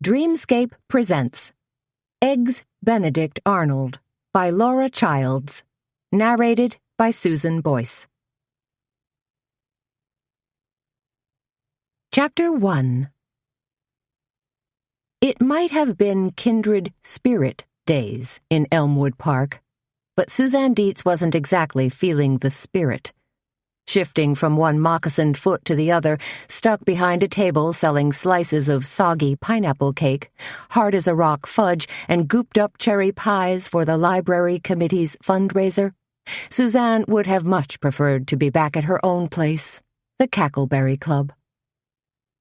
Dreamscape presents Eggs Benedict Arnold by Laura Childs, narrated by Susan Boyce. Chapter 1. It might have been kindred spirit days in Elmwood Park, but Suzanne Dietz wasn't exactly feeling the spirit. Shifting from one moccasined foot to the other, stuck behind a table selling slices of soggy pineapple cake, hard-as-a-rock fudge, and gooped-up cherry pies for the library committee's fundraiser, Suzanne would have much preferred to be back at her own place, the Cackleberry Club.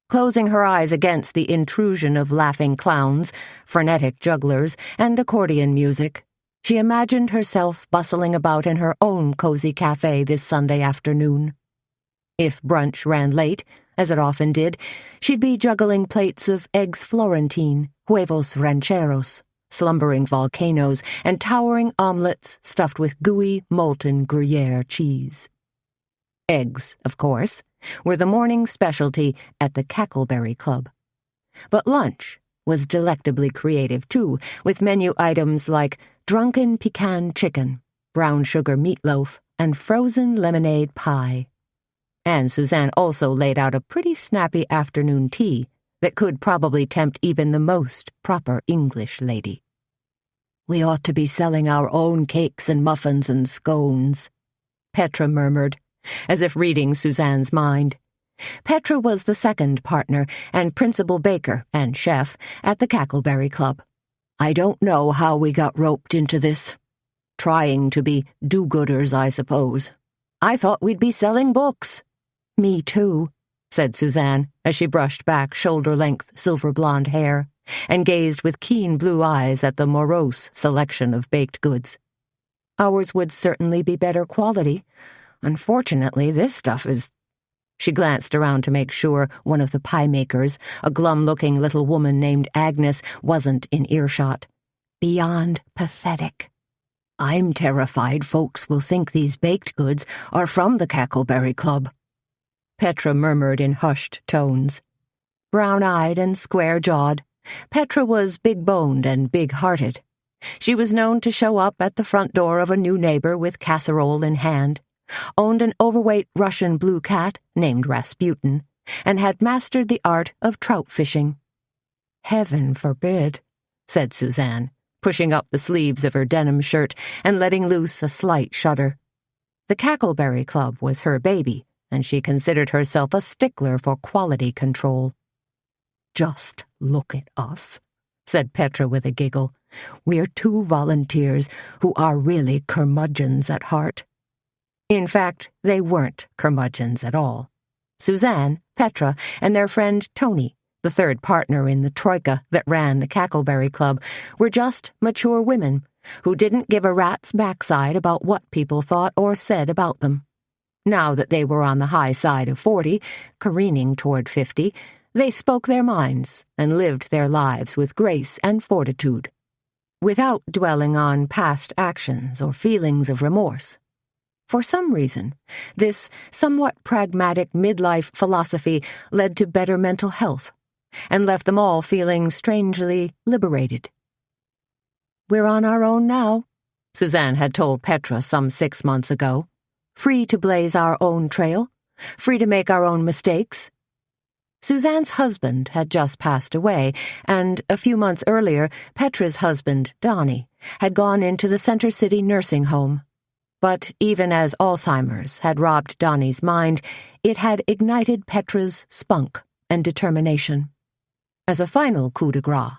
Closing her eyes against the intrusion of laughing clowns, frenetic jugglers, and accordion music, she imagined herself bustling about in her own cozy cafe this Sunday afternoon. If brunch ran late, as it often did, she'd be juggling plates of eggs Florentine, huevos rancheros, slumbering volcanoes, and towering omelets stuffed with gooey, molten Gruyere cheese. Eggs, of course, were the morning specialty at the Cackleberry Club. But lunch was delectably creative, too, with menu items like drunken pecan chicken, brown sugar meatloaf, and frozen lemonade pie. And Suzanne also laid out a pretty snappy afternoon tea that could probably tempt even the most proper English lady. "We ought to be selling our own cakes and muffins and scones," Petra murmured, as if reading Suzanne's mind. Petra was the second partner and principal baker and chef at the Cackleberry Club. "I don't know how we got roped into this. Trying to be do-gooders, I suppose. I thought we'd be selling books." "Me too," said Suzanne, as she brushed back shoulder-length silver-blonde hair and gazed with keen blue eyes at the morose selection of baked goods. "Ours would certainly be better quality. Unfortunately, this stuff is—" She glanced around to make sure one of the pie-makers, a glum-looking little woman named Agnes, wasn't in earshot. "Beyond pathetic. I'm terrified folks will think these baked goods are from the Cackleberry Club," Petra murmured in hushed tones. Brown-eyed and square-jawed, Petra was big-boned and big-hearted. She was known to show up at the front door of a new neighbor with casserole in hand, owned an overweight Russian blue cat named Rasputin, and had mastered the art of trout fishing. "Heaven forbid," said Suzanne, pushing up the sleeves of her denim shirt and letting loose a slight shudder. The Cackleberry Club was her baby, and she considered herself a stickler for quality control. "Just look at us," said Petra with a giggle. "We're two volunteers who are really curmudgeons at heart." In fact, they weren't curmudgeons at all. Suzanne, Petra, and their friend Tony, the third partner in the troika that ran the Cackleberry Club, were just mature women who didn't give a rat's backside about what people thought or said about them. Now that they were on the high side of 40, careening toward 50, they spoke their minds and lived their lives with grace and fortitude, without dwelling on past actions or feelings of remorse. For some reason, this somewhat pragmatic midlife philosophy led to better mental health and left them all feeling strangely liberated. "We're on our own now," Suzanne had told Petra some 6 months ago. "Free to blaze our own trail, free to make our own mistakes." Suzanne's husband had just passed away, and a few months earlier, Petra's husband, Donnie, had gone into the Center City nursing home. But even as Alzheimer's had robbed Donnie's mind, it had ignited Petra's spunk and determination. As a final coup de grace,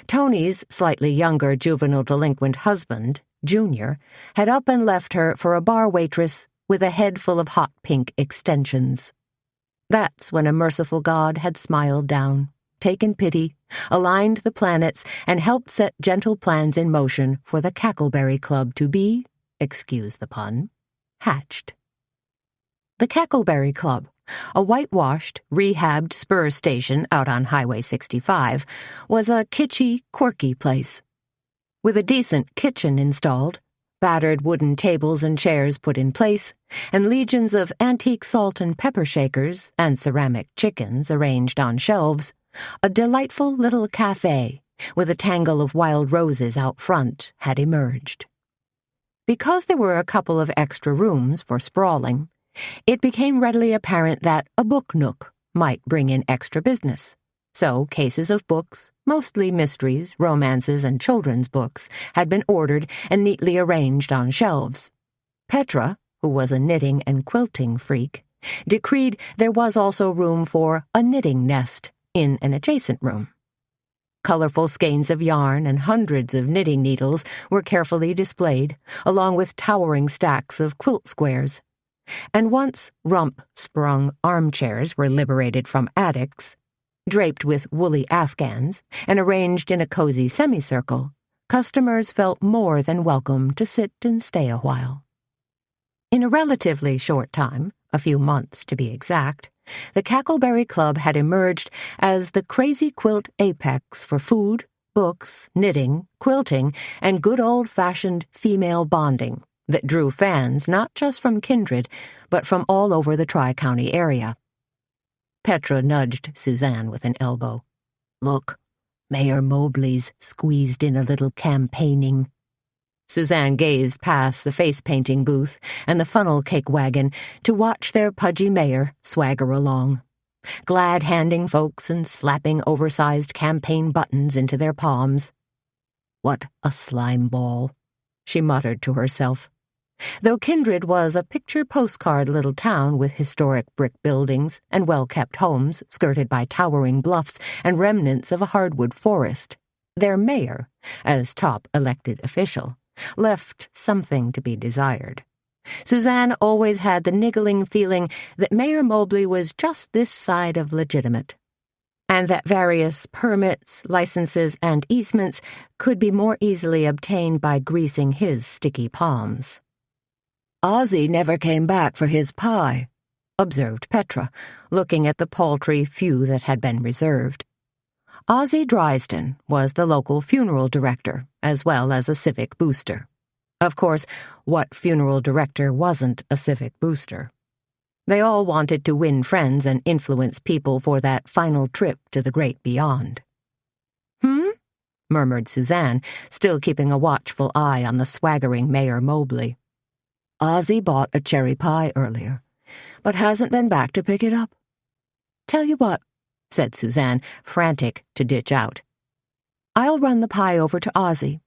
Tony's slightly younger juvenile delinquent husband, Junior, had up and left her for a bar waitress with a head full of hot pink extensions. That's when a merciful God had smiled down, taken pity, aligned the planets, and helped set gentle plans in motion for the Cackleberry Club to be, excuse the pun, hatched. The Cackleberry Club, a whitewashed, rehabbed spur station out on Highway 65, was a kitschy, quirky place. With a decent kitchen installed, battered wooden tables and chairs put in place, and legions of antique salt and pepper shakers and ceramic chickens arranged on shelves, A delightful little cafe with a tangle of wild roses out front had emerged. Because there were a couple of extra rooms for sprawling, it became readily apparent that a book nook might bring in extra business. So cases of books, mostly mysteries, romances, and children's books, had been ordered and neatly arranged on shelves. Petra, who was a knitting and quilting freak, decreed there was also room for a knitting nest in an adjacent room. Colorful skeins of yarn and hundreds of knitting needles were carefully displayed, along with towering stacks of quilt squares. And once rump-sprung armchairs were liberated from addicts, draped with woolly afghans and arranged in a cozy semicircle, customers felt more than welcome to sit and stay a while. In a relatively short time, a few months to be exact, the Cackleberry Club had emerged as the crazy quilt apex for food, books, knitting, quilting, and good old-fashioned female bonding that drew fans not just from kindred, but from all over the Tri-County area. Petra nudged Suzanne with an elbow. "Look, Mayor Mobley's squeezed in a little campaigning." Suzanne gazed past the face-painting booth and the funnel cake wagon to watch their pudgy mayor swagger along, glad-handing folks and slapping oversized campaign buttons into their palms. "What a slime ball," she muttered to herself. Though Kindred was a picture-postcard little town with historic brick buildings and well-kept homes skirted by towering bluffs and remnants of a hardwood forest, their mayor, as top elected official, left something to be desired. Suzanne always had the niggling feeling that Mayor Mobley was just this side of legitimate, and that various permits, licenses, and easements could be more easily obtained by greasing his sticky palms. "Ozzy never came back for his pie," observed Petra, looking at the paltry few that had been reserved. Ozzy Drysden was the local funeral director, as well as a civic booster. Of course, what funeral director wasn't a civic booster? They all wanted to win friends and influence people for that final trip to the great beyond. Murmured Suzanne, still keeping a watchful eye on the swaggering Mayor Mobley. "Ozzy bought a cherry pie earlier, but hasn't been back to pick it up." "Tell you what," said Suzanne, frantic to ditch out. "I'll run the pie over to Ozzy,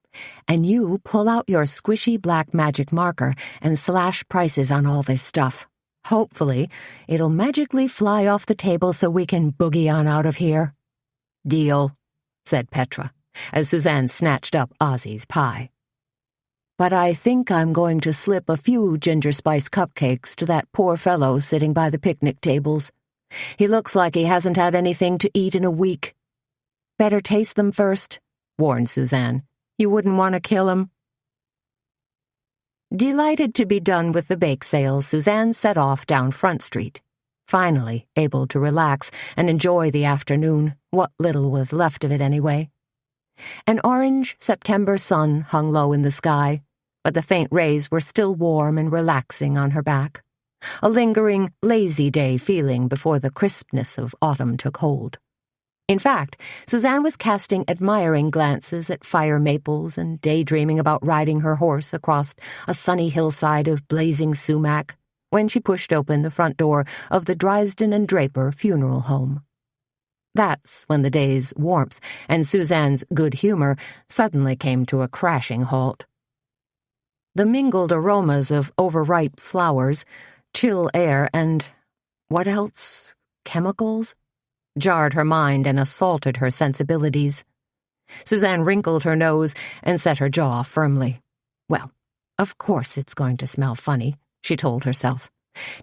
and you pull out your squishy black magic marker and slash prices on all this stuff. Hopefully, it'll magically fly off the table so we can boogie on out of here." "Deal," said Petra, as Suzanne snatched up Ozzy's pie. "But I think I'm going to slip a few ginger spice cupcakes to that poor fellow sitting by the picnic tables. He looks like he hasn't had anything to eat in a week." "Better taste them first," warned Suzanne. "You wouldn't want to kill him." Delighted to be done with the bake sale, Suzanne set off down Front Street, finally able to relax and enjoy the afternoon, what little was left of it anyway. An orange September sun hung low in the sky, but the faint rays were still warm and relaxing on her back, a lingering, lazy day feeling before the crispness of autumn took hold. In fact, Suzanne was casting admiring glances at fire maples and daydreaming about riding her horse across a sunny hillside of blazing sumac when she pushed open the front door of the Drysden and Draper funeral home. That's when the day's warmth and Suzanne's good humor suddenly came to a crashing halt. The mingled aromas of overripe flowers, chill air, and, what else? Chemicals? Jarred her mind and assaulted her sensibilities. Suzanne wrinkled her nose and set her jaw firmly. Well, of course it's going to smell funny, she told herself,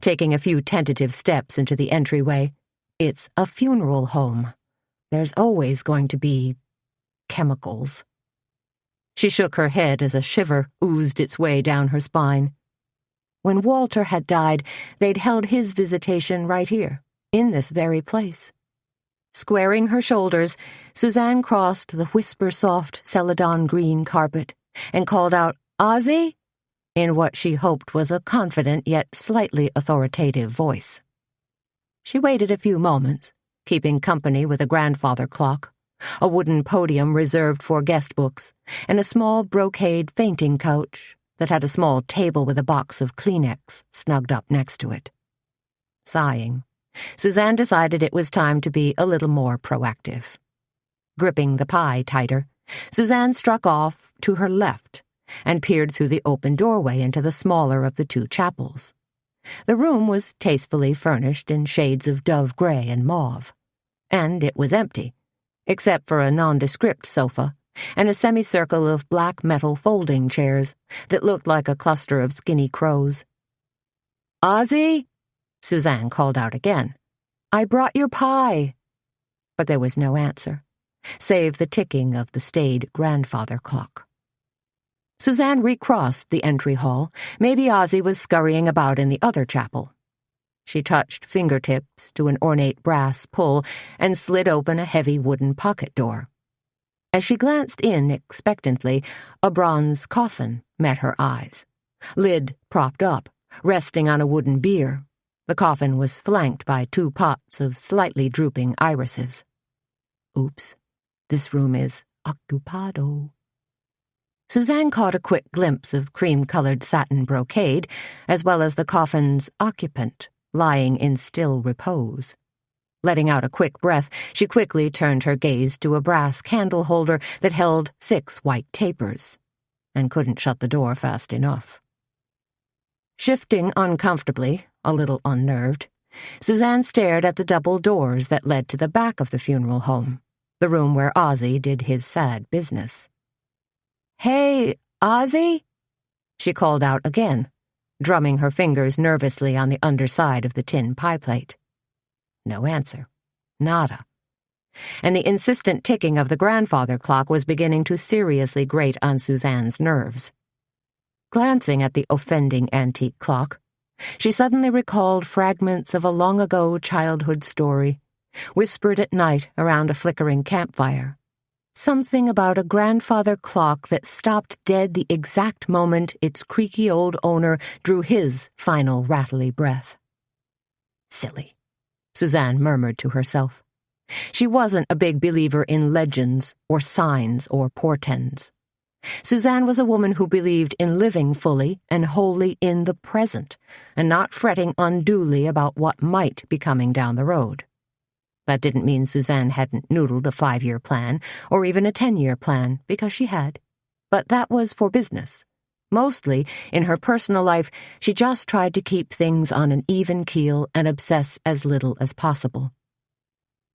taking a few tentative steps into the entryway. It's a funeral home. There's always going to be chemicals. She shook her head as a shiver oozed its way down her spine. When Walter had died, they'd held his visitation right here, in this very place. Squaring her shoulders, Suzanne crossed the whisper-soft celadon green carpet and called out, "Ozzy?" in what she hoped was a confident yet slightly authoritative voice. She waited a few moments, keeping company with a grandfather clock, a wooden podium reserved for guest books, and a small brocade fainting couch that had a small table with a box of Kleenex snugged up next to it. Sighing, Suzanne decided it was time to be a little more proactive. Gripping the pie tighter, Suzanne struck off to her left and peered through the open doorway into the smaller of the two chapels. The room was tastefully furnished in shades of dove gray and mauve, and it was empty, except for a nondescript sofa and a semicircle of black metal folding chairs that looked like a cluster of skinny crows. "Ozzie?" Suzanne called out again. "I brought your pie." But there was no answer, save the ticking of the staid grandfather clock. Suzanne recrossed the entry hall. Maybe Ozzie was scurrying about in the other chapel. She touched fingertips to an ornate brass pull and slid open a heavy wooden pocket door. As she glanced in expectantly, a bronze coffin met her eyes, lid propped up, resting on a wooden bier. The coffin was flanked by 2 pots of slightly drooping irises. Oops, this room is occupado. Suzanne caught a quick glimpse of cream-colored satin brocade, as well as the coffin's occupant, lying in still repose. Letting out a quick breath, she quickly turned her gaze to a brass candle holder that held 6 white tapers, and couldn't shut the door fast enough. Shifting uncomfortably, a little unnerved, Suzanne stared at the double doors that led to the back of the funeral home, the room where Ozzie did his sad business. "Hey, Ozzie?" she called out again, drumming her fingers nervously on the underside of the tin pie plate. No answer. Nada. And the insistent ticking of the grandfather clock was beginning to seriously grate on Suzanne's nerves. Glancing at the offending antique clock, she suddenly recalled fragments of a long-ago childhood story, whispered at night around a flickering campfire. Something about a grandfather clock that stopped dead the exact moment its creaky old owner drew his final rattly breath. Silly, Suzanne murmured to herself. She wasn't a big believer in legends or signs or portents. Suzanne was a woman who believed in living fully and wholly in the present, and not fretting unduly about what might be coming down the road. That didn't mean Suzanne hadn't noodled a 5-year plan, or even a 10-year plan, because she had. But that was for business. Mostly, in her personal life, she just tried to keep things on an even keel and obsess as little as possible.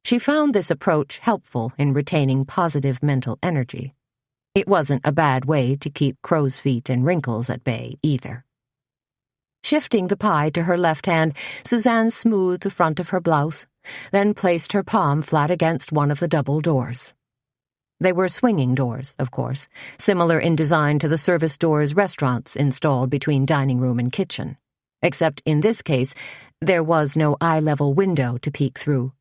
She found this approach helpful in retaining positive mental energy. It wasn't a bad way to keep crow's feet and wrinkles at bay, either. Shifting the pie to her left hand, Suzanne smoothed the front of her blouse, then placed her palm flat against one of the double doors. They were swinging doors, of course, similar in design to the service doors restaurants installed between dining room and kitchen. Except in this case, there was no eye-level window to peek through.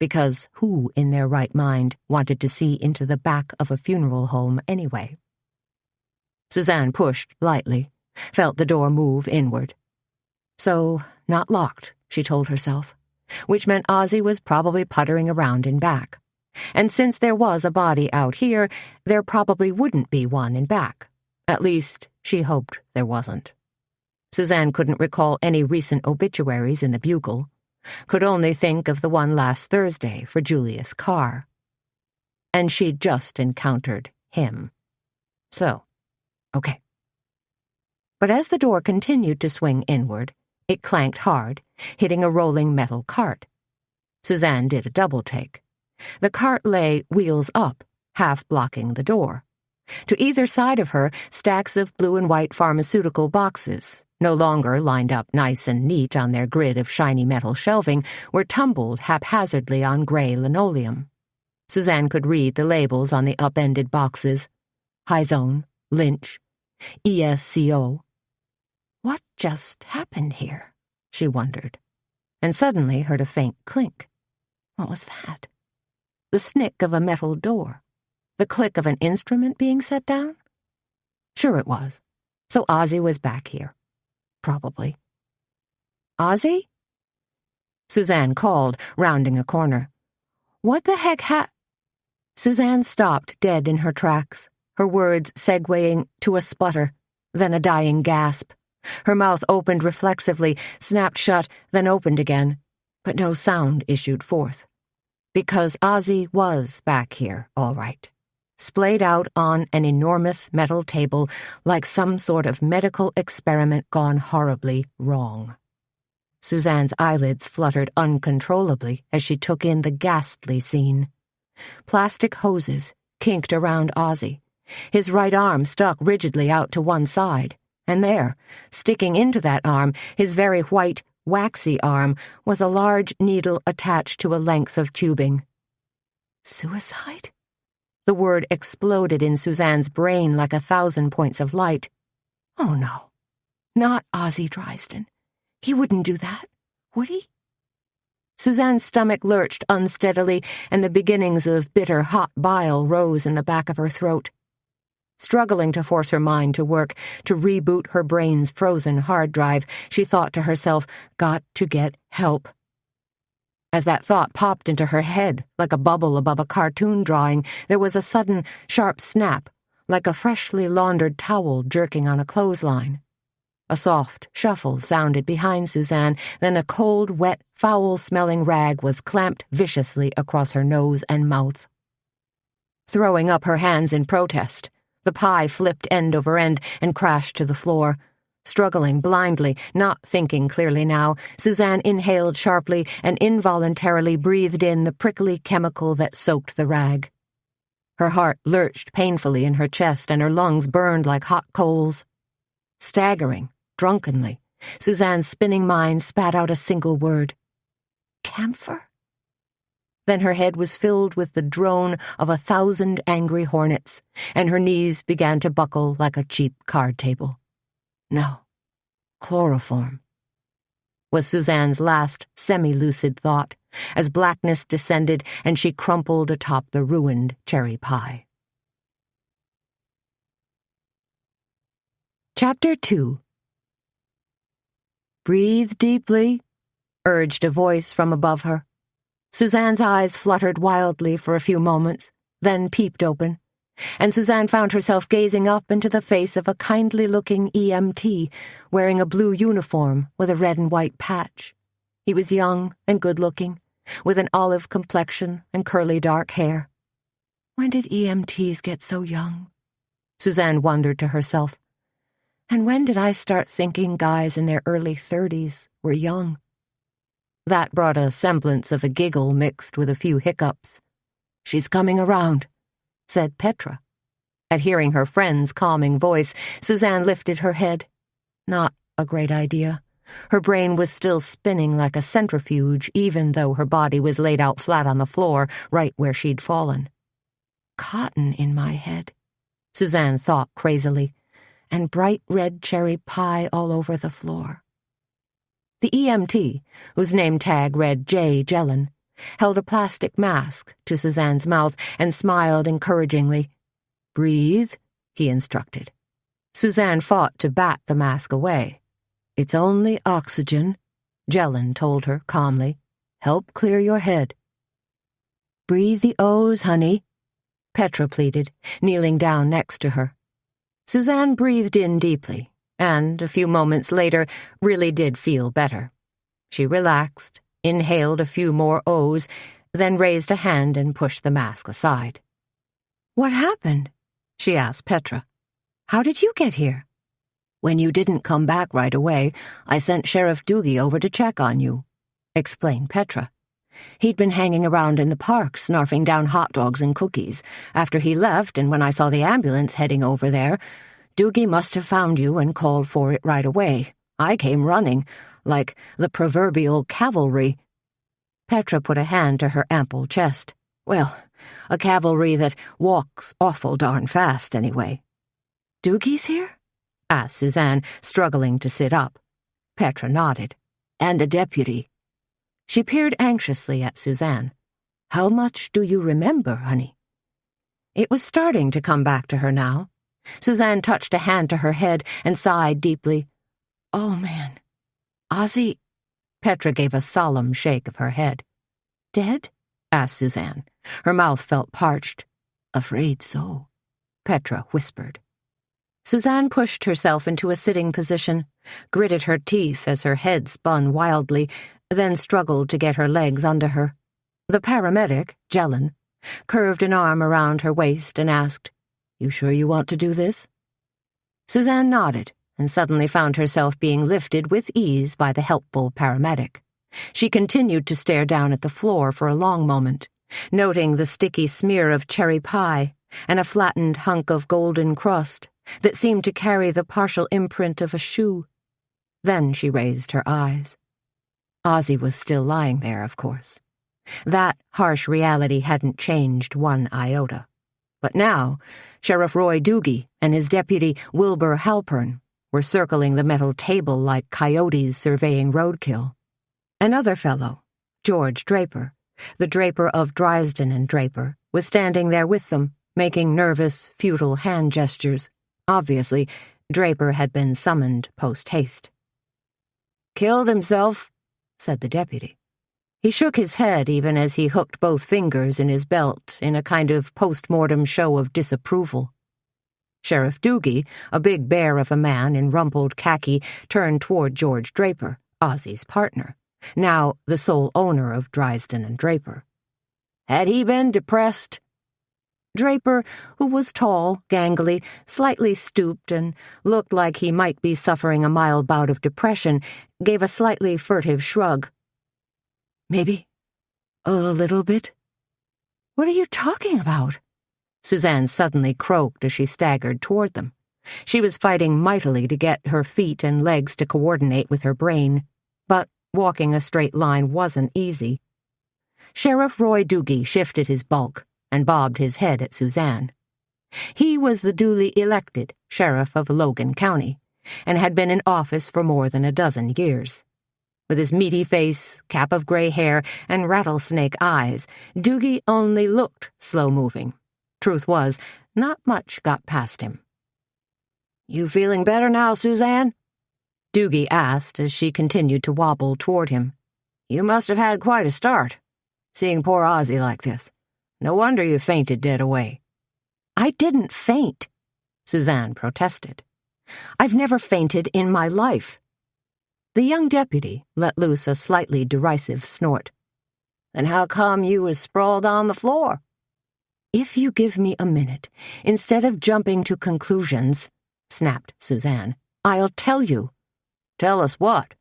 Because who in their right mind wanted to see into the back of a funeral home anyway? Suzanne pushed lightly, felt the door move inward. So, not locked, she told herself, which meant Ozzie was probably puttering around in back. And since there was a body out here, there probably wouldn't be one in back. At least, she hoped there wasn't. Suzanne couldn't recall any recent obituaries in the Bugle, could only think of the one last Thursday for Julius Carr. And she'd just encountered him. So, okay. But as the door continued to swing inward, it clanked hard, hitting a rolling metal cart. Suzanne did a double-take. The cart lay wheels up, half blocking the door. To either side of her, stacks of blue and white pharmaceutical boxes, no longer lined up nice and neat on their grid of shiny metal shelving, were tumbled haphazardly on gray linoleum. Suzanne could read the labels on the upended boxes. Hyzone, Lynch, ESCO. What just happened here? She wondered, and suddenly heard a faint clink. What was that? The snick of a metal door. The click of an instrument being set down? Sure it was. So Ozzie was back here. Probably. Ozzie? Suzanne called, rounding a corner. What the heck Suzanne stopped dead in her tracks, her words segueing to a sputter, then a dying gasp. Her mouth opened reflexively, snapped shut, then opened again, but no sound issued forth. Because Ozzy was back here, all right, splayed out on an enormous metal table like some sort of medical experiment gone horribly wrong. Suzanne's eyelids fluttered uncontrollably as she took in the ghastly scene. Plastic hoses kinked around Ozzy. His right arm stuck rigidly out to one side, and there, sticking into that arm, his very white, waxy arm, was a large needle attached to a length of tubing. Suicide? The word exploded in Suzanne's brain like 1,000 points of light. Oh no, not Ozzy Drisden. He wouldn't do that, would he? Suzanne's stomach lurched unsteadily, and the beginnings of bitter, hot bile rose in the back of her throat. Struggling to force her mind to work, to reboot her brain's frozen hard drive, she thought to herself, got to get help. As that thought popped into her head, like a bubble above a cartoon drawing, there was a sudden, sharp snap, like a freshly laundered towel jerking on a clothesline. A soft shuffle sounded behind Suzanne, then a cold, wet, foul-smelling rag was clamped viciously across her nose and mouth. Throwing up her hands in protest, the pie flipped end over end and crashed to the floor. Struggling blindly, not thinking clearly now, Suzanne inhaled sharply and involuntarily breathed in the prickly chemical that soaked the rag. Her heart lurched painfully in her chest and her lungs burned like hot coals. Staggering, drunkenly, Suzanne's spinning mind spat out a single word. Camphor? Then her head was filled with the drone of 1,000 angry hornets, and her knees began to buckle like a cheap card table. No, chloroform was Suzanne's last semi-lucid thought, as blackness descended and she crumpled atop the ruined cherry pie. Chapter 2. Breathe deeply, urged a voice from above her. Suzanne's eyes fluttered wildly for a few moments, then peeped open, and Suzanne found herself gazing up into the face of a kindly-looking EMT wearing a blue uniform with a red and white patch. He was young and good-looking, with an olive complexion and curly dark hair. When did EMTs get so young? Suzanne wondered to herself. And when did I start thinking guys in their early 30s were young? That brought a semblance of a giggle mixed with a few hiccups. She's coming around, said Petra. At hearing her friend's calming voice, Suzanne lifted her head. Not a great idea. Her brain was still spinning like a centrifuge, even though her body was laid out flat on the floor, right where she'd fallen. Cotton in my head, Suzanne thought crazily, and bright red cherry pie all over the floor. The EMT, whose name tag read J. Jellin, held a plastic mask to Suzanne's mouth and smiled encouragingly. Breathe, he instructed. Suzanne fought to bat the mask away. It's only oxygen, Jellin told her calmly. Help clear your head. Breathe the O's, honey, Petra pleaded, kneeling down next to her. Suzanne breathed in deeply, and, a few moments later, really did feel better. She relaxed, inhaled a few more O's, then raised a hand and pushed the mask aside. What happened? She asked Petra. How did you get here? When you didn't come back right away, I sent Sheriff Doogie over to check on you, explained Petra. He'd been hanging around in the park, snarfing down hot dogs and cookies. After he left, and when I saw the ambulance heading over there, Doogie must have found you and called for it right away. I came running, like the proverbial cavalry. Petra put a hand to her ample chest. Well, a cavalry that walks awful darn fast, anyway. Doogie's here? Asked Suzanne, struggling to sit up. Petra nodded. And a deputy. She peered anxiously at Suzanne. How much do you remember, honey? It was starting to come back to her now. Suzanne touched a hand to her head and sighed deeply. Oh, man. Ozzy... Petra gave a solemn shake of her head. Dead? asked Suzanne. Her mouth felt parched. "Afraid so," Petra whispered. Suzanne pushed herself into a sitting position, gritted her teeth as her head spun wildly, then struggled to get her legs under her. The paramedic, Jelen, curved an arm around her waist and asked, "You sure you want to do this?" Suzanne nodded and suddenly found herself being lifted with ease by the helpful paramedic. She continued to stare down at the floor for a long moment, noting the sticky smear of cherry pie and a flattened hunk of golden crust that seemed to carry the partial imprint of a shoe. Then she raised her eyes. Ozzy was still lying there, of course. That harsh reality hadn't changed one iota. But now, Sheriff Roy Doogie and his deputy Wilbur Halpern were circling the metal table like coyotes surveying roadkill. Another fellow, George Draper, the Draper of Drysden and Draper, was standing there with them, making nervous, futile hand gestures. Obviously, Draper had been summoned post-haste. "Killed himself," said the deputy. He shook his head even as he hooked both fingers in his belt in a kind of post-mortem show of disapproval. Sheriff Doogie, a big bear of a man in rumpled khaki, turned toward George Draper, Ozzy's partner, now the sole owner of Drysden and Draper. Had he been depressed? Draper, who was tall, gangly, slightly stooped, and looked like he might be suffering a mild bout of depression, gave a slightly furtive shrug. "Maybe. A little bit." "What are you talking about?" Suzanne suddenly croaked as she staggered toward them. She was fighting mightily to get her feet and legs to coordinate with her brain, but walking a straight line wasn't easy. Sheriff Roy Doogie shifted his bulk and bobbed his head at Suzanne. He was the duly elected sheriff of Logan County, and had been in office for more than a dozen years. With his meaty face, cap of gray hair, and rattlesnake eyes, Doogie only looked slow-moving. Truth was, not much got past him. "You feeling better now, Suzanne?" Doogie asked as she continued to wobble toward him. "You must have had quite a start, seeing poor Ozzy like this. No wonder you fainted dead away." "I didn't faint," Suzanne protested. "I've never fainted in my life." The young deputy let loose a slightly derisive snort. "Then how come you was sprawled on the floor?" "If you give me a minute, instead of jumping to conclusions," snapped Suzanne, "I'll tell you." "Tell us what?"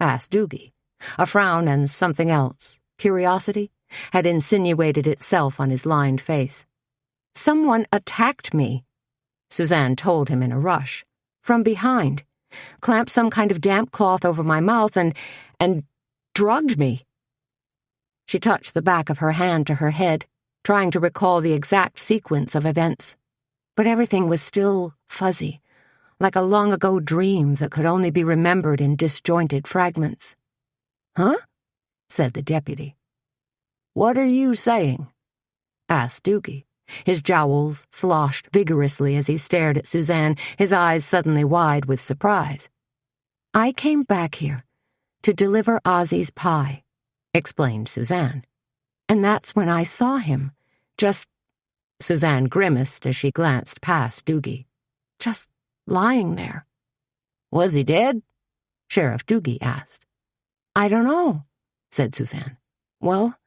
asked Doogie. A frown and something else, curiosity, had insinuated itself on his lined face. "Someone attacked me," Suzanne told him in a rush. "From behind. Clamped some kind of damp cloth over my mouth and drugged me." She touched the back of her hand to her head, trying to recall the exact sequence of events. But everything was still fuzzy, like a long-ago dream that could only be remembered in disjointed fragments. "Huh?" said the deputy. "What are you saying?" asked Doogie. His jowls sloshed vigorously as he stared at Suzanne, his eyes suddenly wide with surprise. "I came back here to deliver Ozzy's pie," explained Suzanne. "And that's when I saw him. Suzanne grimaced as she glanced past Doogie. "Just lying there." "Was he dead?" Sheriff Doogie asked. "I don't know," said Suzanne. "Well,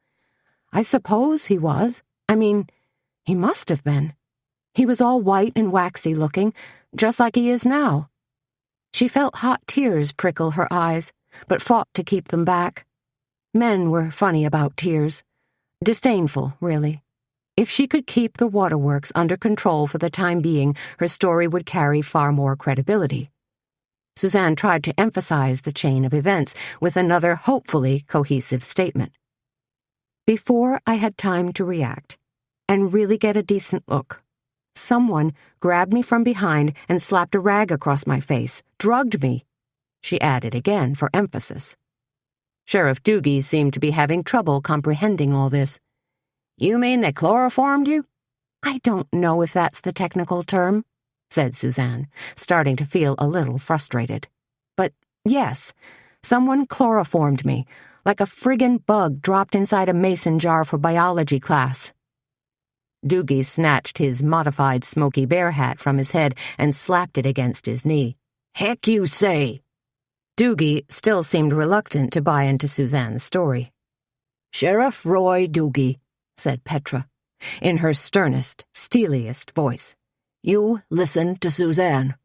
I suppose he was. I mean, he must have been. He was all white and waxy looking, just like he is now." She felt hot tears prickle her eyes, but fought to keep them back. Men were funny about tears. Disdainful, really. If she could keep the waterworks under control for the time being, her story would carry far more credibility. Suzanne tried to emphasize the chain of events with another hopefully cohesive statement. "Before I had time to react and really get a decent look, someone grabbed me from behind and slapped a rag across my face, drugged me," she added again for emphasis. Sheriff Doogie seemed to be having trouble comprehending all this. "You mean they chloroformed you?" "I don't know if that's the technical term," said Suzanne, starting to feel a little frustrated. "But yes, someone chloroformed me, like a friggin' bug dropped inside a mason jar for biology class. Doogie snatched his modified Smokey Bear hat from his head and slapped it against his knee. "Heck you say!" Doogie still seemed reluctant to buy into Suzanne's story. "Sheriff Roy Doogie," said Petra, in her sternest, steeliest voice. "You listen to Suzanne.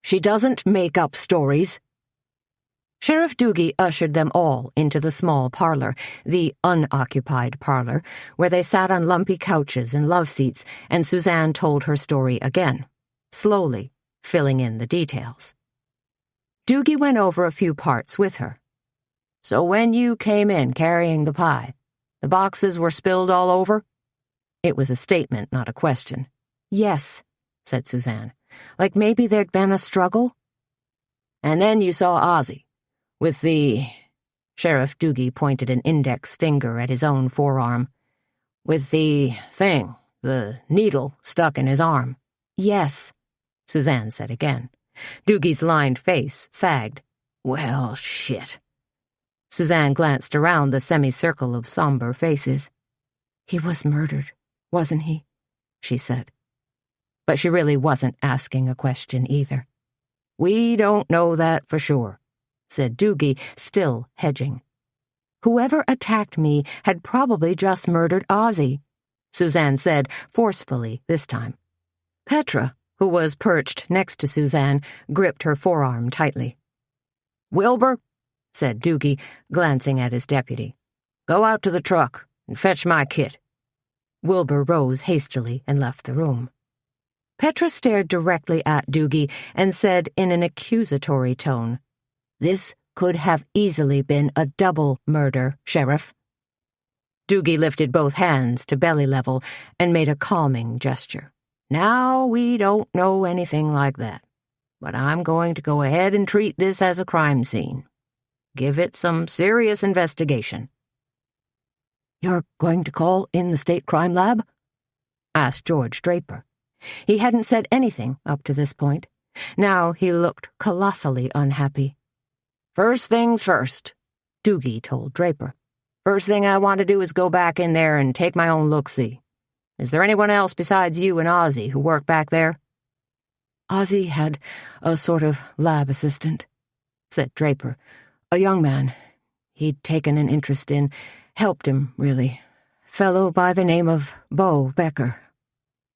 She doesn't make up stories." Sheriff Doogie ushered them all into the small parlor, the unoccupied parlor, where they sat on lumpy couches and love seats, and Suzanne told her story again, slowly, filling in the details. Doogie went over a few parts with her. "So when you came in carrying the pie, the boxes were spilled all over?" It was a statement, not a question. "Yes," said Suzanne. "Like maybe there'd been a struggle?" "And then you saw Ozzy, with the—" Sheriff Doogie pointed an index finger at his own forearm. "With the thing, the needle stuck in his arm." "Yes," Suzanne said again. Doogie's lined face sagged. "Well, shit." Suzanne glanced around the semicircle of somber faces. "He was murdered, wasn't he?" she said. But she really wasn't asking a question either. "We don't know that for sure," said Doogie, still hedging. "Whoever attacked me had probably just murdered Ozzy," Suzanne said, forcefully this time. Petra, who was perched next to Suzanne, gripped her forearm tightly. "Wilbur," said Doogie, glancing at his deputy, "go out to the truck and fetch my kit." Wilbur rose hastily and left the room. Petra stared directly at Doogie and said in an accusatory tone, "This could have easily been a double murder, Sheriff." Doogie lifted both hands to belly level and made a calming gesture. "Now, we don't know anything like that, but I'm going to go ahead and treat this as a crime scene. Give it some serious investigation." "You're going to call in the state crime lab?" asked George Draper. He hadn't said anything up to this point. Now he looked colossally unhappy. "First things first," Doogie told Draper. "First thing I want to do is go back in there and take my own look-see. Is there anyone else besides you and Ozzy who work back there?" "Ozzy had a sort of lab assistant," said Draper. "A young man he'd taken an interest in, helped him, really. Fellow by the name of Bo Becker.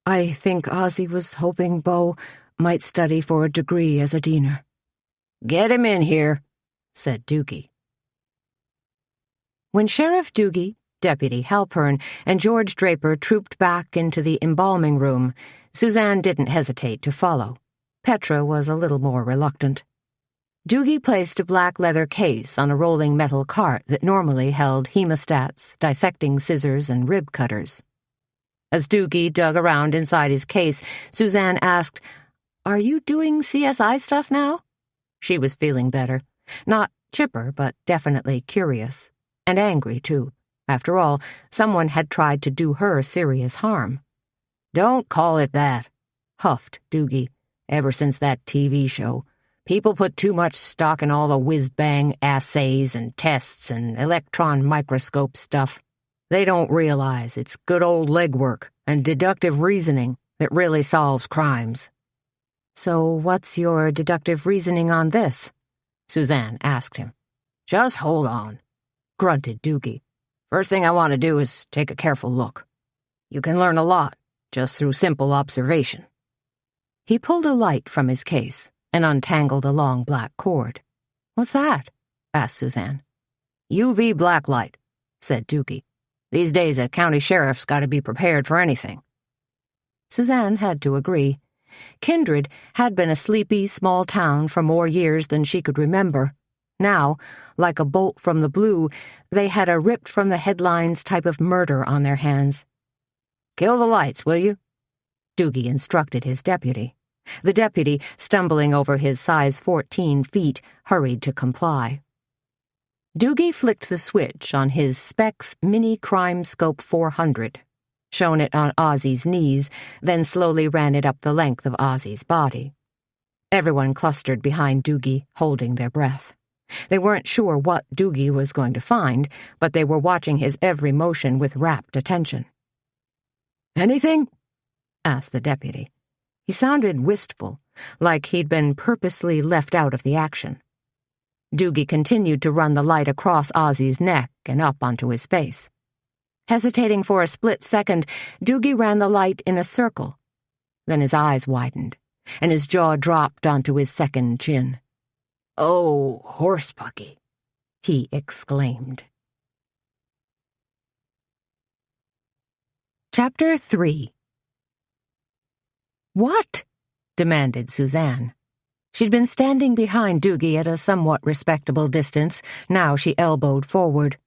I think Ozzy was hoping Bo might study for a degree as a diener." "Get him in here," said Doogie. When Sheriff Doogie, Deputy Halpern, and George Draper trooped back into the embalming room, Suzanne didn't hesitate to follow. Petra was a little more reluctant. Doogie placed a black leather case on a rolling metal cart that normally held hemostats, dissecting scissors, and rib cutters. As Doogie dug around inside his case, Suzanne asked, "Are you doing CSI stuff now?" She was feeling better. Not chipper, but definitely curious. And angry, too. After all, someone had tried to do her serious harm. "Don't call it that," huffed Doogie. "Ever since that TV show, people put too much stock in all the whiz-bang assays and tests and electron microscope stuff. They don't realize it's good old legwork and deductive reasoning that really solves crimes." "So what's your deductive reasoning on this?" Suzanne asked him. "Just hold on," grunted Doogie. "First thing I want to do is take a careful look. You can learn a lot just through simple observation." He pulled a light from his case and untangled a long black cord. "What's that?" asked Suzanne. "UV blacklight," said Doogie. "These days a county sheriff's got to be prepared for anything." Suzanne had to agree. Kindred had been a sleepy, small town for more years than she could remember. Now, like a bolt from the blue, they had a ripped-from-the-headlines type of murder on their hands. "Kill the lights, will you?" Doogie instructed his deputy. The deputy, stumbling over his size 14 feet, hurried to comply. Doogie flicked the switch on his Specs Mini Crime Scope 400, shone it on Ozzy's knees, then slowly ran it up the length of Ozzy's body. Everyone clustered behind Doogie, holding their breath. They weren't sure what Doogie was going to find, but they were watching his every motion with rapt attention. "Anything?" asked the deputy. He sounded wistful, like he'd been purposely left out of the action. Doogie continued to run the light across Ozzy's neck and up onto his face. Hesitating for a split second, Doogie ran the light in a circle. Then his eyes widened, and his jaw dropped onto his second chin. "Oh, Horsepucky," he exclaimed. Chapter 3. "What?" demanded Suzanne. She'd been standing behind Doogie at a somewhat respectable distance. Now she elbowed forward.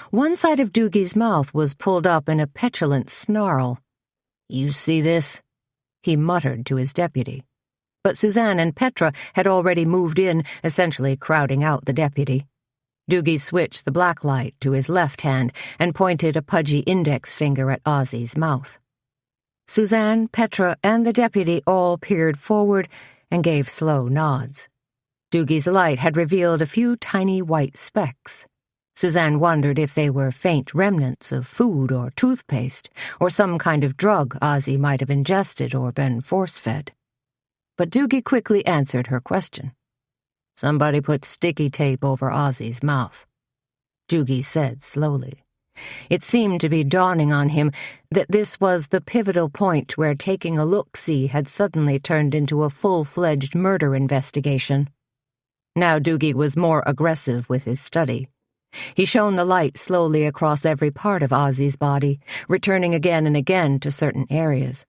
One side of Doogie's mouth was pulled up in a petulant snarl. "You see this?" he muttered to his deputy. But Suzanne and Petra had already moved in, essentially crowding out the deputy. Doogie switched the black light to his left hand and pointed a pudgy index finger at Ozzy's mouth. Suzanne, Petra, and the deputy all peered forward and gave slow nods. Doogie's light had revealed a few tiny white specks. Suzanne wondered if they were faint remnants of food or toothpaste, or some kind of drug Ozzy might have ingested or been force-fed. But Doogie quickly answered her question. "Somebody put sticky tape over Ozzy's mouth," Doogie said slowly. It seemed to be dawning on him that this was the pivotal point where taking a look-see had suddenly turned into a full-fledged murder investigation. Now Doogie was more aggressive with his study. He shone the light slowly across every part of Ozzy's body, returning again and again to certain areas.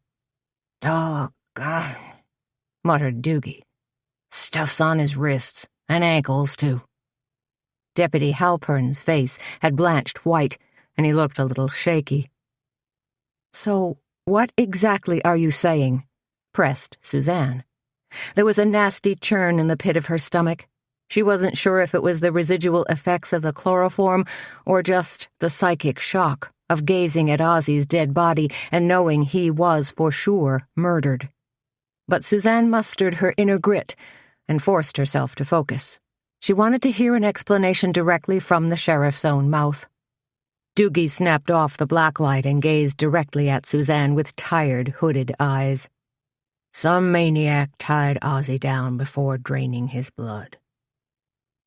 "Doggone," muttered Doogie. "Stuff's on his wrists, and ankles, too." Deputy Halpern's face had blanched white, and he looked a little shaky. "So, what exactly are you saying?" pressed Suzanne. There was a nasty churn in the pit of her stomach. She wasn't sure if it was the residual effects of the chloroform or just the psychic shock of gazing at Ozzy's dead body and knowing he was for sure murdered. But Suzanne mustered her inner grit and forced herself to focus. She wanted to hear an explanation directly from the sheriff's own mouth. Doogie snapped off the blacklight and gazed directly at Suzanne with tired, hooded eyes. "Some maniac tied Ozzy down before draining his blood."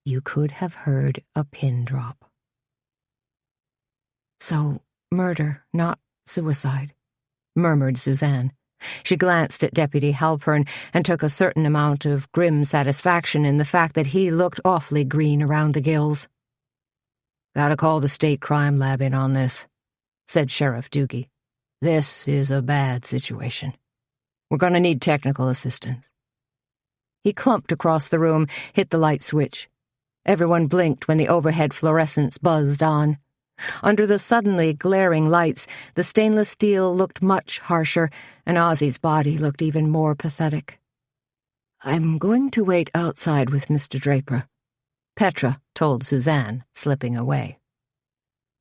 You could have heard a pin drop. "So, murder, not suicide," murmured Suzanne. She glanced at Deputy Halpern and took a certain amount of grim satisfaction in the fact that he looked awfully green around the gills. "Gotta call the state crime lab in on this," said Sheriff Doogie. "This is a bad situation. We're gonna need technical assistance." He clumped across the room, hit the light switch. Everyone blinked when the overhead fluorescents buzzed on. Under the suddenly glaring lights, the stainless steel looked much harsher, and Ozzy's body looked even more pathetic. "I'm going to wait outside with Mr. Draper," Petra told Suzanne, slipping away.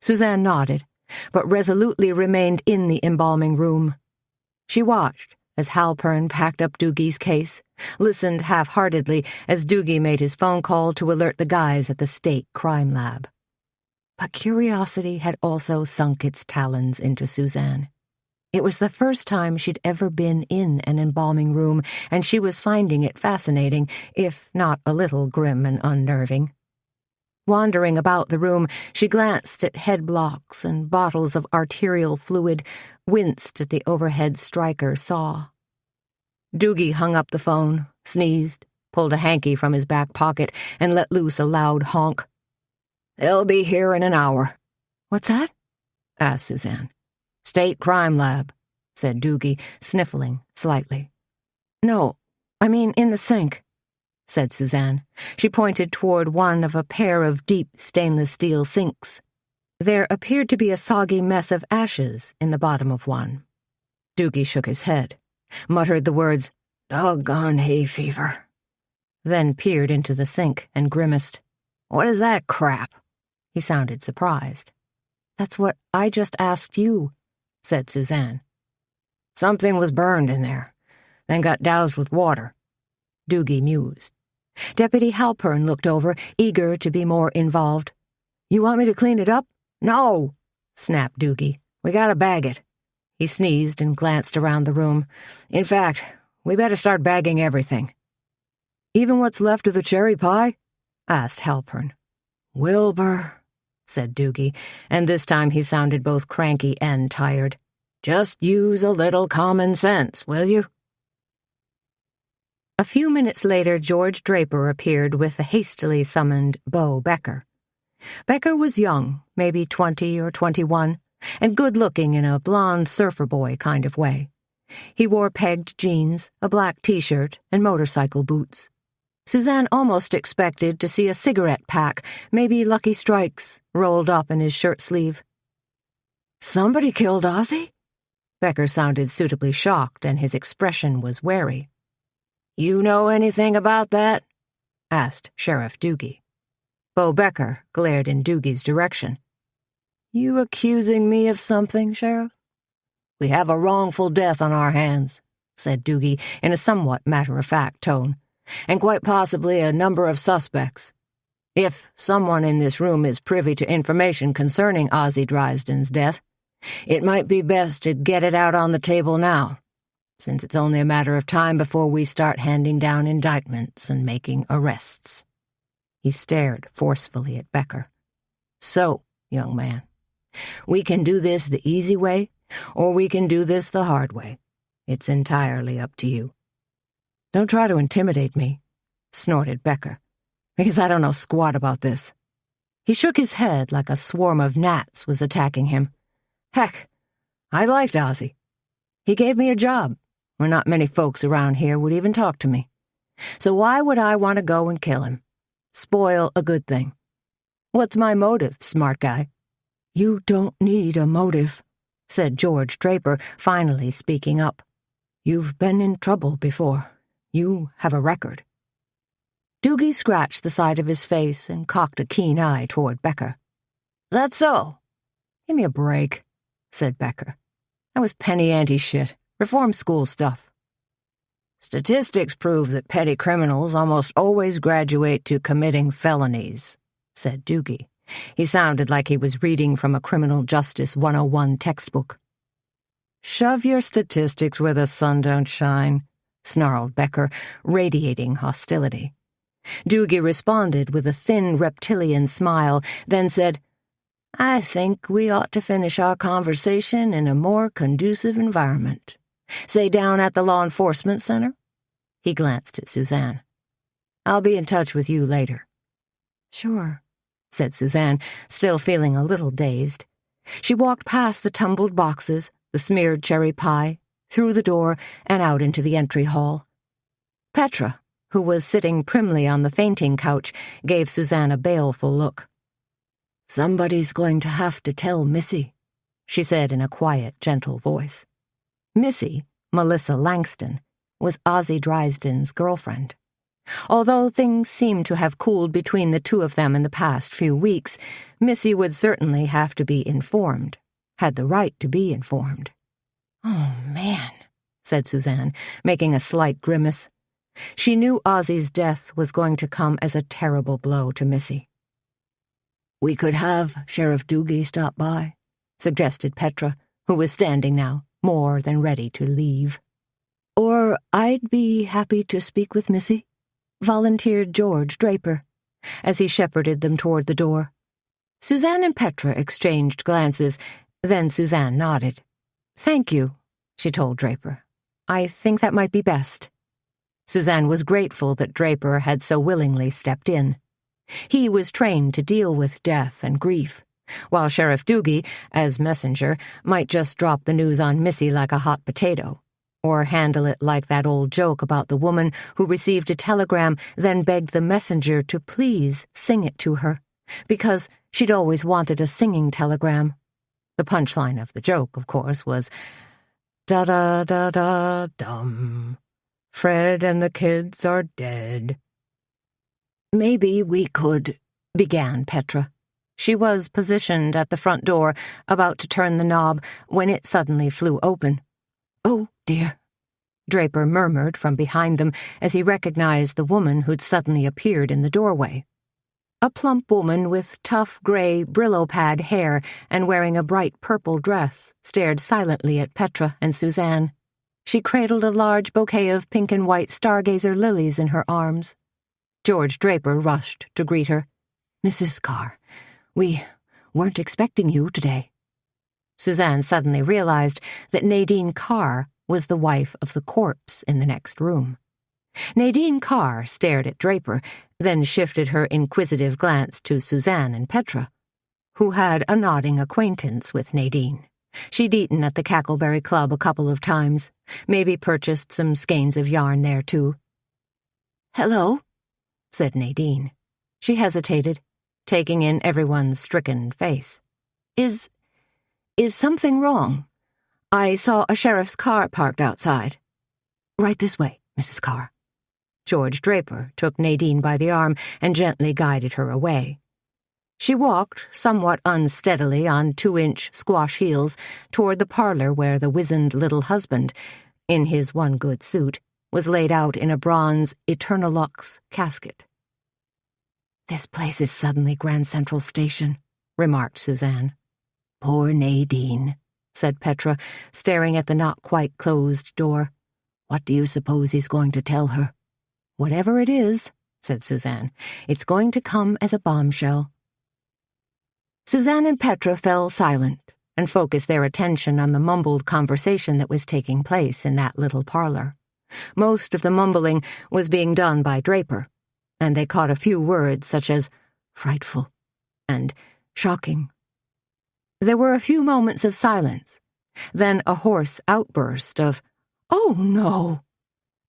Suzanne nodded, but resolutely remained in the embalming room. She watched as Halpern packed up Doogie's case, listened half-heartedly as Doogie made his phone call to alert the guys at the state crime lab. But curiosity had also sunk its talons into Suzanne. It was the first time she'd ever been in an embalming room, and she was finding it fascinating, if not a little grim and unnerving. Wandering about the room, she glanced at head blocks and bottles of arterial fluid, winced at the overhead striker saw. Doogie hung up the phone, sneezed, pulled a hanky from his back pocket, and let loose a loud honk. "They'll be here in an hour." "What's that?" asked Suzanne. "State crime lab," said Doogie, sniffling slightly. "No, I mean in the sink," said Suzanne. She pointed toward one of a pair of deep stainless steel sinks. There appeared to be a soggy mess of ashes in the bottom of one. Doogie shook his head, muttered the words, "Doggone hay fever," then peered into the sink and grimaced. "What is that crap?" He sounded surprised. "That's what I just asked you," said Suzanne. "Something was burned in there, then got doused with water," Doogie mused. Deputy Halpern looked over, eager to be more involved. "You want me to clean it up?" "No," snapped Doogie. "We gotta bag it." He sneezed and glanced around the room. "In fact, we better start bagging everything." "Even what's left of the cherry pie?" asked Halpern. "Wilbur," said Doogie, and this time he sounded both cranky and tired. "Just use a little common sense, will you?" A few minutes later, George Draper appeared with the hastily summoned Beau Becker. Becker was young, maybe 20 or 21, and good-looking in a blonde surfer boy kind of way. He wore pegged jeans, a black T-shirt, and motorcycle boots. Suzanne almost expected to see a cigarette pack, maybe Lucky Strikes, rolled up in his shirt sleeve. "Somebody killed Ozzy?" Becker sounded suitably shocked, and his expression was wary. "You know anything about that?" asked Sheriff Doogie. Beau Becker glared in Doogie's direction. "You accusing me of something, Sheriff?" "We have a wrongful death on our hands," said Doogie in a somewhat matter-of-fact tone, "and quite possibly a number of suspects. If someone in this room is privy to information concerning Ozzy Dryden's death, it might be best to get it out on the table now, since it's only a matter of time before we start handing down indictments and making arrests." He stared forcefully at Becker. "So, young man, we can do this the easy way, or we can do this the hard way. It's entirely up to you." "Don't try to intimidate me," snorted Becker, "because I don't know squat about this." He shook his head like a swarm of gnats was attacking him. "Heck, I liked Ozzy. He gave me a job where not many folks around here would even talk to me. So why would I want to go and kill him? Spoil a good thing. What's my motive, smart guy?" "You don't need a motive," said George Draper, finally speaking up. "You've been in trouble before. You have a record." Doogie scratched the side of his face and cocked a keen eye toward Becker. "That's so?" "Give me a break," said Becker. "That was penny ante shit. Reform school stuff." "Statistics prove that petty criminals almost always graduate to committing felonies," said Doogie. He sounded like he was reading from a Criminal Justice 101 textbook. "Shove your statistics where the sun don't shine," snarled Becker, radiating hostility. Doogie responded with a thin reptilian smile, then said, "I think we ought to finish our conversation in a more conducive environment. Say down at the Law Enforcement Center?" He glanced at Suzanne. "I'll be in touch with you later." "Sure," said Suzanne, still feeling a little dazed. She walked past the tumbled boxes, the smeared cherry pie, through the door, and out into the entry hall. Petra, who was sitting primly on the fainting couch, gave Suzanne a baleful look. "Somebody's going to have to tell Missy," she said in a quiet, gentle voice. Missy, Melissa Langston, was Ozzy Dryden's girlfriend. Although things seemed to have cooled between the two of them in the past few weeks, Missy would certainly have to be informed, had the right to be informed. "Oh, man," said Suzanne, making a slight grimace. She knew Ozzy's death was going to come as a terrible blow to Missy. "We could have Sheriff Doogie stop by," suggested Petra, who was standing now, more than ready to leave. "Or I'd be happy to speak with Missy," volunteered George Draper, as he shepherded them toward the door. Suzanne and Petra exchanged glances, then Suzanne nodded. "Thank you," she told Draper. "I think that might be best." Suzanne was grateful that Draper had so willingly stepped in. He was trained to deal with death and grief, while Sheriff Doogie, as messenger, might just drop the news on Missy like a hot potato, or handle it like that old joke about the woman who received a telegram, then begged the messenger to please sing it to her, because she'd always wanted a singing telegram. The punchline of the joke, of course, was, "Da-da-da-da-dum. Fred and the kids are dead." "Maybe we could," began Petra. She was positioned at the front door, about to turn the knob, when it suddenly flew open. "Oh, dear," Draper murmured from behind them as he recognized the woman who'd suddenly appeared in the doorway. A plump woman with tough gray Brillo-pad hair and wearing a bright purple dress stared silently at Petra and Suzanne. She cradled a large bouquet of pink and white stargazer lilies in her arms. George Draper rushed to greet her. "Mrs. Carr, we weren't expecting you today." Suzanne suddenly realized that Nadine Carr was the wife of the corpse in the next room. Nadine Carr stared at Draper, then shifted her inquisitive glance to Suzanne and Petra, who had a nodding acquaintance with Nadine. She'd eaten at the Cackleberry Club a couple of times, maybe purchased some skeins of yarn there too. "Hello," said Nadine. She hesitated, taking in everyone's stricken face. Is something wrong? I saw a sheriff's car parked outside." "Right this way, Mrs. Carr." George Draper took Nadine by the arm and gently guided her away. She walked, somewhat unsteadily on 2-inch squash heels, toward the parlor where the wizened little husband, in his one good suit, was laid out in a bronze Eternalux casket. "This place is suddenly Grand Central Station," remarked Suzanne. "Poor Nadine," said Petra, staring at the not-quite-closed door. "What do you suppose he's going to tell her?" "Whatever it is," said Suzanne, "it's going to come as a bombshell." Suzanne and Petra fell silent and focused their attention on the mumbled conversation that was taking place in that little parlor. Most of the mumbling was being done by Draper, and they caught a few words such as "frightful" and "shocking." There were a few moments of silence, then a hoarse outburst of "Oh, no!"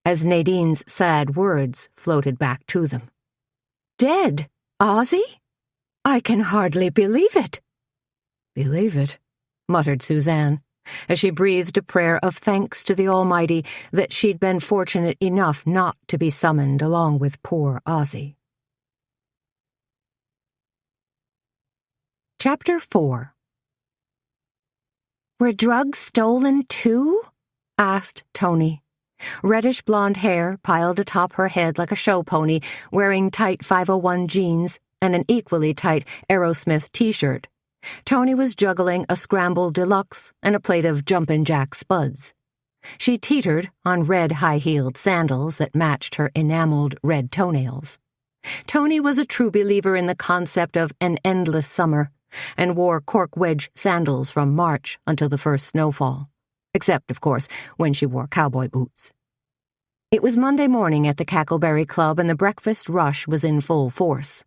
as Nadine's sad words floated back to them. "Dead, Ozzy? I can hardly believe it." "Believe it," muttered Suzanne, as she breathed a prayer of thanks to the Almighty that she'd been fortunate enough not to be summoned along with poor Ozzy. Chapter 4. "Were drugs stolen too?" asked Tony. Reddish-blonde hair piled atop her head like a show pony, wearing tight 501 jeans and an equally tight Aerosmith t-shirt. Tony was juggling a scrambled deluxe and a plate of Jumpin' Jack Spuds. She teetered on red high-heeled sandals that matched her enameled red toenails. Tony was a true believer in the concept of an endless summer and wore cork wedge sandals from March until the first snowfall. Except, of course, when she wore cowboy boots. It was Monday morning at the Cackleberry Club, and the breakfast rush was in full force.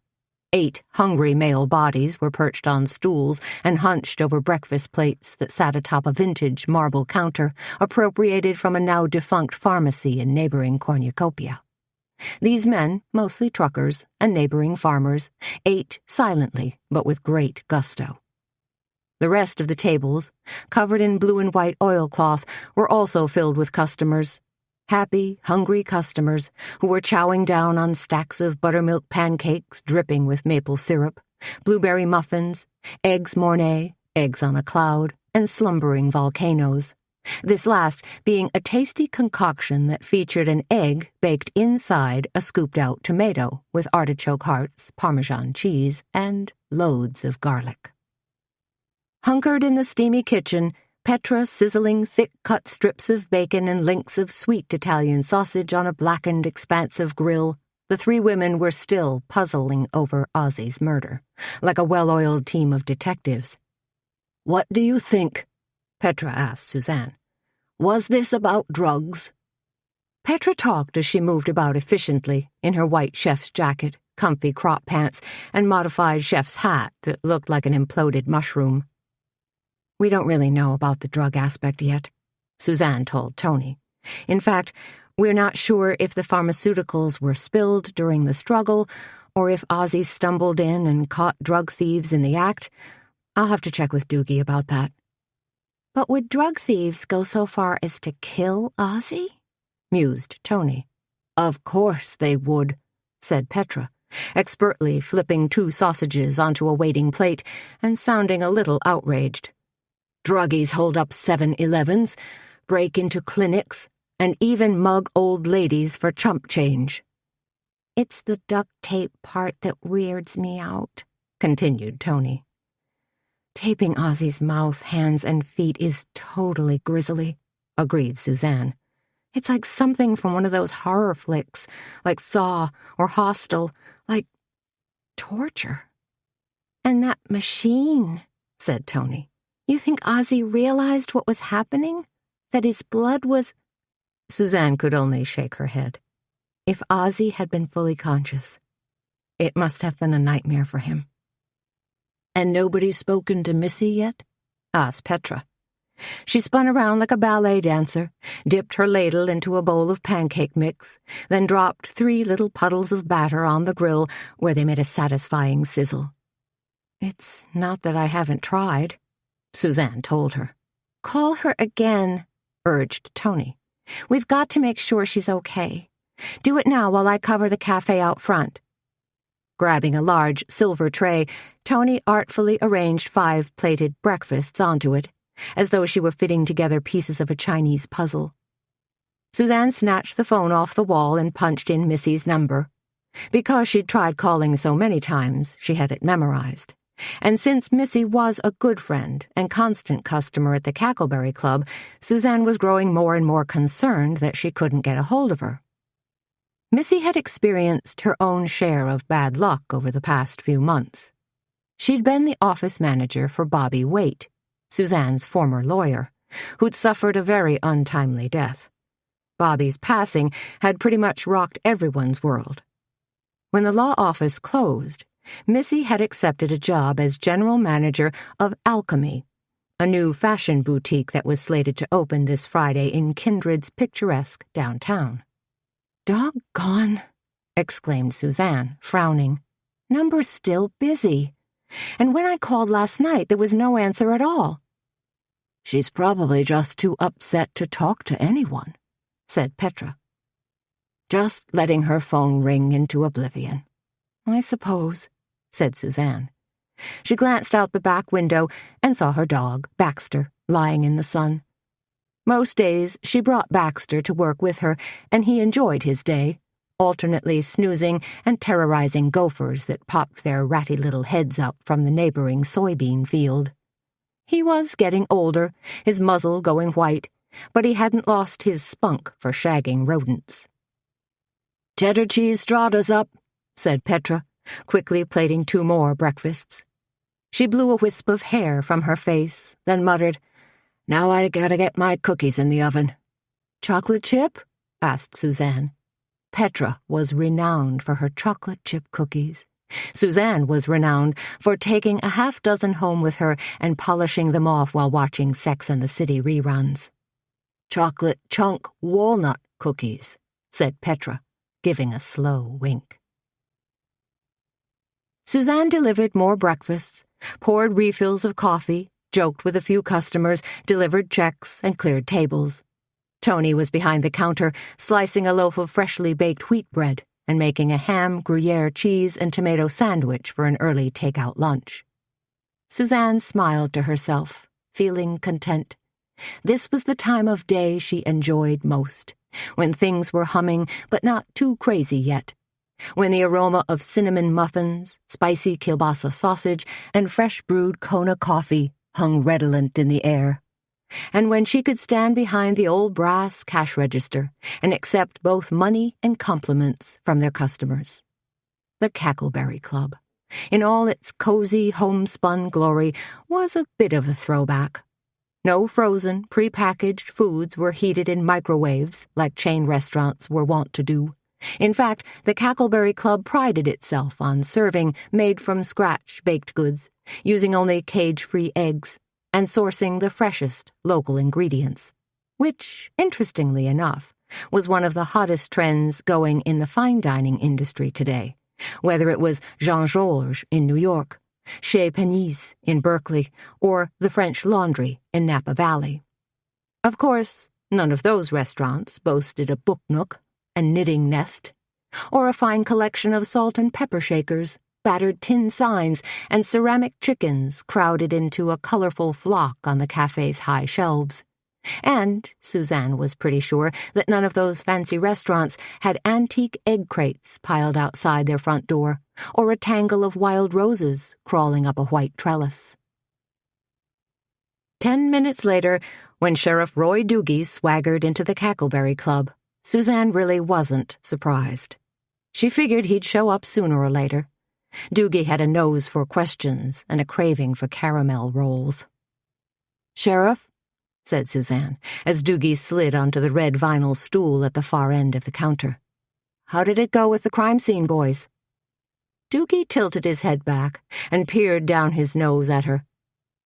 8 hungry male bodies were perched on stools and hunched over breakfast plates that sat atop a vintage marble counter appropriated from a now-defunct pharmacy in neighboring cornucopia. These men, mostly truckers and neighboring farmers, ate silently but with great gusto. The rest of the tables, covered in blue and white oilcloth, were also filled with customers. Happy, hungry customers who were chowing down on stacks of buttermilk pancakes dripping with maple syrup, blueberry muffins, eggs Mornay, eggs on a cloud, and slumbering volcanoes. This last being a tasty concoction that featured an egg baked inside a scooped-out tomato with artichoke hearts, Parmesan cheese, and loads of garlic. Hunkered in the steamy kitchen, Petra sizzling thick-cut strips of bacon and links of sweet Italian sausage on a blackened expanse of grill, the 3 women were still puzzling over Ozzy's murder, like a well-oiled team of detectives. "What do you think?" Petra asked Suzanne. "Was this about drugs?" Petra talked as she moved about efficiently in her white chef's jacket, comfy crop pants, and modified chef's hat that looked like an imploded mushroom. "We don't really know about the drug aspect yet," Suzanne told Tony. "In fact, we're not sure if the pharmaceuticals were spilled during the struggle or if Ozzy stumbled in and caught drug thieves in the act. I'll have to check with Doogie about that." "But would drug thieves go so far as to kill Ozzy?" mused Tony. "Of course they would," said Petra, expertly flipping 2 sausages onto a waiting plate and sounding a little outraged. "Druggies hold up 7-Elevens, break into clinics, and even mug old ladies for chump change. "It's the duct tape part that weirds me out," continued Tony. "Taping Ozzy's mouth, hands, and feet is totally grisly," agreed Suzanne. "It's like something from one of those horror flicks, like Saw or Hostel, like torture." "And that machine," said Tony. "You think Ozzy realized what was happening? That his blood was—" Suzanne could only shake her head. If Ozzy had been fully conscious, it must have been a nightmare for him. "And nobody's spoken to Missy yet?" asked Petra. She spun around like a ballet dancer, dipped her ladle into a bowl of pancake mix, then dropped 3 little puddles of batter on the grill where they made a satisfying sizzle. "It's not that I haven't tried," Suzanne told her. "Call her again," urged Tony. "We've got to make sure she's okay. Do it now while I cover the cafe out front." Grabbing a large silver tray, Tony artfully arranged 5 plated breakfasts onto it, as though she were fitting together pieces of a Chinese puzzle. Suzanne snatched the phone off the wall and punched in Missy's number. Because she'd tried calling so many times, she had it memorized. And since Missy was a good friend and constant customer at the Cackleberry Club, Suzanne was growing more and more concerned that she couldn't get a hold of her. Missy had experienced her own share of bad luck over the past few months. She'd been the office manager for Bobby Waite, Suzanne's former lawyer, who'd suffered a very untimely death. Bobby's passing had pretty much rocked everyone's world. When the law office closed, Missy had accepted a job as general manager of Alchemy, a new fashion boutique that was slated to open this Friday in Kindred's picturesque downtown. "Doggone," exclaimed Suzanne, frowning. "Number's still busy. And when I called last night, there was no answer at all." "She's probably just too upset to talk to anyone," said Petra. "Just letting her phone ring into oblivion." "I suppose," said Suzanne. She glanced out the back window and saw her dog, Baxter, lying in the sun. Most days she brought Baxter to work with her, and he enjoyed his day, alternately snoozing and terrorizing gophers that popped their ratty little heads up from the neighboring soybean field. He was getting older, his muzzle going white, but he hadn't lost his spunk for shagging rodents. "Cheddar cheese strata's up," said Petra, quickly plating 2 more breakfasts. She blew a wisp of hair from her face, then muttered, "Now I gotta get my cookies in the oven." "Chocolate chip?" asked Suzanne. Petra was renowned for her chocolate chip cookies. Suzanne was renowned for taking a 6 home with her and polishing them off while watching Sex and the City reruns. "Chocolate chunk walnut cookies," said Petra, giving a slow wink. Suzanne delivered more breakfasts, poured refills of coffee, joked with a few customers, delivered checks, and cleared tables. Tony was behind the counter, slicing a loaf of freshly baked wheat bread and making a ham, Gruyere cheese, and tomato sandwich for an early takeout lunch. Suzanne smiled to herself, feeling content. This was the time of day she enjoyed most, when things were humming but not too crazy yet, when the aroma of cinnamon muffins, spicy kielbasa sausage, and fresh-brewed Kona coffee hung redolent in the air, and when she could stand behind the old brass cash register and accept both money and compliments from their customers. The Cackleberry Club, in all its cozy homespun glory, was a bit of a throwback. No frozen, prepackaged foods were heated in microwaves like chain restaurants were wont to do. In fact, the Cackleberry Club prided itself on serving made-from-scratch baked goods, using only cage-free eggs, and sourcing the freshest local ingredients, which, interestingly enough, was one of the hottest trends going in the fine dining industry today, whether it was Jean-Georges in New York, Chez Panisse in Berkeley, or the French Laundry in Napa Valley. Of course, none of those restaurants boasted a book nook, a knitting nest, or a fine collection of salt and pepper shakers, battered tin signs, and ceramic chickens crowded into a colorful flock on the cafe's high shelves. And Suzanne was pretty sure that none of those fancy restaurants had antique egg crates piled outside their front door, or a tangle of wild roses crawling up a white trellis. 10 minutes later, when Sheriff Roy Doogie swaggered into the Cackleberry Club, Suzanne really wasn't surprised. She figured he'd show up sooner or later. Doogie had a nose for questions and a craving for caramel rolls. "Sheriff," said Suzanne, as Doogie slid onto the red vinyl stool at the far end of the counter. "How did it go with the crime scene boys?" Doogie tilted his head back and peered down his nose at her.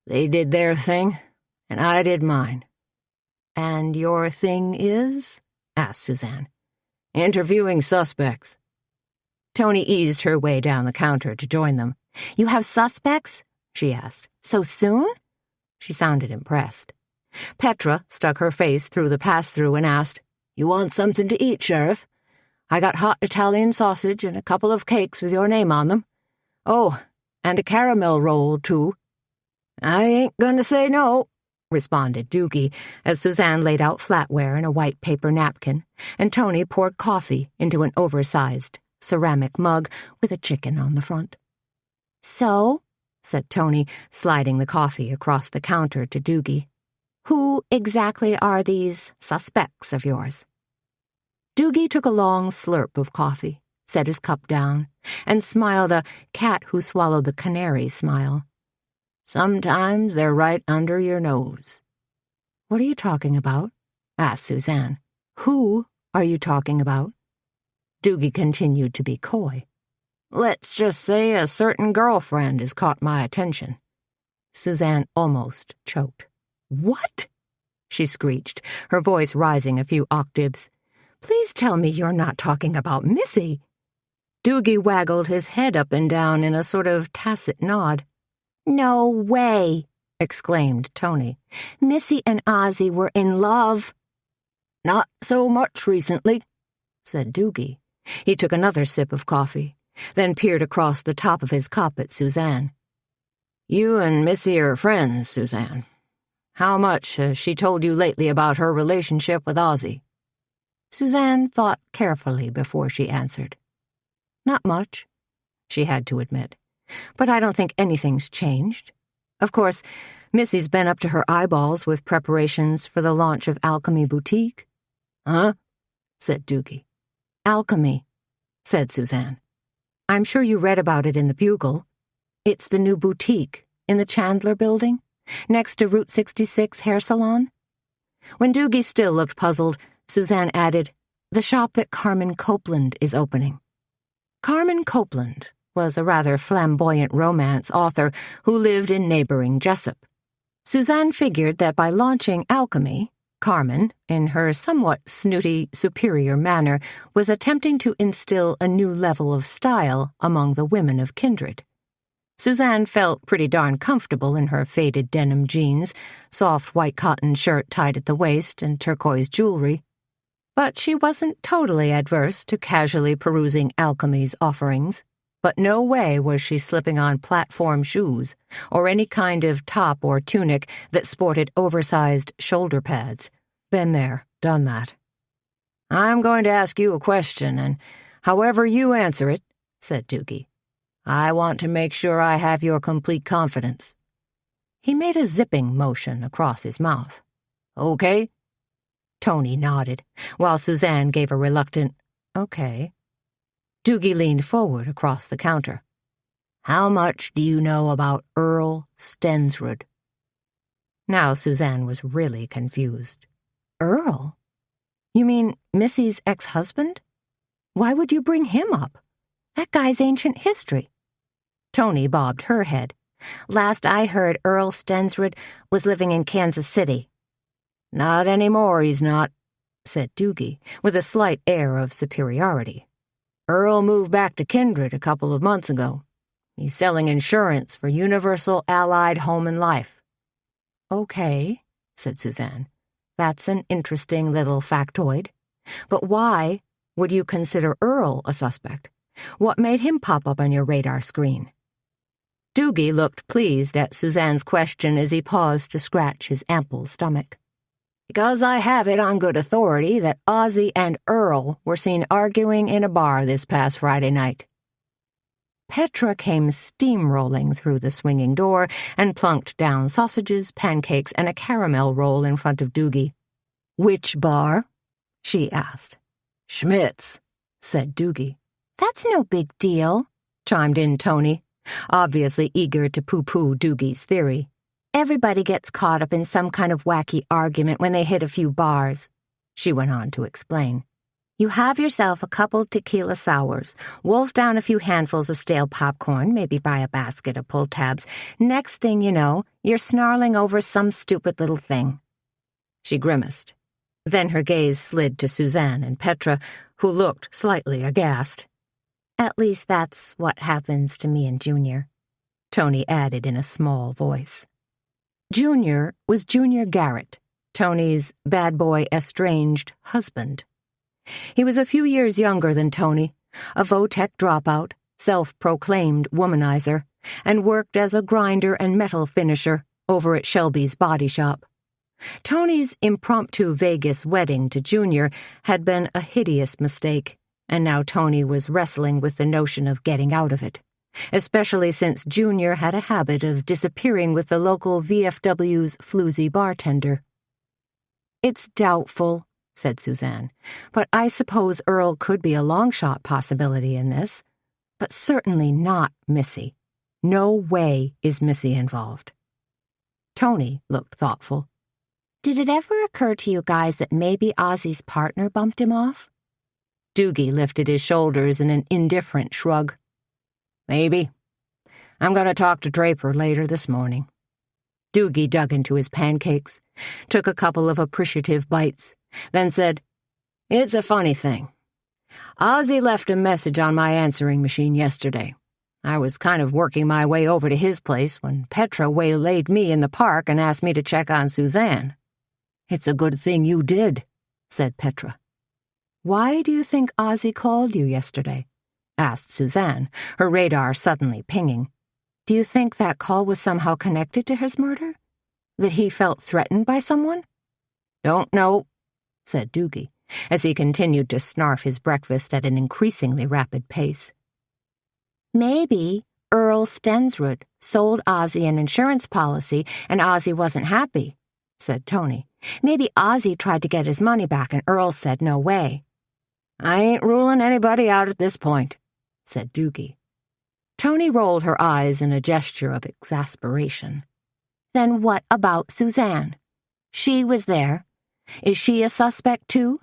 "They did their thing, and I did mine." "And your thing is?" asked Suzanne. "Interviewing suspects." Tony eased her way down the counter to join them. "You have suspects?" she asked. "So soon?" She sounded impressed. Petra stuck her face through the pass-through and asked, "You want something to eat, Sheriff? I got hot Italian sausage and a couple of cakes with your name on them. Oh, and a caramel roll, too." "I ain't going to say no," responded Doogie, as Suzanne laid out flatware in a white paper napkin, and Tony poured coffee into an oversized ceramic mug with a chicken on the front. "So," said Tony, sliding the coffee across the counter to Doogie, "who exactly are these suspects of yours?" Doogie took a long slurp of coffee, set his cup down, and smiled a cat who swallowed the canary smile. "Sometimes they're right under your nose." "What are you talking about?" asked Suzanne. "Who are you talking about?" Doogie continued to be coy. "Let's just say a certain girlfriend has caught my attention." Suzanne almost choked. "What?" she screeched, her voice rising a few octaves. "Please tell me you're not talking about Missy." Doogie waggled his head up and down in a sort of tacit nod. "No way," exclaimed Tony. "Missy and Ozzy were in love." "Not so much recently," said Doogie. He took another sip of coffee, then peered across the top of his cup at Suzanne. "You and Missy are friends, Suzanne. How much has she told you lately about her relationship with Ozzy?" Suzanne thought carefully before she answered. "Not much," she had to admit. "But I don't think anything's changed. Of course, Missy's been up to her eyeballs with preparations for the launch of Alchemy Boutique." "Huh?" said Doogie. "Alchemy," said Suzanne. "I'm sure you read about it in the Bugle. It's the new boutique in the Chandler Building, next to Route 66 Hair Salon." When Doogie still looked puzzled, Suzanne added, "The shop that Carmen Copeland is opening." Carmen Copeland was a rather flamboyant romance author who lived in neighboring Jessup. Suzanne figured that by launching Alchemy, Carmen, in her somewhat snooty, superior manner, was attempting to instill a new level of style among the women of Kindred. Suzanne felt pretty darn comfortable in her faded denim jeans, soft white cotton shirt tied at the waist, and turquoise jewelry. But she wasn't totally adverse to casually perusing Alchemy's offerings. But no way was she slipping on platform shoes, or any kind of top or tunic that sported oversized shoulder pads. Been there, done that. "I'm going to ask you a question, and however you answer it," said Doogie, "I want to make sure I have your complete confidence." He made a zipping motion across his mouth. "Okay?" Tony nodded, while Suzanne gave a reluctant, "Okay." Doogie leaned forward across the counter. "How much do you know about Earl Stensrud?" Now Suzanne was really confused. "Earl? You mean Missy's ex-husband? Why would you bring him up? That guy's ancient history." Tony bobbed her head. "Last I heard, Earl Stensrud was living in Kansas City." "Not anymore, he's not," said Doogie, with a slight air of superiority. "Earl moved back to Kindred a couple of months ago. He's selling insurance for Universal Allied Home and Life." "Okay," said Suzanne. "That's an interesting little factoid. But why would you consider Earl a suspect? What made him pop up on your radar screen?" Doogie looked pleased at Suzanne's question as he paused to scratch his ample stomach. because I have it on good authority that Ozzy and Earl were seen arguing in a bar this past Friday night." Petra came steamrolling through the swinging door and plunked down sausages, pancakes, and a caramel roll in front of Doogie. "Which bar?" she asked. "Schmidt's," said Doogie. "That's no big deal," chimed in Tony, obviously eager to poo-poo Doogie's theory. "Everybody gets caught up in some kind of wacky argument when they hit a few bars," she went on to explain. "You have yourself a couple tequila sours, wolf down a few handfuls of stale popcorn, maybe buy a basket of pull tabs. Next thing you know, you're snarling over some stupid little thing." She grimaced. Then her gaze slid to Suzanne and Petra, who looked slightly aghast. "At least that's what happens to me and Junior," Tony added in a small voice. Junior was Junior Garrett, Tony's bad boy estranged husband. He was a few years younger than Tony, a Votech dropout, self-proclaimed womanizer, and worked as a grinder and metal finisher over at Shelby's body shop. Tony's impromptu Vegas wedding to Junior had been a hideous mistake, and now Tony was wrestling with the notion of getting out of it, especially since Junior had a habit of disappearing with the local VFW's floozy bartender. "It's doubtful," said Suzanne, "but I suppose Earl could be a long-shot possibility in this. But certainly not Missy. No way is Missy involved." Tony looked thoughtful. "Did it ever occur to you guys that maybe Ozzy's partner bumped him off?" Doogie lifted his shoulders in an indifferent shrug. "Maybe. I'm going to talk to Draper later this morning." Doogie dug into his pancakes, took a couple of appreciative bites, then said, "It's a funny thing. Ozzy left a message on my answering machine yesterday. I was kind of working my way over to his place when Petra waylaid me in the park and asked me to check on Suzanne." "It's a good thing you did," said Petra. "Why do you think Ozzy called you yesterday?" asked Suzanne, her radar suddenly pinging. "Do you think that call was somehow connected to his murder? That he felt threatened by someone?" "Don't know," said Doogie, as he continued to snarf his breakfast at an increasingly rapid pace. "Maybe Earl Stensrud sold Ozzy an insurance policy and Ozzy wasn't happy," said Tony. "Maybe Ozzy tried to get his money back and Earl said no way." "I ain't ruling anybody out at this point," said Doogie. Tony rolled her eyes in a gesture of exasperation. "Then what about Suzanne? She was there. Is she a suspect too?"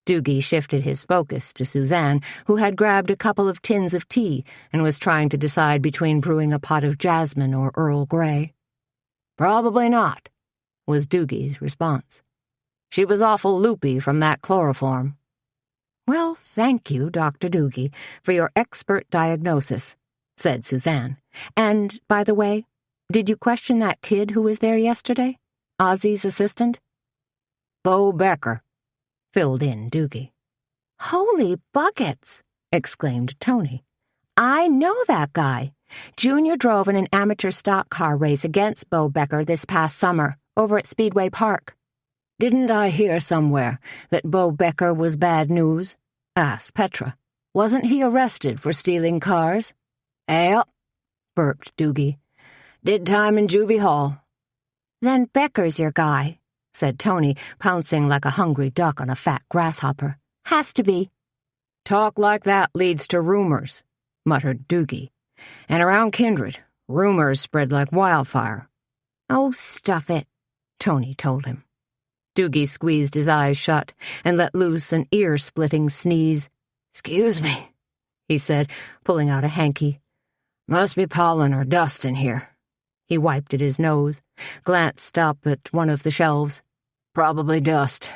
Doogie shifted his focus to Suzanne, who had grabbed a couple of tins of tea and was trying to decide between brewing a pot of jasmine or Earl Grey. "Probably not," was Doogie's response. "She was awful loopy from that chloroform." "Well, thank you, Dr. Doogie, for your expert diagnosis," said Suzanne. "And, by the way, did you question that kid who was there yesterday? Ozzy's assistant?" "Bo Becker," filled in Doogie. "Holy buckets!" exclaimed Tony. "I know that guy. Junior drove in an amateur stock car race against Bo Becker this past summer, over at Speedway Park." "Didn't I hear somewhere that Bo Becker was bad news?" asked Petra. "Wasn't he arrested for stealing cars?" "Yep," burped Doogie. "Did time in juvie hall." "Then Becker's your guy," said Tony, pouncing like a hungry duck on a fat grasshopper. "Has to be." "Talk like that leads to rumors," muttered Doogie. "And around Kindred, rumors spread like wildfire." "Oh, stuff it," Tony told him. Doogie squeezed his eyes shut and let loose an ear-splitting sneeze. "Excuse me," he said, pulling out a hanky. "Must be pollen or dust in here." He wiped at his nose, glanced up at one of the shelves. "Probably dust.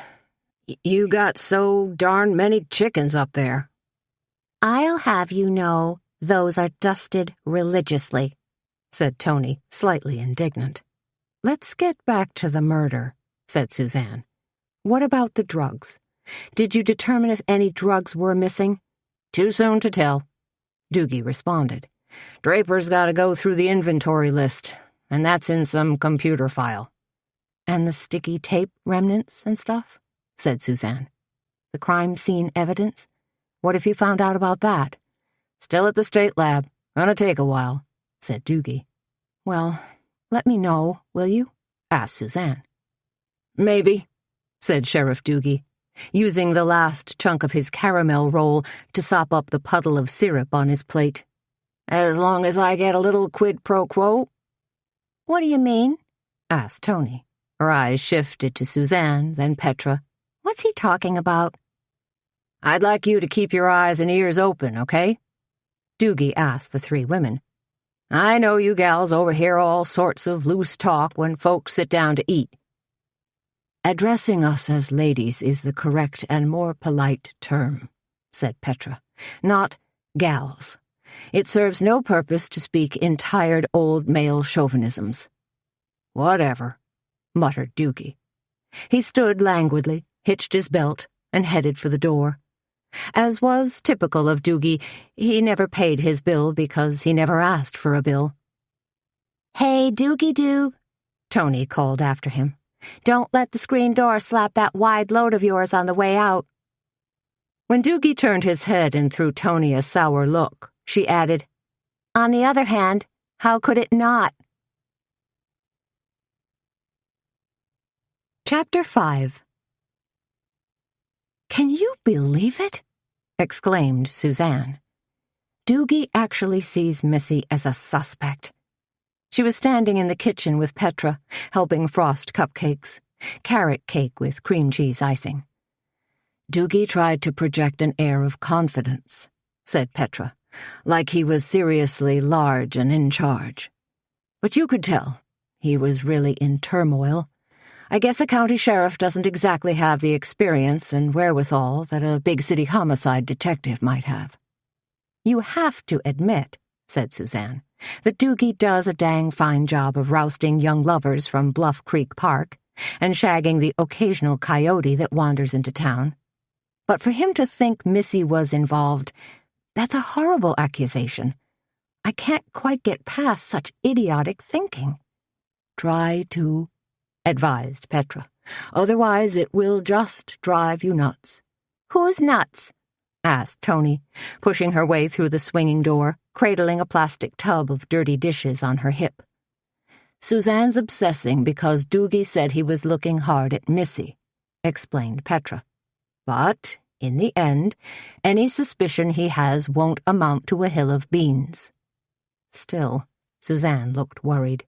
You got so darn many chickens up there." "I'll have you know those are dusted religiously," said Tony, slightly indignant. "Let's get back to the murder," said Suzanne. "What about the drugs? Did you determine if any drugs were missing?" "Too soon to tell," Doogie responded. "Draper's got to go through the inventory list, and that's in some computer file." And the sticky tape remnants and stuff, said Suzanne. The crime scene evidence? What if you found out about that? Still at the state lab. Gonna take a while, said Doogie. Well, let me know, will you? Asked Suzanne. Maybe, said Sheriff Doogie, using the last chunk of his caramel roll to sop up the puddle of syrup on his plate. As long as I get a little quid pro quo. What do you mean? Asked Tony. Her eyes shifted to Suzanne, then Petra. What's he talking about? I'd like you to keep your eyes and ears open, okay? Doogie asked the three women. I know you gals overhear all sorts of loose talk when folks sit down to eat. Addressing us as ladies is the correct and more polite term, said Petra, not gals. It serves no purpose to speak in tired old male chauvinisms. Whatever, muttered Doogie. He stood languidly, hitched his belt, and headed for the door. As was typical of Doogie, he never paid his bill because he never asked for a bill. Hey, Doogie-Doo, Tony called after him. Don't let the screen door slap that wide load of yours on the way out. When Doogie turned his head and threw Tony a sour look, she added, On the other hand, how could it not? Chapter 5. Can you believe it? Exclaimed Suzanne. Doogie actually sees Missy as a suspect. She was standing in the kitchen with Petra, helping frost cupcakes, carrot cake with cream cheese icing. Doogie tried to project an air of confidence, said Petra, like he was seriously large and in charge. But you could tell he was really in turmoil. I guess a county sheriff doesn't exactly have the experience and wherewithal that a big city homicide detective might have. You have to admit, said Suzanne, that Doogie does a dang fine job of rousting young lovers from Bluff Creek Park and shagging the occasional coyote that wanders into town. But for him to think Missy was involved, that's a horrible accusation. I can't quite get past such idiotic thinking. Try to, advised Petra. Otherwise it will just drive you nuts. Who's nuts? Asked Tony, pushing her way through the swinging door, cradling a plastic tub of dirty dishes on her hip. Suzanne's obsessing because Doogie said he was looking hard at Missy, explained Petra. But, in the end, any suspicion he has won't amount to a hill of beans. Still, Suzanne looked worried.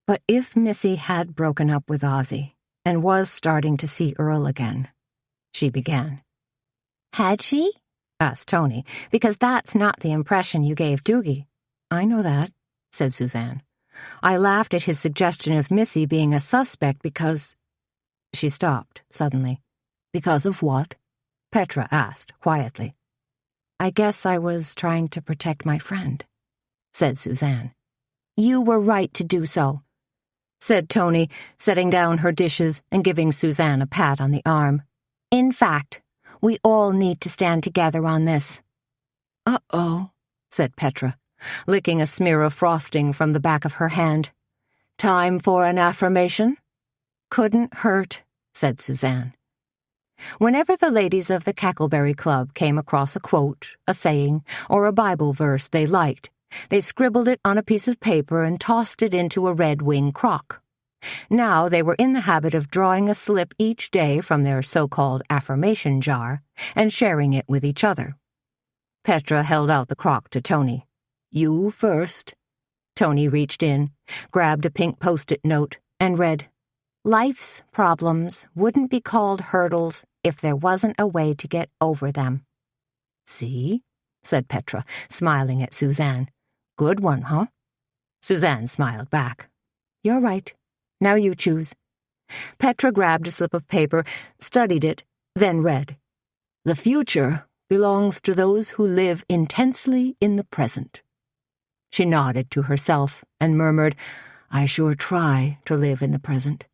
But if Missy had broken up with Ozzy and was starting to see Earl again, she began. Had she? Asked Tony, because that's not the impression you gave Doogie. I know that, said Suzanne. I laughed at his suggestion of Missy being a suspect because... She stopped, suddenly. Because of what? Petra asked, quietly. I guess I was trying to protect my friend, said Suzanne. You were right to do so, said Tony, setting down her dishes and giving Suzanne a pat on the arm. In fact, we all need to stand together on this. Uh-oh, said Petra, licking a smear of frosting from the back of her hand. Time for an affirmation? Couldn't hurt, said Suzanne. Whenever the ladies of the Cackleberry Club came across a quote, a saying, or a Bible verse they liked, they scribbled it on a piece of paper and tossed it into a red wing crock. Now they were in the habit of drawing a slip each day from their so-called affirmation jar and sharing it with each other. Petra held out the crock to Tony. You first. Tony reached in, grabbed a pink post-it note, and read, Life's problems wouldn't be called hurdles if there wasn't a way to get over them. See? Said Petra, smiling at Suzanne. Good one, huh? Suzanne smiled back. You're right. Now you choose. Petra grabbed a slip of paper, studied it, then read. The future belongs to those who live intensely in the present. She nodded to herself and murmured, I sure try to live in the present.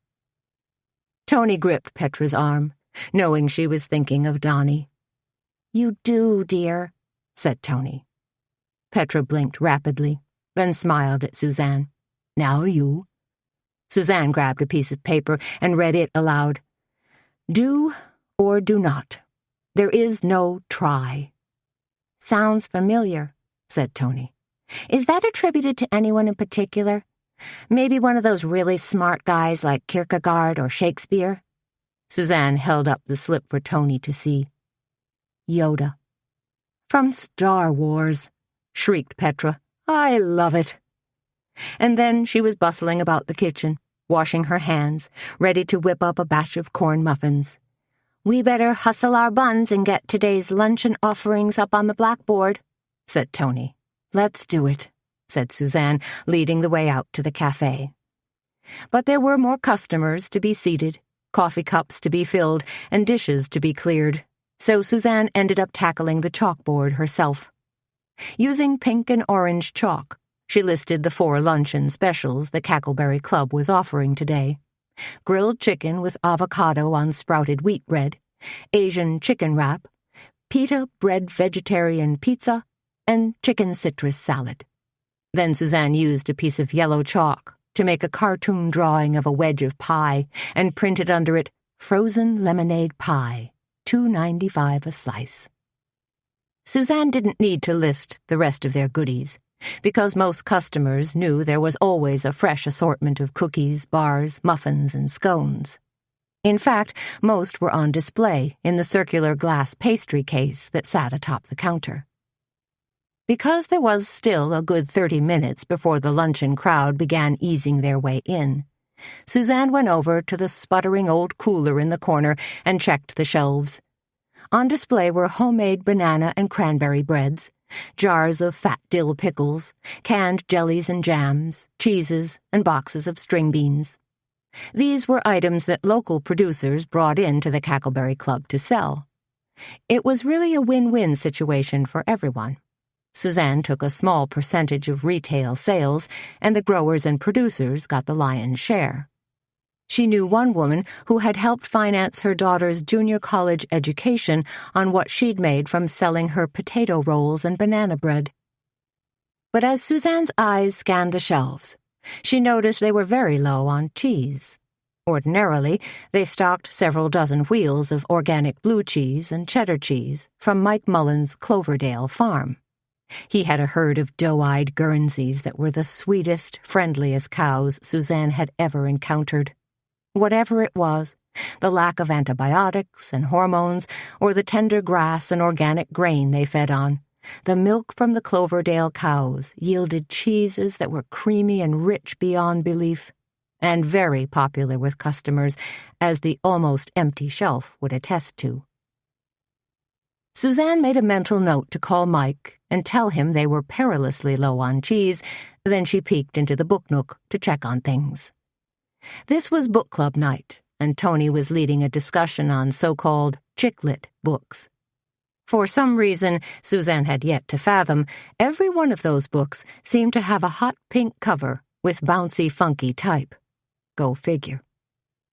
Tony gripped Petra's arm, knowing she was thinking of Donnie. You do, dear, said Tony. Petra blinked rapidly, then smiled at Suzanne. Now you. Suzanne grabbed a piece of paper and read it aloud. Do or do not. There is no try. Sounds familiar, said Tony. Is that attributed to anyone in particular? Maybe one of those really smart guys like Kierkegaard or Shakespeare? Suzanne held up the slip for Tony to see. Yoda. From Star Wars, shrieked Petra. I love it. And then she was bustling about the kitchen, washing her hands, ready to whip up a batch of corn muffins. We better hustle our buns and get today's luncheon offerings up on the blackboard, said Tony. Let's do it, said Suzanne, leading the way out to the cafe. But there were more customers to be seated, coffee cups to be filled, and dishes to be cleared, so Suzanne ended up tackling the chalkboard herself. Using pink and orange chalk, she listed the 4 luncheon specials the Cackleberry Club was offering today. Grilled chicken with avocado on sprouted wheat bread, Asian chicken wrap, pita bread vegetarian pizza, and chicken citrus salad. Then Suzanne used a piece of yellow chalk to make a cartoon drawing of a wedge of pie and printed under it, Frozen Lemonade Pie, $2.95 a slice. Suzanne didn't need to list the rest of their goodies, because most customers knew there was always a fresh assortment of cookies, bars, muffins, and scones. In fact, most were on display in the circular glass pastry case that sat atop the counter. Because there was still a good 30 minutes before the luncheon crowd began easing their way in, Suzanne went over to the sputtering old cooler in the corner and checked the shelves. On display were homemade banana and cranberry breads, jars of fat dill pickles, canned jellies and jams, cheeses, and boxes of string beans. These were items that local producers brought in to the Cackleberry Club to sell. It was really a win-win situation for everyone. Suzanne took a small percentage of retail sales, and the growers and producers got the lion's share. She knew one woman who had helped finance her daughter's junior college education on what she'd made from selling her potato rolls and banana bread. But as Suzanne's eyes scanned the shelves, she noticed they were very low on cheese. Ordinarily, they stocked several dozen wheels of organic blue cheese and cheddar cheese from Mike Mullen's Cloverdale farm. He had a herd of doe-eyed Guernseys that were the sweetest, friendliest cows Suzanne had ever encountered. Whatever it was, the lack of antibiotics and hormones, or the tender grass and organic grain they fed on, the milk from the Cloverdale cows yielded cheeses that were creamy and rich beyond belief, and very popular with customers, as the almost empty shelf would attest to. Suzanne made a mental note to call Mike and tell him they were perilously low on cheese, then she peeked into the book nook to check on things. This was book club night, and Tony was leading a discussion on so-called chick-lit books. For some reason Suzanne had yet to fathom, every one of those books seemed to have a hot pink cover with bouncy, funky type. Go figure.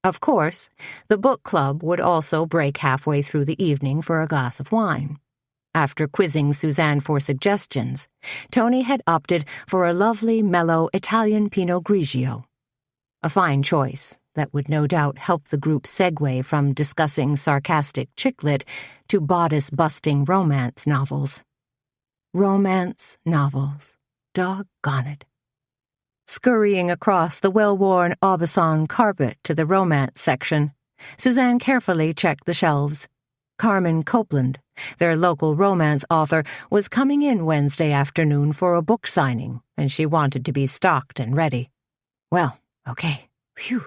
Of course, the book club would also break halfway through the evening for a glass of wine. After quizzing Suzanne for suggestions, Tony had opted for a lovely, mellow Italian Pinot Grigio. A fine choice that would no doubt help the group segue from discussing sarcastic chick-lit to bodice-busting romance novels. Romance novels. Doggone it. Scurrying across the well-worn Aubusson carpet to the romance section, Suzanne carefully checked the shelves. Carmen Copeland, their local romance author, was coming in Wednesday afternoon for a book signing, and she wanted to be stocked and ready. Well, okay. Phew.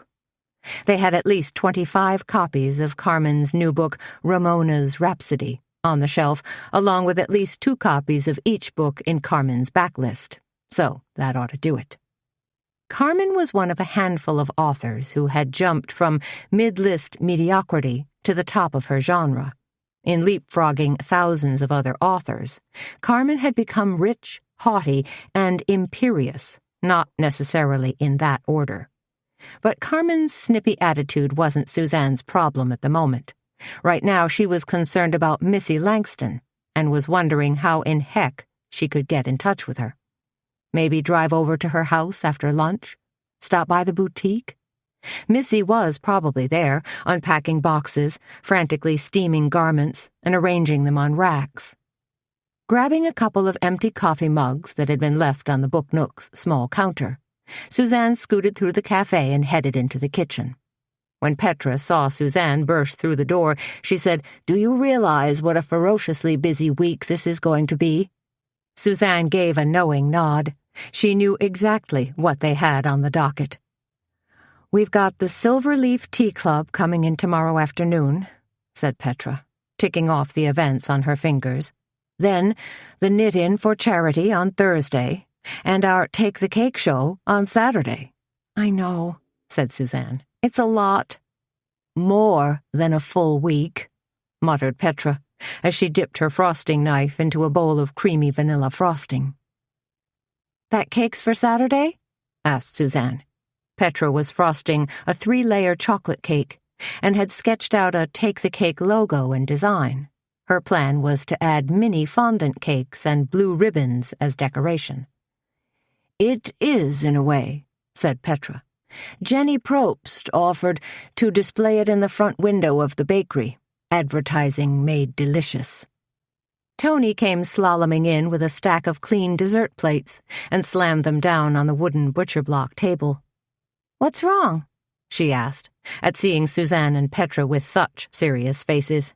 They had at least 25 copies of Carmen's new book, Ramona's Rhapsody, on the shelf, along with at least 2 copies of each book in Carmen's backlist. So that ought to do it. Carmen was one of a handful of authors who had jumped from mid-list mediocrity to the top of her genre. In leapfrogging thousands of other authors, Carmen had become rich, haughty, and imperious, not necessarily in that order. But Carmen's snippy attitude wasn't Suzanne's problem at the moment. Right now she was concerned about Missy Langston and was wondering how in heck she could get in touch with her. Maybe drive over to her house after lunch? Stop by the boutique? Missy was probably there, unpacking boxes, frantically steaming garments, and arranging them on racks. Grabbing a couple of empty coffee mugs that had been left on the book nook's small counter, Suzanne scooted through the cafe and headed into the kitchen. When Petra saw Suzanne burst through the door, she said, "Do you realize what a ferociously busy week this is going to be?" Suzanne gave a knowing nod. She knew exactly what they had on the docket. "We've got the Silverleaf Tea Club coming in tomorrow afternoon," said Petra, ticking off the events on her fingers. "Then the Knit-In for charity on Thursday, and our Take the Cake show on Saturday." "I know," said Suzanne. "It's a lot." "More than a full week," muttered Petra, as she dipped her frosting knife into a bowl of creamy vanilla frosting. "That cake's for Saturday?" asked Suzanne. Petra was frosting a 3-layer chocolate cake and had sketched out a Take the Cake logo and design. Her plan was to add mini fondant cakes and blue ribbons as decoration. "It is, in a way," said Petra. "Jenny Probst offered to display it in the front window of the bakery. Advertising made delicious." Tony came slaloming in with a stack of clean dessert plates and slammed them down on the wooden butcher block table. "What's wrong?" she asked, at seeing Suzanne and Petra with such serious faces.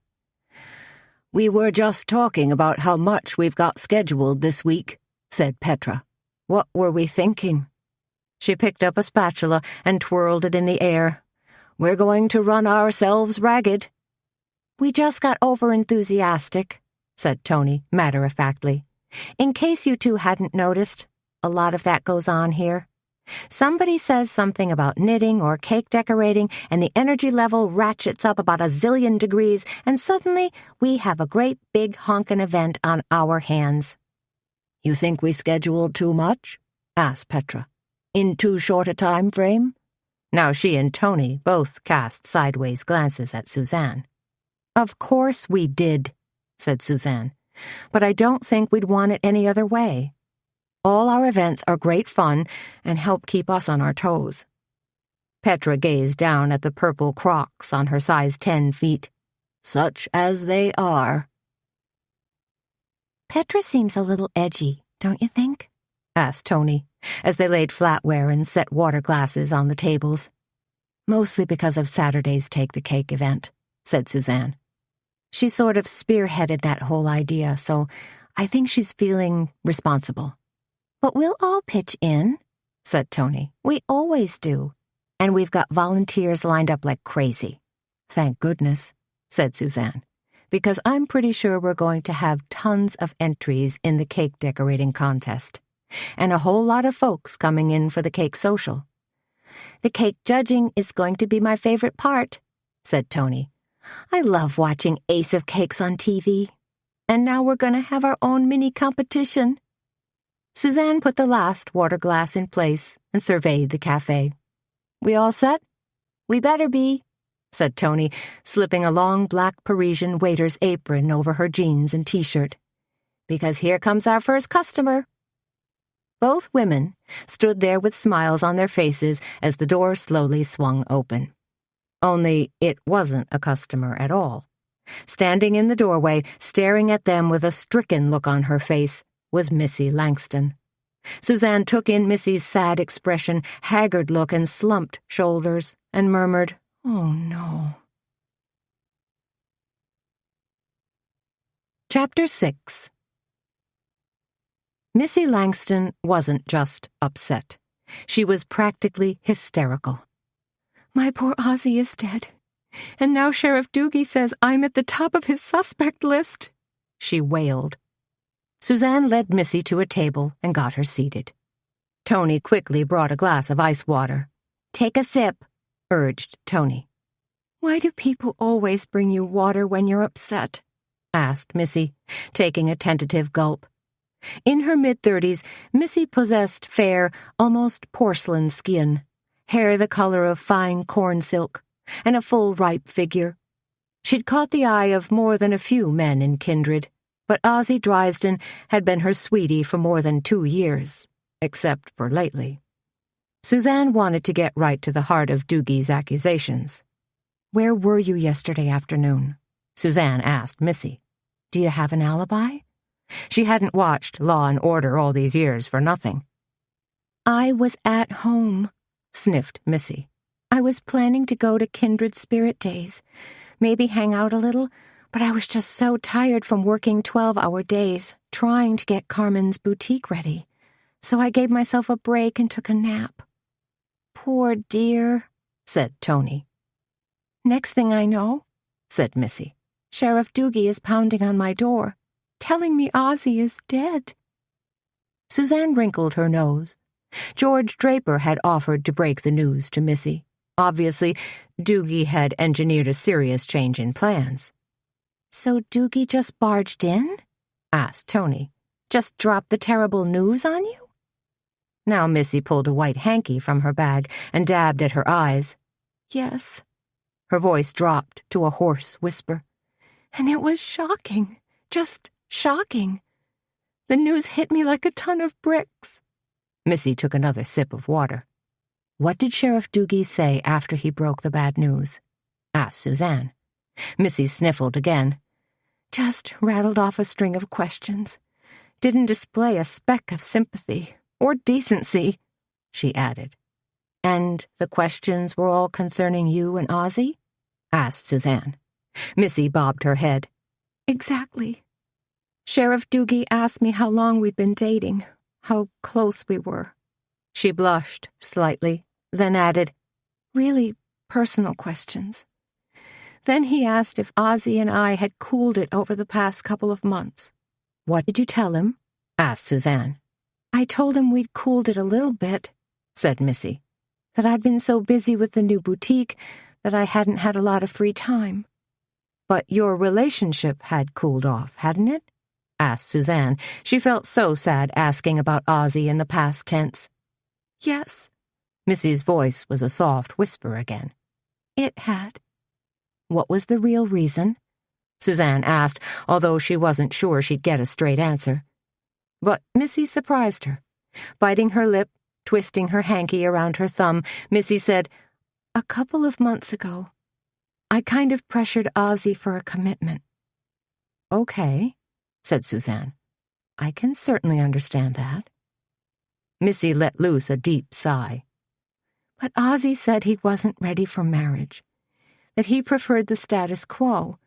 "We were just talking about how much we've got scheduled this week," said Petra. "What were we thinking?" She picked up a spatula and twirled it in the air. "We're going to run ourselves ragged." "We just got over-enthusiastic," said Tony, matter-of-factly. "In case you two hadn't noticed, a lot of that goes on here. Somebody says something about knitting or cake decorating, and the energy level ratchets up about 1,000,000,000 degrees, and suddenly we have a great big honkin' event on our hands." "You think we scheduled too much?" asked Petra. "In too short a time frame?" Now she and Tony both cast sideways glances at Suzanne. "Of course we did," said Suzanne, "but I don't think we'd want it any other way. All our events are great fun and help keep us on our toes." Petra gazed down at the purple Crocs on her size 10 feet. "Such as they are." "Petra seems a little edgy, don't you think?" asked Tony, as they laid flatware and set water glasses on the tables. "Mostly because of Saturday's Take the Cake event," said Suzanne. "She sort of spearheaded that whole idea, so I think she's feeling responsible." "But we'll all pitch in," said Tony. "We always do. And we've got volunteers lined up like crazy." "Thank goodness," said Suzanne, "because I'm pretty sure we're going to have tons of entries in the cake decorating contest, and a whole lot of folks coming in for the cake social." "The cake judging is going to be my favorite part," said Tony. "I love watching Ace of Cakes on TV. And now we're going to have our own mini competition." Suzanne put the last water glass in place and surveyed the cafe. "We all set?" "We better be," said Tony, slipping a long black Parisian waiter's apron over her jeans and t-shirt. "Because here comes our first customer." Both women stood there with smiles on their faces as the door slowly swung open. Only it wasn't a customer at all. Standing in the doorway, staring at them with a stricken look on her face, was Missy Langston. Suzanne took in Missy's sad expression, haggard look, and slumped shoulders, and murmured, "Oh, no." Chapter 6. Missy Langston wasn't just upset. She was practically hysterical. "My poor Ozzy is dead, and now Sheriff Doogie says I'm at the top of his suspect list," she wailed. Suzanne led Missy to a table and got her seated. Tony quickly brought a glass of ice water. "Take a sip," urged Tony. "Why do people always bring you water when you're upset?" asked Missy, taking a tentative gulp. In her mid-30s, Missy possessed fair, almost porcelain skin, hair the color of fine corn silk, and a full, ripe figure. She'd caught the eye of more than a few men in Kindred, but Ozzie Drysden had been her sweetie for more than 2 years, except for lately. Suzanne wanted to get right to the heart of Doogie's accusations. "Where were you yesterday afternoon?" Suzanne asked Missy. "Do you have an alibi?" She hadn't watched Law and Order all these years for nothing. "I was at home," sniffed Missy. "I was planning to go to Kindred Spirit Days, maybe hang out a little, but I was just so tired from working 12-hour days, trying to get Carmen's boutique ready. So I gave myself a break and took a nap." "Poor dear," said Tony. "Next thing I know," said Missy, "Sheriff Doogie is pounding on my door, telling me Ozzie is dead." Suzanne wrinkled her nose. George Draper had offered to break the news to Missy. Obviously, Doogie had engineered a serious change in plans. "So Doogie just barged in?" asked Tony. "Just dropped the terrible news on you?" Now Missy pulled a white hanky from her bag and dabbed at her eyes. "Yes." Her voice dropped to a hoarse whisper. "And it was shocking. Just shocking. The news hit me like a ton of bricks." Missy took another sip of water. "What did Sheriff Doogie say after he broke the bad news?" asked Suzanne. Missy sniffled again. "Just rattled off a string of questions. Didn't display a speck of sympathy or decency," she added. "And the questions were all concerning you and Ozzie?" asked Suzanne. Missy bobbed her head. "Exactly. Sheriff Doogie asked me how long we'd been dating, how close we were." She blushed slightly, then added, "Really personal questions. Then he asked if Ozzie and I had cooled it over the past couple of months." "What did you tell him?" asked Suzanne. "I told him we'd cooled it a little bit," said Missy. "That I'd been so busy with the new boutique that I hadn't had a lot of free time." "But your relationship had cooled off, hadn't it?" asked Suzanne. She felt so sad asking about Ozzie in the past tense. "Yes." Missy's voice was a soft whisper again. "It had." "What was the real reason?" Suzanne asked, although she wasn't sure she'd get a straight answer. But Missy surprised her. Biting her lip, twisting her hanky around her thumb, Missy said, "A couple of months ago, I kind of pressured Ozzie for a commitment." "Okay," said Suzanne. "I can certainly understand that." Missy let loose a deep sigh. "But Ozzie said he wasn't ready for marriage, that he preferred the status quo,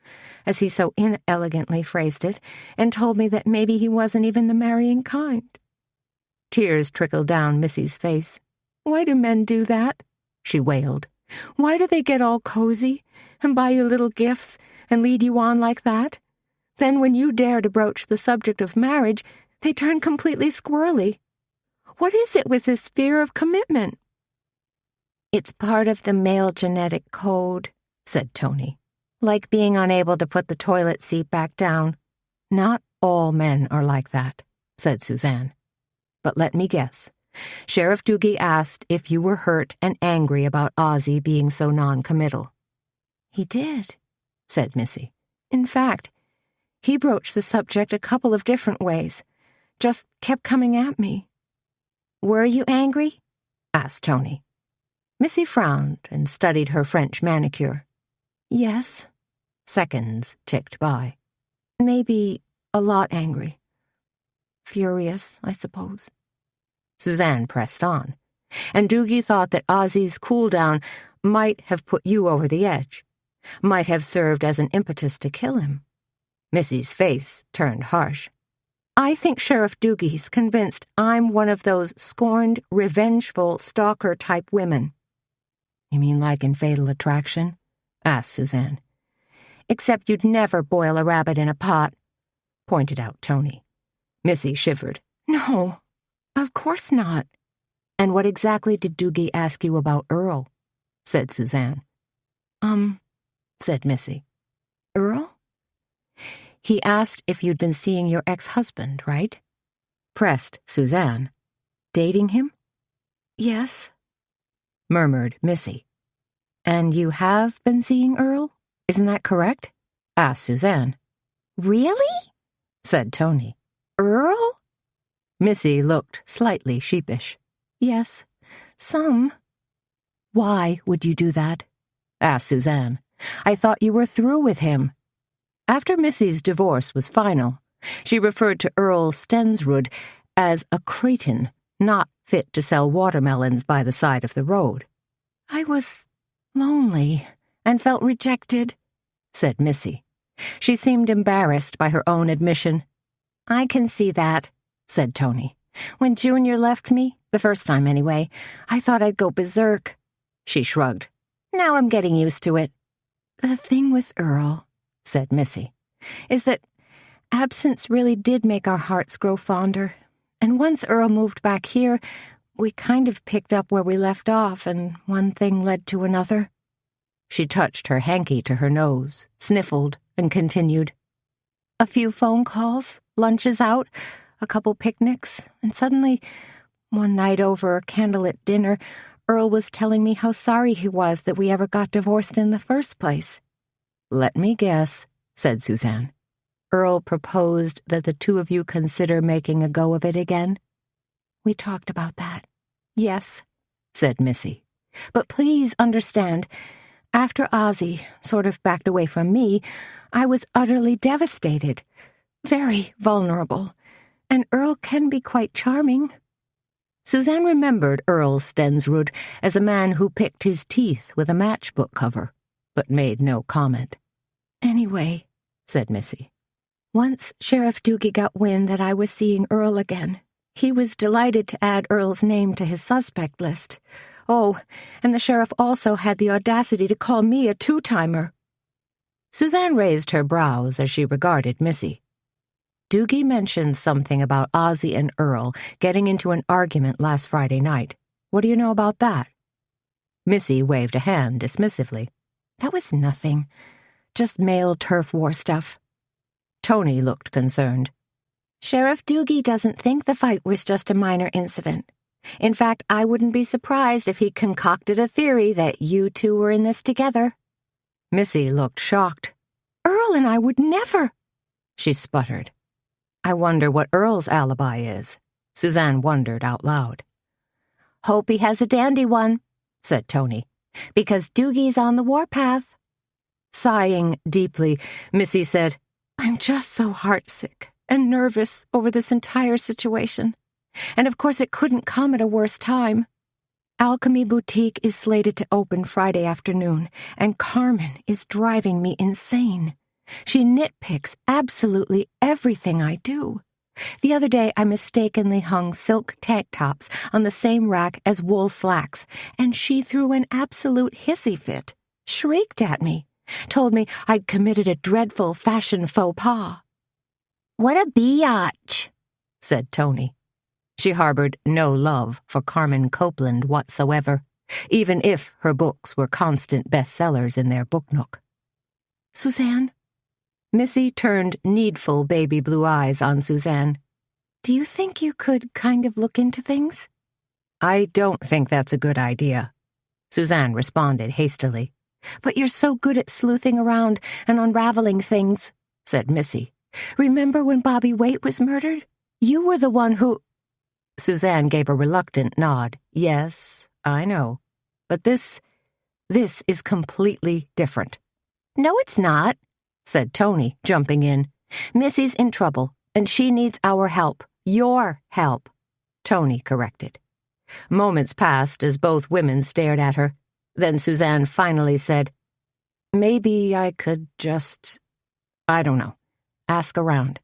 as he so inelegantly phrased it, and told me that maybe he wasn't even the marrying kind." Tears trickled down Missy's face. "Why do men do that?" she wailed. "Why do they get all cozy and buy you little gifts and lead you on like that? Then when you dare to broach the subject of marriage, they turn completely squirrely. What is it with this fear of commitment?" "It's part of the male genetic code," said Tony. "Like being unable to put the toilet seat back down." "Not all men are like that," said Suzanne. "But let me guess. Sheriff Doogie asked if you were hurt and angry about Ozzie being so non-committal." "He did," said Missy. "In fact, he broached the subject a couple of different ways. Just kept coming at me." "Were you angry?" asked Tony. Missy frowned and studied her French manicure. "Yes." Seconds ticked by. "Maybe a lot angry. Furious, I suppose." Suzanne pressed on. "And Doogie thought that Ozzie's cool-down might have put you over the edge, might have served as an impetus to kill him." Missy's face turned harsh. "I think Sheriff Doogie's convinced I'm one of those scorned, revengeful, stalker-type women." "You mean like in Fatal Attraction?" asked Suzanne. "Except you'd never boil a rabbit in a pot," pointed out Tony. Missy shivered. "No, of course not." "And what exactly did Doogie ask you about Earl?" said Suzanne. Said Missy. "Earl?" "He asked if you'd been seeing your ex-husband, right?" Pressed Suzanne. "Dating him?" "Yes," murmured Missy. "And you have been seeing Earl? Isn't that correct?" asked Suzanne. "Really?" said Tony. "Earl?" Missy looked slightly sheepish. "Yes, Some. Why would you do that? Asked Suzanne. I thought you were through with him. After Missy's divorce was final, she referred to Earl Stensrud as a cretin, not fit to sell watermelons by the side of the road. I was lonely and felt rejected, said Missy. She seemed embarrassed by her own admission. I can see that, said Tony. When Junior left me, the first time anyway, I thought I'd go berserk. She shrugged. Now I'm getting used to it. The thing with Earl, said Missy, is that absence really did make our hearts grow fonder. And once Earl moved back here, we kind of picked up where we left off, and one thing led to another. She touched her hanky to her nose, sniffled, and continued. A few phone calls, lunches out, a couple picnics, and suddenly, one night over a candlelit dinner, Earl was telling me how sorry he was that we ever got divorced in the first place. Let me guess, said Suzanne. Earl proposed that the two of you consider making a go of it again? We talked about that. Yes, said Missy. But please understand, after Ozzy sort of backed away from me, I was utterly devastated, very vulnerable, and Earl can be quite charming. Suzanne remembered Earl Stensrud as a man who picked his teeth with a matchbook cover, but made no comment. Anyway, said Missy, once Sheriff Doogie got wind that I was seeing Earl again, he was delighted to add Earl's name to his suspect list. Oh, and the sheriff also had the audacity to call me a two-timer. Suzanne raised her brows as she regarded Missy. Doogie mentioned something about Ozzy and Earl getting into an argument last Friday night. What do you know about that? Missy waved a hand dismissively. That was nothing. Just male turf war stuff. Tony looked concerned. Sheriff Doogie doesn't think the fight was just a minor incident. In fact, I wouldn't be surprised if he concocted a theory that you two were in this together. Missy looked shocked. Earl and I would never, she sputtered. I wonder what Earl's alibi is. Suzanne wondered out loud. Hope he has a dandy one, said Tony, because Doogie's on the warpath. Sighing deeply, Missy said, I'm just so heartsick and nervous over this entire situation. And of course it couldn't come at a worse time. Alchemy Boutique is slated to open Friday afternoon, and Carmen is driving me insane. She nitpicks absolutely everything I do. The other day I mistakenly hung silk tank tops on the same rack as wool slacks, and she threw an absolute hissy fit, shrieked at me, told me I'd committed a dreadful fashion faux pas. What a biatch, said Tony. She harbored no love for Carmen Copeland whatsoever, even if her books were constant bestsellers in their book nook. Suzanne? Missy turned needful baby blue eyes on Suzanne. Do you think you could kind of look into things? I don't think that's a good idea, Suzanne responded hastily. But you're so good at sleuthing around and unraveling things, said Missy. Remember when Bobby Waite was murdered? You were the one who... Suzanne gave a reluctant nod. Yes, I know. But this is completely different. No, it's not, said Tony, jumping in. Missy's in trouble, and she needs our help. Your help, Tony corrected. Moments passed as both women stared at her. Then Suzanne finally said, Maybe I could just, I don't know, ask around.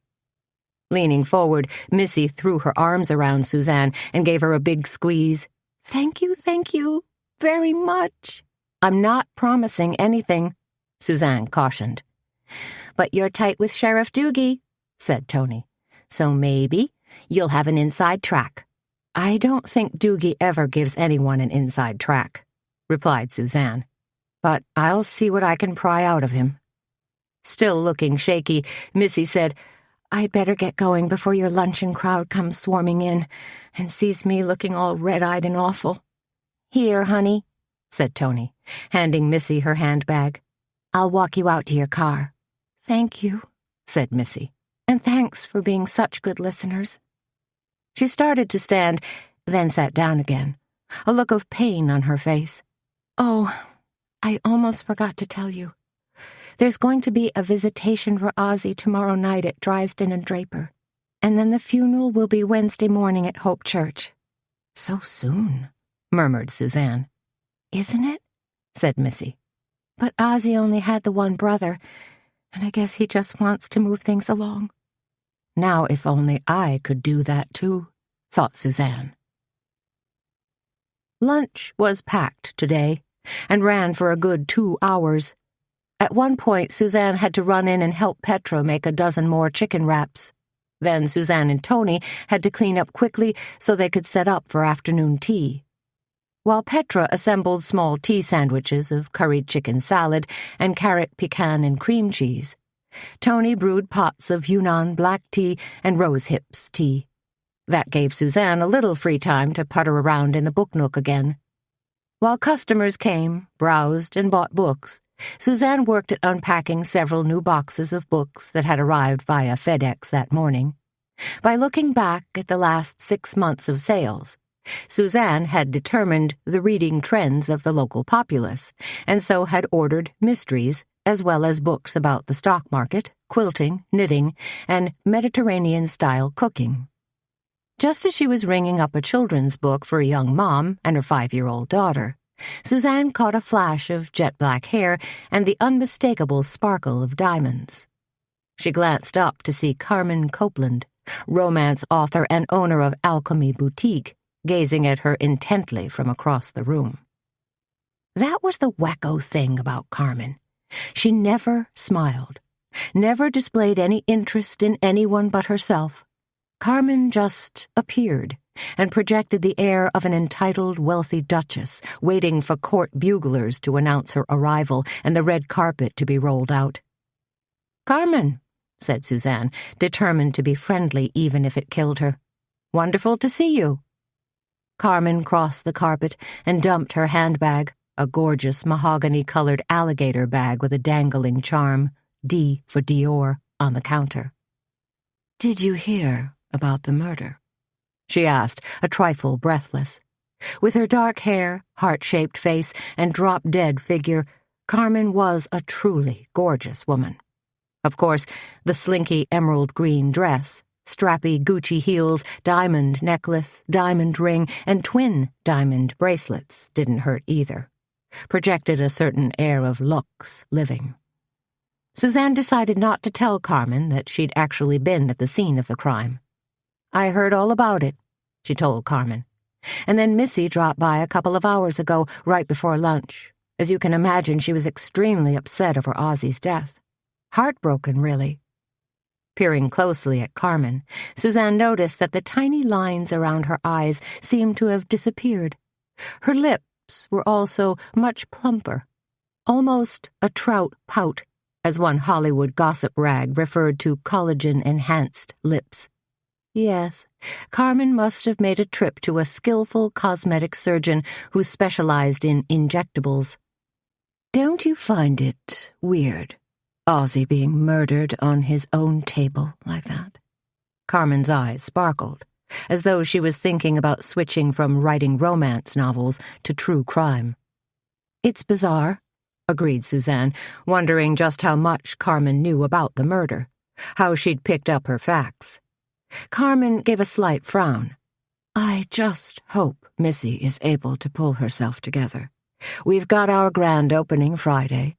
Leaning forward, Missy threw her arms around Suzanne and gave her a big squeeze. Thank you, very much. I'm not promising anything, Suzanne cautioned. But you're tight with Sheriff Doogie, said Tony. So maybe you'll have an inside track. I don't think Doogie ever gives anyone an inside track, replied Suzanne. But I'll see what I can pry out of him. Still looking shaky, Missy said, I'd better get going before your luncheon crowd comes swarming in and sees me looking all red-eyed and awful. Here, honey, said Tony, handing Missy her handbag. I'll walk you out to your car. Thank you, said Missy, and thanks for being such good listeners. She started to stand, then sat down again, a look of pain on her face. "Oh, I almost forgot to tell you. There's going to be a visitation for Ozzy tomorrow night at Drysden and Draper, and then the funeral will be Wednesday morning at Hope Church." "So soon," murmured Suzanne. "Isn't it?" said Missy. "But Ozzy only had the one brother, and I guess he just wants to move things along." Now if only I could do that too, thought Suzanne. Lunch was packed today, and ran for a good 2 hours. At one point, Suzanne had to run in and help Petra make a dozen more chicken wraps. Then Suzanne and Tony had to clean up quickly so they could set up for afternoon tea. While Petra assembled small tea sandwiches of curried chicken salad and carrot pecan and cream cheese, Tony brewed pots of Yunnan black tea and rose hips tea. That gave Suzanne a little free time to putter around in the book nook again. While customers came, browsed, and bought books, Suzanne worked at unpacking several new boxes of books that had arrived via FedEx that morning. By looking back at the last 6 months of sales, Suzanne had determined the reading trends of the local populace, and so had ordered mysteries as well as books about the stock market, quilting, knitting, and Mediterranean-style cooking. Just as she was ringing up a children's book for a young mom and her 5-year-old daughter, Suzanne caught a flash of jet-black hair and the unmistakable sparkle of diamonds. She glanced up to see Carmen Copeland, romance author and owner of Alchemy Boutique, gazing at her intently from across the room. That was the wacko thing about Carmen. She never smiled, never displayed any interest in anyone but herself. Carmen just appeared and projected the air of an entitled, wealthy duchess waiting for court buglers to announce her arrival and the red carpet to be rolled out. "Carmen," said Suzanne, determined to be friendly even if it killed her. "Wonderful to see you." Carmen crossed the carpet and dumped her handbag, a gorgeous mahogany-colored alligator bag with a dangling charm, D for Dior, on the counter. "Did you hear about the murder?" she asked, a trifle breathless. With her dark hair, heart-shaped face, and drop-dead figure, Carmen was a truly gorgeous woman. Of course, the slinky emerald-green dress, strappy Gucci heels, diamond necklace, diamond ring, and twin diamond bracelets didn't hurt either. Projected a certain air of luxe living. Suzanne decided not to tell Carmen that she'd actually been at the scene of the crime. "I heard all about it," she told Carmen. "And then Missy dropped by a couple of hours ago, right before lunch. As you can imagine, she was extremely upset over Ozzy's death. Heartbroken, really." Peering closely at Carmen, Suzanne noticed that the tiny lines around her eyes seemed to have disappeared. Her lips were also much plumper, almost a trout pout, as one Hollywood gossip rag referred to collagen-enhanced lips. Yes, Carmen must have made a trip to a skillful cosmetic surgeon who specialized in injectables. "Don't you find it weird, Ozzy being murdered on his own table like that?" Carmen's eyes sparkled, as though she was thinking about switching from writing romance novels to true crime. "It's bizarre," agreed Suzanne, wondering just how much Carmen knew about the murder, how she'd picked up her facts. Carmen gave a slight frown. "I just hope Missy is able to pull herself together. We've got our grand opening Friday,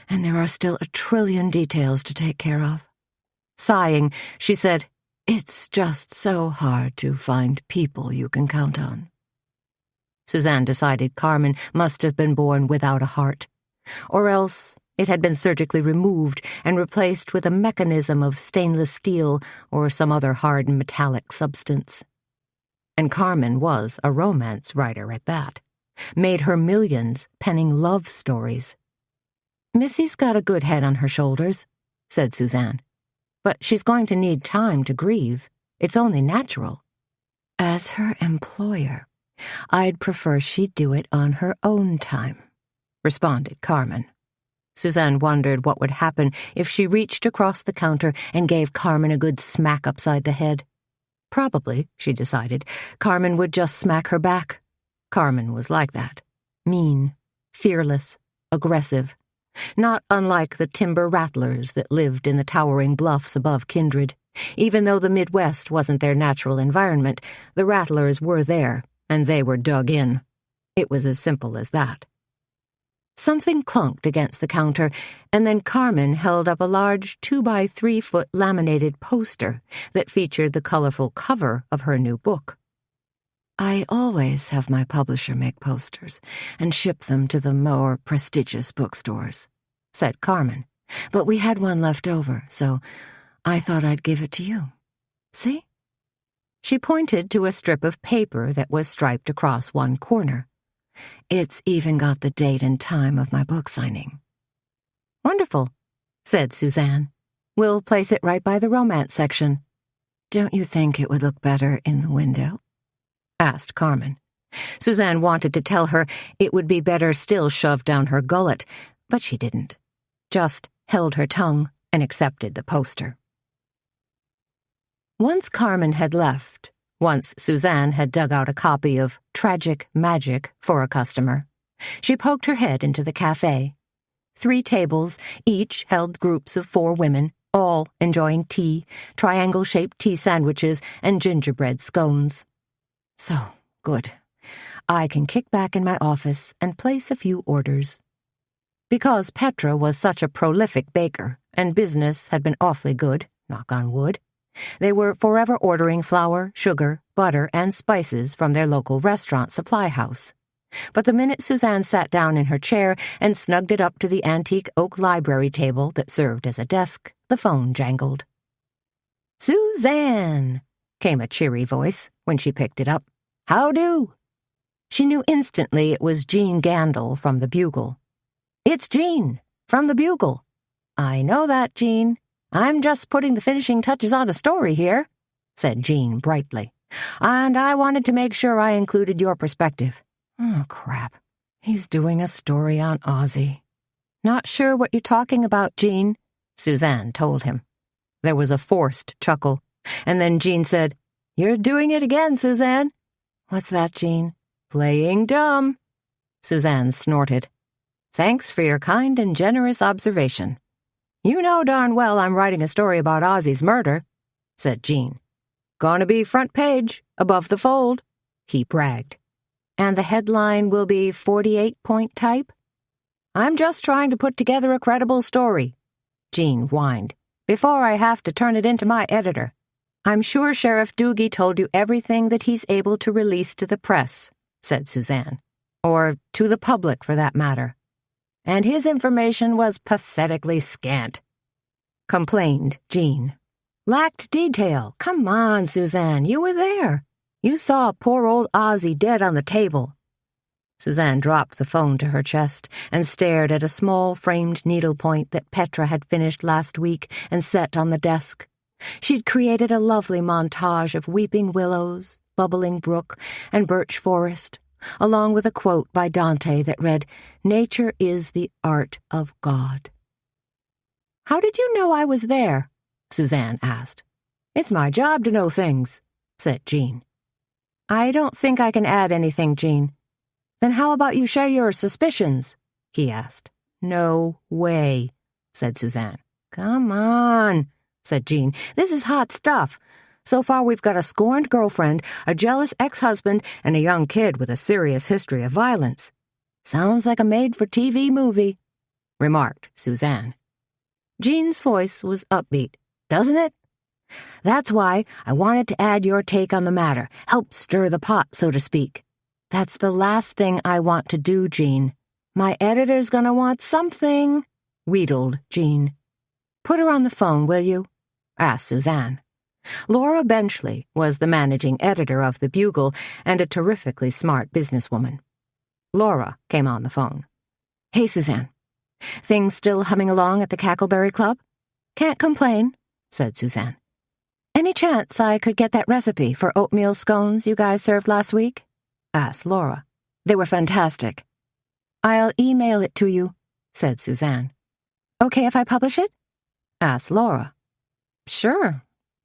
and there are still a trillion details to take care of." Sighing, she said, "It's just so hard to find people you can count on." Suzanne decided Carmen must have been born without a heart, or else it had been surgically removed and replaced with a mechanism of stainless steel or some other hard metallic substance. And Carmen was a romance writer at that, made her millions penning love stories. "Missy's got a good head on her shoulders," said Suzanne. "But she's going to need time to grieve. It's only natural." "As her employer, I'd prefer she do it on her own time," responded Carmen. Suzanne wondered what would happen if she reached across the counter and gave Carmen a good smack upside the head. Probably, she decided, Carmen would just smack her back. Carmen was like that. Mean, fearless, aggressive. Not unlike the timber rattlers that lived in the towering bluffs above Kindred. Even though the Midwest wasn't their natural environment, the rattlers were there, and they were dug in. It was as simple as that. Something clunked against the counter, and then Carmen held up a large 2-by-3-foot laminated poster that featured the colorful cover of her new book. I always have my publisher make posters and ship them to the more prestigious bookstores, said Carmen, but we had one left over, so I thought I'd give it to you. See? She pointed to a strip of paper that was striped across one corner. It's even got the date and time of my book signing. Wonderful, said Suzanne. We'll place it right by the romance section. Don't you think it would look better in the window? Asked Carmen. Suzanne wanted to tell her it would be better still shoved down her gullet, but she didn't. Just held her tongue and accepted the poster. Once Carmen had left, once Suzanne had dug out a copy of Tragic Magic for a customer, she poked her head into the cafe. 3 tables, each held groups of 4 women, all enjoying tea, triangle-shaped tea sandwiches, and gingerbread scones. So, good. I can kick back in my office and place a few orders. Because Petra was such a prolific baker, and business had been awfully good, knock on wood, they were forever ordering flour, sugar, butter, and spices from their local restaurant supply house. But the minute Suzanne sat down in her chair and snugged it up to the antique oak library table that served as a desk, the phone jangled. "Suzanne!" came a cheery voice when she picked it up. "How do?" She knew instantly it was Jean Gandil from the Bugle. "It's Jean, from the Bugle." "I know that, Jean. I'm just putting the finishing touches on a story here," said Jean brightly. "And I wanted to make sure I included your perspective." "Oh, crap. He's doing a story on Ozzy." "Not sure what you're talking about, Jean," Suzanne told him. There was a forced chuckle, and then Jean said, "You're doing it again, Suzanne." "What's that, Jean?" "Playing dumb." Suzanne snorted. "Thanks for your kind and generous observation." "You know darn well I'm writing a story about Ozzy's murder," said Jean. "Gonna be front page, above the fold," he bragged. "And the headline will be 48-point type?" "I'm just trying to put together a credible story," Jean whined, "before I have to turn it into my editor. I'm sure Sheriff Doogie told you everything that he's able to release to the press," said Suzanne. "Or to the public, for that matter. And his information was pathetically scant," complained Jean. "Lacked detail. Come on, Suzanne, you were there. You saw poor old Ozzy dead on the table." Suzanne dropped the phone to her chest and stared at a small framed needlepoint that Petra had finished last week and set on the desk. She'd created a lovely montage of weeping willows, bubbling brook, and birch forest, along with a quote by Dante that read, "Nature is the art of God." "How did you know I was there?" Suzanne asked. "It's my job to know things," said Jean. "I don't think I can add anything, Jean." "Then how about you share your suspicions?" he asked. "No way," said Suzanne. "Come on," said Jean. "This is hot stuff. So far we've got a scorned girlfriend, a jealous ex-husband, and a young kid with a serious history of violence. Sounds like a made-for-TV movie," remarked Suzanne. Jean's voice was upbeat. "Doesn't it? That's why I wanted to add your take on the matter, help stir the pot, so to speak. That's the last thing I want to do, Jean. My editor's gonna want something," wheedled Jean. "Put her on the phone, will you?" asked Suzanne. Laura Benchley was the managing editor of the Bugle and a terrifically smart businesswoman. Laura came on the phone. "Hey, Suzanne. Things still humming along at the Cackleberry Club?" "Can't complain," said Suzanne. "Any chance I could get that recipe for oatmeal scones you guys served last week?" asked Laura. "They were fantastic." "I'll email it to you," said Suzanne. "Okay if I publish it?" asked Laura. "Sure,"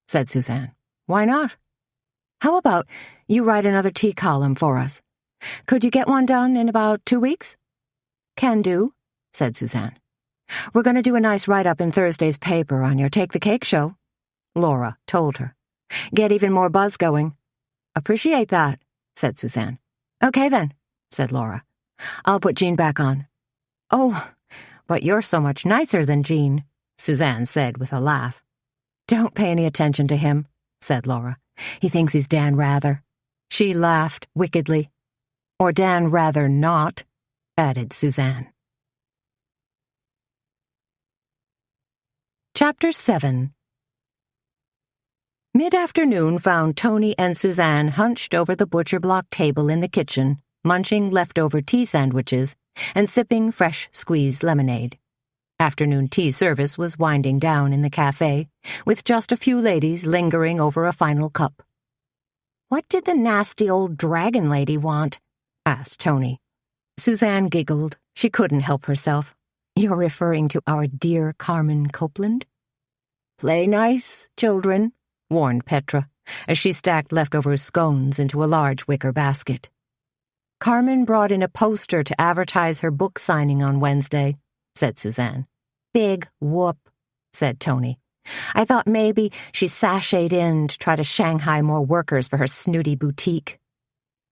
said Suzanne. "Why not?" "How about you write another tea column for us? Could you get one done in about 2 weeks? Can do, said Suzanne. We're going to do a nice write-up in Thursday's paper on your Take the Cake show, Laura told her. Get even more buzz going. Appreciate that, said Suzanne. Okay then, said Laura. I'll put Jean back on. Oh, but you're so much nicer than Jean, Suzanne said with a laugh. Don't pay any attention to him, said Laura. He thinks he's Dan Rather. She laughed wickedly. Or Dan Rather not, added Suzanne. Chapter 7. Mid-afternoon found Tony and Suzanne hunched over the butcher block table in the kitchen, munching leftover tea sandwiches and sipping fresh squeezed lemonade. Afternoon tea service was winding down in the cafe, with just a few ladies lingering over a final cup. What did the nasty old dragon lady want? Asked Tony. Suzanne giggled. She couldn't help herself. You're referring to our dear Carmen Copeland? Play nice, children, warned Petra, as she stacked leftover scones into a large wicker basket. Carmen brought in a poster to advertise her book signing on Wednesday, said Suzanne. Big whoop, said Tony. I thought maybe she sashayed in to try to Shanghai more workers for her snooty boutique.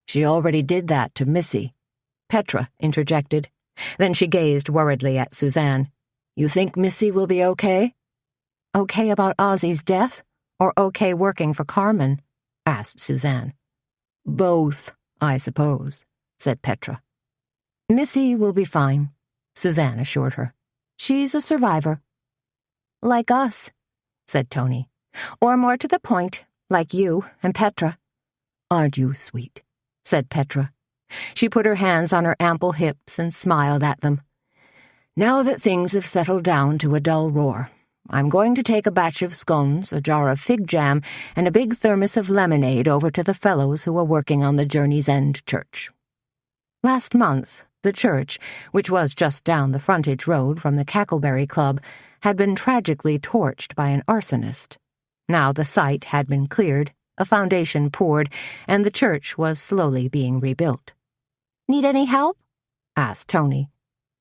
She already did that to Missy, Petra interjected. Then she gazed worriedly at Suzanne. You think Missy will be okay? Okay about Ozzy's death, or okay working for Carmen? Asked Suzanne. Both, I suppose, said Petra. Missy will be fine, Suzanne assured her. She's a survivor. Like us, said Tony. Or more to the point, like you and Petra. Aren't you sweet? Said Petra. She put her hands on her ample hips and smiled at them. Now that things have settled down to a dull roar, I'm going to take a batch of scones, a jar of fig jam, and a big thermos of lemonade over to the fellows who are working on the Journey's End church. Last month, the church, which was just down the frontage road from the Cackleberry Club, had been tragically torched by an arsonist. Now the site had been cleared, a foundation poured, and the church was slowly being rebuilt. Need any help? Asked Tony.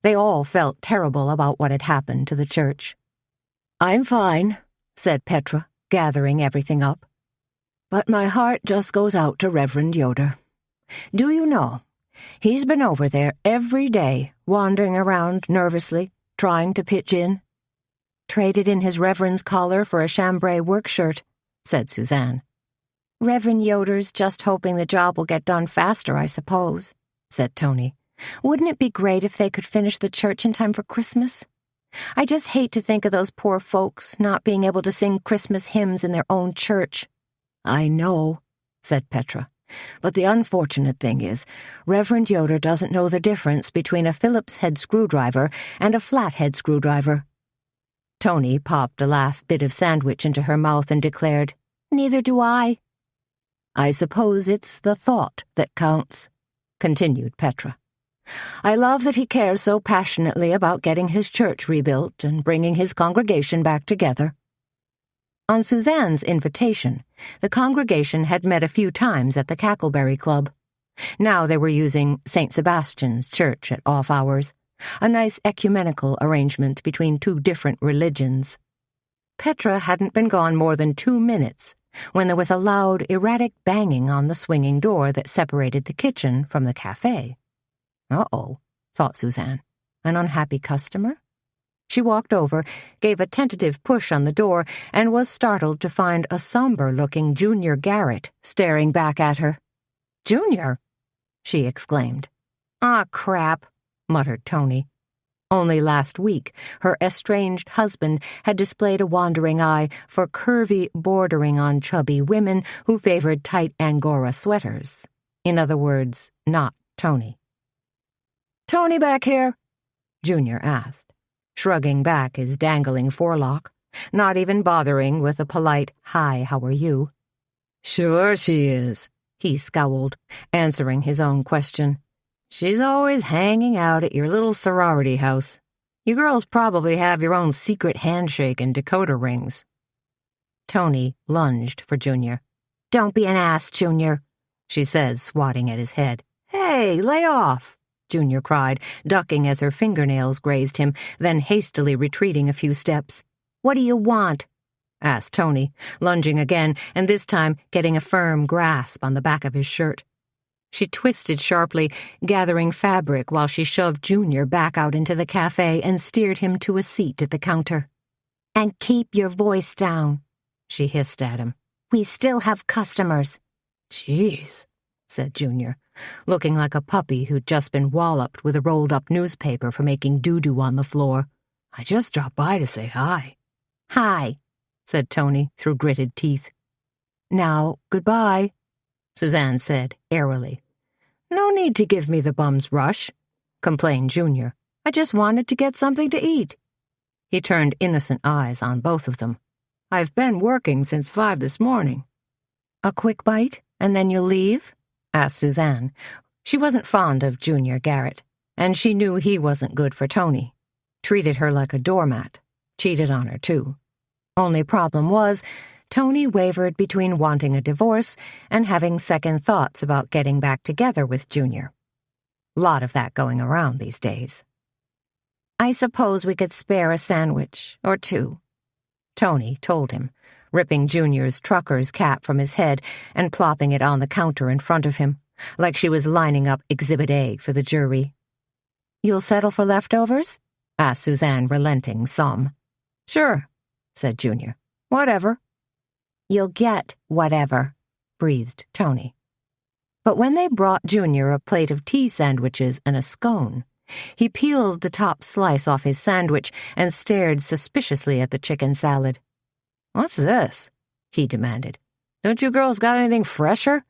They all felt terrible about what had happened to the church. I'm fine, said Petra, gathering everything up. But my heart just goes out to Reverend Yoder. Do you know, he's been over there every day, wandering around nervously, trying to pitch in. Traded in his Reverend's collar for a chambray work shirt, said Suzanne. Reverend Yoder's just hoping the job will get done faster, I suppose, said Tony. Wouldn't it be great if they could finish the church in time for Christmas? I just hate to think of those poor folks not being able to sing Christmas hymns in their own church. I know, said Petra. But the unfortunate thing is, Reverend Yoder doesn't know the difference between a Phillips head screwdriver and a flathead screwdriver. Tony popped a last bit of sandwich into her mouth and declared, Neither do I. I suppose it's the thought that counts, continued Petra. I love that he cares so passionately about getting his church rebuilt and bringing his congregation back together. On Suzanne's invitation, the congregation had met a few times at the Cackleberry Club. Now they were using St. Sebastian's Church at off hours, a nice ecumenical arrangement between two different religions. Petra hadn't been gone more than 2 minutes when there was a loud, erratic banging on the swinging door that separated the kitchen from the cafe. Uh-oh, thought Suzanne. An unhappy customer? She walked over, gave a tentative push on the door, and was startled to find a somber-looking Junior Garrett staring back at her. Junior? She exclaimed. Ah, crap, muttered Tony. Only last week, her estranged husband had displayed a wandering eye for curvy, bordering on chubby women who favored tight Angora sweaters. In other words, not Tony. Tony back here? Junior asked, shrugging back his dangling forelock, not even bothering with a polite, "Hi, how are you?" Sure she is, he scowled, answering his own question. She's always hanging out at your little sorority house. You girls probably have your own secret handshake and decoder rings. Tony lunged for Junior. Don't be an ass, Junior, she said, swatting at his head. Hey, Hey, lay off, Junior cried, ducking as her fingernails grazed him, then hastily retreating a few steps. What do you want? Asked Tony, lunging again, and this time getting a firm grasp on the back of his shirt. She twisted sharply, gathering fabric while she shoved Junior back out into the cafe and steered him to a seat at the counter. And keep your voice down, she hissed at him. We still have customers. Jeez, said Junior, looking like a puppy who'd just been walloped with a rolled-up newspaper for making doo-doo on the floor. I just dropped by to say hi. Hi, said Tony through gritted teeth. Now, goodbye, Suzanne said airily. No need to give me the bum's rush, complained Junior. I just wanted to get something to eat. He turned innocent eyes on both of them. I've been working since 5 this morning. A quick bite, and then you'll leave? Asked Suzanne. She wasn't fond of Junior Garrett, and she knew he wasn't good for Tony. Treated her like a doormat. Cheated on her, too. Only problem was, Tony wavered between wanting a divorce and having second thoughts about getting back together with Junior. Lot of that going around these days. I suppose we could spare a sandwich or two, Tony told him, ripping Junior's trucker's cap from his head and plopping it on the counter in front of him, like she was lining up Exhibit A for the jury. You'll settle for leftovers? Asked Suzanne, relenting some. Sure, said Junior. Whatever. You'll get whatever, breathed Tony. But when they brought Junior a plate of tea sandwiches and a scone, he peeled the top slice off his sandwich and stared suspiciously at the chicken salad. What's this? He demanded. Don't you girls got anything fresher?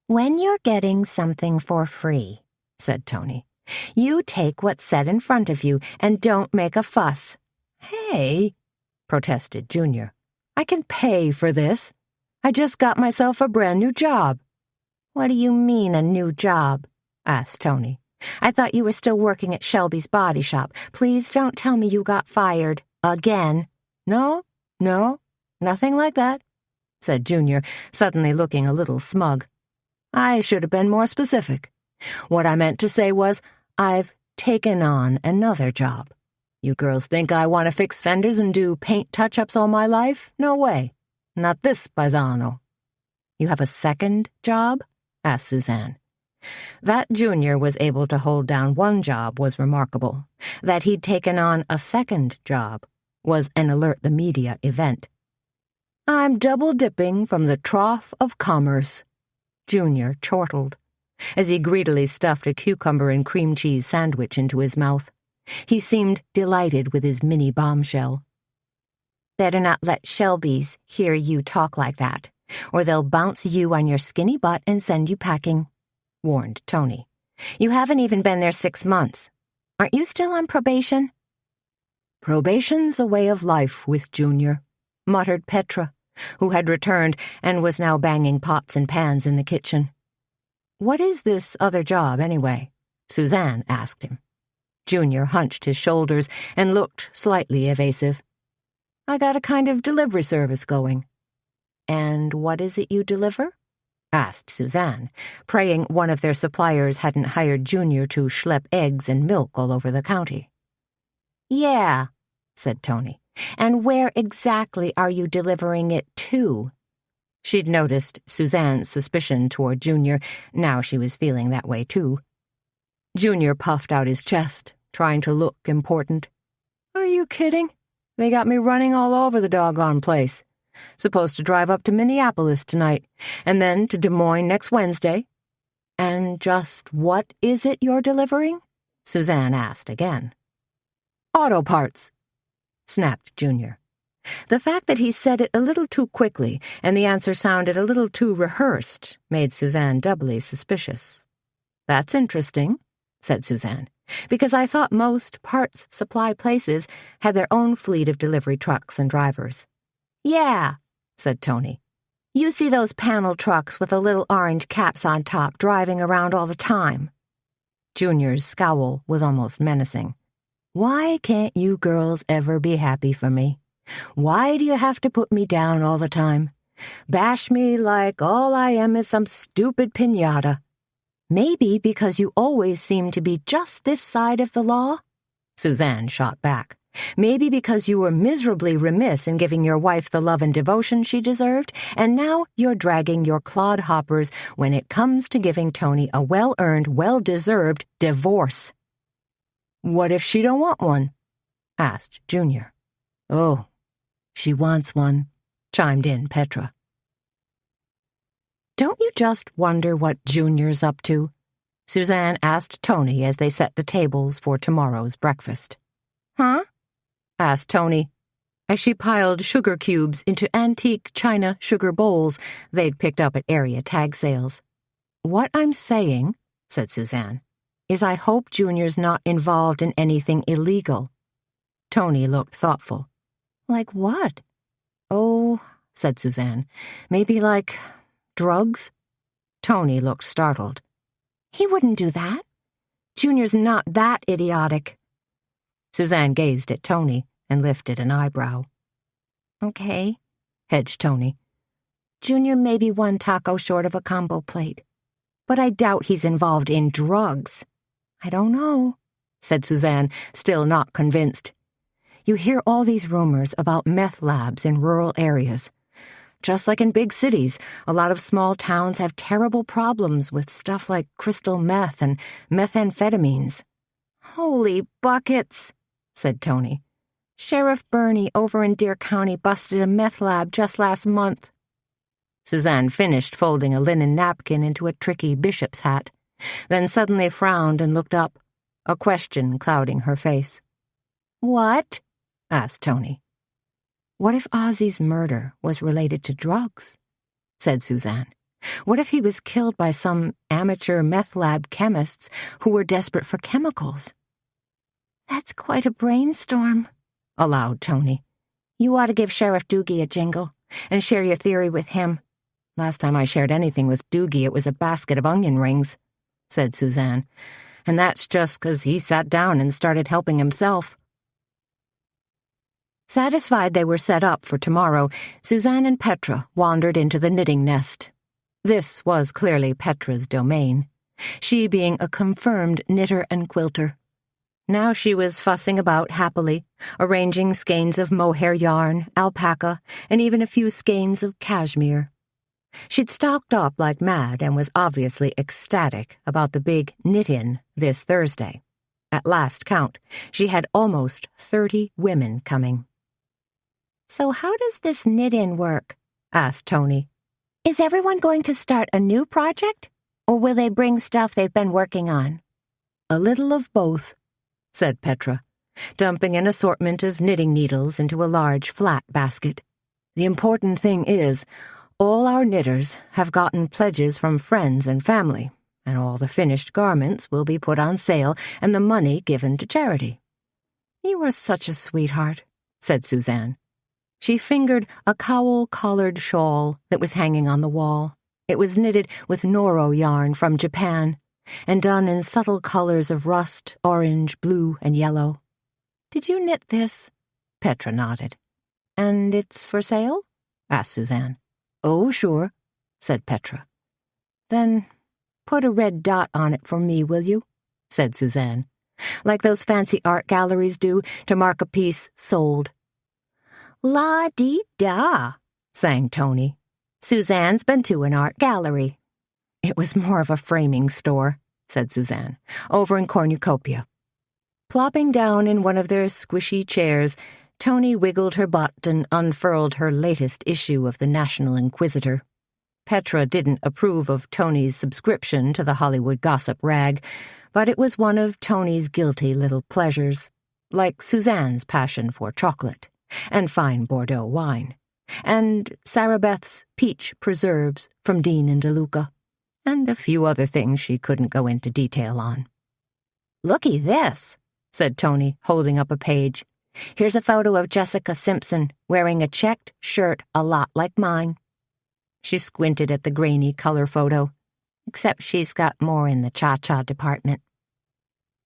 When you're getting something for free, said Tony, you take what's set in front of you and don't make a fuss. Hey, protested Junior. I can pay for this. I just got myself a brand new job. What do you mean, a new job? Asked Tony. I thought you were still working at Shelby's body shop. Please don't tell me you got fired. Again. No, nothing like that, said Junior, suddenly looking a little smug. I should have been more specific. What I meant to say was, I've taken on another job. You girls think I want to fix fenders and do paint touch-ups all my life? No way. Not this paisano. You have a second job? Asked Suzanne. That Junior was able to hold down one job was remarkable. That he'd taken on a second job was an alert the media event. I'm double-dipping from the trough of commerce, Junior chortled, as he greedily stuffed a cucumber and cream cheese sandwich into his mouth. He seemed delighted with his mini bombshell. Better not let Shelby's hear you talk like that, or they'll bounce you on your skinny butt and send you packing, warned Tony. You haven't even been there 6 months. Aren't you still on probation? Probation's a way of life with Junior, muttered Petra, who had returned and was now banging pots and pans in the kitchen. What is this other job, anyway? Suzanne asked him. Junior hunched his shoulders and looked slightly evasive. I got a kind of delivery service going. And what is it you deliver? Asked Suzanne, praying one of their suppliers hadn't hired Junior to schlep eggs and milk all over the county. Yeah, said Tony. And where exactly are you delivering it to? She'd noticed Suzanne's suspicion toward Junior. Now she was feeling that way, too. Junior puffed out his chest, trying to look important. Are you kidding? They got me running all over the doggone place. Supposed to drive up to Minneapolis tonight, and then to Des Moines next Wednesday. And just what is it you're delivering? Suzanne asked again. Auto parts, snapped Junior. The fact that he said it a little too quickly and the answer sounded a little too rehearsed made Suzanne doubly suspicious. That's interesting, said Suzanne, because I thought most parts supply places had their own fleet of delivery trucks and drivers. Yeah, said Tony. You see those panel trucks with the little orange caps on top driving around all the time. Junior's scowl was almost menacing. Why can't you girls ever be happy for me? Why do you have to put me down all the time? Bash me like all I am is some stupid piñata. Maybe because you always seem to be just this side of the law? Suzanne shot back. Maybe because you were miserably remiss in giving your wife the love and devotion she deserved, and now you're dragging your clodhoppers when it comes to giving Tony a well-earned, well-deserved divorce. What if she don't want one? Asked Junior. Oh, she wants one, chimed in Petra. Don't you just wonder what Junior's up to? Suzanne asked Tony as they set the tables for tomorrow's breakfast. Huh? Asked Tony, as she piled sugar cubes into antique china sugar bowls they'd picked up at area tag sales. What I'm saying, said Suzanne, is I hope Junior's not involved in anything illegal. Tony looked thoughtful. Like what? Oh, said Suzanne, maybe like drugs? Tony looked startled. He wouldn't do that. Junior's not that idiotic. Suzanne gazed at Tony and lifted an eyebrow. Okay, hedged Tony. Junior may be one taco short of a combo plate, but I doubt he's involved in drugs. I don't know, said Suzanne, still not convinced. You hear all these rumors about meth labs in rural areas. Just like in big cities, a lot of small towns have terrible problems with stuff like crystal meth and methamphetamines. Holy buckets, said Tony. Sheriff Burney over in Deer County busted a meth lab just last month. Suzanne finished folding a linen napkin into a tricky bishop's hat, then suddenly frowned and looked up, a question clouding her face. What? Asked Tony. What if Ozzy's murder was related to drugs? Said Suzanne. What if he was killed by some amateur meth lab chemists who were desperate for chemicals? That's quite a brainstorm, allowed Tony. You ought to give Sheriff Doogie a jingle and share your theory with him. Last time I shared anything with Doogie, it was a basket of onion rings, said Suzanne. And that's just 'cause he sat down and started helping himself. Satisfied they were set up for tomorrow, Suzanne and Petra wandered into the knitting nest. This was clearly Petra's domain, she being a confirmed knitter and quilter. Now she was fussing about happily, arranging skeins of mohair yarn, alpaca, and even a few skeins of cashmere. She'd stocked up like mad and was obviously ecstatic about the big knit-in this Thursday. At last count, she had almost 30 women coming. So how does this knit-in work? Asked Tony. Is everyone going to start a new project, or will they bring stuff they've been working on? A little of both, said Petra, dumping an assortment of knitting needles into a large flat basket. The important thing is, all our knitters have gotten pledges from friends and family, and all the finished garments will be put on sale and the money given to charity. You are such a sweetheart, said Suzanne. She fingered a cowl-collared shawl that was hanging on the wall. It was knitted with Noro yarn from Japan, and done in subtle colors of rust, orange, blue, and yellow. Did you knit this? Petra nodded. And it's for sale? Asked Suzanne. Oh, sure, said Petra. Then put a red dot on it for me, will you? Said Suzanne. Like those fancy art galleries do to mark a piece sold. La-dee-da, sang Tony. Suzanne's been to an art gallery. It was more of a framing store, said Suzanne, over in Cornucopia. Plopping down in one of their squishy chairs, Tony wiggled her butt and unfurled her latest issue of the National Inquisitor. Petra didn't approve of Tony's subscription to the Hollywood gossip rag, but it was one of Tony's guilty little pleasures, like Suzanne's passion for chocolate and fine Bordeaux wine, and Sarah Beth's peach preserves from Dean and DeLuca, and a few other things she couldn't go into detail on. Looky this, said Tony, holding up a page. Here's a photo of Jessica Simpson wearing a checked shirt a lot like mine. She squinted at the grainy color photo, except she's got more in the cha-cha department.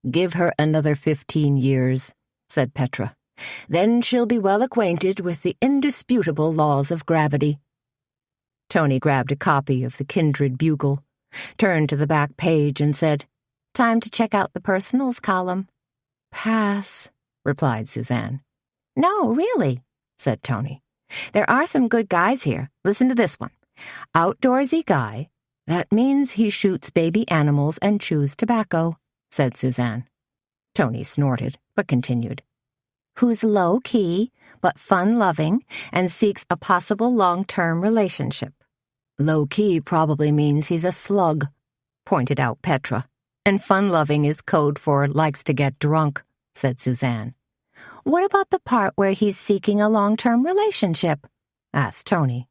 Give her another 15 years, said Petra. Then she'll be well acquainted with the indisputable laws of gravity. Tony grabbed a copy of the Kindred Bugle, turned to the back page and said, "Time to check out the personals column." "Pass," replied Suzanne. "No, really," said Tony. "There are some good guys here. Listen to this one. Outdoorsy guy. That means he shoots baby animals and chews tobacco," said Suzanne. Tony snorted, but continued. "Who's low-key, but fun-loving, and seeks a possible long-term relationship." "Low-key probably means he's a slug," pointed out Petra. "And fun-loving is code for likes to get drunk," said Suzanne. "What about the part where he's seeking a long-term relationship?" asked Tony.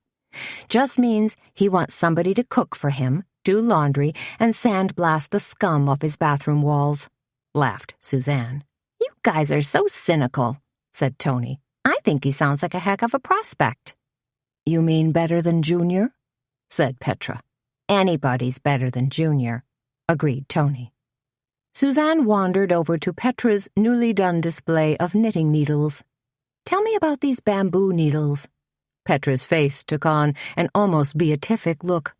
"Just means he wants somebody to cook for him, do laundry, and sandblast the scum off his bathroom walls," laughed Suzanne. "You guys are so cynical," said Tony. "I think he sounds like a heck of a prospect." "You mean better than Junior?" said Petra. "Anybody's better than Junior," agreed Tony. Suzanne wandered over to Petra's newly done display of knitting needles. "Tell me about these bamboo needles." Petra's face took on an almost beatific look.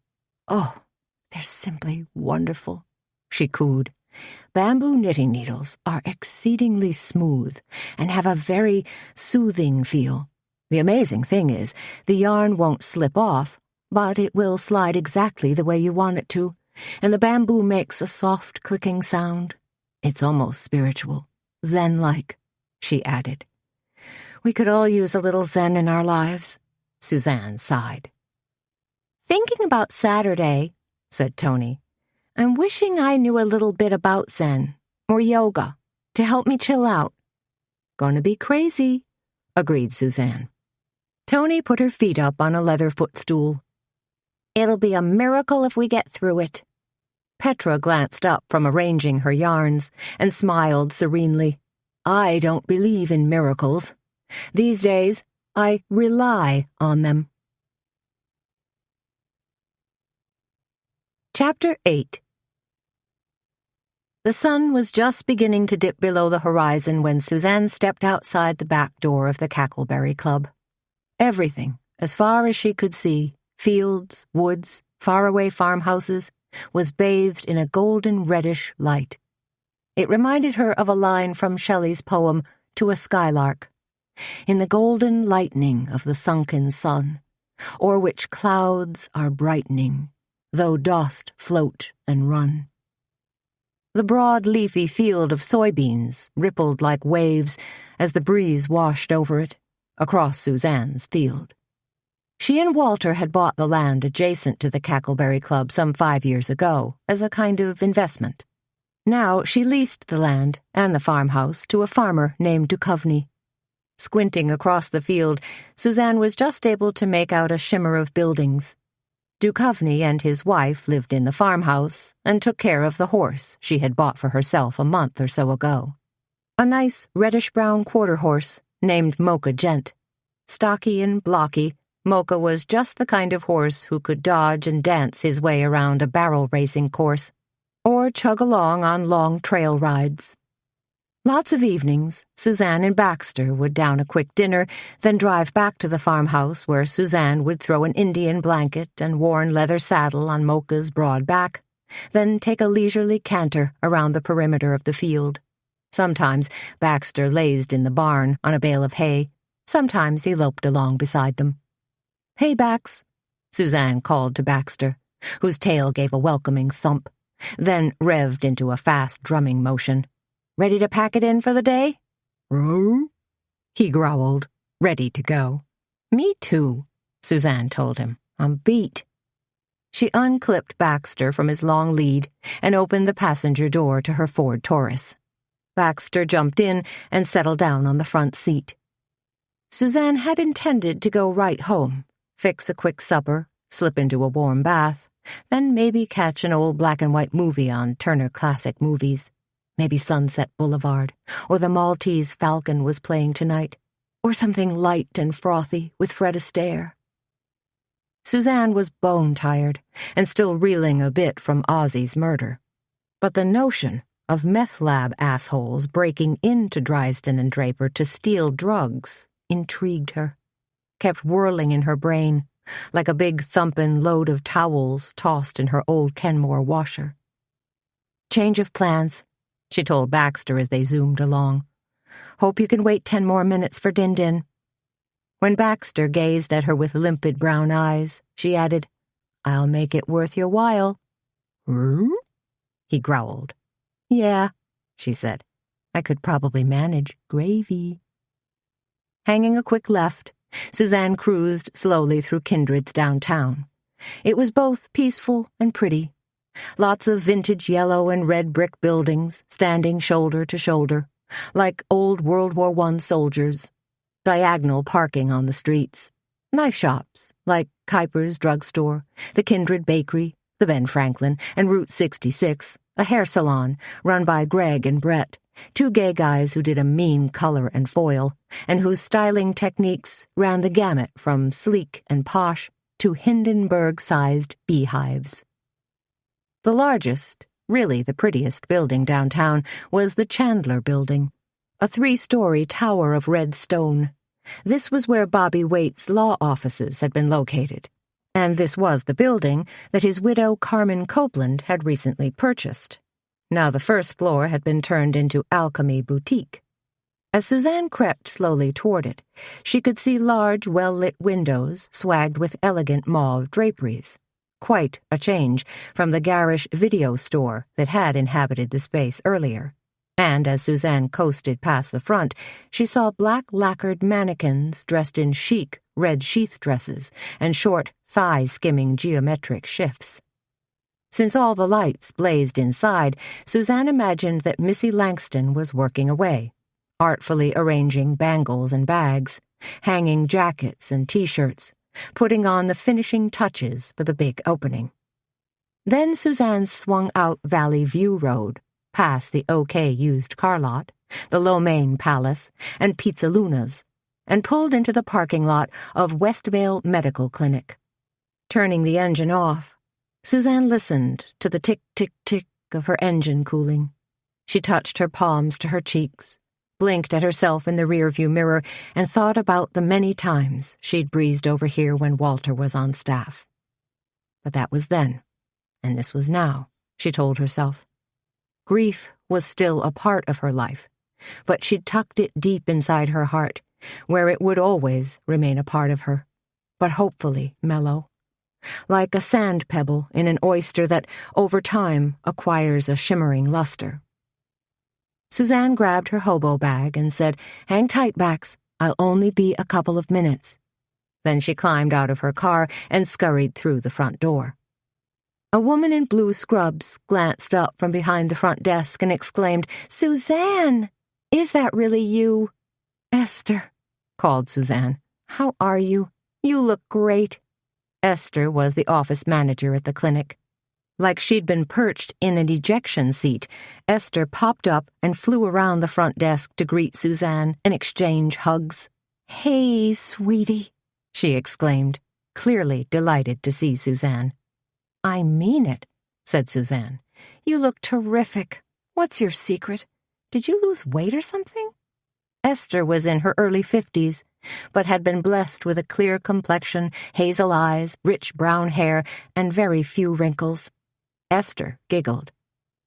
"Oh, they're simply wonderful," she cooed. "Bamboo knitting needles are exceedingly smooth and have a very soothing feel. The amazing thing is, the yarn won't slip off, but it will slide exactly the way you want it to, and the bamboo makes a soft clicking sound. It's almost spiritual, zen-like," she added. "We could all use a little zen in our lives," Suzanne sighed. "Thinking about Saturday," said Tony. "I'm wishing I knew a little bit about Zen, or yoga, to help me chill out." "Gonna be crazy," agreed Suzanne. Tony put her feet up on a leather footstool. "It'll be a miracle if we get through it." Petra glanced up from arranging her yarns and smiled serenely. "I don't believe in miracles. These days, I rely on them." Chapter 8. The sun was just beginning to dip below the horizon when Suzanne stepped outside the back door of the Cackleberry Club. Everything, as far as she could see, fields, woods, faraway farmhouses, was bathed in a golden reddish light. It reminded her of a line from Shelley's poem To a Skylark, "In the golden lightning of the sunken sun, o'er which clouds are brightening, though dost float and run." The broad leafy field of soybeans rippled like waves as the breeze washed over it, across Suzanne's field. She and Walter had bought the land adjacent to the Cackleberry Club some 5 years ago as a kind of investment. Now she leased the land and the farmhouse to a farmer named Duchovny. Squinting across the field, Suzanne was just able to make out a shimmer of buildings. Duchovny and his wife lived in the farmhouse and took care of the horse she had bought for herself a month or so ago. A nice reddish-brown quarter horse named Mocha Gent. Stocky and blocky, Mocha was just the kind of horse who could dodge and dance his way around a barrel racing course, or chug along on long trail rides. Lots of evenings, Suzanne and Baxter would down a quick dinner, then drive back to the farmhouse where Suzanne would throw an Indian blanket and worn leather saddle on Mocha's broad back, then take a leisurely canter around the perimeter of the field. Sometimes Baxter lazed in the barn on a bale of hay. Sometimes he loped along beside them. "Hey, Bax," Suzanne called to Baxter, whose tail gave a welcoming thump, then revved into a fast drumming motion. "Ready to pack it in for the day?" "Row?" he growled, ready to go. "Me too," Suzanne told him. "I'm beat." She unclipped Baxter from his long lead and opened the passenger door to her Ford Taurus. Baxter jumped in and settled down on the front seat. Suzanne had intended to go right home, fix a quick supper, slip into a warm bath, then maybe catch an old black-and-white movie on Turner Classic Movies. Maybe Sunset Boulevard, or The Maltese Falcon was playing tonight, or something light and frothy with Fred Astaire. Suzanne was bone-tired and still reeling a bit from Ozzy's murder. But the notion of meth lab assholes breaking into Drysdale and Draper to steal drugs intrigued her, kept whirling in her brain, like a big thumpin' load of towels tossed in her old Kenmore washer. "Change of plans," she told Baxter as they zoomed along. "Hope you can wait 10 more minutes for Din-Din." When Baxter gazed at her with limpid brown eyes, she added, "I'll make it worth your while." "Hmm?" he growled. "Yeah," she said. "I could probably manage gravy." Hanging a quick left, Suzanne cruised slowly through Kindred's downtown. It was both peaceful and pretty. Lots of vintage yellow and red brick buildings standing shoulder to shoulder, like old World War I soldiers. Diagonal parking on the streets. Nice shops, like Kuiper's drugstore, the Kindred Bakery, the Ben Franklin, and Route 66, a hair salon run by Greg and Brett, 2 gay guys who did a mean color and foil, and whose styling techniques ran the gamut from sleek and posh to Hindenburg-sized beehives. The largest, really the prettiest building downtown was the Chandler Building, a 3-story tower of red stone. This was where Bobby Waite's law offices had been located, and this was the building that his widow Carmen Copeland had recently purchased. Now the first floor had been turned into Alchemy Boutique. As Suzanne crept slowly toward it, she could see large, well-lit windows swagged with elegant mauve draperies. Quite a change from the garish video store that had inhabited the space earlier. And as Suzanne coasted past the front, she saw black lacquered mannequins dressed in chic red sheath dresses and short, thigh-skimming geometric shifts. Since all the lights blazed inside, Suzanne imagined that Missy Langston was working away, artfully arranging bangles and bags, hanging jackets and T-shirts, putting on the finishing touches for the big opening. Then Suzanne swung out Valley View Road, past the OK used car lot, the Lomaine Palace, and Pizza Luna's, and pulled into the parking lot of Westvale Medical Clinic. Turning the engine off, Suzanne listened to the tick-tick-tick of her engine cooling. She touched her palms to her cheeks, blinked at herself in the rearview mirror, and thought about the many times she'd breezed over here when Walter was on staff. But that was then, and this was now, she told herself. Grief was still a part of her life, but she'd tucked it deep inside her heart, where it would always remain a part of her, but hopefully mellow. Like a sand pebble in an oyster that, over time, acquires a shimmering luster. Suzanne grabbed her hobo bag and said, "Hang tight, Bax. I'll only be a couple of minutes." Then she climbed out of her car and scurried through the front door. A woman in blue scrubs glanced up from behind the front desk and exclaimed, "Suzanne! Is that really you?" "Esther," called Suzanne. "How are you? You look great." Esther was the office manager at the clinic. Like she'd been perched in an ejection seat, Esther popped up and flew around the front desk to greet Suzanne and exchange hugs. "Hey, sweetie," she exclaimed, clearly delighted to see Suzanne. "I mean it," said Suzanne. "You look terrific. What's your secret? Did you lose weight or something?" Esther was in her early 50s, but had been blessed with a clear complexion, hazel eyes, rich brown hair, and very few wrinkles. Esther giggled.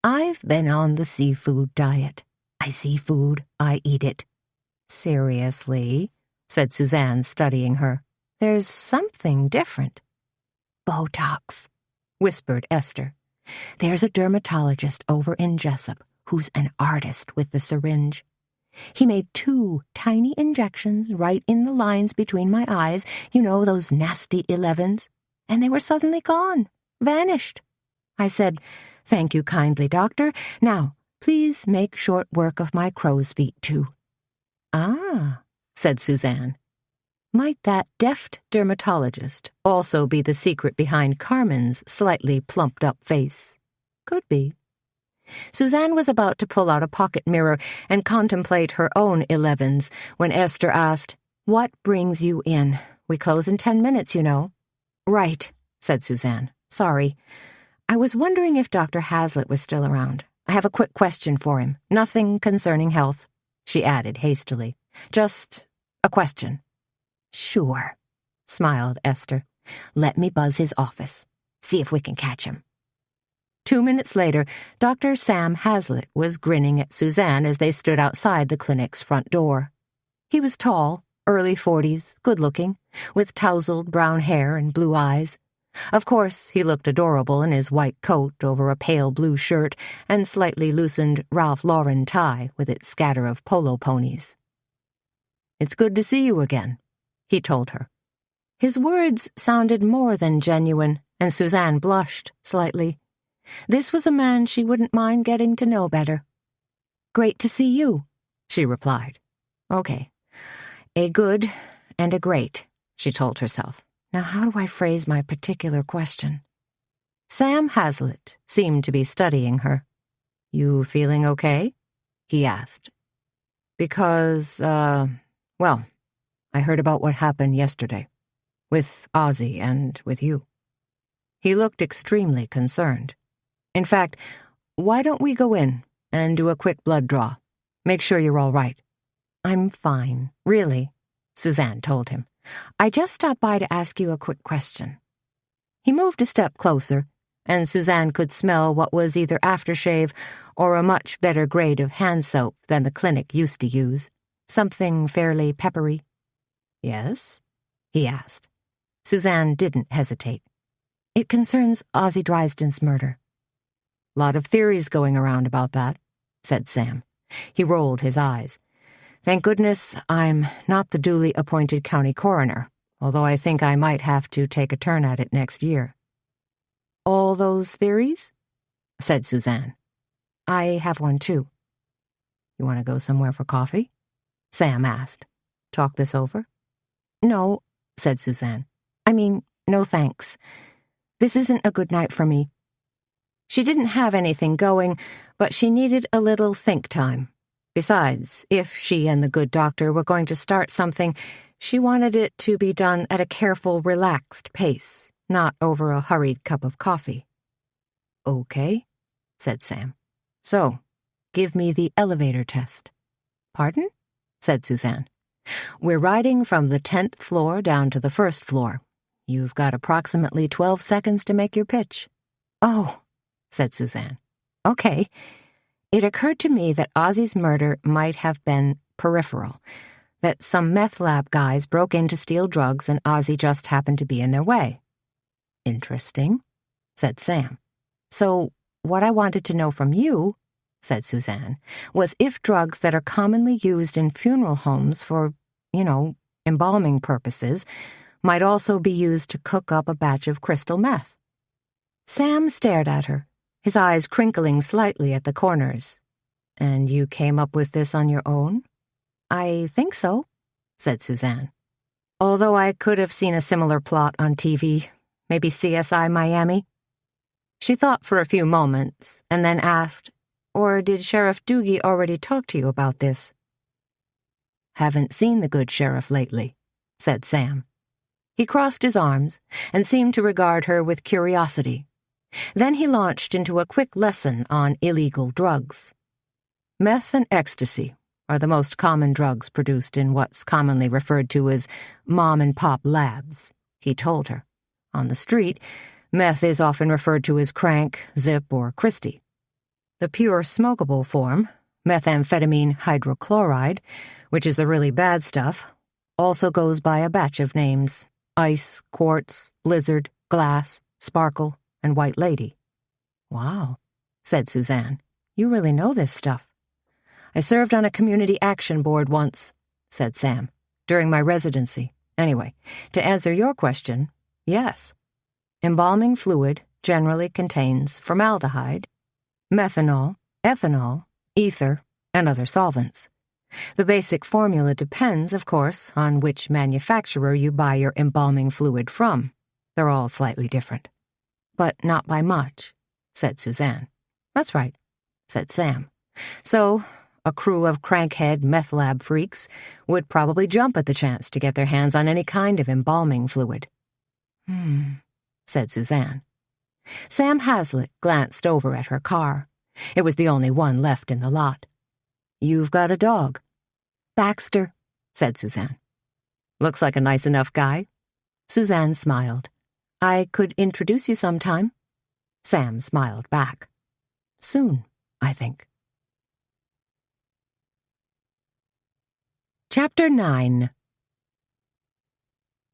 "I've been on the seafood diet. I see food, I eat it." "Seriously?" said Suzanne, studying her. "There's something different." "Botox," whispered Esther. "There's a dermatologist over in Jessup who's an artist with the syringe. He made 2 tiny injections right in the lines between my eyes, you know, those nasty 11s, and they were suddenly gone, vanished. I said, 'Thank you kindly, doctor. Now, please make short work of my crow's feet, too.'" "Ah," said Suzanne. Might that deft dermatologist also be the secret behind Carmen's slightly plumped-up face? Could be. Suzanne was about to pull out a pocket mirror and contemplate her own 11s when Esther asked, "What brings you in? We close in 10 minutes, you know." "Right," said Suzanne. "Sorry. I was wondering if Dr. Hazlitt was still around. I have a quick question for him. Nothing concerning health," she added hastily. "Just a question." "Sure," smiled Esther. Let me buzz his office. See if we can catch him." 2 minutes later, Dr. Sam Hazlitt was grinning at Suzanne as they stood outside the clinic's front door. He was tall, early 40s, good-looking, with tousled brown hair and blue eyes. Of course, he looked adorable in his white coat over a pale blue shirt and slightly loosened Ralph Lauren tie with its scatter of polo ponies. "It's good to see you again," he told her. His words sounded more than genuine, and Suzanne blushed slightly. This was a man she wouldn't mind getting to know better. "Great to see you," she replied. "Okay. A good and a great," she told herself. Now how do I phrase my particular question? Sam Hazlitt seemed to be studying her. "You feeling okay?" he asked. "Because, well, I heard about what happened yesterday. With Ozzy and with you." He looked extremely concerned. "In fact, why don't we go in and do a quick blood draw? Make sure you're all right." "I'm fine, really," Suzanne told him. "I just stopped by to ask you a quick question." He moved a step closer, and Suzanne could smell what was either aftershave or a much better grade of hand soap than the clinic used to use, something fairly peppery. "Yes?" he asked. Suzanne didn't hesitate. "It concerns Ozzy Dryden's murder." "Lot of theories going around about that," said Sam. He rolled his eyes. "Thank goodness I'm not the duly appointed county coroner, although I think I might have to take a turn at it next year." "All those theories?" said Suzanne. "I have one too." "You want to go somewhere for coffee?" Sam asked. "Talk this over?" "No," said Suzanne. No thanks. This isn't a good night for me." She didn't have anything going, but she needed a little think time. Besides, if she and the good doctor were going to start something, she wanted it to be done at a careful, relaxed pace, not over a hurried cup of coffee. "Okay," said Sam. "So, give me the elevator test." "Pardon?" said Suzanne. "We're riding from the 10th floor down to the 1st floor. You've got approximately 12 seconds to make your pitch." "Oh," said Suzanne. "Okay." It occurred to me that Ozzy's murder might have been peripheral, that some meth lab guys broke in to steal drugs and Ozzy just happened to be in their way. "Interesting," said Sam. "So, what I wanted to know from you," said Suzanne, "was if drugs that are commonly used in funeral homes for, embalming purposes might also be used to cook up a batch of crystal meth." Sam stared at her, his eyes crinkling slightly at the corners. "And you came up with this on your own?" "I think so," said Suzanne. "Although I could have seen a similar plot on TV, maybe CSI Miami." She thought for a few moments, and then asked, "Or did Sheriff Doogie already talk to you about this?" "Haven't seen the good sheriff lately," said Sam. He crossed his arms and seemed to regard her with curiosity. Then he launched into a quick lesson on illegal drugs. "Meth and ecstasy are the most common drugs produced in what's commonly referred to as mom-and-pop labs," he told her. "On the street, meth is often referred to as crank, zip, or Christie. The pure smokable form, methamphetamine hydrochloride, which is the really bad stuff, also goes by a batch of names: Ice, Quartz, Blizzard, Glass, Sparkle, and White Lady." "Wow," said Suzanne. "You really know this stuff." "I served on a community action board once," said Sam, "during my residency. Anyway, to answer your question, yes. Embalming fluid generally contains formaldehyde, methanol, ethanol, ether, and other solvents. The basic formula depends, of course, on which manufacturer you buy your embalming fluid from. They're all slightly different." "But not by much," said Suzanne. "That's right," said Sam. "So, a crew of crankhead meth lab freaks would probably jump at the chance to get their hands on any kind of embalming fluid." Said Suzanne. Sam Hazlitt glanced over at her car. It was the only one left in the lot. "You've got a dog." "Baxter," said Suzanne. "Looks like a nice enough guy," Suzanne smiled. I could introduce you sometime. Sam smiled back. Soon, I think. Chapter 9.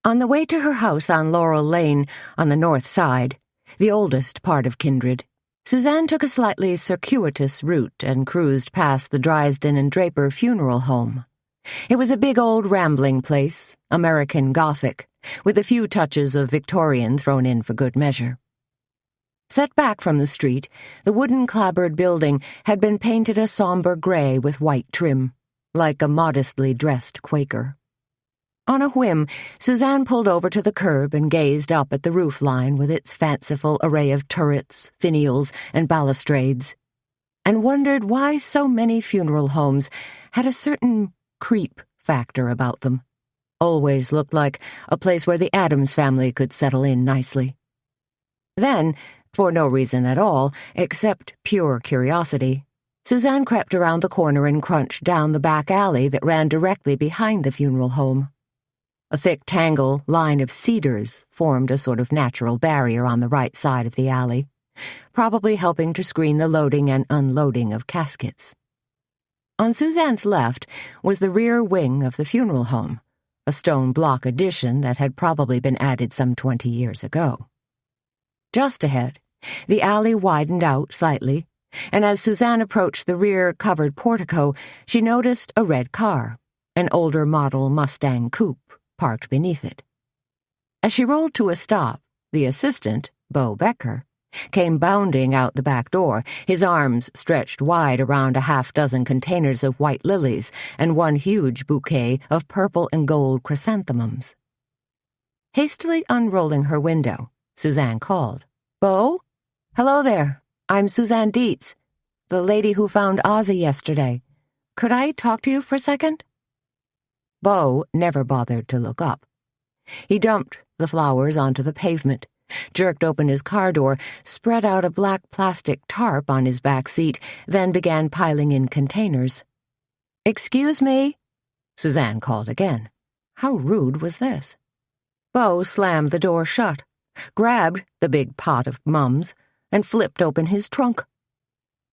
On the way to her house on Laurel Lane, on the north side, the oldest part of Kindred, Suzanne took a slightly circuitous route and cruised past the Drysden and Draper funeral home. It was a big old rambling place, American Gothic, with a few touches of Victorian thrown in for good measure. Set back from the street, the wooden-clapboard building had been painted a somber gray with white trim, like a modestly dressed Quaker. On a whim, Suzanne pulled over to the curb and gazed up at the roofline with its fanciful array of turrets, finials, and balustrades, and wondered why so many funeral homes had a certain creep factor about them. Always looked like a place where the Addams family could settle in nicely. Then, for no reason at all, except pure curiosity, Suzanne crept around the corner and crunched down the back alley that ran directly behind the funeral home. A thick tangle line of cedars formed a sort of natural barrier on the right side of the alley, probably helping to screen the loading and unloading of caskets. On Suzanne's left was the rear wing of the funeral home, a stone block addition that had probably been added some 20 years ago. Just ahead, the alley widened out slightly, and as Suzanne approached the rear covered portico, she noticed a red car, an older model Mustang coupe, parked beneath it. As she rolled to a stop, the assistant, Beau Becker, came bounding out the back door, his arms stretched wide around a half-dozen containers of white lilies and one huge bouquet of purple and gold chrysanthemums. Hastily unrolling her window, Suzanne called, "Beau? Hello there. I'm Suzanne Dietz, the lady who found Ozzy yesterday. Could I talk to you for a second?" Beau never bothered to look up. He dumped the flowers onto the pavement, jerked open his car door, spread out a black plastic tarp on his back seat, then began piling in containers. "Excuse me?" Suzanne called again. How rude was this? Beau slammed the door shut, grabbed the big pot of mums, and flipped open his trunk.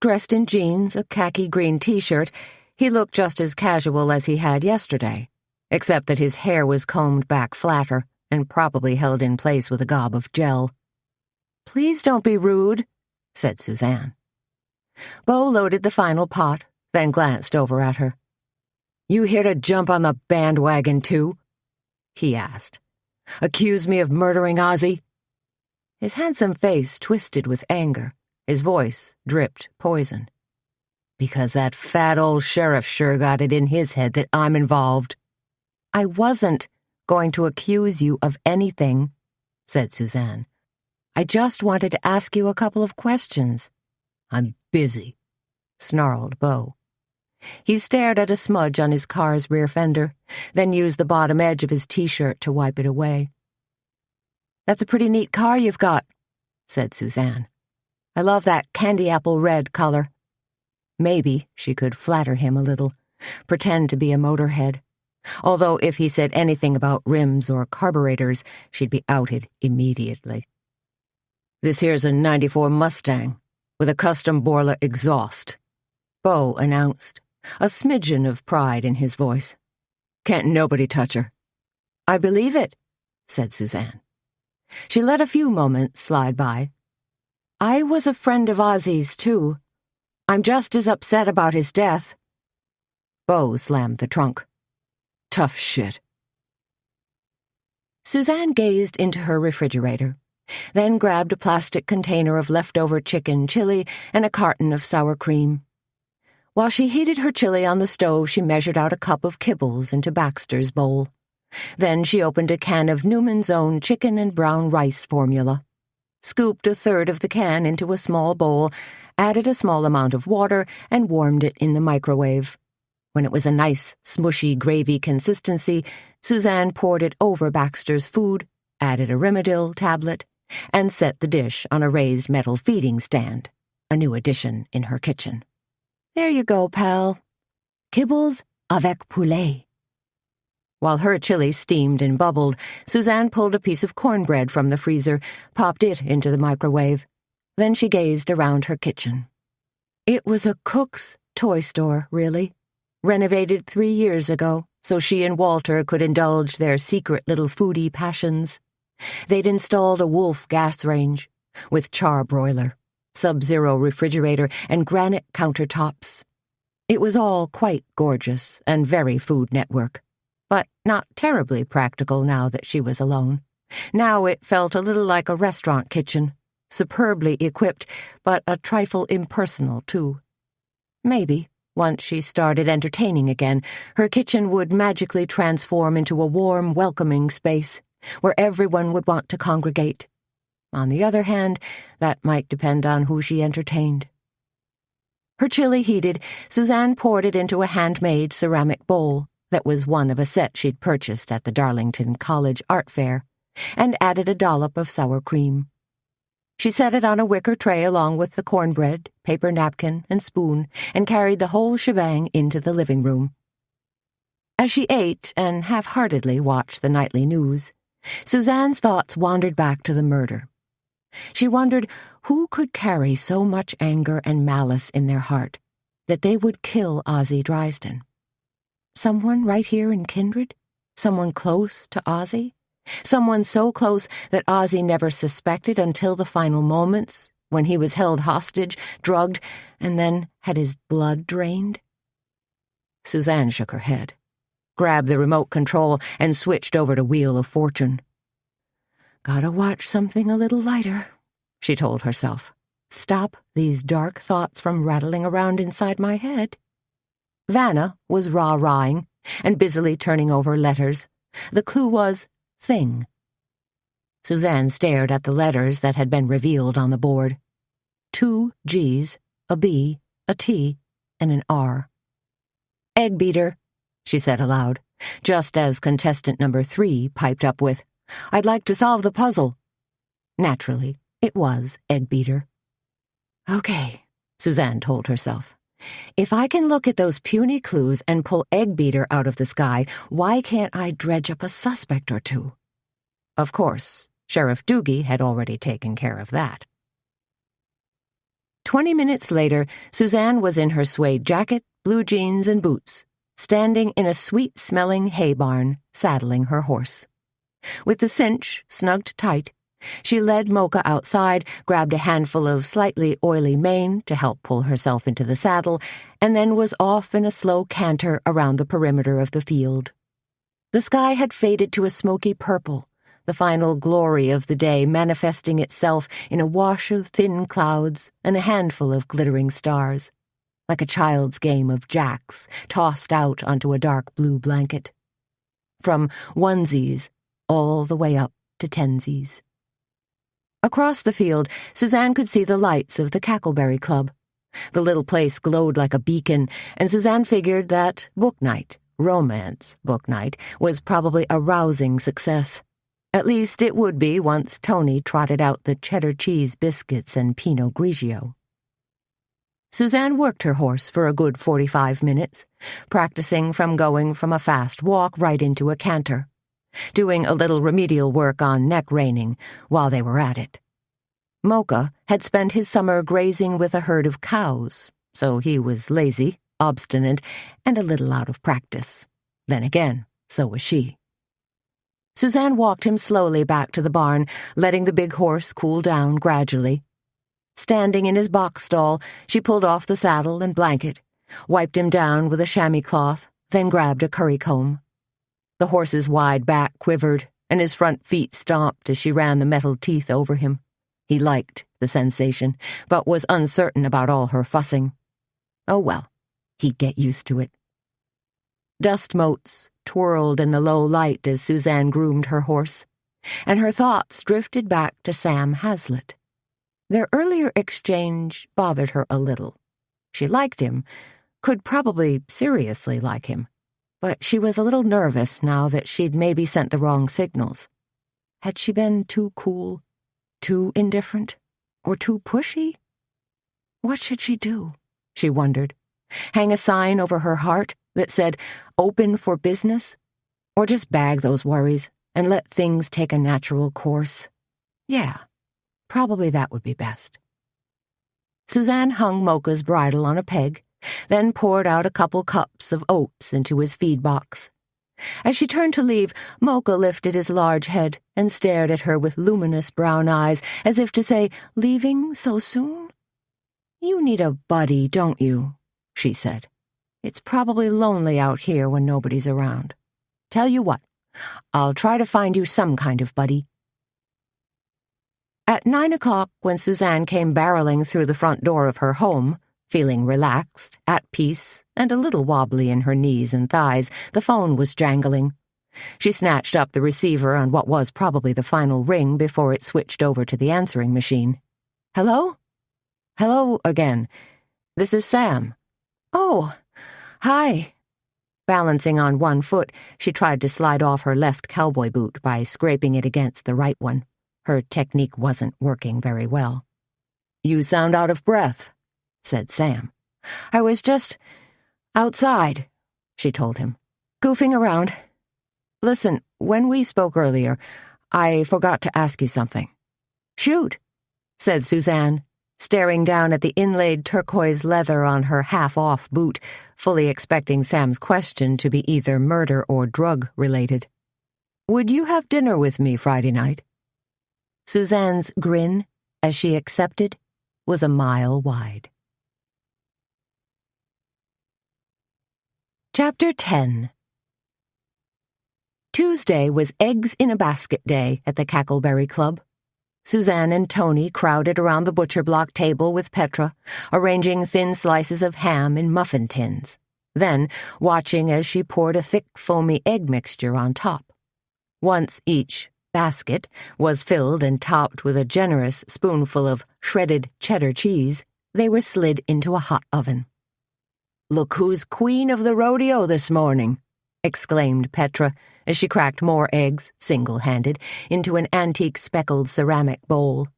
Dressed in jeans, a khaki green t-shirt, he looked just as casual as he had yesterday, except that his hair was combed back flatter and probably held in place with a gob of gel. "Please don't be rude," said Suzanne. Beau loaded the final pot, then glanced over at her. "You here to jump on the bandwagon, too?" he asked. "Accuse me of murdering Ozzy?" His handsome face twisted with anger. His voice dripped poison. "Because that fat old sheriff sure got it in his head that I'm involved." "I wasn't going to accuse you of anything," said Suzanne. "I just wanted to ask you a couple of questions." "I'm busy," snarled Beau. He stared at a smudge on his car's rear fender, then used the bottom edge of his t-shirt to wipe it away. "That's a pretty neat car you've got," said Suzanne. "I love that candy apple red color." Maybe she could flatter him a little, pretend to be a motorhead. Although if he said anything about rims or carburetors, she'd be outed immediately. "This here's a '94 Mustang, with a custom Borla exhaust," Beau announced, a smidgen of pride in his voice. "Can't nobody touch her." "I believe it," said Suzanne. She let a few moments slide by. "I was a friend of Ozzy's, too. I'm just as upset about his death." Beau slammed the trunk. "Tough shit." Suzanne gazed into her refrigerator, then grabbed a plastic container of leftover chicken chili and a carton of sour cream. While she heated her chili on the stove, she measured out a cup of kibbles into Baxter's bowl. Then she opened a can of Newman's Own chicken and brown rice formula, scooped a third of the can into a small bowl, added a small amount of water, and warmed it in the microwave. When it was a nice, smushy gravy consistency, Suzanne poured it over Baxter's food, added a Rimadyl tablet, and set the dish on a raised metal feeding stand, a new addition in her kitchen. "There you go, pal. Kibbles avec poulet." While her chili steamed and bubbled, Suzanne pulled a piece of cornbread from the freezer, popped it into the microwave. Then she gazed around her kitchen. It was a cook's toy store, really. Renovated 3 years ago, so she and Walter could indulge their secret little foodie passions. They'd installed a Wolf gas range, with charbroiler, sub-zero refrigerator, and granite countertops. It was all quite gorgeous and very Food Network, but not terribly practical now that she was alone. Now it felt a little like a restaurant kitchen, superbly equipped, but a trifle impersonal, too. Maybe, once she started entertaining again, her kitchen would magically transform into a warm, welcoming space, where everyone would want to congregate. On the other hand, that might depend on who she entertained. Her chili heated, Suzanne poured it into a handmade ceramic bowl that was one of a set she'd purchased at the Darlington College Art Fair, and added a dollop of sour cream. She set it on a wicker tray along with the cornbread, paper napkin, and spoon, and carried the whole shebang into the living room. As she ate and half-heartedly watched the nightly news, Suzanne's thoughts wandered back to the murder. She wondered who could carry so much anger and malice in their heart that they would kill Ozzie Drysdale. Someone right here in Kindred? Someone close to Ozzie? Someone so close that Ozzie never suspected until the final moments, when he was held hostage, drugged, and then had his blood drained? Suzanne shook her head, grabbed the remote control, and switched over to Wheel of Fortune. Gotta watch something a little lighter, she told herself. Stop these dark thoughts from rattling around inside my head. Vanna was rah-rahing and busily turning over letters. The clue was thing. Suzanne stared at the letters that had been revealed on the board. 2 G's, a B, a T, and an R. Egg beater, she said aloud, just as contestant number 3 piped up with, I'd like to solve the puzzle. Naturally, it was egg beater. Okay, Suzanne told herself. If I can look at those puny clues and pull egg beater out of the sky, why can't I dredge up a suspect or two? Of course, Sheriff Doogie had already taken care of that. 20 minutes later, Suzanne was in her suede jacket, blue jeans, and boots, standing in a sweet-smelling hay barn, saddling her horse. With the cinch snugged tight, she led Mocha outside, grabbed a handful of slightly oily mane to help pull herself into the saddle, and then was off in a slow canter around the perimeter of the field. The sky had faded to a smoky purple, the final glory of the day manifesting itself in a wash of thin clouds and a handful of glittering stars, like a child's game of jacks tossed out onto a dark blue blanket. From onesies all the way up to tensies. Across the field, Suzanne could see the lights of the Cackleberry Club. The little place glowed like a beacon, and Suzanne figured that book night, romance book night, was probably a rousing success. At least it would be once Tony trotted out the cheddar cheese biscuits and Pinot Grigio. Suzanne worked her horse for a good 45 minutes, practicing from going from a fast walk right into a canter, doing a little remedial work on neck reining while they were at it. Mocha had spent his summer grazing with a herd of cows, so he was lazy, obstinate, and a little out of practice. Then again, so was she. Suzanne walked him slowly back to the barn, letting the big horse cool down gradually. Standing in his box stall, she pulled off the saddle and blanket, wiped him down with a chamois cloth, then grabbed a curry comb. The horse's wide back quivered, and his front feet stomped as she ran the metal teeth over him. He liked the sensation, but was uncertain about all her fussing. Oh well, he'd get used to it. Dust motes twirled in the low light as Suzanne groomed her horse, and her thoughts drifted back to Sam Hazlitt. Their earlier exchange bothered her a little. She liked him, could probably seriously like him, but she was a little nervous now that she'd maybe sent the wrong signals. Had she been too cool, too indifferent, or too pushy? What should she do? She wondered. Hang a sign over her heart that said, "Open for business"? Or just bag those worries and let things take a natural course. Yeah, probably that would be best. Suzanne hung Mocha's bridle on a peg, then poured out a couple cups of oats into his feed box. As she turned to leave, Mocha lifted his large head and stared at her with luminous brown eyes, as if to say, "Leaving so soon?" "You need a buddy, don't you?" she said. "It's probably lonely out here when nobody's around. Tell you what, I'll try to find you some kind of buddy." At 9 o'clock, when Suzanne came barreling through the front door of her home, feeling relaxed, at peace, and a little wobbly in her knees and thighs, the phone was jangling. She snatched up the receiver on what was probably the final ring before it switched over to the answering machine. "Hello?" "Hello again. This is Sam." "Oh, hi." Balancing on one foot, she tried to slide off her left cowboy boot by scraping it against the right one. Her technique wasn't working very well. "You sound out of breath," said Sam. "I was just outside," she told him. "Goofing around. Listen, when we spoke earlier, I forgot to ask you something." "Shoot," said Suzanne, staring down at the inlaid turquoise leather on her half-off boot, fully expecting Sam's question to be either murder or drug-related. "Would you have dinner with me Friday night?" Suzanne's grin, as she accepted, was a mile wide. Chapter 10. Tuesday was Eggs in a Basket Day at the Cackleberry Club. Suzanne and Tony crowded around the butcher block table with Petra, arranging thin slices of ham in muffin tins, then watching as she poured a thick, foamy egg mixture on top. Once each basket was filled and topped with a generous spoonful of shredded cheddar cheese, they were slid into a hot oven. "Look who's queen of the rodeo this morning," exclaimed Petra as she cracked more eggs, single-handed, into an antique speckled ceramic bowl.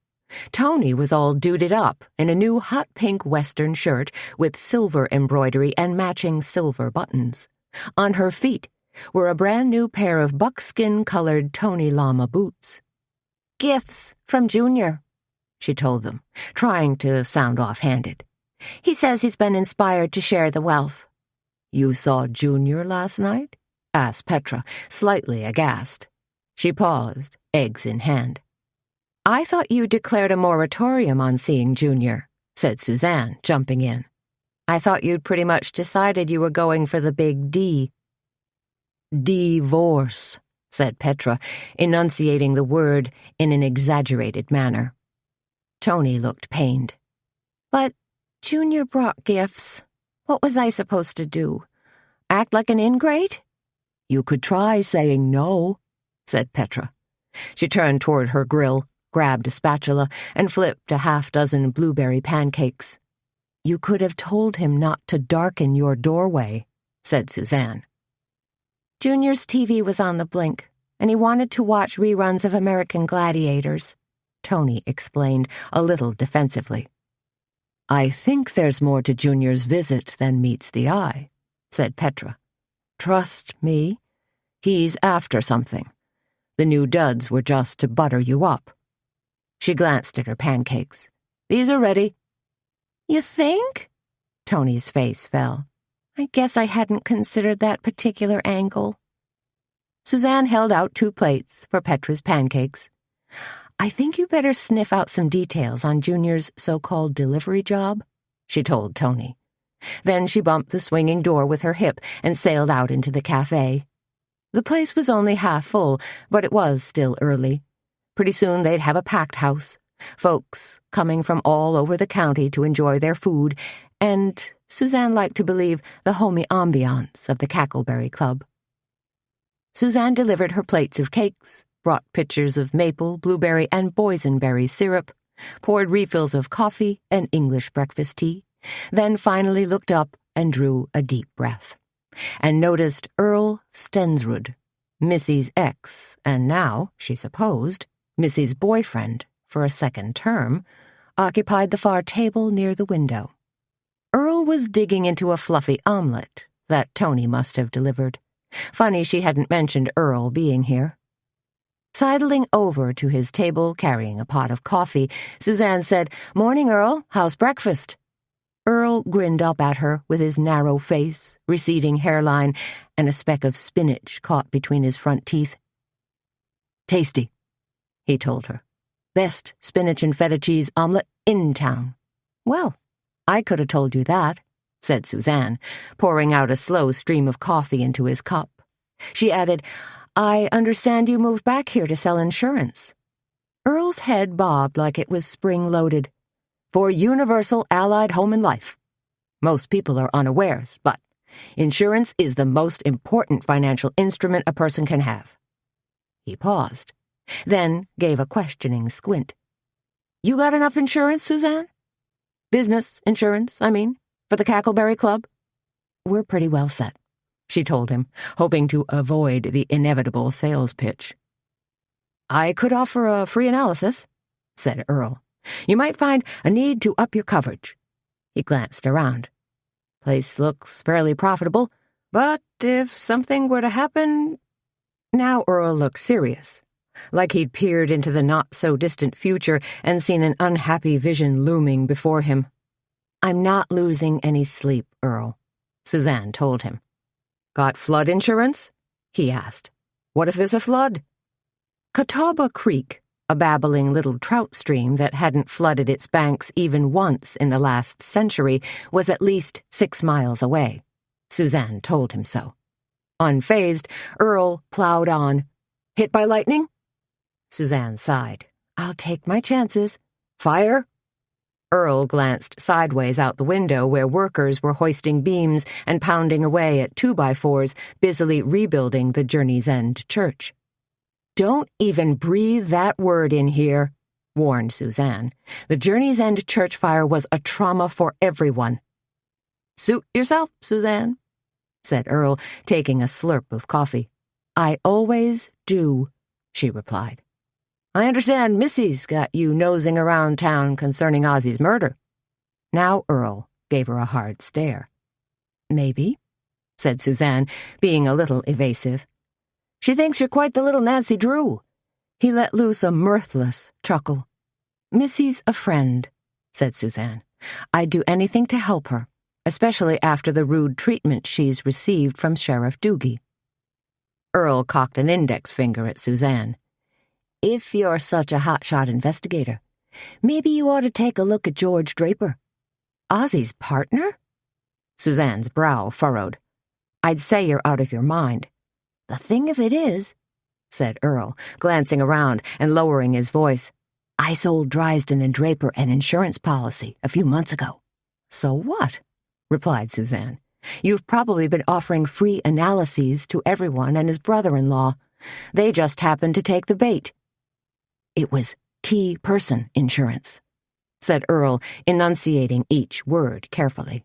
Tony was all duded up in a new hot pink western shirt with silver embroidery and matching silver buttons. On her feet were a brand-new pair of buckskin-colored Tony Llama boots. "Gifts from Junior," she told them, trying to sound offhanded. "He says he's been inspired to share the wealth." "You saw Junior last night?" asked Petra, slightly aghast. She paused, eggs in hand. "I thought you declared a moratorium on seeing Junior," said Suzanne, jumping in. "I thought you'd pretty much decided you were going for the big D." "Divorce," said Petra, enunciating the word in an exaggerated manner. Tony looked pained. "But Junior brought gifts. What was I supposed to do? Act like an ingrate?" "You could try saying no," said Petra. She turned toward her grill, grabbed a spatula, and flipped a half-dozen blueberry pancakes. "You could have told him not to darken your doorway," said Suzanne. "Junior's TV was on the blink, and he wanted to watch reruns of American Gladiators," Tony explained, a little defensively. "I think there's more to Junior's visit than meets the eye," said Petra. "Trust me, he's after something. The new duds were just to butter you up." She glanced at her pancakes. "These are ready." "You think?" Tony's face fell. "I guess I hadn't considered that particular angle." Suzanne held out 2 plates for Petra's pancakes. "I think you better sniff out some details on Junior's so-called delivery job," she told Tony. Then she bumped the swinging door with her hip and sailed out into the cafe. The place was only half full, but it was still early. Pretty soon they'd have a packed house, folks coming from all over the county to enjoy their food, and Suzanne liked to believe the homey ambiance of the Cackleberry Club. Suzanne delivered her plates of cakes, brought pitchers of maple, blueberry, and boysenberry syrup, poured refills of coffee and English breakfast tea, then finally looked up and drew a deep breath, and noticed Earl Stensrud, Missy's ex, and now, she supposed, Missy's boyfriend for a second term, occupied the far table near the window. Earl was digging into a fluffy omelet that Tony must have delivered. Funny she hadn't mentioned Earl being here. Sidling over to his table, carrying a pot of coffee, Suzanne said, "Morning, Earl. How's breakfast?" Earl grinned up at her with his narrow face, receding hairline, and a speck of spinach caught between his front teeth. "Tasty," he told her. "Best spinach and feta cheese omelet in town." "Well, I could have told you that," said Suzanne, pouring out a slow stream of coffee into his cup. She added, "I understand you moved back here to sell insurance." Earl's head bobbed like it was spring-loaded. "For Universal Allied Home and Life. Most people are unawares, but insurance is the most important financial instrument a person can have." He paused, then gave a questioning squint. "You got enough insurance, Suzanne? Business insurance, I mean, for the Cackleberry Club?" "We're pretty well set," she told him, hoping to avoid the inevitable sales pitch. "I could offer a free analysis," said Earl. "You might find a need to up your coverage." He glanced around. "Place looks fairly profitable, but if something were to happen—" Now Earl looked serious, like he'd peered into the not-so-distant future and seen an unhappy vision looming before him. "I'm not losing any sleep, Earl," Suzanne told him. "Got flood insurance?" he asked. "What if there's a flood?" Catawba Creek, a babbling little trout stream that hadn't flooded its banks even once in the last century, was at least 6 miles away. Suzanne told him so. Unfazed, Earl plowed on. "Hit by lightning?" Suzanne sighed. "I'll take my chances." "Fire?" Earl glanced sideways out the window where workers were hoisting beams and pounding away at 2x4s, busily rebuilding the Journey's End church. "Don't even breathe that word in here," warned Suzanne. "The Journey's End church fire was a trauma for everyone." "Suit yourself, Suzanne," said Earl, taking a slurp of coffee. "I always do," she replied. "I understand Missy's got you nosing around town concerning Ozzy's murder." Now Earl gave her a hard stare. "Maybe," said Suzanne, being a little evasive. "She thinks you're quite the little Nancy Drew." He let loose a mirthless chuckle. "Missy's a friend," said Suzanne. "I'd do anything to help her, especially after the rude treatment she's received from Sheriff Doogie." Earl cocked an index finger at Suzanne. "If you're such a hotshot investigator, maybe you ought to take a look at George Draper." "Ozzy's partner?" Suzanne's brow furrowed. "I'd say you're out of your mind." "The thing of it is," said Earl, glancing around and lowering his voice, "I sold Drysdale and Draper an insurance policy a few months ago." "So what?" replied Suzanne. "You've probably been offering free analyses to everyone and his brother-in-law. They just happened to take the bait." "It was key person insurance," said Earl, enunciating each word carefully.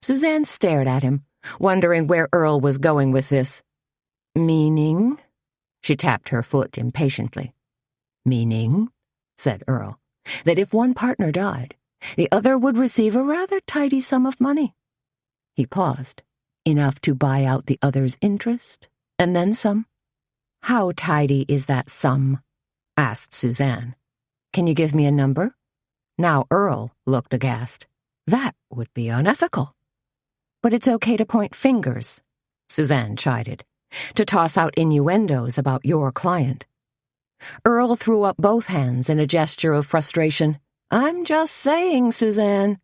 Suzanne stared at him, wondering where Earl was going with this. "Meaning?" She tapped her foot impatiently. "Meaning," said Earl, "that if one partner died, the other would receive a rather tidy sum of money." He paused, enough to buy out the other's interest, and then some. "How tidy is that sum?" asked Suzanne. "Can you give me a number?" Now Earl looked aghast. "That would be unethical." "But it's okay to point fingers," Suzanne chided, "to toss out innuendos about your client." Earl threw up both hands in a gesture of frustration. "I'm just saying, Suzanne."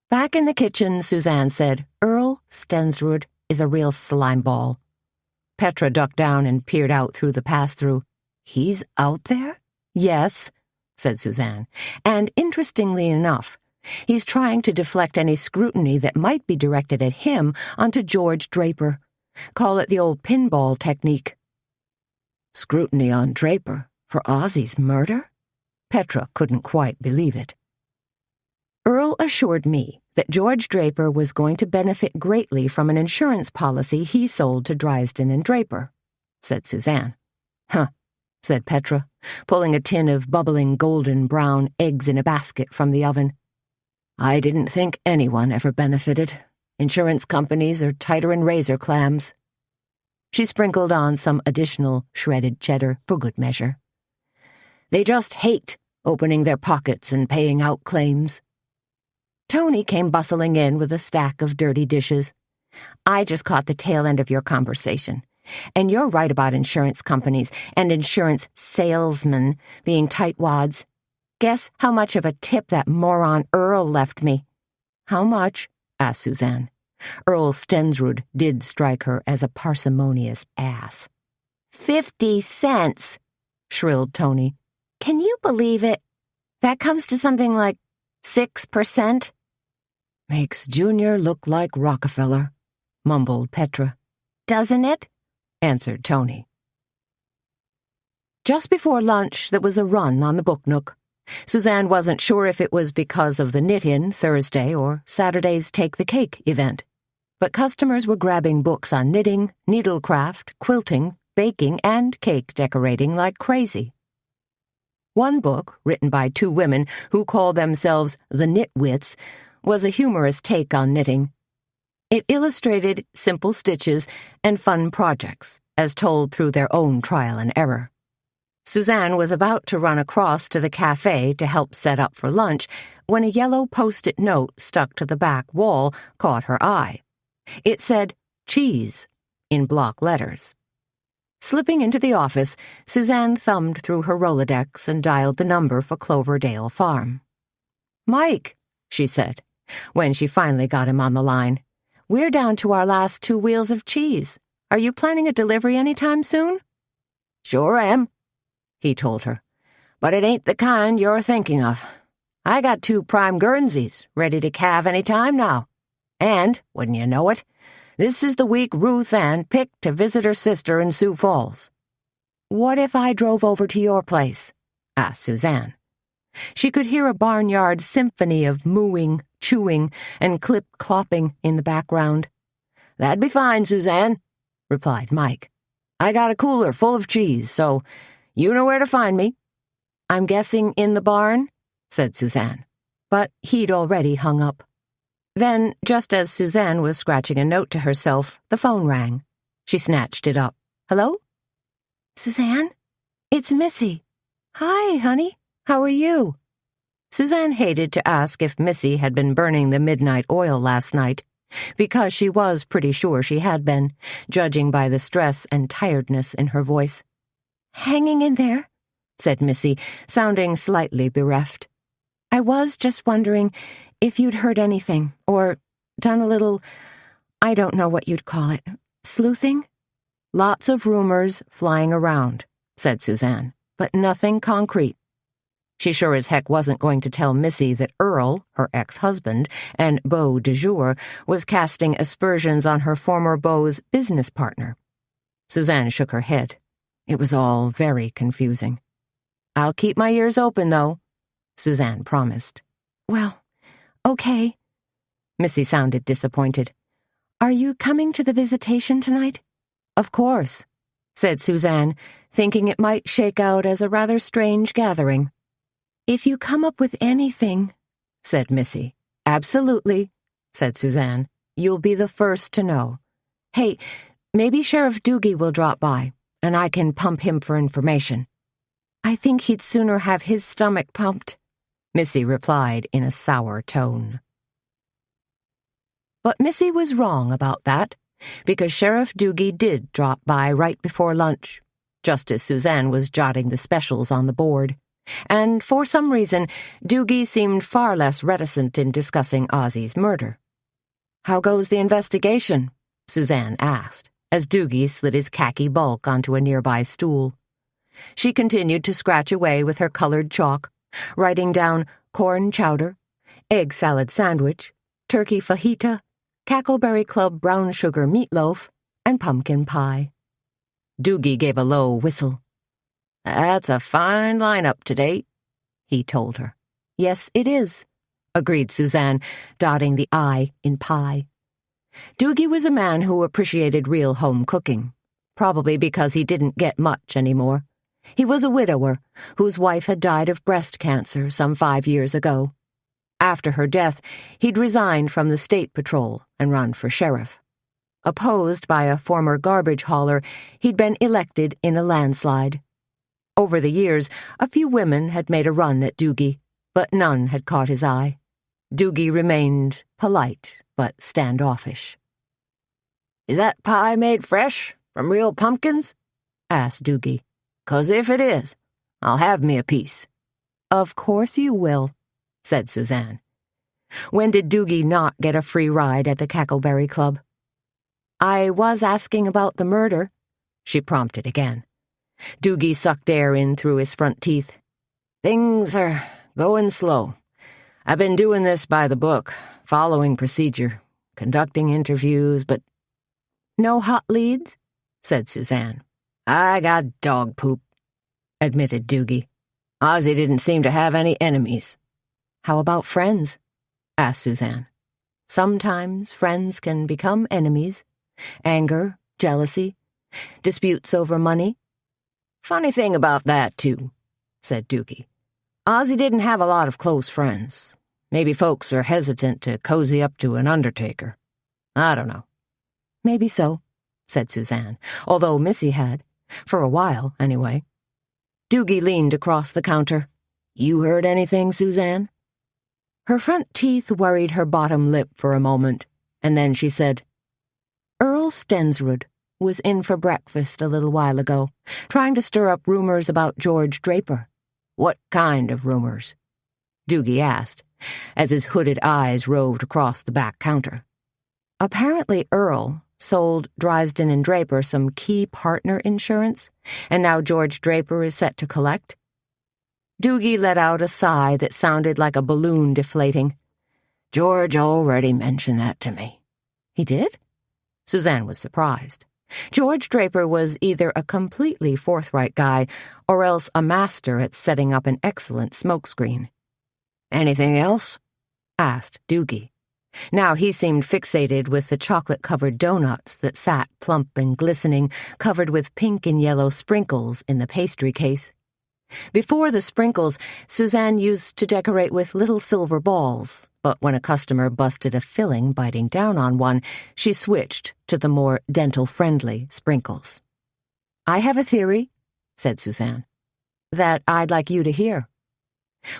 Back in the kitchen, Suzanne said, "Earl Stensrud is a real slimeball." Petra ducked down and peered out through the pass-through. "He's out there?" "Yes," said Suzanne, "and interestingly enough, he's trying to deflect any scrutiny that might be directed at him onto George Draper. Call it the old pinball technique." "Scrutiny on Draper for Ozzy's murder?" Petra couldn't quite believe it. "Earl assured me that George Draper was going to benefit greatly from an insurance policy he sold to Drysdale and Draper," said Suzanne. "Huh," said Petra, pulling a tin of bubbling golden-brown eggs in a basket from the oven. "I didn't think anyone ever benefited. Insurance companies are tighter than razor clams." She sprinkled on some additional shredded cheddar for good measure. They just hate opening their pockets and paying out claims. Tony came bustling in with a stack of dirty dishes. I just caught the tail end of your conversation. And you're right about insurance companies and insurance salesmen being tightwads. Guess how much of a tip that moron Earl left me? How much? Asked Suzanne. Earl Stensrud did strike her as a parsimonious ass. 50 cents, shrilled Tony. Can you believe it? That comes to something like 6%. Makes Junior look like Rockefeller, mumbled Petra. Doesn't it? Answered Tony. Just before lunch, there was a run on the Book Nook. Suzanne wasn't sure if it was because of the knit-in Thursday or Saturday's Take the Cake event, but customers were grabbing books on knitting, needlecraft, quilting, baking, and cake decorating like crazy. One book, written by two women who call themselves the Knitwits, was a humorous take on knitting. It illustrated simple stitches and fun projects, as told through their own trial and error. Suzanne was about to run across to the cafe to help set up for lunch when a yellow post-it note stuck to the back wall caught her eye. It said, "Cheese," in block letters. Slipping into the office, Suzanne thumbed through her Rolodex and dialed the number for Cloverdale Farm. "Mike," she said, when she finally got him on the line. "We're down to our last 2 wheels of cheese. Are you planning a delivery anytime soon?" "Sure am," he told her. "But it ain't the kind you're thinking of. I got 2 prime Guernseys ready to calve any time now. And, wouldn't you know it, this is the week Ruth Ann picked to visit her sister in Sioux Falls." "What if I drove over to your place?" asked Suzanne. She could hear a barnyard symphony of mooing, chewing, and clip-clopping in the background. "That'd be fine, Suzanne," replied Mike. "I got a cooler full of cheese, so you know where to find me." "I'm guessing in the barn," said Suzanne. But he'd already hung up. Then, just as Suzanne was scratching a note to herself, the phone rang. She snatched it up. "Hello?" "Suzanne? It's Missy." "Hi, honey. How are you?" Suzanne hated to ask if Missy had been burning the midnight oil last night, because she was pretty sure she had been, judging by the stress and tiredness in her voice. "Hanging in there," said Missy, sounding slightly bereft. "I was just wondering if you'd heard anything, or done a little, I don't know what you'd call it, sleuthing?" "Lots of rumors flying around," said Suzanne, "but nothing concrete." She sure as heck wasn't going to tell Missy that Earl, her ex-husband, and beau du jour, was casting aspersions on her former beau's business partner. Suzanne shook her head. It was all very confusing. "I'll keep my ears open, though," Suzanne promised. "Well, okay." Missy sounded disappointed. "Are you coming to the visitation tonight?" "Of course," said Suzanne, thinking it might shake out as a rather strange gathering. "If you come up with anything," said Missy. "Absolutely," said Suzanne. "You'll be the first to know. Hey, maybe Sheriff Doogie will drop by, and I can pump him for information." "I think he'd sooner have his stomach pumped," Missy replied in a sour tone. But Missy was wrong about that, because Sheriff Doogie did drop by right before lunch, just as Suzanne was jotting the specials on the board. And for some reason, Doogie seemed far less reticent in discussing Ozzy's murder. "How goes the investigation?" Suzanne asked, as Doogie slid his khaki bulk onto a nearby stool. She continued to scratch away with her colored chalk, writing down corn chowder, egg salad sandwich, turkey fajita, Cackleberry Club brown sugar meatloaf, and pumpkin pie. Doogie gave a low whistle. "That's a fine lineup today," he told her. "Yes, it is," agreed Suzanne, dotting the I in pie. Doogie was a man who appreciated real home cooking, probably because he didn't get much anymore. He was a widower whose wife had died of breast cancer some 5 years ago. After her death, he'd resigned from the state patrol and run for sheriff. Opposed by a former garbage hauler, he'd been elected in a landslide. Over the years, a few women had made a run at Doogie, but none had caught his eye. Doogie remained polite but standoffish. "Is that pie made fresh, from real pumpkins?" asked Doogie. "'Cause if it is, I'll have me a piece." "Of course you will," said Suzanne. When did Doogie not get a free ride at the Cackleberry Club? "I was asking about the murder," she prompted again. Doogie sucked air in through his front teeth. "Things are going slow. I've been doing this by the book, following procedure, conducting interviews, but—" "No hot leads?" said Suzanne. "I got dog poop," admitted Doogie. "Ozzy didn't seem to have any enemies." "How about friends?" asked Suzanne. "Sometimes friends can become enemies. Anger, jealousy, disputes over money." "Funny thing about that, too," said Doogie. "Ozzy didn't have a lot of close friends. Maybe folks are hesitant to cozy up to an undertaker. I don't know." "Maybe so," said Suzanne, although Missy had, for a while anyway. Doogie leaned across the counter. "You heard anything, Suzanne?" Her front teeth worried her bottom lip for a moment, and then she said, "Earl Stensrud was in for breakfast a little while ago, trying to stir up rumors about George Draper." "What kind of rumors?" Doogie asked, as his hooded eyes roved across the back counter. "Apparently Earl sold Drysden and Draper some key partner insurance, and now George Draper is set to collect." Doogie let out a sigh that sounded like a balloon deflating. "George already mentioned that to me." "He did?" Suzanne was surprised. George Draper was either a completely forthright guy or else a master at setting up an excellent smokescreen. "Anything else?" asked Doogie. Now he seemed fixated with the chocolate-covered donuts that sat plump and glistening, covered with pink and yellow sprinkles in the pastry case. Before the sprinkles, Suzanne used to decorate with little silver balls, but when a customer busted a filling biting down on one, she switched to the more dental-friendly sprinkles. "I have a theory," said Suzanne, "that I'd like you to hear."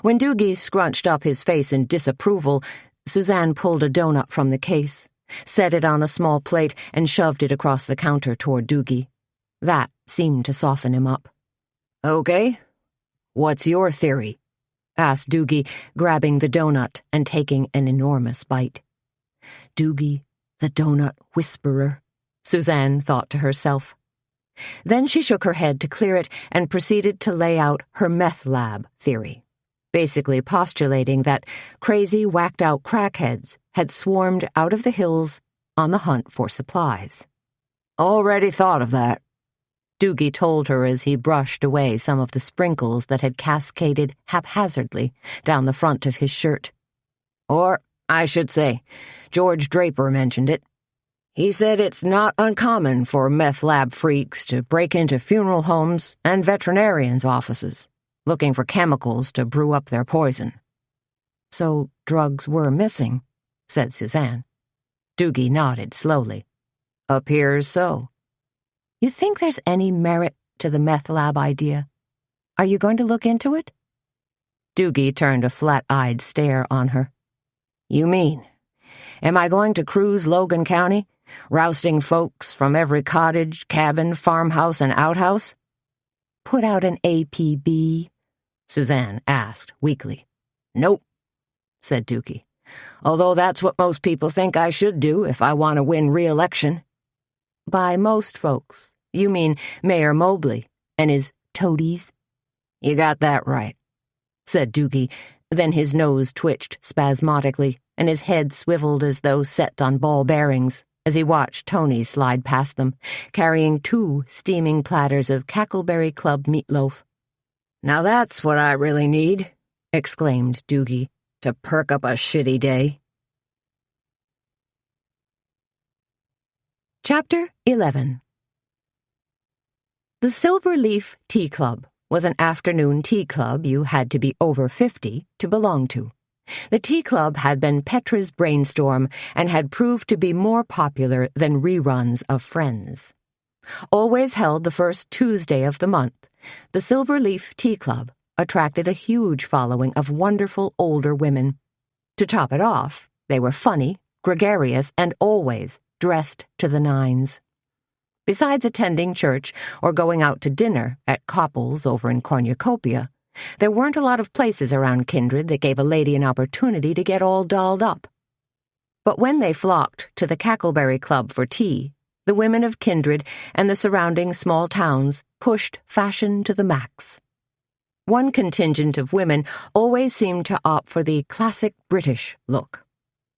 When Doogie scrunched up his face in disapproval, Suzanne pulled a donut from the case, set it on a small plate, and shoved it across the counter toward Doogie. That seemed to soften him up. "Okay. What's your theory?" asked Doogie, grabbing the donut and taking an enormous bite. Doogie, the donut whisperer, Suzanne thought to herself. Then she shook her head to clear it and proceeded to lay out her meth lab theory, basically postulating that crazy, whacked-out crackheads had swarmed out of the hills on the hunt for supplies. "Already thought of that," Doogie told her as he brushed away some of the sprinkles that had cascaded haphazardly down the front of his shirt. "Or, I should say, George Draper mentioned it. He said it's not uncommon for meth lab freaks to break into funeral homes and veterinarians' offices, looking for chemicals to brew up their poison." "So drugs were missing," said Suzanne. Doogie nodded slowly. "Appears so." "You think there's any merit to the meth lab idea? Are you going to look into it?" Doogie turned a flat-eyed stare on her. "You mean, am I going to cruise Logan County, rousting folks from every cottage, cabin, farmhouse, and outhouse?" "Put out an APB?" Suzanne asked weakly. "Nope," said Doogie. "Although that's what most people think I should do if I want to win re-election." "By most folks, you mean Mayor Mobley and his toadies?" "You got that right," said Doogie. Then his nose twitched spasmodically, and his head swiveled as though set on ball bearings as he watched Tony slide past them, carrying 2 steaming platters of Cackleberry Club meatloaf. "Now that's what I really need," exclaimed Doogie, "to perk up a shitty day." Chapter 11. The Silver Leaf Tea Club was an afternoon tea club you had to be over 50 to belong to. The tea club had been Petra's brainstorm and had proved to be more popular than reruns of Friends. Always held the first Tuesday of the month, the Silverleaf Tea Club attracted a huge following of wonderful older women. To top it off, they were funny, gregarious, and always dressed to the nines. Besides attending church or going out to dinner at Copple's over in Cornucopia, there weren't a lot of places around Kindred that gave a lady an opportunity to get all dolled up. But when they flocked to the Cackleberry Club for tea, the women of Kindred and the surrounding small towns pushed fashion to the max. One contingent of women always seemed to opt for the classic British look.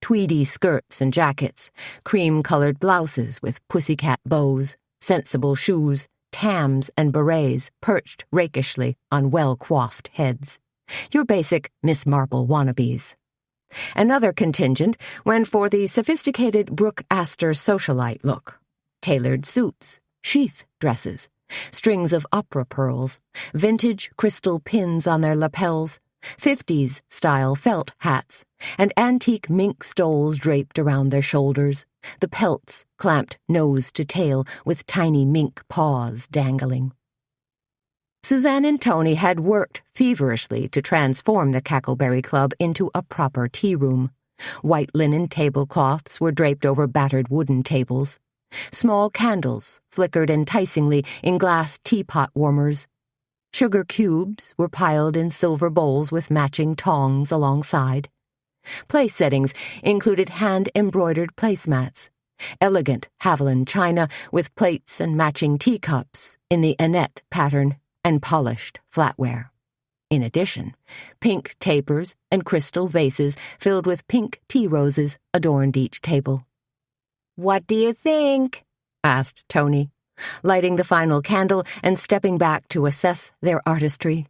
Tweedy skirts and jackets, cream-colored blouses with pussycat bows, sensible shoes, tams and berets perched rakishly on well-coiffed heads. Your basic Miss Marple wannabes. Another contingent went for the sophisticated Brooke Astor socialite look. Tailored suits, sheath dresses, strings of opera pearls, vintage crystal pins on their lapels, 50s-style felt hats, and antique mink stoles draped around their shoulders, the pelts clamped nose to tail with tiny mink paws dangling. Suzanne and Tony had worked feverishly to transform the Cackleberry Club into a proper tea room. White linen tablecloths were draped over battered wooden tables. Small candles flickered enticingly in glass teapot warmers. Sugar cubes were piled in silver bowls with matching tongs alongside. Place settings included hand-embroidered placemats, elegant Haviland china with plates and matching teacups in the Annette pattern, and polished flatware. In addition, pink tapers and crystal vases filled with pink tea roses adorned each table. "What do you think?" asked Tony, lighting the final candle and stepping back to assess their artistry.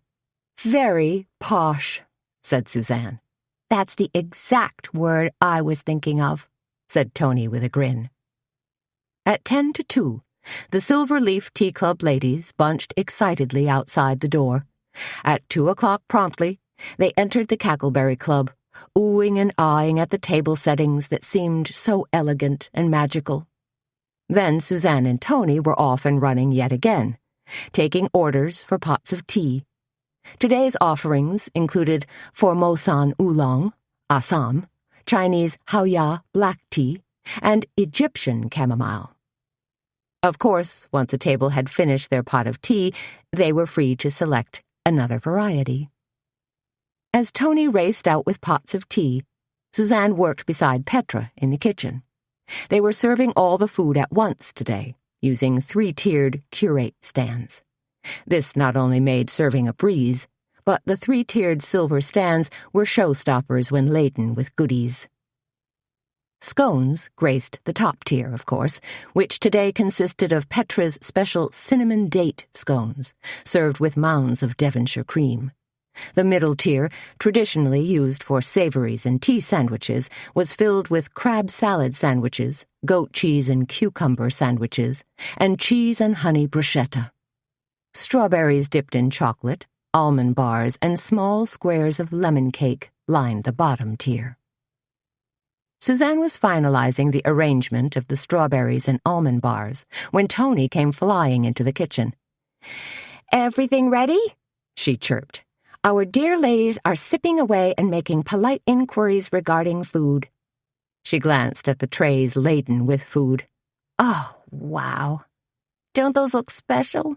"Very posh," said Suzanne. "That's the exact word I was thinking of," said Tony with a grin. At 10 to 2, the Silverleaf Tea Club ladies bunched excitedly outside the door. At 2 o'clock promptly, they entered the Cackleberry Club, oohing and eyeing at the table settings that seemed so elegant and magical. Then Suzanne and Tony were off and running yet again, taking orders for pots of tea. Today's offerings included Formosan oolong, Assam, Chinese Haoya black tea, and Egyptian chamomile. Of course, once a table had finished their pot of tea, they were free to select another variety. As Tony raced out with pots of tea, Suzanne worked beside Petra in the kitchen. They were serving all the food at once today, using 3-tiered curate stands. This not only made serving a breeze, but the 3-tiered silver stands were showstoppers when laden with goodies. Scones graced the top tier, of course, which today consisted of Petra's special cinnamon date scones, served with mounds of Devonshire cream. The middle tier, traditionally used for savories and tea sandwiches, was filled with crab salad sandwiches, goat cheese and cucumber sandwiches, and cheese and honey bruschetta. Strawberries dipped in chocolate, almond bars, and small squares of lemon cake lined the bottom tier. Suzanne was finalizing the arrangement of the strawberries and almond bars when Tony came flying into the kitchen. "Everything ready?" she chirped. "Our dear ladies are sipping away and making polite inquiries regarding food." She glanced at the trays laden with food. "Oh, wow. Don't those look special?"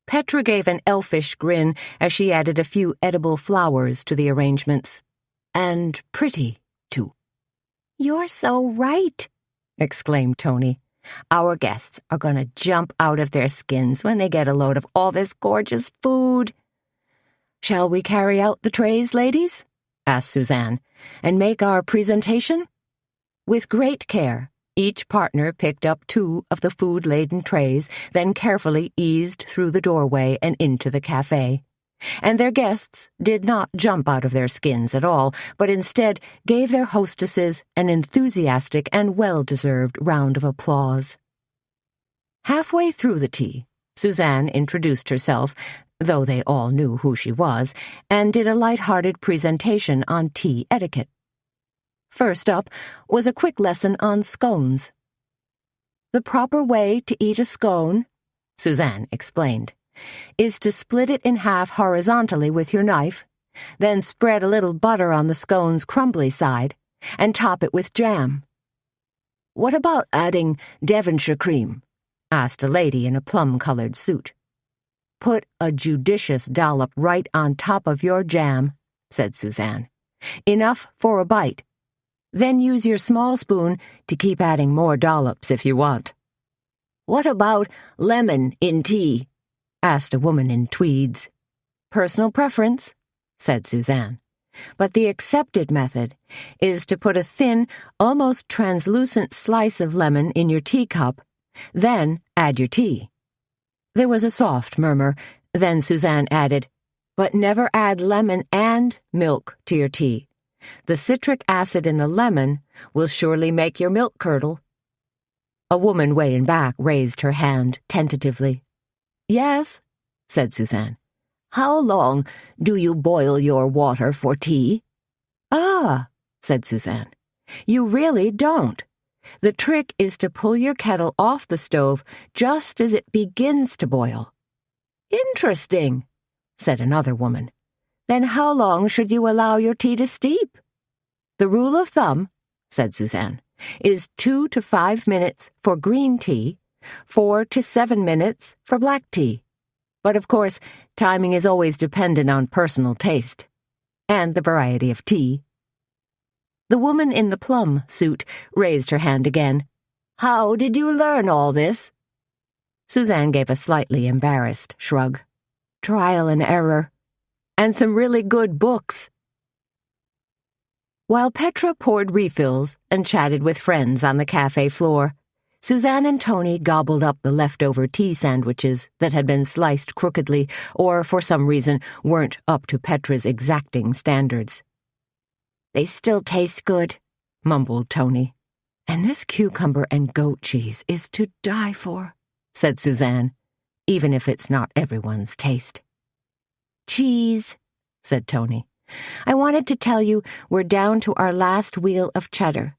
Petra gave an elfish grin as she added a few edible flowers to the arrangements. "And pretty, too." "You're so right," exclaimed Tony. "Our guests are going to jump out of their skins when they get a load of all this gorgeous food." "Shall we carry out the trays, ladies?" asked Suzanne, "and make our presentation?" With great care, each partner picked up 2 of the food-laden trays, then carefully eased through the doorway and into the cafe. And their guests did not jump out of their skins at all, but instead gave their hostesses an enthusiastic and well-deserved round of applause. Halfway through the tea, Suzanne introduced herself, though they all knew who she was, and did a light-hearted presentation on tea etiquette. First up was a quick lesson on scones. "The proper way to eat a scone," Suzanne explained, "is to split it in half horizontally with your knife, then spread a little butter on the scone's crumbly side, and top it with jam." "What about adding Devonshire cream?" asked a lady in a plum-colored suit. "Put a judicious dollop right on top of your jam," said Suzanne. "Enough for a bite. Then use your small spoon to keep adding more dollops if you want." "What about lemon in tea?" asked a woman in tweeds. "Personal preference," said Suzanne. "But the accepted method is to put a thin, almost translucent slice of lemon in your teacup, then add your tea." There was a soft murmur. Then Suzanne added, "But never add lemon and milk to your tea. The citric acid in the lemon will surely make your milk curdle." A woman way in back raised her hand tentatively. "Yes," said Suzanne. "How long do you boil your water for tea?" "Ah," said Suzanne, "you really don't. The trick is to pull your kettle off the stove just as it begins to boil." "Interesting," said another woman. "Then how long should you allow your tea to steep?" "The rule of thumb," said Suzanne, "is 2 to 5 minutes for green tea, 4 to 7 minutes for black tea. But of course, timing is always dependent on personal taste and the variety of tea." The woman in the plum suit raised her hand again. "How did you learn all this?" Suzanne gave a slightly embarrassed shrug. "Trial and error. And some really good books." While Petra poured refills and chatted with friends on the cafe floor, Suzanne and Tony gobbled up the leftover tea sandwiches that had been sliced crookedly or, for some reason, weren't up to Petra's exacting standards. "They still taste good," mumbled Tony. "And this cucumber and goat cheese is to die for," said Suzanne, "even if it's not everyone's taste." "Cheese," said Tony. "I wanted to tell you we're down to our last wheel of cheddar.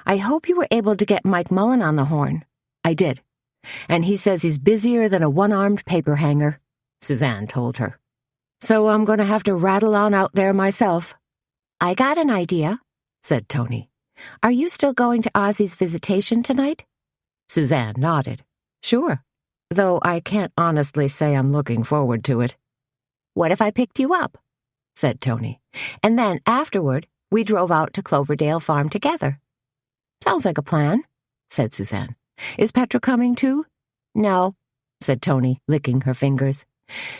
I hope you were able to get Mike Mullen on the horn." "I did. And he says he's busier than a one-armed paper hanger," Suzanne told her. "So I'm going to have to rattle on out there myself." "I got an idea," said Tony. "Are you still going to Ozzy's visitation tonight?" Suzanne nodded. "Sure, though I can't honestly say I'm looking forward to it." "What if I picked you up?" said Tony. "And then, afterward, we drove out to Cloverdale Farm together." "Sounds like a plan," said Suzanne. "Is Petra coming too?" "No," said Tony, licking her fingers.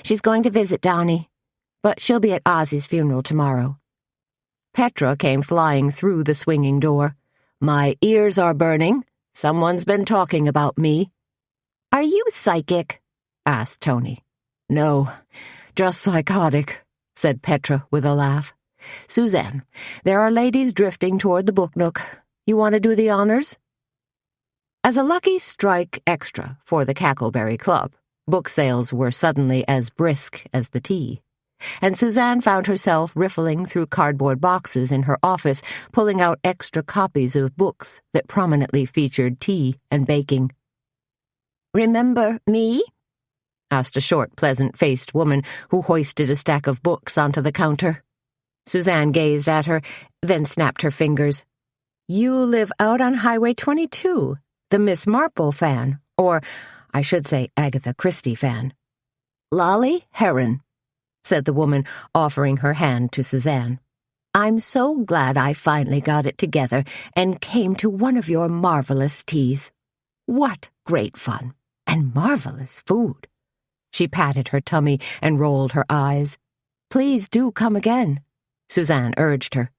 "She's going to visit Donnie, but she'll be at Ozzy's funeral tomorrow." Petra came flying through the swinging door. "My ears are burning. Someone's been talking about me." "Are you psychic?" asked Tony. "No, just psychotic," said Petra with a laugh. "Suzanne, there are ladies drifting toward the book nook. You want to do the honors?" As a lucky strike extra for the Cackleberry Club, book sales were suddenly as brisk as the tea, and Suzanne found herself riffling through cardboard boxes in her office, pulling out extra copies of books that prominently featured tea and baking. "Remember me?" asked a short, pleasant-faced woman who hoisted a stack of books onto the counter. Suzanne gazed at her, then snapped her fingers. "You live out on Highway 22, the Miss Marple fan, or, I should say, Agatha Christie fan." "Lolly Heron," said the woman, offering her hand to Suzanne. "I'm so glad I finally got it together and came to one of your marvelous teas. What great fun, and marvelous food." She patted her tummy and rolled her eyes. "Please do come again," Suzanne urged her,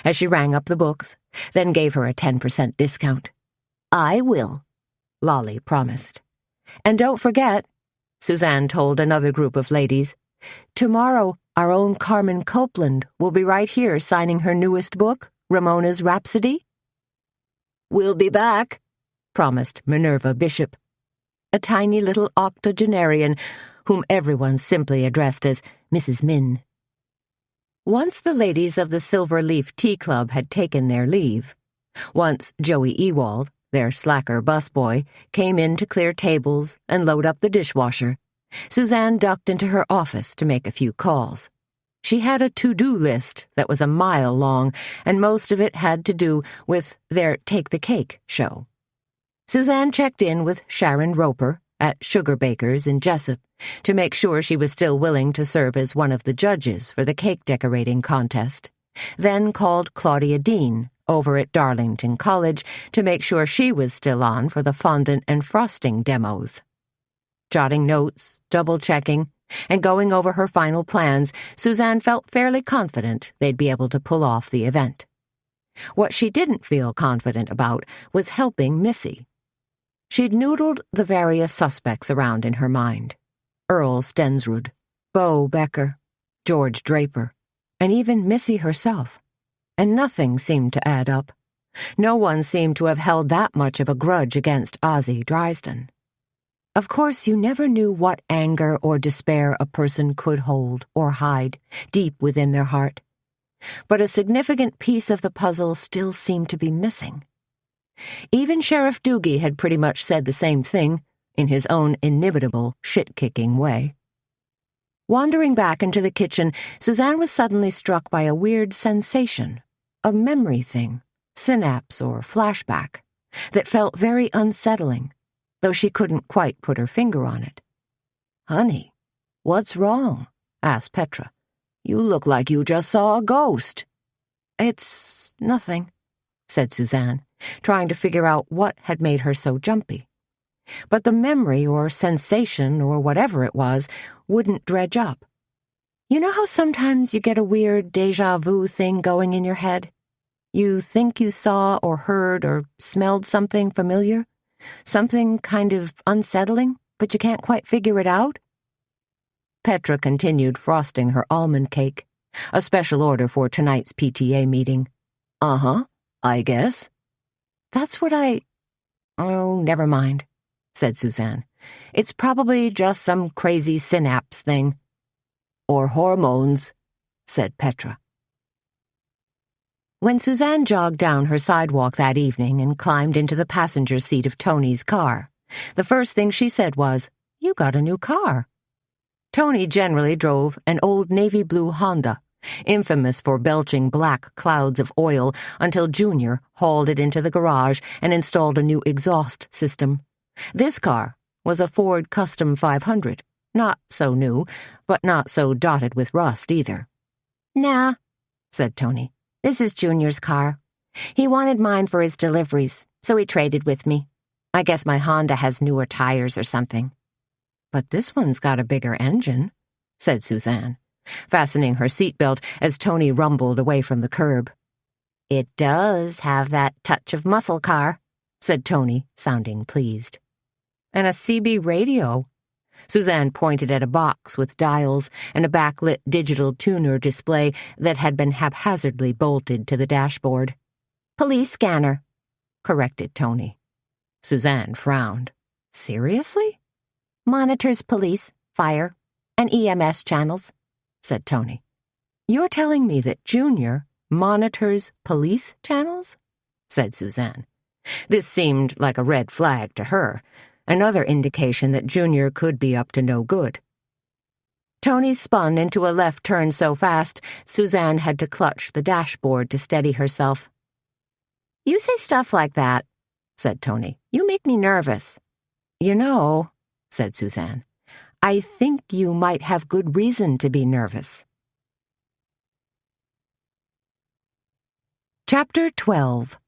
as she rang up the books, then gave her a 10% discount. "I will," Lolly promised. "And don't forget," Suzanne told another group of ladies, "tomorrow our own Carmen Copeland will be right here signing her newest book, Ramona's Rhapsody." "We'll be back," promised Minerva Bishop, a tiny little octogenarian whom everyone simply addressed as Mrs. Min. Once the ladies of the Silver Leaf Tea Club had taken their leave, once Joey Ewald, their slacker busboy, came in to clear tables and load up the dishwasher, Suzanne ducked into her office to make a few calls. She had a to-do list that was a mile long, and most of it had to do with their Take the Cake show. Suzanne checked in with Sharon Roper at Sugar Bakers in Jessup to make sure she was still willing to serve as one of the judges for the cake decorating contest, then called Claudia Dean over at Darlington College to make sure she was still on for the fondant and frosting demos. Jotting notes, double-checking, and going over her final plans, Suzanne felt fairly confident they'd be able to pull off the event. What she didn't feel confident about was helping Missy. She'd noodled the various suspects around in her mind. Earl Stensrud, Bo Becker, George Draper, and even Missy herself. And nothing seemed to add up. No one seemed to have held that much of a grudge against Ozzie Drysdale. Of course, you never knew what anger or despair a person could hold or hide deep within their heart. But a significant piece of the puzzle still seemed to be missing. Even Sheriff Doogie had pretty much said the same thing, in his own inimitable, shit-kicking way. Wandering back into the kitchen, Suzanne was suddenly struck by a weird sensation, a memory thing, synapse or flashback, that felt very unsettling, though she couldn't quite put her finger on it. "Honey, what's wrong?" asked Petra. "You look like you just saw a ghost." "It's nothing," said Suzanne, trying to figure out what had made her so jumpy. But the memory or sensation or whatever it was wouldn't dredge up. You know how sometimes you get a weird déjà vu thing going in your head? You think you saw or heard or smelled something familiar? Something kind of unsettling, but you can't quite figure it out? Petra continued frosting her almond cake, a special order for tonight's PTA meeting. "Uh-huh, I guess." "That's what Oh, never mind," said Suzanne. "It's probably just some crazy synapse thing." "Or hormones," said Petra. When Suzanne jogged down her sidewalk that evening and climbed into the passenger seat of Tony's car, the first thing she said was, "You got a new car." Tony generally drove an old navy blue Honda, infamous for belching black clouds of oil until Junior hauled it into the garage and installed a new exhaust system. This car was a Ford Custom 500, not so new, but not so dotted with rust either. "Nah," said Tony. "This is Junior's car. He wanted mine for his deliveries, so he traded with me. I guess my Honda has newer tires or something." "But this one's got a bigger engine," said Suzanne, fastening her seatbelt as Tony rumbled away from the curb. "It does have that touch of muscle car," said Tony, sounding pleased. "And a CB radio." Suzanne pointed at a box with dials and a backlit digital tuner display that had been haphazardly bolted to the dashboard. "Police scanner," corrected Tony. Suzanne frowned. "Seriously?" "Monitors police, fire, and EMS channels," said Tony. "You're telling me that Junior monitors police channels?" said Suzanne. This seemed like a red flag to her, another indication that Junior could be up to no good. Tony spun into a left turn so fast, Suzanne had to clutch the dashboard to steady herself. "You say stuff like that," said Tony. "You make me nervous." "You know," said Suzanne, "I think you might have good reason to be nervous." Chapter 12.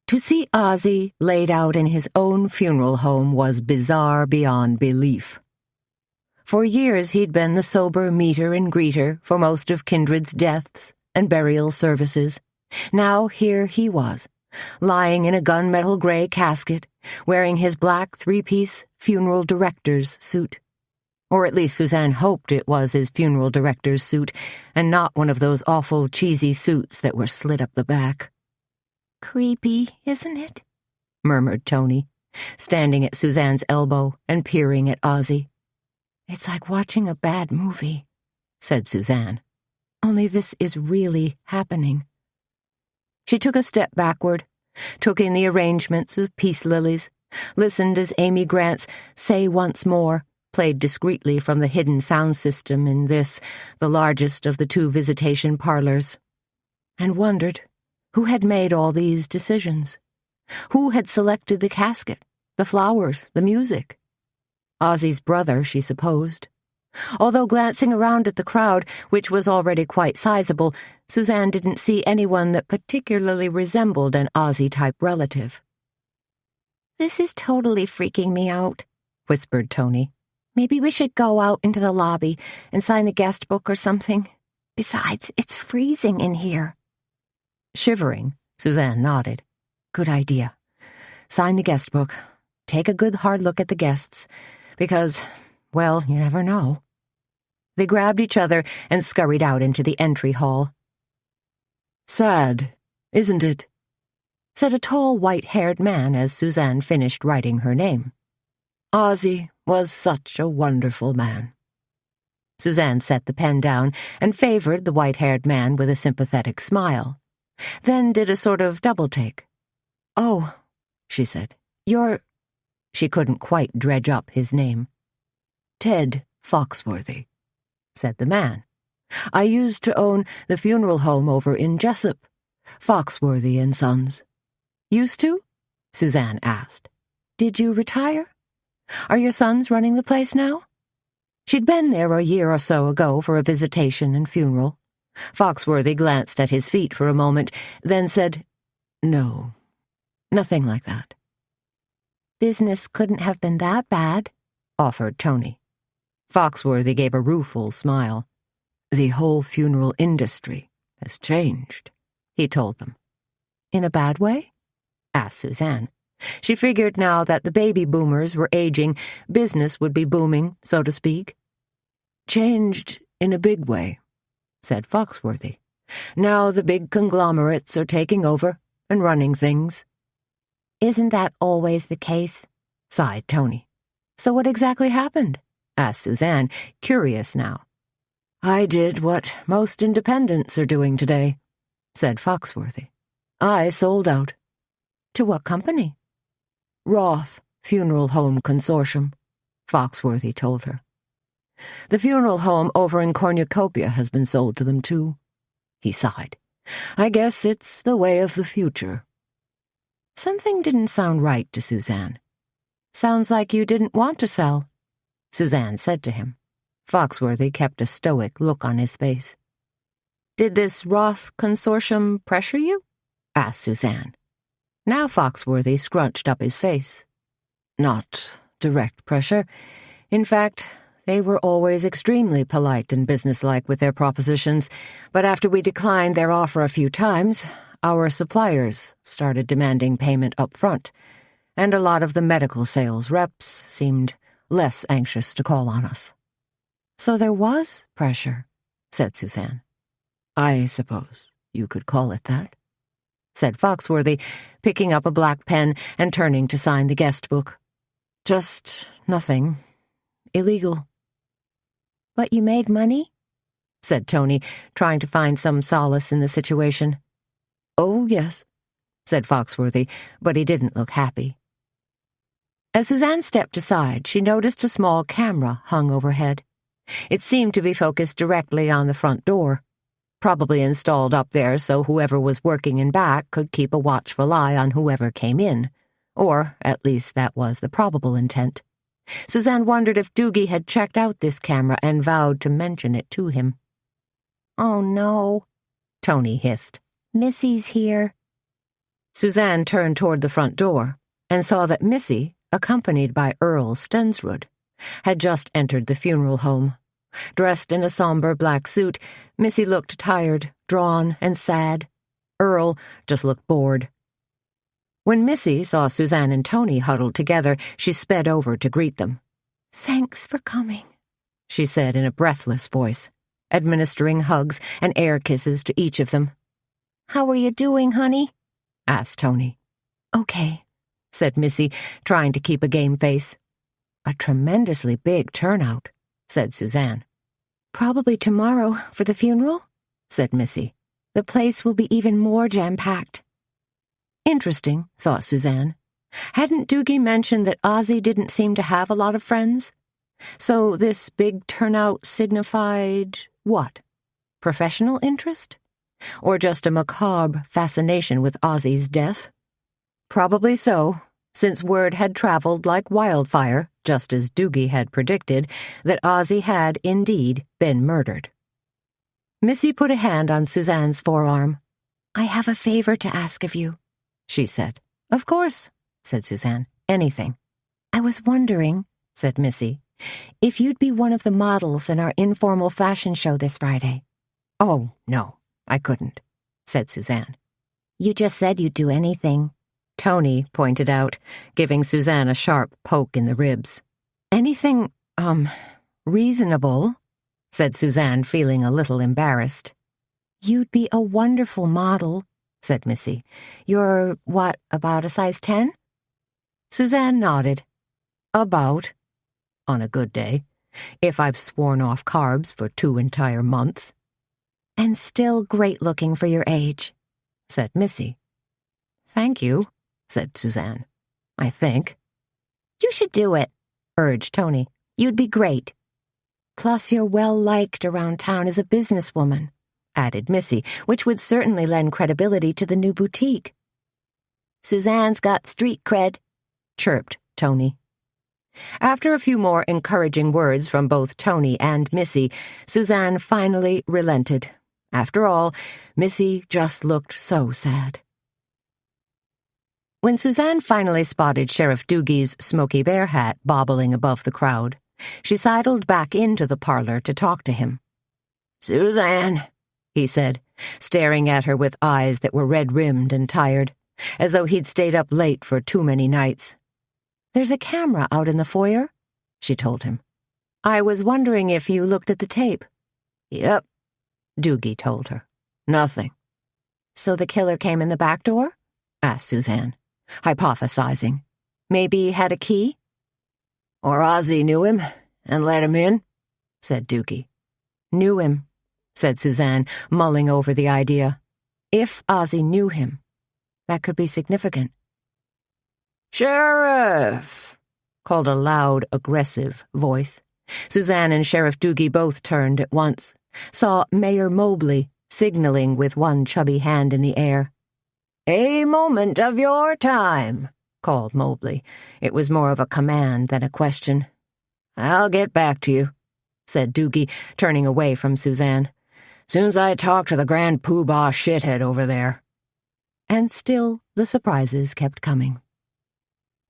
To see Ozzie laid out in his own funeral home was bizarre beyond belief. For years he'd been the sober meter and greeter for most of Kindred's deaths and burial services. Now here he was, lying in a gunmetal gray casket, wearing his black three-piece funeral director's suit. Or at least Suzanne hoped it was his funeral director's suit, and not one of those awful cheesy suits that were slit up the back. "Creepy, isn't it?" murmured Tony, standing at Suzanne's elbow and peering at Ozzy. "It's like watching a bad movie," said Suzanne. "only this is really happening." She took a step backward, took in the arrangements of Peace Lilies, listened as Amy Grant's Say Once More played discreetly from the hidden sound system in this, the largest of the two visitation parlors, and wondered who had made all these decisions. Who had selected the casket, the flowers, the music? Ozzy's brother, she supposed. Although glancing around at the crowd, which was already quite sizable, Suzanne didn't see anyone that particularly resembled an Ozzy-type relative. "This is totally freaking me out," whispered Tony. "Maybe we should go out into the lobby and sign the guest book or something. Besides, it's freezing in here." Shivering, Suzanne nodded. Good idea. Sign the guest book. Take a good hard look at the guests. Because, well, you never know. They grabbed each other and scurried out into the entry hall. "Sad, isn't it?" said a tall, white-haired man as Suzanne finished writing her name. "Ozzy was such a wonderful man." Suzanne set the pen down and favored the white-haired man with a sympathetic smile, then did a sort of double-take. "Oh," she said, "you're—" She couldn't quite dredge up his name. "Ted Foxworthy," said the man. "I used to own the funeral home over in Jessup, Foxworthy and Sons." "Used to?" Suzanne asked. "Did you retire? Are your sons running the place now?" She'd been there a year or so ago for a visitation and funeral. Foxworthy glanced at his feet for a moment, then said, "No, nothing like that." "Business couldn't have been that bad," offered Tony. Foxworthy gave a rueful smile. "The whole funeral industry has changed," he told them. "In a bad way?" asked Suzanne. She figured now that the baby boomers were aging, business would be booming, so to speak. "Changed in a big way," said Foxworthy. "Now the big conglomerates are taking over and running things." "Isn't that always the case?" sighed Tony. "So what exactly happened?" asked Suzanne, curious now. "I did what most independents are doing today," said Foxworthy. "I sold out." "To what company?" "Roth Funeral Home Consortium," Foxworthy told her. "The funeral home over in Cornucopia has been sold to them, too." He sighed. "I guess it's the way of the future." Something didn't sound right to Suzanne. "Sounds like you didn't want to sell," Suzanne said to him. Foxworthy kept a stoic look on his face. "Did this Roth Consortium pressure you?" asked Suzanne. Now Foxworthy scrunched up his face. "Not direct pressure. In fact, they were always extremely polite and businesslike with their propositions, but after we declined their offer a few times, our suppliers started demanding payment up front, and a lot of the medical sales reps seemed less anxious to call on us." "So there was pressure," said Suzanne. "I suppose you could call it that," said Foxworthy, picking up a black pen and turning to sign the guest book. "Just nothing illegal." "But you made money?" said Tony, trying to find some solace in the situation. "Oh, yes," said Foxworthy, but he didn't look happy. As Suzanne stepped aside, she noticed a small camera hung overhead. It seemed to be focused directly on the front door, probably installed up there so whoever was working in back could keep a watchful eye on whoever came in, or at least that was the probable intent. Suzanne wondered if Doogie had checked out this camera and vowed to mention it to him. "Oh, no," Tony hissed. "Missy's here." Suzanne turned toward the front door and saw that Missy, accompanied by Earl Stensrud, had just entered the funeral home. Dressed in a somber black suit, Missy looked tired, drawn, and sad. Earl just looked bored. When Missy saw Suzanne and Tony huddled together, she sped over to greet them. "Thanks for coming," she said in a breathless voice, administering hugs and air kisses to each of them. "How are you doing, honey?" asked Tony. "Okay," said Missy, trying to keep a game face. A tremendously big turnout, said Suzanne. Probably tomorrow for the funeral, said Missy. The place will be even more jam-packed. Interesting, thought Suzanne. Hadn't Doogie mentioned that Ozzy didn't seem to have a lot of friends? So this big turnout signified what? Professional interest? Or just a macabre fascination with Ozzy's death? Probably so, since word had traveled like wildfire, just as Doogie had predicted, that Ozzy had indeed been murdered. Missy put a hand on Suzanne's forearm. I have a favor to ask of you, she said. Of course, said Suzanne. Anything. I was wondering, said Missy, if you'd be one of the models in our informal fashion show this Friday. Oh, no, I couldn't, said Suzanne. You just said you'd do anything, Tony pointed out, giving Suzanne a sharp poke in the ribs. Anything, reasonable, said Suzanne, feeling a little embarrassed. You'd be a wonderful model, said Missy. You're, what, about a size 10? Suzanne nodded. About, on a good day, if I've sworn off carbs for 2 entire months. And still great-looking for your age, said Missy. Thank you, said Suzanne. I think. You should do it, urged Tony. You'd be great. Plus you're well-liked around town as a businesswoman, added Missy, which would certainly lend credibility to the new boutique. Suzanne's got street cred, chirped Tony. After a few more encouraging words from both Tony and Missy, Suzanne finally relented. After all, Missy just looked so sad. When Suzanne finally spotted Sheriff Doogie's Smokey Bear hat bobbling above the crowd, she sidled back into the parlor to talk to him. Suzanne, he said, staring at her with eyes that were red-rimmed and tired, as though he'd stayed up late for too many nights. There's a camera out in the foyer, she told him. I was wondering if you looked at the tape. Yep, Doogie told her. Nothing. So the killer came in the back door? Asked Suzanne, hypothesizing. Maybe he had a key? Or Ozzy knew him and let him in, said Doogie. Knew him, said Suzanne, mulling over the idea. If Ozzy knew him, that could be significant. Sheriff, called a loud, aggressive voice. Suzanne and Sheriff Doogie both turned at once, saw Mayor Mobley signaling with one chubby hand in the air. A moment of your time, called Mobley. It was more of a command than a question. I'll get back to you, said Doogie, turning away from Suzanne. Soon as I talk to the grand poobah shithead over there. And still the surprises kept coming.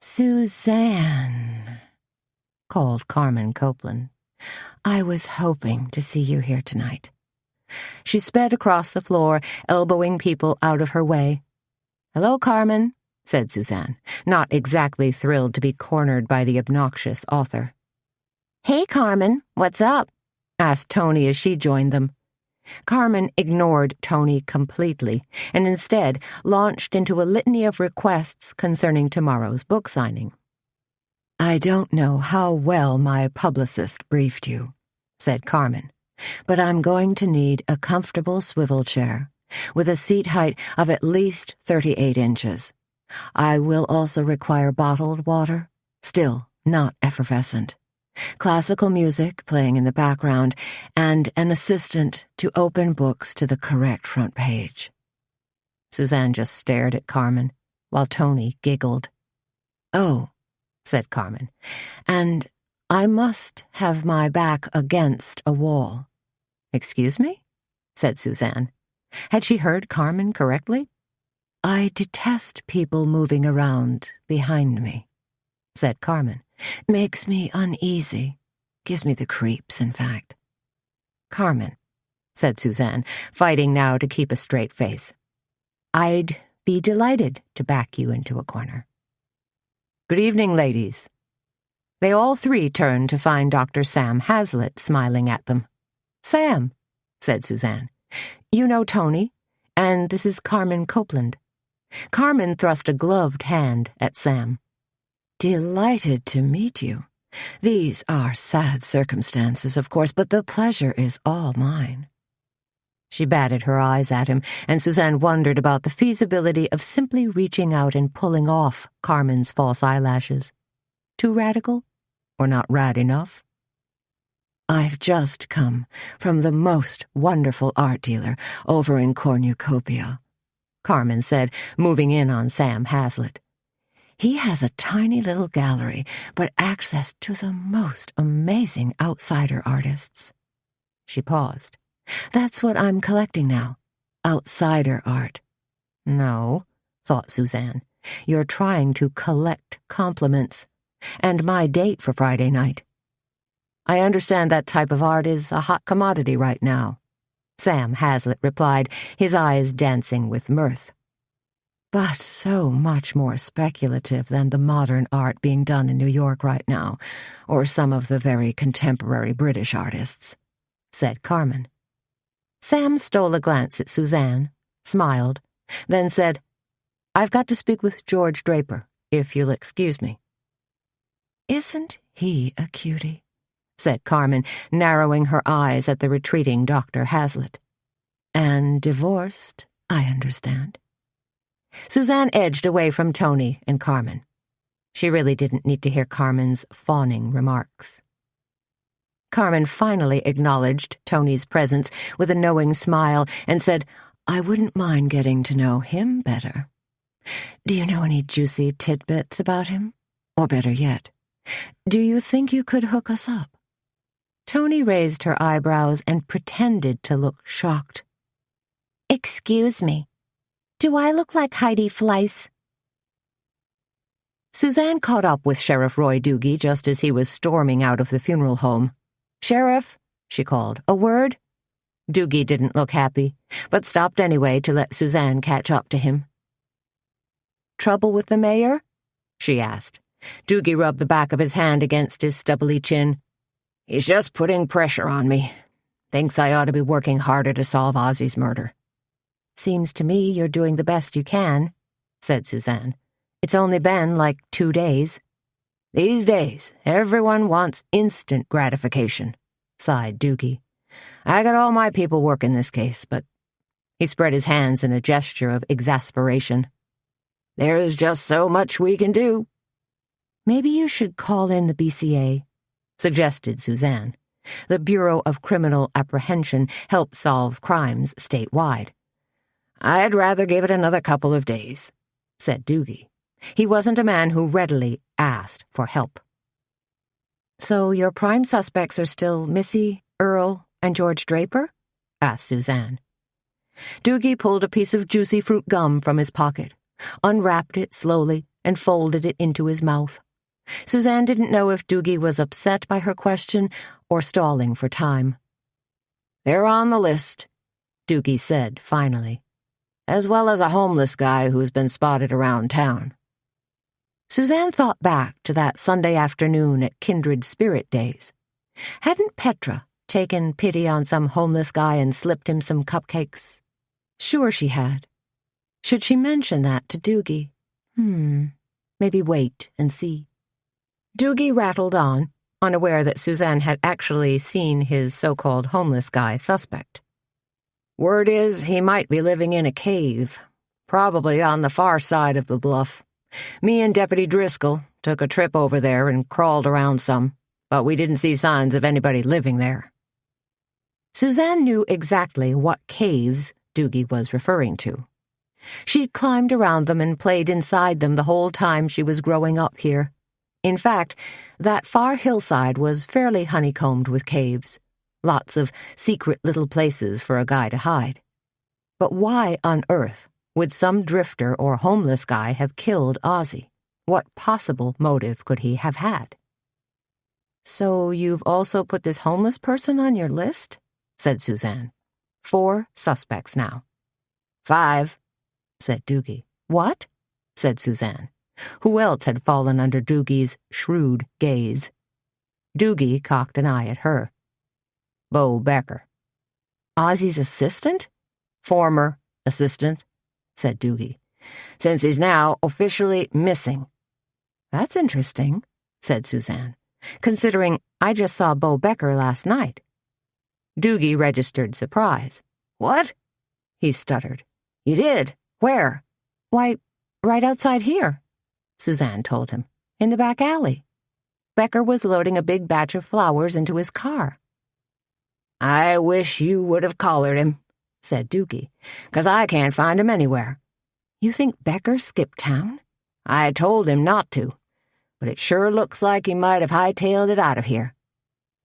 Suzanne, called Carmen Copeland. I was hoping to see you here tonight. She sped across the floor, elbowing people out of her way. Hello, Carmen, said Suzanne, not exactly thrilled to be cornered by the obnoxious author. Hey, Carmen, what's up? Asked Tony as she joined them. Carmen ignored Tony completely and instead launched into a litany of requests concerning tomorrow's book signing. I don't know how well my publicist briefed you, said Carmen, but I'm going to need a comfortable swivel chair with a seat height of at least 38 inches. I will also require bottled water, still not effervescent, classical music playing in the background, and an assistant to open books to the correct front page. Suzanne just stared at Carmen, while Tony giggled. Oh, said Carmen, and I must have my back against a wall. Excuse me? Said Suzanne. Had she heard Carmen correctly? I detest people moving around behind me, said Carmen. Makes me uneasy. Gives me the creeps, in fact. Carmen, said Suzanne, fighting now to keep a straight face. I'd be delighted to back you into a corner. Good evening, ladies. They all three turned to find Dr. Sam Hazlitt smiling at them. Sam, said Suzanne, you know Tony, and this is Carmen Copeland. Carmen thrust a gloved hand at Sam. Delighted to meet you. These are sad circumstances, of course, but the pleasure is all mine. She batted her eyes at him, and Suzanne wondered about the feasibility of simply reaching out and pulling off Carmen's false eyelashes. Too radical? Or not rad enough? I've just come from the most wonderful art dealer over in Cornucopia, Carmen said, moving in on Sam Hazlitt. He has a tiny little gallery, but access to the most amazing outsider artists. She paused. That's what I'm collecting now. Outsider art. No, thought Suzanne. You're trying to collect compliments. And my date for Friday night. I understand that type of art is a hot commodity right now, Sam Hazlitt replied, his eyes dancing with mirth. But so much more speculative than the modern art being done in New York right now, or some of the very contemporary British artists, said Carmen. Sam stole a glance at Suzanne, smiled, then said, I've got to speak with George Draper, if you'll excuse me. Isn't he a cutie? Said Carmen, narrowing her eyes at the retreating Dr. Hazlitt. And divorced, I understand. Suzanne edged away from Tony and Carmen. She really didn't need to hear Carmen's fawning remarks. Carmen finally acknowledged Tony's presence with a knowing smile and said, I wouldn't mind getting to know him better. Do you know any juicy tidbits about him? Or better yet, do you think you could hook us up? Tony raised her eyebrows and pretended to look shocked. Excuse me. Do I look like Heidi Fleiss? Suzanne caught up with Sheriff Roy Doogie just as he was storming out of the funeral home. Sheriff, she called, a word? Doogie didn't look happy, but stopped anyway to let Suzanne catch up to him. Trouble with the mayor? She asked. Doogie rubbed the back of his hand against his stubbly chin. He's just putting pressure on me. Thinks I ought to be working harder to solve Ozzy's murder. Seems to me you're doing the best you can, said Suzanne. It's only been like 2 days. These days, everyone wants instant gratification, sighed Doogie. I got all my people working this case, but... He spread his hands in a gesture of exasperation. There's just so much we can do. Maybe you should call in the BCA, suggested Suzanne. The Bureau of Criminal Apprehension helps solve crimes statewide. I'd rather give it another couple of days, said Doogie. He wasn't a man who readily asked for help. So your prime suspects are still Missy, Earl, and George Draper? Asked Suzanne. Doogie pulled a piece of juicy fruit gum from his pocket, unwrapped it slowly, and folded it into his mouth. Suzanne didn't know if Doogie was upset by her question or stalling for time. They're on the list, Doogie said finally, as well as a homeless guy who's been spotted around town. Suzanne thought back to that Sunday afternoon at Kindred Spirit Days. Hadn't Petra taken pity on some homeless guy and slipped him some cupcakes? Sure she had. Should she mention that to Doogie? Maybe wait and see. Doogie rattled on, unaware that Suzanne had actually seen his so-called homeless guy suspect. Word is he might be living in a cave, probably on the far side of the bluff. Me and Deputy Driscoll took a trip over there and crawled around some, but we didn't see signs of anybody living there. Suzanne knew exactly what caves Doogie was referring to. She'd climbed around them and played inside them the whole time she was growing up here. In fact, that far hillside was fairly honeycombed with caves, lots of secret little places for a guy to hide. But why on earth would some drifter or homeless guy have killed Ozzy? What possible motive could he have had? So you've also put this homeless person on your list? Said Suzanne. 4 suspects now. 5, said Doogie. What? Said Suzanne. Who else had fallen under Doogie's shrewd gaze? Doogie cocked an eye at her. Bo Becker. Ozzy's assistant? Former assistant, said Doogie. since he's now officially missing." "That's interesting," said Suzanne, "considering I just saw Bo Becker last night." Doogie registered surprise. "What?" he stuttered. "You did? Where?" "Why, right outside here," Suzanne told him, "in the back alley. Becker was loading a big batch of flowers into his car." "I wish you would have collared him," said Doogie, "'cause I can't find him anywhere." "You think Becker skipped town?" "I told him not to, but it sure looks like he might have hightailed it out of here."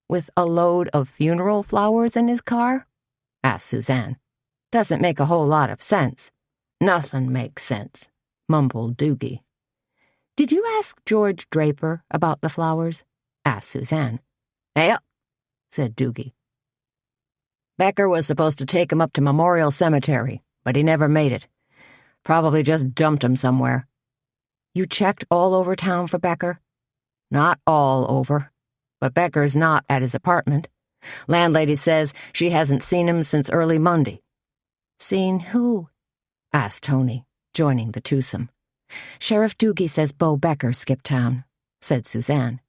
"With a load of funeral flowers in his car?" asked Suzanne. "Doesn't make a whole lot of sense." "Nothing makes sense," mumbled Doogie. "Did you ask George Draper about the flowers?" asked Suzanne. "Yep," said Doogie. "Becker was supposed to take him up to Memorial Cemetery, but he never made it. Probably just dumped him somewhere." "You checked all over town for Becker?" "Not all over, but Becker's not at his apartment. Landlady says she hasn't seen him since early Monday." "Seen who?" asked Tony, joining the twosome. "Sheriff Doogie says Bo Becker skipped town," said Suzanne.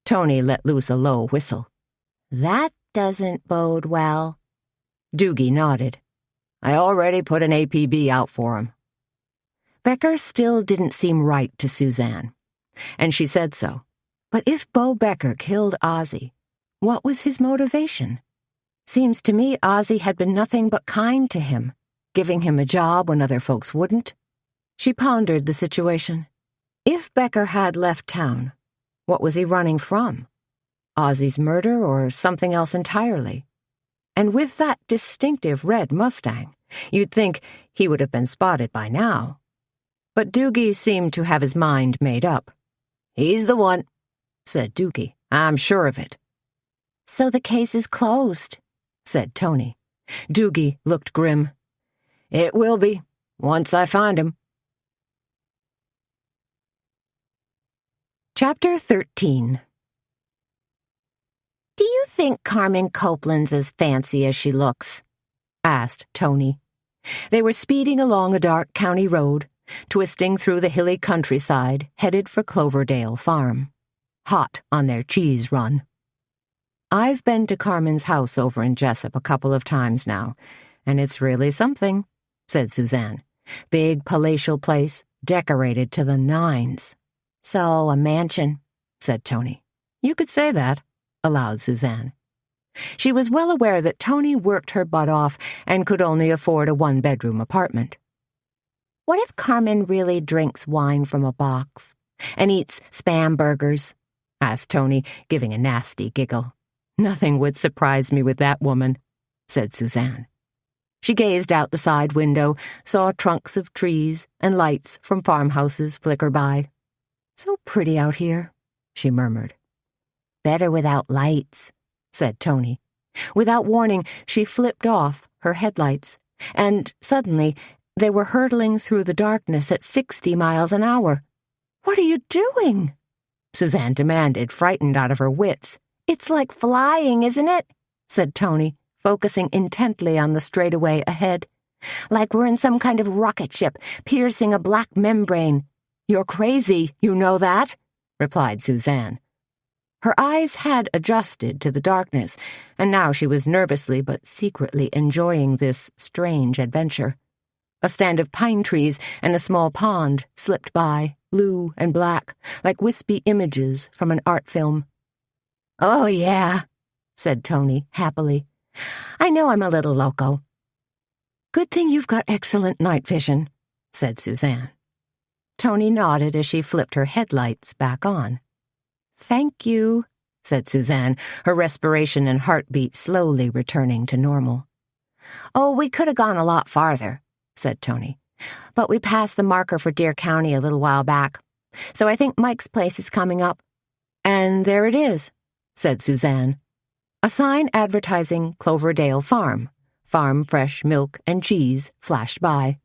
Tony let loose a low whistle. That doesn't bode well. Doogie nodded. "I already put an APB out for him." Becker still didn't seem right to Suzanne, and she said so. But if Bo Becker killed Ozzie, what was his motivation? Seems to me Ozzie had been nothing but kind to him, giving him a job when other folks wouldn't. She pondered the situation. If Becker had left town, what was he running from? Ozzie's murder or something else entirely? And with that distinctive red Mustang, you'd think he would have been spotted by now. But Doogie seemed to have his mind made up. "He's the one," said Doogie. "I'm sure of it." "So the case is closed," said Tony. Doogie looked grim. "It will be, once I find him." Chapter 13. "Do you think Carmen Copeland's as fancy as she looks?" asked Tony. They were speeding along a dark county road, twisting through the hilly countryside, headed for Cloverdale Farm. Hot on their cheese run. "I've been to Carmen's house over in Jessup a couple of times now, and it's really something," said Suzanne. "Big palatial place, decorated to the nines." "So, a mansion," said Tony. "You could say that," allowed Suzanne. She was well aware that Tony worked her butt off and could only afford a one-bedroom apartment. "What if Carmen really drinks wine from a box and eats Spam burgers?" asked Tony, giving a nasty giggle. "Nothing would surprise me with that woman," said Suzanne. She gazed out the side window, saw trunks of trees and lights from farmhouses flicker by. "So pretty out here," she murmured. "Better without lights," said Tony. Without warning, she flipped off her headlights, and suddenly they were hurtling through the darkness at 60 miles an hour. "What are you doing?" Suzanne demanded, frightened out of her wits. "It's like flying, isn't it?" said Tony, focusing intently on the straightaway ahead. "Like we're in some kind of rocket ship, piercing a black membrane." "You're crazy, you know that," replied Suzanne. Her eyes had adjusted to the darkness, and now she was nervously but secretly enjoying this strange adventure. A stand of pine trees and a small pond slipped by, blue and black, like wispy images from an art film. "Oh, yeah," said Tony happily. "I know I'm a little loco." "Good thing you've got excellent night vision," said Suzanne. Tony nodded as she flipped her headlights back on. "Thank you," said Suzanne, her respiration and heartbeat slowly returning to normal. "Oh, we could have gone a lot farther," said Tony. "But we passed the marker for Deer County a little while back. So I think Mike's place is coming up." "And there it is," said Suzanne. A sign advertising Cloverdale Farm. Farm fresh milk and cheese flashed by.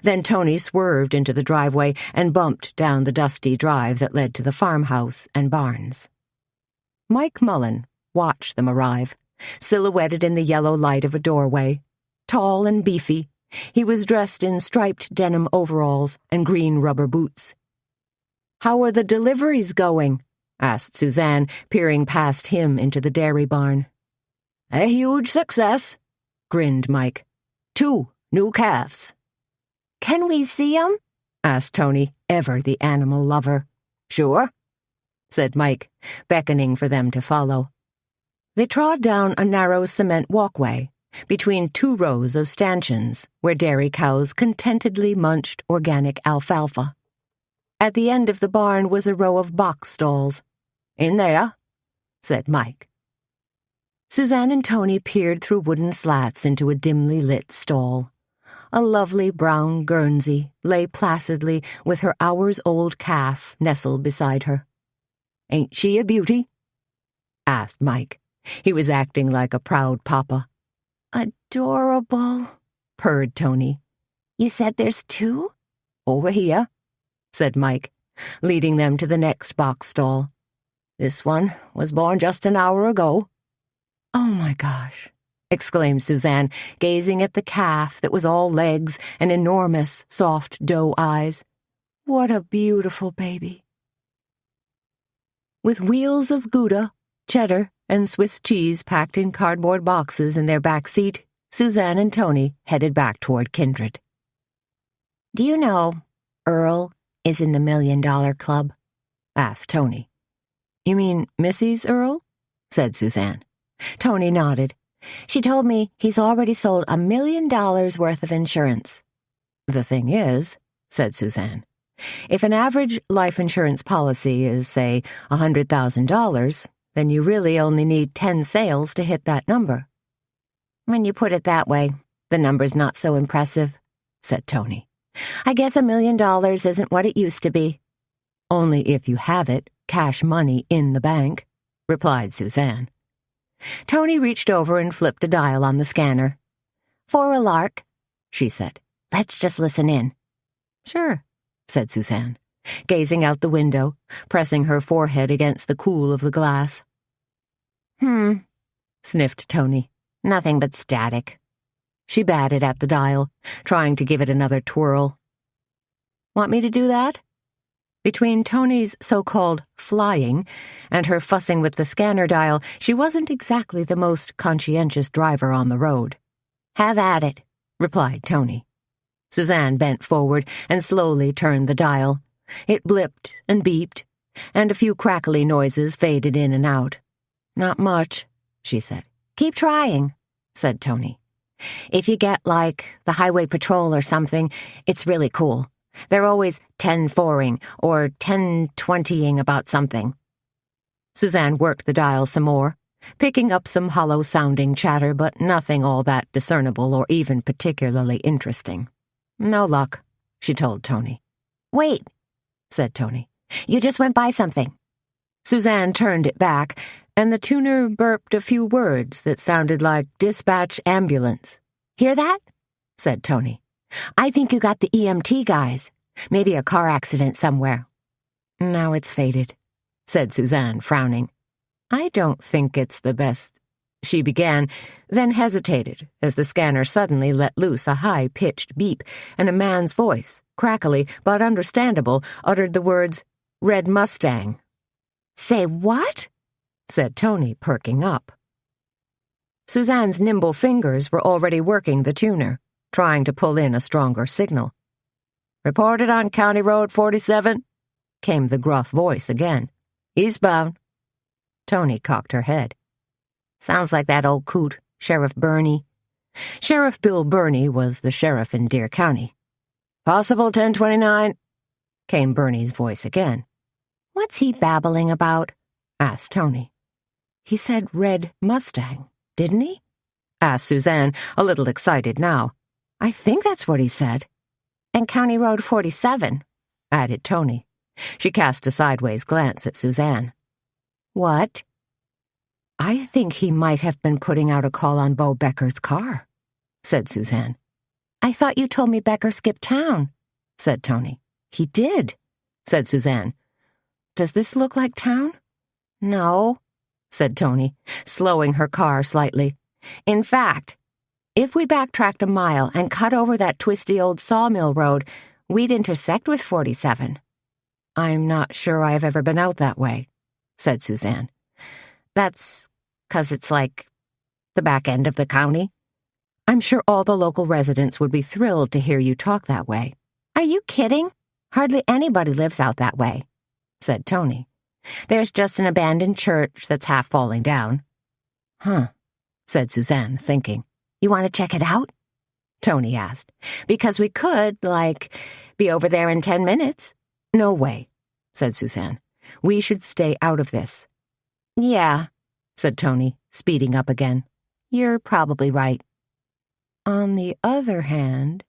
Then Tony swerved into the driveway and bumped down the dusty drive that led to the farmhouse and barns. Mike Mullen watched them arrive, silhouetted in the yellow light of a doorway, tall and beefy, He was dressed in striped denim overalls and green rubber boots. "How are the deliveries going?" asked Suzanne, peering past him into the dairy barn. "A huge success," grinned Mike. 2 new calves. "Can we see 'em?" asked Tony, ever the animal lover. "Sure," said Mike, beckoning for them to follow. They trod down a narrow cement walkway between 2 rows of stanchions where dairy cows contentedly munched organic alfalfa. At the end of the barn was a row of box stalls. "In there," said Mike. Suzanne and Tony peered through wooden slats into a dimly lit stall. A lovely brown Guernsey lay placidly with her hours-old calf nestled beside her. "Ain't she a beauty?" asked Mike. He was acting like a proud papa. "Adorable," purred Tony. "You said there's 2? "Over here," said Mike, leading them to the next box stall. "This one was born just an hour ago." "Oh, my gosh," exclaimed Suzanne, gazing at the calf that was all legs and enormous, soft doe eyes. "What a beautiful baby." With wheels of Gouda, cheddar, and Swiss cheese packed in cardboard boxes in their back seat, Suzanne and Tony headed back toward Kindred. "Do you know Earl is in the $1 Million Club?" asked Tony. "You mean Mrs. Earl?" said Suzanne. Tony nodded. "She told me he's already sold $1 million worth of insurance." "The thing is," said Suzanne, "if an average life insurance policy is, say, $100,000, then you really only need 10 sales to hit that number." "When you put it that way, the number's not so impressive," said Tony. "I guess $1 million isn't what it used to be." "Only if you have it, cash money in the bank," replied Suzanne. Tony reached over and flipped a dial on the scanner. "For a lark," she said. "Let's just listen in." "Sure," said Suzanne, gazing out the window, pressing her forehead against the cool of the glass. Sniffed Tony. "Nothing but static." She batted at the dial, trying to give it another twirl. "Want me to do that?" Between Tony's so-called flying and her fussing with the scanner dial, she wasn't exactly the most conscientious driver on the road. "Have at it," replied Tony. Suzanne bent forward and slowly turned the dial. It blipped and beeped, and a few crackly noises faded in and out. "Not much," she said. "Keep trying," said Tony. "If you get, like, the highway patrol or something, it's really cool. They're always 10-4ing or 10-20ing about something." Suzanne worked the dial some more, picking up some hollow-sounding chatter, but nothing all that discernible or even particularly interesting. "No luck," she told Tony. "Wait," said Tony. "You just went by something." Suzanne turned it back, and the tuner burped a few words that sounded like dispatch ambulance. "Hear that?" said Tony. "I think you got the EMT guys. Maybe a car accident somewhere." "Now it's faded," said Suzanne, frowning. "I don't think it's the best," she began, then hesitated as the scanner suddenly let loose a high-pitched beep, and a man's voice, crackly but understandable, uttered the words, "Red Mustang." "Say what?" said Tony, perking up. Suzanne's nimble fingers were already working the tuner, trying to pull in a stronger signal. "Reported on County Road 47, came the gruff voice again. "Eastbound." Tony cocked her head. "Sounds like that old coot, Sheriff Burney." Sheriff Bill Burney was the sheriff in Deer County. "Possible 1029, came Burney's voice again. "What's he babbling about?" asked Tony. "He said Red Mustang, didn't he?" asked Suzanne, a little excited now. "I think that's what he said." "And County Road 47, added Tony. She cast a sideways glance at Suzanne. "What?" "I think he might have been putting out a call on Bo Becker's car," said Suzanne. "I thought you told me Becker skipped town," said Tony. "He did," said Suzanne. "Does this look like town?" "No," said Tony, slowing her car slightly. "In fact, If we backtracked a mile and cut over that twisty old sawmill road, we'd intersect with 47. I'm not sure I've ever been out that way, said Suzanne. That's 'cause it's like the back end of the county. I'm sure all the local residents would be thrilled to hear you talk that way. Are you kidding? Hardly anybody lives out that way, said Tony. There's just an abandoned church that's half falling down. Huh, said Suzanne, thinking. You want to check it out? Tony asked. Because we could, be over there in 10 minutes. No way, said Suzanne. We should stay out of this. Yeah, said Tony, speeding up again. You're probably right. On the other hand,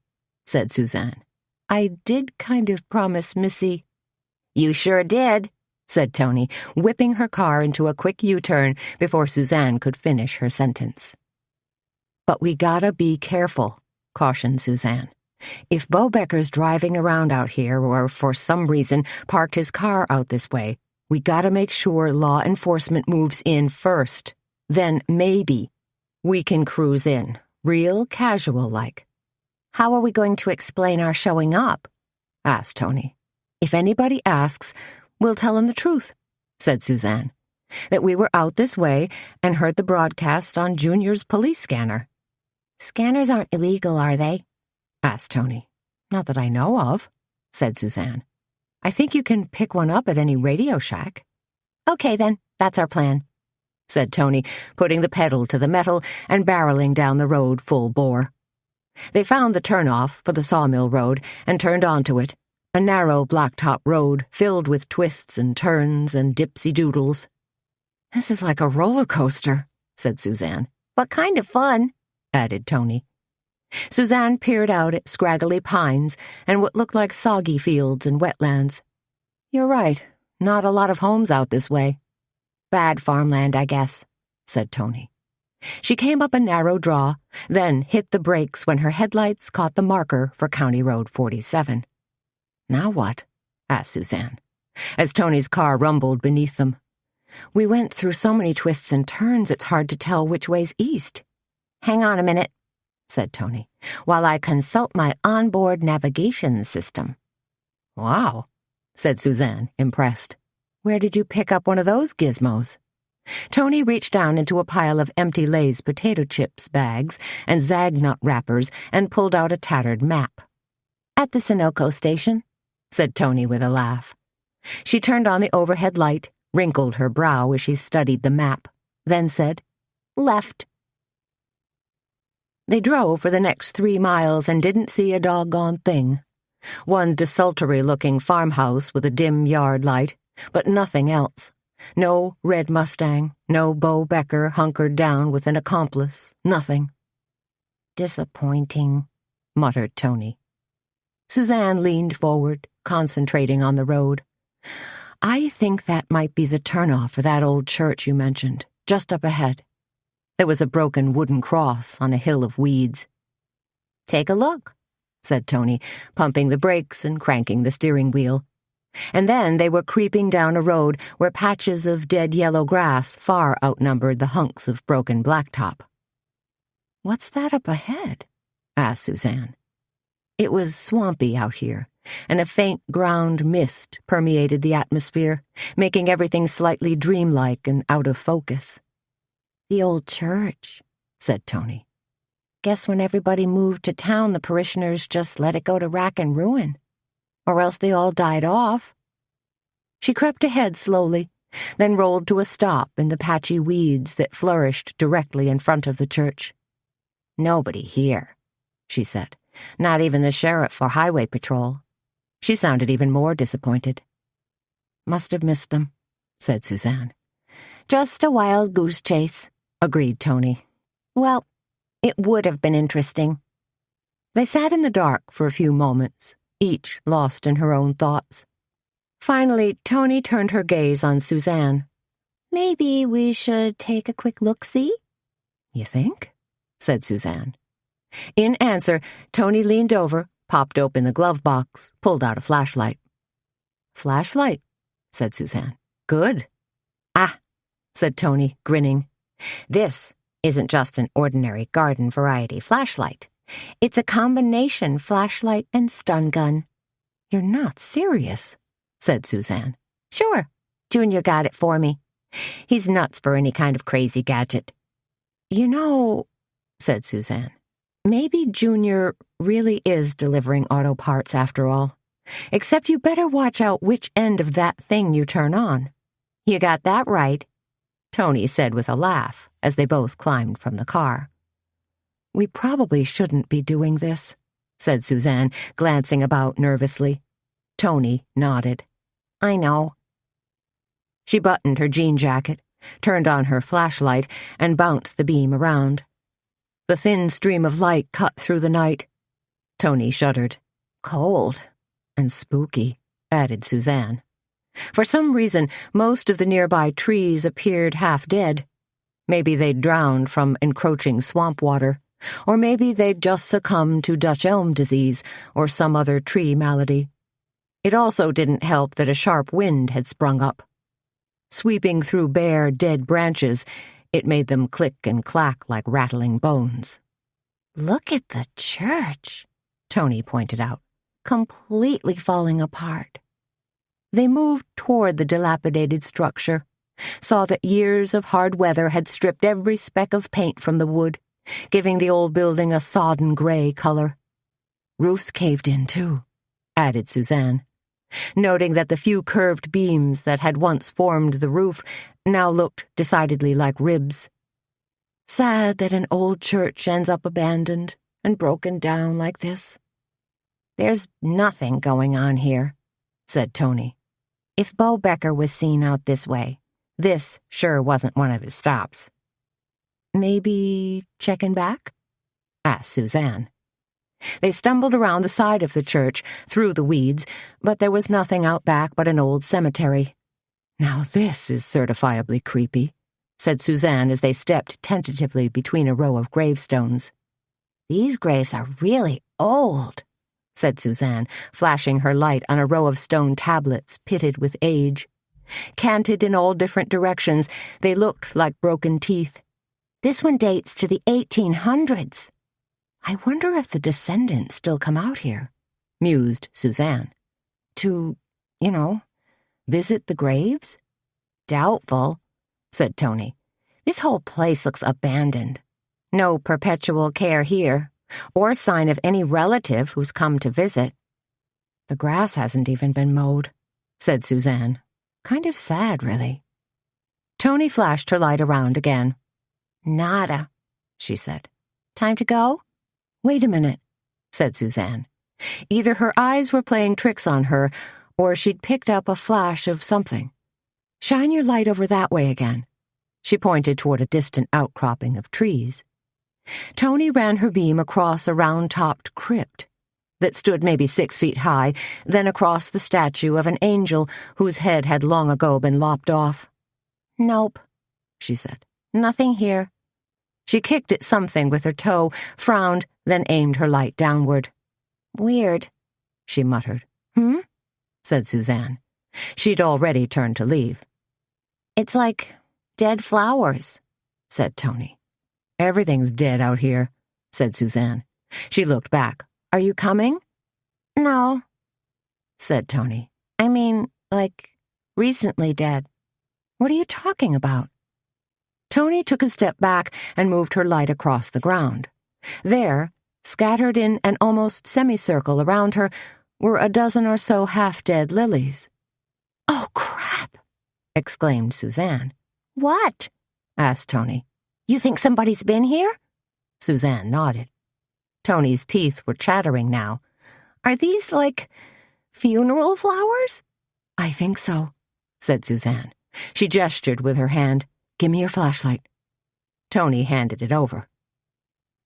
said Suzanne, I did kind of promise Missy. You sure did, said Tony, whipping her car into a quick U-turn before Suzanne could finish her sentence. But we gotta be careful, cautioned Suzanne. If Bo Becker's driving around out here or for some reason parked his car out this way, we gotta make sure law enforcement moves in first. Then maybe we can cruise in, real casual-like. How are we going to explain our showing up? Asked Tony. If anybody asks, we'll tell them the truth, said Suzanne. That we were out this way and heard the broadcast on Junior's police scanner. Scanners aren't illegal, are they? Asked Tony. Not that I know of, said Suzanne. I think you can pick one up at any Radio Shack. Okay, then, that's our plan, said Tony, putting the pedal to the metal and barreling down the road full bore. They found the turnoff for the sawmill road and turned onto it, a narrow blacktop road filled with twists and turns and dipsy-doodles. This is like a roller coaster, said Suzanne. But kind of fun, added Tony. Suzanne peered out at scraggly pines and what looked like soggy fields and wetlands. You're right, not a lot of homes out this way. Bad farmland, I guess, said Tony. She came up a narrow draw, then hit the brakes when her headlights caught the marker for County Road 47. Now what? Asked Suzanne, as Tony's car rumbled beneath them. We went through so many twists and turns it's hard to tell which way's east. Hang on a minute, said Tony, while I consult my onboard navigation system. Wow, said Suzanne, impressed. Where did you pick up one of those gizmos? Tony reached down into a pile of empty Lay's potato chips bags and Zagnut wrappers and pulled out a tattered map. At the Sunoco station, said Tony with a laugh. She turned on the overhead light, wrinkled her brow as she studied the map, then said, Left. They drove for the next 3 miles and didn't see a doggone thing. One desultory-looking farmhouse with a dim yard light, but nothing else. No red Mustang, no Bo Becker hunkered down with an accomplice, nothing. Disappointing, muttered Tony. Suzanne leaned forward, concentrating on the road. I think that might be the turnoff for that old church you mentioned, just up ahead. There was a broken wooden cross on a hill of weeds. Take a look, said Tony, pumping the brakes and cranking the steering wheel. And then they were creeping down a road where patches of dead yellow grass far outnumbered the hunks of broken blacktop. What's that up ahead? Asked Suzanne. It was swampy out here, and a faint ground mist permeated the atmosphere, making everything slightly dreamlike and out of focus. The old church, said Tony. Guess when everybody moved to town, the parishioners just let it go to rack and ruin. Or else they all died off. She crept ahead slowly, then rolled to a stop in the patchy weeds that flourished directly in front of the church. Nobody here, she said. Not even the sheriff or highway patrol. She sounded even more disappointed. Must have missed them, said Suzanne. Just a wild goose chase, agreed Tony. Well, it would have been interesting. They sat in the dark for a few moments, each lost in her own thoughts. Finally, Tony turned her gaze on Suzanne. Maybe we should take a quick look-see? You think? Said Suzanne. In answer, Tony leaned over, popped open the glove box, pulled out a flashlight. Flashlight, said Suzanne. Good. Ah, said Tony, grinning. This isn't just an ordinary garden variety flashlight. It's a combination flashlight and stun gun. You're not serious, said Suzanne. Sure, Junior got it for me. He's nuts for any kind of crazy gadget. You know, said Suzanne, maybe Junior really is delivering auto parts after all. Except you better watch out which end of that thing you turn on. You got that right, Tony said with a laugh as they both climbed from the car. We probably shouldn't be doing this, said Suzanne, glancing about nervously. Tony nodded. I know. She buttoned her jean jacket, turned on her flashlight, and bounced the beam around. The thin stream of light cut through the night. Tony shuddered. Cold. And spooky, added Suzanne. For some reason, most of the nearby trees appeared half dead. Maybe they'd drowned from encroaching swamp water, or maybe they'd just succumbed to Dutch elm disease or some other tree malady. It also didn't help that a sharp wind had sprung up. Sweeping through bare, dead branches, it made them click and clack like rattling bones. Look at the church, Tony pointed out. Completely falling apart. They moved toward the dilapidated structure, saw that years of hard weather had stripped every speck of paint from the wood, giving the old building a sodden gray color. Roofs caved in, too, added Suzanne, noting that the few curved beams that had once formed the roof now looked decidedly like ribs. Sad that an old church ends up abandoned and broken down like this. There's nothing going on here, said Tony. If Bo Becker was seen out this way, this sure wasn't one of his stops. Maybe checking back? Asked Suzanne. They stumbled around the side of the church, through the weeds, but there was nothing out back but an old cemetery. Now this is certifiably creepy, said Suzanne as they stepped tentatively between a row of gravestones. These graves are really old, said Suzanne, flashing her light on a row of stone tablets pitted with age. Canted in all different directions, they looked like broken teeth. This one dates to the 1800s. I wonder if the descendants still come out here, mused Suzanne. To, visit the graves? Doubtful, said Tony. This whole place looks abandoned. No perpetual care here, or sign of any relative who's come to visit. The grass hasn't even been mowed, said Suzanne. Kind of sad, really. Tony flashed her light around again. Nada, she said. Time to go? Wait a minute, said Suzanne. Either her eyes were playing tricks on her, or she'd picked up a flash of something. Shine your light over that way again. She pointed toward a distant outcropping of trees. Tony ran her beam across a round-topped crypt that stood maybe 6 feet high, then across the statue of an angel whose head had long ago been lopped off. Nope, she said. Nothing here. She kicked at something with her toe, frowned, then aimed her light downward. Weird, she muttered. Said Suzanne. She'd already turned to leave. It's like dead flowers, said Tony. Everything's dead out here, said Suzanne. She looked back. Are you coming? No, said Tony. I mean, recently dead. What are you talking about? Tony took a step back and moved her light across the ground. There, scattered in an almost semicircle around her, were a dozen or so half-dead lilies. Oh, crap! Exclaimed Suzanne. What? Asked Tony. You think somebody's been here? Suzanne nodded. Tony's teeth were chattering now. Are these, funeral flowers? I think so, said Suzanne. She gestured with her hand. Give me your flashlight. Tony handed it over.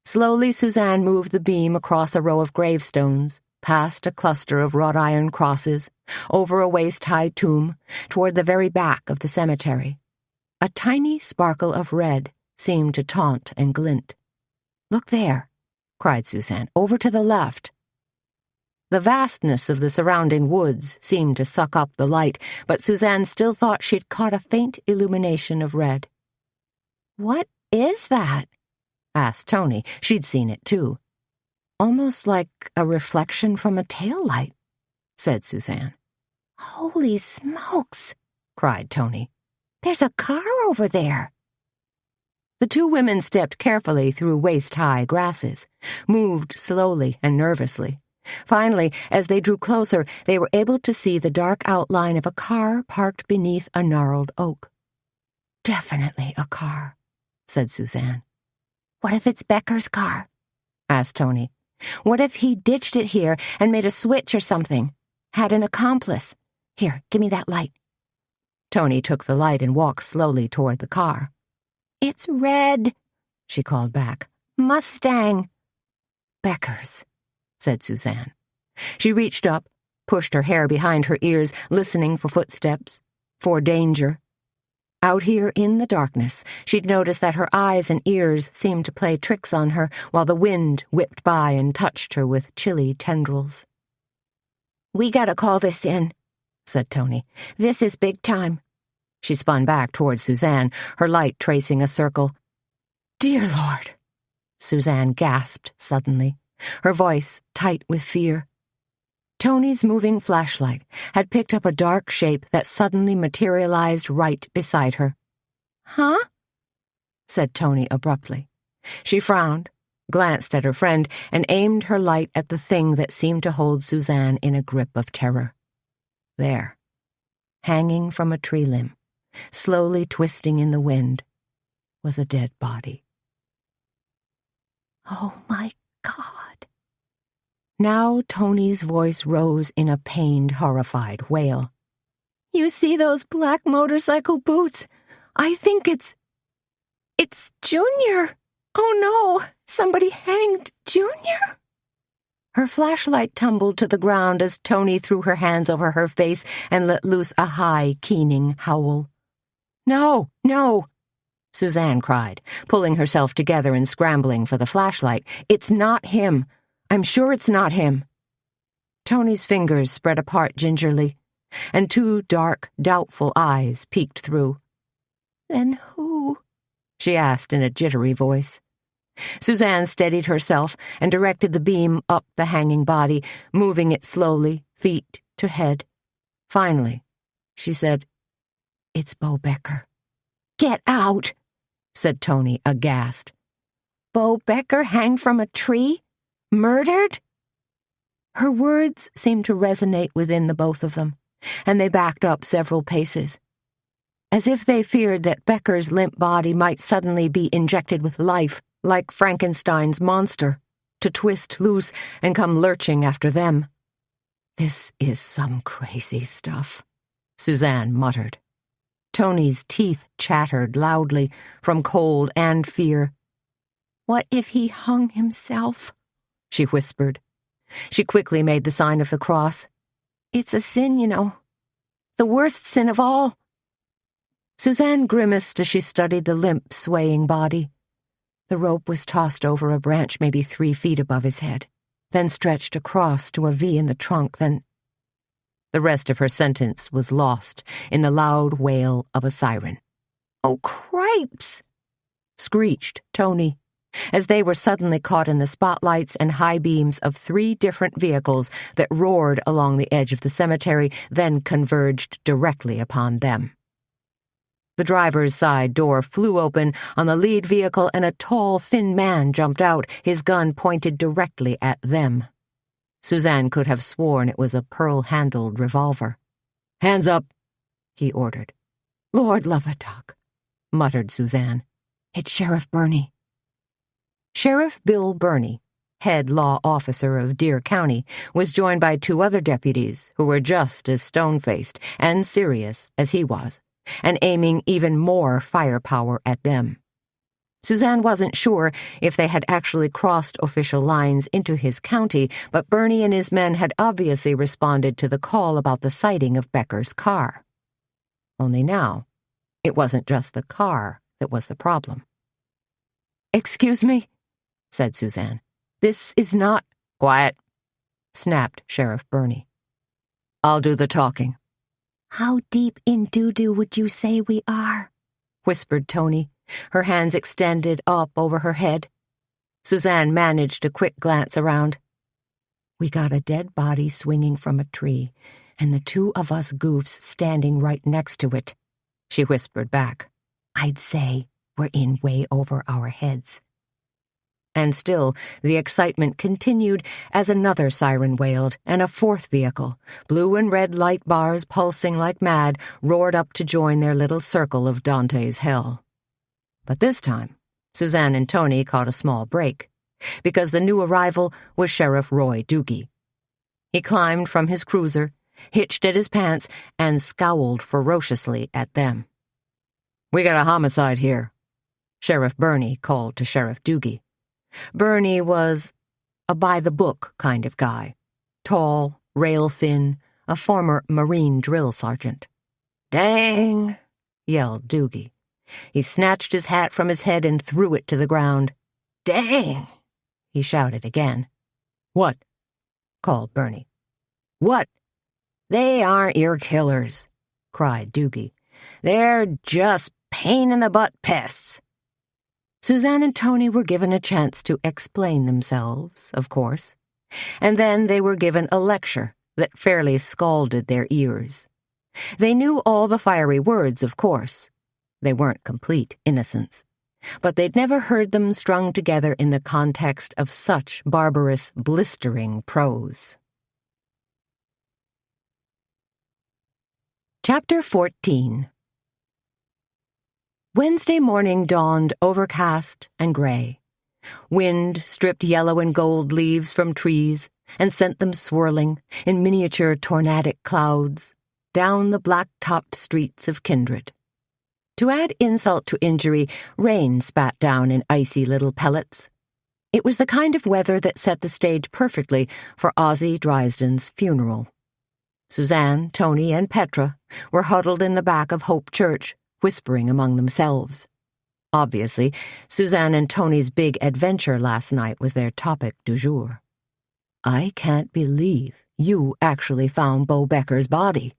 Slowly, Suzanne moved the beam across a row of gravestones, past a cluster of wrought iron crosses, over a waist-high tomb, toward the very back of the cemetery. A tiny sparkle of red seemed to taunt and glint. Look there, cried Suzanne, over to the left. The vastness of the surrounding woods seemed to suck up the light, but Suzanne still thought she'd caught a faint illumination of red. What is that?" asked Tony. She'd seen it, too. "Almost like a reflection from a taillight," said Suzanne. "Holy smokes," cried Tony. "There's a car over there." The two women stepped carefully through waist-high grasses, moved slowly and nervously. Finally, as they drew closer, they were able to see the dark outline of a car parked beneath a gnarled oak. "Definitely a car," said Suzanne. "What if it's Becker's car?" asked Tony. "What if he ditched it here and made a switch or something? Had an accomplice? Here, give me that light." Tony took the light and walked slowly toward the car. "It's red," she called back. "Mustang." "Becker's," said Suzanne. She reached up, pushed her hair behind her ears, listening for footsteps, for danger. Out here in the darkness, she'd noticed that her eyes and ears seemed to play tricks on her while the wind whipped by and touched her with chilly tendrils. "We gotta call this in," said Tony. "This is big time." She spun back toward Suzanne, her light tracing a circle. "Dear Lord," Suzanne gasped suddenly, her voice tight with fear. Tony's moving flashlight had picked up a dark shape that suddenly materialized right beside her. "Huh?" said Tony abruptly. She frowned, glanced at her friend, and aimed her light at the thing that seemed to hold Suzanne in a grip of terror. There, hanging from a tree limb, slowly twisting in the wind, was a dead body. "Oh, my God." Now Tony's voice rose in a pained, horrified wail. "You see those black motorcycle boots? I think it's Junior. Oh no, somebody hanged Junior." Her flashlight tumbled to the ground as Tony threw her hands over her face and let loose a high, keening howl. "No, no," Suzanne cried, pulling herself together and scrambling for the flashlight. "It's not him. I'm sure it's not him." Tony's fingers spread apart gingerly, and two dark, doubtful eyes peeked through. "Then who?" she asked in a jittery voice. Suzanne steadied herself and directed the beam up the hanging body, moving it slowly, feet to head. Finally, she said, "It's Bo Becker." "Get out," said Tony, aghast. "Bo Becker hanged from a tree? Murdered?" Her words seemed to resonate within the both of them, and they backed up several paces, as if they feared that Becker's limp body might suddenly be injected with life, like Frankenstein's monster, to twist loose and come lurching after them. "This is some crazy stuff," Suzanne muttered. Tony's teeth chattered loudly from cold and fear. "What if he hung himself?" she whispered. She quickly made the sign of the cross. "It's a sin, you know. The worst sin of all." Suzanne grimaced as she studied the limp, swaying body. The rope was tossed over a branch maybe 3 feet above his head, then stretched across to a V in the trunk, then... The rest of her sentence was lost in the loud wail of a siren. "Oh, cripes!" screeched Tony, as they were suddenly caught in the spotlights and high beams of 3 different vehicles that roared along the edge of the cemetery, then converged directly upon them. The driver's side door flew open on the lead vehicle, and a tall, thin man jumped out, his gun pointed directly at them. Suzanne could have sworn it was a pearl-handled revolver. "Hands up," he ordered. "Lord love a duck," muttered Suzanne. "It's Sheriff Burney." Sheriff Bill Burney, head law officer of Deer County, was joined by 2 other deputies who were just as stone-faced and serious as he was, and aiming even more firepower at them. Suzanne wasn't sure if they had actually crossed official lines into his county, but Burney and his men had obviously responded to the call about the sighting of Becker's car. Only now, it wasn't just the car that was the problem. "Excuse me," said Suzanne. "This is not—" "Quiet," snapped Sheriff Burney. "I'll do the talking." "How deep in doo-doo would you say we are?" whispered Tony, her hands extended up over her head. Suzanne managed a quick glance around. "We got a dead body swinging from a tree, and the two of us goofs standing right next to it," she whispered back. "I'd say we're in way over our heads." And still, the excitement continued as another siren wailed, and a fourth vehicle, blue and red light bars pulsing like mad, roared up to join their little circle of Dante's hell. But this time, Suzanne and Tony caught a small break, because the new arrival was Sheriff Roy Doogie. He climbed from his cruiser, hitched at his pants, and scowled ferociously at them. "We got a homicide here," Sheriff Burney called to Sheriff Doogie. Burney was a by-the-book kind of guy, tall, rail-thin, a former Marine drill sergeant. "Dang!" yelled Doogie. He snatched his hat from his head and threw it to the ground. "Dang!" he shouted again. "What?" called Burney. "What?" "They aren't your killers," cried Doogie. "They're just pain-in-the-butt pests." Suzanne and Tony were given a chance to explain themselves, of course, and then they were given a lecture that fairly scalded their ears. They knew all the fiery words, of course. They weren't complete innocents, but they'd never heard them strung together in the context of such barbarous, blistering prose. Chapter 14. Wednesday morning dawned overcast and gray. Wind stripped yellow and gold leaves from trees and sent them swirling in miniature tornadic clouds down the black-topped streets of Kindred. To add insult to injury, rain spat down in icy little pellets. It was the kind of weather that set the stage perfectly for Ozzie Dryasden's funeral. Suzanne, Tony, and Petra were huddled in the back of Hope Church, whispering among themselves. Obviously, Suzanne and Tony's big adventure last night was their topic du jour. "I can't believe you actually found Bo Becker's body,"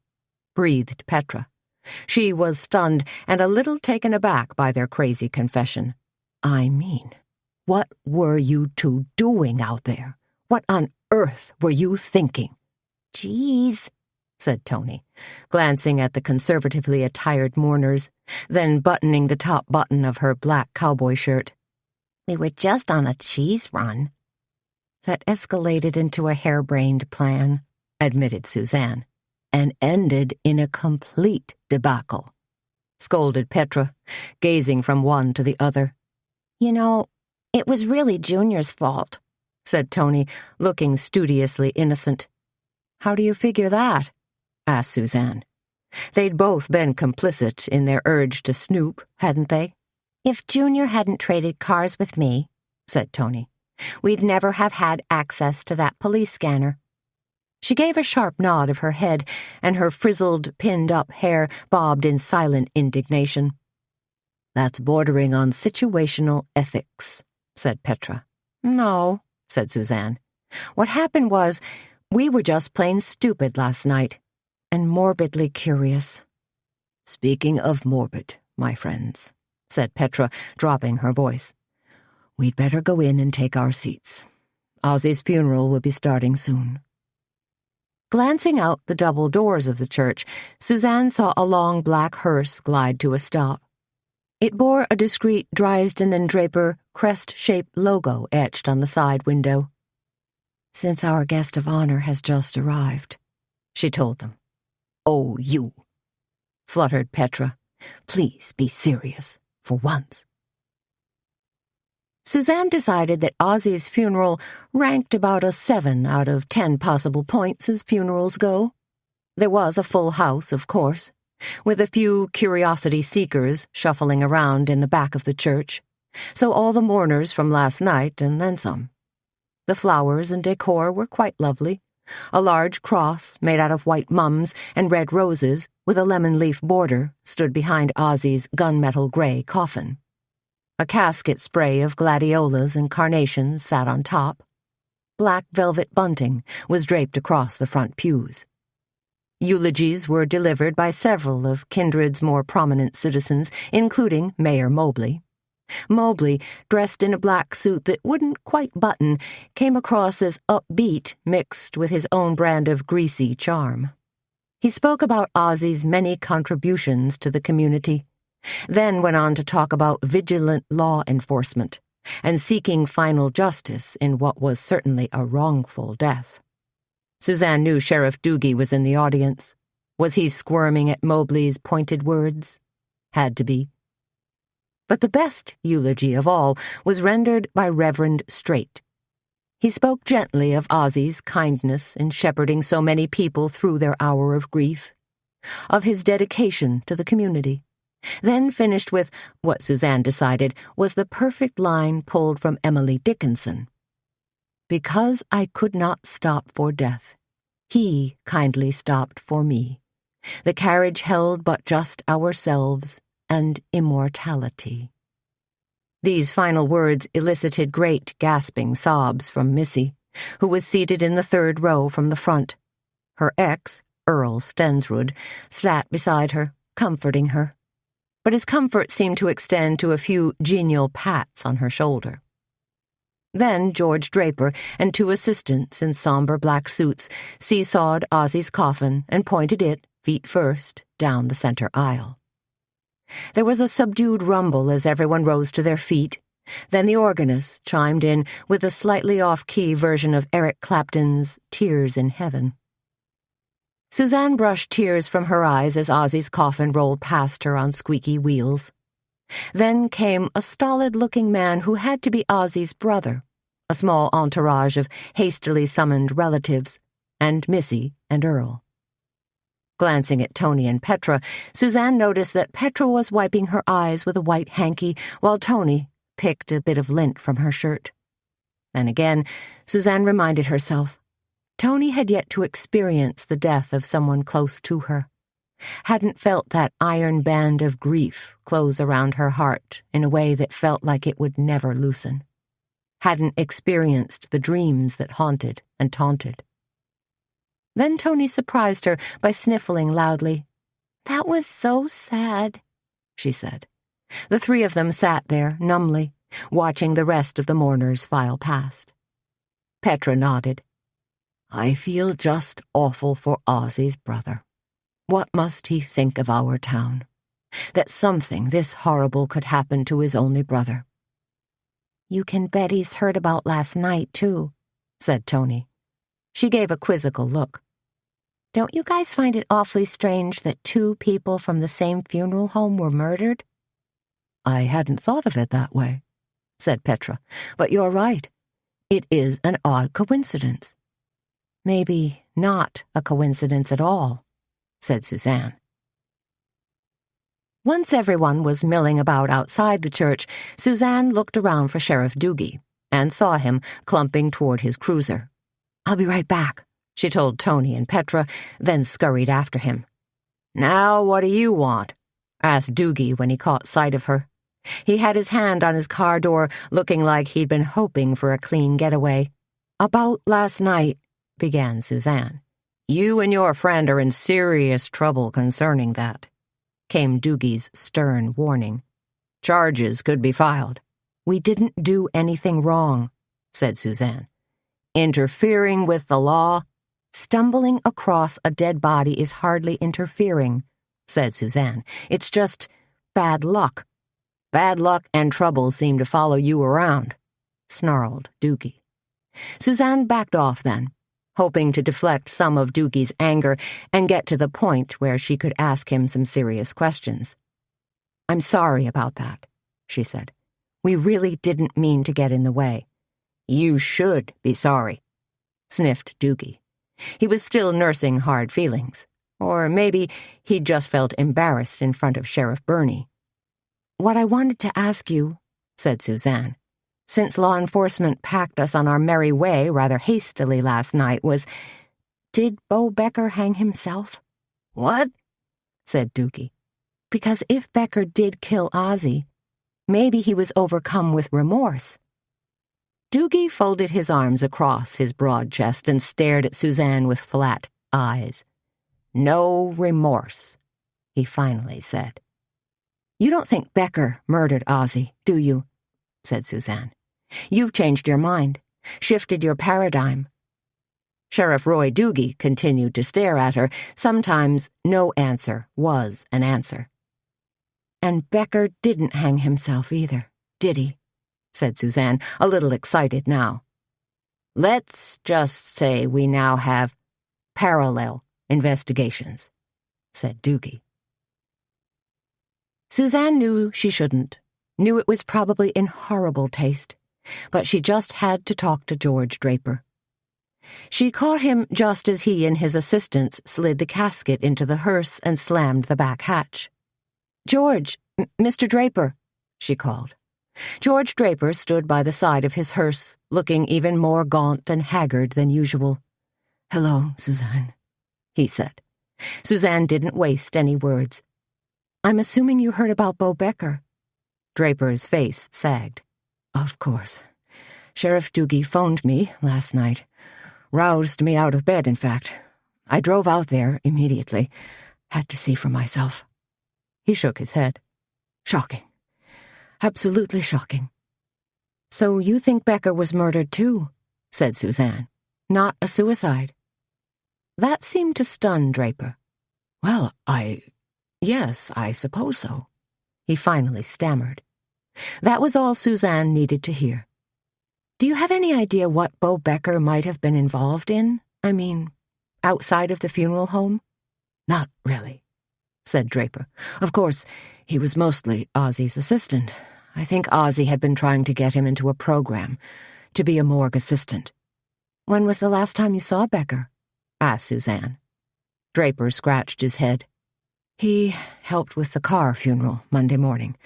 breathed Petra. She was stunned and a little taken aback by their crazy confession. "I mean, what were you two doing out there? What on earth were you thinking?" "Geez," said Tony, glancing at the conservatively attired mourners, then buttoning the top button of her black cowboy shirt. "We were just on a cheese run." "That escalated into a harebrained plan," admitted Suzanne, "and ended in a complete debacle," scolded Petra, gazing from one to the other. "You know, it was really Junior's fault," said Tony, looking studiously innocent. "How do you figure that?" asked Suzanne. They'd both been complicit in their urge to snoop, hadn't they? "If Junior hadn't traded cars with me," said Tony, "we'd never have had access to that police scanner." She gave a sharp nod of her head, and her frizzled, pinned-up hair bobbed in silent indignation. "That's bordering on situational ethics," said Petra. "No," said Suzanne. "What happened was, we were just plain stupid last night, and morbidly curious." "Speaking of morbid, my friends," said Petra, dropping her voice, "we'd better go in and take our seats. Ozzie's funeral will be starting soon." Glancing out the double doors of the church, Suzanne saw a long black hearse glide to a stop. It bore a discreet Dryasden and Draper crest-shaped logo etched on the side window. "Since our guest of honor has just arrived," she told them. "Oh, you," fluttered Petra. "Please be serious, for once." Suzanne decided that Ozzie's funeral ranked about a 7 out of 10 possible points as funerals go. There was a full house, of course, with a few curiosity seekers shuffling around in the back of the church, so all the mourners from last night and then some. The flowers and decor were quite lovely. A large cross made out of white mums and red roses with a lemon-leaf border stood behind Ozzie's gunmetal gray coffin. A casket spray of gladiolas and carnations sat on top. Black velvet bunting was draped across the front pews. Eulogies were delivered by several of Kindred's more prominent citizens, including Mayor Mobley. Mobley, dressed in a black suit that wouldn't quite button, came across as upbeat mixed with his own brand of greasy charm. He spoke about Ozzy's many contributions to the community, then went on to talk about vigilant law enforcement and seeking final justice in what was certainly a wrongful death. Suzanne knew Sheriff Doogie was in the audience. Was he squirming at Mobley's pointed words? Had to be. But the best eulogy of all was rendered by Reverend Straight. He spoke gently of Ozzy's kindness in shepherding so many people through their hour of grief, of his dedication to the community, then finished with what Suzanne decided was the perfect line pulled from Emily Dickinson. "Because I could not stop for death, he kindly stopped for me. The carriage held but just ourselves and immortality." These final words elicited great gasping sobs from Missy, who was seated in the third row from the front. Her ex, Earl Stensrud, sat beside her, comforting her. But his comfort seemed to extend to a few genial pats on her shoulder. Then George Draper and two assistants in somber black suits seesawed Ozzy's coffin and pointed it, feet first, down the center aisle. There was a subdued rumble as everyone rose to their feet. Then the organist chimed in with a slightly off-key version of Eric Clapton's Tears in Heaven. Suzanne brushed tears from her eyes as Ozzy's coffin rolled past her on squeaky wheels. Then came a stolid-looking man who had to be Ozzy's brother, a small entourage of hastily summoned relatives, and Missy and Earl. Glancing at Tony and Petra, Suzanne noticed that Petra was wiping her eyes with a white hanky while Tony picked a bit of lint from her shirt. Then again, Suzanne reminded herself, Tony had yet to experience the death of someone close to her, hadn't felt that iron band of grief close around her heart in a way that felt like it would never loosen, hadn't experienced the dreams that haunted and taunted. Then Tony surprised her by sniffling loudly. "That was so sad," she said. The three of them sat there, numbly, watching the rest of the mourners file past. Petra nodded. "I feel just awful for Ozzy's brother. What must he think of our town? That something this horrible could happen to his only brother." "You can bet he's heard about last night, too," said Tony. She gave a quizzical look. "Don't you guys find it awfully strange that two people from the same funeral home were murdered?" "I hadn't thought of it that way," said Petra, "but you're right. It is an odd coincidence." "Maybe not a coincidence at all," said Suzanne. Once everyone was milling about outside the church, Suzanne looked around for Sheriff Doogie and saw him clumping toward his cruiser. "I'll be right back," she told Tony and Petra, then scurried after him. "Now what do you want?" asked Doogie when he caught sight of her. He had his hand on his car door, looking like he'd been hoping for a clean getaway. "About last night," began Suzanne. "You and your friend are in serious trouble concerning that," came Doogie's stern warning. "Charges could be filed." "We didn't do anything wrong," said Suzanne. "Interfering with the law?" "Stumbling across a dead body is hardly interfering," said Suzanne. "It's just bad luck." "Bad luck and trouble seem to follow you around," snarled Doogie. Suzanne backed off then, hoping to deflect some of Doogie's anger and get to the point where she could ask him some serious questions. "I'm sorry about that," she said. "We really didn't mean to get in the way." "You should be sorry," sniffed Doogie. He was still nursing hard feelings, or maybe he'd just felt embarrassed in front of Sheriff Burney. "What I wanted to ask you," said Suzanne, "since law enforcement packed us on our merry way rather hastily last night was, did Bo Becker hang himself?" "What?" said Doogie. "Because if Becker did kill Ozzy, maybe he was overcome with remorse." Doogie folded his arms across his broad chest and stared at Suzanne with flat eyes. No remorse, he finally said. You don't think Becker murdered Ozzy, do you? Said Suzanne. You've changed your mind, shifted your paradigm. Sheriff Roy Doogie continued to stare at her. Sometimes no answer was an answer. And Becker didn't hang himself either, did he? Said Suzanne, a little excited now. Let's just say we now have parallel investigations, said Doogie. Suzanne knew she shouldn't, knew it was probably in horrible taste, but she just had to talk to George Draper. She caught him just as he and his assistants slid the casket into the hearse and slammed the back hatch. George, Mr. Draper, she called. George Draper stood by the side of his hearse, looking even more gaunt and haggard than usual. Hello, Suzanne, he said. Suzanne didn't waste any words. I'm assuming you heard about Bo Becker. Draper's face sagged. Of course. Sheriff Doogie phoned me last night. Roused me out of bed, in fact. I drove out there immediately. Had to see for myself. He shook his head. Shocking. Absolutely shocking. So you think Becker was murdered too, said Suzanne. Not a suicide. That seemed to stun Draper. Well, yes, I suppose so. He finally stammered. That was all Suzanne needed to hear. Do you have any idea what Bo Becker might have been involved in? I mean, outside of the funeral home? Not really, said Draper. Of course, he was mostly Ozzy's assistant. I think Ozzy had been trying to get him into a program, to be a morgue assistant. When was the last time you saw Becker? Asked Suzanne. Draper scratched his head. He helped with the car funeral Monday morning,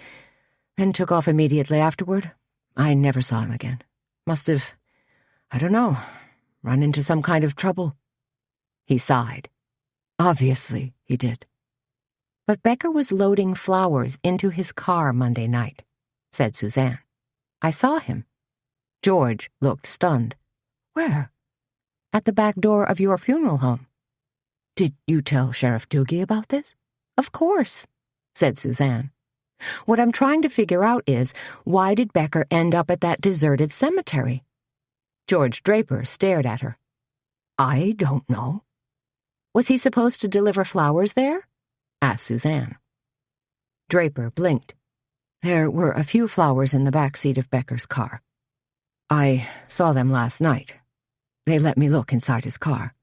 then took off immediately afterward. I never saw him again. Must have, I don't know, run into some kind of trouble. He sighed. Obviously, he did. But Becker was loading flowers into his car Monday night, said Suzanne. I saw him. George looked stunned. Where? At the back door of your funeral home. Did you tell Sheriff Doogie about this? Of course, said Suzanne. What I'm trying to figure out is, why did Becker end up at that deserted cemetery? George Draper stared at her. I don't know. Was he supposed to deliver flowers there? Asked Suzanne. Draper blinked. There were a few flowers in the back seat of Becker's car. I saw them last night. They let me look inside his car.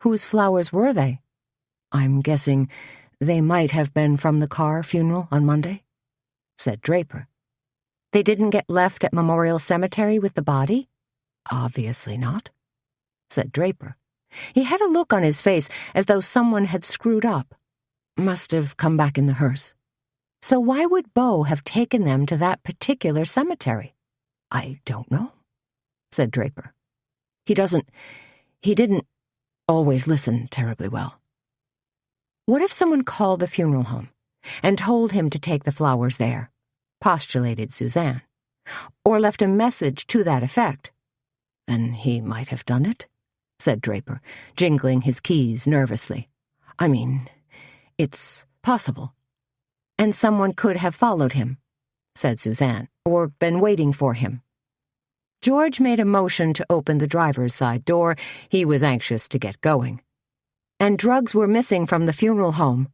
Whose flowers were they? I'm guessing they might have been from the car funeral on Monday, said Draper. They didn't get left at Memorial Cemetery with the body? Obviously not, said Draper. He had a look on his face as though someone had screwed up. Must have come back in the hearse. So why would Bo have taken them to that particular cemetery? I don't know, said Draper. He didn't always listen terribly well. What if someone called the funeral home and told him to take the flowers there, postulated Suzanne, or left a message to that effect? Then he might have done it, said Draper, jingling his keys nervously. I mean, it's possible. And someone could have followed him, said Suzanne, or been waiting for him. George made a motion to open the driver's side door. He was anxious to get going. And drugs were missing from the funeral home,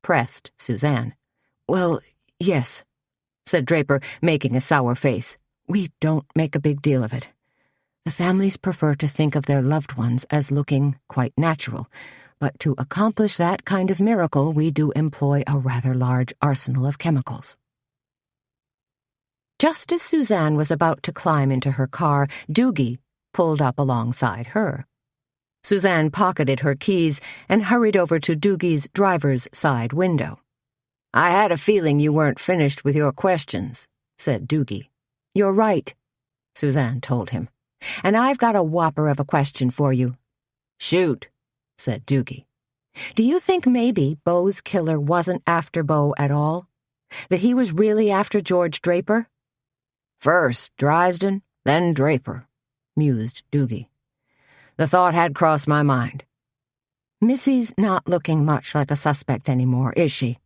pressed Suzanne. Well, yes, said Draper, making a sour face. We don't make a big deal of it. The families prefer to think of their loved ones as looking quite natural, but to accomplish that kind of miracle, we do employ a rather large arsenal of chemicals. Just as Suzanne was about to climb into her car, Doogie pulled up alongside her. Suzanne pocketed her keys and hurried over to Doogie's driver's side window. I had a feeling you weren't finished with your questions, said Doogie. You're right, Suzanne told him. And I've got a whopper of a question for you. Shoot, said Doogie. Do you think maybe Bo's killer wasn't after Bo at all? That he was really after George Draper? First Drysden, then Draper, mused Doogie. The thought had crossed my mind. "Missy's not looking much like a suspect anymore, is she?"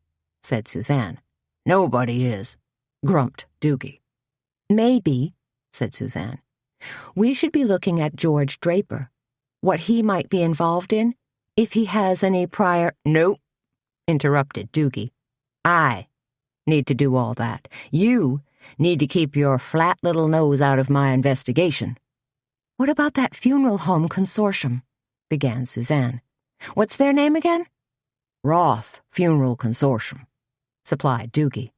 said Suzanne. "Nobody is," grumped Doogie. "Maybe," said Suzanne, "we should be looking at George Draper, what he might be involved in, if he has any prior—" "Nope," interrupted Doogie. "I need to do all that. You need to keep your flat little nose out of my investigation." "What about that funeral home consortium?" began Suzanne. "What's their name again?" "Roth Funeral Consortium," supplied Doogie.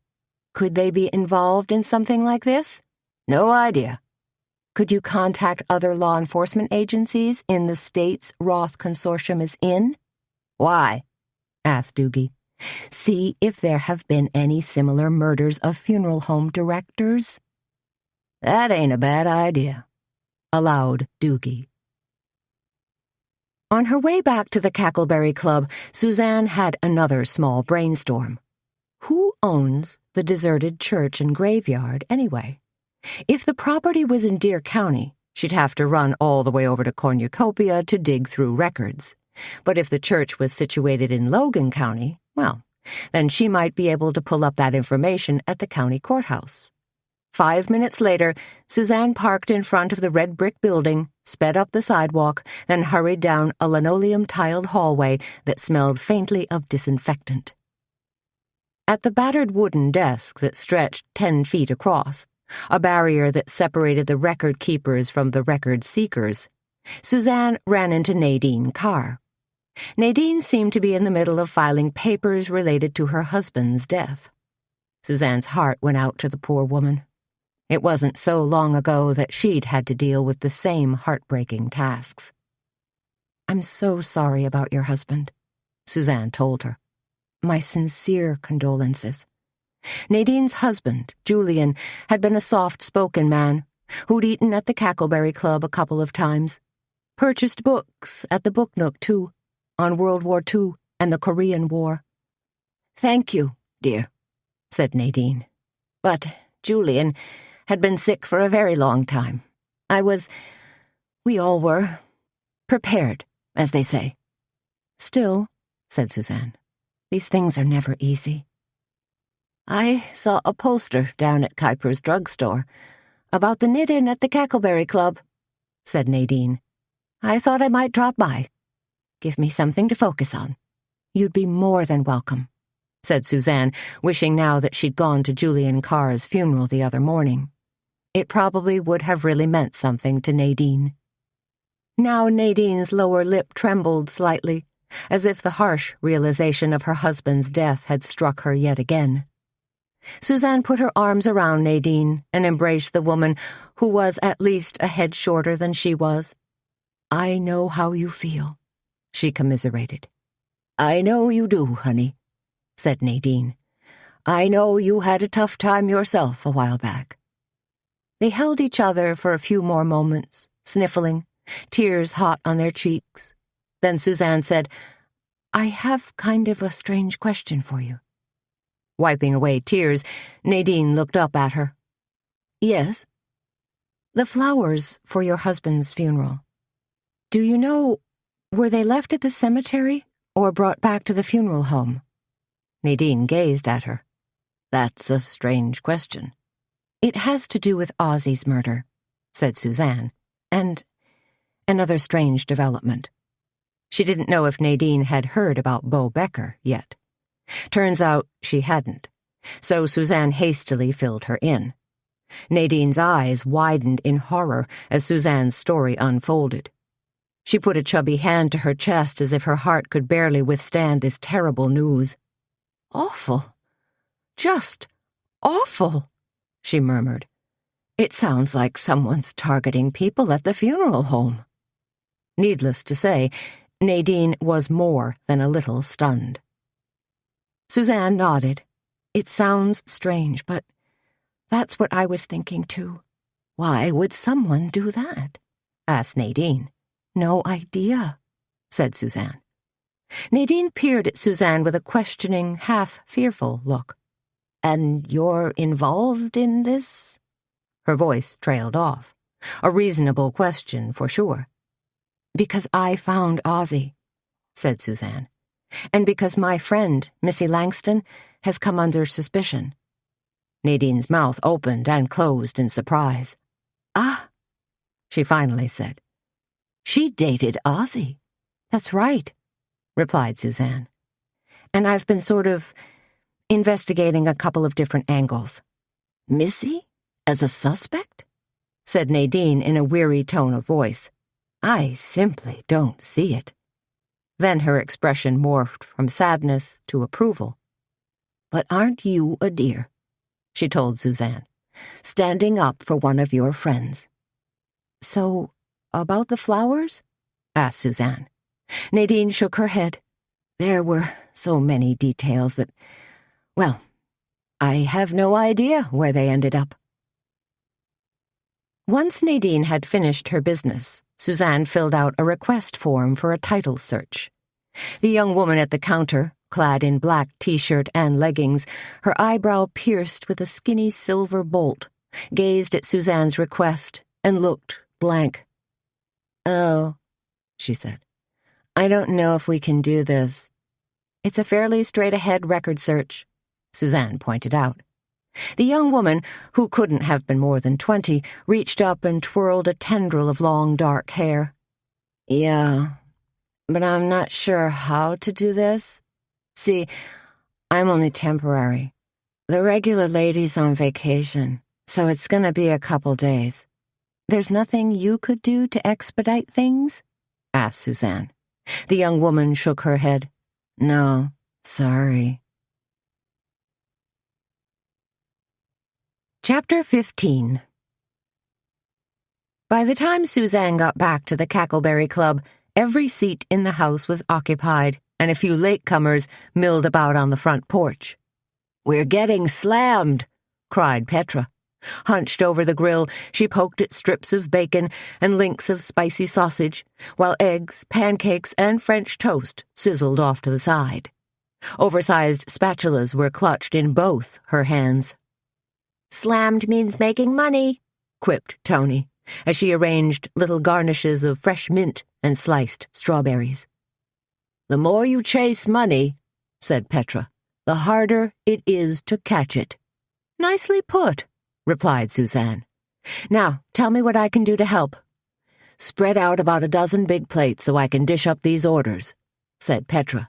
"Could they be involved in something like this?" "No idea." "Could you contact other law enforcement agencies in the states Roth Consortium is in?" "Why?" asked Doogie. "See if there have been any similar murders of funeral home directors." "That ain't a bad idea," allowed Doogie. On her way back to the Cackleberry Club, Suzanne had another small brainstorm. Who owns the deserted church and graveyard, anyway? If the property was in Deer County, she'd have to run all the way over to Cornucopia to dig through records. But if the church was situated in Logan County, well, then she might be able to pull up that information at the county courthouse. 5 minutes later, Suzanne parked in front of the red brick building, sped up the sidewalk, then hurried down a linoleum-tiled hallway that smelled faintly of disinfectant. At the battered wooden desk that stretched 10 feet across, a barrier that separated the record keepers from the record seekers, Suzanne ran into Nadine Carr. Nadine seemed to be in the middle of filing papers related to her husband's death. Suzanne's heart went out to the poor woman. It wasn't so long ago that she'd had to deal with the same heartbreaking tasks. "I'm so sorry about your husband," Suzanne told her. "My sincere condolences." Nadine's husband, Julian, had been a soft-spoken man who'd eaten at the Cackleberry Club a couple of times, purchased books at the Book Nook, too, on World War II and the Korean War. "Thank you, dear," said Nadine. "But Julian had been sick for a very long time. We all were, prepared, as they say." "Still," said Suzanne, "these things are never easy." "I saw a poster down at Kuiper's drugstore about the knit-in at the Cackleberry Club," said Nadine. "I thought I might drop by. Give me something to focus on." "You'd be more than welcome," said Suzanne, wishing now that she'd gone to Julian Carr's funeral the other morning. It probably would have really meant something to Nadine. Now Nadine's lower lip trembled slightly, as if the harsh realization of her husband's death had struck her yet again. Suzanne put her arms around Nadine and embraced the woman who was at least a head shorter than she was. "I know how you feel," she commiserated. "I know you do, honey," said Nadine. "I know you had a tough time yourself a while back." They held each other for a few more moments, sniffling, tears hot on their cheeks. Then Suzanne said, "I have kind of a strange question for you." Wiping away tears, Nadine looked up at her. "Yes?" "The flowers for your husband's funeral. Do you know, were they left at the cemetery or brought back to the funeral home?" Nadine gazed at her. "That's a strange question." "It has to do with Ozzy's murder," said Suzanne, "and another strange development." She didn't know if Nadine had heard about Bo Becker yet. Turns out she hadn't, so Suzanne hastily filled her in. Nadine's eyes widened in horror as Suzanne's story unfolded. She put a chubby hand to her chest as if her heart could barely withstand this terrible news. "Awful. Just awful," she murmured. "It sounds like someone's targeting people at the funeral home." Needless to say, Nadine was more than a little stunned. Suzanne nodded. "It sounds strange, but that's what I was thinking too." "Why would someone do that?" asked Nadine. "No idea," said Suzanne. Nadine peered at Suzanne with a questioning, half-fearful look. "And you're involved in this?" Her voice trailed off. A reasonable question, for sure. "Because I found Ozzy. said Suzanne. "And because my friend, Missy Langston, has come under suspicion." Nadine's mouth opened and closed in surprise. "Ah," she finally said. "She dated Ozzy." "That's right," replied Suzanne. "And I've been sort of investigating a couple of different angles." "Missy? As a suspect?" said Nadine in a weary tone of voice. "I simply don't see it." Then her expression morphed from sadness to approval. "But aren't you a dear?" she told Suzanne, "standing up for one of your friends." "So, about the flowers?" asked Suzanne. Nadine shook her head. "There were so many details that, well, I have no idea where they ended up." Once Nadine had finished her business, Suzanne filled out a request form for a title search. The young woman at the counter, clad in black t-shirt and leggings, her eyebrow pierced with a skinny silver bolt, gazed at Suzanne's request and looked blank. "Oh," she said, "I don't know if we can do this." "It's a fairly straight-ahead record search," Suzanne pointed out. The young woman, who couldn't have been more than 20, reached up and twirled a tendril of long dark hair. "Yeah, but I'm not sure how to do this. See, I'm only temporary. The regular lady's on vacation, so it's gonna be a couple days." "There's nothing you could do to expedite things?" asked Suzanne. The young woman shook her head. "No, sorry." Chapter 15. By the time Suzanne got back to the Cackleberry Club, every seat in the house was occupied, and a few latecomers milled about on the front porch. "We're getting slammed," cried Petra. Hunched over the grill, she poked at strips of bacon and links of spicy sausage, while eggs, pancakes, and French toast sizzled off to the side. Oversized spatulas were clutched in both her hands. "Slammed means making money," quipped Tony, as she arranged little garnishes of fresh mint and sliced strawberries. "The more you chase money," said Petra, "the harder it is to catch it." "Nicely put," replied Suzanne. "Now, tell me what I can do to help." "Spread out about a dozen big plates so I can dish up these orders," said Petra.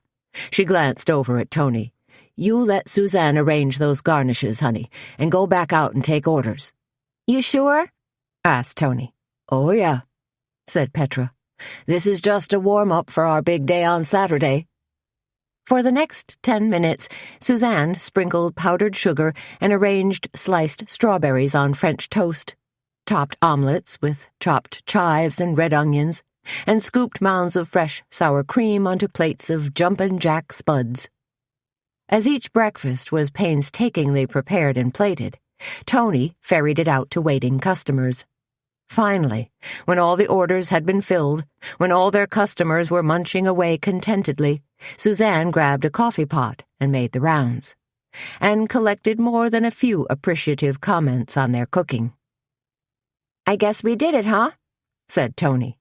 She glanced over at Tony. "You let Suzanne arrange those garnishes, honey, and go back out and take orders." "You sure?" asked Tony. "Oh, yeah," said Petra. "This is just a warm-up for our big day on Saturday." For the next 10 minutes, Suzanne sprinkled powdered sugar and arranged sliced strawberries on French toast, topped omelets with chopped chives and red onions, and scooped mounds of fresh sour cream onto plates of Jumpin' Jack spuds. As each breakfast was painstakingly prepared and plated, Tony ferried it out to waiting customers. Finally, when all the orders had been filled, when all their customers were munching away contentedly, Suzanne grabbed a coffee pot and made the rounds, and collected more than a few appreciative comments on their cooking. "I guess we did it, huh?" said Tony.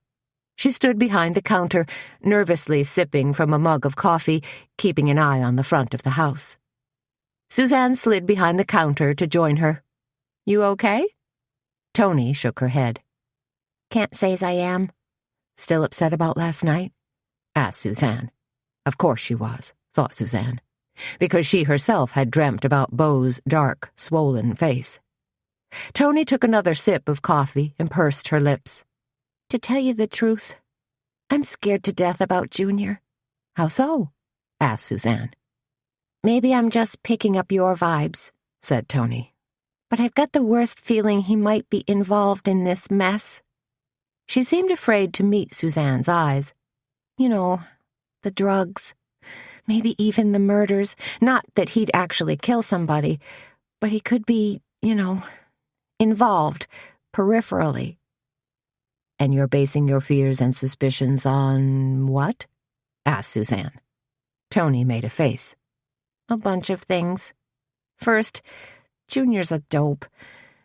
She stood behind the counter, nervously sipping from a mug of coffee, keeping an eye on the front of the house. Suzanne slid behind the counter to join her. "You okay?" Tony shook her head. "Can't say's I am." "Still upset about last night?" asked Suzanne. Of course she was, thought Suzanne, because she herself had dreamt about Beau's dark, swollen face. Tony took another sip of coffee and pursed her lips. "To tell you the truth, I'm scared to death about Junior." "How so?" asked Suzanne. "Maybe I'm just picking up your vibes," said Tony. "But I've got the worst feeling he might be involved in this mess." She seemed afraid to meet Suzanne's eyes. "You know, the drugs, maybe even the murders. Not that he'd actually kill somebody, but he could be, involved, peripherally." "And you're basing your fears and suspicions on what?" asked Suzanne. Tony made a face. "A bunch of things. First, Junior's a dope.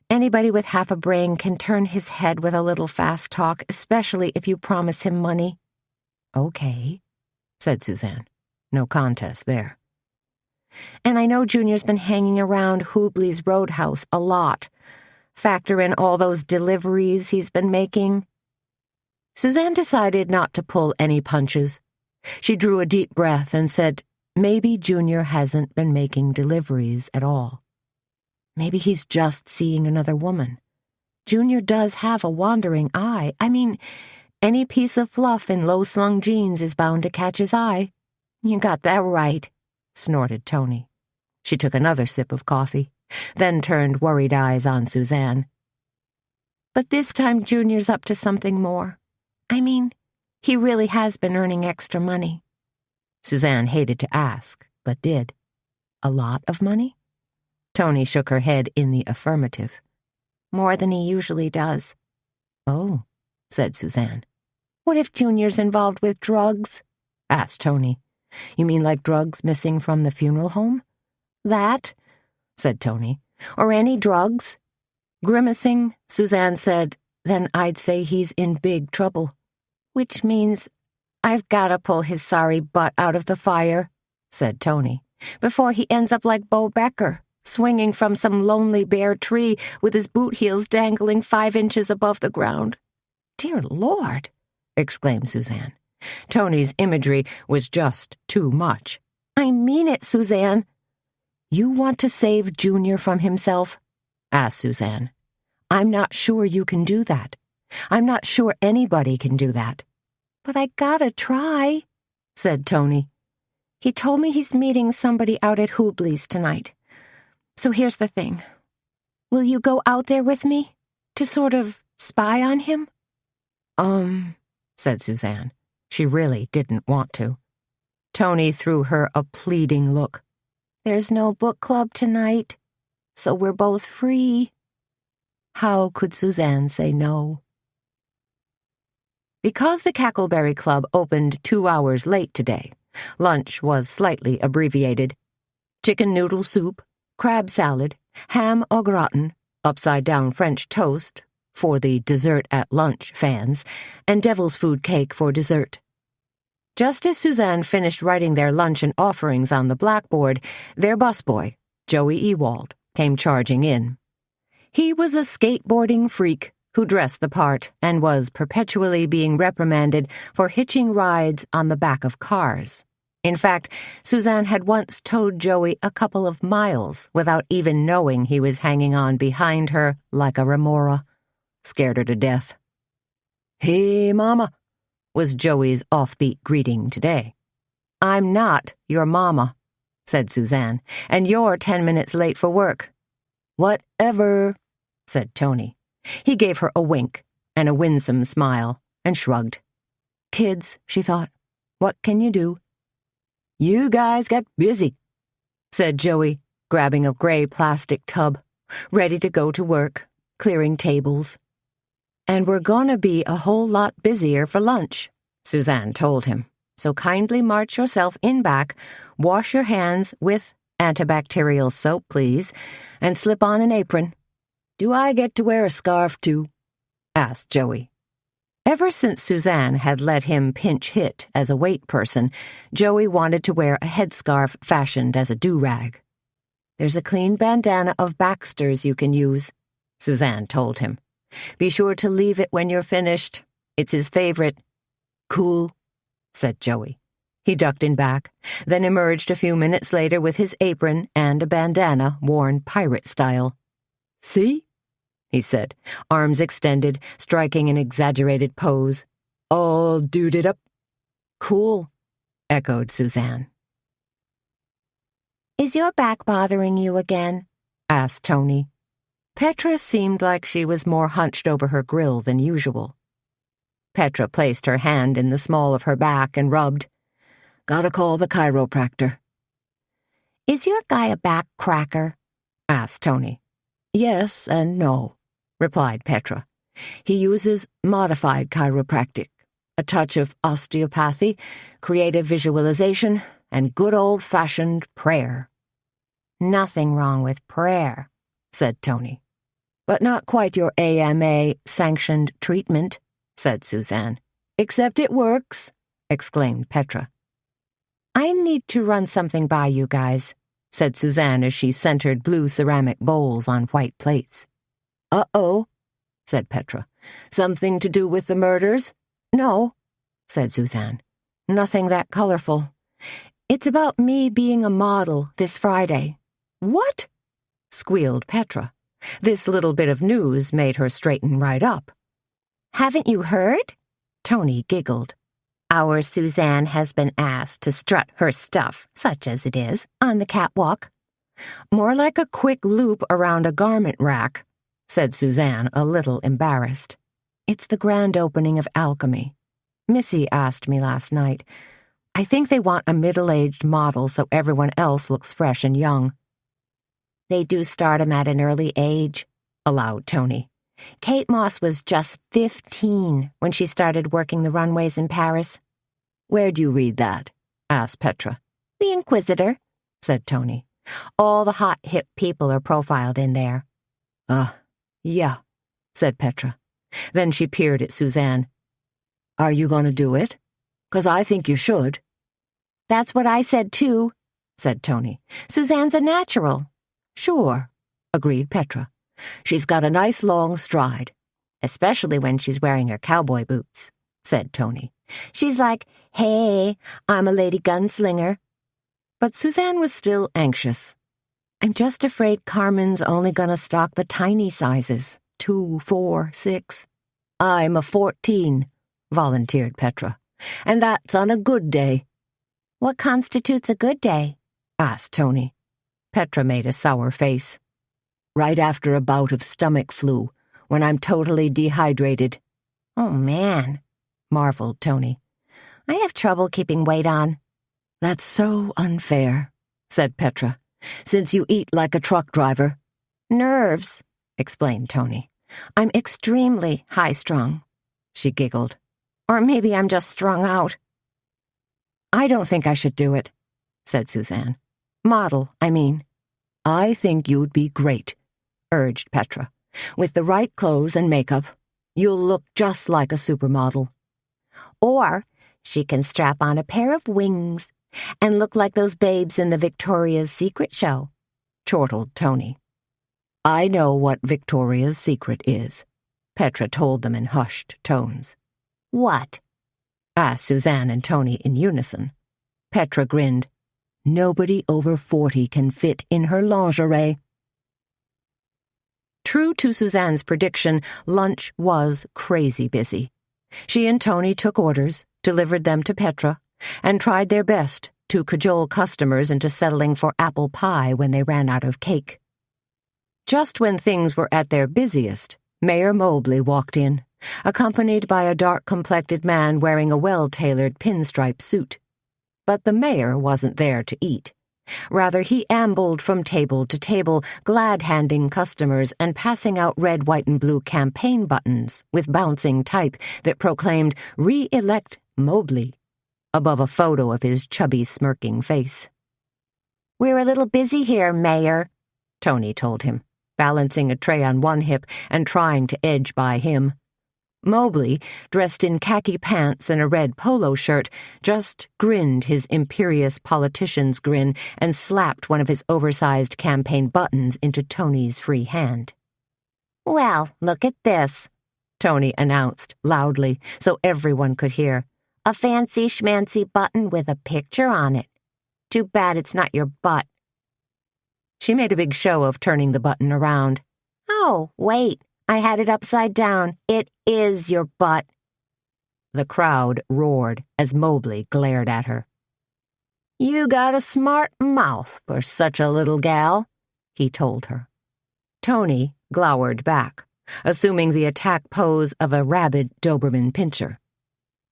Anybody with half a brain can turn his head with a little fast talk, especially if you promise him money." "Okay," said Suzanne. No contest there. And I know Junior's been hanging around Hubley's Roadhouse a lot. Factor in all those deliveries he's been making. Suzanne decided not to pull any punches. She drew a deep breath and said, maybe Junior hasn't been making deliveries at all. Maybe he's just seeing another woman. Junior does have a wandering eye. I mean, any piece of fluff in low-slung jeans is bound to catch his eye. You got that right, snorted Tony. She took another sip of coffee, then turned worried eyes on Suzanne. But this time Junior's up to something more. I mean, he really has been earning extra money. Suzanne hated to ask, but did. A lot of money? Tony shook her head in the affirmative. More than he usually does. Oh, said Suzanne. What if Junior's involved with drugs? Asked Tony. You mean like drugs missing from the funeral home? That, said Tony. Or any drugs. Grimacing, Suzanne said, then I'd say he's in big trouble. Which means I've got to pull his sorry butt out of the fire, said Tony, before he ends up like Bo Becker, swinging from some lonely bare tree with his boot heels dangling 5 inches above the ground. Dear Lord, exclaimed Suzanne. Tony's imagery was just too much. I mean it, Suzanne. You want to save Junior from himself? Asked Suzanne. I'm not sure you can do that. I'm not sure anybody can do that. But I gotta try, said Tony. He told me he's meeting somebody out at Hubley's tonight. So here's the thing. Will you go out there with me? To sort of spy on him? Said Suzanne. She really didn't want to. Tony threw her a pleading look. There's no book club tonight, so we're both free. How could Suzanne say no? Because the Cackleberry Club opened 2 hours late today, lunch was slightly abbreviated. Chicken noodle soup, crab salad, ham au gratin, upside-down French toast, for the dessert at lunch fans, and devil's food cake for dessert. Just as Suzanne finished writing their luncheon offerings on the blackboard, their busboy, Joey Ewald, came charging in. He was a skateboarding freak who dressed the part and was perpetually being reprimanded for hitching rides on the back of cars. In fact, Suzanne had once towed Joey a couple of miles without even knowing he was hanging on behind her like a remora. Scared her to death. Hey, Mama, was Joey's offbeat greeting today. I'm not your mama, said Suzanne, and you're 10 minutes late for work. Whatever, said Tony. He gave her a wink and a winsome smile and shrugged. Kids, she thought, what can you do? You guys got busy, said Joey, grabbing a gray plastic tub, ready to go to work, clearing tables. And we're gonna be a whole lot busier for lunch, Suzanne told him. So kindly march yourself in back, wash your hands with antibacterial soap, please, and slip on an apron. Do I get to wear a scarf, too? Asked Joey. Ever since Suzanne had let him pinch hit as a wait person, Joey wanted to wear a headscarf fashioned as a do-rag. There's a clean bandana of Baxter's you can use, Suzanne told him. Be sure to leave it when you're finished. It's his favorite. Cool, said Joey. He ducked in back, then emerged a few minutes later with his apron and a bandana worn pirate style. See? He said, arms extended, striking an exaggerated pose. All duded up. Cool, echoed Suzanne. Is your back bothering you again? Asked Tony. Petra seemed like she was more hunched over her grill than usual. Petra placed her hand in the small of her back and rubbed. Gotta call the chiropractor. Is your guy a back cracker? Asked Tony. Yes and no, replied Petra. He uses modified chiropractic, a touch of osteopathy, creative visualization, and good old-fashioned prayer. Nothing wrong with prayer, said Tony. But not quite your AMA-sanctioned treatment, said Suzanne. Except it works, exclaimed Petra. I need to run something by you guys, said Suzanne as she centered blue ceramic bowls on white plates. Uh-oh, said Petra. Something to do with the murders? No, said Suzanne. Nothing that colorful. It's about me being a model this Friday. What? Squealed Petra. This little bit of news made her straighten right up. Haven't you heard? Tony giggled. Our Suzanne has been asked to strut her stuff, such as it is, on the catwalk. More like a quick loop around a garment rack, said Suzanne, a little embarrassed. It's the grand opening of Alchemy. Missy asked me last night. I think they want a middle-aged model so everyone else looks fresh and young. They do start 'em at an early age, allowed Tony. Kate Moss was just 15 when she started working the runways in Paris. Where'd you read that? asked Petra. The Inquisitor, said Tony. All the hot, hip people are profiled in there. Yeah, said Petra. Then she peered at Suzanne. Are you going to do it? 'Cause I think you should. That's what I said too, said Tony. Suzanne's a natural. Sure, agreed Petra. She's got a nice long stride. Especially when she's wearing her cowboy boots, said Tony. She's like, hey, I'm a lady gunslinger. But Suzanne was still anxious. I'm just afraid Carmen's only gonna stock the tiny sizes, 2, 4, 6. I'm a 14, volunteered Petra. And that's on a good day. What constitutes a good day? asked Tony. Petra made a sour face. Right after a bout of stomach flu, when I'm totally dehydrated. Oh, man, marveled Tony. I have trouble keeping weight on. That's so unfair, said Petra, since you eat like a truck driver. Nerves, explained Tony. I'm extremely high-strung. She giggled. Or maybe I'm just strung out. I don't think I should do it, said Suzanne. Model, I mean. I think you'd be great, urged Petra. With the right clothes and makeup, you'll look just like a supermodel. Or she can strap on a pair of wings and look like those babes in the Victoria's Secret show, chortled Tony. I know what Victoria's Secret is, Petra told them in hushed tones. What? asked Suzanne and Tony in unison. Petra grinned. Nobody over 40 can fit in her lingerie. True to Suzanne's prediction, lunch was crazy busy. She and Tony took orders, delivered them to Petra, and tried their best to cajole customers into settling for apple pie when they ran out of cake. Just when things were at their busiest, Mayor Mobley walked in, accompanied by a dark-complected man wearing a well-tailored pinstripe suit. But the mayor wasn't there to eat. Rather, he ambled from table to table, glad-handing customers and passing out red, white, and blue campaign buttons with bouncing type that proclaimed, "Re-elect Mobley," above a photo of his chubby, smirking face. We're a little busy here, Mayor, Tony told him, balancing a tray on one hip and trying to edge by him. Mobley, dressed in khaki pants and a red polo shirt, just grinned his imperious politician's grin and slapped one of his oversized campaign buttons into Tony's free hand. Well, look at this, Tony announced loudly so everyone could hear. A fancy schmancy button with a picture on it. Too bad it's not your butt. She made a big show of turning the button around. Oh, wait. I had it upside down. It is your butt. The crowd roared as Mobley glared at her. You got a smart mouth for such a little gal, he told her. Tony glowered back, assuming the attack pose of a rabid Doberman pinscher,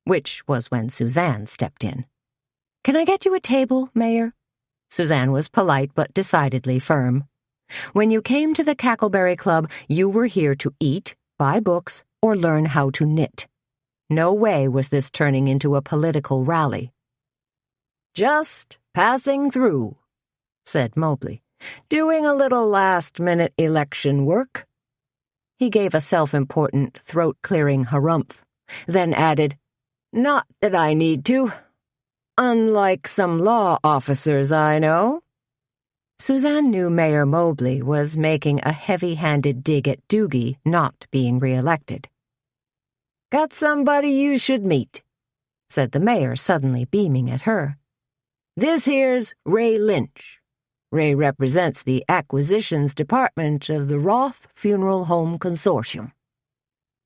which was when Suzanne stepped in. Can I get you a table, Mayor? Suzanne was polite but decidedly firm. When you came to the Cackleberry Club, you were here to eat, buy books, or learn how to knit. No way was this turning into a political rally. Just passing through, said Mobley. Doing a little last-minute election work. He gave a self-important, throat-clearing harumph, then added, Not that I need to. Unlike some law officers I know." Suzanne knew Mayor Mobley was making a heavy-handed dig at Doogie not being re-elected. "Got somebody you should meet," said the mayor, suddenly beaming at her. "This here's Ray Lynch. Ray represents the Acquisitions Department of the Roth Funeral Home Consortium."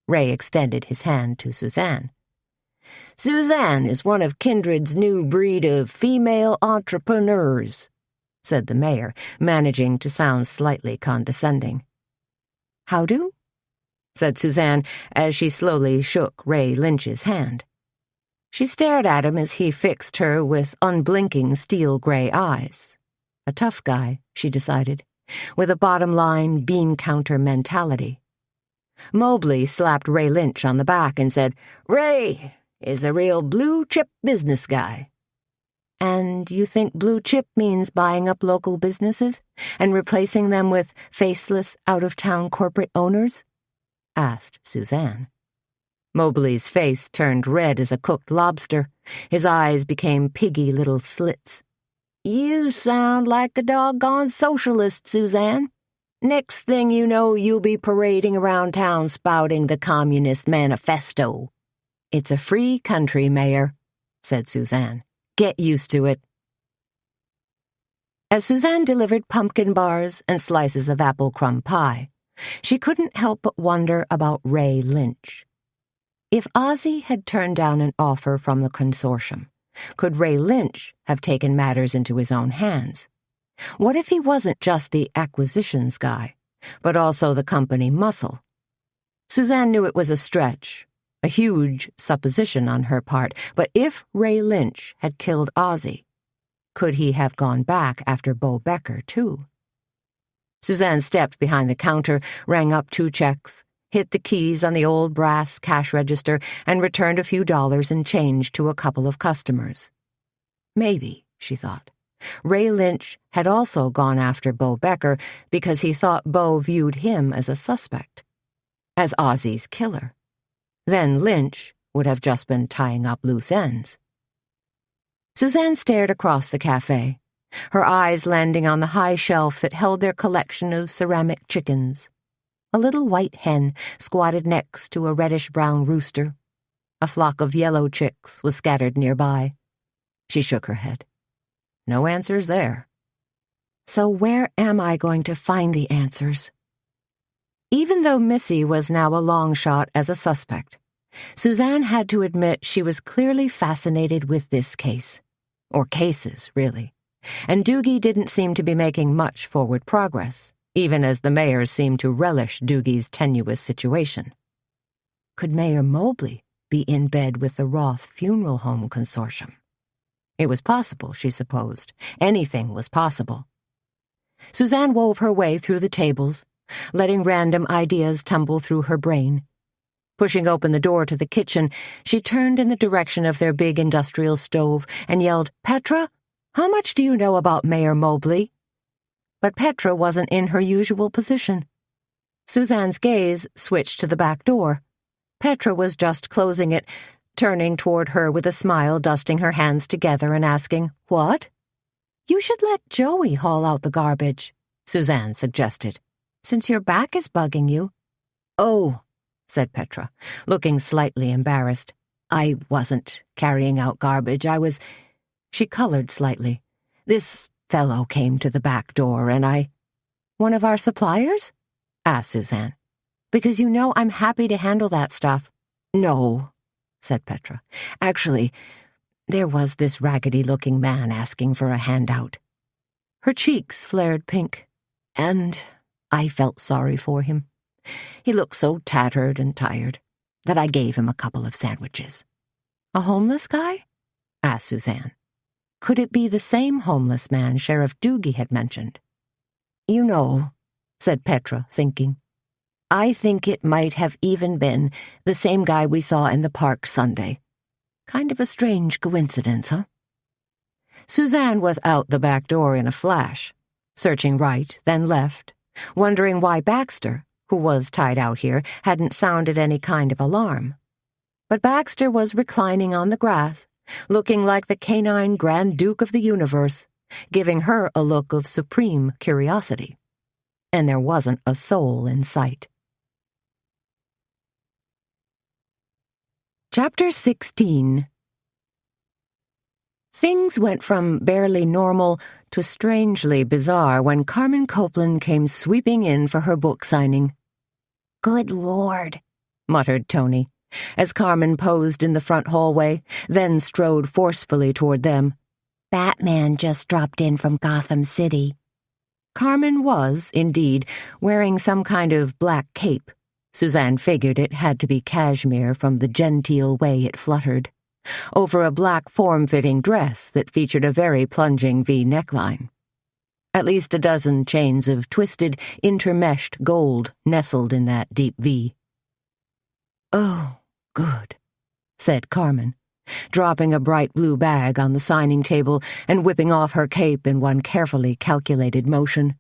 Ray extended his hand to Suzanne. "Suzanne is one of Kindred's new breed of female entrepreneurs," said the mayor, managing to sound slightly condescending. "How do?" said Suzanne as she slowly shook Ray Lynch's hand. She stared at him as he fixed her with unblinking steel-gray eyes. A tough guy, she decided, with a bottom-line bean-counter mentality. Mobley slapped Ray Lynch on the back and said, "Ray is a real blue-chip business guy." "And you think blue chip means buying up local businesses and replacing them with faceless, out-of-town corporate owners?" asked Suzanne. Mobley's face turned red as a cooked lobster. His eyes became piggy little slits. "You sound like a doggone socialist, Suzanne. Next thing you know, you'll be parading around town spouting the Communist Manifesto." "It's a free country, Mayor," said Suzanne. "Get used to it." As Suzanne delivered pumpkin bars and slices of apple crumb pie, she couldn't help but wonder about Ray Lynch. If Ozzie had turned down an offer from the consortium, could Ray Lynch have taken matters into his own hands? What if he wasn't just the acquisitions guy, but also the company muscle? Suzanne knew it was a stretch, a huge supposition on her part, but if Ray Lynch had killed Ozzie, could he have gone back after Bo Becker, too? Suzanne stepped behind the counter, rang up 2 checks, hit the keys on the old brass cash register, and returned a few dollars in change to a couple of customers. Maybe, she thought, Ray Lynch had also gone after Bo Becker because he thought Bo viewed him as a suspect, as Ozzie's killer. Then Lynch would have just been tying up loose ends. Suzanne stared across the cafe, her eyes landing on the high shelf that held their collection of ceramic chickens. A little white hen squatted next to a reddish-brown rooster. A flock of yellow chicks was scattered nearby. She shook her head. No answers there. So where am I going to find the answers? Even though Missy was now a long shot as a suspect, Suzanne had to admit she was clearly fascinated with this case. Or cases, really. And Doogie didn't seem to be making much forward progress, even as the mayor seemed to relish Doogie's tenuous situation. Could Mayor Mobley be in bed with the Roth Funeral Home Consortium? It was possible, she supposed. Anything was possible. Suzanne wove her way through the tables, letting random ideas tumble through her brain. Pushing open the door to the kitchen, she turned in the direction of their big industrial stove and yelled, "Petra, how much do you know about Mayor Mobley?" But Petra wasn't in her usual position. Suzanne's gaze switched to the back door. Petra was just closing it, turning toward her with a smile, dusting her hands together and asking, "What?" "You should let Joey haul out the garbage," Suzanne suggested, "since your back is bugging you." "Oh," said Petra, looking slightly embarrassed. "I wasn't carrying out garbage. I was—" She colored slightly. "This fellow came to the back door and I—" "One of our suppliers?" asked Suzanne. "Because you know I'm happy to handle that stuff." "No," said Petra. "Actually, there was this raggedy-looking man asking for a handout." Her cheeks flared pink, and I felt sorry for him. He looked so tattered and tired that I gave him a couple of sandwiches. "A homeless guy?" asked Suzanne. Could it be the same homeless man Sheriff Doogie had mentioned? "You know," said Petra, thinking. "I think it might have even been the same guy we saw in the park Sunday. Kind of a strange coincidence, huh?" Suzanne was out the back door in a flash, searching right, then left, wondering why Baxter, who was tied out here, hadn't sounded any kind of alarm. But Baxter was reclining on the grass, looking like the canine Grand Duke of the universe, giving her a look of supreme curiosity. And there wasn't a soul in sight. Chapter 16. Things went from barely normal to strangely bizarre when Carmen Copeland came sweeping in for her book signing. "Good Lord," muttered Tony, as Carmen posed in the front hallway, then strode forcefully toward them. "Batman just dropped in from Gotham City." Carmen was, indeed, wearing some kind of black cape. Suzanne figured it had to be cashmere from the genteel way it fluttered, over a black form-fitting dress that featured a very plunging V neckline. At least a dozen chains of twisted, intermeshed gold nestled in that deep V. "Oh, good," said Carmen, dropping a bright blue bag on the signing table and whipping off her cape in one carefully calculated motion.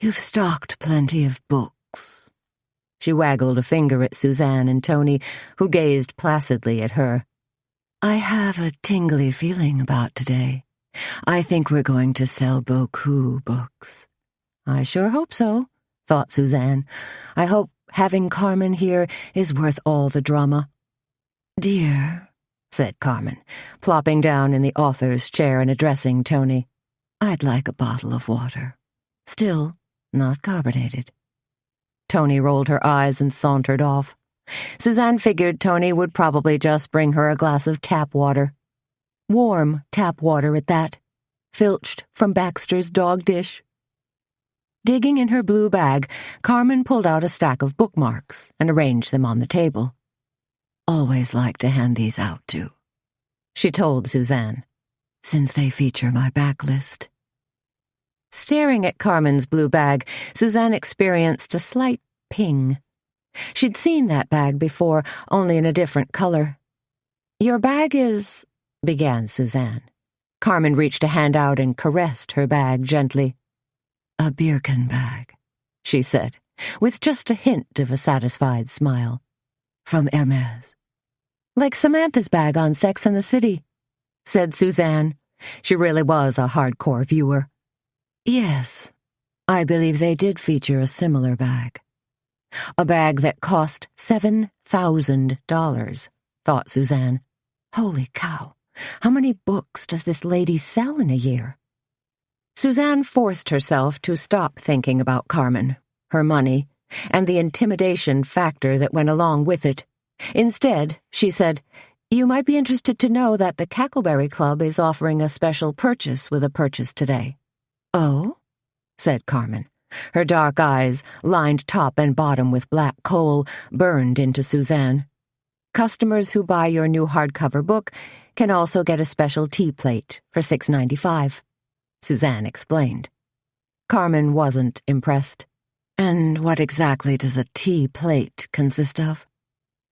"You've stocked plenty of books." She waggled a finger at Suzanne and Tony, who gazed placidly at her. "I have a tingly feeling about today. I think we're going to sell beaucoup books." "I sure hope so," thought Suzanne. "I hope having Carmen here is worth all the drama." "Dear," said Carmen, plopping down in the author's chair and addressing Tony, "I'd like a bottle of water. Still, not carbonated." Tony rolled her eyes and sauntered off. Suzanne figured Tony would probably just bring her a glass of tap water. Warm tap water at that, filched from Baxter's dog dish. Digging in her blue bag, Carmen pulled out a stack of bookmarks and arranged them on the table. "Always like to hand these out, too," she told Suzanne, "since they feature my backlist." Staring at Carmen's blue bag, Suzanne experienced a slight ping. She'd seen that bag before, only in a different color. "Your bag is—" began Suzanne. Carmen reached a hand out and caressed her bag gently. "A Birkin bag," she said, with just a hint of a satisfied smile. "From Hermes." "Like Samantha's bag on Sex and the City," said Suzanne. She really was a hardcore viewer. "Yes, I believe they did feature a similar bag. A bag that cost $7,000, thought Suzanne. Holy cow, how many books does this lady sell in a year? Suzanne forced herself to stop thinking about Carmen, her money, and the intimidation factor that went along with it. Instead, she said, "You might be interested to know that the Cackleberry Club is offering a special purchase with a purchase today." "Oh?" said Carmen. Her dark eyes, lined top and bottom with black coal, burned into Suzanne. "Customers who buy your new hardcover book can also get a special tea plate for $6.95, Suzanne explained. Carmen wasn't impressed. "And what exactly does a tea plate consist of?"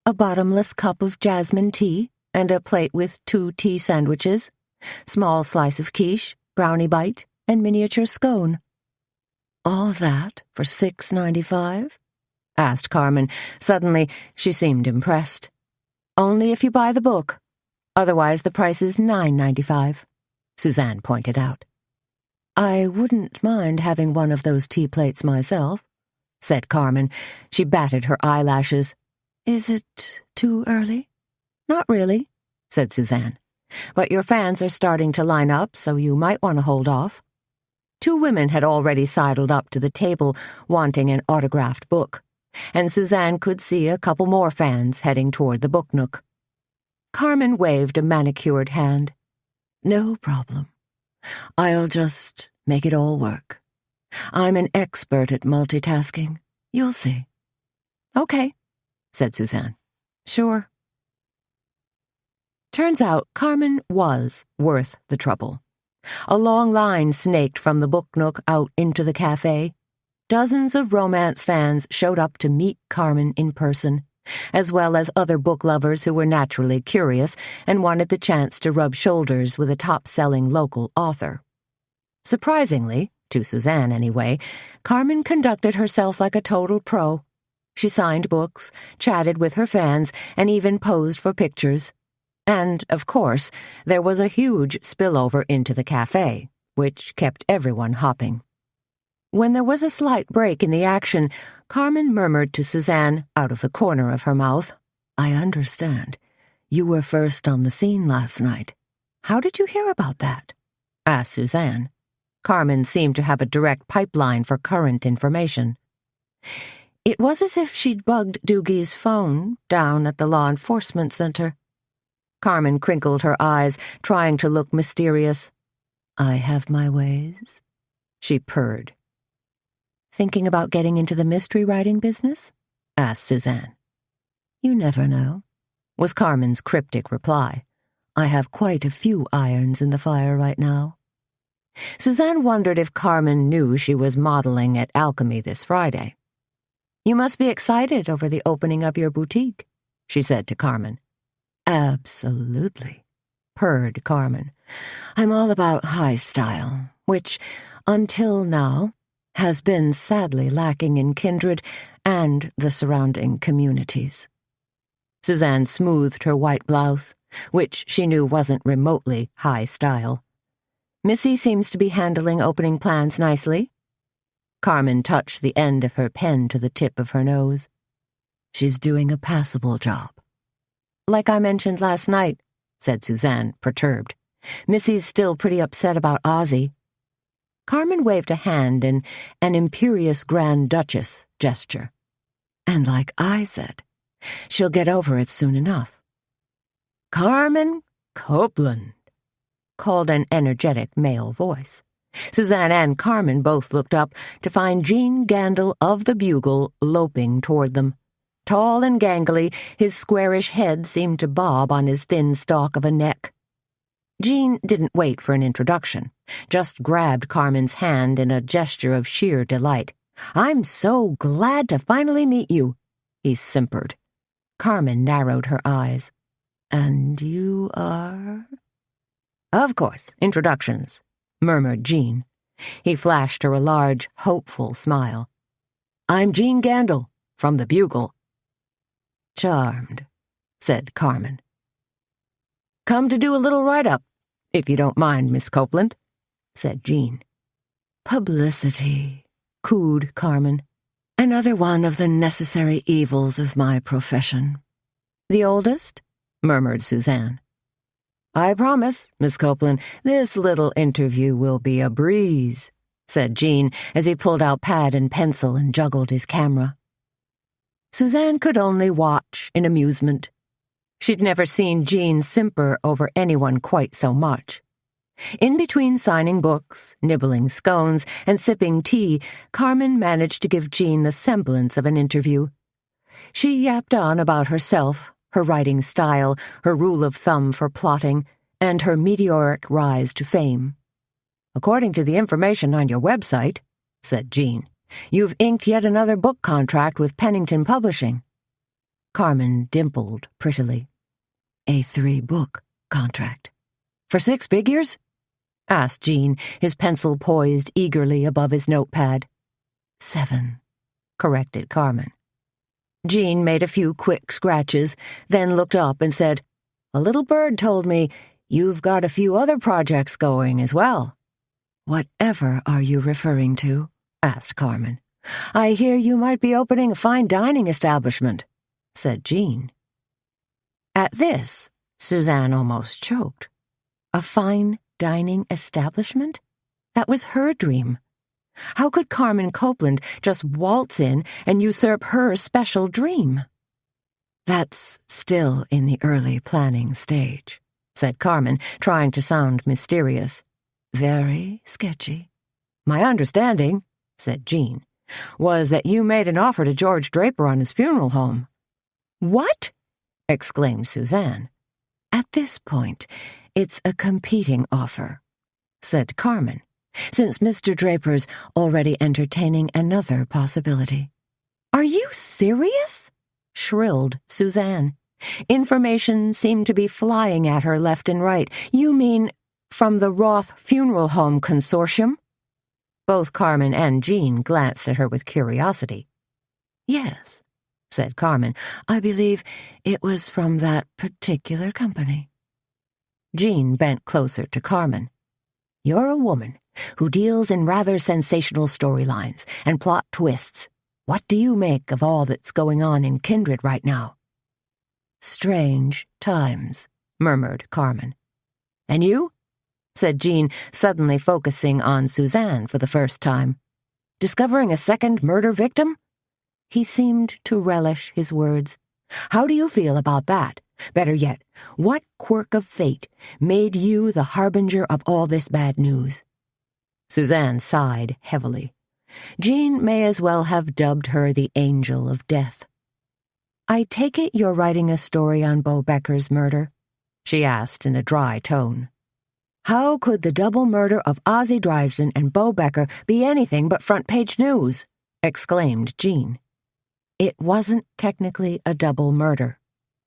"A bottomless cup of jasmine tea and a plate with 2 tea sandwiches, small slice of quiche, brownie bite, and miniature scone." "All that for $6.95? asked Carmen. Suddenly, she seemed impressed. "Only if you buy the book. Otherwise, the price is $9.95, Suzanne pointed out. "I wouldn't mind having one of those tea plates myself," said Carmen. She batted her eyelashes. "Is it too early?" "Not really," said Suzanne. "But your fans are starting to line up, so you might want to hold off." 2 women had already sidled up to the table wanting an autographed book, and Suzanne could see a couple more fans heading toward the book nook. Carmen waved a manicured hand. "No problem. I'll just make it all work. I'm an expert at multitasking. You'll see." "Okay," said Suzanne. "Sure." Turns out Carmen was worth the trouble. A long line snaked from the book nook out into the cafe. Dozens of romance fans showed up to meet Carmen in person, as well as other book lovers who were naturally curious and wanted the chance to rub shoulders with a top-selling local author. Surprisingly, to Suzanne anyway, Carmen conducted herself like a total pro. She signed books, chatted with her fans, and even posed for pictures. And, of course, there was a huge spillover into the cafe, which kept everyone hopping. When there was a slight break in the action, Carmen murmured to Suzanne out of the corner of her mouth, "I understand. You were first on the scene last night. How did you hear about that?" asked Suzanne. Carmen seemed to have a direct pipeline for current information. It was as if she'd bugged Doogie's phone down at the law enforcement center. Carmen crinkled her eyes, trying to look mysterious. "I have my ways," she purred. "Thinking about getting into the mystery writing business?" asked Suzanne. "You never know," was Carmen's cryptic reply. "I have quite a few irons in the fire right now." Suzanne wondered if Carmen knew she was modeling at Alchemy this Friday. "You must be excited over the opening of your boutique," she said to Carmen. "Absolutely," purred Carmen. "I'm all about high style, which, until now, has been sadly lacking in Kindred and the surrounding communities." Suzanne smoothed her white blouse, which she knew wasn't remotely high style. "Missy seems to be handling opening plans nicely." Carmen touched the end of her pen to the tip of her nose. "She's doing a passable job." "Like I mentioned last night," said Suzanne, perturbed. "Missy's still pretty upset about Ozzy." Carmen waved a hand in an imperious Grand Duchess gesture. "And like I said, she'll get over it soon enough." "Carmen Copeland," called an energetic male voice. Suzanne and Carmen both looked up to find Gene Gandil of the Bugle loping toward them. Tall and gangly, his squarish head seemed to bob on his thin stalk of a neck. Gene didn't wait for an introduction, just grabbed Carmen's hand in a gesture of sheer delight. "I'm so glad to finally meet you," he simpered. Carmen narrowed her eyes. "And you are?" "Of course, introductions," murmured Gene. He flashed her a large, hopeful smile. "I'm Gene Gandil, from the Bugle." "Charmed," said Carmen. "Come to do a little write-up, if you don't mind, Miss Copeland," said Gene. "Publicity," cooed Carmen. "Another one of the necessary evils of my profession." "The oldest?" murmured Suzanne. "I promise, Miss Copeland, this little interview will be a breeze," said Gene as he pulled out pad and pencil and juggled his camera. Suzanne could only watch in amusement. She'd never seen Gene simper over anyone quite so much. In between signing books, nibbling scones, and sipping tea, Carmen managed to give Gene the semblance of an interview. She yapped on about herself, her writing style, her rule of thumb for plotting, and her meteoric rise to fame. "According to the information on your website," said Gene, "you've inked yet another book contract with Pennington Publishing." Carmen dimpled prettily. "A 3-book contract." "For 6 figures?" asked Gene, his pencil poised eagerly above his notepad. 7, corrected Carmen. Gene made a few quick scratches, then looked up and said, "A little bird told me you've got a few other projects going as well." "Whatever are you referring to?" asked Carmen. "I hear you might be opening a fine dining establishment," said Gene. At this, Suzanne almost choked. A fine dining establishment? That was her dream. How could Carmen Copeland just waltz in and usurp her special dream? "That's still in the early planning stage," said Carmen, trying to sound mysterious. "Very sketchy." "My understanding," said Gene, "was that you made an offer to George Draper on his funeral home." "What?" exclaimed Suzanne. "At this point, it's a competing offer," said Carmen, "since Mr. Draper's already entertaining another possibility." "Are you serious?" shrilled Suzanne. Information seemed to be flying at her left and right. "You mean from the Roth Funeral Home Consortium?" Both Carmen and Gene glanced at her with curiosity. "Yes," said Carmen. "I believe it was from that particular company." Jean bent closer to Carmen. "You're a woman who deals in rather sensational storylines and plot twists. What do you make of all that's going on in Kindred right now?" "Strange times," murmured Carmen. "And you?" said Jean, suddenly focusing on Suzanne for the first time. "Discovering a second murder victim?" He seemed to relish his words. "How do you feel about that? Better yet, what quirk of fate made you the harbinger of all this bad news?" Suzanne sighed heavily. Jean may as well have dubbed her the Angel of Death. "I take it you're writing a story on Bo Becker's murder?" she asked in a dry tone. "How could the double murder of Ozzie Dryden and Bo Becker be anything but front-page news?" exclaimed Jean. "It wasn't technically a double murder,"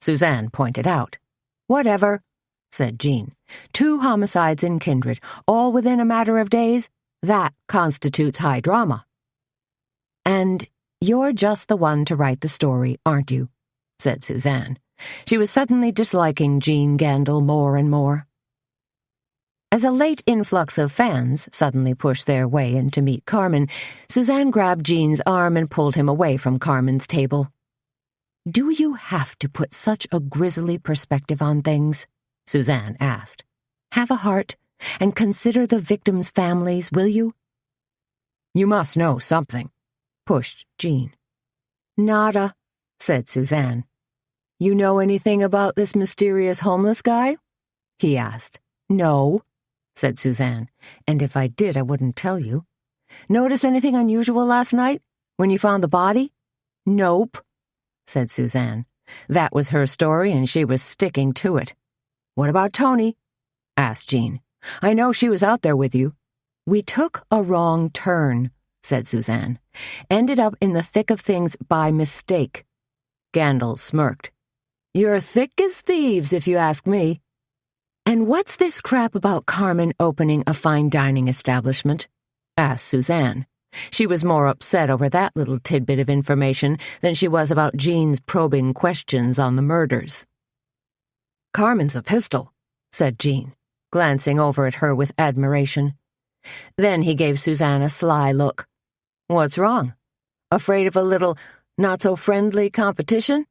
Suzanne pointed out. "Whatever," said Jean. "2 homicides in Kindred, all within a matter of days? That constitutes high drama." "And you're just the one to write the story, aren't you?" said Suzanne. She was suddenly disliking Jean Gandil more and more. As a late influx of fans suddenly pushed their way in to meet Carmen, Suzanne grabbed Jean's arm and pulled him away from Carmen's table. "Do you have to put such a grisly perspective on things?" Suzanne asked. "Have a heart and consider the victims' families, will you?" "You must know something," pushed Jean. "Nada," said Suzanne. "You know anything about this mysterious homeless guy?" he asked. "No," said Suzanne, "and if I did, I wouldn't tell you." "Notice anything unusual last night, when you found the body?" "Nope," said Suzanne. That was her story, and she was sticking to it. "What about Tony?" asked Jean. "I know she was out there with you." "We took a wrong turn," said Suzanne. "Ended up in the thick of things by mistake." Gandil smirked. "You're thick as thieves, if you ask me." "And what's this crap about Carmen opening a fine dining establishment?" asked Suzanne. She was more upset over that little tidbit of information than she was about Jean's probing questions on the murders. "Carmen's a pistol," said Jean, glancing over at her with admiration. Then he gave Suzanne a sly look. "What's wrong? Afraid of a little not-so-friendly competition?"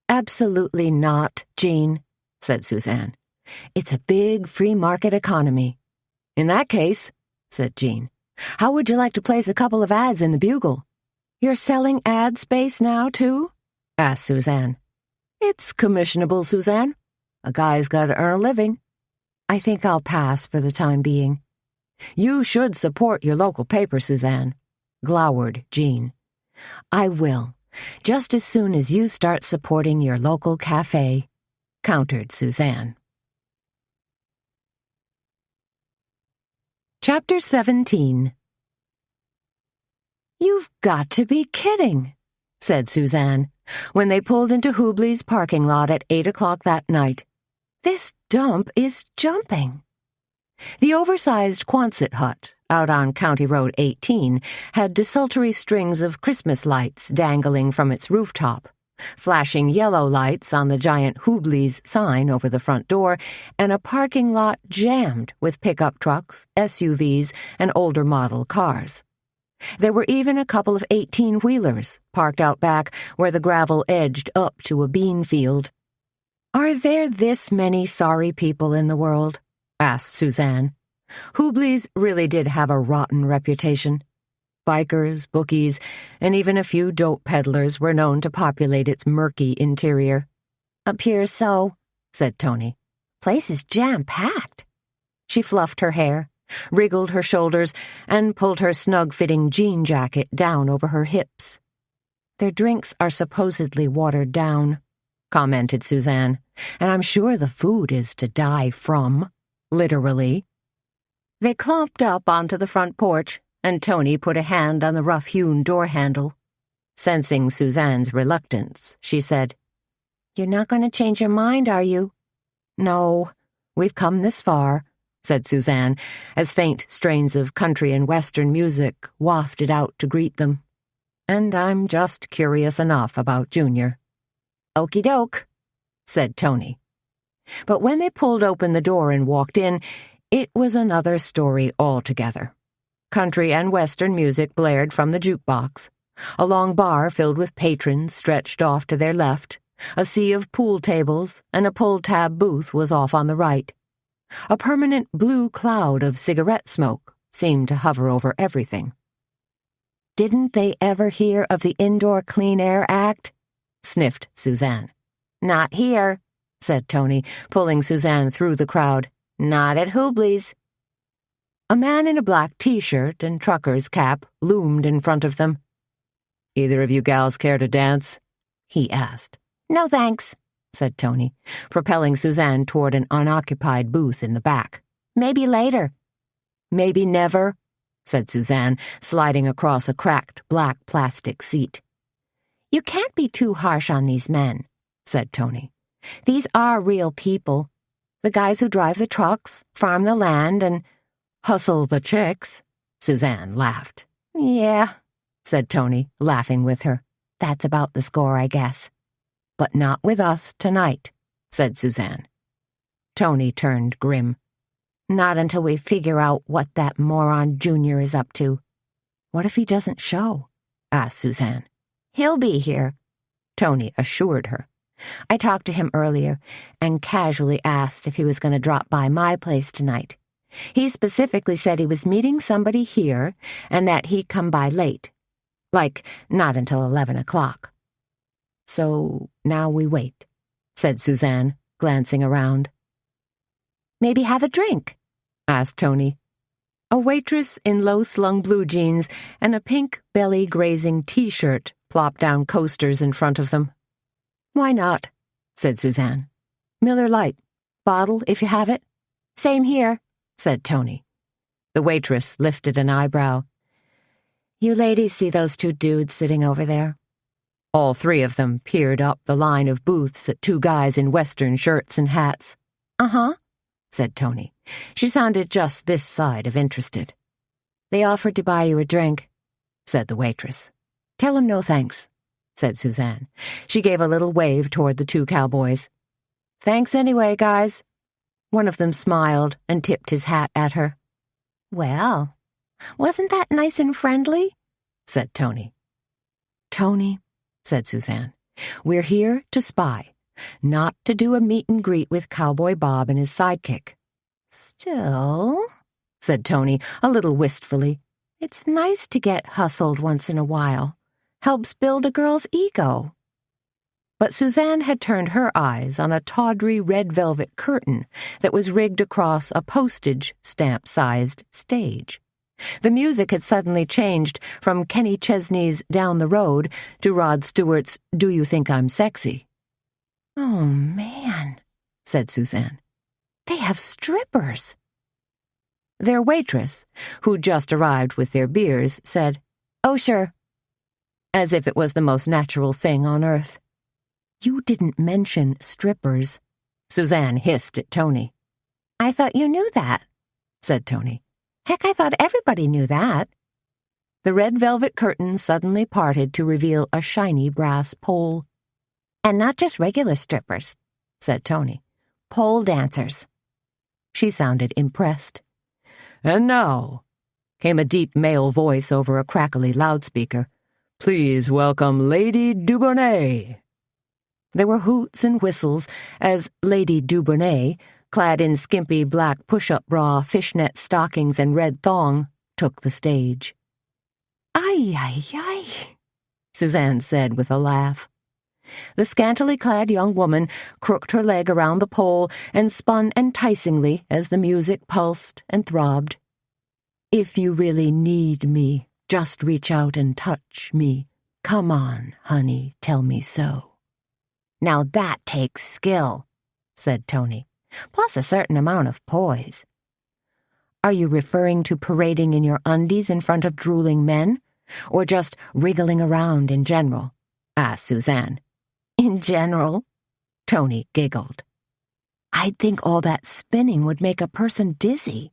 "Absolutely not, Jean," said Suzanne. "It's a big free market economy." "In that case," said Jean, "how would you like to place a couple of ads in the Bugle?" "You're selling ad space now, too?" asked Suzanne. "It's commissionable, Suzanne. A guy's got to earn a living." "I think I'll pass for the time being." "You should support your local paper, Suzanne," glowered Jean. "I will, just as soon as you start supporting your local cafe," countered Suzanne. Chapter 17. "You've got to be kidding," said Suzanne, when they pulled into Hubley's parking lot at 8 o'clock that night. "This dump is jumping." The oversized Quonset hut, out on County Road 18, had desultory strings of Christmas lights dangling from its rooftop, flashing yellow lights on the giant Hubley's sign over the front door, and a parking lot jammed with pickup trucks, SUVs, and older model cars. There were even a couple of 18-wheelers parked out back where the gravel edged up to a bean field. "Are there this many sorry people in the world?" asked Suzanne. Hubley's really did have a rotten reputation. Bikers, bookies, and even a few dope peddlers were known to populate its murky interior. "Appears so," said Tony. "Place is jam-packed." She fluffed her hair, wriggled her shoulders, and pulled her snug-fitting jean jacket down over her hips. "Their drinks are supposedly watered down," commented Suzanne, "and I'm sure the food is to die from, literally." They clomped up onto the front porch, and Tony put a hand on the rough-hewn door handle. Sensing Suzanne's reluctance, she said, "You're not going to change your mind, are you?" "No, we've come this far," said Suzanne, as faint strains of country and western music wafted out to greet them. "And I'm just curious enough about Junior." "Okey doke," said Tony. But when they pulled open the door and walked in, it was another story altogether. Country and Western music blared from the jukebox. A long bar filled with patrons stretched off to their left. A sea of pool tables and a pull-tab booth was off on the right. A permanent blue cloud of cigarette smoke seemed to hover over everything. "Didn't they ever hear of the Indoor Clean Air Act?" sniffed Suzanne. "Not here," said Tony, pulling Suzanne through the crowd. "Not at Hubley's." A man in a black T-shirt and trucker's cap loomed in front of them. "Either of you gals care to dance?" he asked. "No thanks," said Tony, propelling Suzanne toward an unoccupied booth in the back. "Maybe later." "Maybe never," said Suzanne, sliding across a cracked black plastic seat. "You can't be too harsh on these men," said Tony. "These are real people. The guys who drive the trucks, farm the land, and hustle the chicks." Suzanne laughed. "Yeah," said Tony, laughing with her. "That's about the score, I guess." "But not with us tonight," said Suzanne. Tony turned grim. "Not until we figure out what that moron Junior is up to." "What if he doesn't show?" asked Suzanne. "He'll be here," Tony assured her. "I talked to him earlier and casually asked if he was going to drop by my place tonight. He specifically said he was meeting somebody here and that he'd come by late. Like, not until 11 o'clock. "So now we wait," said Suzanne, glancing around. "Maybe have a drink?" asked Tony. A waitress in low-slung blue jeans and a pink belly-grazing T-shirt plopped down coasters in front of them. "Why not?" said Suzanne. "Miller Lite. Bottle, if you have it." "Same here," said Tony. The waitress lifted an eyebrow. "You ladies see those two dudes sitting over there?" All three of them peered up the line of booths at two guys in Western shirts and hats. "Uh-huh," said Tony. She sounded just this side of interested. "They offered to buy you a drink," said the waitress. "Tell 'em no thanks," said Suzanne. She gave a little wave toward the two cowboys. "Thanks anyway, guys." One of them smiled and tipped his hat at her. "Well, wasn't that nice and friendly?" said Tony. "Tony," said Suzanne, "we're here to spy, not to do a meet and greet with Cowboy Bob and his sidekick." "Still," said Tony, a little wistfully, "it's nice to get hustled once in a while. Helps build a girl's ego." But Suzanne had turned her eyes on a tawdry red velvet curtain that was rigged across a postage stamp-sized stage. The music had suddenly changed from Kenny Chesney's Down the Road to Rod Stewart's Do You Think I'm Sexy? "Oh, man," said Suzanne. "They have strippers." Their waitress, who'd just arrived with their beers, said, "Oh, sure," as if it was the most natural thing on earth. "You didn't mention strippers," Suzanne hissed at Tony. "I thought you knew that," said Tony. "Heck, I thought everybody knew that." The red velvet curtain suddenly parted to reveal a shiny brass pole. "And not just regular strippers," said Tony. "Pole dancers." She sounded impressed. "And now," came a deep male voice over a crackly loudspeaker, "please welcome Lady Dubonnet." There were hoots and whistles as Lady Dubonnet, clad in skimpy black push-up bra, fishnet stockings, and red thong, took the stage. "Ay, ay, ay," Suzanne said with a laugh. The scantily clad young woman crooked her leg around the pole and spun enticingly as the music pulsed and throbbed. "If you really need me, just reach out and touch me. Come on, honey, tell me so." "Now that takes skill," said Tony. "Plus a certain amount of poise." "Are you referring to parading in your undies in front of drooling men, or just wriggling around in general?" asked Suzanne. "In general," Tony giggled. "I'd think all that spinning would make a person dizzy,"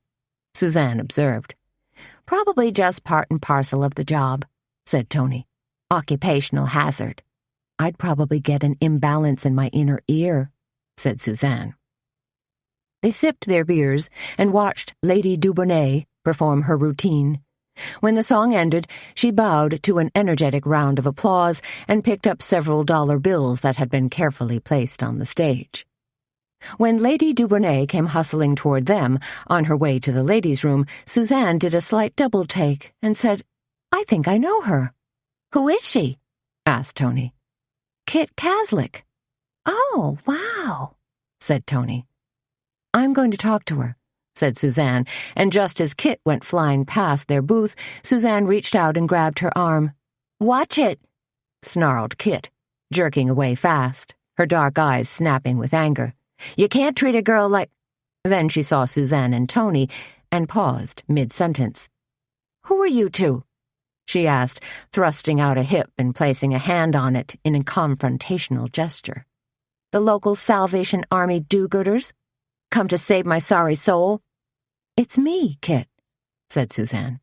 Suzanne observed. "Probably just part and parcel of the job," said Tony. "Occupational hazard." "I'd probably get an imbalance in my inner ear," said Suzanne. They sipped their beers and watched Lady Dubonnet perform her routine. When the song ended, she bowed to an energetic round of applause and picked up several dollar bills that had been carefully placed on the stage. When Lady Dubonnet came hustling toward them, on her way to the ladies' room, Suzanne did a slight double-take and said, "I think I know her." "Who is she?" asked Tony. "Kit Caslick." "Oh, wow," said Tony. "I'm going to talk to her," said Suzanne, and just as Kit went flying past their booth, Suzanne reached out and grabbed her arm. "Watch it," snarled Kit, jerking away fast, her dark eyes snapping with anger. "You can't treat a girl like—" Then she saw Suzanne and Tony and paused mid-sentence. "Who are you two?" she asked, thrusting out a hip and placing a hand on it in a confrontational gesture. "The local Salvation Army do-gooders? Come to save my sorry soul?" "It's me, Kit," said Suzanne.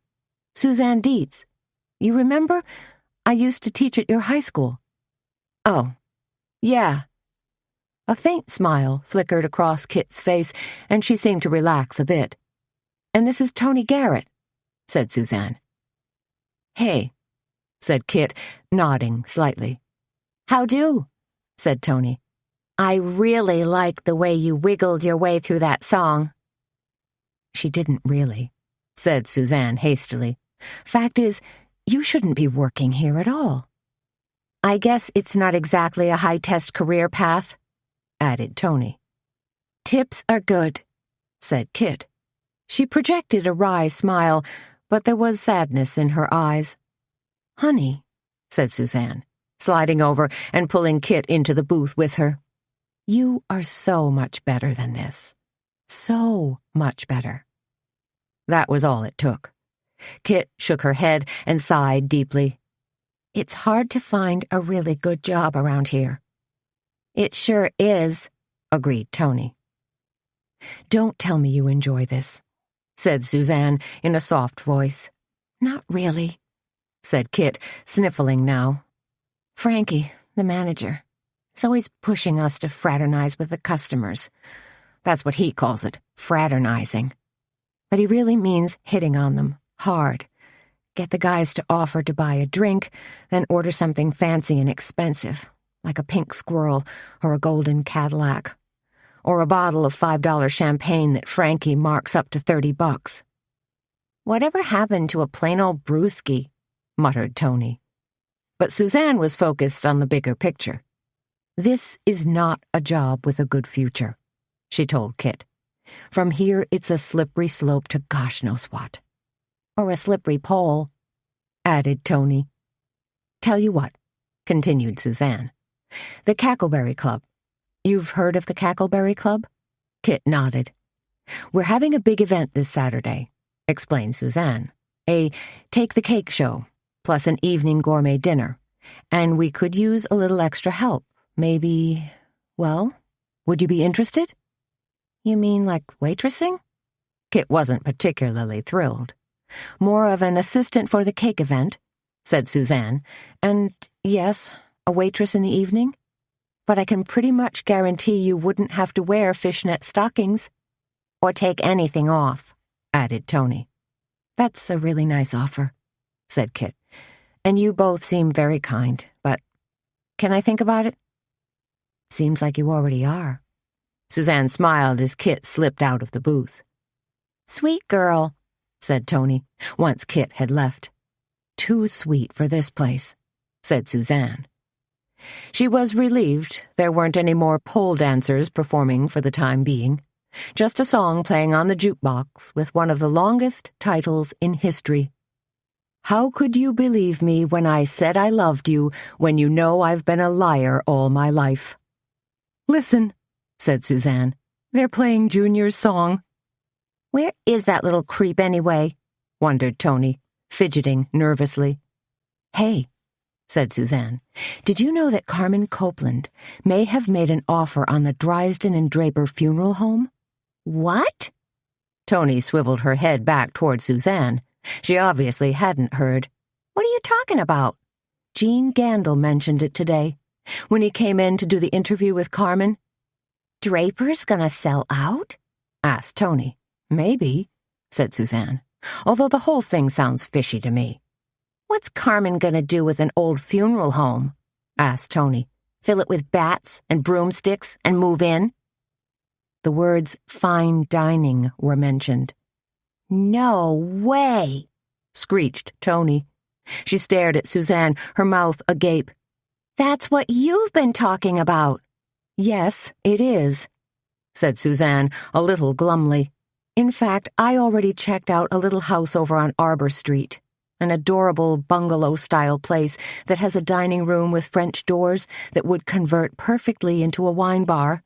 "Suzanne Dietz. You remember? I used to teach at your high school." "Oh, yeah." A faint smile flickered across Kit's face, and she seemed to relax a bit. "And this is Tony Garrett," said Suzanne. "Hey," said Kit, nodding slightly. "How do?" said Tony. "I really like the way you wiggled your way through that song." "She didn't really," said Suzanne hastily. "Fact is, you shouldn't be working here at all." "I guess it's not exactly a high-test career path," added Tony. "Tips are good," said Kit. She projected a wry smile, but there was sadness in her eyes. "Honey," said Suzanne, sliding over and pulling Kit into the booth with her. "You are so much better than this. So much better." That was all it took. Kit shook her head and sighed deeply. "It's hard to find a really good job around here." "It sure is," agreed Tony. "Don't tell me you enjoy this," said Suzanne in a soft voice. "Not really," said Kit, sniffling now. "Frankie, the manager, is always pushing us to fraternize with the customers. That's what he calls it, fraternizing. But he really means hitting on them, hard. Get the guys to offer to buy a drink, then order something fancy and expensive, like a pink squirrel or a golden Cadillac, or a bottle of $5 champagne that Frankie marks up to $30. "Whatever happened to a plain old brewski?" muttered Tony. But Suzanne was focused on the bigger picture. "This is not a job with a good future," she told Kit. "From here, it's a slippery slope to gosh knows what." "Or a slippery pole," added Tony. "Tell you what," continued Suzanne. "The Cackleberry Club. You've heard of the Cackleberry Club?" Kit nodded. "We're having a big event this Saturday," explained Suzanne. "A take-the-cake show, plus an evening gourmet dinner. And we could use a little extra help. Maybe, well, would you be interested?" "You mean like waitressing?" Kit wasn't particularly thrilled. "More of an assistant for the cake event," said Suzanne. "And, yes, a waitress in the evening. But I can pretty much guarantee you wouldn't have to wear fishnet stockings." "Or take anything off," added Tony. "That's a really nice offer," said Kit. "And you both seem very kind, but can I think about it?" "Seems like you already are." Suzanne smiled as Kit slipped out of the booth. "Sweet girl," said Tony, once Kit had left. "Too sweet for this place," said Suzanne. She was relieved there weren't any more pole dancers performing for the time being. Just a song playing on the jukebox with one of the longest titles in history. "How could you believe me when I said I loved you, when you know I've been a liar all my life?" "Listen," said Suzanne. "They're playing Junior's song." "Where is that little creep anyway?" wondered Tony, fidgeting nervously. "Hey," said Suzanne, "did you know that Carmen Copeland may have made an offer on the Drysden and Draper funeral home?" "What?" Tony swiveled her head back toward Suzanne. She obviously hadn't heard. "What are you talking about?" "Gene Gandel mentioned it today, when he came in to do the interview with Carmen." "Draper's gonna sell out?" asked Tony. Maybe, said Suzanne, although the whole thing sounds fishy to me. What's Carmen gonna do with an old funeral home? Asked Tony. Fill it with bats and broomsticks and move in? The words fine dining were mentioned. No way, screeched Tony. She stared at Suzanne, her mouth agape. That's what you've been talking about. Yes, it is, said Suzanne, a little glumly. In fact, I already checked out a little house over on Arbor Street, an adorable bungalow-style place that has a dining room with French doors that would convert perfectly into a wine bar,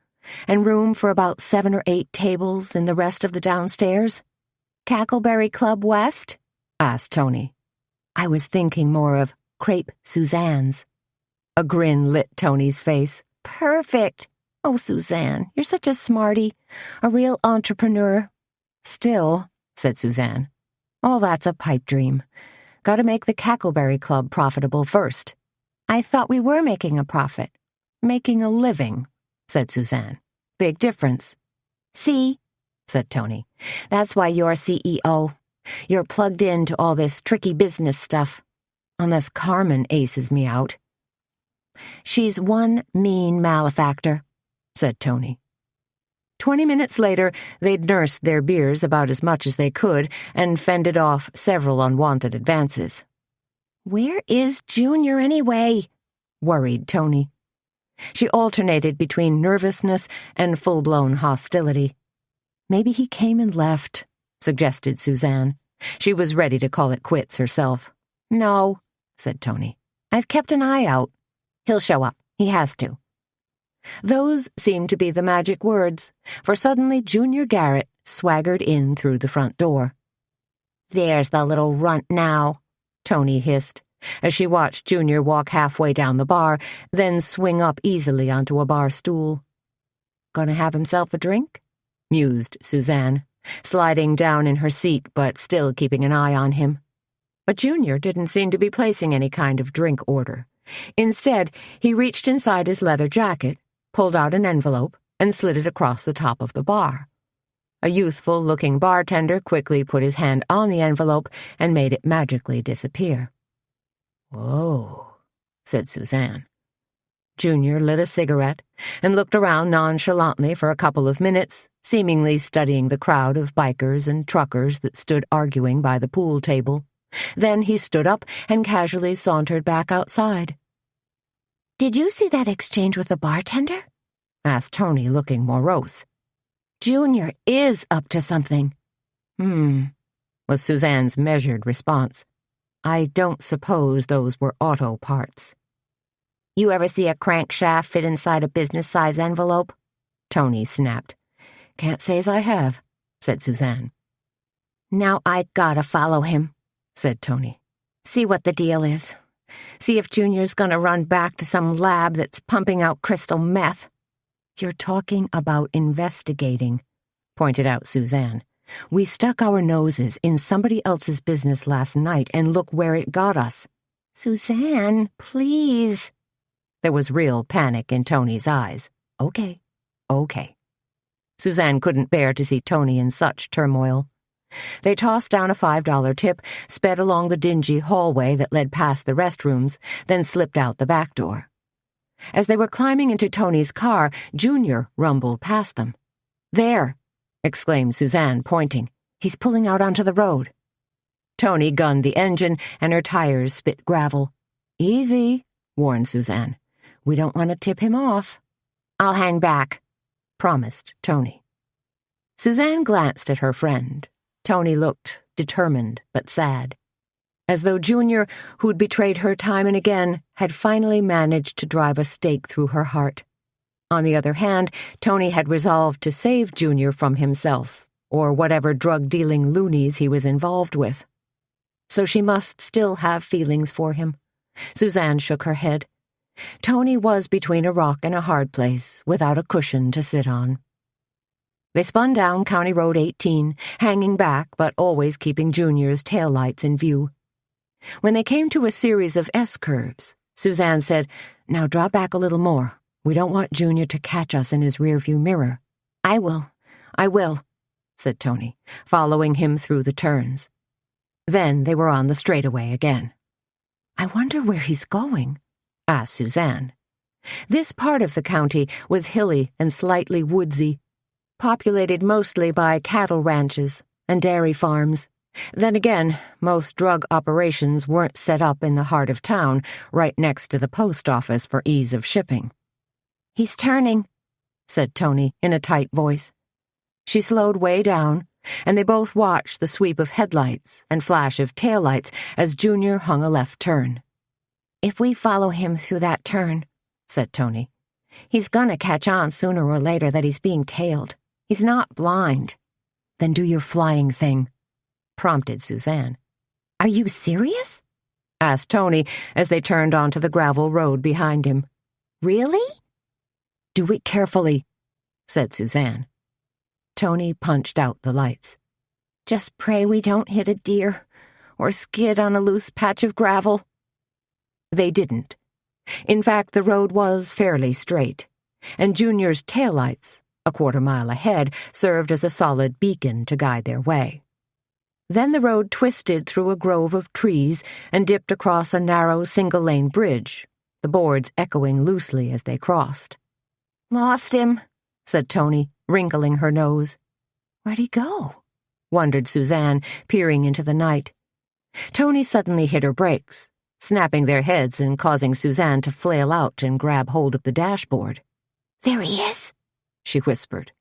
and room for about 7 or 8 tables in the rest of the downstairs. Cackleberry Club West? Asked Tony. I was thinking more of Crepe Suzanne's. A grin lit Tony's face. Perfect. Oh, Suzanne, you're such a smarty, a real entrepreneur. Still, said Suzanne, all that's a pipe dream. Gotta make the Cackleberry Club profitable first. I thought we were making a profit. Making a living, said Suzanne. Big difference. See, said Tony. That's why you're CEO. You're plugged into all this tricky business stuff. Unless Carmen aces me out. She's one mean malefactor, said Tony. 20 minutes later, they'd nursed their beers about as much as they could and fended off several unwanted advances. Where is Junior anyway? Worried Tony. She alternated between nervousness and full-blown hostility. Maybe he came and left, suggested Suzanne. She was ready to call it quits herself. No, said Tony. I've kept an eye out. He'll show up. He has to. Those seemed to be the magic words, for suddenly Junior Garrett swaggered in through the front door. There's the little runt now, Tony hissed, as she watched Junior walk halfway down the bar, then swing up easily onto a bar stool. Gonna have himself a drink? Mused Suzanne, sliding down in her seat but still keeping an eye on him. But Junior didn't seem to be placing any kind of drink order. Instead, he reached inside his leather jacket, pulled out an envelope, and slid it across the top of the bar. A youthful-looking bartender quickly put his hand on the envelope and made it magically disappear. "Whoa," said Suzanne. Junior lit a cigarette and looked around nonchalantly for a couple of minutes, seemingly studying the crowd of bikers and truckers that stood arguing by the pool table. Then he stood up and casually sauntered back outside. "Did you see that exchange with the bartender?" asked Tony, looking morose. "Junior is up to something." Was Suzanne's measured response. "I don't suppose those were auto parts." "You ever see a crankshaft fit inside a business-size envelope?" Tony snapped. "Can't say as I have," said Suzanne. "Now I gotta follow him," said Tony. "See what the deal is. See if Junior's gonna run back to some lab that's pumping out crystal meth." "You're talking about investigating," pointed out Suzanne. "We stuck our noses in somebody else's business last night, and look where it got us." "Suzanne, please." There was real panic in Tony's eyes. Okay. Suzanne couldn't bear to see Tony in such turmoil. They tossed down a $5 tip, sped along the dingy hallway that led past the restrooms, then slipped out the back door. As they were climbing into Tony's car, Junior rumbled past them. "There!" exclaimed Suzanne, pointing. "He's pulling out onto the road." Tony gunned the engine, and her tires spit gravel. "Easy," warned Suzanne. "We don't want to tip him off." "I'll hang back," promised Tony. Suzanne glanced at her friend. Tony looked determined but sad, as though Junior, who'd betrayed her time and again, had finally managed to drive a stake through her heart. On the other hand, Tony had resolved to save Junior from himself, or whatever drug-dealing loonies he was involved with. So she must still have feelings for him. Suzanne shook her head. Tony was between a rock and a hard place, without a cushion to sit on. They spun down County Road 18, hanging back but always keeping Junior's taillights in view. When they came to a series of S-curves, Suzanne said, "Now draw back a little more. We don't want Junior to catch us in his rearview mirror." I will," said Tony, following him through the turns. Then they were on the straightaway again. "I wonder where he's going?" asked Suzanne. This part of the county was hilly and slightly woodsy, populated mostly by cattle ranches and dairy farms. Then again, most drug operations weren't set up in the heart of town, right next to the post office for ease of shipping. "He's turning," said Tony in a tight voice. She slowed way down, and they both watched the sweep of headlights and flash of taillights as Junior hung a left turn. "If we follow him through that turn," said Tony, "he's gonna catch on sooner or later that he's being tailed. He's not blind." "Then do your flying thing," prompted Suzanne. "Are you serious?" asked Tony as they turned onto the gravel road behind him. "Really?" "Do it carefully," said Suzanne. Tony punched out the lights. "Just pray we don't hit a deer or skid on a loose patch of gravel." They didn't. In fact, the road was fairly straight, and Junior's taillights, a quarter-mile ahead, served as a solid beacon to guide their way. Then the road twisted through a grove of trees and dipped across a narrow single-lane bridge, the boards echoing loosely as they crossed. "Lost him," said Tony, wrinkling her nose. "Where'd he go?" wondered Suzanne, peering into the night. Tony suddenly hit her brakes, snapping their heads and causing Suzanne to flail out and grab hold of the dashboard. "There he is," she whispered.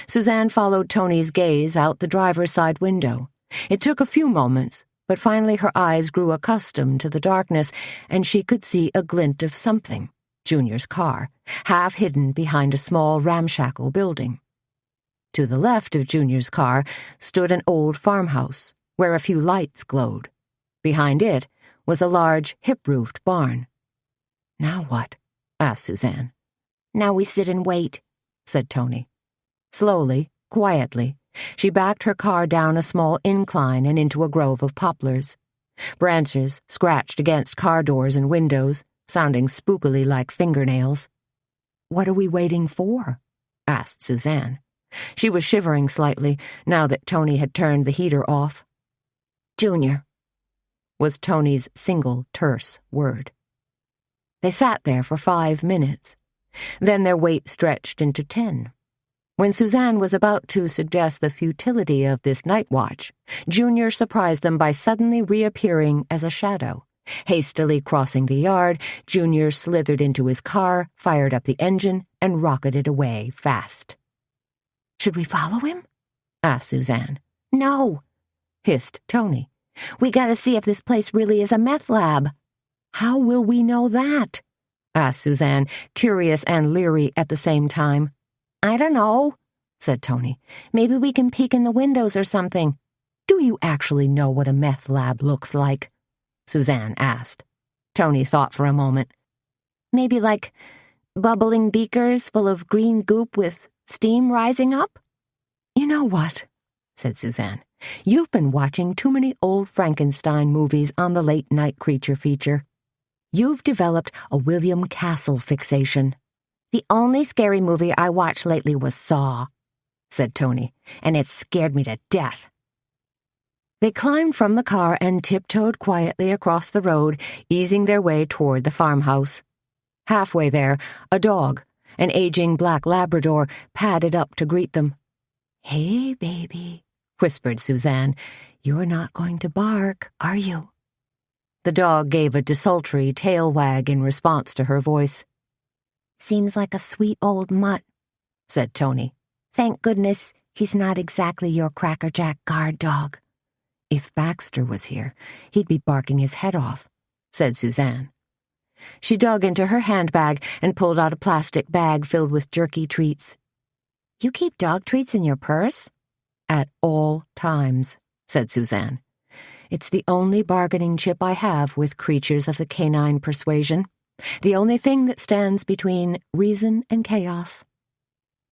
Suzanne followed Tony's gaze out the driver's side window. It took a few moments, but finally her eyes grew accustomed to the darkness, and she could see a glint of something, Junior's car, half hidden behind a small ramshackle building. To the left of Junior's car stood an old farmhouse, where a few lights glowed. Behind it was a large, hip-roofed barn. "Now what?" asked Suzanne. "Now we sit and wait," said Tony. Slowly, quietly, she backed her car down a small incline and into a grove of poplars. Branches scratched against car doors and windows, sounding spookily like fingernails. "What are we waiting for?" asked Suzanne. She was shivering slightly now that Tony had turned the heater off. "Junior," was Tony's single terse word. They sat there for 5 minutes. Then their wait stretched into 10. When Suzanne was about to suggest the futility of this night watch, Junior surprised them by suddenly reappearing as a shadow. Hastily crossing the yard, Junior slithered into his car, fired up the engine, and rocketed away fast. "Should we follow him?" asked Suzanne. "No," hissed Tony. "We gotta see if this place really is a meth lab." "How will we know that?" asked Suzanne, curious and leery at the same time. "I don't know," said Tony. "Maybe we can peek in the windows or something." "Do you actually know what a meth lab looks like?" Suzanne asked. Tony thought for a moment. "Maybe like bubbling beakers full of green goop with steam rising up?" "You know what?" said Suzanne. "You've been watching too many old Frankenstein movies on the late-night creature feature. You've developed a William Castle fixation." "The only scary movie I watched lately was Saw," said Tony, "and it scared me to death." They climbed from the car and tiptoed quietly across the road, easing their way toward the farmhouse. Halfway there, a dog, an aging black Labrador, padded up to greet them. "Hey, baby," whispered Suzanne. "You're not going to bark, are you?" The dog gave a desultory tail wag in response to her voice. "Seems like a sweet old mutt," said Tony. "Thank goodness he's not exactly your crackerjack guard dog." "If Baxter was here, he'd be barking his head off," said Suzanne. She dug into her handbag and pulled out a plastic bag filled with jerky treats. "You keep dog treats in your purse?" "At all times," said Suzanne. "It's the only bargaining chip I have with creatures of the canine persuasion. The only thing that stands between reason and chaos."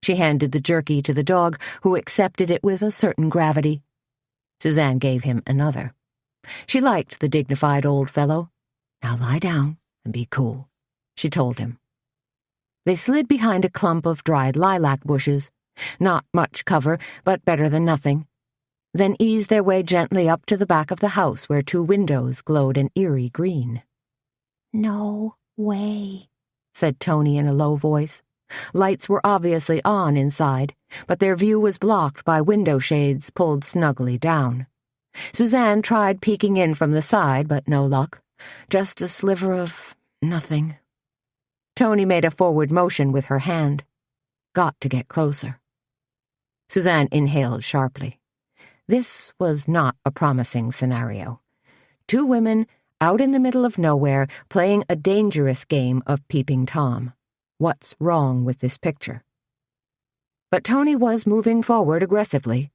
She handed the jerky to the dog, who accepted it with a certain gravity. Suzanne gave him another. She liked the dignified old fellow. "Now lie down and be cool," she told him. They slid behind a clump of dried lilac bushes. Not much cover, but better than nothing. Then eased their way gently up to the back of the house where 2 windows glowed an eerie green. "No way," said Tony in a low voice. Lights were obviously on inside, but their view was blocked by window shades pulled snugly down. Suzanne tried peeking in from the side, but no luck. Just a sliver of nothing. Tony made a forward motion with her hand. Got to get closer. Suzanne inhaled sharply. This was not a promising scenario. 2 women out in the middle of nowhere playing a dangerous game of peeping Tom. What's wrong with this picture? But Tony was moving forward aggressively,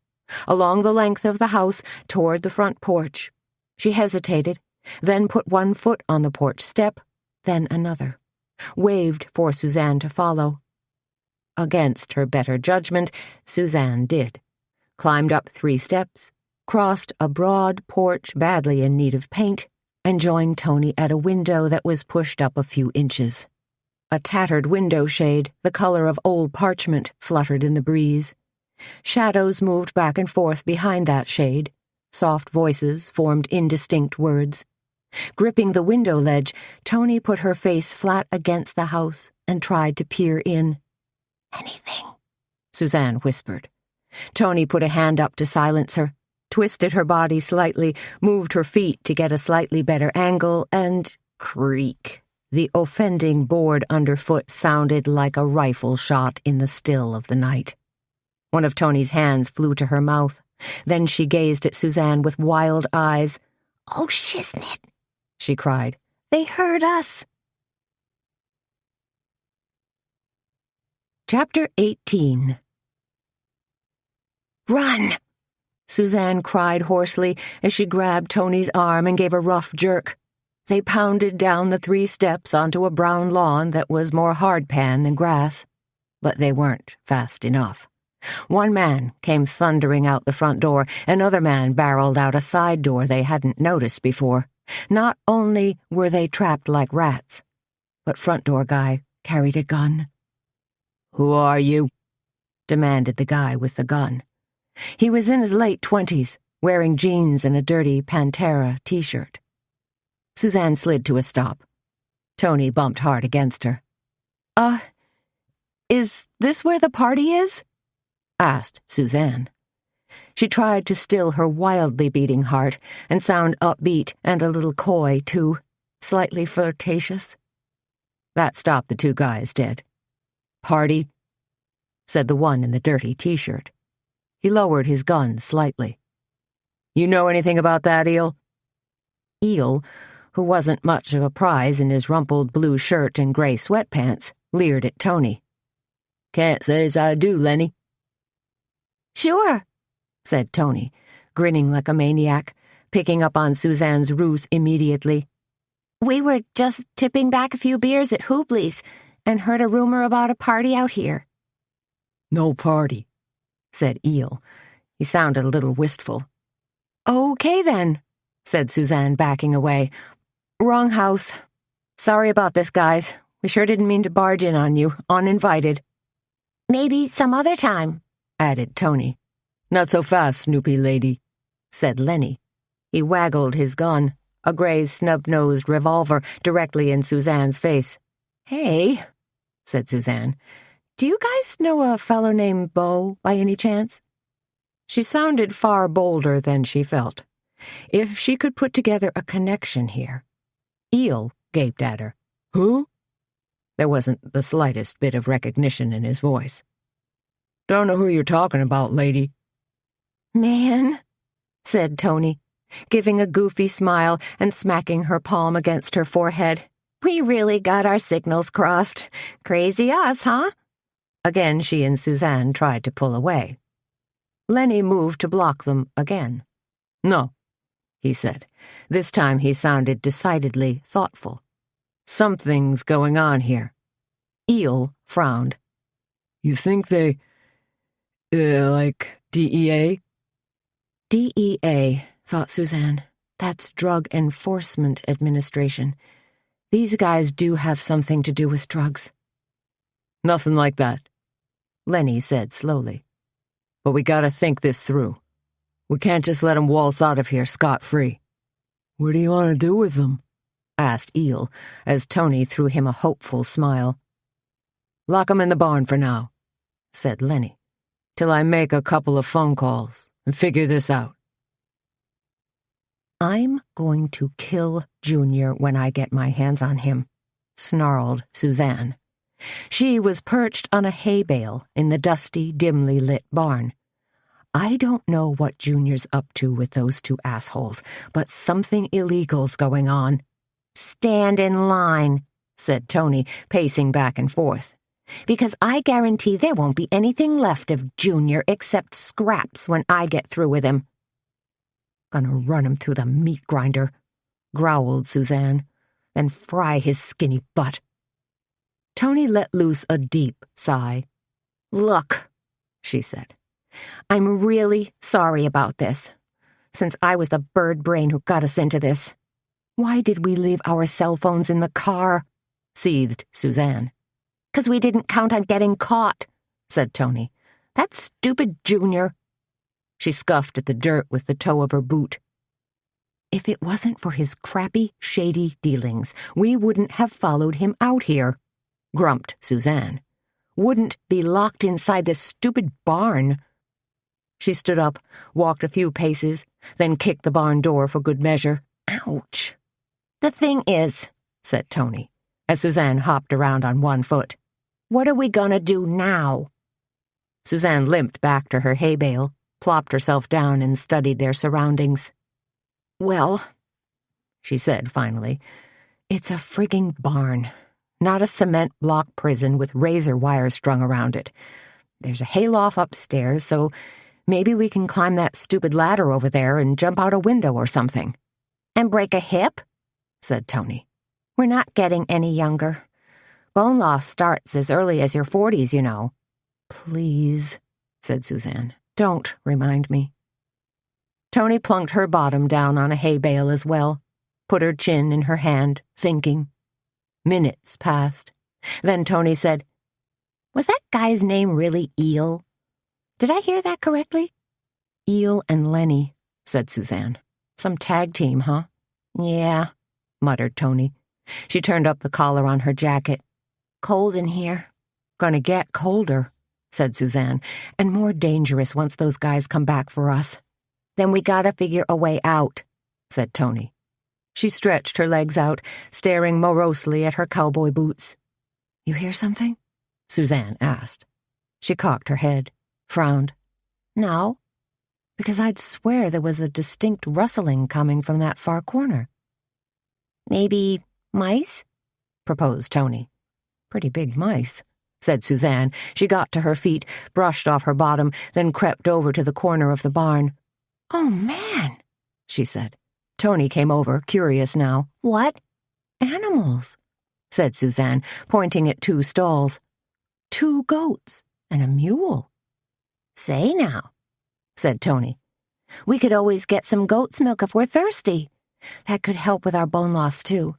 along the length of the house toward the front porch. She hesitated, then put 1 foot on the porch step, then another, waved for Suzanne to follow. Against her better judgment, Suzanne did. Climbed up 3 steps, crossed a broad porch badly in need of paint, and joined Tony at a window that was pushed up a few inches. A tattered window shade, the color of old parchment, fluttered in the breeze. Shadows moved back and forth behind that shade. Soft voices formed indistinct words. Gripping the window ledge, Tony put her face flat against the house and tried to peer in. "Anything?" Suzanne whispered. Tony put a hand up to silence her, twisted her body slightly, moved her feet to get a slightly better angle, and creak. The offending board underfoot sounded like a rifle shot in the still of the night. One of Tony's hands flew to her mouth. Then she gazed at Suzanne with wild eyes. "Oh, shiznit," she cried. "They heard us." Chapter 18. "Run!" Suzanne cried hoarsely as she grabbed Tony's arm and gave a rough jerk. They pounded down the 3 steps onto a brown lawn that was more hardpan than grass. But they weren't fast enough. 1 man came thundering out the front door. Another man barreled out a side door they hadn't noticed before. Not only were they trapped like rats, but front door guy carried a gun. "Who are you?" demanded the guy with the gun. He was in his late 20s, wearing jeans and a dirty Pantera t-shirt. Suzanne slid to a stop. Tony bumped hard against her. Is this where the party is?" asked Suzanne. She tried to still her wildly beating heart and sound upbeat and a little coy, too, slightly flirtatious. That stopped the 2 guys dead. "Party?" said the one in the dirty t-shirt. He lowered his gun slightly. "You know anything about that, Eel?" Eel, who wasn't much of a prize in his rumpled blue shirt and gray sweatpants, leered at Tony. "Can't say as I do, Lenny." "Sure," said Tony, grinning like a maniac, picking up on Suzanne's ruse immediately. "We were just tipping back a few beers at Hoobley's and heard a rumor about a party out here." "No party," said Eel. He sounded a little wistful. "Okay, then," said Suzanne, backing away. "Wrong house. Sorry about this, guys. We sure didn't mean to barge in on you, uninvited." "Maybe some other time," added Tony. "Not so fast, Snoopy lady," said Lenny. He waggled his gun, a gray snub-nosed revolver, directly in Suzanne's face. "Hey," said Suzanne, "do you guys know a fellow named Beau, by any chance?" She sounded far bolder than she felt. If she could put together a connection here. Eel gaped at her. "Who?" There wasn't the slightest bit of recognition in his voice. "Don't know who you're talking about, lady." "Man," said Tony, giving a goofy smile and smacking her palm against her forehead. "We really got our signals crossed. Crazy us, huh?" Again she and Suzanne tried to pull away. Lenny moved to block them again. "No," he said. This time he sounded decidedly thoughtful. "Something's going on here." Eel frowned. "You think they, like DEA?" DEA, thought Suzanne. That's Drug Enforcement Administration. These guys do have something to do with drugs. "Nothing like that," Lenny said slowly. "But we gotta think this through. We can't just let 'em waltz out of here scot-free." "What do you want to do with them?" asked Eel, as Tony threw him a hopeful smile. "Lock 'em in the barn for now," said Lenny, "till I make a couple of phone calls and figure this out." "I'm going to kill Junior when I get my hands on him," snarled Suzanne. She was perched on a hay bale in the dusty, dimly lit barn. "I don't know what Junior's up to with those two assholes, but something illegal's going on." "Stand in line," said Tony, pacing back and forth, "because I guarantee there won't be anything left of Junior except scraps when I get through with him." "Gonna run him through the meat grinder," growled Suzanne, "then fry his skinny butt." Tony let loose a deep sigh. "Look," she said, "I'm really sorry about this. Since I was the bird brain who got us into this. Why did we leave our cell phones in the car?" seethed Suzanne. "'Cause we didn't count on getting caught," said Tony. "That stupid Junior." She scuffed at the dirt with the toe of her boot. "If it wasn't for his crappy, shady dealings, we wouldn't have followed him out here," grumped Suzanne. "Wouldn't be locked inside this stupid barn." She stood up, walked a few paces, then kicked the barn door for good measure. "Ouch." "The thing is," said Tony, as Suzanne hopped around on one foot, "what are we gonna do now?" Suzanne limped back to her hay bale, plopped herself down and studied their surroundings. "Well," she said finally, "it's a frigging barn, not a cement block prison with razor wire strung around it. There's a hayloft upstairs, so maybe we can climb that stupid ladder over there and jump out a window or something." "And break a hip?" said Tony. "We're not getting any younger. Bone loss starts as early as your 40s, you know." "Please," said Suzanne, "don't remind me." Tony plunked her bottom down on a hay bale as well, put her chin in her hand, thinking. Minutes passed. Then Tony said, "Was that guy's name really Eel? Did I hear that correctly?" "Eel and Lenny," said Suzanne. "Some tag team, huh?" "Yeah," muttered Tony. She turned up the collar on her jacket. "Cold in here." "Gonna get colder," said Suzanne, "and more dangerous once those guys come back for us." "Then we gotta figure a way out," said Tony. She stretched her legs out, staring morosely at her cowboy boots. "You hear something?" Suzanne asked. She cocked her head, frowned. "No, because I'd swear there was a distinct rustling coming from that far corner." "Maybe mice?" proposed Tony. "Pretty big mice," said Suzanne. She got to her feet, brushed off her bottom, then crept over to the corner of the barn. "Oh, man," she said. Tony came over, curious now. "What?" "Animals," said Suzanne, pointing at 2 stalls. 2 goats and a mule. "Say now," said Tony. "We could always get some goat's milk if we're thirsty. That could help with our bone loss, too."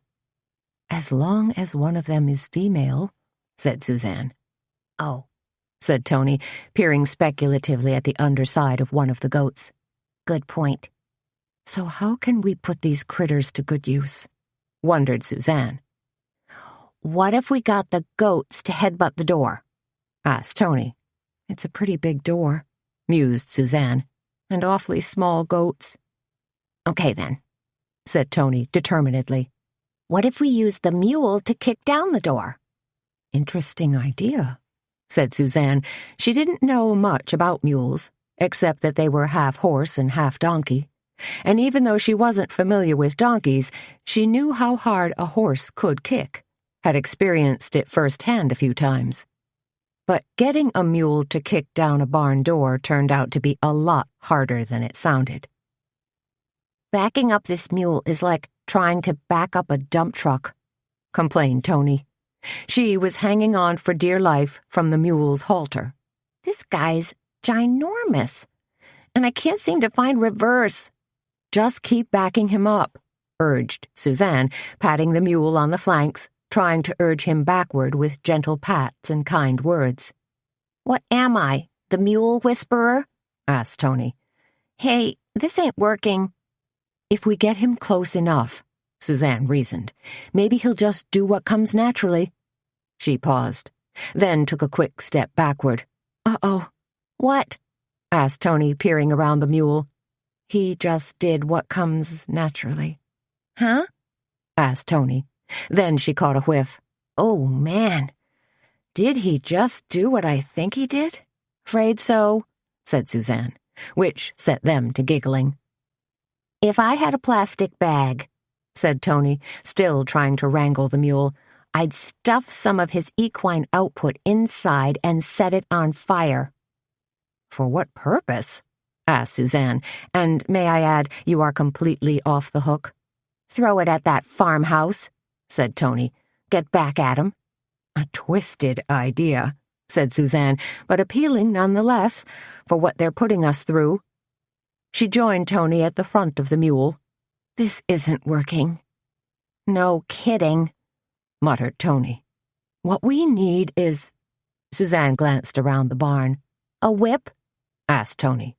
"As long as one of them is female," said Suzanne. "Oh," said Tony, peering speculatively at the underside of one of the goats. "Good point." "So how can we put these critters to good use?" wondered Suzanne. "What if we got the goats to headbutt the door?" asked Tony. "It's a pretty big door," mused Suzanne, "and awfully small goats." "Okay, then," said Tony determinedly. "What if we use the mule to kick down the door?" "Interesting idea," said Suzanne. She didn't know much about mules, except that they were half horse and half donkey. And even though she wasn't familiar with donkeys, she knew how hard a horse could kick, had experienced it firsthand a few times. But getting a mule to kick down a barn door turned out to be a lot harder than it sounded. "Backing up this mule is like trying to back up a dump truck," complained Tony. She was hanging on for dear life from the mule's halter. "This guy's ginormous, and I can't seem to find reverse." "Just keep backing him up," urged Suzanne, patting the mule on the flanks, trying to urge him backward with gentle pats and kind words. What am I, the mule whisperer? Asked Tony. Hey, this ain't working. If we get him close enough, Suzanne reasoned, maybe he'll just do what comes naturally. She paused, then took a quick step backward. Uh-oh. What? Asked Tony, peering around the mule. He just did what comes naturally. Huh? Asked Tony. Then she caught a whiff. Oh, man. Did he just do what I think he did? Afraid so, said Suzanne, which set them to giggling. If I had a plastic bag, said Tony, still trying to wrangle the mule, I'd stuff some of his equine output inside and set it on fire. For what purpose? Asked Suzanne, and may I add, you are completely off the hook. Throw it at that farmhouse, said Tony. Get back at him. A twisted idea, said Suzanne, but appealing nonetheless, for what they're putting us through. She joined Tony at the front of the mule. This isn't working. No kidding, muttered Tony. What we need is... Suzanne glanced around the barn. A whip? Asked Tony.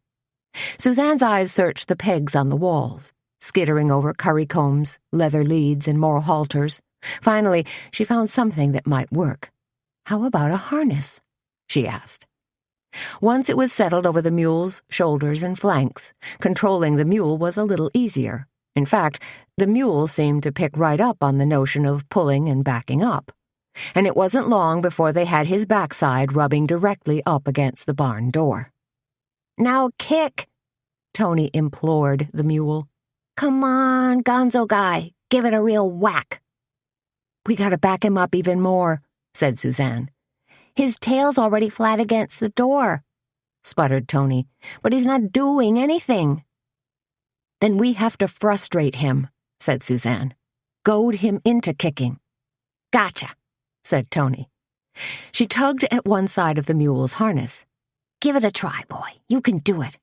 Suzanne's eyes searched the pegs on the walls, skittering over currycombs, leather leads, and more halters. Finally, she found something that might work. How about a harness? She asked. Once it was settled over the mule's shoulders and flanks, controlling the mule was a little easier. In fact, the mule seemed to pick right up on the notion of pulling and backing up. And it wasn't long before they had his backside rubbing directly up against the barn door. Now kick, Tony implored the mule. Come on, gonzo guy, give it a real whack. We gotta back him up even more, said Suzanne. His tail's already flat against the door, sputtered Tony, but he's not doing anything. Then we have to frustrate him, said Suzanne. Goad him into kicking. Gotcha, said Tony. She tugged at one side of the mule's harness. Give it a try, boy. You can do it.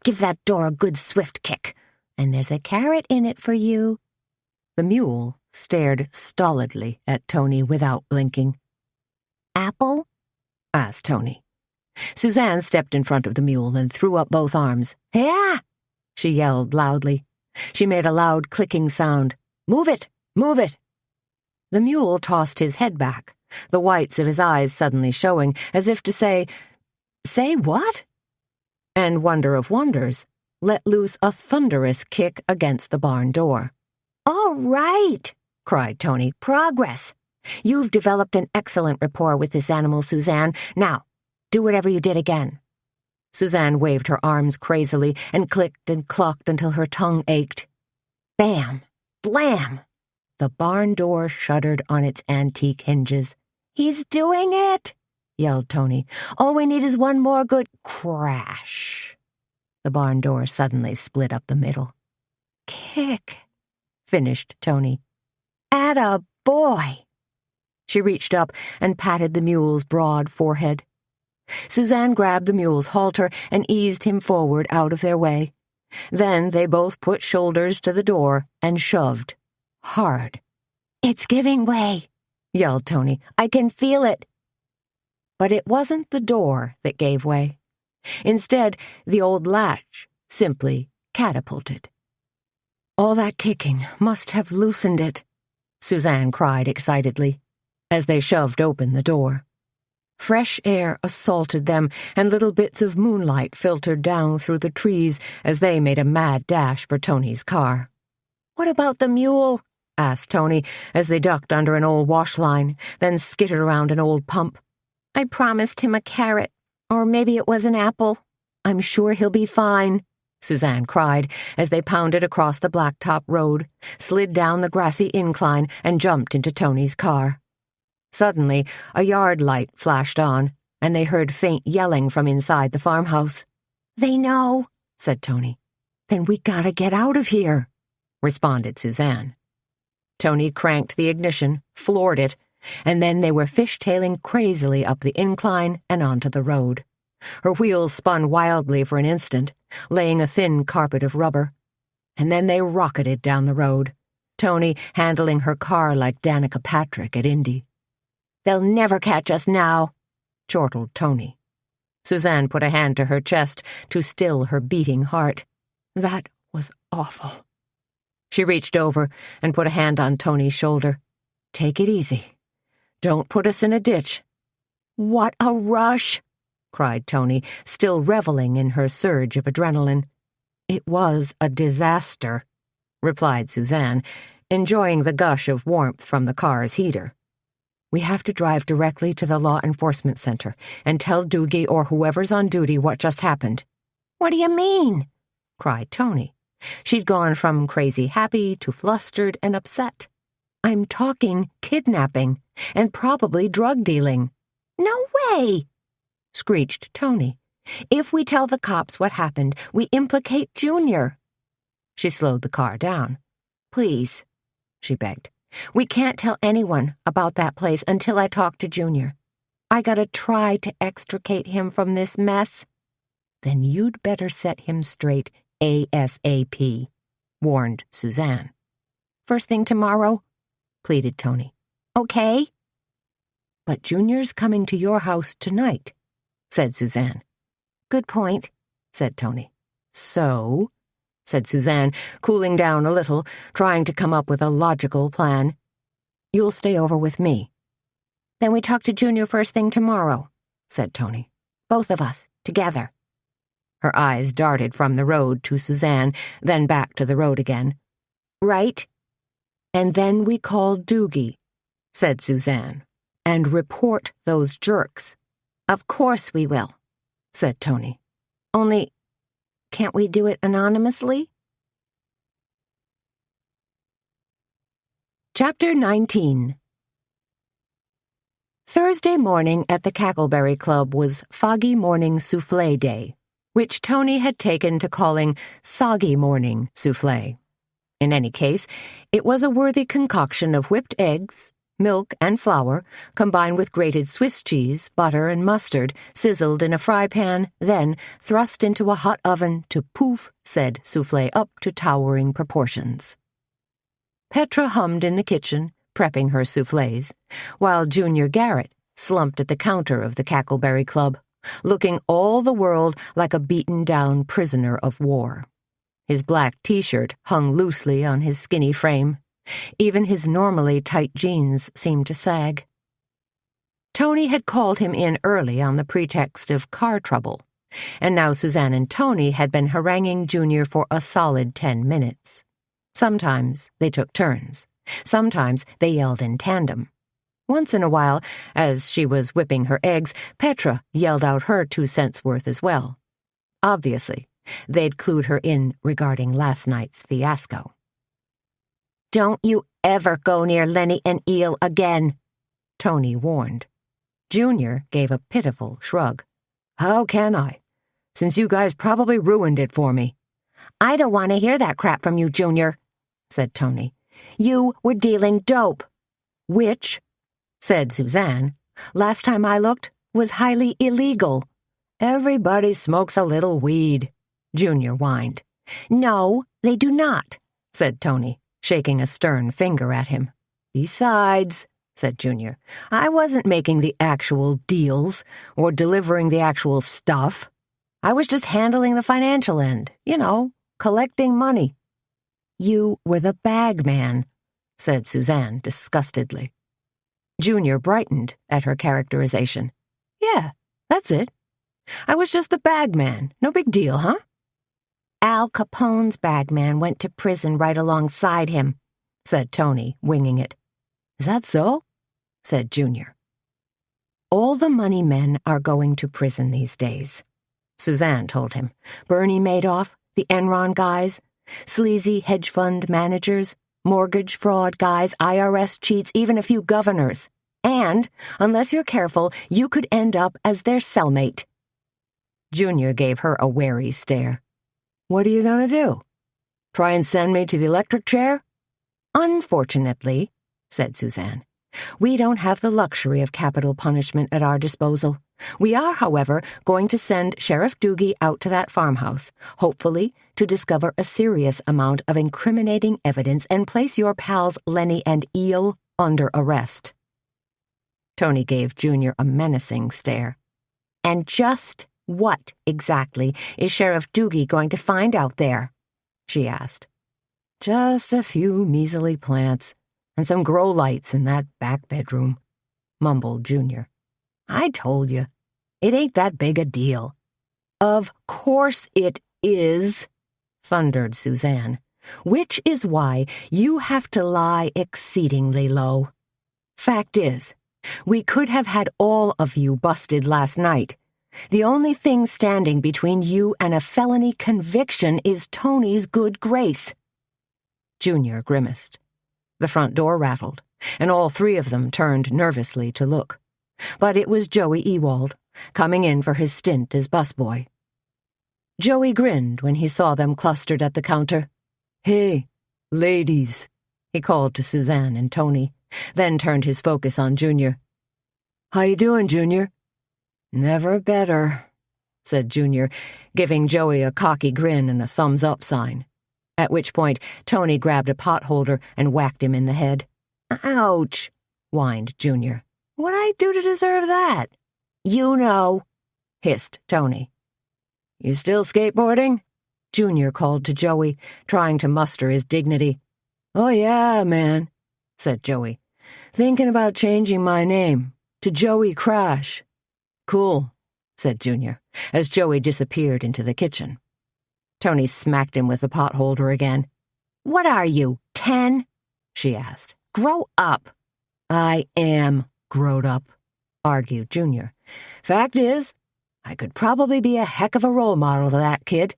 Give that door a good swift kick, and there's a carrot in it for you. The mule stared stolidly at Tony without blinking. Apple? Asked Tony. Suzanne stepped in front of the mule and threw up both arms. Yeah! She yelled loudly. She made a loud clicking sound. Move it! Move it! The mule tossed his head back, the whites of his eyes suddenly showing, as if to say, Say what? And, wonder of wonders, let loose a thunderous kick against the barn door. All right, cried Tony. Progress. You've developed an excellent rapport with this animal, Suzanne. Now, do whatever you did again. Suzanne waved her arms crazily and clicked and clucked until her tongue ached. Bam! Blam! The barn door shuddered on its antique hinges. He's doing it! Yelled Tony. All we need is one more good crash. The barn door suddenly split up the middle. Kick, finished Tony. Atta boy. She reached up and patted the mule's broad forehead. Suzanne grabbed the mule's halter and eased him forward out of their way. Then they both put shoulders to the door and shoved. Hard. It's giving way, yelled Tony. I can feel it. But it wasn't the door that gave way. Instead, the old latch simply catapulted. All that kicking must have loosened it, Suzanne cried excitedly, as they shoved open the door. Fresh air assaulted them, and little bits of moonlight filtered down through the trees as they made a mad dash for Tony's car. What about the mule? Asked Tony, as they ducked under an old wash line, then skittered around an old pump. I promised him a carrot, or maybe it was an apple. I'm sure he'll be fine, Suzanne cried as they pounded across the blacktop road, slid down the grassy incline, and jumped into Tony's car. Suddenly, a yard light flashed on, and they heard faint yelling from inside the farmhouse. They know, said Tony. Then we gotta get out of here, responded Suzanne. Tony cranked the ignition, floored it, and then they were fishtailing crazily up the incline and onto the road. Her wheels spun wildly for an instant, laying a thin carpet of rubber. And then they rocketed down the road, Tony handling her car like Danica Patrick at Indy. They'll never catch us now, chortled Tony. Suzanne put a hand to her chest to still her beating heart. That was awful. She reached over and put a hand on Tony's shoulder. Take it easy. Don't put us in a ditch. What a rush, cried Tony, still reveling in her surge of adrenaline. It was a disaster, replied Suzanne, enjoying the gush of warmth from the car's heater. We have to drive directly to the law enforcement center and tell Doogie or whoever's on duty what just happened. What do you mean? Cried Tony. She'd gone from crazy happy to flustered and upset. I'm talking kidnapping and probably drug dealing. No way, screeched Tony. If we tell the cops what happened, we implicate Junior. She slowed the car down. Please, she begged. We can't tell anyone about that place until I talk to Junior. I gotta try to extricate him from this mess. Then you'd better set him straight ASAP, warned Suzanne. First thing tomorrow, pleaded Tony. Okay. But Junior's coming to your house tonight, said Suzanne. Good point, said Tony. So, said Suzanne, cooling down a little, trying to come up with a logical plan. You'll stay over with me. Then we talk to Junior first thing tomorrow, said Tony. Both of us, together. Her eyes darted from the road to Suzanne, then back to the road again. Right? And then we call Doogie, said Suzanne, and report those jerks. Of course we will, said Tony. Only, can't we do it anonymously? Chapter 19. Thursday morning at the Cackleberry Club was Foggy Morning Soufflé Day, which Tony had taken to calling Soggy Morning Soufflé. In any case, it was a worthy concoction of whipped eggs, milk, and flour, combined with grated Swiss cheese, butter, and mustard, sizzled in a fry pan, then thrust into a hot oven to poof said soufflé up to towering proportions. Petra hummed in the kitchen, prepping her soufflés, while Junior Garrett slumped at the counter of the Cackleberry Club, looking all the world like a beaten-down prisoner of war. His black T-shirt hung loosely on his skinny frame. Even his normally tight jeans seemed to sag. Tony had called him in early on the pretext of car trouble, and now Suzanne and Tony had been haranguing Junior for a solid 10 minutes. Sometimes they took turns. Sometimes they yelled in tandem. Once in a while, as she was whipping her eggs, Petra yelled out her 2 cents worth as well. Obviously, they'd clued her in regarding last night's fiasco. Don't you ever go near Lenny and Eel again, Tony warned. Junior gave a pitiful shrug. How can I? Since you guys probably ruined it for me. I don't want to hear that crap from you, Junior, said Tony. You were dealing dope. Which, said Suzanne, last time I looked, was highly illegal. Everybody smokes a little weed, Junior whined. No, they do not, said Tony, shaking a stern finger at him. Besides, said Junior, I wasn't making the actual deals or delivering the actual stuff. I was just handling the financial end, collecting money. You were the bag man, said Suzanne disgustedly. Junior brightened at her characterization. Yeah, that's it. I was just the bag man. No big deal, huh? Al Capone's bagman went to prison right alongside him, said Tony, winging it. Is that so? Said Junior. All the money men are going to prison these days, Suzanne told him. Bernie Madoff, the Enron guys, sleazy hedge fund managers, mortgage fraud guys, IRS cheats, even a few governors. And, unless you're careful, you could end up as their cellmate. Junior gave her a wary stare. What are you going to do? Try and send me to the electric chair? Unfortunately, said Suzanne, we don't have the luxury of capital punishment at our disposal. We are, however, going to send Sheriff Doogie out to that farmhouse, hopefully to discover a serious amount of incriminating evidence and place your pals Lenny and Eel under arrest. Tony gave Junior a menacing stare. And just What exactly is Sheriff Doogie going to find out there? She asked. Just a few measly plants and some grow lights in that back bedroom, mumbled Junior. I told you, it ain't that big a deal. Of course it is, thundered Suzanne, which is why you have to lie exceedingly low. Fact is, we could have had all of you busted last night. The only thing standing between you and a felony conviction is Tony's good grace. Junior grimaced. The front door rattled, and all three of them turned nervously to look. But it was Joey Ewald, coming in for his stint as busboy. Joey grinned when he saw them clustered at the counter. "Hey, ladies," he called to Suzanne and Tony, then turned his focus on Junior. "How you doing, Junior?" "Never better," said Junior, giving Joey a cocky grin and a thumbs-up sign, at which point Tony grabbed a potholder and whacked him in the head. "Ouch," whined Junior. "What'd I do to deserve that?" "You know," hissed Tony. "You still skateboarding?" Junior called to Joey, trying to muster his dignity. "Oh, yeah, man," said Joey. "Thinking about changing my name to Joey Crash." "Cool," said Junior, as Joey disappeared into the kitchen. Tony smacked him with the potholder again. "What are you, 10?" she asked. "Grow up." "I am growed up," argued Junior. "Fact is, I could probably be a heck of a role model to that kid."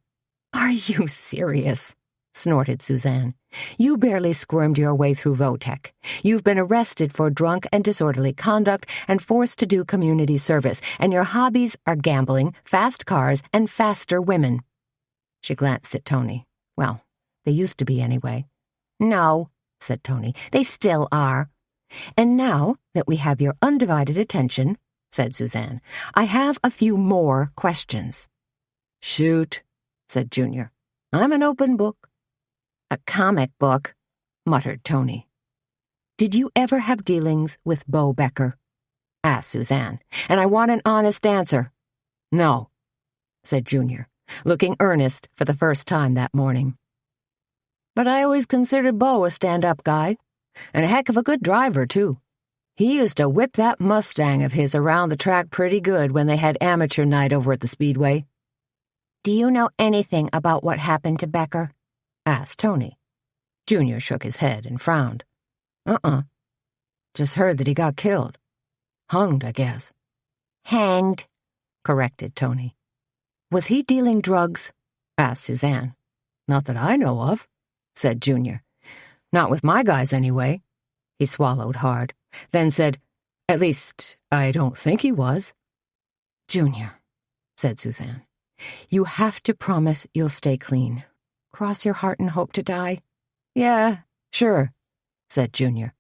"Are you serious?" snorted Suzanne. "You barely squirmed your way through Votech. You've been arrested for drunk and disorderly conduct and forced to do community service, and your hobbies are gambling, fast cars, and faster women." She glanced at Tony. "Well, they used to be anyway." "No," said Tony, "they still are. And now that we have your undivided attention," said Suzanne, "I have a few more questions." "Shoot," said Junior. "I'm an open book." "A comic book," muttered Tony. "Did you ever have dealings with Bo Becker?" asked Suzanne, "and I want an honest answer." "No," said Junior, looking earnest for the first time that morning. "But I always considered Bo a stand-up guy, and a heck of a good driver, too. He used to whip that Mustang of his around the track pretty good when they had amateur night over at the Speedway." "Do you know anything about what happened to Becker?" asked Tony. Junior shook his head and frowned. Just heard that he got killed. Hunged, I guess." "Hanged," corrected Tony. "Was he dealing drugs?" asked Suzanne. "Not that I know of," said Junior. "Not with my guys, anyway." He swallowed hard, then said, "At least, I don't think he was." "Junior," said Suzanne, "you have to promise you'll stay clean. Cross your heart and hope to die." "Yeah, sure," said Junior.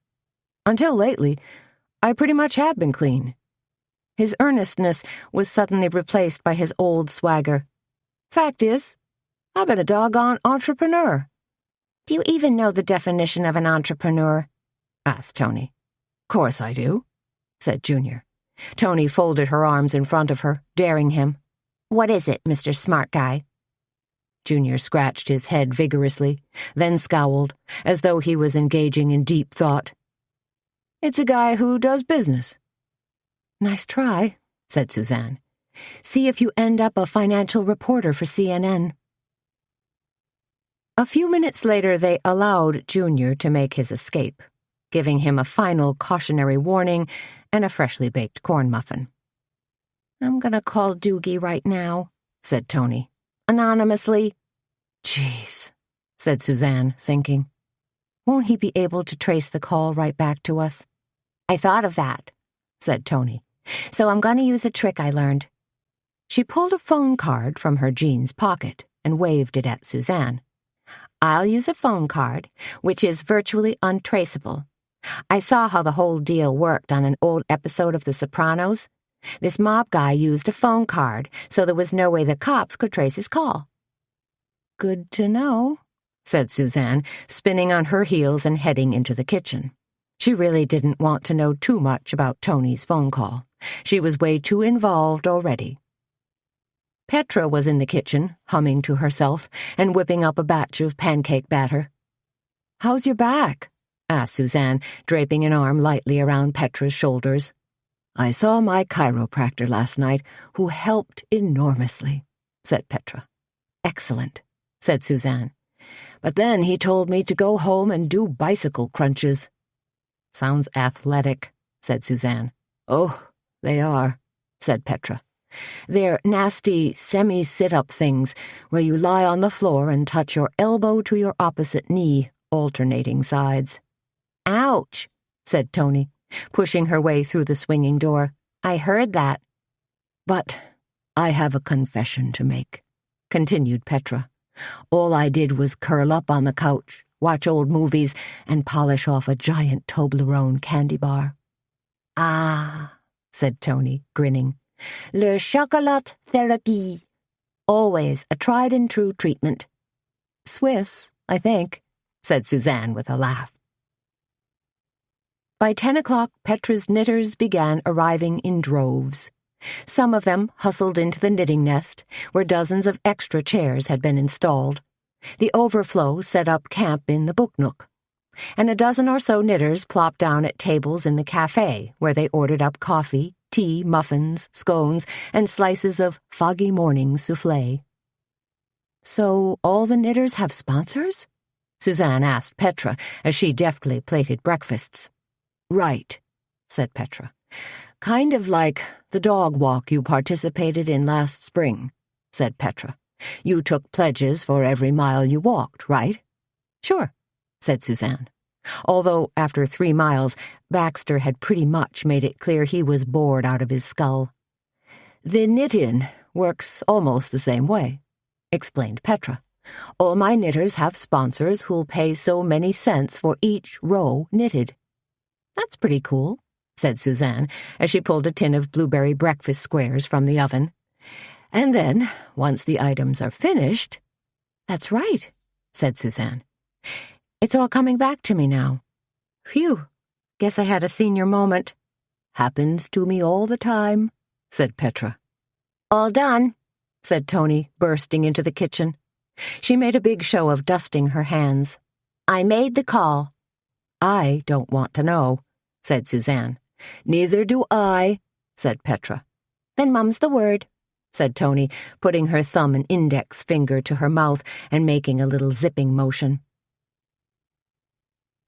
"Until lately, I pretty much have been clean." His earnestness was suddenly replaced by his old swagger. "Fact is, I've been a doggone entrepreneur." "Do you even know the definition of an entrepreneur?" asked Tony. "Course I do," said Junior. Tony folded her arms in front of her, daring him. "What is it, Mr. Smart Guy?" Junior scratched his head vigorously, then scowled, as though he was engaging in deep thought. "It's a guy who does business." "Nice try," said Suzanne. "See if you end up a financial reporter for CNN." A few minutes later, they allowed Junior to make his escape, giving him a final cautionary warning and a freshly baked corn muffin. "I'm gonna call Doogie right now," said Tony. "Anonymously." "Jeez," said Suzanne, thinking. "Won't he be able to trace the call right back to us?" "I thought of that," said Tony. "So I'm going to use a trick I learned." She pulled a phone card from her jeans pocket and waved it at Suzanne. "I'll use a phone card, which is virtually untraceable. I saw how the whole deal worked on an old episode of The Sopranos. This mob guy used a phone card, so there was no way the cops could trace his call." "Good to know," said Suzanne, spinning on her heels and heading into the kitchen. She really didn't want to know too much about Tony's phone call. She was way too involved already. Petra was in the kitchen, humming to herself and whipping up a batch of pancake batter. "How's your back?" asked Suzanne, draping an arm lightly around Petra's shoulders. "I saw my chiropractor last night, who helped enormously," said Petra. "Excellent," said Suzanne. "But then he told me to go home and do bicycle crunches." "Sounds athletic," said Suzanne. "Oh, they are," said Petra. "They're nasty semi-sit-up things where you lie on the floor and touch your elbow to your opposite knee, alternating sides." "Ouch," said Tony, pushing her way through the swinging door. "I heard that." "But I have a confession to make," continued Petra. "All I did was curl up on the couch, watch old movies, and polish off a giant Toblerone candy bar." "Ah," said Tony, grinning. "Le chocolat therapy. Always a tried-and-true treatment." "Swiss, I think," said Suzanne with a laugh. By 10 o'clock, Petra's knitters began arriving in droves. Some of them hustled into the knitting nest, where dozens of extra chairs had been installed. The overflow set up camp in the book nook, and a dozen or so knitters plopped down at tables in the cafe, where they ordered up coffee, tea, muffins, scones, and slices of foggy morning soufflé. "So all the knitters have sponsors?" Suzanne asked Petra as she deftly plated breakfasts. "Right," said Petra. "Kind of like the dog walk you participated in last spring," said Petra. "You took pledges for every mile you walked, right?" "Sure," said Suzanne. Although, after 3 miles, Baxter had pretty much made it clear he was bored out of his skull. "The knit-in works almost the same way," explained Petra. "All my knitters have sponsors who'll pay so many cents for each row knitted." "That's pretty cool," said Suzanne, as she pulled a tin of blueberry breakfast squares from the oven. "And then, once the items are finished—" "That's right," said Suzanne. "It's all coming back to me now. Phew, guess I had a senior moment." "Happens to me all the time," said Petra. "All done," said Tony, bursting into the kitchen. She made a big show of dusting her hands. "I made the call." "I don't want to know," said Suzanne. "Neither do I," said Petra. "Then mum's the word," said Tony, putting her thumb and index finger to her mouth and making a little zipping motion.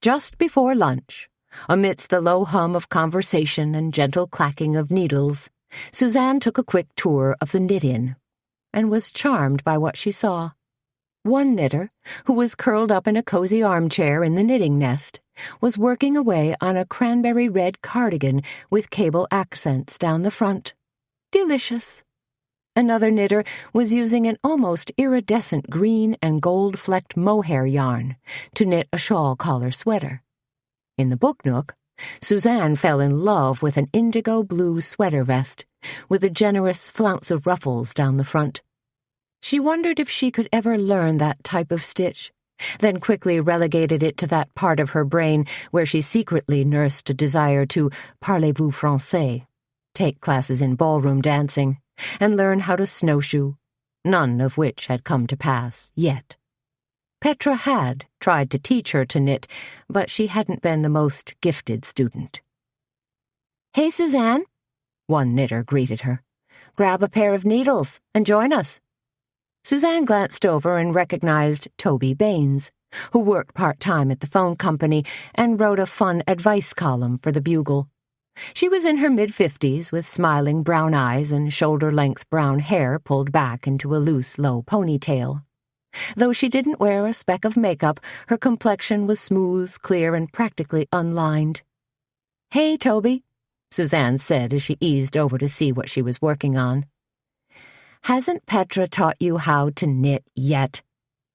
Just before lunch, amidst the low hum of conversation and gentle clacking of needles, Suzanne took a quick tour of the knit-in and was charmed by what she saw. One knitter, who was curled up in a cozy armchair in the knitting nest, was working away on a cranberry red cardigan with cable accents down the front. Delicious. Another knitter was using an almost iridescent green and gold-flecked mohair yarn to knit a shawl collar sweater. In the book nook, Suzanne fell in love with an indigo blue sweater vest with a generous flounce of ruffles down the front. She wondered if she could ever learn that type of stitch, then quickly relegated it to that part of her brain where she secretly nursed a desire to parlez-vous français, take classes in ballroom dancing, and learn how to snowshoe, none of which had come to pass yet. Petra had tried to teach her to knit, but she hadn't been the most gifted student. "Hey, Suzanne," one knitter greeted her. "Grab a pair of needles and join us." Suzanne glanced over and recognized Toby Baines, who worked part-time at the phone company and wrote a fun advice column for the Bugle. She was in her mid-50s with smiling brown eyes and shoulder-length brown hair pulled back into a loose, low ponytail. Though she didn't wear a speck of makeup, her complexion was smooth, clear, and practically unlined. "Hey, Toby," Suzanne said as she eased over to see what she was working on. "Hasn't Petra taught you how to knit yet?"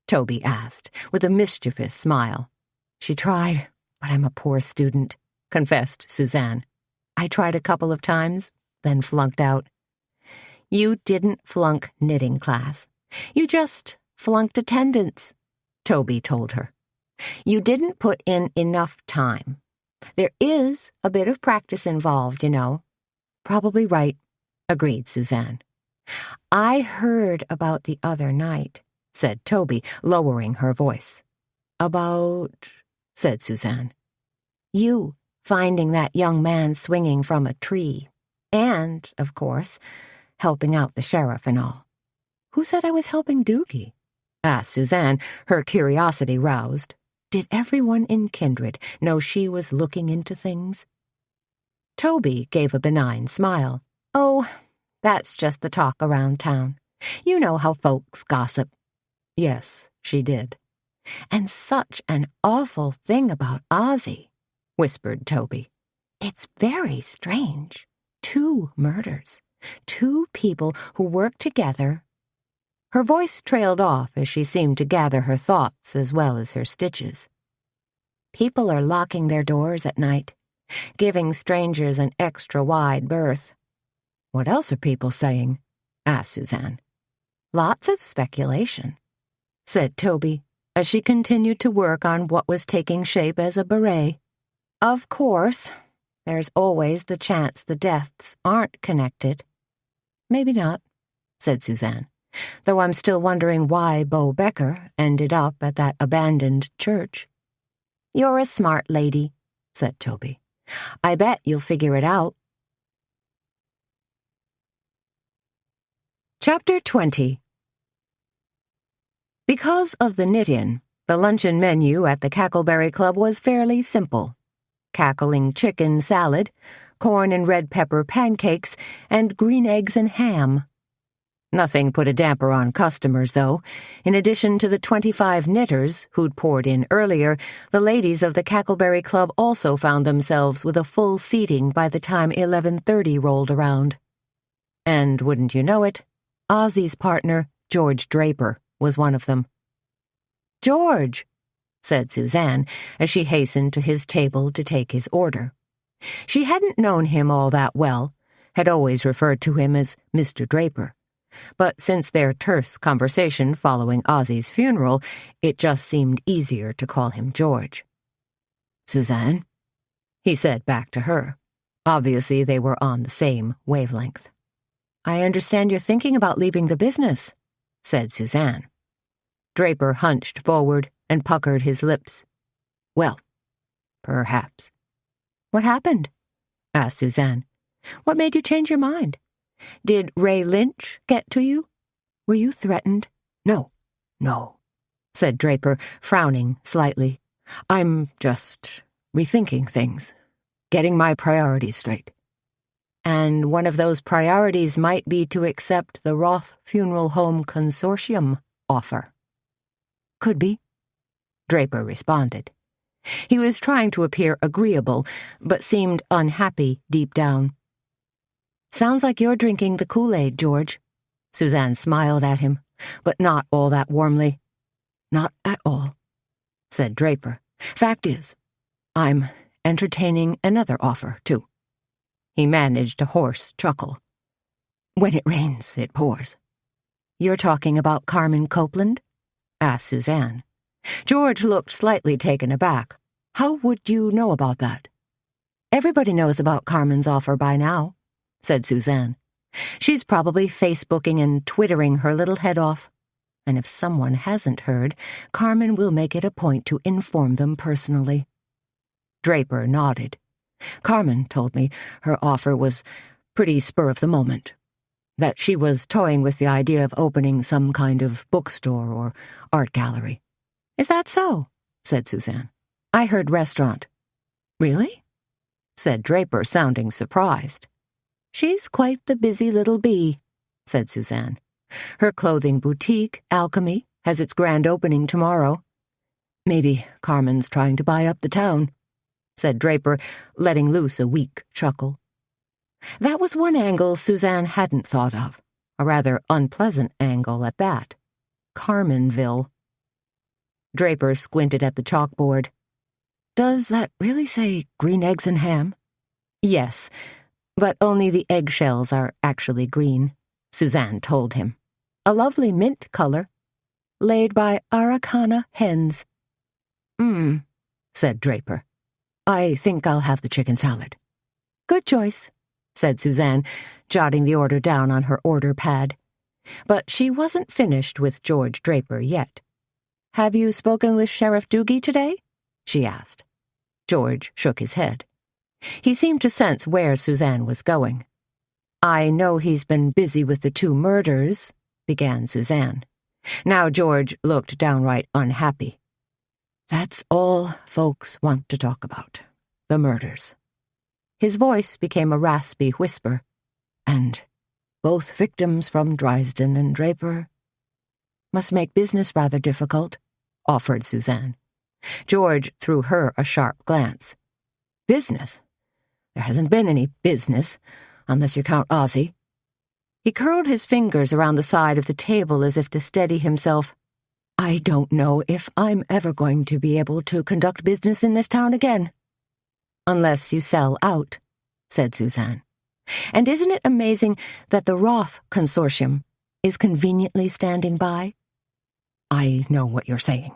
Toby asked, with a mischievous smile. "She tried, but I'm a poor student," confessed Suzanne. "I tried a couple of times, then flunked out." "You didn't flunk knitting class. You just flunked attendance," Toby told her. "You didn't put in enough time. There is a bit of practice involved, you know." "Probably right," agreed Suzanne. I heard about the other night, said Toby, lowering her voice. About, said Suzanne. You finding that young man swinging from a tree. And, of course, helping out the sheriff and all. Who said I was helping Dookie? Asked Suzanne, her curiosity roused. Did everyone in Kindred know she was looking into things? Toby gave a benign smile. Oh, that's just the talk around town. You know how folks gossip. Yes, she did. And such an awful thing about Ozzy, whispered Toby. It's very strange. 2 murders. 2 people who work together. Her voice trailed off as she seemed to gather her thoughts as well as her stitches. People are locking their doors at night, giving strangers an extra wide berth. What else are people saying? Asked Suzanne. Lots of speculation, said Toby, as she continued to work on what was taking shape as a beret. Of course, there's always the chance the deaths aren't connected. Maybe not, said Suzanne, though I'm still wondering why Bo Becker ended up at that abandoned church. You're a smart lady, said Toby. I bet you'll figure it out. Chapter 20. Because of the knit-in, the luncheon menu at the Cackleberry Club was fairly simple. Cackling chicken salad, corn and red pepper pancakes, and green eggs and ham. Nothing put a damper on customers, though. In addition to the 25 knitters who'd poured in earlier, the ladies of the Cackleberry Club also found themselves with a full seating by the time 11:30 rolled around. And wouldn't you know it, Ozzy's partner, George Draper, was one of them. George, said Suzanne, as she hastened to his table to take his order. She hadn't known him all that well, had always referred to him as Mr. Draper. But since their terse conversation following Ozzy's funeral, it just seemed easier to call him George. Suzanne, he said back to her. Obviously, they were on the same wavelength. I understand you're thinking about leaving the business, said Suzanne. Draper hunched forward and puckered his lips. Well, perhaps. What happened? Asked Suzanne. What made you change your mind? Did Ray Lynch get to you? Were you threatened? No, said Draper, frowning slightly. I'm just rethinking things, getting my priorities straight. And one of those priorities might be to accept the Roth Funeral Home Consortium offer. Could be, Draper responded. He was trying to appear agreeable, but seemed unhappy deep down. Sounds like you're drinking the Kool-Aid, George. Suzanne smiled at him, but not all that warmly. Not at all, said Draper. Fact is, I'm entertaining another offer, too. He managed a hoarse chuckle. When it rains, it pours. You're talking about Carmen Copeland? Asked Suzanne. George looked slightly taken aback. How would you know about that? Everybody knows about Carmen's offer by now, said Suzanne. She's probably Facebooking and Twittering her little head off. And if someone hasn't heard, Carmen will make it a point to inform them personally. Draper nodded. Carmen told me her offer was pretty spur of the moment, that she was toying with the idea of opening some kind of bookstore or art gallery. Is that so? Said Suzanne. I heard restaurant. Really? Said Draper, sounding surprised. She's quite the busy little bee, said Suzanne. Her clothing boutique, Alchemy, has its grand opening tomorrow. Maybe Carmen's trying to buy up the town, said Draper, letting loose a weak chuckle. That was one angle Suzanne hadn't thought of, a rather unpleasant angle at that. Carmenville. Draper squinted at the chalkboard. Does that really say green eggs and ham? Yes, but only the eggshells are actually green, Suzanne told him. A lovely mint color, laid by Araucana hens. Said Draper. I think I'll have the chicken salad. Good choice, said Suzanne, jotting the order down on her order pad. But she wasn't finished with George Draper yet. "Have you spoken with Sheriff Doogie today?" she asked. George shook his head. He seemed to sense where Suzanne was going. "I know he's been busy with the 2 murders," began Suzanne. Now George looked downright unhappy. "That's all folks want to talk about, the murders." His voice became a raspy whisper. "And both victims from Dryden and Draper." "Must make business rather difficult," offered Suzanne. George threw her a sharp glance. "Business? There hasn't been any business, unless you count Ozzie." He curled his fingers around the side of the table as if to steady himself. "I don't know if I'm ever going to be able to conduct business in this town again." "Unless you sell out," said Suzanne. "And isn't it amazing that the Roth Consortium is conveniently standing by?" "I know what you're saying,"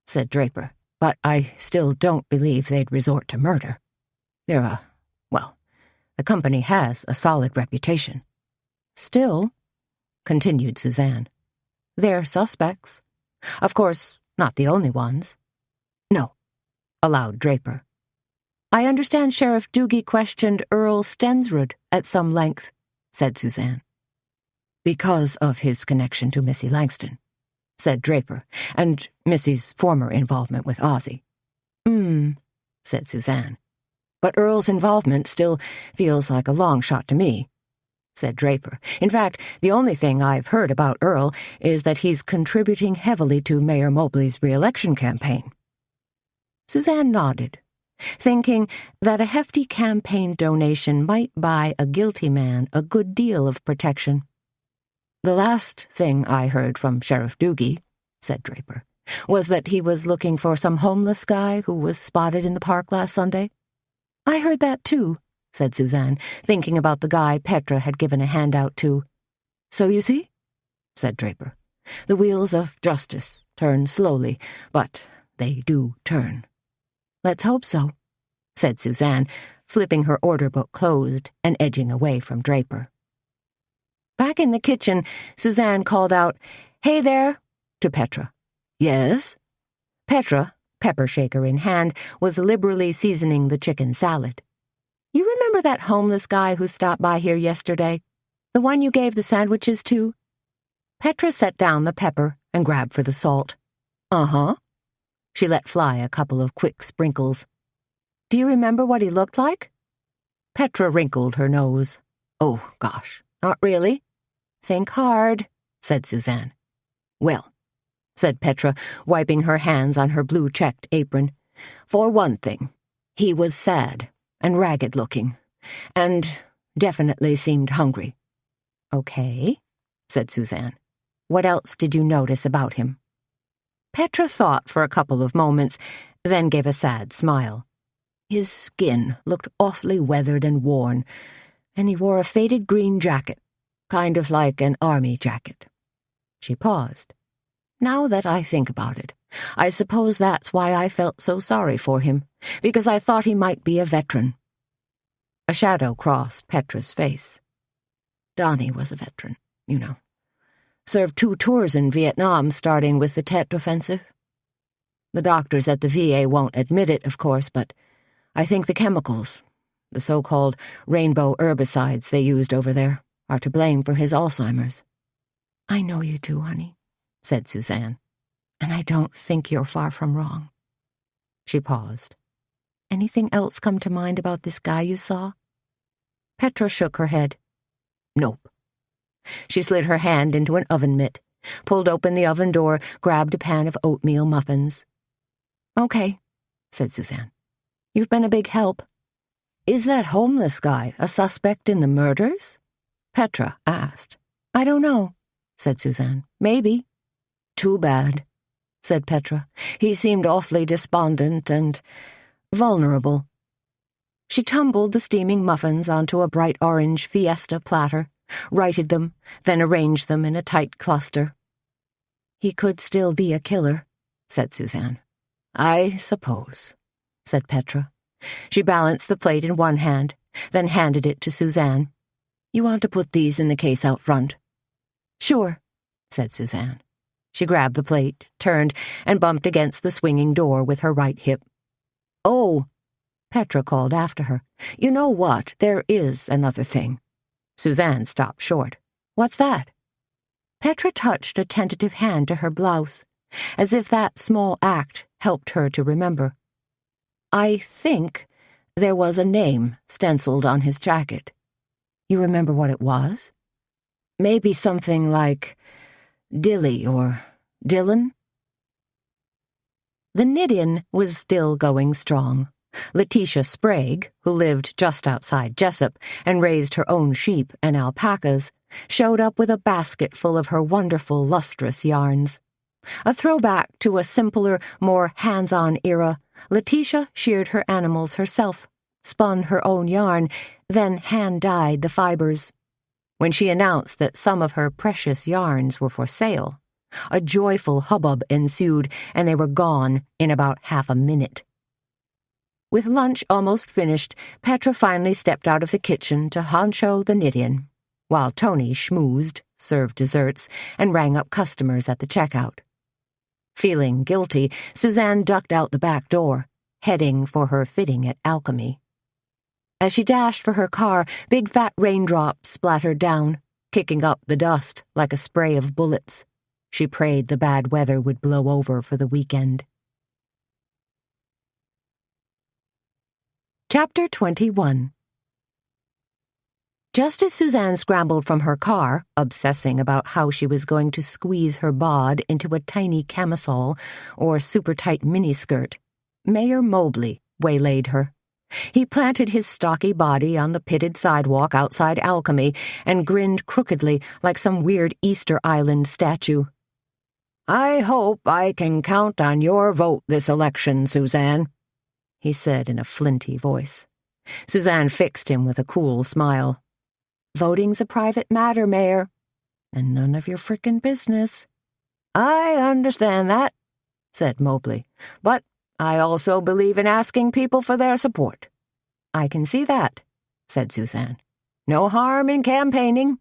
said Draper, "but I still don't believe they'd resort to murder. They're the company has a solid reputation." "Still," continued Suzanne, "they're suspects. Of course, not the only ones." "No," allowed Draper. "I understand Sheriff Doogie questioned Earl Stensrud at some length," said Suzanne. "Because of his connection to Missy Langston," said Draper, "and Missy's former involvement with Ozzie." Said Suzanne. "But Earl's involvement still feels like a long shot to me," said Draper. "In fact, the only thing I've heard about Earl is that he's contributing heavily to Mayor Mobley's re-election campaign." Suzanne nodded, thinking that a hefty campaign donation might buy a guilty man a good deal of protection. "The last thing I heard from Sheriff Doogie," said Draper, "was that he was looking for some homeless guy who was spotted in the park last Sunday." "I heard that too," said Suzanne, thinking about the guy Petra had given a handout to. "So you see," said Draper, "the wheels of justice turn slowly, but they do turn." "Let's hope so," said Suzanne, flipping her order book closed and edging away from Draper. Back in the kitchen, Suzanne called out, "Hey there," to Petra. "Yes?" Petra, pepper shaker in hand, was liberally seasoning the chicken salad. "You remember that homeless guy who stopped by here yesterday? The one you gave the sandwiches to?" Petra set down the pepper and grabbed for the salt. "Uh-huh." She let fly a couple of quick sprinkles. "Do you remember what he looked like?" Petra wrinkled her nose. "Oh, gosh, not really." "Think hard," said Suzanne. "Well," said Petra, wiping her hands on her blue-checked apron, "for one thing, he was sad and ragged-looking, and definitely seemed hungry." "Okay," said Suzanne. "What else did you notice about him?" Petra thought for a couple of moments, then gave a sad smile. "His skin looked awfully weathered and worn, and he wore a faded green jacket, kind of like an army jacket." She paused. "Now that I think about it, I suppose that's why I felt so sorry for him, because I thought he might be a veteran." A shadow crossed Petra's face. "Donnie was a veteran, you know. Served 2 tours in Vietnam, starting with the Tet Offensive. The doctors at the VA won't admit it, of course, but I think the chemicals, the so-called rainbow herbicides they used over there, are to blame for his Alzheimer's." "I know you do, honey," said Suzanne, "and I don't think you're far from wrong." She paused. "Anything else come to mind about this guy you saw?" Petra shook her head. "Nope." She slid her hand into an oven mitt, pulled open the oven door, grabbed a pan of oatmeal muffins. "Okay," said Suzanne. "You've been a big help." "Is that homeless guy a suspect in the murders?" Petra asked. "I don't know," said Suzanne. "Maybe." "Too bad," said Petra. "He seemed awfully despondent and vulnerable." She tumbled the steaming muffins onto a bright orange Fiesta platter, righted them, then arranged them in a tight cluster. "He could still be a killer," said Suzanne. "I suppose," said Petra. She balanced the plate in one hand, then handed it to Suzanne. "You want to put these in the case out front?" Sure, said Suzanne. She grabbed the plate, turned, and bumped against the swinging door with her right hip. Oh, Petra called after her. You know what? There is another thing. Suzanne stopped short. What's that? Petra touched a tentative hand to her blouse, as if that small act helped her to remember. I think there was a name stenciled on his jacket. You remember what it was? Maybe something like Dilly or Dylan? The Knidian was still going strong. Letitia Sprague, who lived just outside Jessup and raised her own sheep and alpacas, showed up with a basket full of her wonderful lustrous yarns. A throwback to a simpler, more hands-on era, Letitia sheared her animals herself, spun her own yarn, then hand-dyed the fibers. When she announced that some of her precious yarns were for sale, a joyful hubbub ensued, and they were gone in about half a minute. With lunch almost finished, Petra finally stepped out of the kitchen to honcho the Knidian, while Tony schmoozed, served desserts, and rang up customers at the checkout. Feeling guilty, Suzanne ducked out the back door, heading for her fitting at Alchemy. As she dashed for her car, big fat raindrops splattered down, kicking up the dust like a spray of bullets. She prayed the bad weather would blow over for the weekend. Chapter 21. Just as Suzanne scrambled from her car, obsessing about how she was going to squeeze her bod into a tiny camisole or super-tight miniskirt, Mayor Mobley waylaid her. He planted his stocky body on the pitted sidewalk outside Alchemy and grinned crookedly like some weird Easter Island statue. "I hope I can count on your vote this election, Suzanne," he said in a flinty voice. Suzanne fixed him with a cool smile. "Voting's a private matter, Mayor, and none of your frickin' business." "I understand that," said Mobley, "but I also believe in asking people for their support." "I can see that," said Suzanne. "No harm in campaigning,"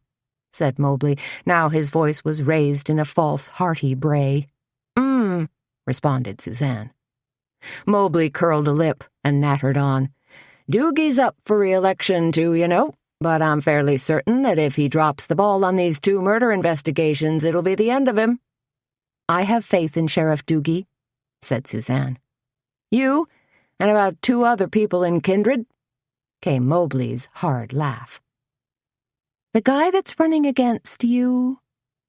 said Mobley. Now his voice was raised in a false, hearty bray. Responded Suzanne. Mobley curled a lip and nattered on. "Doogie's up for re-election too, you know, but I'm fairly certain that if he drops the ball on these 2 murder investigations, it'll be the end of him." "I have faith in Sheriff Doogie," said Suzanne. "You, and about 2 other people in Kindred?" came Mobley's hard laugh. "The guy that's running against you,"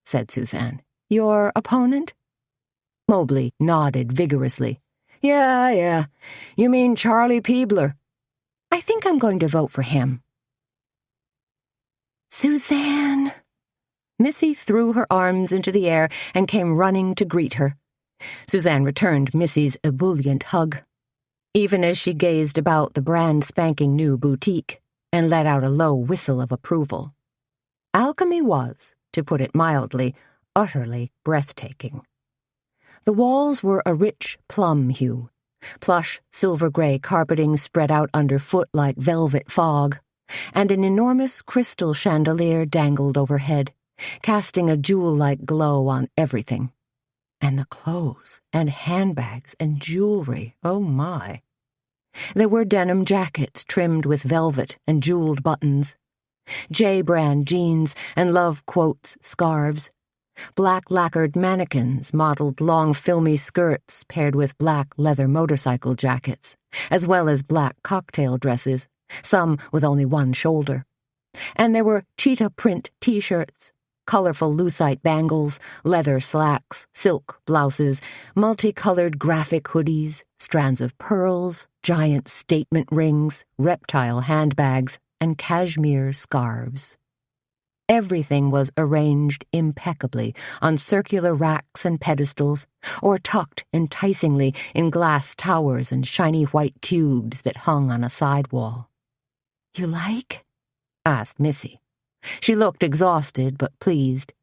said Suzanne. "Your opponent?" Mobley nodded vigorously. Yeah. You mean Charlie Peebler." "I think I'm going to vote for him." "Suzanne!" Missy threw her arms into the air and came running to greet her. Suzanne returned Missy's ebullient hug, even as she gazed about the brand-spanking-new boutique and let out a low whistle of approval. Alchemy was, to put it mildly, utterly breathtaking. The walls were a rich plum hue, plush silver-gray carpeting spread out underfoot like velvet fog, and an enormous crystal chandelier dangled overhead, casting a jewel-like glow on everything. And the clothes and handbags and jewelry, oh my. There were denim jackets trimmed with velvet and jeweled buttons, J-brand jeans and love quotes scarves, black lacquered mannequins modeled long filmy skirts paired with black leather motorcycle jackets, as well as black cocktail dresses, some with only one shoulder. And there were cheetah print T-shirts, colorful lucite bangles, leather slacks, silk blouses, multicolored graphic hoodies, strands of pearls, giant statement rings, reptile handbags, and cashmere scarves. Everything was arranged impeccably on circular racks and pedestals, or tucked enticingly in glass towers and shiny white cubes that hung on a side wall. "You like?" asked Missy. She looked exhausted but pleased.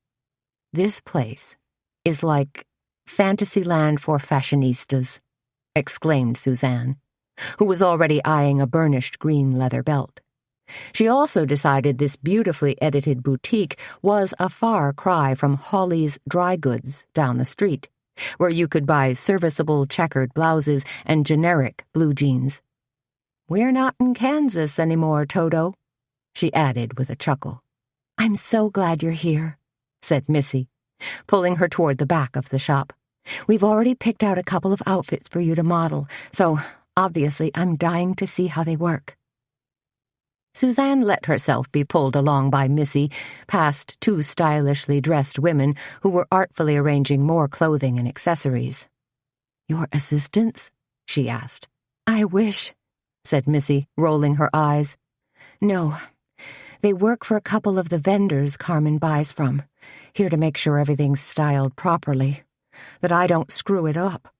"This place is like Fantasyland for fashionistas," exclaimed Suzanne, who was already eyeing a burnished green leather belt. She also decided this beautifully edited boutique was a far cry from Hawley's Dry Goods down the street, where you could buy serviceable checkered blouses and generic blue jeans. "We're not in Kansas anymore, Toto," she added with a chuckle. "I'm so glad you're here," said Missy, pulling her toward the back of the shop. "We've already picked out a couple of outfits for you to model, so obviously I'm dying to see how they work." Suzanne let herself be pulled along by Missy past two stylishly dressed women who were artfully arranging more clothing and accessories. "Your assistants?" she asked. "I wish," said Missy, rolling her eyes. "No, they work for a couple of the vendors Carmen buys from, here to make sure everything's styled properly, that I don't screw it up,"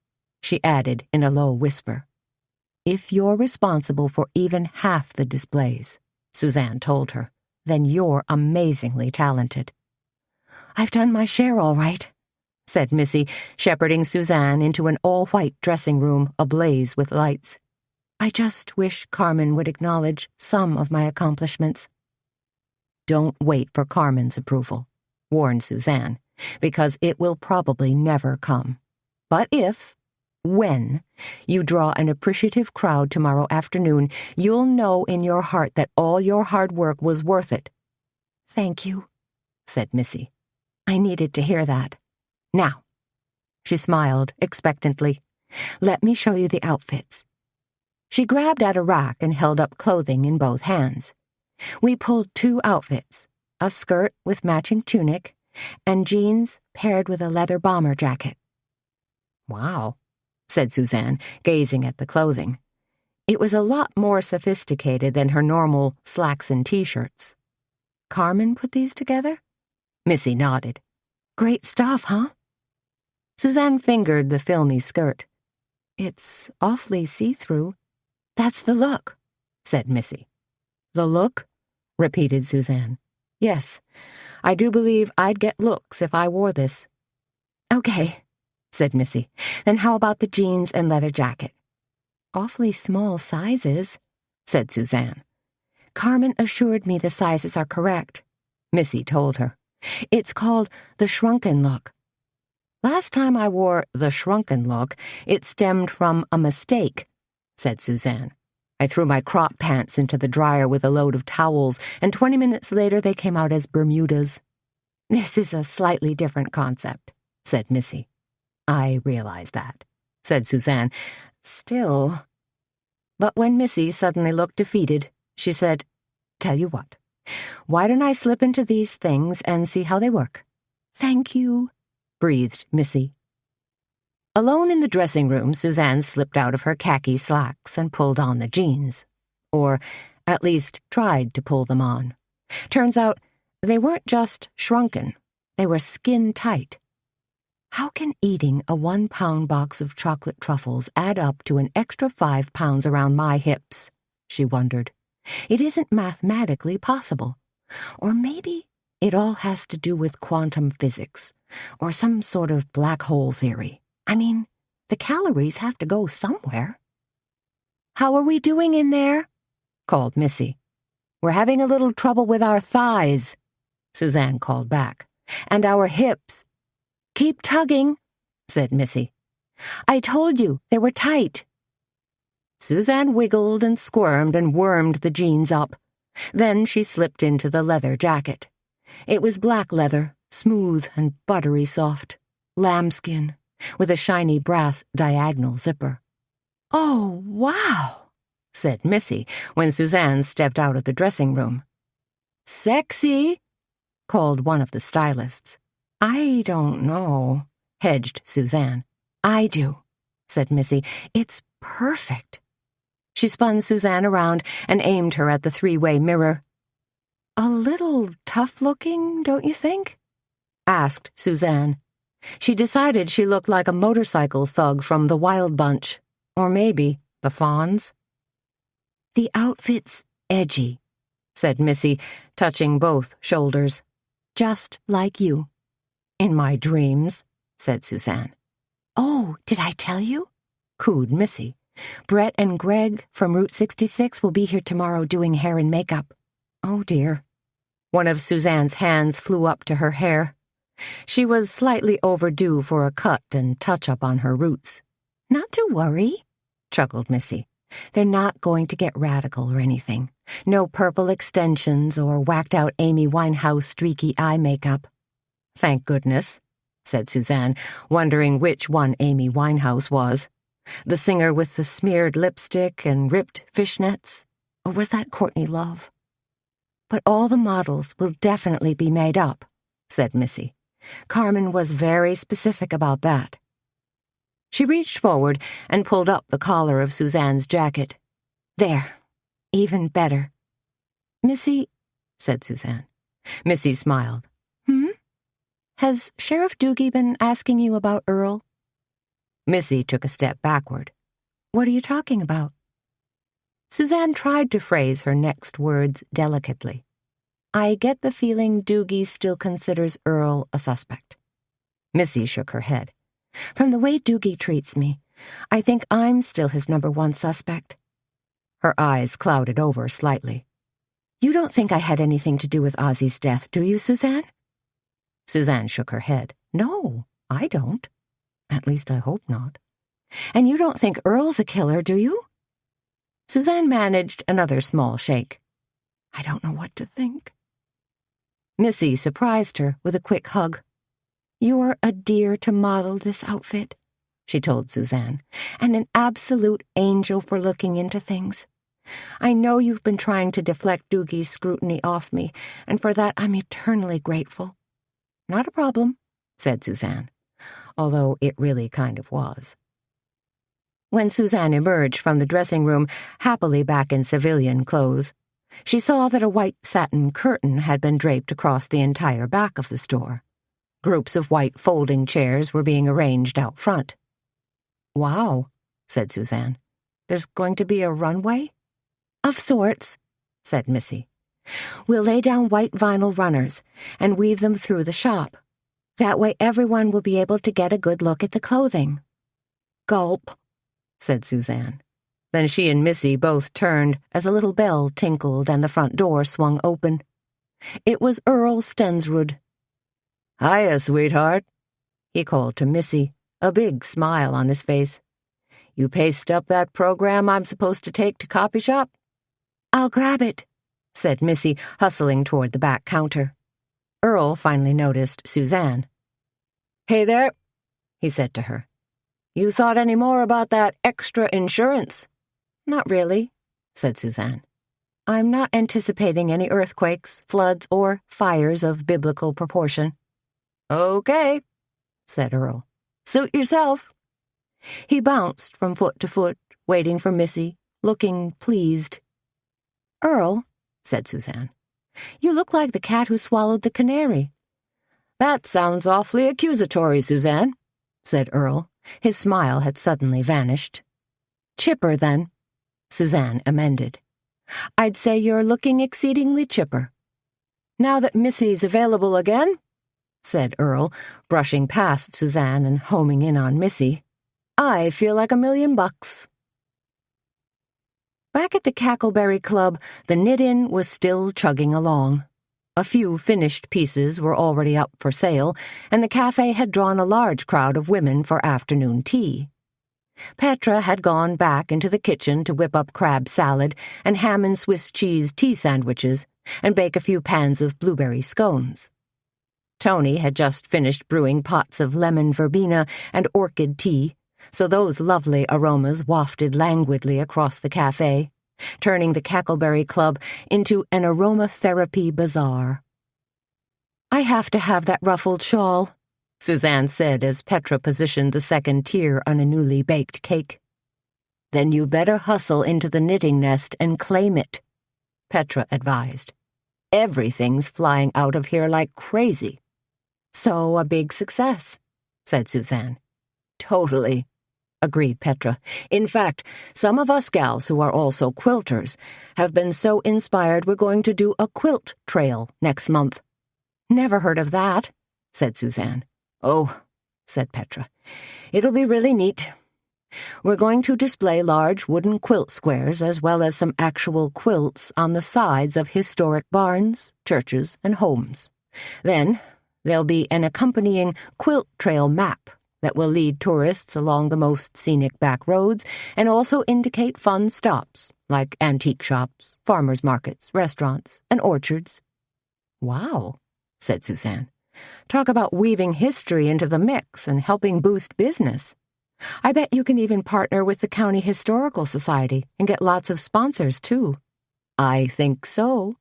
she added in a low whisper. "If you're responsible for even half the displays," Suzanne told her, "then you're amazingly talented." "I've done my share all right," said Missy, shepherding Suzanne into an all-white dressing room ablaze with lights. "I just wish Carmen would acknowledge some of my accomplishments." "Don't wait for Carmen's approval," warned Suzanne, "because it will probably never come. But when you draw an appreciative crowd tomorrow afternoon, you'll know in your heart that all your hard work was worth it." "Thank you," said Missy. "I needed to hear that. Now," she smiled expectantly, "let me show you the outfits." She grabbed at a rack and held up clothing in both hands. We pulled 2 outfits, a skirt with matching tunic, and jeans paired with a leather bomber jacket. "Wow," said Suzanne, gazing at the clothing. It was a lot more sophisticated than her normal slacks and T-shirts. "Carmen put these together?" Missy nodded. "Great stuff, huh?" Suzanne fingered the filmy skirt. "It's awfully see-through." "That's the look," said Missy. "The look?" repeated Suzanne. "Yes, I do believe I'd get looks if I wore this." "Okay," said Missy. "Then how about the jeans and leather jacket?" "Awfully small sizes," said Suzanne. "Carmen assured me the sizes are correct," Missy told her. "It's called the shrunken look." "Last time I wore the shrunken look, it stemmed from a mistake," said Suzanne. "I threw my crop pants into the dryer with a load of towels, and 20 minutes later they came out as Bermudas." "This is a slightly different concept," said Missy. "I realize that," said Suzanne. "Still—" But when Missy suddenly looked defeated, she said, "Tell you what, why don't I slip into these things and see how they work?" "Thank you," breathed Missy. Alone in the dressing room, Suzanne slipped out of her khaki slacks and pulled on the jeans. Or, at least, tried to pull them on. Turns out, they weren't just shrunken. They were skin-tight. How can eating a 1-pound box of chocolate truffles add up to an extra 5 pounds around my hips? She wondered. It isn't mathematically possible. Or maybe it all has to do with quantum physics, or some sort of black hole theory. I mean, the calories have to go somewhere. "How are we doing in there?" called Missy. "We're having a little trouble with our thighs," Suzanne called back. "And our hips." "Keep tugging," said Missy. "I told you they were tight." Suzanne wiggled and squirmed and wormed the jeans up. Then she slipped into the leather jacket. It was black leather, smooth and buttery soft, lambskin, with a shiny brass diagonal zipper. "Oh, wow," said Missy when Suzanne stepped out of the dressing room. "Sexy," called one of the stylists. "I don't know," hedged Suzanne. "I do," said Missy. "It's perfect." She spun Suzanne around and aimed her at the 3-way mirror. "A little tough-looking, don't you think?" asked Suzanne. She decided she looked like a motorcycle thug from the Wild Bunch, or maybe the Fonz. "The outfit's edgy," said Missy, touching both shoulders. "Just like you." "In my dreams," said Suzanne. "Oh, did I tell you?" cooed Missy. Brett and Greg from Route 66 will be here tomorrow doing hair and makeup. Oh, dear. One of Suzanne's hands flew up to her hair. She was slightly overdue for a cut and touch-up on her roots. Not to worry, chuckled Missy. They're not going to get radical or anything. No purple extensions or whacked-out Amy Winehouse streaky eye makeup. Thank goodness, said Suzanne, wondering which one Amy Winehouse was. The singer with the smeared lipstick and ripped fishnets? Or was that Courtney Love? But all the models will definitely be made up, said Missy. Carmen was very specific about that. She reached forward and pulled up the collar of Suzanne's jacket. There. Even better. Missy, said Suzanne. Missy smiled. Has Sheriff Doogie been asking you about Earl? Missy took a step backward. What are you talking about? Suzanne tried to phrase her next words delicately. I get the feeling Doogie still considers Earl a suspect. Missy shook her head. From the way Doogie treats me, I think I'm still his #1 suspect. Her eyes clouded over slightly. You don't think I had anything to do with Ozzy's death, do you, Suzanne? Suzanne shook her head. No, I don't. At least I hope not. And you don't think Earl's a killer, do you? Suzanne managed another small shake. I don't know what to think. Missy surprised her with a quick hug. You're a dear to model this outfit, she told Suzanne, and an absolute angel for looking into things. I know you've been trying to deflect Doogie's scrutiny off me, and for that I'm eternally grateful. Not a problem, said Suzanne, although it really kind of was. When Suzanne emerged from the dressing room, happily back in civilian clothes, she saw that a white satin curtain had been draped across the entire back of the store. Groups of white folding chairs were being arranged out front. Wow, said Suzanne. There's going to be a runway? Of sorts, said Missy. We'll lay down white vinyl runners and weave them through the shop. That way everyone will be able to get a good look at the clothing. Gulp, said Suzanne. Then she and Missy both turned as a little bell tinkled and the front door swung open. It was Earl Stensrud. Hiya, sweetheart, he called to Missy, a big smile on his face. You paced up that program I'm supposed to take to copy shop? I'll grab it, said Missy, hustling toward the back counter. Earl finally noticed Suzanne. Hey there, he said to her. You thought any more about that extra insurance? Not really, said Suzanne. I'm not anticipating any earthquakes, floods, or fires of biblical proportion. Okay, said Earl. Suit yourself. He bounced from foot to foot, waiting for Missy, looking pleased. Earl, said Suzanne, you look like the cat who swallowed the canary. That sounds awfully accusatory, Suzanne, said Earl. His smile had suddenly vanished. Chipper, then, Suzanne amended. I'd say you're looking exceedingly chipper. Now that Missy's available again, said Earl, brushing past Suzanne and homing in on Missy, I feel like $1,000,000. Back at the Cackleberry Club, the knit-in was still chugging along. A few finished pieces were already up for sale, and the cafe had drawn a large crowd of women for afternoon tea. Petra had gone back into the kitchen to whip up crab salad and ham and Swiss cheese tea sandwiches and bake a few pans of blueberry scones. Tony had just finished brewing pots of lemon verbena and orchid tea, so those lovely aromas wafted languidly across the cafe, turning the Cackleberry Club into an aromatherapy bazaar. I have to have that ruffled shawl, Suzanne said as Petra positioned the second tier on a newly baked cake. Then you better hustle into the knitting nest and claim it, Petra advised. Everything's flying out of here like crazy. So a big success, said Suzanne. Totally, agreed Petra. In fact, some of us gals who are also quilters have been so inspired we're going to do a quilt trail next month. Never heard of that, said Suzanne. Oh, said Petra. It'll be really neat. We're going to display large wooden quilt squares as well as some actual quilts on the sides of historic barns, churches, and homes. Then, there'll be an accompanying quilt trail map that will lead tourists along the most scenic back roads and also indicate fun stops, like antique shops, farmers' markets, restaurants, and orchards. Wow, said Suzanne. Talk about weaving history into the mix and helping boost business. I bet you can even partner with the County Historical Society and get lots of sponsors, too. I think so,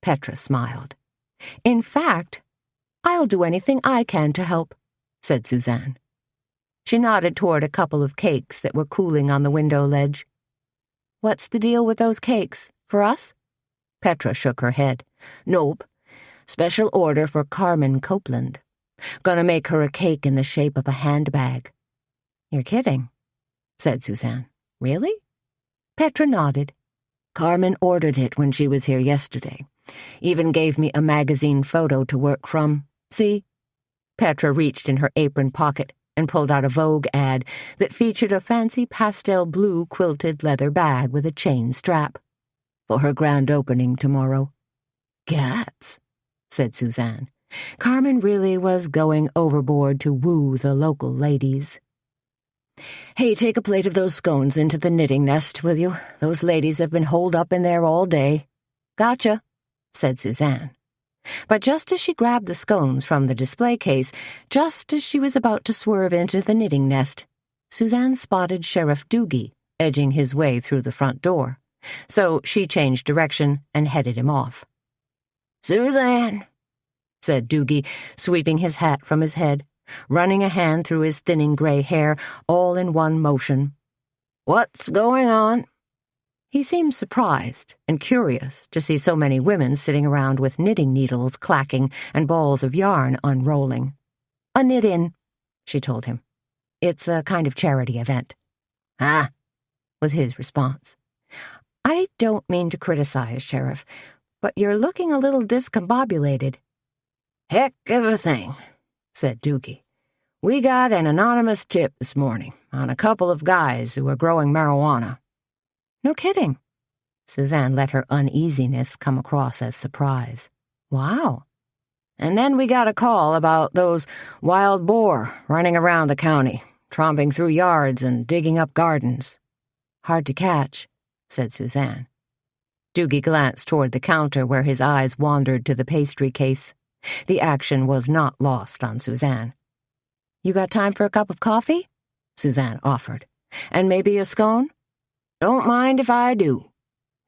Petra smiled. In fact, I'll do anything I can to help, said Suzanne. She nodded toward a couple of cakes that were cooling on the window ledge. What's the deal with those cakes? For us? Petra shook her head. Nope. Special order for Carmen Copeland. Gonna make her a cake in the shape of a handbag. You're kidding, said Suzanne. Really? Petra nodded. Carmen ordered it when she was here yesterday. Even gave me a magazine photo to work from. See? Petra reached in her apron pocket and pulled out a Vogue ad that featured a fancy pastel blue quilted leather bag with a chain strap. For her grand opening tomorrow. Gats, said Suzanne. Carmen really was going overboard to woo the local ladies. Hey, take a plate of those scones into the knitting nest, will you? Those ladies have been holed up in there all day. Gotcha, said Suzanne. But just as she grabbed the scones from the display case, just as she was about to swerve into the knitting nest, Suzanne spotted Sheriff Doogie edging his way through the front door. So she changed direction and headed him off. Suzanne, said Doogie, sweeping his hat from his head, running a hand through his thinning gray hair, all in one motion. What's going on? He seemed surprised and curious to see so many women sitting around with knitting needles clacking and balls of yarn unrolling. A knit-in, she told him. It's a kind of charity event. Ah, was his response. I don't mean to criticize, Sheriff, but you're looking a little discombobulated. Heck of a thing, said Doogie. We got an anonymous tip this morning on a couple of guys who were growing marijuana. No kidding. Suzanne let her uneasiness come across as surprise. Wow. And then we got a call about those wild boar running around the county, tromping through yards and digging up gardens. Hard to catch, said Suzanne. Doogie glanced toward the counter where his eyes wandered to the pastry case. The action was not lost on Suzanne. You got time for a cup of coffee? Suzanne offered. And maybe a scone? Don't mind if I do,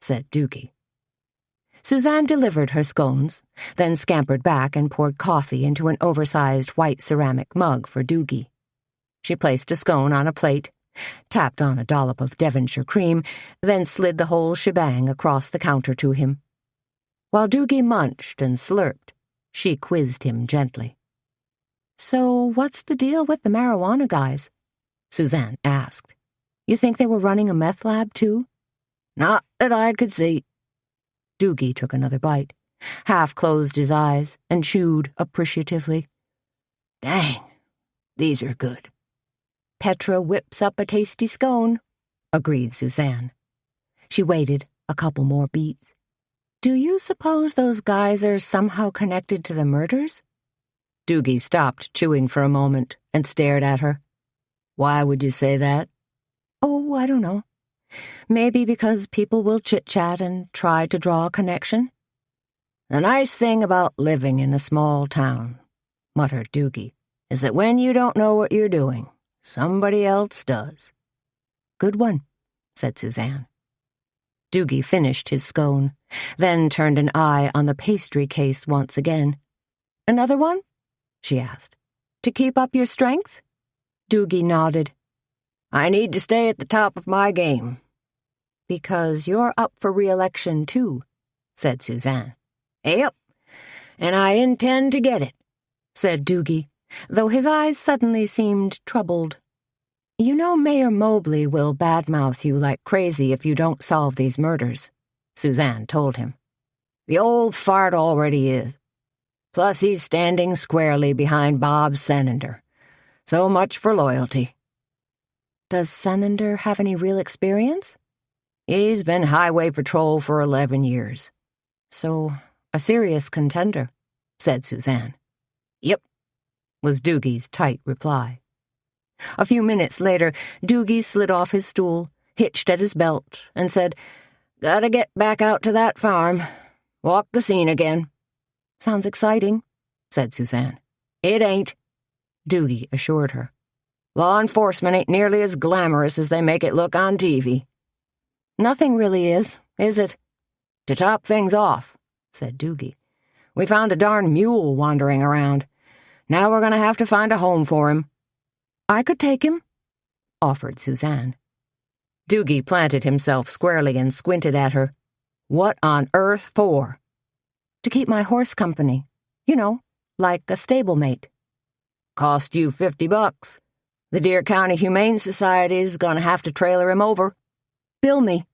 said Doogie. Suzanne delivered her scones, then scampered back and poured coffee into an oversized white ceramic mug for Doogie. She placed a scone on a plate, tapped on a dollop of Devonshire cream, then slid the whole shebang across the counter to him. While Doogie munched and slurped, she quizzed him gently. So what's the deal with the marijuana guys? Suzanne asked. You think they were running a meth lab, too? Not that I could see. Doogie took another bite, half-closed his eyes, and chewed appreciatively. Dang, these are good. Petra whips up a tasty scone, agreed Suzanne. She waited a couple more beats. Do you suppose those guys are somehow connected to the murders? Doogie stopped chewing for a moment and stared at her. Why would you say that? Oh, I don't know. Maybe because people will chit-chat and try to draw a connection. The nice thing about living in a small town, muttered Doogie, is that when you don't know what you're doing, somebody else does. Good one, said Suzanne. Doogie finished his scone, then turned an eye on the pastry case once again. Another one? She asked. To keep up your strength? Doogie nodded. I need to stay at the top of my game. Because you're up for re-election, too, said Suzanne. Yep, and I intend to get it, said Doogie, though his eyes suddenly seemed troubled. You know Mayor Mobley will badmouth you like crazy if you don't solve these murders, Suzanne told him. The old fart already is. Plus he's standing squarely behind Bob Senander. So much for loyalty. Does Senander have any real experience? He's been highway patrol for 11 years. So, a serious contender, said Suzanne. Yep, was Doogie's tight reply. A few minutes later, Doogie slid off his stool, hitched at his belt, and said, "Gotta get back out to that farm. Walk the scene again." "Sounds exciting," said Suzanne. "It ain't," Doogie assured her. "Law enforcement ain't nearly as glamorous as they make it look on TV." "Nothing really is it?" "To top things off," said Doogie, "we found a darn mule wandering around. Now we're gonna have to find a home for him." "I could take him," offered Suzanne. Doogie planted himself squarely and squinted at her. "What on earth for?" "To keep my horse company. You know, like a stablemate." "Cost you $50. The Deer County Humane Society's gonna have to trailer him over." "Bill me."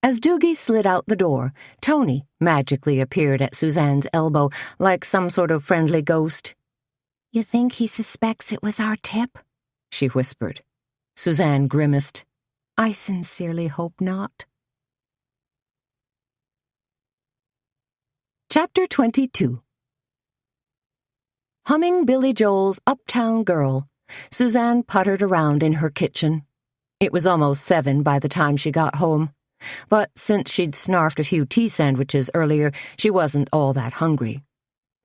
As Doogie slid out the door, Tony magically appeared at Suzanne's elbow like some sort of friendly ghost. "You think he suspects it was our tip?" she whispered. Suzanne grimaced. "I sincerely hope not." Chapter 22. Humming Billy Joel's Uptown Girl, Suzanne puttered around in her kitchen. It was almost 7 by the time she got home, but since she'd snarfed a few tea sandwiches earlier, she wasn't all that hungry.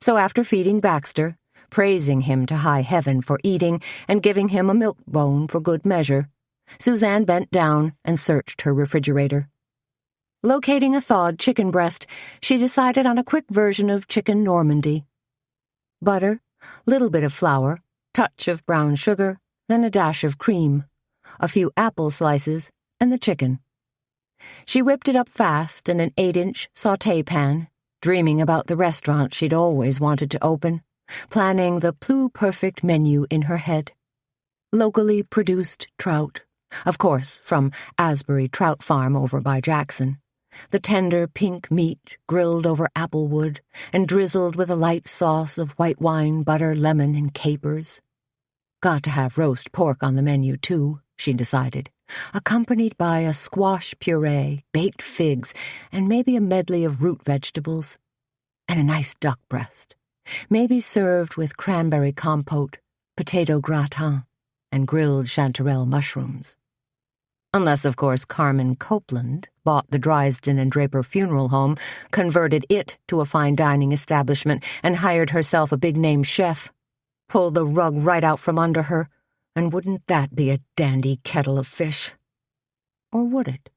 So after feeding Baxter, praising him to high heaven for eating and giving him a milk bone for good measure, Suzanne bent down and searched her refrigerator. Locating a thawed chicken breast, she decided on a quick version of chicken Normandy. Butter, little bit of flour, touch of brown sugar, then a dash of cream, a few apple slices, and the chicken. She whipped it up fast in an 8-inch sauté pan, dreaming about the restaurant she'd always wanted to open, planning the pluperfect menu in her head. Locally produced trout, of course, from Asbury Trout Farm over by Jackson. The tender pink meat grilled over apple wood and drizzled with a light sauce of white wine, butter, lemon, and capers. Got to have roast pork on the menu, too, she decided, accompanied by a squash puree, baked figs, and maybe a medley of root vegetables. And a nice duck breast, maybe served with cranberry compote, potato gratin, and grilled chanterelle mushrooms. Unless, of course, Carmen Copeland bought the Drysden and Draper Funeral Home, converted it to a fine dining establishment, and hired herself a big-name chef. Pulled the rug right out from under her, and wouldn't that be a dandy kettle of fish? Or would it?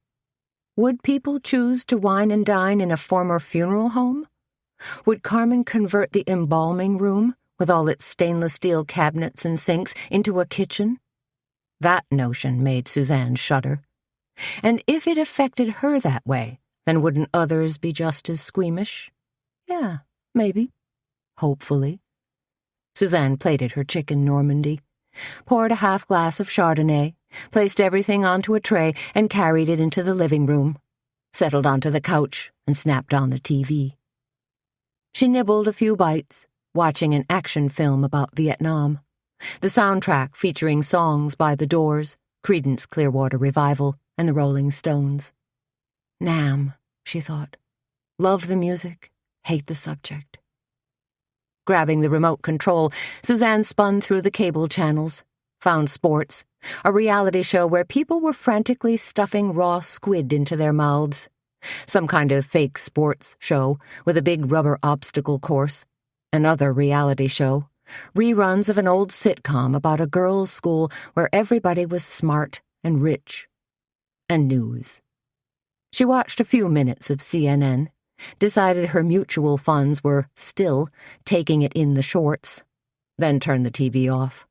Would people choose to wine and dine in a former funeral home? Would Carmen convert the embalming room, with all its stainless steel cabinets and sinks, into a kitchen? That notion made Suzanne shudder. And if it affected her that way, then wouldn't others be just as squeamish? Yeah, maybe. Hopefully. Suzanne plated her chicken Normandy, poured a half glass of Chardonnay, placed everything onto a tray, and carried it into the living room, settled onto the couch, and snapped on the TV. She nibbled a few bites, watching an action film about Vietnam. The soundtrack featuring songs by The Doors, Creedence Clearwater Revival, and the Rolling Stones. Nam, she thought. Love the music, hate the subject. Grabbing the remote control, Suzanne spun through the cable channels, found sports, a reality show where people were frantically stuffing raw squid into their mouths, some kind of fake sports show with a big rubber obstacle course, another reality show, reruns of an old sitcom about a girls' school where everybody was smart and rich, and news. She watched a few minutes of CNN, decided her mutual funds were still taking it in the shorts, then turned the TV off.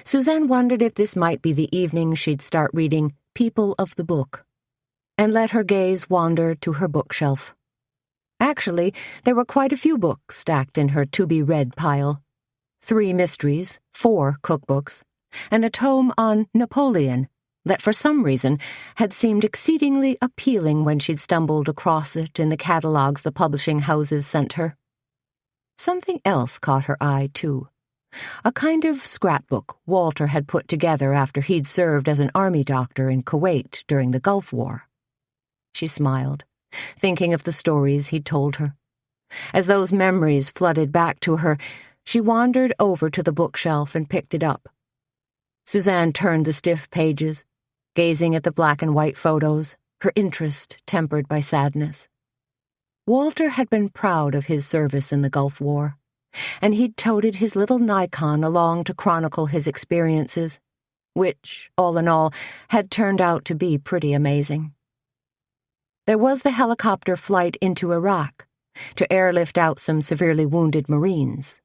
Suzanne wondered if this might be the evening she'd start reading People of the Book, and let her gaze wander to her bookshelf. Actually, there were quite a few books stacked in her to-be-read pile. 3 mysteries, 4 cookbooks, and a tome on Napoleon that for some reason had seemed exceedingly appealing when she'd stumbled across it in the catalogues the publishing houses sent her. Something else caught her eye, too, a kind of scrapbook Walter had put together after he'd served as an army doctor in Kuwait during the Gulf War. She smiled, thinking of the stories he'd told her. As those memories flooded back to her, she wandered over to the bookshelf and picked it up. Suzanne turned the stiff pages, gazing at the black and white photos, her interest tempered by sadness. Walter had been proud of his service in the Gulf War, and he'd toted his little Nikon along to chronicle his experiences, which, all in all, had turned out to be pretty amazing. There was the helicopter flight into Iraq to airlift out some severely wounded Marines.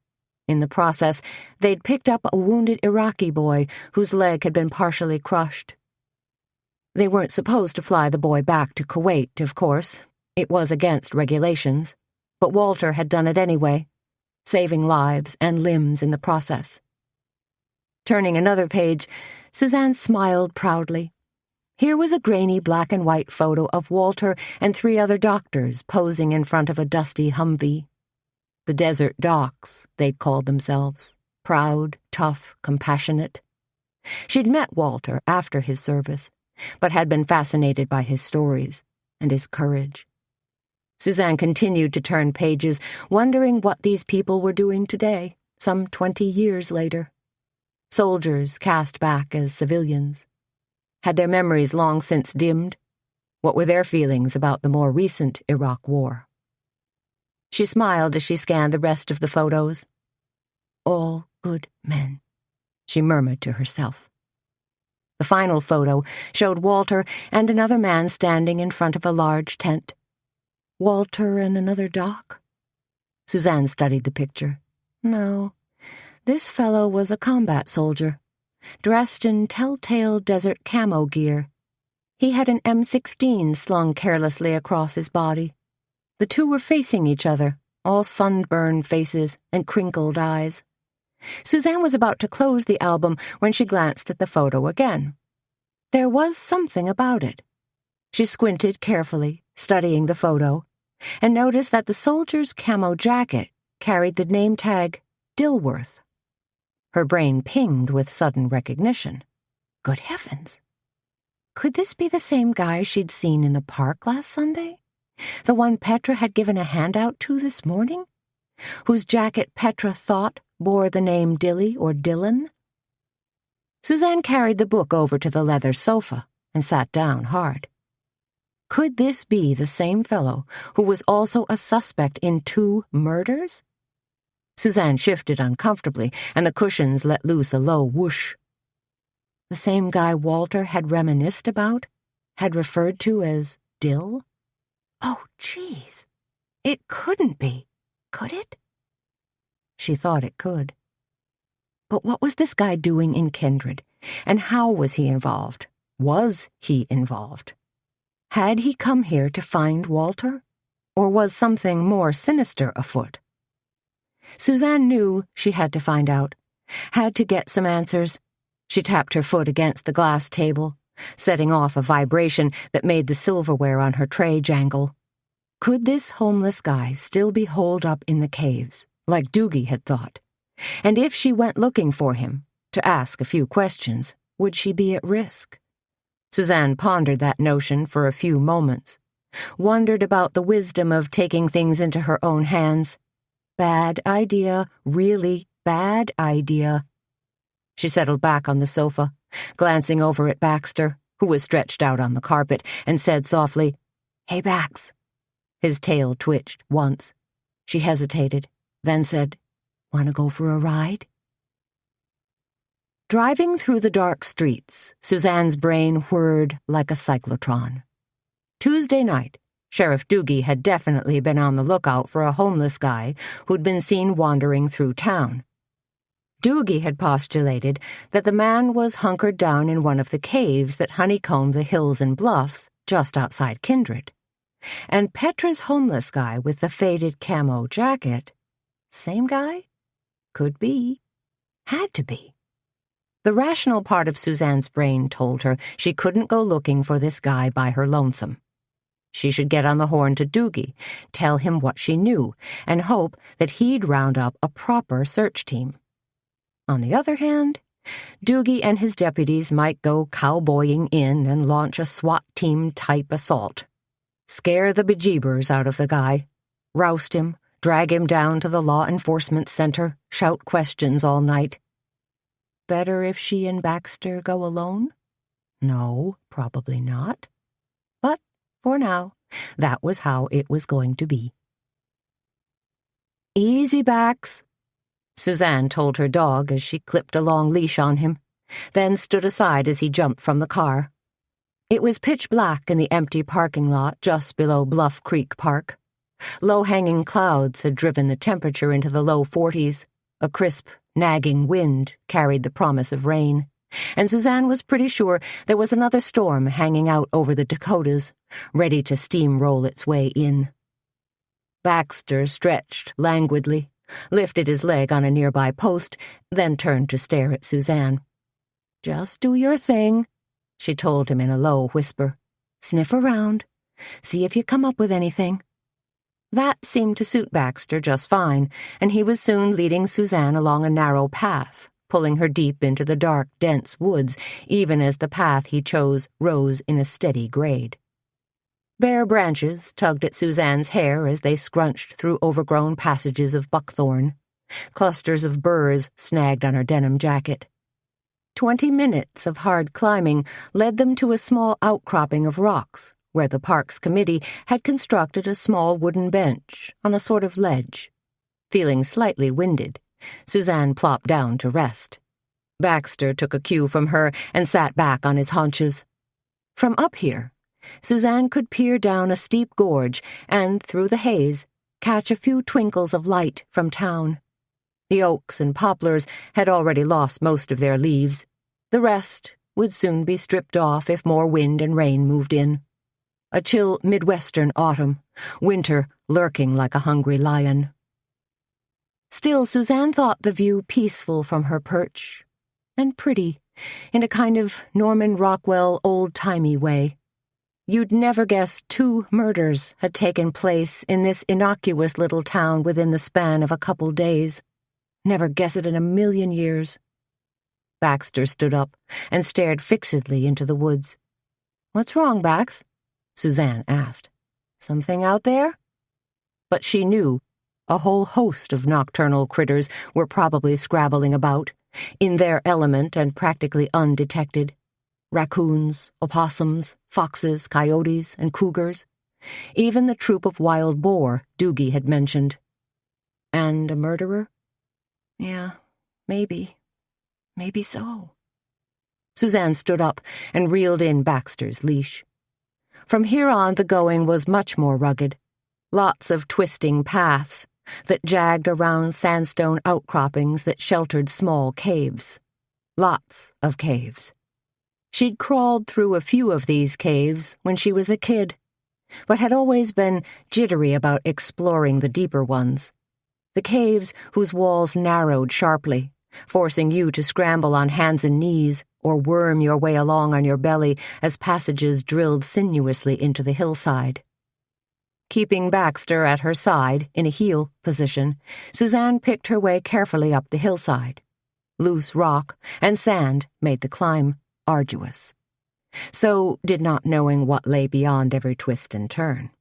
In the process, they'd picked up a wounded Iraqi boy whose leg had been partially crushed. They weren't supposed to fly the boy back to Kuwait, of course. It was against regulations, but Walter had done it anyway, saving lives and limbs in the process. Turning another page, Suzanne smiled proudly. Here was a grainy black and white photo of Walter and 3 other doctors posing in front of a dusty Humvee. The desert docs, they'd called themselves, proud, tough, compassionate. She'd met Walter after his service, but had been fascinated by his stories and his courage. Suzanne continued to turn pages, wondering what these people were doing today, some 20 years later. Soldiers cast back as civilians. Had their memories long since dimmed? What were their feelings about the more recent Iraq War? She smiled as she scanned the rest of the photos. All good men, she murmured to herself. The final photo showed Walter and another man standing in front of a large tent. Walter and another doc? Suzanne studied the picture. No, this fellow was a combat soldier, dressed in telltale desert camo gear. He had an M16 slung carelessly across his body. The two were facing each other, all sunburned faces and crinkled eyes. Suzanne was about to close the album when she glanced at the photo again. There was something about it. She squinted carefully, studying the photo, and noticed that the soldier's camo jacket carried the name tag Dilworth. Her brain pinged with sudden recognition. Good heavens! Could this be the same guy she'd seen in the park last Sunday? The one Petra had given a handout to this morning? Whose jacket Petra thought bore the name Dilly or Dylan? Suzanne carried the book over to the leather sofa and sat down hard. Could this be the same fellow who was also a suspect in 2 murders? Suzanne shifted uncomfortably, and the cushions let loose a low whoosh. The same guy Walter had reminisced about, had referred to as Dill? Oh, geez. It couldn't be, could it? She thought it could. But what was this guy doing in Kindred, and how was he involved? Was he involved? Had he come here to find Walter, or was something more sinister afoot? Suzanne knew she had to find out, had to get some answers. She tapped her foot against the glass table, setting off a vibration that made the silverware on her tray jangle. Could this homeless guy still be holed up in the caves, like Doogie had thought? And if she went looking for him, to ask a few questions, would she be at risk? Suzanne pondered that notion for a few moments, wondered about the wisdom of taking things into her own hands. Bad idea, really bad idea. She settled back on the sofa, glancing over at Baxter, who was stretched out on the carpet, and said softly, "Hey, Bax." His tail twitched once. She hesitated, then said, "Want to go for a ride?" Driving through the dark streets, Suzanne's brain whirred like a cyclotron. Tuesday night, Sheriff Doogie had definitely been on the lookout for a homeless guy who'd been seen wandering through town. Doogie had postulated that the man was hunkered down in one of the caves that honeycombed the hills and bluffs just outside Kindred. And Petra's homeless guy with the faded camo jacket, same guy? Could be. Had to be. The rational part of Suzanne's brain told her she couldn't go looking for this guy by her lonesome. She should get on the horn to Doogie, tell him what she knew, and hope that he'd round up a proper search team. On the other hand, Doogie and his deputies might go cowboying in and launch a SWAT team-type assault. Scare the bejeebers out of the guy, roust him, drag him down to the law enforcement center, shout questions all night. Better if she and Baxter go alone? No, probably not. But, for now, that was how it was going to be. "Easy, Bax," Suzanne told her dog as she clipped a long leash on him, then stood aside as he jumped from the car. It was pitch black in the empty parking lot just below Bluff Creek Park. Low-hanging clouds had driven the temperature into the low 40s. A crisp, nagging wind carried the promise of rain, and Suzanne was pretty sure there was another storm hanging out over the Dakotas, ready to steamroll its way in. Baxter stretched languidly, lifted his leg on a nearby post, then turned to stare at Suzanne. "Just do your thing," she told him in a low whisper. "Sniff around. See if you come up with anything." That seemed to suit Baxter just fine, and he was soon leading Suzanne along a narrow path, pulling her deep into the dark, dense woods, even as the path he chose rose in a steady grade. Bare branches tugged at Suzanne's hair as they scrunched through overgrown passages of buckthorn. Clusters of burrs snagged on her denim jacket. 20 minutes of hard climbing led them to a small outcropping of rocks, where the Parks Committee had constructed a small wooden bench on a sort of ledge. Feeling slightly winded, Suzanne plopped down to rest. Baxter took a cue from her and sat back on his haunches. From up here, Suzanne could peer down a steep gorge and, through the haze, catch a few twinkles of light from town. The oaks and poplars had already lost most of their leaves. The rest would soon be stripped off if more wind and rain moved in. A chill Midwestern autumn, winter lurking like a hungry lion. Still, Suzanne thought the view peaceful from her perch, and pretty, in a kind of Norman Rockwell old-timey way. You'd never guess 2 murders had taken place in this innocuous little town within the span of a couple days. Never guess it in a million years. Baxter stood up and stared fixedly into the woods. "What's wrong, Bax?" Suzanne asked. "Something out there?" But she knew a whole host of nocturnal critters were probably scrabbling about, in their element and practically undetected. Raccoons, opossums, foxes, coyotes, and cougars. Even the troop of wild boar Doogie had mentioned. And a murderer? Yeah, maybe. Maybe so. Suzanne stood up and reeled in Baxter's leash. From here on, the going was much more rugged. Lots of twisting paths that jagged around sandstone outcroppings that sheltered small caves. Lots of caves. She'd crawled through a few of these caves when she was a kid, but had always been jittery about exploring the deeper ones. The caves whose walls narrowed sharply, forcing you to scramble on hands and knees or worm your way along on your belly as passages drilled sinuously into the hillside. Keeping Baxter at her side in a heel position, Suzanne picked her way carefully up the hillside. Loose rock and sand made the climb arduous. So did not knowing what lay beyond every twist and turn.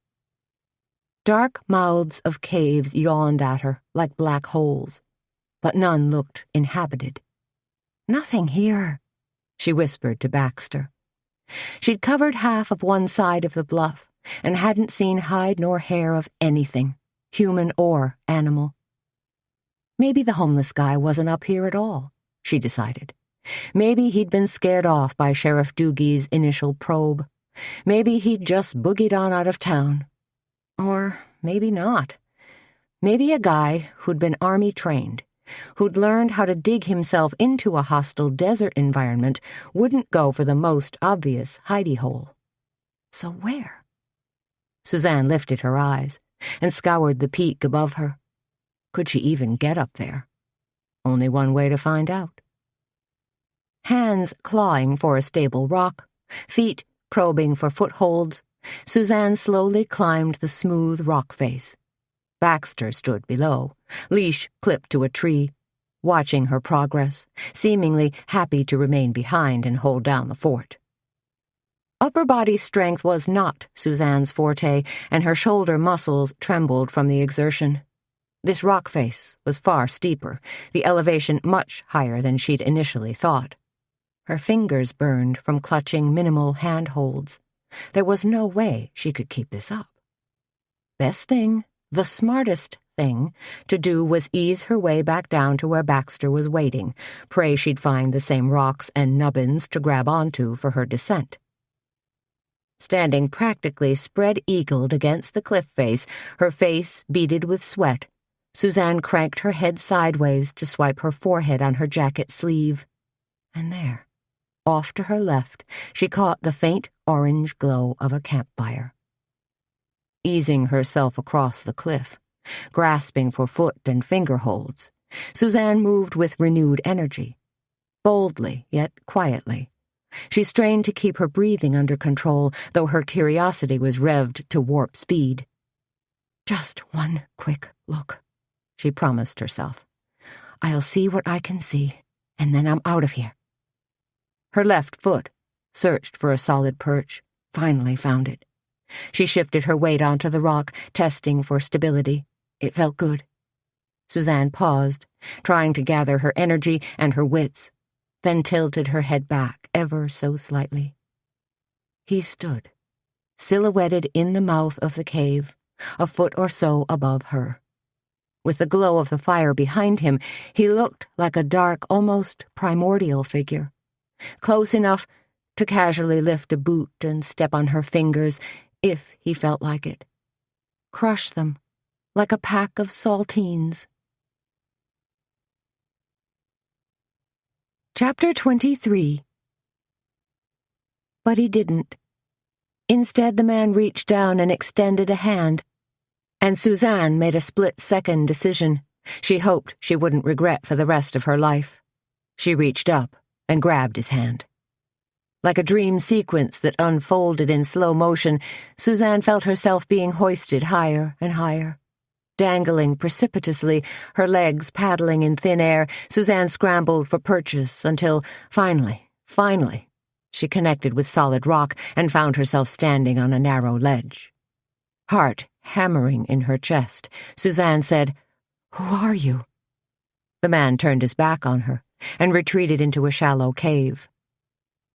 Dark mouths of caves yawned at her like black holes, but none looked inhabited. "Nothing here," she whispered to Baxter. She'd covered half of one side of the bluff and hadn't seen hide nor hair of anything, human or animal. Maybe the homeless guy wasn't up here at all, she decided. Maybe he'd been scared off by Sheriff Doogie's initial probe. Maybe he'd just boogied on out of town. Or maybe not. Maybe a guy who'd been army-trained, who'd learned how to dig himself into a hostile desert environment, wouldn't go for the most obvious hidey-hole. So where? Suzanne lifted her eyes and scoured the peak above her. Could she even get up there? Only one way to find out. Hands clawing for a stable rock, feet probing for footholds, Suzanne slowly climbed the smooth rock face. Baxter stood below, leash clipped to a tree. watching her progress, seemingly happy to remain behind and hold down the fort. Upper body strength was not Suzanne's forte, and her shoulder muscles trembled from the exertion. This rock face was far steeper, the elevation much higher than she'd initially thought. Her fingers burned from clutching minimal handholds. There was no way she could keep this up. Best thing, the smartest thing, to do was ease her way back down to where Baxter was waiting, pray she'd find the same rocks and nubbins to grab onto for her descent. Standing practically spread-eagled against the cliff face, her face beaded with sweat, Suzanne cranked her head sideways to swipe her forehead on her jacket sleeve. And there, off to her left, she caught the faint orange glow of a campfire. Easing herself across the cliff, grasping for foot and finger holds, Suzanne moved with renewed energy. Boldly, yet quietly. She strained to keep her breathing under control, though her curiosity was revved to warp speed. Just one quick look, she promised herself. I'll see what I can see, and then I'm out of here. Her left foot searched for a solid perch, finally found it. She shifted her weight onto the rock, testing for stability. It felt good. Suzanne paused, trying to gather her energy and her wits, then tilted her head back ever so slightly. He stood, silhouetted in the mouth of the cave, a foot or so above her. With the glow of the fire behind him, he looked like a dark, almost primordial figure, close enough to casually lift a boot and step on her fingers if he felt like it. Crush them like a pack of saltines. Chapter 23. But he didn't. Instead, the man reached down and extended a hand, and Suzanne made a split-second decision she hoped she wouldn't regret for the rest of her life. She reached up and grabbed his hand. Like a dream sequence that unfolded in slow motion, Suzanne felt herself being hoisted higher and higher. Dangling precipitously, her legs paddling in thin air, Suzanne scrambled for purchase until, finally, she connected with solid rock and found herself standing on a narrow ledge. Heart hammering in her chest, Suzanne said, "Who are you?" The man turned his back on her and retreated into a shallow cave.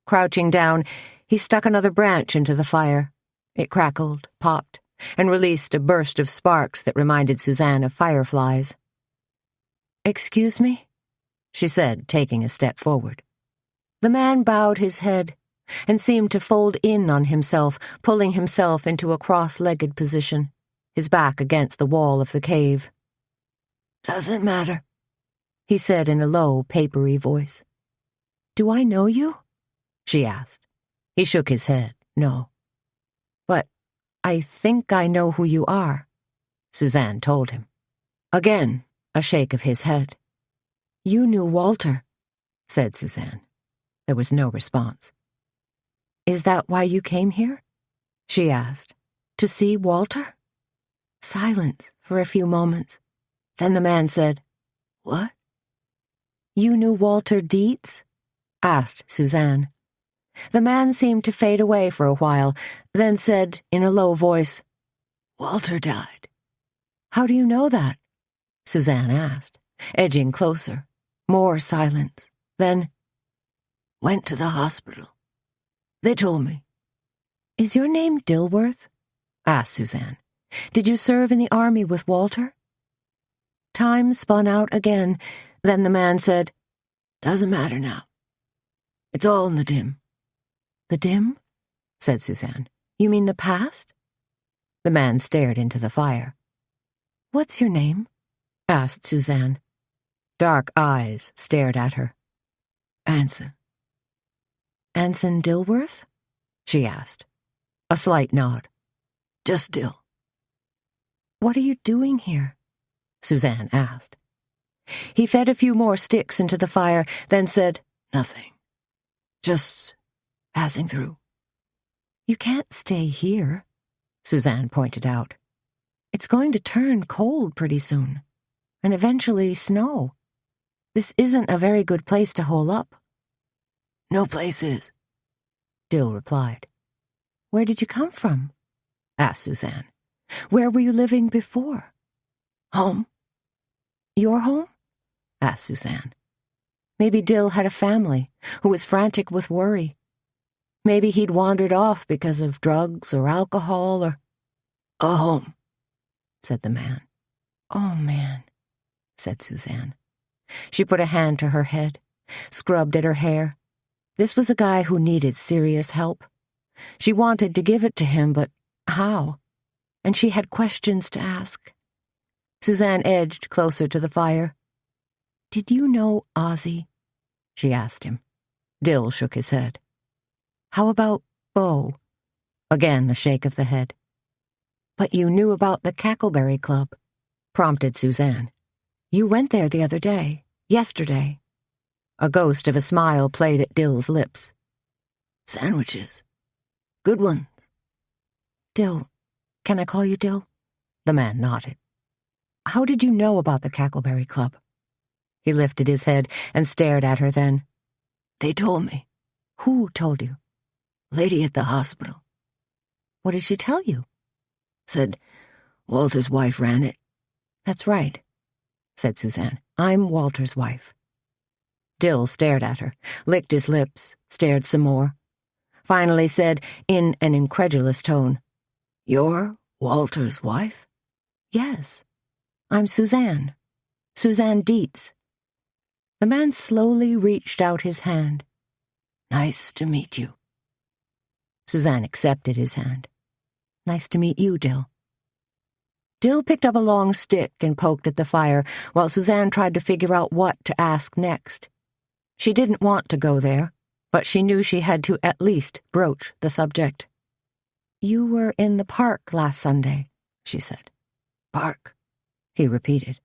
Crouching down, he stuck another branch into the fire. It crackled, popped, and released a burst of sparks that reminded Suzanne of fireflies. "Excuse me?" she said, taking a step forward. The man bowed his head and seemed to fold in on himself, pulling himself into a cross-legged position, his back against the wall of the cave. "Doesn't matter," he said in a low, papery voice. "Do I know you?" she asked. He shook his head, no. "But I think I know who you are," Suzanne told him. Again, a shake of his head. "You knew Walter," said Suzanne. There was no response. "Is that why you came here?" she asked. "To see Walter?" Silence for a few moments. Then the man said, "What?" "You knew Walter Dietz?" asked Suzanne. The man seemed to fade away for a while, then said in a low voice, "Walter died." "How do you know that?" Suzanne asked, edging closer. More silence. Then, "Went to the hospital. They told me." "Is your name Dilworth?" asked Suzanne. "Did you serve in the army with Walter?" Time spun out again. Then the man said, "Doesn't matter now. It's all in the dim." "The dim?" said Suzanne. "You mean the past?" The man stared into the fire. "What's your name?" asked Suzanne. Dark eyes stared at her. "Anson." "Anson Dilworth?" she asked. A slight nod. "Just Dill." "What are you doing here?" Suzanne asked. He fed a few more sticks into the fire, then said, "Nothing. Just passing through." "You can't stay here," Suzanne pointed out. "It's going to turn cold pretty soon, and eventually snow." This isn't a very good place to hole up. No place is, Dill replied. Where did you come from? Asked Suzanne. Where were you living before? Home. Your home? Asked Suzanne. Maybe Dill had a family who was frantic with worry. Maybe he'd wandered off because of drugs or alcohol or... A home, said the man. Oh, man, said Suzanne. She put a hand to her head, scrubbed at her hair. This was a guy who needed serious help. She wanted to give it to him, but how? And she had questions to ask. Suzanne edged closer to the fire. Did you know Ozzy? She asked him. Dill shook his head. How about Bo? Again a shake of the head. But you knew about the Cackleberry Club, prompted Suzanne. You went there the other day, yesterday. A ghost of a smile played at Dill's lips. Sandwiches. Good ones. Dill, can I call you Dill? The man nodded. How did you know about the Cackleberry Club? He lifted his head and stared at her then. They told me. Who told you? Lady at the hospital. What did she tell you? Said Walter's wife ran it. That's right, said Suzanne. I'm Walter's wife. Dill stared at her, licked his lips, stared some more. Finally said, in an incredulous tone, You're Walter's wife? Yes. I'm Suzanne. Suzanne Dietz. The man slowly reached out his hand. Nice to meet you. Suzanne accepted his hand. Nice to meet you, Dill. Dill picked up a long stick and poked at the fire while Suzanne tried to figure out what to ask next. She didn't want to go there, but she knew she had to at least broach the subject. You were in the park last Sunday, she said. Park, he repeated.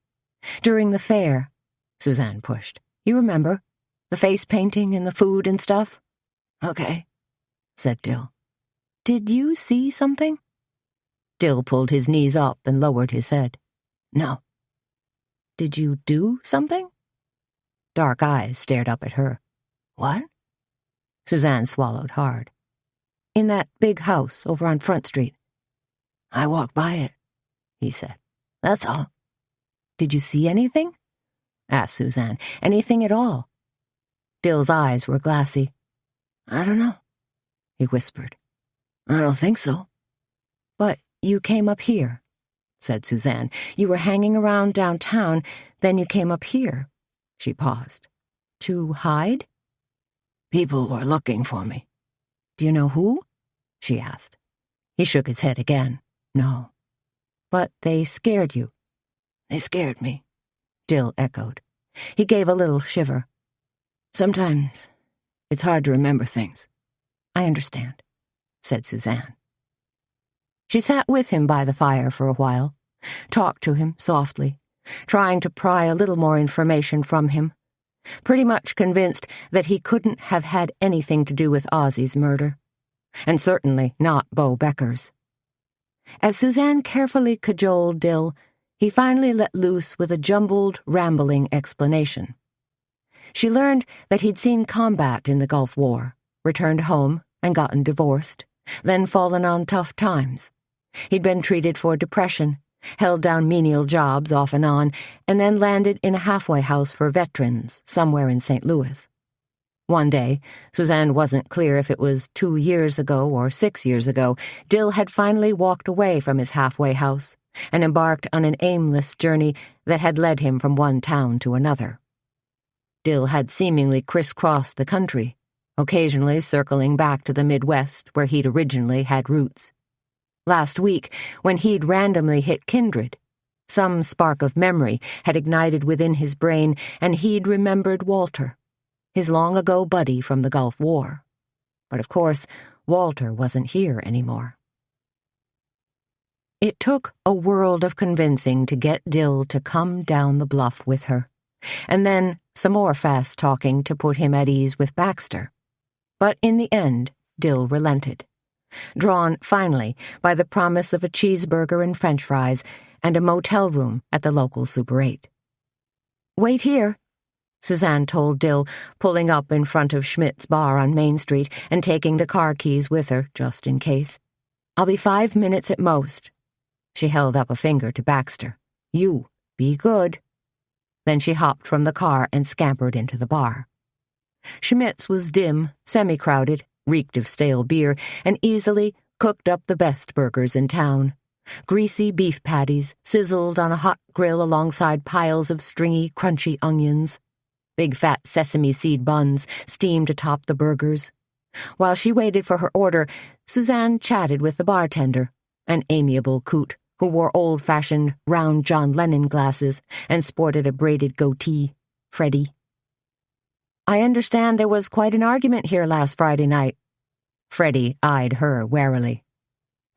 During the fair, Suzanne pushed. You remember? The face painting and the food and stuff? Okay, said Dill. Did you see something? Dill pulled his knees up and lowered his head. No. Did you do something? Dark eyes stared up at her. What? Suzanne swallowed hard. In that big house over on Front Street. I walked by it, he said. That's all. Did you see anything? Asked Suzanne. Anything at all? Dill's eyes were glassy. I don't know, he whispered. I don't think so. But you came up here, said Suzanne. You were hanging around downtown, then you came up here. She paused. To hide? People were looking for me. Do you know who? She asked. He shook his head again. No. But they scared you. They scared me, Dill echoed. He gave a little shiver. Sometimes it's hard to remember things. I understand, said Suzanne. She sat with him by the fire for a while, talked to him softly, trying to pry a little more information from him, pretty much convinced that he couldn't have had anything to do with Ozzy's murder, and certainly not Bo Becker's. As Suzanne carefully cajoled Dill, he finally let loose with a jumbled, rambling explanation. She learned that he'd seen combat in the Gulf War, returned home and gotten divorced, then fallen on tough times. He'd been treated for depression, held down menial jobs off and on, and then landed in a halfway house for veterans somewhere in St. Louis. One day, Suzanne wasn't clear if it was 2 years ago or 6 years ago, Dill had finally walked away from his halfway house and embarked on an aimless journey that had led him from one town to another. Dill had seemingly crisscrossed the country, occasionally circling back to the Midwest where he'd originally had roots. Last week, when he'd randomly hit Kindred, some spark of memory had ignited within his brain and he'd remembered Walter, his long-ago buddy from the Gulf War. But of course, Walter wasn't here anymore. It took a world of convincing to get Dill to come down the bluff with her, and then some more fast-talking to put him at ease with Baxter. But in the end, Dill relented, drawn finally by the promise of a cheeseburger and French fries and a motel room at the local Super 8. "Wait here," Suzanne told Dill, pulling up in front of Schmidt's bar on Main Street and taking the car keys with her, just in case. "I'll be 5 minutes at most." She held up a finger to Baxter. "You, be good." Then she hopped from the car and scampered into the bar. Schmidt's was dim, semi-crowded, reeked of stale beer, and easily cooked up the best burgers in town. Greasy beef patties sizzled on a hot grill alongside piles of stringy, crunchy onions. Big fat sesame seed buns steamed atop the burgers. While she waited for her order, Suzanne chatted with the bartender, an amiable coot who wore old-fashioned round John Lennon glasses and sported a braided goatee, Freddie. "I understand there was quite an argument here last Friday night." Freddie eyed her warily.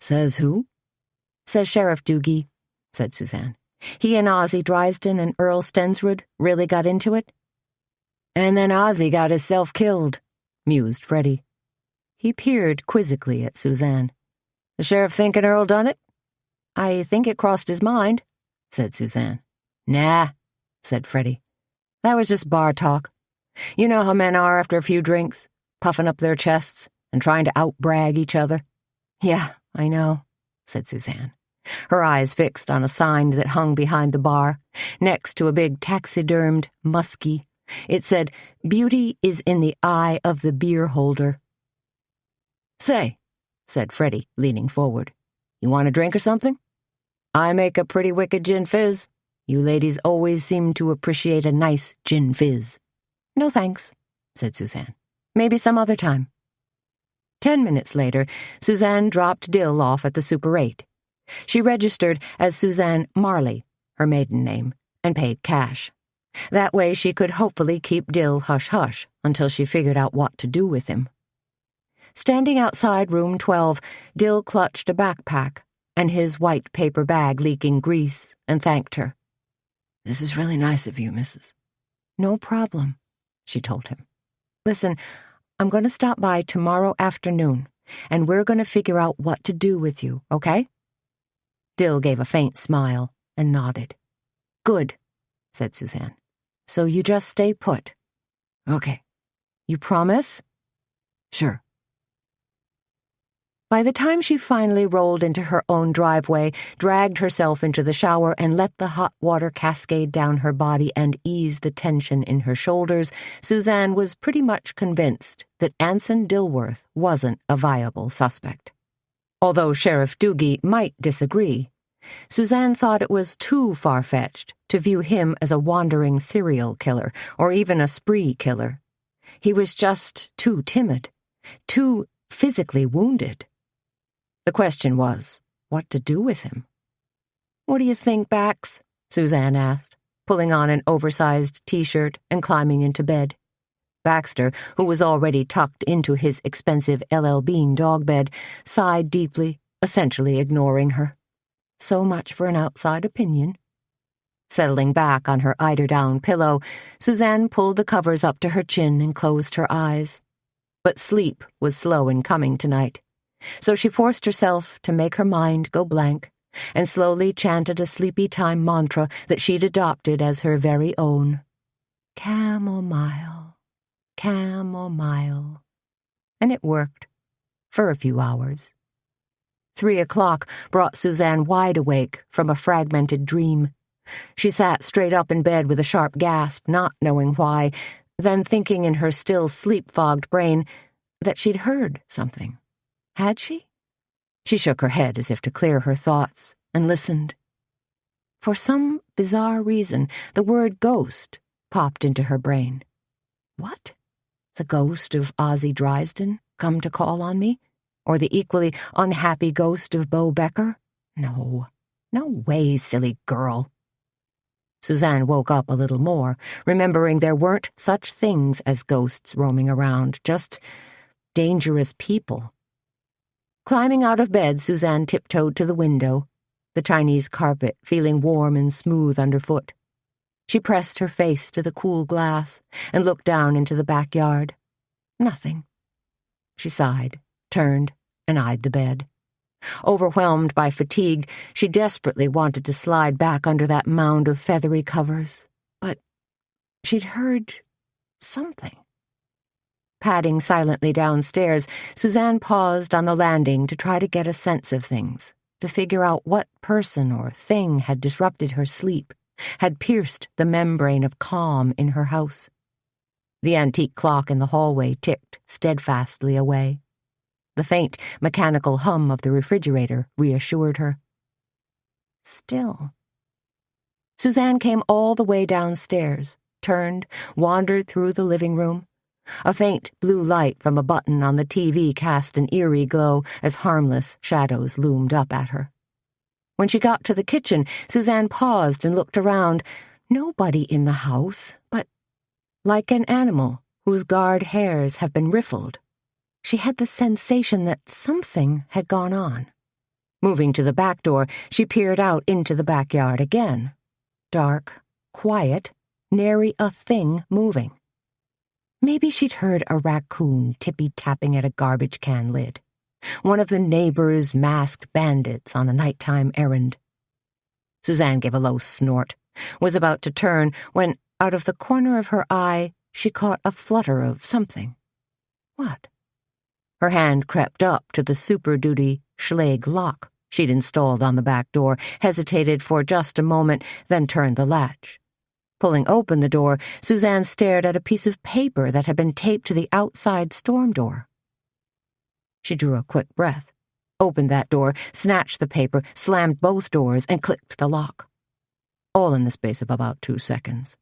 "Says who?" "Says Sheriff Doogie," said Suzanne. "He and Ozzie Drysden and Earl Stensrud really got into it." "And then Ozzie got hisself killed," mused Freddie. He peered quizzically at Suzanne. "The sheriff thinking Earl done it?" "I think it crossed his mind," said Suzanne. "Nah," said Freddie. "That was just bar talk. You know how men are after a few drinks, puffing up their chests and trying to outbrag each other." "Yeah, I know," said Suzanne, her eyes fixed on a sign that hung behind the bar, next to a big taxidermed muskie. It said, "Beauty is in the eye of the beer holder." "Say," said Freddie, leaning forward, "you want a drink or something? I make a pretty wicked gin fizz. You ladies always seem to appreciate a nice gin fizz." "No thanks," said Suzanne. "Maybe some other time." 10 minutes later, Suzanne dropped Dill off at the Super 8. She registered as Suzanne Marley, her maiden name, and paid cash. That way she could hopefully keep Dill hush-hush until she figured out what to do with him. Standing outside room 12, Dill clutched a backpack and his white paper bag leaking grease and thanked her. "This is really nice of you, Mrs." "No problem," she told him. "Listen, I'm going to stop by tomorrow afternoon, and we're going to figure out what to do with you, okay?" Dill gave a faint smile and nodded. "Good," said Suzanne. "So you just stay put." "Okay." "You promise?" "Sure." By the time she finally rolled into her own driveway, dragged herself into the shower, and let the hot water cascade down her body and ease the tension in her shoulders, Suzanne was pretty much convinced that Anson Dilworth wasn't a viable suspect. Although Sheriff Doogie might disagree, Suzanne thought it was too far-fetched to view him as a wandering serial killer or even a spree killer. He was just too timid, too physically wounded. The question was, what to do with him? "What do you think, Bax?" Suzanne asked, pulling on an oversized T-shirt and climbing into bed. Baxter, who was already tucked into his expensive LL Bean dog bed, sighed deeply, essentially ignoring her. So much for an outside opinion. Settling back on her eider-down pillow, Suzanne pulled the covers up to her chin and closed her eyes. But sleep was slow in coming tonight, so she forced herself to make her mind go blank and slowly chanted a sleepy-time mantra that she'd adopted as her very own. Chamomile, chamomile. And it worked, for a few hours. 3 o'clock brought Suzanne wide awake from a fragmented dream. She sat straight up in bed with a sharp gasp, not knowing why, then thinking in her still sleep-fogged brain that she'd heard something. Had she? She shook her head as if to clear her thoughts and listened. For some bizarre reason, the word ghost popped into her brain. What? The ghost of Ozzie Drysden come to call on me? Or the equally unhappy ghost of Bo Becker? No way, silly girl. Suzanne woke up a little more, remembering there weren't such things as ghosts roaming around, just dangerous people. Climbing out of bed, Suzanne tiptoed to the window, the Chinese carpet feeling warm and smooth underfoot. She pressed her face to the cool glass and looked down into the backyard. Nothing. She sighed, turned, and eyed the bed. Overwhelmed by fatigue, she desperately wanted to slide back under that mound of feathery covers, but she'd heard something. Padding silently downstairs, Suzanne paused on the landing to try to get a sense of things, to figure out what person or thing had disrupted her sleep, had pierced the membrane of calm in her house. The antique clock in the hallway ticked steadfastly away. The faint, mechanical hum of the refrigerator reassured her. Still. Suzanne came all the way downstairs, turned, wandered through the living room. A faint blue light from a button on the TV cast an eerie glow as harmless shadows loomed up at her. When she got to the kitchen, Suzanne paused and looked around. Nobody in the house, but like an animal whose guard hairs have been riffled, she had the sensation that something had gone on. Moving to the back door, she peered out into the backyard again. Dark, quiet, nary a thing moving. Maybe she'd heard a raccoon tippy-tapping at a garbage can lid. One of the neighbors' masked bandits on a nighttime errand. Suzanne gave a low snort, was about to turn when, out of the corner of her eye, she caught a flutter of something. What? Her hand crept up to the Super Duty Schlage lock she'd installed on the back door, hesitated for just a moment, then turned the latch. Pulling open the door, Suzanne stared at a piece of paper that had been taped to the outside storm door. She drew a quick breath, opened that door, snatched the paper, slammed both doors, and clicked the lock. All in the space of about 2 seconds.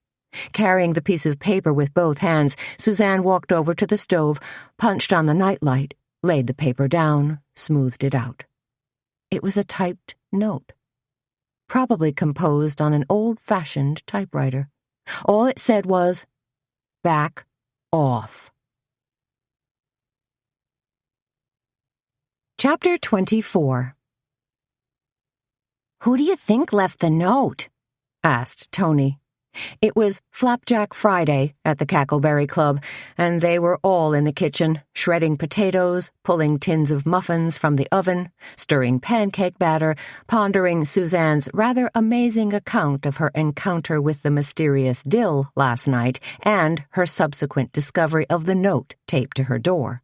Carrying the piece of paper with both hands, Suzanne walked over to the stove, punched on the nightlight, laid the paper down, smoothed it out. It was a typed note. Probably composed on an old-fashioned typewriter. All it said was, "Back off." Chapter 24. "Who do you think left the note?" asked Tony. It was Flapjack Friday at the Cackleberry Club, and they were all in the kitchen, shredding potatoes, pulling tins of muffins from the oven, stirring pancake batter, pondering Suzanne's rather amazing account of her encounter with the mysterious Dill last night and her subsequent discovery of the note taped to her door.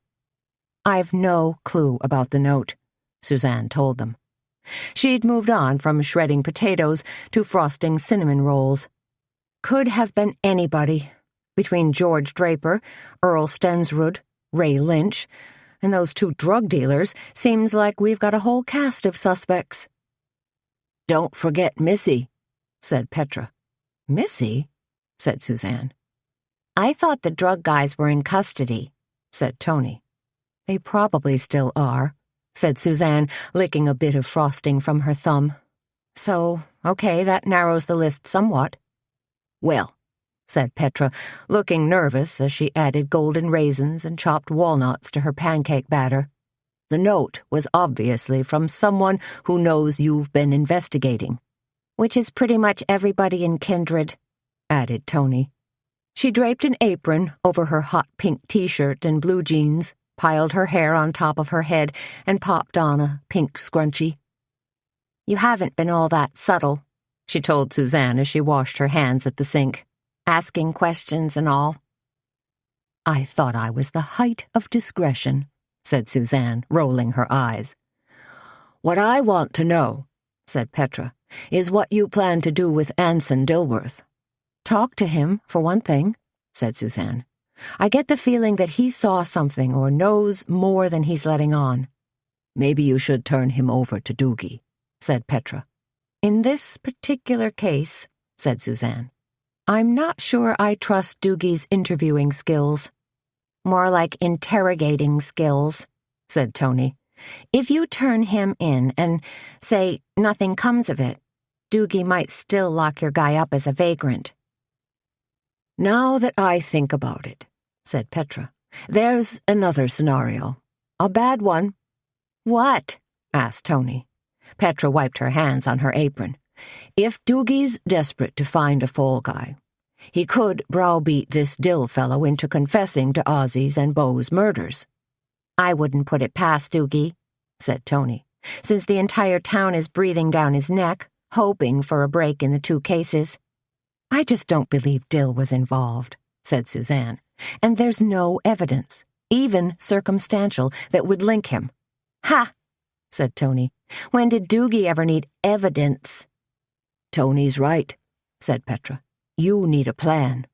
"I've no clue about the note," Suzanne told them. She'd moved on from shredding potatoes to frosting cinnamon rolls. Could have been anybody. Between George Draper, Earl Stensrud, Ray Lynch, and those 2 drug dealers, seems like we've got a whole cast of suspects. "Don't forget Missy," said Petra. "Missy?" said Suzanne. "I thought the drug guys were in custody," said Tony. "They probably still are," said Suzanne, licking a bit of frosting from her thumb. "So, okay, that narrows the list somewhat." "Well," said Petra, looking nervous as she added golden raisins and chopped walnuts to her pancake batter, "the note was obviously from someone who knows you've been investigating." "Which is pretty much everybody in Kindred," added Tony. She draped an apron over her hot pink t-shirt and blue jeans, piled her hair on top of her head, and popped on a pink scrunchie. "You haven't been all that subtle," she told Suzanne as she washed her hands at the sink. "Asking questions and all." "I thought I was the height of discretion," said Suzanne, rolling her eyes. "What I want to know," said Petra, "is what you plan to do with Anson Dilworth." "Talk to him, for one thing," said Suzanne. "I get the feeling that he saw something or knows more than he's letting on." "Maybe you should turn him over to Doogie," said Petra. "In this particular case," said Suzanne, "I'm not sure I trust Doogie's interviewing skills." "More like interrogating skills," said Tony. "If you turn him in and say nothing comes of it, Doogie might still lock your guy up as a vagrant." "Now that I think about it," said Petra, "there's another scenario. A bad one." "What?" asked Tony. Petra wiped her hands on her apron. "If Doogie's desperate to find a fall guy, he could browbeat this Dill fellow into confessing to Ozzy's and Beau's murders." "I wouldn't put it past Doogie," said Tony, "since the entire town is breathing down his neck, hoping for a break in the 2 cases." I just don't believe Dill was involved, said Suzanne. And there's no evidence, even circumstantial, that would link him. Ha! Said Tony. When did Doogie ever need evidence? Tony's right, said Petra. You need a plan.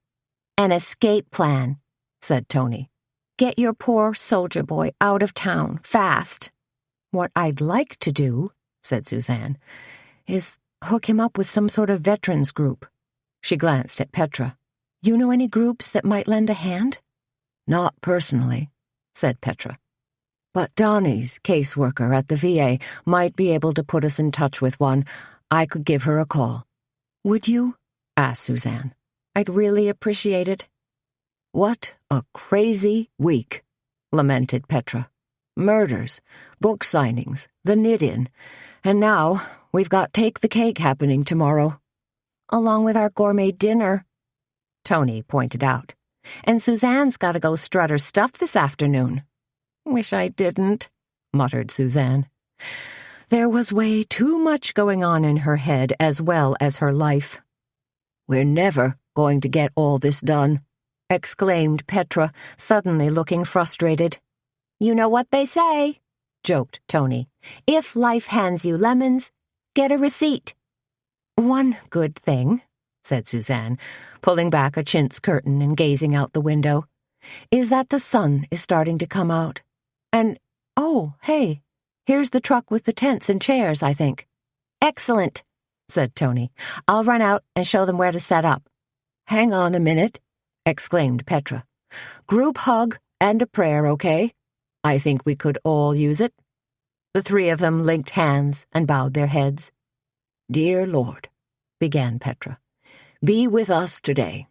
An escape plan, said Tony. Get your poor soldier boy out of town, fast. What I'd like to do, said Suzanne, is hook him up with some sort of veterans group. She glanced at Petra. You know any groups that might lend a hand? Not personally, said Petra. But Donnie's caseworker at the VA might be able to put us in touch with one. I could give her a call. Would you? Asked Suzanne. I'd really appreciate it. What a crazy week, lamented Petra. Murders, book signings, the knit-in, and now we've got Take the Cake happening tomorrow. Along with our gourmet dinner, Tony pointed out. And Suzanne's got to go strut her stuff this afternoon. Wish I didn't, muttered Suzanne. There was way too much going on in her head as well as her life. We're never going to get all this done, exclaimed Petra, suddenly looking frustrated. You know what they say, joked Tony. If life hands you lemons, get a receipt. One good thing, said Suzanne, pulling back a chintz curtain and gazing out the window, is that the sun is starting to come out. And, oh, hey, here's the truck with the tents and chairs, I think. Excellent, said Tony. I'll run out and show them where to set up. Hang on a minute, exclaimed Petra. Group hug and a prayer, okay? I think we could all use it. The three of them linked hands and bowed their heads. Dear Lord, began Petra, be with us today,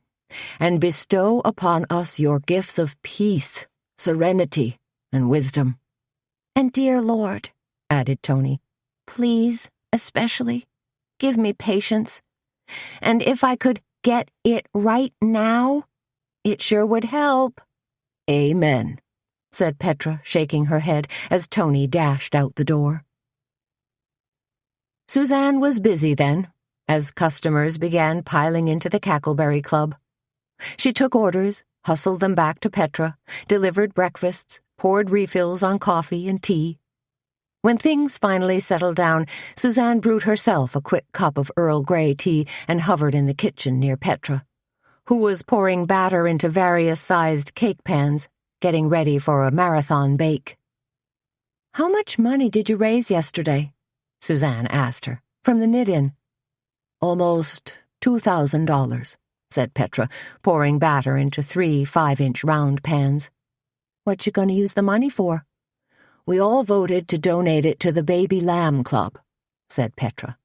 and bestow upon us your gifts of peace, serenity, and wisdom. And dear Lord, added Tony, please, especially, give me patience. And if I could get it right now, it sure would help. Amen, said Petra, shaking her head as Tony dashed out the door. Suzanne was busy then, as customers began piling into the Cackleberry Club. She took orders, hustled them back to Petra, delivered breakfasts, poured refills on coffee and tea. When things finally settled down, Suzanne brewed herself a quick cup of Earl Grey tea and hovered in the kitchen near Petra, who was pouring batter into various-sized cake pans, getting ready for a marathon bake. How much money did you raise yesterday? Suzanne asked her, from the knit-in. Almost $2,000, said Petra, pouring batter into 3 5-inch round pans. What you going to use the money for? We all voted to donate it to the Baby Lamb Club, said Petra.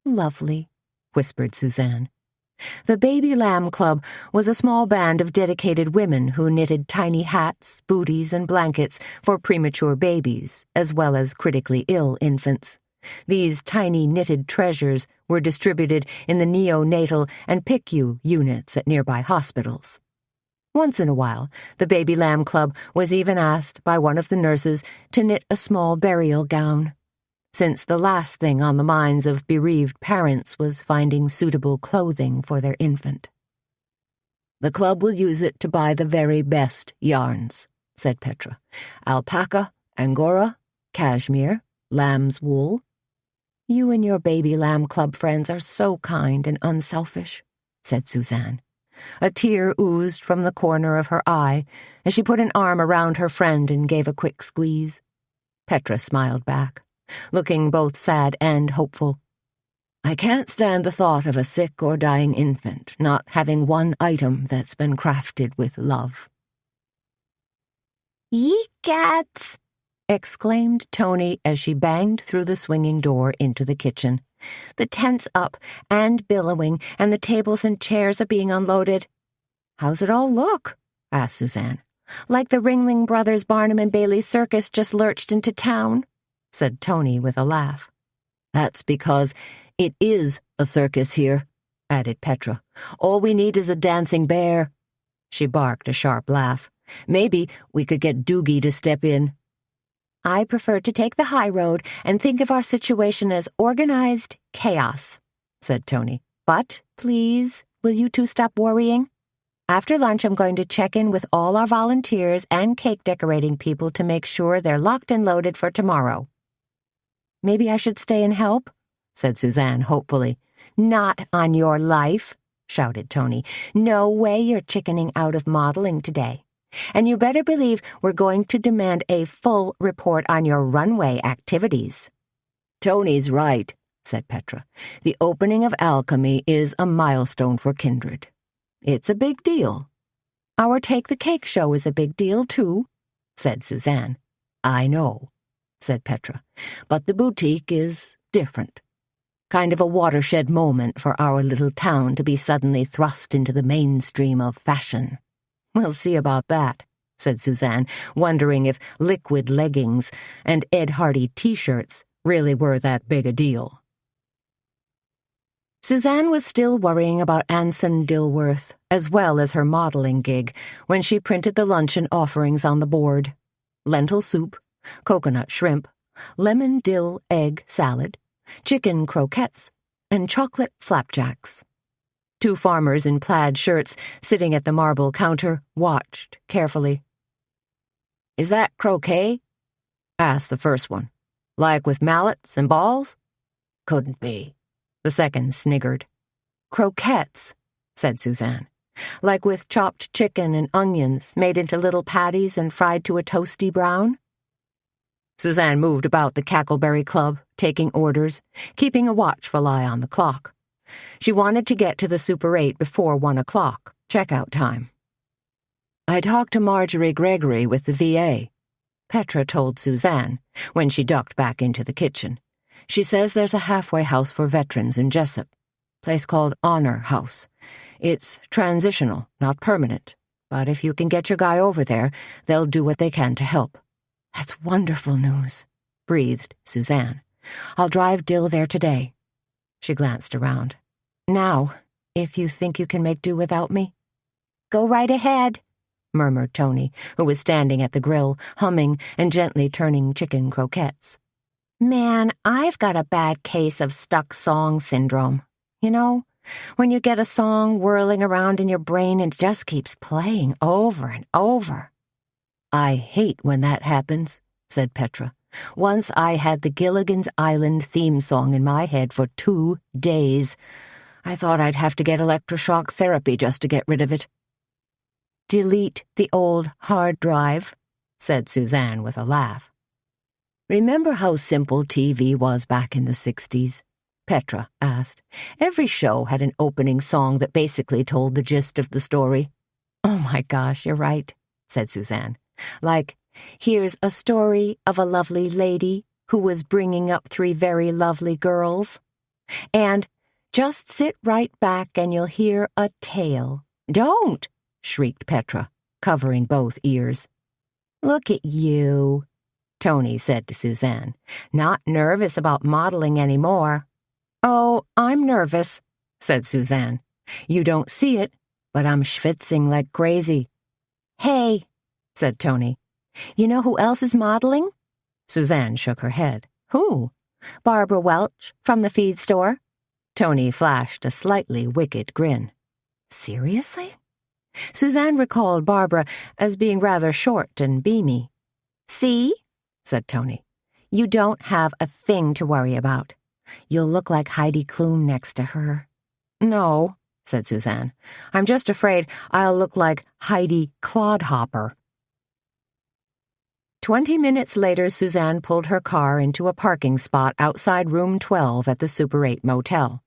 Lovely, whispered Suzanne. The Baby Lamb Club was a small band of dedicated women who knitted tiny hats, booties, and blankets for premature babies, as well as critically ill infants. These tiny knitted treasures were distributed in the neonatal and PICU units at nearby hospitals. Once in a while, the Baby Lamb Club was even asked by one of the nurses to knit a small burial gown, since the last thing on the minds of bereaved parents was finding suitable clothing for their infant. The club will use it to buy the very best yarns, said Petra. Alpaca, Angora, cashmere, lamb's wool. You and your Baby Lamb Club friends are so kind and unselfish, said Suzanne. A tear oozed from the corner of her eye as she put an arm around her friend and gave a quick squeeze. Petra smiled back, looking both sad and hopeful. I can't stand the thought of a sick or dying infant not having one item that's been crafted with love. Ye cats! Exclaimed Tony as she banged through the swinging door into the kitchen. The tent's up and billowing, and the tables and chairs are being unloaded. How's it all look? Asked Suzanne. Like the Ringling Brothers Barnum and Bailey circus just lurched into town, said Tony with a laugh. That's because it is a circus here, added Petra. All we need is a dancing bear. She barked a sharp laugh. Maybe we could get Doogie to step in. I prefer to take the high road and think of our situation as organized chaos, said Tony. But, please, Will you two stop worrying? After lunch, I'm going to check in with all our volunteers and cake decorating people to make sure they're locked and loaded for tomorrow." "Maybe I should stay and help?" said Suzanne hopefully. "Not on your life," shouted Tony. "No way you're chickening out of modeling today. And you better believe we're going to demand a full report on your runway activities." "Tony's right," said Petra. "The opening of Alchemy is a milestone for Kindred. It's a big deal." "Our Take the Cake show is a big deal, too," said Suzanne. "I know," said Petra, "but the boutique is different. Kind of a watershed moment for our little town to be suddenly thrust into the mainstream of fashion." "We'll see about that," said Suzanne, wondering if liquid leggings and Ed Hardy t-shirts really were that big a deal. Suzanne was still worrying about Anson Dilworth, as well as her modeling gig, when she printed the luncheon offerings on the board. Lentil soup, coconut shrimp, lemon dill egg salad, chicken croquettes, and chocolate flapjacks. Two farmers in plaid shirts sitting at the marble counter watched carefully. "Is that croquet?" asked the first one. "Like with mallets and balls?" "Couldn't be," the second sniggered. "Croquettes," said Suzanne. "Like with chopped chicken and onions made into little patties and fried to a toasty brown?" Suzanne moved about the Cackleberry Club, taking orders, keeping a watchful eye on the clock. She wanted to get to the Super 8 before 1 o'clock, checkout time. "I talked to Marjorie Gregory with the VA," Petra told Suzanne when she ducked back into the kitchen. "She says there's a halfway house for veterans in Jessup, place called Honor House. It's transitional, not permanent, but if you can get your guy over there, they'll do what they can to help." "That's wonderful news," breathed Suzanne. "I'll drive Dill there today." She glanced around. "Now, if you think you can make do without me." "Go right ahead," murmured Tony, who was standing at the grill, humming and gently turning chicken croquettes. "Man, I've got a bad case of stuck song syndrome. You know, when you get a song whirling around in your brain and it just keeps playing over and over." "I hate when that happens," said Petra. "Once I had the Gilligan's Island theme song in my head for 2 days. I thought I'd have to get electroshock therapy just to get rid of it." "Delete the old hard drive," said Suzanne with a laugh. "Remember how simple TV was back in the 60s? Petra asked. "Every show had an opening song that basically told the gist of the story." "Oh my gosh, you're right," said Suzanne. "Like, here's a story of a lovely lady who was bringing up 3 very lovely girls. And just sit right back and you'll hear a tale." "Don't!" shrieked Petra, covering both ears. "Look at you," Tony said to Suzanne. "Not nervous about modeling anymore." "Oh, I'm nervous," said Suzanne. "You don't see it, but I'm schwitzing like crazy." "Hey," said Tony. "You know who else is modeling?" Suzanne shook her head. "Who?" "Barbara Welch, from the feed store." Tony flashed a slightly wicked grin. "Seriously?" Suzanne recalled Barbara as being rather short and beamy. "See?" said Tony. "You don't have a thing to worry about. You'll look like Heidi Klum next to her." "No," said Suzanne. "I'm just afraid I'll look like Heidi Clodhopper." 20 minutes later, Suzanne pulled her car into a parking spot outside room 12 at the Super 8 motel.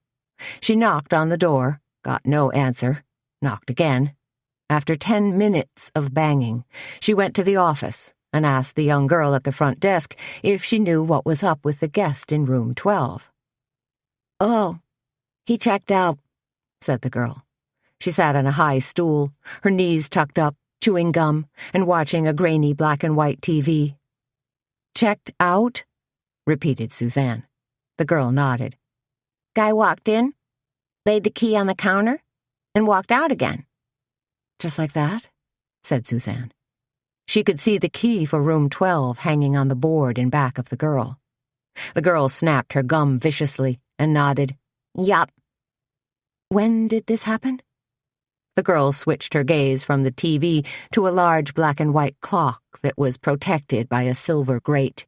She knocked on the door, got no answer, knocked again. After 10 minutes of banging, she went to the office and asked the young girl at the front desk if she knew what was up with the guest in room 12. "Oh, he checked out," said the girl. She sat on a high stool, her knees tucked up, chewing gum and watching a grainy black and white TV. "Checked out?" repeated Suzanne. The girl nodded. "Guy walked in, laid the key on the counter, and walked out again." "Just like that?" said Suzanne. She could see the key for room 12 hanging on the board in back of the girl. The girl snapped her gum viciously and nodded. "Yup." When did this happen? The girl switched her gaze from the TV to a large black and white clock that was protected by a silver grate.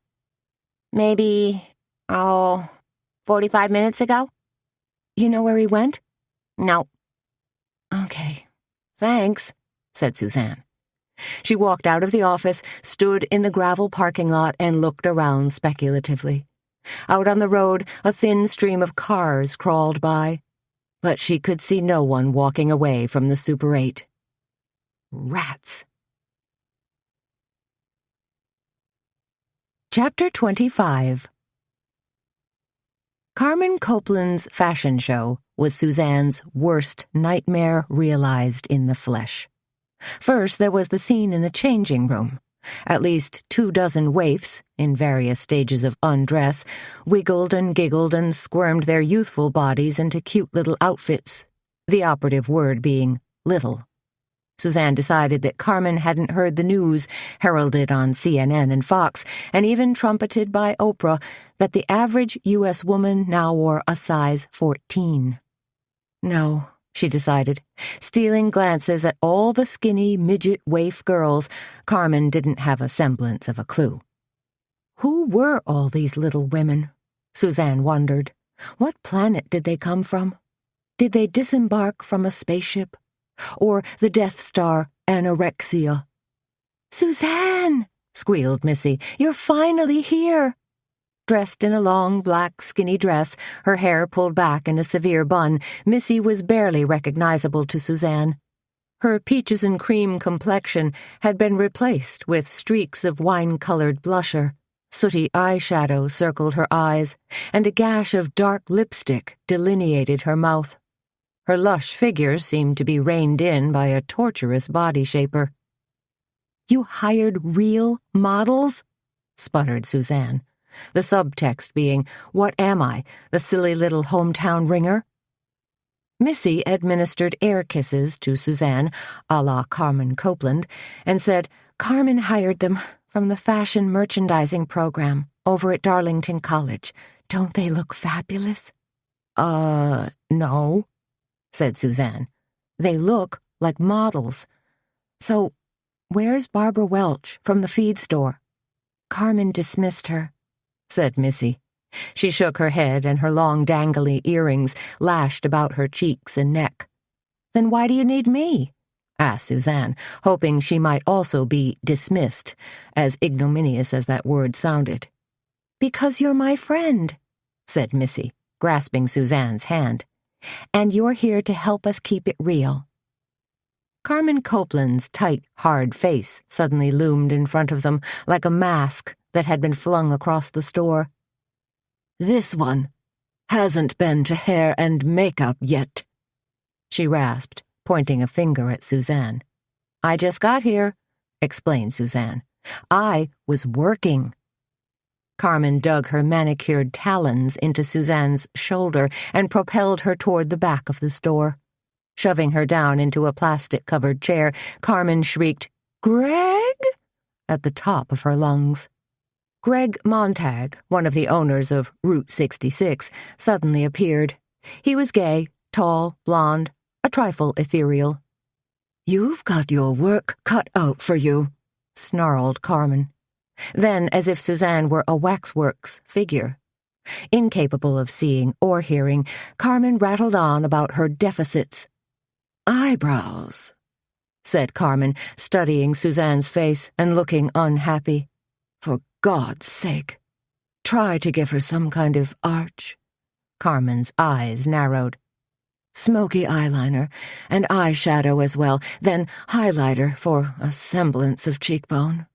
Maybe, 45 minutes ago? You know where he went? No. Okay. Thanks, said Suzanne. She walked out of the office, stood in the gravel parking lot, and looked around speculatively. Out on the road, a thin stream of cars crawled by, but she could see no one walking away from the Super 8. Rats. Chapter 25. Carmen Copeland's fashion show was Suzanne's worst nightmare realized in the flesh. First, there was the scene in the changing room. At least 24 waifs, in various stages of undress, wiggled and giggled and squirmed their youthful bodies into cute little outfits, the operative word being little. Suzanne decided that Carmen hadn't heard the news, heralded on CNN and Fox, and even trumpeted by Oprah, that the average U.S. woman now wore a size 14. No, she decided. Stealing glances at all the skinny midget waif girls, Carmen didn't have a semblance of a clue. Who were all these little women? Suzanne wondered. What planet did they come from? Did they disembark from a spaceship? Or the Death Star anorexia? "Suzanne!" squealed Missy. "You're finally here!" Dressed in a long, black, skinny dress, her hair pulled back in a severe bun, Missy was barely recognizable to Suzanne. Her peaches and cream complexion had been replaced with streaks of wine-colored blusher. Sooty eyeshadow circled her eyes, and a gash of dark lipstick delineated her mouth. Her lush figure seemed to be reined in by a torturous body shaper. "You hired real models?" sputtered Suzanne. The subtext being, "What am I, the silly little hometown ringer?" Missy administered air kisses to Suzanne, a la Carmen Copeland, and said, "Carmen hired them from the fashion merchandising program over at Darlington College. Don't they look fabulous?" No," said Suzanne. "They look like models. So, where's Barbara Welch from the feed store?" "Carmen dismissed her," said Missy. She shook her head, and her long dangly earrings lashed about her cheeks and neck. "Then why do you need me?" asked Suzanne, hoping she might also be dismissed, as ignominious as that word sounded. "Because you're my friend," said Missy, grasping Suzanne's hand. "And you're here to help us keep it real." Carmen Copeland's tight, hard face suddenly loomed in front of them like a mask that had been flung across the store. "This one hasn't been to hair and makeup yet," she rasped, pointing a finger at Suzanne. "I just got here," explained Suzanne. "I was working." Carmen dug her manicured talons into Suzanne's shoulder and propelled her toward the back of the store. Shoving her down into a plastic-covered chair, Carmen shrieked, "Greg!" at the top of her lungs. Greg Montag, one of the owners of Route 66, suddenly appeared. He was gay, tall, blonde, a trifle ethereal. "You've got your work cut out for you," snarled Carmen. Then, as if Suzanne were a waxworks figure. Incapable of seeing or hearing, Carmen rattled on about her deficits. "Eyebrows," said Carmen, studying Suzanne's face and looking unhappy. "For God's sake, try to give her some kind of arch." Carmen's eyes narrowed. "Smoky eyeliner and eyeshadow as well, then highlighter for a semblance of cheekbone.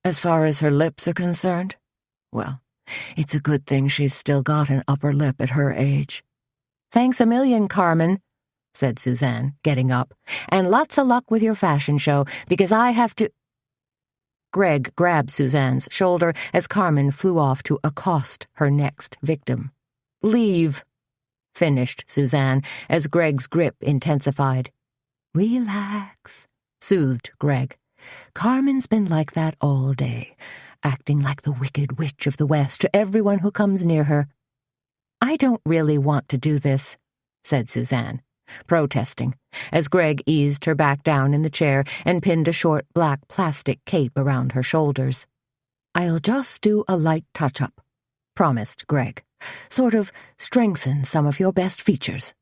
As far as her lips are concerned, well, it's a good thing she's still got an upper lip at her age." "Thanks a million, Carmen," said Suzanne, getting up, "and lots of luck with your fashion show, because I have to—" Greg grabbed Suzanne's shoulder as Carmen flew off to accost her next victim. "Leave," finished Suzanne as Greg's grip intensified. "Relax," soothed Greg. "Carmen's been like that all day, acting like the Wicked Witch of the West to everyone who comes near her." "I don't really want to do this," said Suzanne. protesting, as Greg eased her back down in the chair and pinned a short black plastic cape around her shoulders. "I'll just do a light touch-up," promised Greg. "Sort of strengthen some of your best features."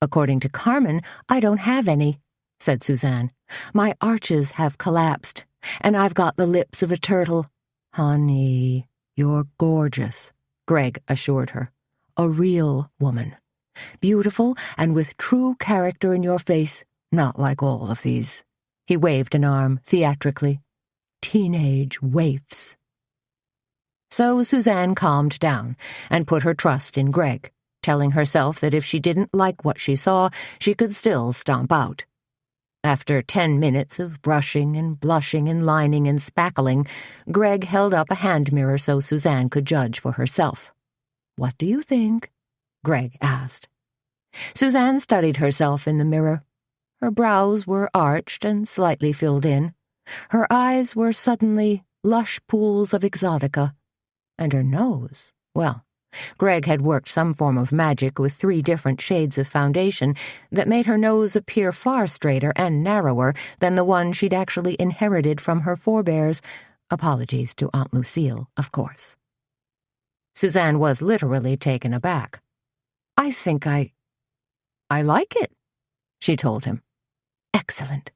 "According to Carmen, I don't have any," said Suzanne. "My arches have collapsed, and I've got the lips of a turtle." "Honey, you're gorgeous," Greg assured her. "A real woman. Beautiful and with true character in your face, not like all of these." He waved an arm theatrically. "Teenage waifs." So Suzanne calmed down and put her trust in Greg, telling herself that if she didn't like what she saw, she could still stomp out. After 10 minutes of brushing and blushing and lining and spackling, Greg held up a hand mirror so Suzanne could judge for herself. "What do you think?" Greg asked. Suzanne studied herself in the mirror. Her brows were arched and slightly filled in. Her eyes were suddenly lush pools of exotica. And her nose, well, Greg had worked some form of magic with 3 different shades of foundation that made her nose appear far straighter and narrower than the one she'd actually inherited from her forebears. Apologies to Aunt Lucille, of course. Suzanne was literally taken aback. "I think I like it," she told him. "Excellent,"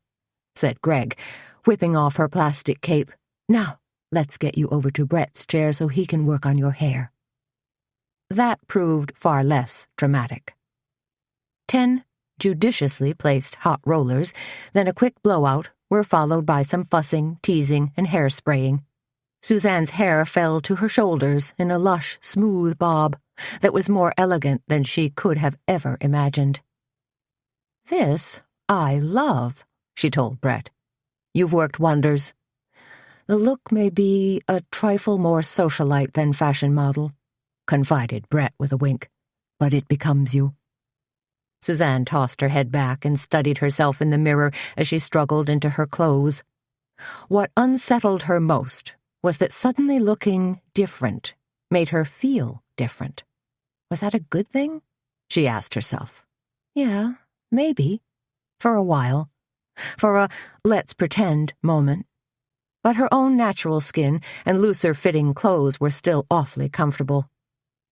said Greg, whipping off her plastic cape. "Now, let's get you over to Brett's chair so he can work on your hair." That proved far less dramatic. 10 judiciously placed hot rollers, then a quick blowout, were followed by some fussing, teasing, and hairspraying. Suzanne's hair fell to her shoulders in a lush, smooth bob that was more elegant than she could have ever imagined. "This I love," she told Brett. "You've worked wonders. The look may be a trifle more socialite than fashion model," confided Brett with a wink, "but it becomes you." Suzanne tossed her head back and studied herself in the mirror as she struggled into her clothes. What unsettled her most was that suddenly looking different made her feel different. Was that a good thing? She asked herself. Yeah, maybe. For a while. For a let's pretend moment. But her own natural skin and looser-fitting clothes were still awfully comfortable.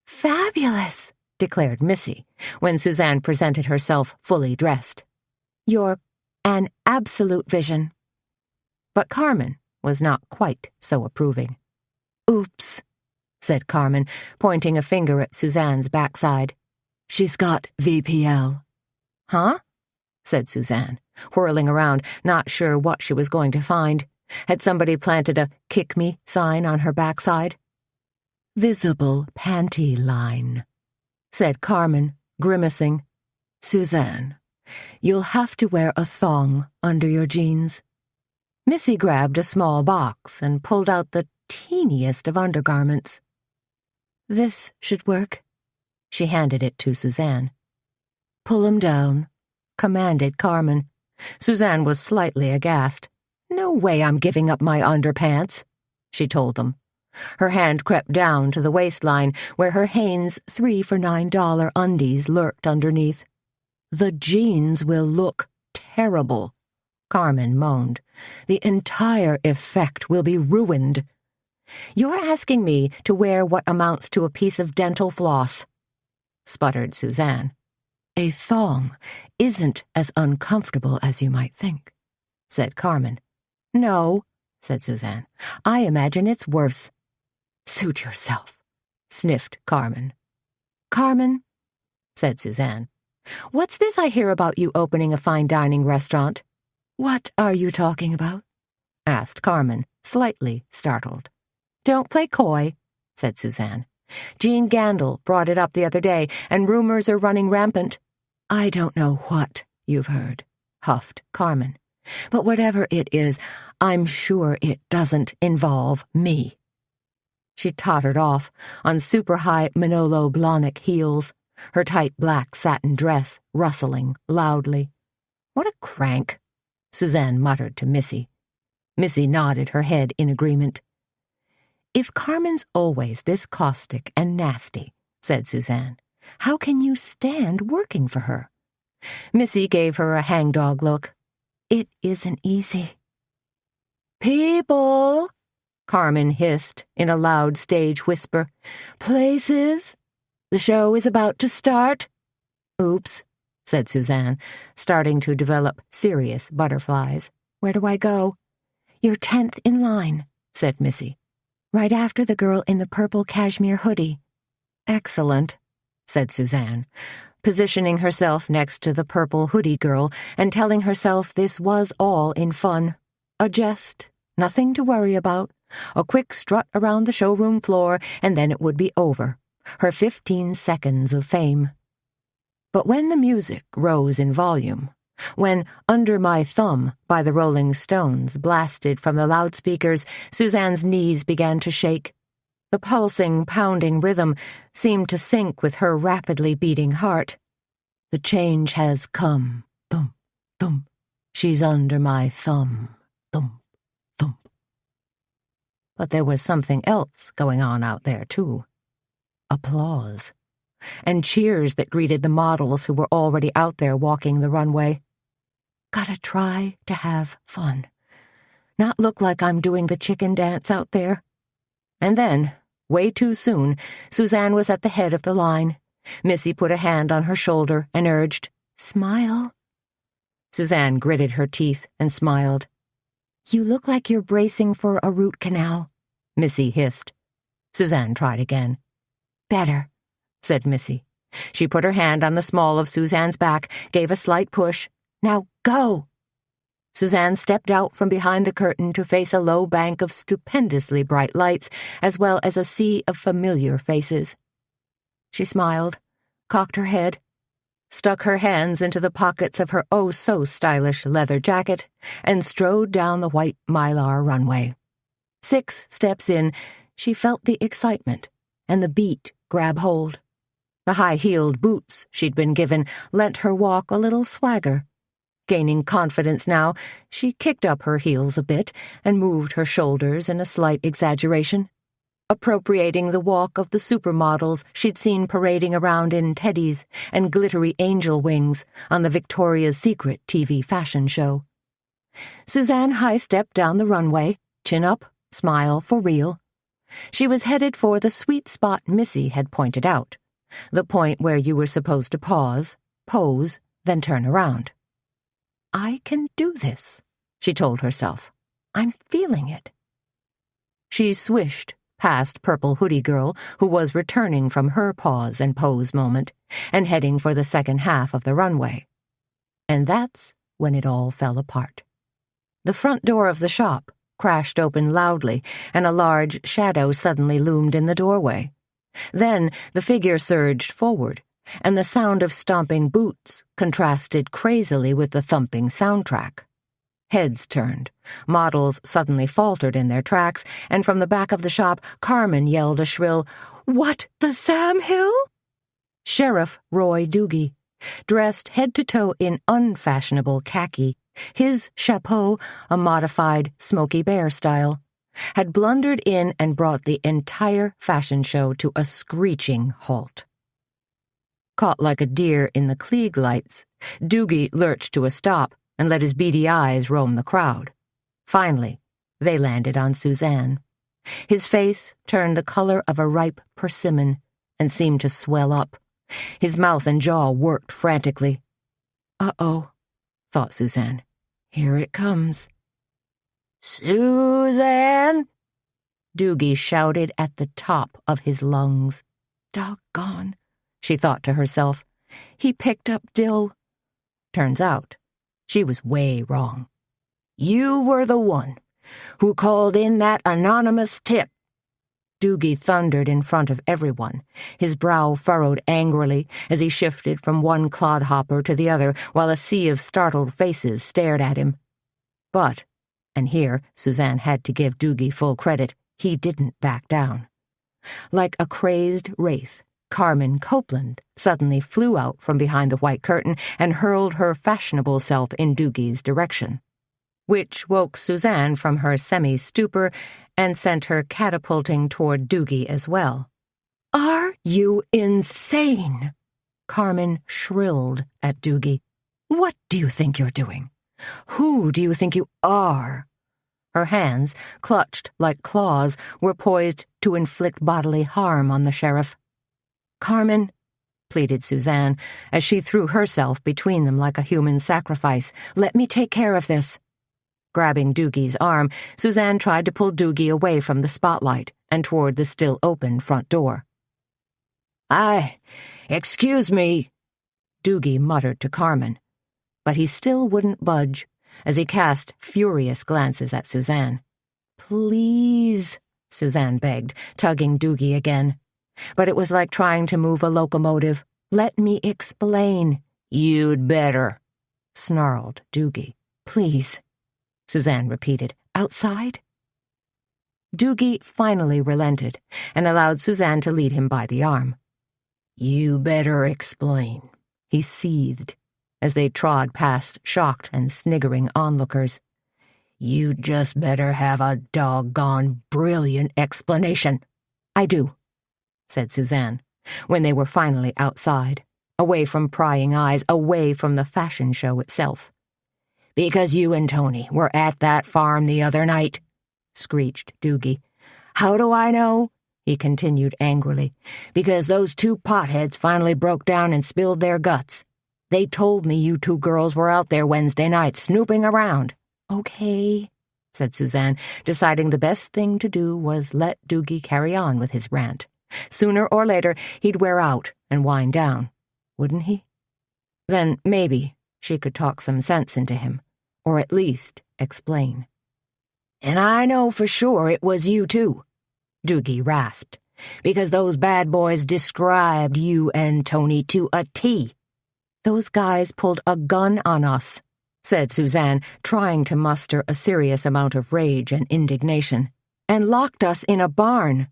"Fabulous!" declared Missy, when Suzanne presented herself fully dressed. "You're an absolute vision." But Carmen was not quite so approving. "Oops," said Carmen, pointing a finger at Suzanne's backside. "She's got VPL." "Huh?" said Suzanne, whirling around, not sure what she was going to find. Had somebody planted a "kick me" sign on her backside? "Visible panty line," said Carmen, grimacing. "Suzanne, you'll have to wear a thong under your jeans." Missy grabbed a small box and pulled out the teeniest of undergarments. "This should work." She handed it to Suzanne. "Pull 'em down," commanded Carmen. Suzanne was slightly aghast. "No way I'm giving up my underpants," she told them. Her hand crept down to the waistline where her Hanes 3 for $9 undies lurked underneath. "The jeans will look terrible," Carmen moaned. "The entire effect will be ruined." "You're asking me to wear what amounts to a piece of dental floss," sputtered Suzanne. "A thong isn't as uncomfortable as you might think," said Carmen. "No," said Suzanne. "I imagine it's worse." "Suit yourself," sniffed Carmen. "Carmen," said Suzanne, "what's this I hear about you opening a fine dining restaurant?" "What are you talking about?" asked Carmen, slightly startled. "Don't play coy," said Suzanne. "Jean Gandil brought it up the other day, and rumors are running rampant." "I don't know what you've heard," huffed Carmen. "But whatever it is, I'm sure it doesn't involve me." She tottered off on super-high Manolo Blahnik heels, her tight black satin dress rustling loudly. "What a crank," Suzanne muttered to Missy. Missy nodded her head in agreement. "If Carmen's always this caustic and nasty," said Suzanne, "how can you stand working for her? Missy gave her a hangdog look. It isn't easy. "People," Carmen hissed in a loud stage whisper. "Places. The show is about to start." "Oops," said Suzanne, starting to develop serious butterflies. "Where do I go?" "You're 10th in line," said Missy. "Right after the girl in the purple cashmere hoodie." "Excellent," said Suzanne, positioning herself next to the purple hoodie girl and telling herself this was all in fun. A jest, nothing to worry about, a quick strut around the showroom floor, and then it would be over. Her 15 seconds of fame. But when the music rose in volume, when Under My Thumb by the Rolling Stones blasted from the loudspeakers, Suzanne's knees began to shake. The pulsing, pounding rhythm seemed to sync with her rapidly beating heart. "The change has come. Thump, thump. She's under my thumb. Thump, thump." But there was something else going on out there, too. Applause. And cheers that greeted the models who were already out there walking the runway. Gotta try to have fun. Not look like I'm doing the chicken dance out there. And then, way too soon, Suzanne was at the head of the line. Missy put a hand on her shoulder and urged, "Smile." Suzanne gritted her teeth and smiled. "You look like you're bracing for a root canal," Missy hissed. Suzanne tried again. "Better," said Missy. She put her hand on the small of Suzanne's back, gave a slight push. "Now go!" Suzanne stepped out from behind the curtain to face a low bank of stupendously bright lights, as well as a sea of familiar faces. She smiled, cocked her head, stuck her hands into the pockets of her oh-so-stylish leather jacket, and strode down the white mylar runway. 6 steps in, she felt the excitement and the beat grab hold. The high-heeled boots she'd been given lent her walk a little swagger. Gaining confidence now, she kicked up her heels a bit and moved her shoulders in a slight exaggeration, appropriating the walk of the supermodels she'd seen parading around in teddies and glittery angel wings on the Victoria's Secret TV fashion show. Suzanne high-stepped down the runway, chin up, smile for real. She was headed for the sweet spot Missy had pointed out, the point where you were supposed to pause, pose, then turn around. "I can do this," she told herself. "I'm feeling it." She swished past Purple Hoodie Girl, who was returning from her pause and pose moment, and heading for the second half of the runway. And that's when it all fell apart. The front door of the shop crashed open loudly, and a large shadow suddenly loomed in the doorway. Then the figure surged forward, and the sound of stomping boots contrasted crazily with the thumping soundtrack. Heads turned, models suddenly faltered in their tracks, and from the back of the shop, Carmen yelled a shrill, "What the Sam Hill?" Sheriff Roy Doogie, dressed head to toe in unfashionable khaki, his chapeau a modified Smokey Bear style, had blundered in and brought the entire fashion show to a screeching halt. Caught like a deer in the Klieg lights, Doogie lurched to a stop and let his beady eyes roam the crowd. Finally, they landed on Suzanne. His face turned the color of a ripe persimmon and seemed to swell up. His mouth and jaw worked frantically. "Uh-oh," thought Suzanne. "Here it comes." "Suzanne!" Doogie shouted at the top of his lungs. "Doggone," she thought to herself. "He picked up Dill." Turns out, she was way wrong. "You were the one who called in that anonymous tip." Doogie thundered in front of everyone, his brow furrowed angrily as he shifted from one clodhopper to the other while a sea of startled faces stared at him. But, and here Suzanne had to give Doogie full credit, he didn't back down. Like a crazed wraith, Carmen Copeland suddenly flew out from behind the white curtain and hurled her fashionable self in Doogie's direction, which woke Suzanne from her semi-stupor and sent her catapulting toward Doogie as well. "Are you insane?" Carmen shrilled at Doogie. What do you think you're doing? Who do you think you are?" Her hands, clutched like claws, were poised to inflict bodily harm on the sheriff. "Carmen," pleaded Suzanne, as she threw herself between them like a human sacrifice, "let me take care of this." Grabbing Doogie's arm, Suzanne tried to pull Doogie away from the spotlight and toward the still open front door. Excuse me," Doogie muttered to Carmen, but he still wouldn't budge as he cast furious glances at Suzanne. "Please," Suzanne begged, tugging Doogie again. But it was like trying to move a locomotive. "Let me explain." "You'd better," snarled Doogie. "Please," Suzanne repeated. "Outside?" Doogie finally relented and allowed Suzanne to lead him by the arm. "You better explain," he seethed as they trod past shocked and sniggering onlookers. "You just better have a doggone brilliant explanation." "I do," said Suzanne, when they were finally outside, away from prying eyes, away from the fashion show itself. "Because you and Tony were at that farm the other night," screeched Doogie. "How do I know?" he continued angrily. "Because those two potheads finally broke down and spilled their guts. They told me you two girls were out there Wednesday night snooping around." "Okay," said Suzanne, deciding the best thing to do was let Doogie carry on with his rant. Sooner or later, he'd wear out and wind down, wouldn't he? Then maybe she could talk some sense into him, or at least explain. "And I know for sure it was you two," Doogie rasped, "because those bad boys described you and Tony to a T." "Those guys pulled a gun on us," said Suzanne, trying to muster a serious amount of rage and indignation, "and locked us in a barn."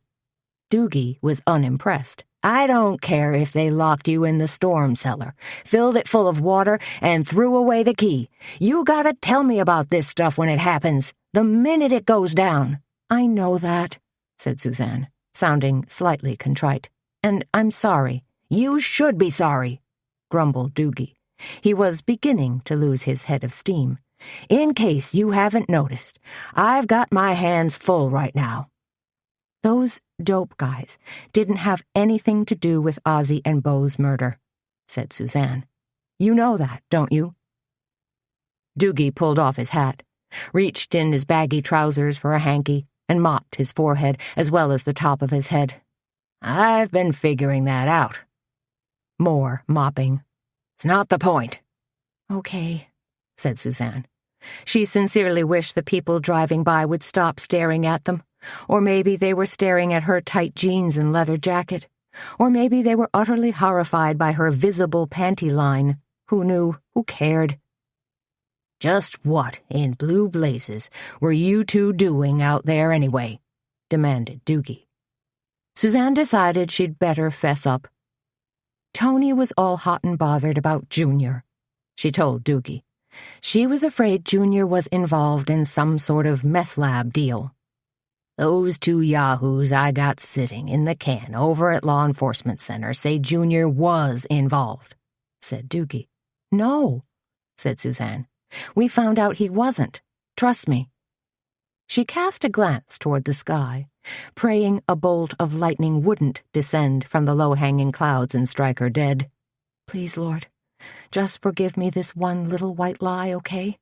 Doogie was unimpressed. "I don't care if they locked you in the storm cellar, filled it full of water, and threw away the key. You gotta tell me about this stuff when it happens, the minute it goes down." "I know that," said Suzanne, sounding slightly contrite. "And I'm sorry." "You should be sorry," grumbled Doogie. He was beginning to lose his head of steam. "In case you haven't noticed, I've got my hands full right now." "Those dope guys didn't have anything to do with Ozzie and Beau's murder," said Suzanne. "You know that, don't you?" Doogie pulled off his hat, reached in his baggy trousers for a hanky, and mopped his forehead as well as the top of his head. "I've been figuring that out." More mopping. "It's not the point." "Okay," said Suzanne. She sincerely wished the people driving by would stop staring at them. Or maybe they were staring at her tight jeans and leather jacket. Or maybe they were utterly horrified by her visible panty line. Who knew? Who cared? "Just what in blue blazes were you two doing out there anyway?" demanded Doogie. Suzanne decided she'd better fess up. "Tony was all hot and bothered about Junior," she told Doogie. "She was afraid Junior was involved in some sort of meth lab deal." "Those two yahoos I got sitting in the can over at Law Enforcement Center say Junior was involved," said Doogie. "No," said Suzanne. "We found out he wasn't. Trust me." She cast a glance toward the sky, praying a bolt of lightning wouldn't descend from the low-hanging clouds and strike her dead. "Please, Lord, just forgive me this one little white lie, okay?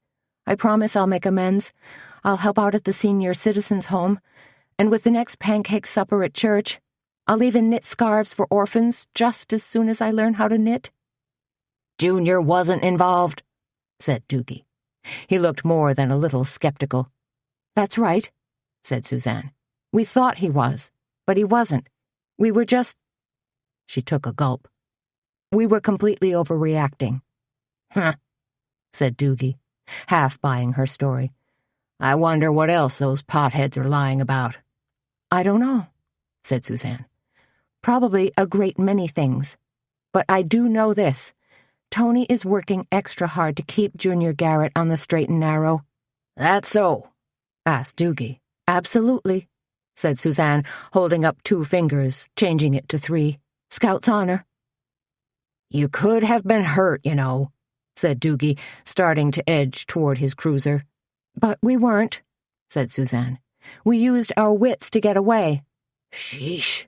I promise I'll make amends. I'll help out at the senior citizens' home, and with the next pancake supper at church, I'll even knit scarves for orphans just as soon as I learn how to knit." "Junior wasn't involved," said Doogie. He looked more than a little skeptical. "That's right," said Suzanne. "We thought he was, but he wasn't. We were just—" She took a gulp. "We were completely overreacting." "Huh," said Doogie, half buying her story. "I wonder what else those potheads are lying about." "I don't know," said Suzanne. "Probably a great many things. But I do know this. Tony is working extra hard to keep Junior Garrett on the straight and narrow." "That's so?" asked Doogie. "Absolutely," said Suzanne, holding up 2 fingers, changing it to 3. "Scout's honor." "You could have been hurt, you know," said Doogie, starting to edge toward his cruiser. But we weren't, said Suzanne. We used our wits to get away. Sheesh,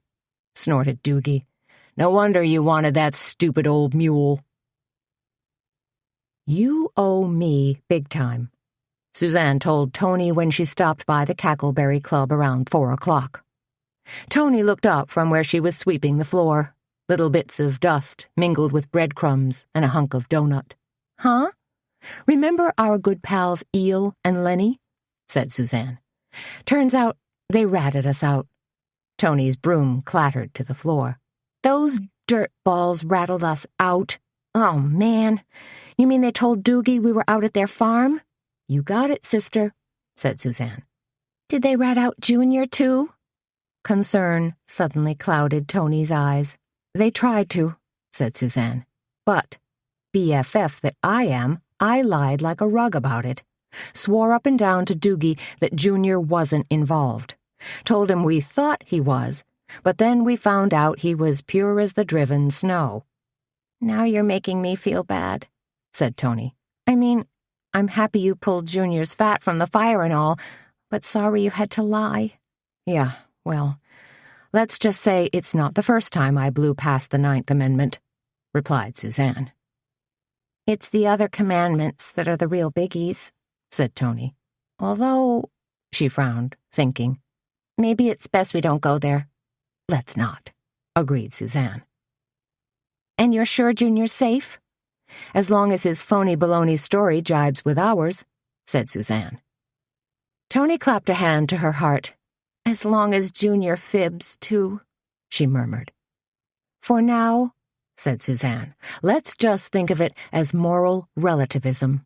snorted Doogie. No wonder you wanted that stupid old mule. You owe me big time, Suzanne told Tony when she stopped by the Cackleberry Club around 4 o'clock. Tony looked up from where she was sweeping the floor, little bits of dust mingled with breadcrumbs and a hunk of donut. Huh? Remember our good pals Eel and Lenny? Said Suzanne. Turns out they ratted us out. Tony's broom clattered to the floor. Those dirt balls rattled us out. Oh, man. You mean they told Doogie we were out at their farm? You got it, sister, said Suzanne. Did they rat out Junior, too? Concern suddenly clouded Tony's eyes. They tried to, said Suzanne. But, BFF that I am, I lied like a rug about it. Swore up and down to Doogie that Junior wasn't involved. Told him we thought he was, but then we found out he was pure as the driven snow. Now you're making me feel bad, said Tony. I mean, I'm happy you pulled Junior's fat from the fire and all, but sorry you had to lie. Yeah, well, let's just say it's not the first time I blew past the 9th Amendment, replied Suzanne. It's the other commandments that are the real biggies, said Tony. Although, she frowned, thinking, maybe it's best we don't go there. Let's not, agreed Suzanne. And you're sure Junior's safe? As long as his phony baloney story jibes with ours, said Suzanne. Tony clapped a hand to her heart. As long as Junior fibs, too, she murmured. For now, said Suzanne, let's just think of it as moral relativism.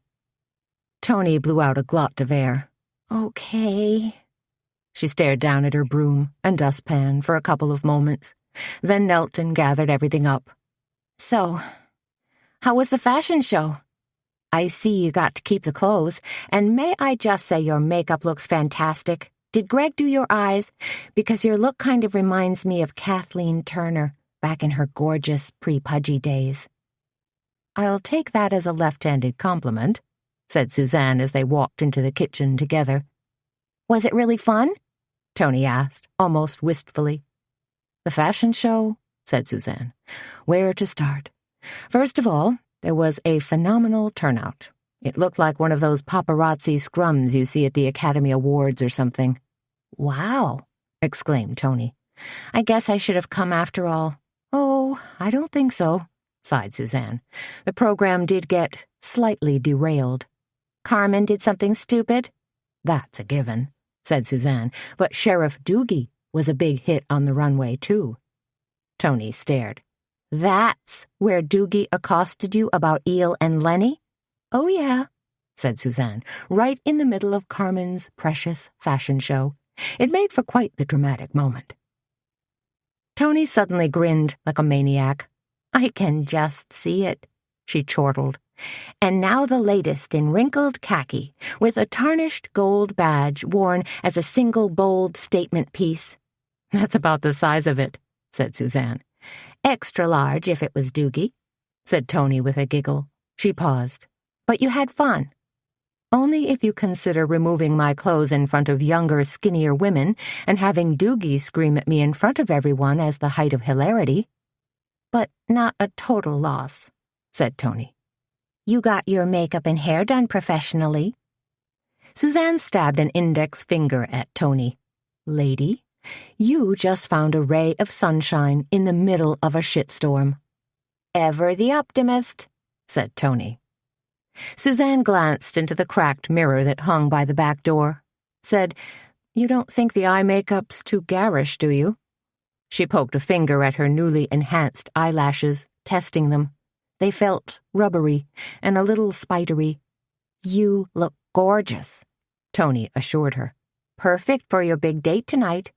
Tony blew out a glot of air. Okay. She stared down at her broom and dustpan for a couple of moments, then knelt and gathered everything up. So, how was the fashion show? I see you got to keep the clothes, and may I just say your makeup looks fantastic. Did Greg do your eyes? Because your look kind of reminds me of Kathleen Turner back in her gorgeous pre-pudgy days. I'll take that as a left-handed compliment, said Suzanne as they walked into the kitchen together. Was it really fun? Tony asked, almost wistfully. The fashion show, said Suzanne. Where to start? First of all, there was a phenomenal turnout. It looked like one of those paparazzi scrums you see at the Academy Awards or something. Wow, exclaimed Tony. I guess I should have come after all. Oh, I don't think so, sighed Suzanne. The program did get slightly derailed. Carmen did something stupid? That's a given, said Suzanne, but Sheriff Doogie was a big hit on the runway, too. Tony stared. That's where Doogie accosted you about Eel and Lenny? Oh, yeah, said Suzanne, right in the middle of Carmen's precious fashion show. It made for quite the dramatic moment. Tony suddenly grinned like a maniac. I can just see it, she chortled. And now the latest in wrinkled khaki, with a tarnished gold badge worn as a single bold statement piece. That's about the size of it, said Suzanne. Extra large if it was Doogie, said Tony with a giggle. She paused. But you had fun. Only if you consider removing my clothes in front of younger, skinnier women and having Doogie scream at me in front of everyone as the height of hilarity. But not a total loss, said Tony. You got your makeup and hair done professionally. Suzanne stabbed an index finger at Tony. Lady, you just found a ray of sunshine in the middle of a shitstorm. Ever the optimist, said Tony. Suzanne glanced into the cracked mirror that hung by the back door, said, You don't think the eye makeup's too garish, do you? She poked a finger at her newly enhanced eyelashes, testing them. They felt rubbery and a little spidery. You look gorgeous, Tony assured her. Perfect for your big date tonight.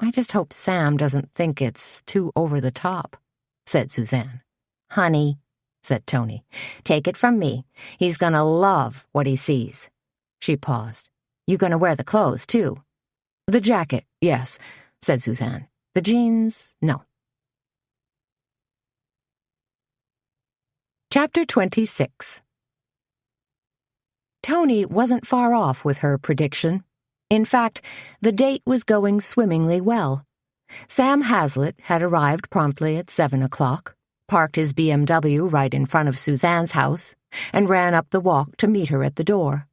I just hope Sam doesn't think it's too over the top, said Suzanne. Honey, said Tony, take it from me. He's gonna love what he sees. She paused. You gonna wear the clothes, too? The jacket, yes, said Suzanne. The jeans, no. Chapter 26. Tony wasn't far off with her prediction. In fact, the date was going swimmingly well. Sam Hazlitt had arrived promptly at 7 o'clock, parked his BMW right in front of Suzanne's house, and ran up the walk to meet her at the door.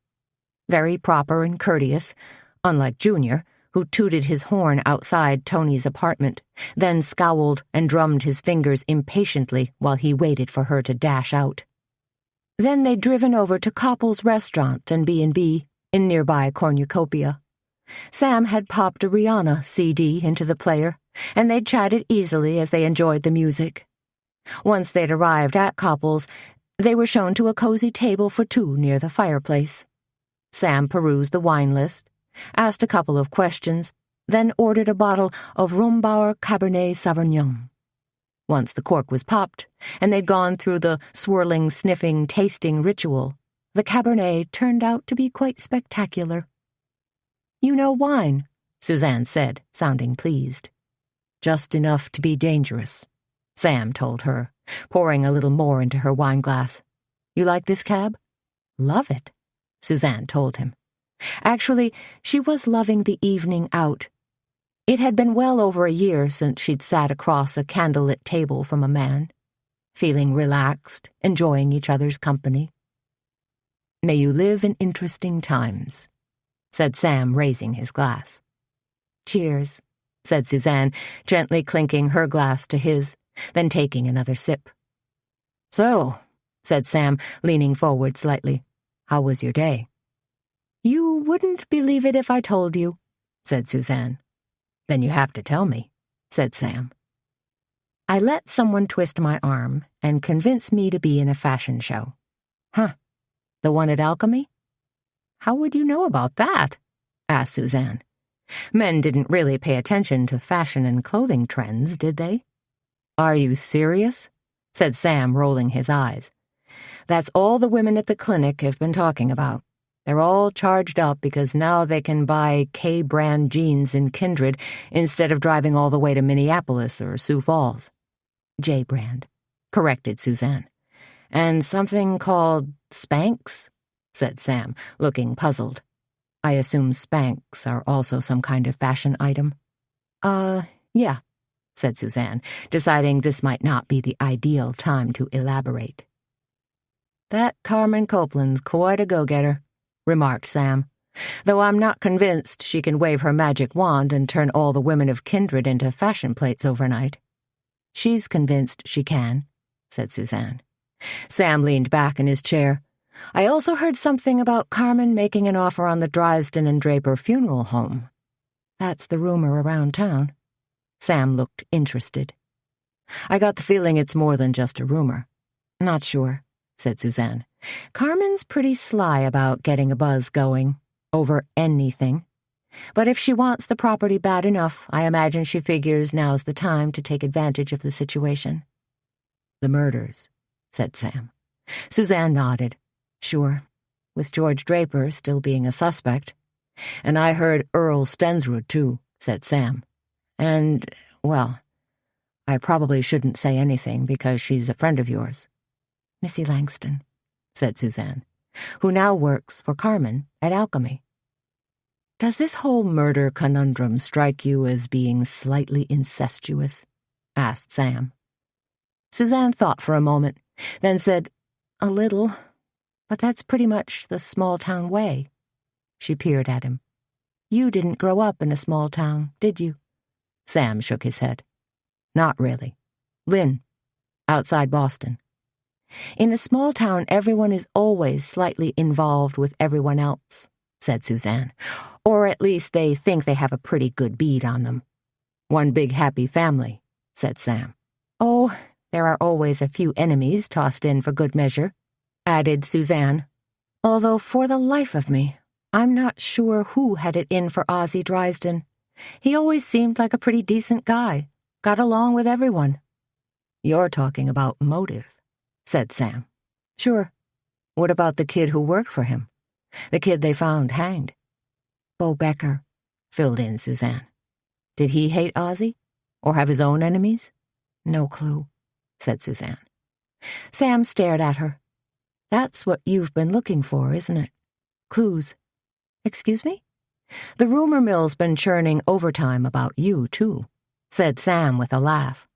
Very proper and courteous, unlike Junior, who tooted his horn outside Tony's apartment, then scowled and drummed his fingers impatiently while he waited for her to dash out. Then they'd driven over to Koppel's restaurant and B&B in nearby Cornucopia. Sam had popped a Rihanna CD into the player, and they'd chatted easily as they enjoyed the music. Once they'd arrived at Koppel's, they were shown to a cozy table for two near the fireplace. Sam perused the wine list, asked a couple of questions, then ordered a bottle of Rombauer Cabernet Sauvignon. Once the cork was popped, and they'd gone through the swirling, sniffing, tasting ritual, the Cabernet turned out to be quite spectacular. "You know wine," Suzanne said, sounding pleased. "Just enough to be dangerous," Sam told her, pouring a little more into her wineglass. "You like this cab?" "Love it," Suzanne told him. Actually, she was loving the evening out. It had been well over a year since she'd sat across a candlelit table from a man, feeling relaxed, enjoying each other's company. "May you live in interesting times," said Sam, raising his glass. "Cheers," said Suzanne, gently clinking her glass to his, then taking another sip. "So," said Sam, leaning forward slightly, "how was your day?" "You wouldn't believe it if I told you," said Suzanne. "Then you have to tell me," said Sam. "I let someone twist my arm and convince me to be in a fashion show." "Huh. The one at Alchemy?" "How would you know about that?" asked Suzanne. Men didn't really pay attention to fashion and clothing trends, did they? "Are you serious?" said Sam, rolling his eyes. "That's all the women at the clinic have been talking about. They're all charged up because now they can buy K-brand jeans in Kindred instead of driving all the way to Minneapolis or Sioux Falls." "J-brand," corrected Suzanne. "And something called Spanx?" said Sam, looking puzzled. "I assume Spanx are also some kind of fashion item." Yeah," said Suzanne, deciding this might not be the ideal time to elaborate. "That Carmen Copeland's quite a go-getter," remarked Sam, "though I'm not convinced she can wave her magic wand and turn all the women of Kindred into fashion plates overnight." "She's convinced she can," said Suzanne. Sam leaned back in his chair. "I also heard something about Carmen making an offer on the Drysden and Draper funeral home. That's the rumor around town." Sam looked interested. "I got the feeling it's more than just a rumor." "Not sure," said Suzanne. "Carmen's pretty sly about getting a buzz going, over anything. But if she wants the property bad enough, I imagine she figures now's the time to take advantage of the situation." "The murders," said Sam. Suzanne nodded. "Sure, with George Draper still being a suspect. And I heard Earl Stensrud, too," said Sam. "And, well, I probably shouldn't say anything because she's a friend of yours." "Missy Langston," said Suzanne, "who now works for Carmen at Alchemy." "Does this whole murder conundrum strike you as being slightly incestuous?" asked Sam. Suzanne thought for a moment, then said, "A little, but that's pretty much the small-town way." She peered at him. "You didn't grow up in a small town, did you?" Sam shook his head. "Not really. Lynn, outside Boston." "In a small town, everyone is always slightly involved with everyone else," said Suzanne. "Or at least they think they have a pretty good bead on them." "One big happy family," said Sam. "Oh, there are always a few enemies tossed in for good measure," added Suzanne. "Although for the life of me, I'm not sure who had it in for Ozzie Drysden. He always seemed like a pretty decent guy, got along with everyone." "You're talking about motive," said Sam. "Sure. What about the kid who worked for him? The kid they found hanged?" "Bo Becker," filled in Suzanne. "Did he hate Ozzie? Or have his own enemies?" "No clue," said Suzanne. Sam stared at her. "That's what you've been looking for, isn't it?" Clues. Excuse me? The rumor mill's been churning overtime about you, too, said Sam with a laugh.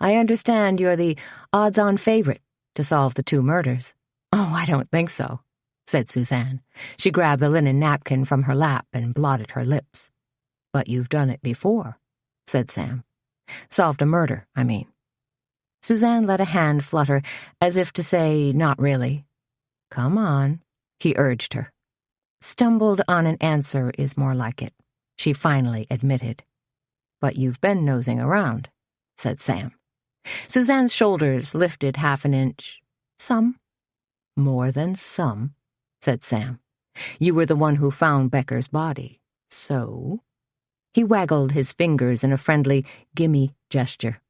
I understand you're the odds-on favorite to solve the 2 murders. Oh, I don't think so, said Suzanne. She grabbed the linen napkin from her lap and blotted her lips. But you've done it before, said Sam. Solved a murder, I mean. Suzanne let a hand flutter, as if to say, not really. Come on, he urged her. Stumbled on an answer is more like it, she finally admitted. But you've been nosing around, said Sam. Suzanne's shoulders lifted half an inch. Some. More than some, said Sam. You were the one who found Becker's body, so... He waggled his fingers in a friendly, gimme gesture.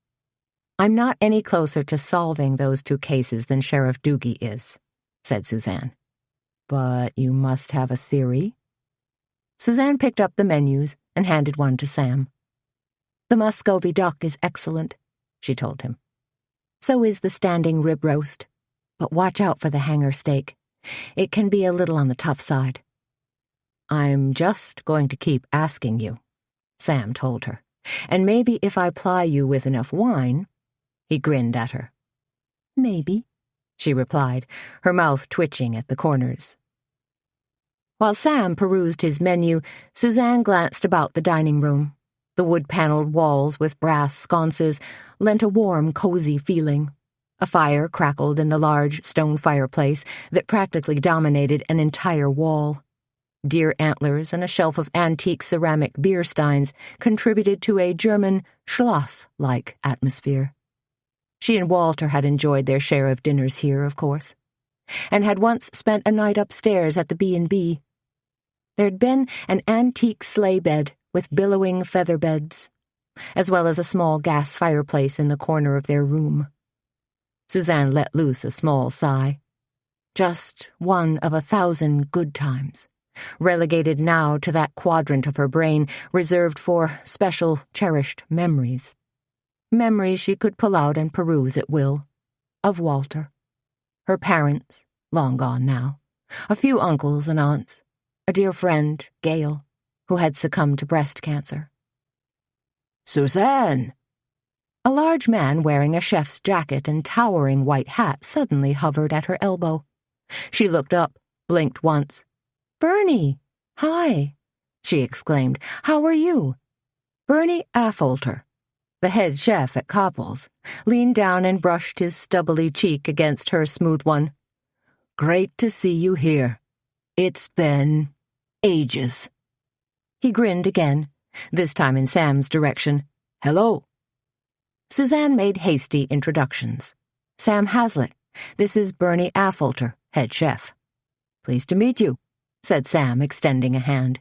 I'm not any closer to solving those 2 cases than Sheriff Doogie is, said Suzanne. But you must have a theory. Suzanne picked up the menus and handed one to Sam. The Muscovy duck is excellent, she told him. So is the standing rib roast. But watch out for the hanger steak. It can be a little on the tough side. I'm just going to keep asking you, Sam told her. And maybe if I ply you with enough wine... He grinned at her. Maybe, she replied, her mouth twitching at the corners. While Sam perused his menu, Suzanne glanced about the dining room. The wood-paneled walls with brass sconces lent a warm, cozy feeling. A fire crackled in the large stone fireplace that practically dominated an entire wall. Deer antlers and a shelf of antique ceramic beer steins contributed to a German Schloss-like atmosphere. She and Walter had enjoyed their share of dinners here, of course, and had once spent a night upstairs at the B&B. There'd been an antique sleigh bed with billowing feather beds, as well as a small gas fireplace in the corner of their room. Suzanne let loose a small sigh. Just one of 1,000 good times, relegated now to that quadrant of her brain reserved for special, cherished memories. Memories she could pull out and peruse at will. Of Walter. Her parents, long gone now. A few uncles and aunts. A dear friend, Gail, who had succumbed to breast cancer. Suzanne! A large man wearing a chef's jacket and towering white hat suddenly hovered at her elbow. She looked up, blinked once. Bernie! Hi! She exclaimed. How are you? Bernie Affolter, the head chef at Koppel's, leaned down and brushed his stubbly cheek against her smooth one. Great to see you here. It's been ages. He grinned again, this time in Sam's direction. Hello. Suzanne made hasty introductions. Sam Hazlitt, this is Bernie Affolter, head chef. Pleased to meet you, said Sam, extending a hand.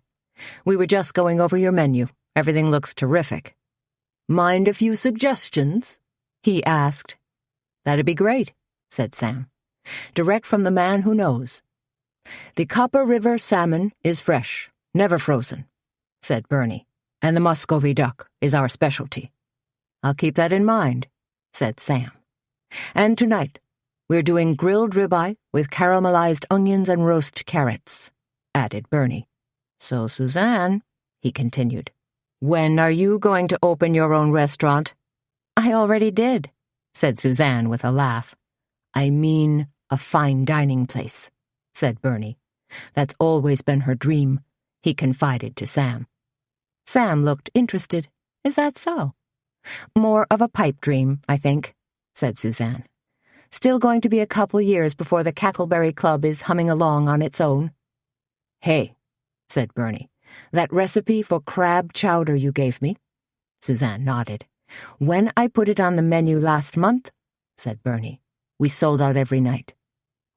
We were just going over your menu. Everything looks terrific. Mind a few suggestions? He asked. That'd be great, said Sam. Direct from the man who knows. The Copper River salmon is fresh, never frozen, said Bernie, and the Muscovy duck is our specialty. I'll keep that in mind, said Sam. And tonight, we're doing grilled ribeye with caramelized onions and roast carrots, added Bernie. So, Suzanne, he continued, when are you going to open your own restaurant? I already did, said Suzanne with a laugh. I mean a fine dining place, said Bernie. That's always been her dream, he confided to Sam. Sam looked interested. Is that so? More of a pipe dream, I think, said Suzanne. Still going to be a couple years before the Cackleberry Club is humming along on its own. Hey, said Bernie, that recipe for crab chowder you gave me? Suzanne nodded. When I put it on the menu last month, said Bernie, we sold out every night.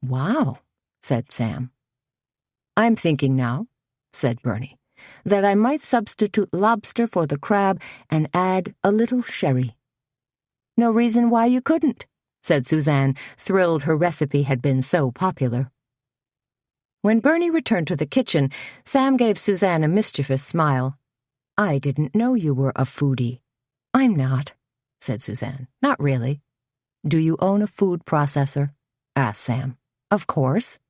Wow, said Sam. I'm thinking now, said Bernie, that I might substitute lobster for the crab and add a little sherry. No reason why you couldn't, said Suzanne, thrilled her recipe had been so popular. When Bernie returned to the kitchen, Sam gave Suzanne a mischievous smile. I didn't know you were a foodie. I'm not, said Suzanne. Not really. Do you own a food processor? Asked Sam. Of course.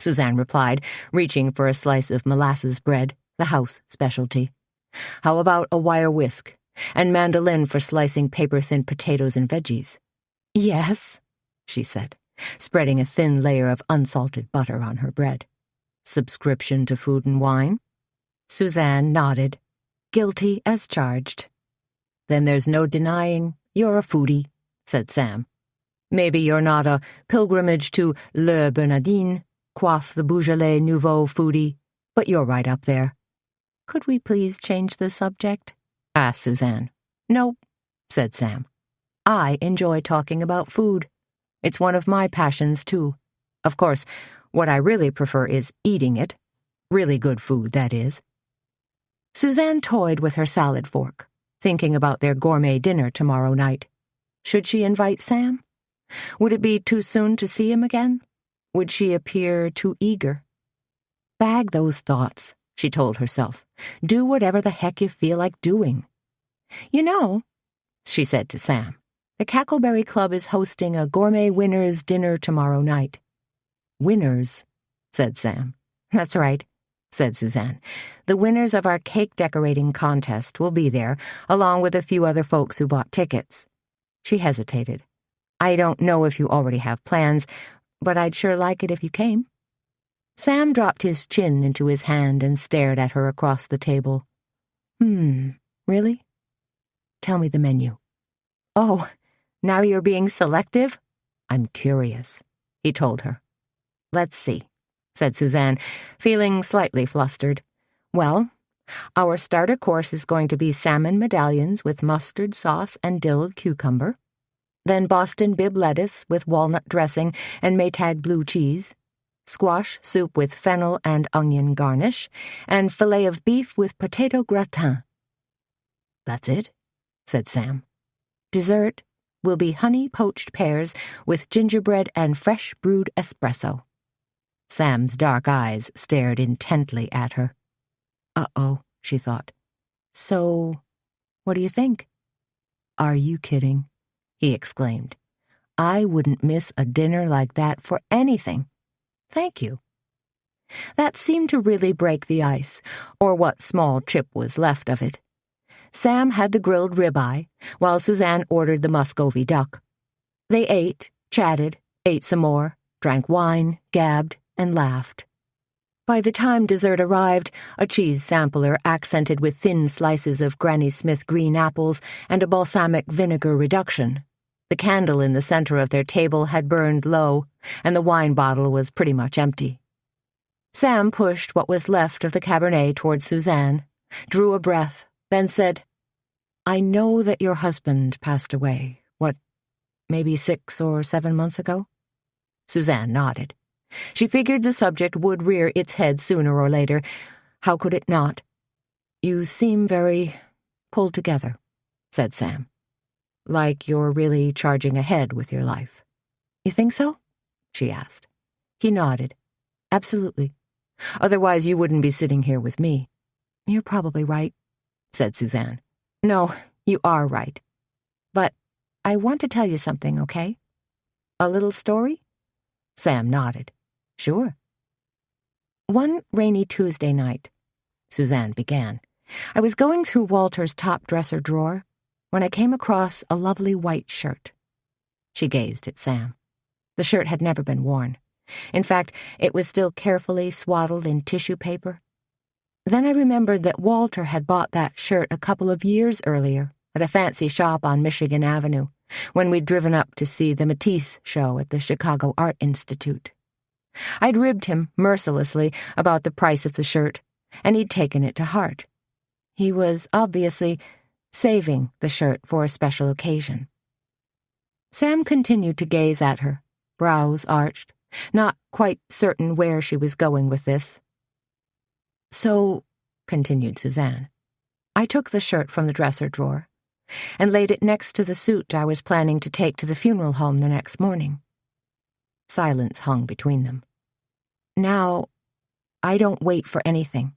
Suzanne replied, reaching for a slice of molasses bread, the house specialty. How about a wire whisk? And mandolin for slicing paper-thin potatoes and veggies. Yes, she said, spreading a thin layer of unsalted butter on her bread. Subscription to Food and Wine? Suzanne nodded, guilty as charged. Then there's no denying you're a foodie, said Sam. Maybe you're not a pilgrimage to Le Bernardin, Coiffe the Beaujolais Nouveau foodie, but you're right up there. Could we please change the subject? Asked Suzanne. Nope, said Sam. I enjoy talking about food. It's one of my passions, too. Of course, what I really prefer is eating it. Really good food, that is. Suzanne toyed with her salad fork, thinking about their gourmet dinner tomorrow night. Should she invite Sam? Would it be too soon to see him again? Would she appear too eager? Bag those thoughts, she told herself. Do whatever the heck you feel like doing. You know, she said to Sam, the Cackleberry Club is hosting a gourmet winners' dinner tomorrow night. Winners, said Sam. That's right, said Suzanne. The winners of our cake decorating contest will be there, along with a few other folks who bought tickets. She hesitated. I don't know if you already have plans, but I'd sure like it if you came. Sam dropped his chin into his hand and stared at her across the table. Really? Tell me the menu. Oh, now you're being selective? I'm curious, he told her. Let's see, said Suzanne, feeling slightly flustered. Well, our starter course is going to be salmon medallions with mustard sauce and dilled cucumber, then Boston bib lettuce with walnut dressing and Maytag blue cheese, squash soup with fennel and onion garnish, and filet of beef with potato gratin. That's it, said Sam. Dessert will be honey poached pears with gingerbread and fresh brewed espresso. Sam's dark eyes stared intently at her. Uh-oh, she thought. So, what do you think? Are you kidding? He exclaimed. I wouldn't miss a dinner like that for anything. Thank you. That seemed to really break the ice, or what small chip was left of it. Sam had the grilled ribeye, while Suzanne ordered the Muscovy duck. They ate, chatted, ate some more, drank wine, gabbed, and laughed. By the time dessert arrived, a cheese sampler accented with thin slices of Granny Smith green apples and a balsamic vinegar reduction. The candle in the center of their table had burned low, and the wine bottle was pretty much empty. Sam pushed what was left of the Cabernet toward Suzanne, drew a breath, then said, I know that your husband passed away, maybe 6 or 7 months ago? Suzanne nodded. She figured the subject would rear its head sooner or later. How could it not? You seem very pulled together, said Sam. Like you're really charging ahead with your life. You think so? She asked. He nodded. Absolutely. Otherwise you wouldn't be sitting here with me. You're probably right, said Suzanne. No, you are right. But I want to tell you something, okay? A little story? Sam nodded. Sure. One rainy Tuesday night, Suzanne began, I was going through Walter's top dresser drawer when I came across a lovely white shirt. She gazed at Sam. The shirt had never been worn. In fact, it was still carefully swaddled in tissue paper. Then I remembered that Walter had bought that shirt a couple of years earlier at a fancy shop on Michigan Avenue, when we'd driven up to see the Matisse show at the Chicago Art Institute. I'd ribbed him mercilessly about the price of the shirt, and he'd taken it to heart. He was obviously saving the shirt for a special occasion. Sam continued to gaze at her, brows arched, not quite certain where she was going with this. So, continued Suzanne, I took the shirt from the dresser drawer and laid it next to the suit I was planning to take to the funeral home the next morning. Silence hung between them. Now, I don't wait for anything,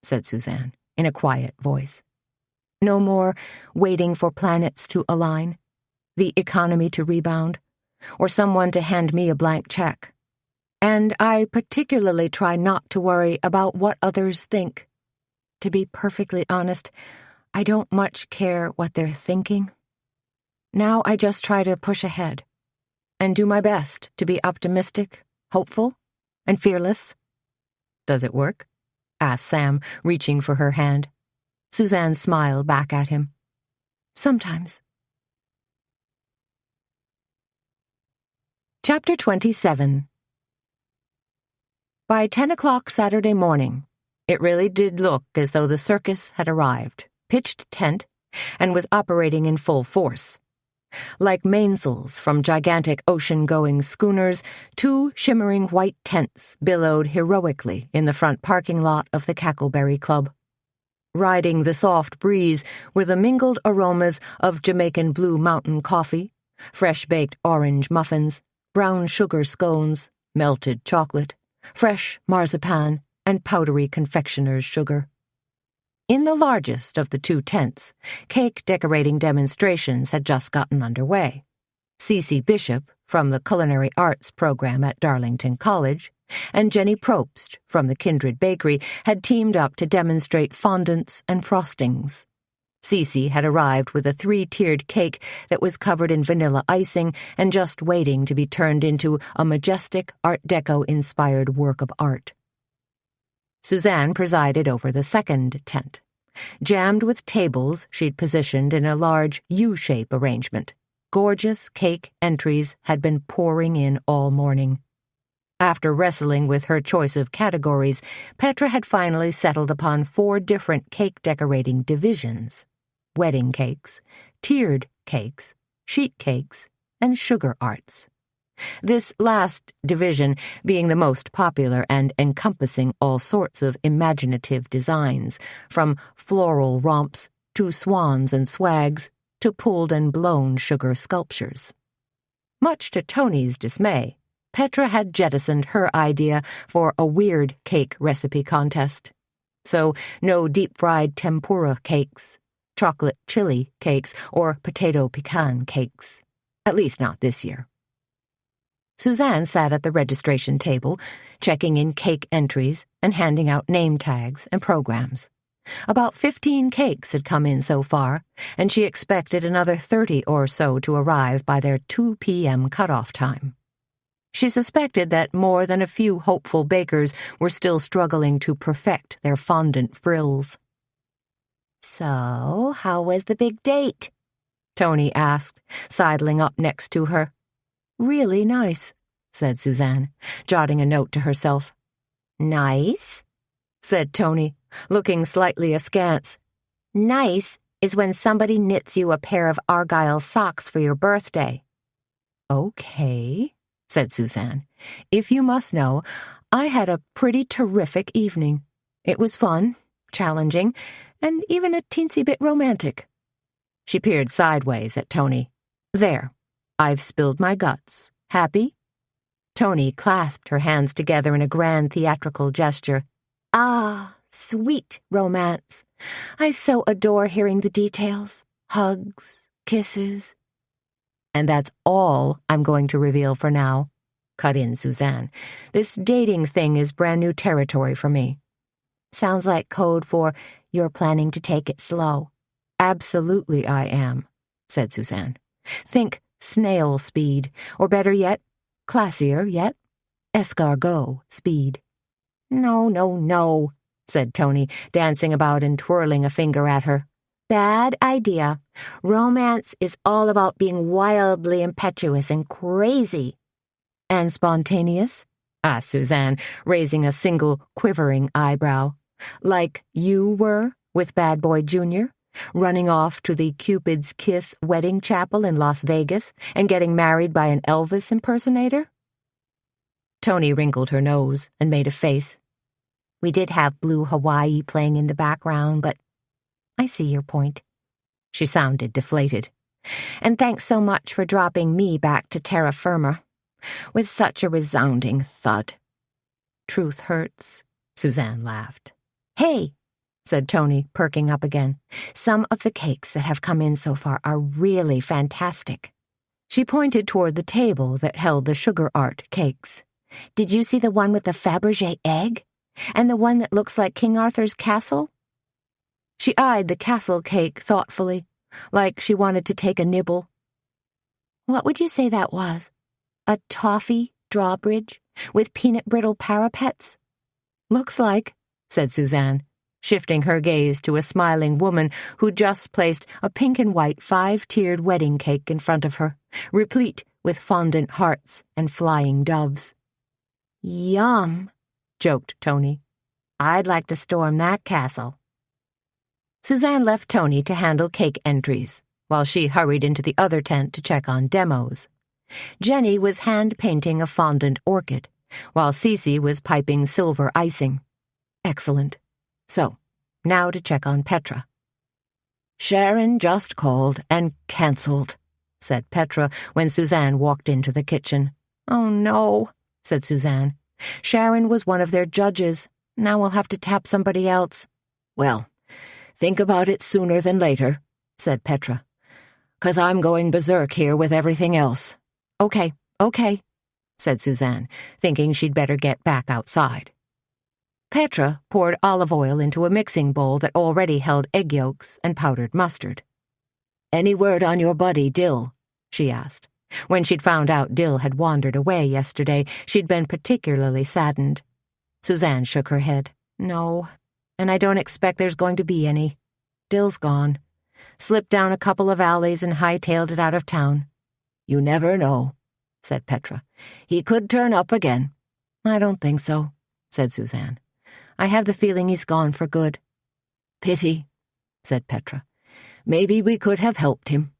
said Suzanne in a quiet voice. No more waiting for planets to align, the economy to rebound, or someone to hand me a blank check. And I particularly try not to worry about what others think. To be perfectly honest, I don't much care what they're thinking. Now I just try to push ahead and do my best to be optimistic, hopeful, and fearless. Does it work? Asked Sam, reaching for her hand. Suzanne smiled back at him. Sometimes. Chapter 27. By 10 o'clock Saturday morning, it really did look as though the circus had arrived, pitched tent, and was operating in full force. Like mainsails from gigantic ocean-going schooners, 2 shimmering white tents billowed heroically in the front parking lot of the Cackleberry Club. Riding the soft breeze were the mingled aromas of Jamaican Blue Mountain coffee, fresh-baked orange muffins, brown sugar scones, melted chocolate, fresh marzipan, and powdery confectioner's sugar. In the largest of the 2 tents, cake decorating demonstrations had just gotten underway. Cece Bishop, from the Culinary Arts program at Darlington College, and Jenny Probst, from the Kindred Bakery, had teamed up to demonstrate fondants and frostings. Cece had arrived with a 3-tiered cake that was covered in vanilla icing and just waiting to be turned into a majestic Art Deco-inspired work of art. Suzanne presided over the second tent, jammed with tables she'd positioned in a large U-shape arrangement. Gorgeous cake entries had been pouring in all morning. After wrestling with her choice of categories, Petra had finally settled upon 4 different cake decorating divisions: wedding cakes, tiered cakes, sheet cakes, and sugar arts. This last division being the most popular and encompassing all sorts of imaginative designs, from floral romps to swans and swags to pulled and blown sugar sculptures. Much to Tony's dismay, Petra had jettisoned her idea for a weird cake recipe contest. So no deep-fried tempura cakes, chocolate chili cakes, or potato pecan cakes. At least not this year. Suzanne sat at the registration table, checking in cake entries and handing out name tags and programs. About 15 cakes had come in so far, and she expected another 30 or so to arrive by their 2 p.m. cutoff time. She suspected that more than a few hopeful bakers were still struggling to perfect their fondant frills. So, how was the big date? Tony asked, sidling up next to her. Really nice, said Suzanne, jotting a note to herself. Nice? Said Tony, looking slightly askance. Nice is when somebody knits you a pair of Argyle socks for your birthday. Okay, said Suzanne. If you must know, I had a pretty terrific evening. It was fun, challenging, and even a teensy bit romantic. She peered sideways at Tony. There, I've spilled my guts. Happy? Tony clasped her hands together in a grand theatrical gesture. Ah, sweet romance. I so adore hearing the details. Hugs, kisses. And that's all I'm going to reveal for now, cut in Suzanne. This dating thing is brand new territory for me. Sounds like code for you're planning to take it slow. Absolutely I am, said Suzanne. Think snail speed, or better yet, classier yet, escargot speed. No, said Tony, dancing about and twirling a finger at her. Bad idea. Romance is all about being wildly impetuous and crazy. And spontaneous? Asked Suzanne, raising a single quivering eyebrow. Like you were with Bad Boy Jr., running off to the Cupid's Kiss wedding chapel in Las Vegas and getting married by an Elvis impersonator? Tony wrinkled her nose and made a face. We did have Blue Hawaii playing in the background, but I see your point. She sounded deflated. And thanks so much for dropping me back to terra firma, with such a resounding thud. Truth hurts, Suzanne laughed. Hey, said Tony, perking up again. Some of the cakes that have come in so far are really fantastic. She pointed toward the table that held the sugar art cakes. Did you see the one with the Fabergé egg? And the one that looks like King Arthur's castle?" She eyed the castle cake thoughtfully, like she wanted to take a nibble. "What would you say that was? A toffee drawbridge with peanut brittle parapets?" "Looks like," said Suzanne, shifting her gaze to a smiling woman who just placed a pink and white 5-tiered wedding cake in front of her, replete with fondant hearts and flying doves. "Yum," joked Tony. "I'd like to storm that castle." Suzanne left Tony to handle cake entries, while she hurried into the other tent to check on demos. Jenny was hand-painting a fondant orchid, while Cece was piping silver icing. Excellent. So, now to check on Petra. "Sharon just called and cancelled," said Petra when Suzanne walked into the kitchen. "Oh, no," said Suzanne. "Sharon was one of their judges. Now we'll have to tap somebody else." "Well, think about it sooner than later," said Petra. "'Cause I'm going berserk here with everything else." Okay, said Suzanne, thinking she'd better get back outside. Petra poured olive oil into a mixing bowl that already held egg yolks and powdered mustard. "Any word on your buddy, Dill?" she asked. When she'd found out Dill had wandered away yesterday, she'd been particularly saddened. Suzanne shook her head. "No, and I don't expect there's going to be any. Dill's gone. Slipped down a couple of alleys and hightailed it out of town." "You never know," said Petra. "He could turn up again." "I don't think so," said Suzanne. "I have the feeling he's gone for good." "Pity," said Petra. "Maybe we could have helped him."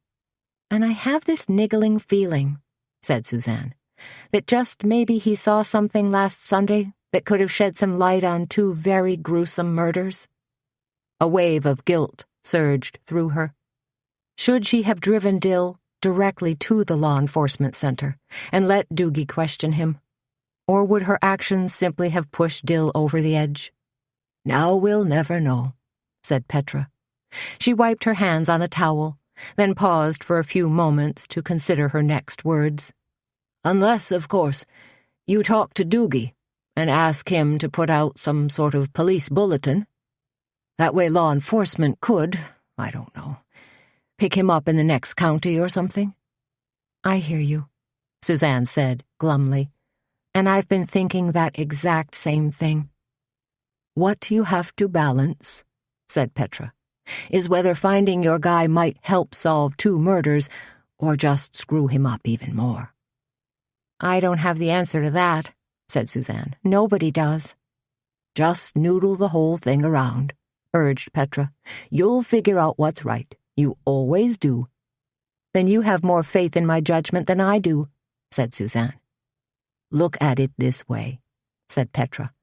"And I have this niggling feeling," said Suzanne, "that just maybe he saw something last Sunday that could have shed some light on 2 very gruesome murders." A wave of guilt surged through her. Should she have driven Dill directly to the law enforcement center and let Doogie question him? Or would her actions simply have pushed Dill over the edge? "Now we'll never know," said Petra. She wiped her hands on a towel, then paused for a few moments to consider her next words. "Unless, of course, you talk to Doogie and ask him to put out some sort of police bulletin. That way law enforcement could, I don't know, pick him up in the next county or something." "I hear you," Suzanne said glumly, "and I've been thinking that exact same thing." "What you have to balance," said Petra, "is whether finding your guy might help solve 2 murders or just screw him up even more." "I don't have the answer to that," said Suzanne. "Nobody does." "Just noodle the whole thing around," urged Petra. "You'll figure out what's right. You always do." "Then you have more faith in my judgment than I do," said Suzanne. "Look at it this way," said Petra.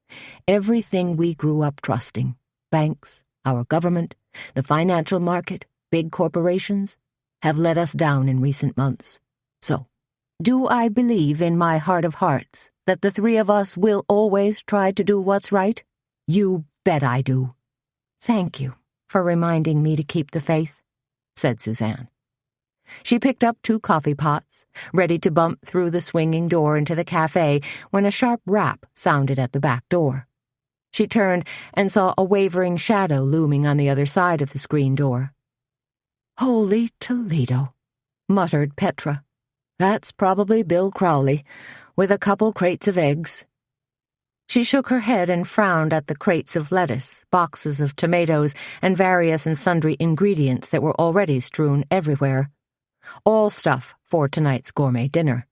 "Everything we grew up trusting, banks, our government, the financial market, big corporations, have let us down in recent months. So, do I believe in my heart of hearts that the 3 of us will always try to do what's right? You bet I do." "Thank you for reminding me to keep the faith," said Suzanne. She picked up 2 coffee pots, ready to bump through the swinging door into the cafe when a sharp rap sounded at the back door. She turned and saw a wavering shadow looming on the other side of the screen door. "Holy Toledo," muttered Petra. "That's probably Bill Crowley, with a couple crates of eggs." She shook her head and frowned at the crates of lettuce, boxes of tomatoes, and various and sundry ingredients that were already strewn everywhere. All stuff for tonight's gourmet dinner.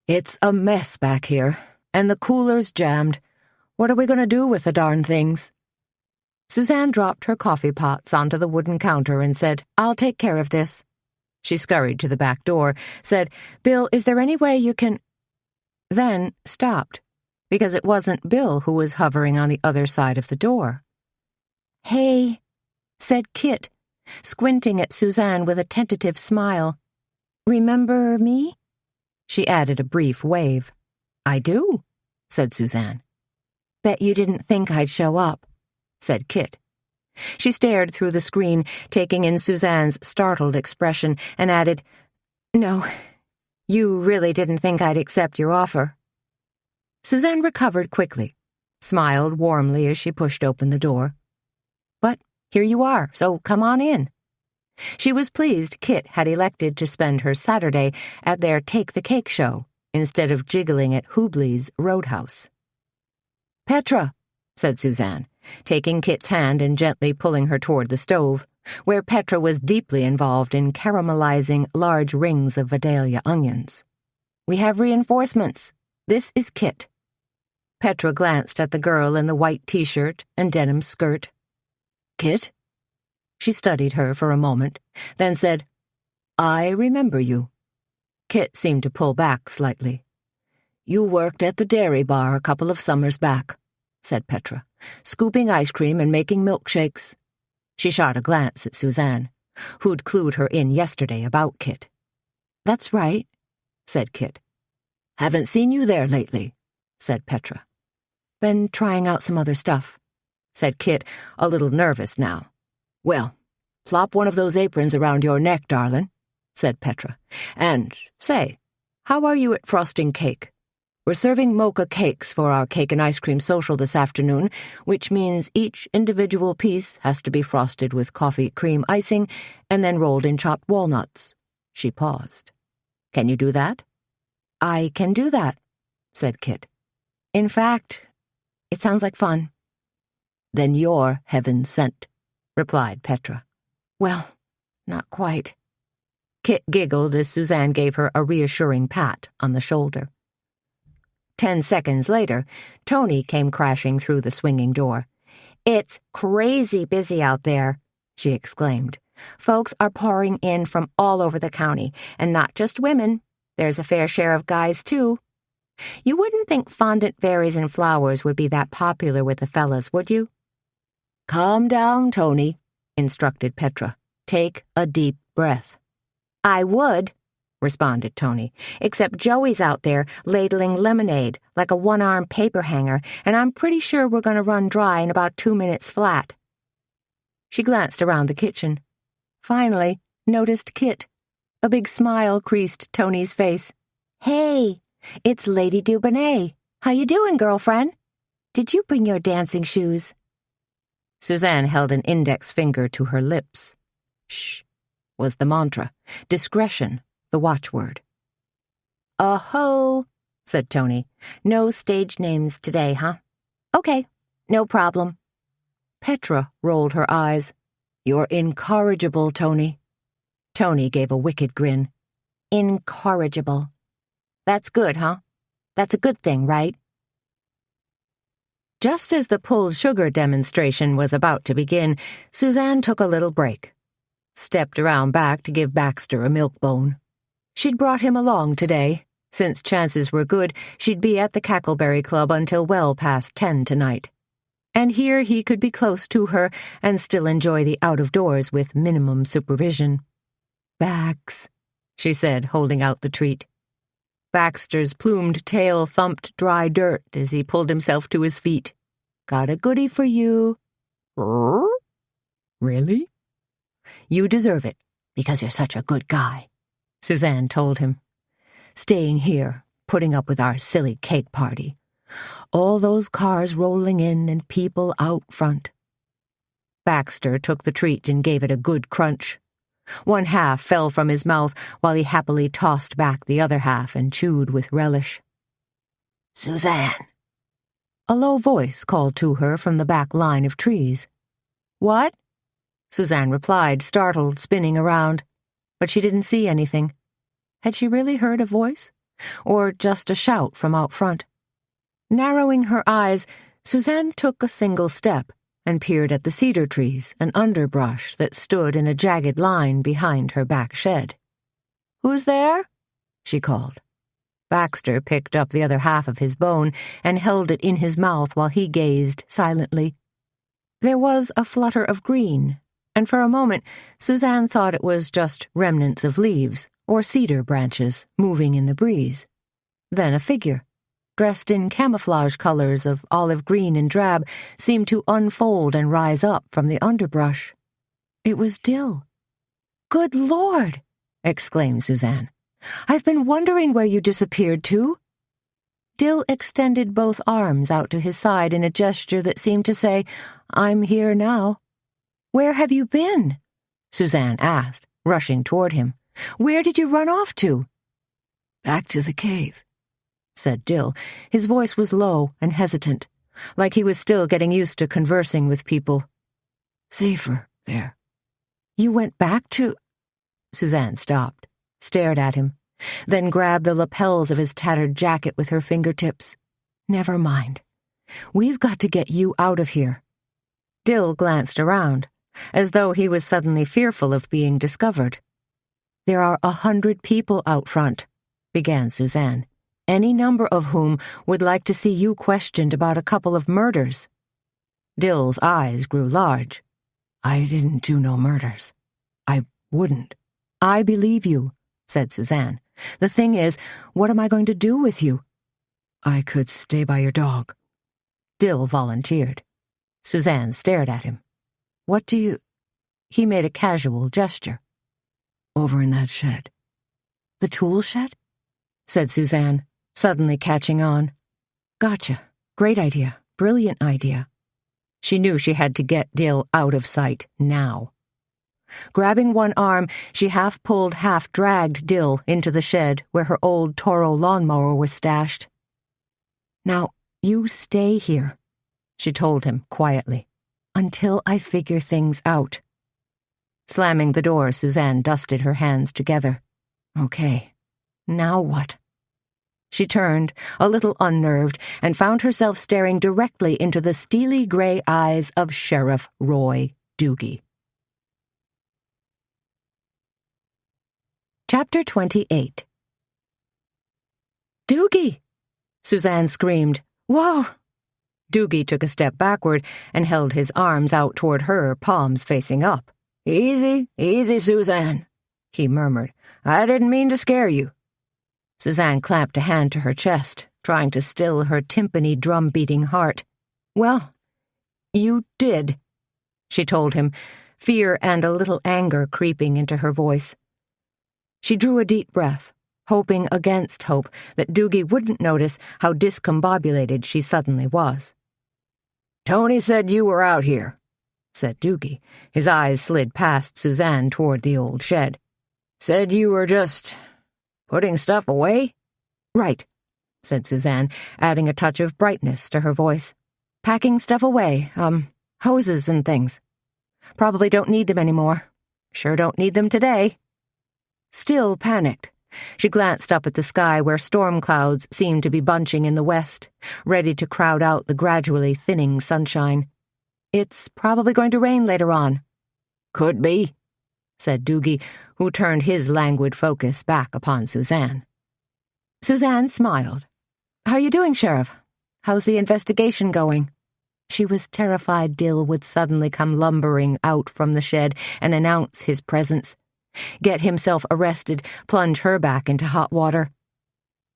"It's a mess back here, and the cooler's jammed. What are we going to do with the darn things?" Suzanne dropped her coffee pots onto the wooden counter and said, "I'll take care of this." She scurried to the back door, said, "Bill, is there any way you can—" Then stopped, because it wasn't Bill who was hovering on the other side of the door. "Hey," said Kit, squinting at Suzanne with a tentative smile. "Remember me?" She added a brief wave. "I do," said Suzanne. "Bet you didn't think I'd show up," said Kit. She stared through the screen, taking in Suzanne's startled expression, and added, "No, you really didn't think I'd accept your offer." Suzanne recovered quickly, smiled warmly as she pushed open the door. But here you are, so come on in. She was pleased Kit had elected to spend her Saturday at their Take the Cake show instead of jiggling at Hubley's Roadhouse. "Petra," said Suzanne, taking Kit's hand and gently pulling her toward the stove, where Petra was deeply involved in caramelizing large rings of Vidalia onions. "We have reinforcements. This is Kit." Petra glanced at the girl in the white t-shirt and denim skirt. "Kit?" She studied her for a moment, then said, "I remember you." Kit seemed to pull back slightly. "You worked at the dairy bar a couple of summers back," said Petra, "scooping ice cream and making milkshakes." She shot a glance at Suzanne, who'd clued her in yesterday about Kit. "That's right," said Kit. "Haven't seen you there lately," said Petra. "Been trying out some other stuff," said Kit, a little nervous now. "Well, plop one of those aprons around your neck, darlin'," said Petra. "And, say, how are you at frosting cake? We're serving mocha cakes for our cake and ice cream social this afternoon, which means each individual piece has to be frosted with coffee cream icing and then rolled in chopped walnuts." She paused. "Can you do that?" "I can do that," said Kit. "In fact, it sounds like fun." "Then you're heaven sent," replied Petra. "Well, not quite." Kit giggled as Suzanne gave her a reassuring pat on the shoulder. 10 seconds later, Tony came crashing through the swinging door. "It's crazy busy out there," she exclaimed. "Folks are pouring in from all over the county, and not just women. There's a fair share of guys, too. You wouldn't think fondant berries and flowers would be that popular with the fellas, would you?" "Calm down, Tony," instructed Petra. "Take a deep breath." "I would," responded Tony, "except Joey's out there ladling lemonade like a one-armed paper hanger, and I'm pretty sure we're going to run dry in about 2 minutes flat." She glanced around the kitchen. Finally, noticed Kit. A big smile creased Tony's face. "Hey, it's Lady Dubonnet. How you doing, girlfriend? Did you bring your dancing shoes?" Suzanne held an index finger to her lips. "Shh," was the mantra. Discretion, the watchword. "Oh-ho," said Tony. "No stage names today, huh? Okay, no problem." Petra rolled her eyes. "You're incorrigible, Tony." Tony gave a wicked grin. "Incorrigible. That's good, huh? That's a good thing, right?" Just as the pulled sugar demonstration was about to begin, Suzanne took a little break. Stepped around back to give Baxter a milk bone. She'd brought him along today, since chances were good she'd be at the Cackleberry Club until well past 10 tonight. And here he could be close to her and still enjoy the out-of-doors with minimum supervision. "Bax," she said, holding out the treat. Baxter's plumed tail thumped dry dirt as he pulled himself to his feet. "Got a goodie for you." "Really?" "You deserve it, because you're such a good guy," Suzanne told him. "Staying here, putting up with our silly cake party. All those cars rolling in and people out front." Baxter took the treat and gave it a good crunch. One half fell from his mouth while he happily tossed back the other half and chewed with relish. "Suzanne!" A low voice called to her from the back line of trees. "What?" Suzanne replied, startled, spinning around. But she didn't see anything. Had she really heard a voice? Or just a shout from out front? Narrowing her eyes, Suzanne took a single step and peered at the cedar trees and underbrush that stood in a jagged line behind her back shed. "Who's there?" she called. Baxter picked up the other half of his bone and held it in his mouth while he gazed silently. There was a flutter of green, and for a moment Suzanne thought it was just remnants of leaves or cedar branches moving in the breeze. Then a figure, dressed in camouflage colors of olive green and drab, seemed to unfold and rise up from the underbrush. It was Dill. "Good Lord!" exclaimed Suzanne. "I've been wondering where you disappeared to." Dill extended both arms out to his side in a gesture that seemed to say, "I'm here now." "Where have you been?" Suzanne asked, rushing toward him. "Where did you run off to?" "Back to the cave," said Dill. His voice was low and hesitant, like he was still getting used to conversing with people. "Safer there." "You went back to—" Suzanne stopped, stared at him, then grabbed the lapels of his tattered jacket with her fingertips. "Never mind. We've got to get you out of here." Dill glanced around, as though he was suddenly fearful of being discovered. "There are 100 people out front," began Suzanne, "any number of whom would like to see you questioned about a couple of murders." Dill's eyes grew large. "I didn't do no murders. I wouldn't." "I believe you," said Suzanne. "The thing is, what am I going to do with you?" "I could stay by your dog." Dill volunteered. Suzanne stared at him. "What do you—" He made a casual gesture. "Over in that shed." "The tool shed?" said Suzanne, suddenly catching on. "Gotcha. Great idea. Brilliant idea." She knew she had to get Dill out of sight now. Grabbing one arm, she half-pulled, half-dragged Dill into the shed where her old Toro lawnmower was stashed. "Now, you stay here," she told him quietly, "until I figure things out." Slamming the door, Suzanne dusted her hands together. "Okay, now what?" She turned, a little unnerved, and found herself staring directly into the steely gray eyes of Sheriff Roy Doogie. Chapter 28. "Doogie!" Suzanne screamed. "Whoa!" Doogie took a step backward and held his arms out toward her, palms facing up. Easy, easy, Suzanne," he murmured. "I didn't mean to scare you." Suzanne clamped a hand to her chest, trying to still her timpani drum-beating heart. "Well, you did," she told him, fear and a little anger creeping into her voice. She drew a deep breath, hoping against hope that Doogie wouldn't notice how discombobulated she suddenly was. "Tony said you were out here," said Doogie. His eyes slid past Suzanne toward the old shed. "Said you were just putting stuff away?" "Right," said Suzanne, adding a touch of brightness to her voice. "Packing stuff away, hoses and things. Probably don't need them anymore. Sure don't need them today." Still panicked, she glanced up at the sky where storm clouds seemed to be bunching in the west, ready to crowd out the gradually thinning sunshine. "It's probably going to rain later on." "Could be," said Doogie, who turned his languid focus back upon Suzanne. Suzanne smiled. "How you doing, Sheriff? How's the investigation going?" She was terrified Dill would suddenly come lumbering out from the shed and announce his presence, get himself arrested, plunge her back into hot water.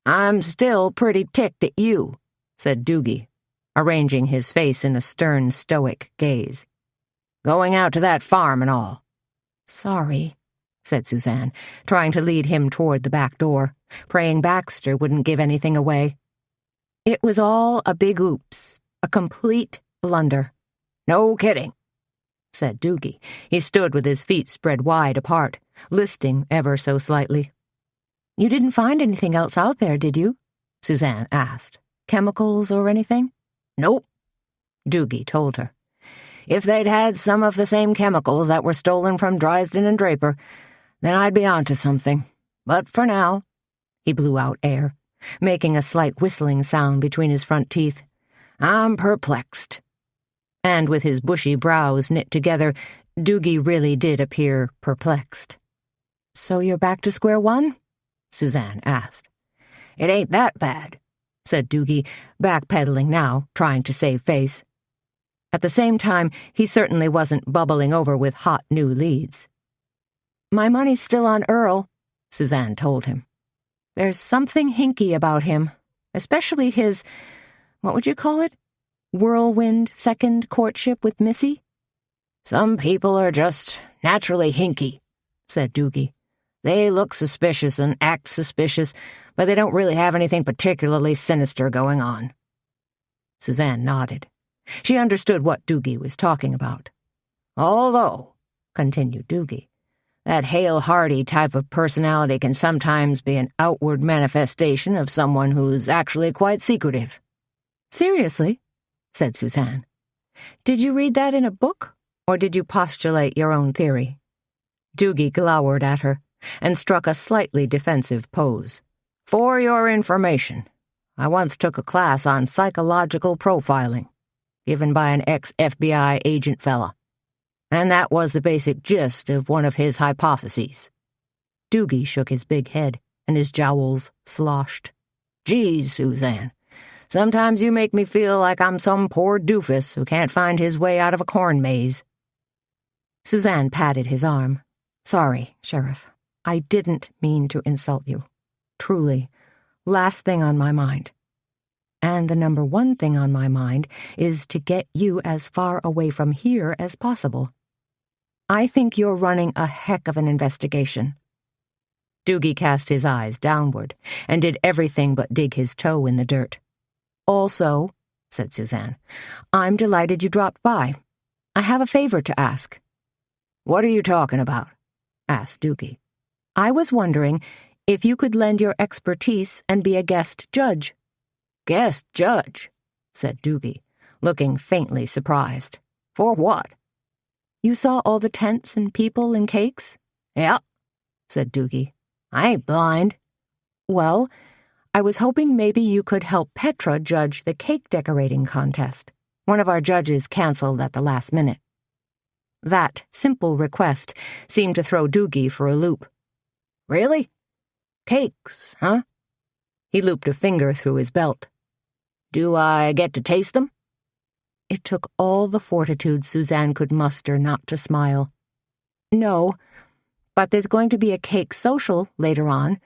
"I'm still pretty ticked at you," said Doogie, arranging his face in a stern, stoic gaze. "Going out to that farm and all." "Sorry," said Suzanne, trying to lead him toward the back door, praying Baxter wouldn't give anything away. "It was all a big oops, a complete blunder." "No kidding," said Doogie. He stood with his feet spread wide apart, listing ever so slightly. "You didn't find anything else out there, did you?" Suzanne asked. "Chemicals or anything?" "Nope," Doogie told her. "If they'd had some of the same chemicals that were stolen from Drysden and Draper, then I'd be onto something. But for now," he blew out air, making a slight whistling sound between his front teeth, "I'm perplexed." And with his bushy brows knit together, Doogie really did appear perplexed. "So you're back to square one?" Suzanne asked. "It ain't that bad," said Doogie, backpedaling now, trying to save face. At the same time, he certainly wasn't bubbling over with hot new leads. "My money's still on Earl," Suzanne told him. "There's something hinky about him, especially his, what would you call it? Whirlwind second courtship with Missy?" "Some people are just naturally hinky," said Doogie. "They look suspicious and act suspicious, but they don't really have anything particularly sinister going on." Suzanne nodded. She understood what Doogie was talking about. "Although," continued Doogie, "that hail-hardy type of personality can sometimes be an outward manifestation of someone who's actually quite secretive." "Seriously?" said Suzanne. "Did you read that in a book, or did you postulate your own theory?" Doogie glowered at her and struck a slightly defensive pose. "For your information, I once took a class on psychological profiling, given by an ex-FBI agent fella, and that was the basic gist of one of his hypotheses." Doogie shook his big head, and his jowls sloshed. "Geez, Suzanne, sometimes you make me feel like I'm some poor doofus who can't find his way out of a corn maze." Suzanne patted his arm. "Sorry, Sheriff. I didn't mean to insult you. Truly, last thing on my mind. And the number one thing on my mind is to get you as far away from here as possible. I think you're running a heck of an investigation." Doogie cast his eyes downward and did everything but dig his toe in the dirt. "Also," said Suzanne, "I'm delighted you dropped by. I have a favor to ask." "What are you talking about?" asked Doogie. "I was wondering if you could lend your expertise and be a guest judge." "Guest judge," said Doogie, looking faintly surprised. "For what?" "You saw all the tents and people and cakes?" "Yeah," said Doogie. "I ain't blind." "Well, I was hoping maybe you could help Petra judge the cake decorating contest. One of our judges canceled at the last minute." That simple request seemed to throw Doogie for a loop. "Really? Cakes, huh?" He looped a finger through his belt. "Do I get to taste them?" It took all the fortitude Suzanne could muster not to smile. "No, but there's going to be a cake social later on.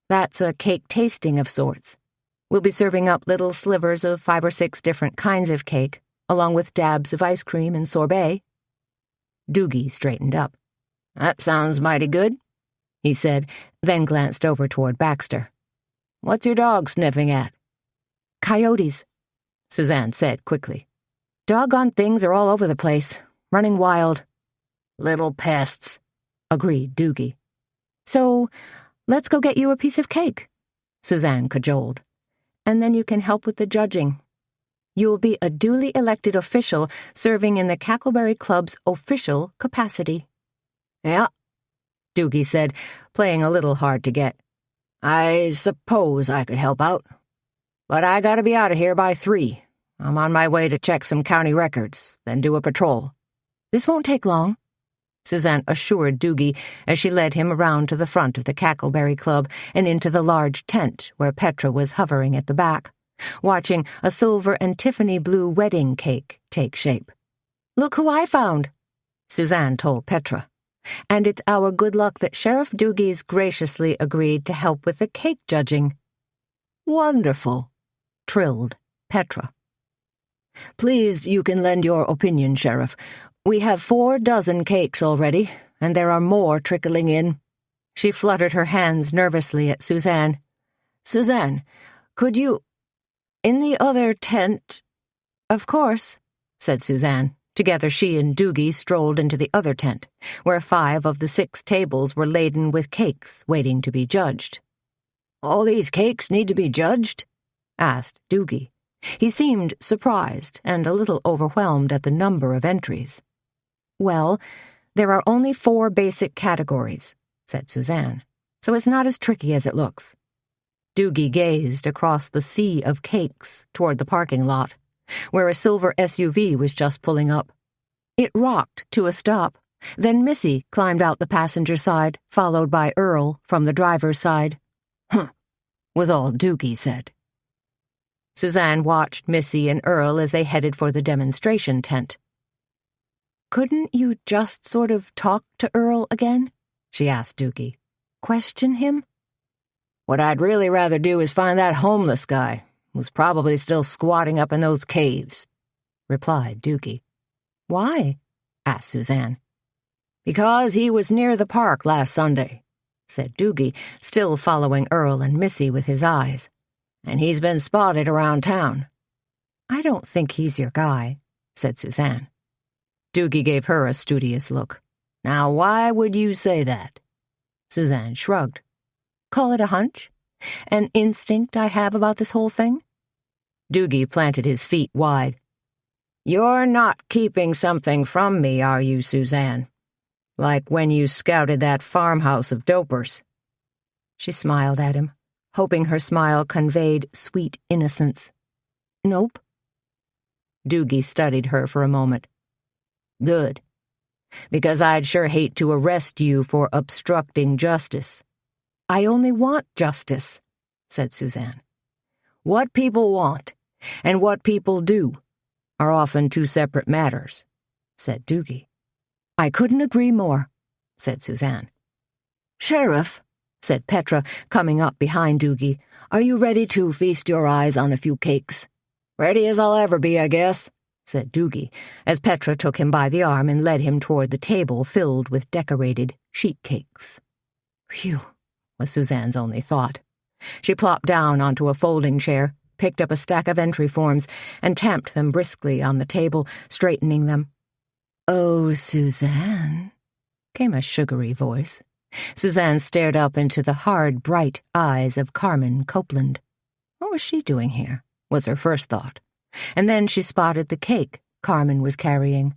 That's a cake tasting of sorts. We'll be serving up little slivers of 5 or 6 different kinds of cake, along with dabs of ice cream and sorbet." Doogie straightened up. "That sounds mighty good," he said, then glanced over toward Baxter. "What's your dog sniffing at?" "Coyotes," Suzanne said quickly. "Doggone things are all over the place, running wild." "Little pests," agreed Doogie. "So, let's go get you a piece of cake," Suzanne cajoled. "And then you can help with the judging. You'll be a duly elected official serving in the Cackleberry Club's official capacity." "Yeah," Doogie said, playing a little hard to get. "I suppose I could help out. But I gotta be out of here by 3. I'm on my way to check some county records, then do a patrol." "This won't take long," Suzanne assured Doogie as she led him around to the front of the Cackleberry Club and into the large tent where Petra was hovering at the back, watching a silver and Tiffany blue wedding cake take shape. "Look who I found," Suzanne told Petra. "And it's our good luck that Sheriff Doogie's graciously agreed to help with the cake judging." "Wonderful," trilled Petra. "Pleased you can lend your opinion, Sheriff. We have 4 dozen cakes already, and there are more trickling in." She fluttered her hands nervously at Suzanne. "Suzanne, could you— in the other tent—" "Of course," said Suzanne. Together she and Doogie strolled into the other tent, where 5 of the 6 tables were laden with cakes waiting to be judged. "All these cakes need to be judged?" asked Doogie. He seemed surprised and a little overwhelmed at the number of entries. "Well, there are only 4 basic categories," said Suzanne, "so it's not as tricky as it looks." Doogie gazed across the sea of cakes toward the parking lot, where a silver SUV was just pulling up. It rocked to a stop. Then Missy climbed out the passenger side, followed by Earl from the driver's side. "Huh," was all Doogie said. Suzanne watched Missy and Earl as they headed for the demonstration tent. "Couldn't you just sort of talk to Earl again?" she asked Doogie. "Question him?" "What I'd really rather do is find that homeless guy, who's probably still squatting up in those caves," replied Doogie. "Why?" asked Suzanne. "Because he was near the park last Sunday. said Doogie, still following Earl and Missy with his eyes. "And he's been spotted around town." "I don't think he's your guy," said Suzanne. Doogie gave her a studious look. "Now, why would you say that?" Suzanne shrugged. "Call it a hunch? An instinct I have about this whole thing?" Doogie planted his feet wide. "You're not keeping something from me, are you, Suzanne? Like when you scouted that farmhouse of dopers." She smiled at him, hoping her smile conveyed sweet innocence. "Nope." Doogie studied her for a moment. "Good. Because I'd sure hate to arrest you for obstructing justice." "I only want justice," said Suzanne. "What people want, and what people do, are often two separate matters," said Doogie. "I couldn't agree more," said Suzanne. "Sheriff," said Petra, coming up behind Doogie, "are you ready to feast your eyes on a few cakes?" "Ready as I'll ever be, I guess," said Doogie, as Petra took him by the arm and led him toward the table filled with decorated sheet cakes. "Phew," was Suzanne's only thought. She plopped down onto a folding chair, picked up a stack of entry forms, and tamped them briskly on the table, straightening them. "Oh, Suzanne," came a sugary voice. Suzanne stared up into the hard, bright eyes of Carmen Copeland. What was she doing here, was her first thought. And then she spotted the cake Carmen was carrying.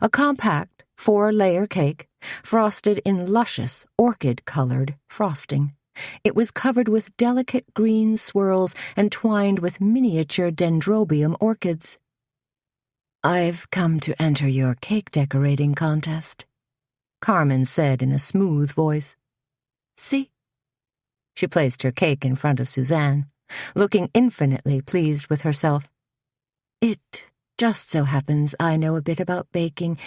A compact, 4-layer cake, frosted in luscious, orchid-colored frosting. It was covered with delicate green swirls and twined with miniature dendrobium orchids. "I've come to enter your cake decorating contest," Carmen said in a smooth voice. "See?" She placed her cake in front of Suzanne, looking infinitely pleased with herself. "It just so happens I know a bit about baking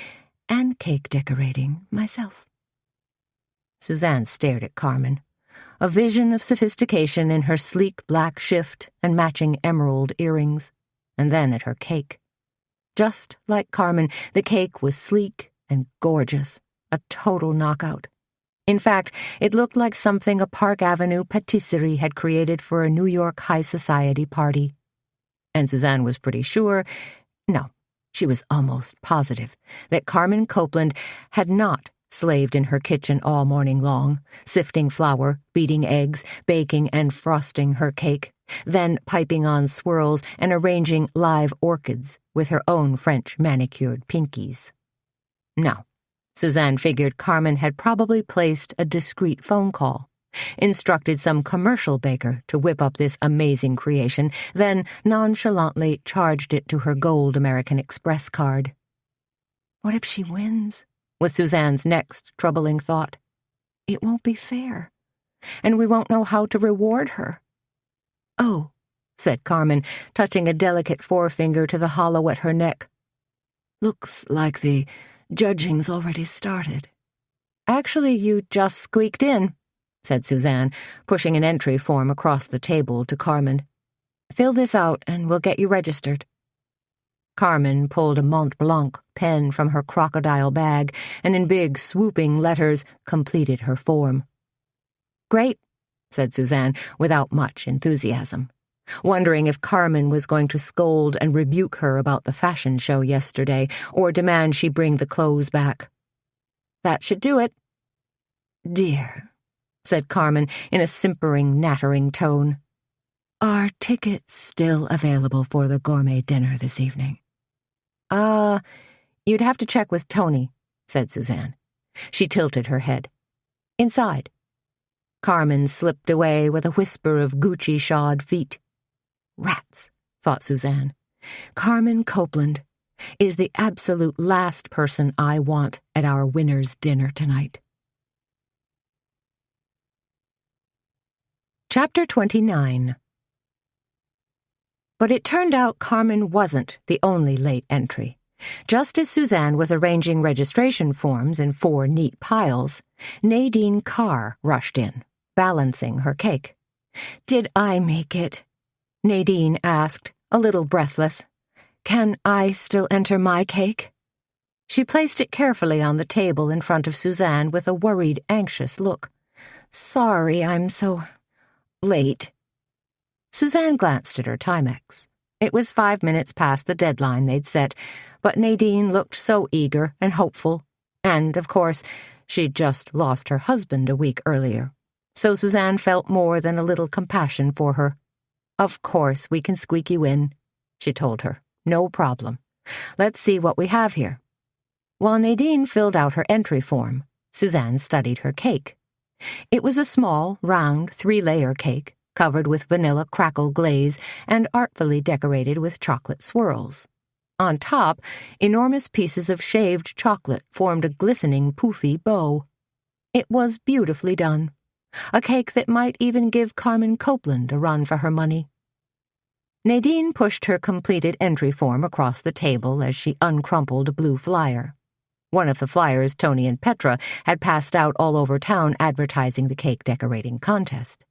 and cake decorating myself." Suzanne stared at Carmen, a vision of sophistication in her sleek black shift and matching emerald earrings, and then at her cake. Just like Carmen, the cake was sleek and gorgeous, a total knockout. In fact, it looked like something a Park Avenue patisserie had created for a New York high society party. And Suzanne was pretty sure, no, she was almost positive, that Carmen Copeland had not slaved in her kitchen all morning long, sifting flour, beating eggs, baking and frosting her cake, then piping on swirls and arranging live orchids with her own French manicured pinkies. No, Suzanne figured Carmen had probably placed a discreet phone call, instructed some commercial baker to whip up this amazing creation, then nonchalantly charged it to her gold American Express card. What if she wins? Was Suzanne's next troubling thought. It won't be fair, and we won't know how to reward her. "Oh," said Carmen, touching a delicate forefinger to the hollow at her neck. "Looks like the judging's already started." "Actually, you just squeaked in," said Suzanne, pushing an entry form across the table to Carmen. "Fill this out and we'll get you registered." Carmen pulled a Mont Blanc pen from her crocodile bag and in big, swooping letters completed her form. "Great," said Suzanne, without much enthusiasm, wondering if Carmen was going to scold and rebuke her about the fashion show yesterday or demand she bring the clothes back. "That should do it." "Dear," said Carmen in a simpering, nattering tone, "are tickets still available for the gourmet dinner this evening?" You'd have to check with Tony," said Suzanne. She tilted her head. "Inside." Carmen slipped away with a whisper of Gucci-shod feet. Rats, thought Suzanne. Carmen Copeland is the absolute last person I want at our winner's dinner tonight. Chapter 29. But it turned out Carmen wasn't the only late entry. Just as Suzanne was arranging registration forms in 4 neat piles, Nadine Carr rushed in, balancing her cake. "Did I make it?" Nadine asked, a little breathless. "Can I still enter my cake?" She placed it carefully on the table in front of Suzanne with a worried, anxious look. Sorry I'm so late. Suzanne glanced at her Timex. It was 5 minutes past the deadline they'd set, but Nadine looked so eager and hopeful. And, of course, she'd just lost her husband a week earlier. So Suzanne felt more than a little compassion for her. "Of course, we can squeak you in," she told her. "No problem. Let's see what we have here." While Nadine filled out her entry form, Suzanne studied her cake. It was a small, round, 3-layer cake, covered with vanilla crackle glaze and artfully decorated with chocolate swirls. On top, enormous pieces of shaved chocolate formed a glistening, poofy bow. It was beautifully done. A cake that might even give Carmen Copeland a run for her money. Nadine pushed her completed entry form across the table as she uncrumpled a blue flyer. One of the flyers Tony and Petra had passed out all over town advertising the cake decorating contest.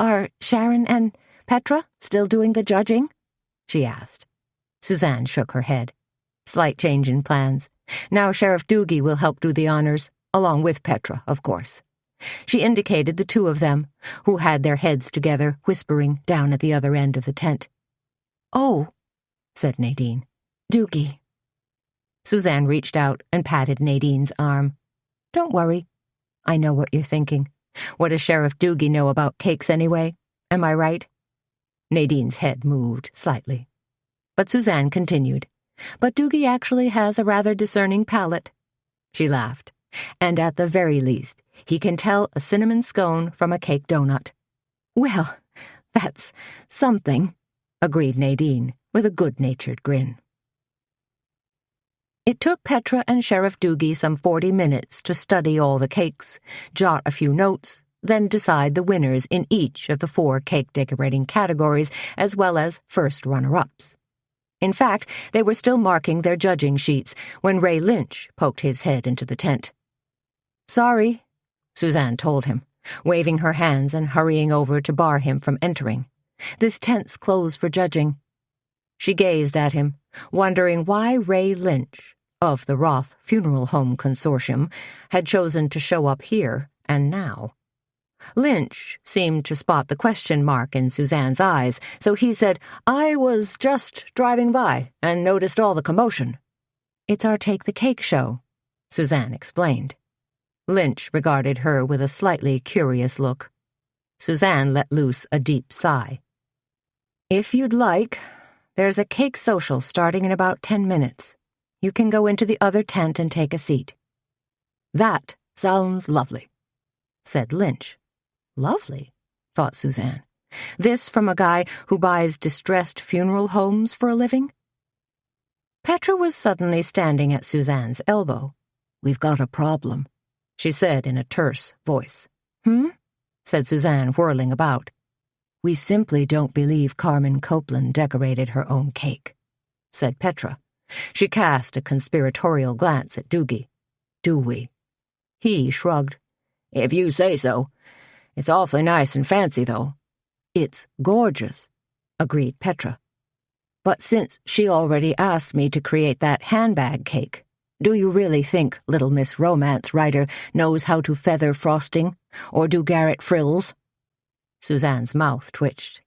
Are Sharon and Petra still doing the judging? She asked. Suzanne shook her head. Slight change in plans. Now Sheriff Doogie will help do the honors, along with Petra, of course. She indicated the two of them, who had their heads together, whispering down at the other end of the tent. "Oh," said Nadine. "Doogie." Suzanne reached out and patted Nadine's arm. "Don't worry. I know what you're thinking. What does Sheriff Doogie know about cakes anyway? Am I right?" Nadine's head moved slightly. But Suzanne continued. "But Doogie actually has a rather discerning palate." She laughed. "And at the very least, he can tell a cinnamon scone from a cake donut." "Well, that's something," agreed Nadine, with a good-natured grin. It took Petra and Sheriff Doogie some 40 minutes to study all the cakes, jot a few notes, then decide the winners in each of the 4 cake decorating categories, as well as first runner-ups. In fact, they were still marking their judging sheets when Ray Lynch poked his head into the tent. "Sorry," Suzanne told him, waving her hands and hurrying over to bar him from entering. "This tent's closed for judging." She gazed at him, wondering why Ray Lynch, of the Roth Funeral Home Consortium, had chosen to show up here and now. Lynch seemed to spot the question mark in Suzanne's eyes, so he said, "I was just driving by and noticed all the commotion." "It's our Take the Cake show," Suzanne explained. Lynch regarded her with a slightly curious look. Suzanne let loose a deep sigh. "If you'd like, there's a cake social starting in about 10 minutes. You can go into the other tent and take a seat." "That sounds lovely," said Lynch. Lovely, thought Suzanne. This from a guy who buys distressed funeral homes for a living? Petra was suddenly standing at Suzanne's elbow. "We've got a problem," she said in a terse voice. "Hmm?" said Suzanne, whirling about. "We simply don't believe Carmen Copeland decorated her own cake," said Petra. She cast a conspiratorial glance at Doogie. "Do we?" He shrugged. "If you say so. It's awfully nice and fancy, though." "It's gorgeous," agreed Petra. "But since she already asked me to create that handbag cake, do you really think Little Miss Romance writer knows how to feather frosting or do Garrett frills?" Suzanne's mouth twitched.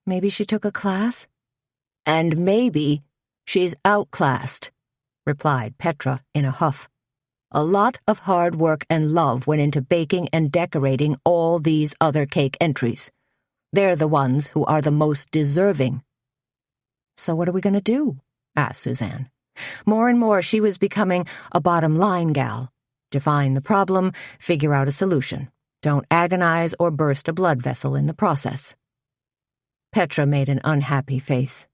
"Maybe she took a class?" "And maybe she's outclassed," replied Petra in a huff. "A lot of hard work and love went into baking and decorating all these other cake entries. They're the ones who are the most deserving." "So what are we going to do?" asked Suzanne. More and more she was becoming a bottom-line gal. Define the problem, figure out a solution. Don't agonize or burst a blood vessel in the process. Petra made an unhappy face.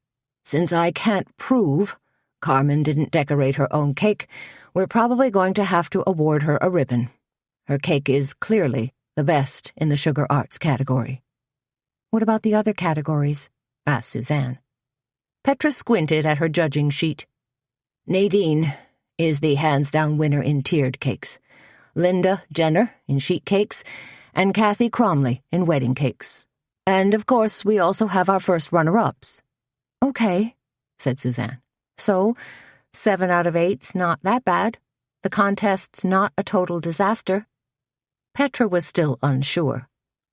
"Since I can't prove Carmen didn't decorate her own cake, we're probably going to have to award her a ribbon. Her cake is clearly the best in the sugar arts category." "What about the other categories?" asked Suzanne. Petra squinted at her judging sheet. "Nadine is the hands-down winner in tiered cakes, Linda Jenner in sheet cakes, and Kathy Cromley in wedding cakes. And, of course, we also have our first runner-ups." "Okay," said Suzanne. "So, 7 out of 8's not that bad. The contest's not a total disaster." Petra was still unsure.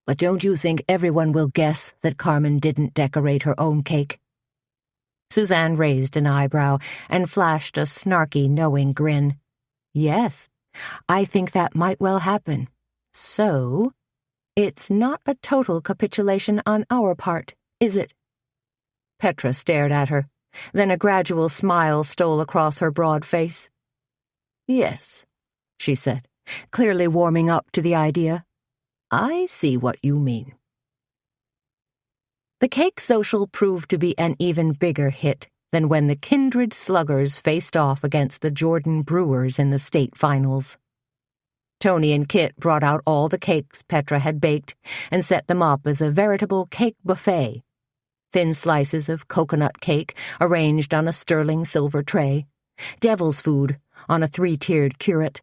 But don't you think everyone will guess that Carmen didn't decorate her own cake? Suzanne raised an eyebrow and flashed a snarky, knowing grin. Yes, I think that might well happen. So, it's not a total capitulation on our part, is it? Petra stared at her. Then a gradual smile stole across her broad face. Yes, she said, clearly warming up to the idea. I see what you mean. The cake social proved to be an even bigger hit than when the kindred sluggers faced off against the Jordan Brewers in the state finals. Tony and Kit brought out all the cakes Petra had baked and set them up as a veritable cake buffet. Thin slices of coconut cake arranged on a sterling silver tray, devil's food on a 3-tiered curate,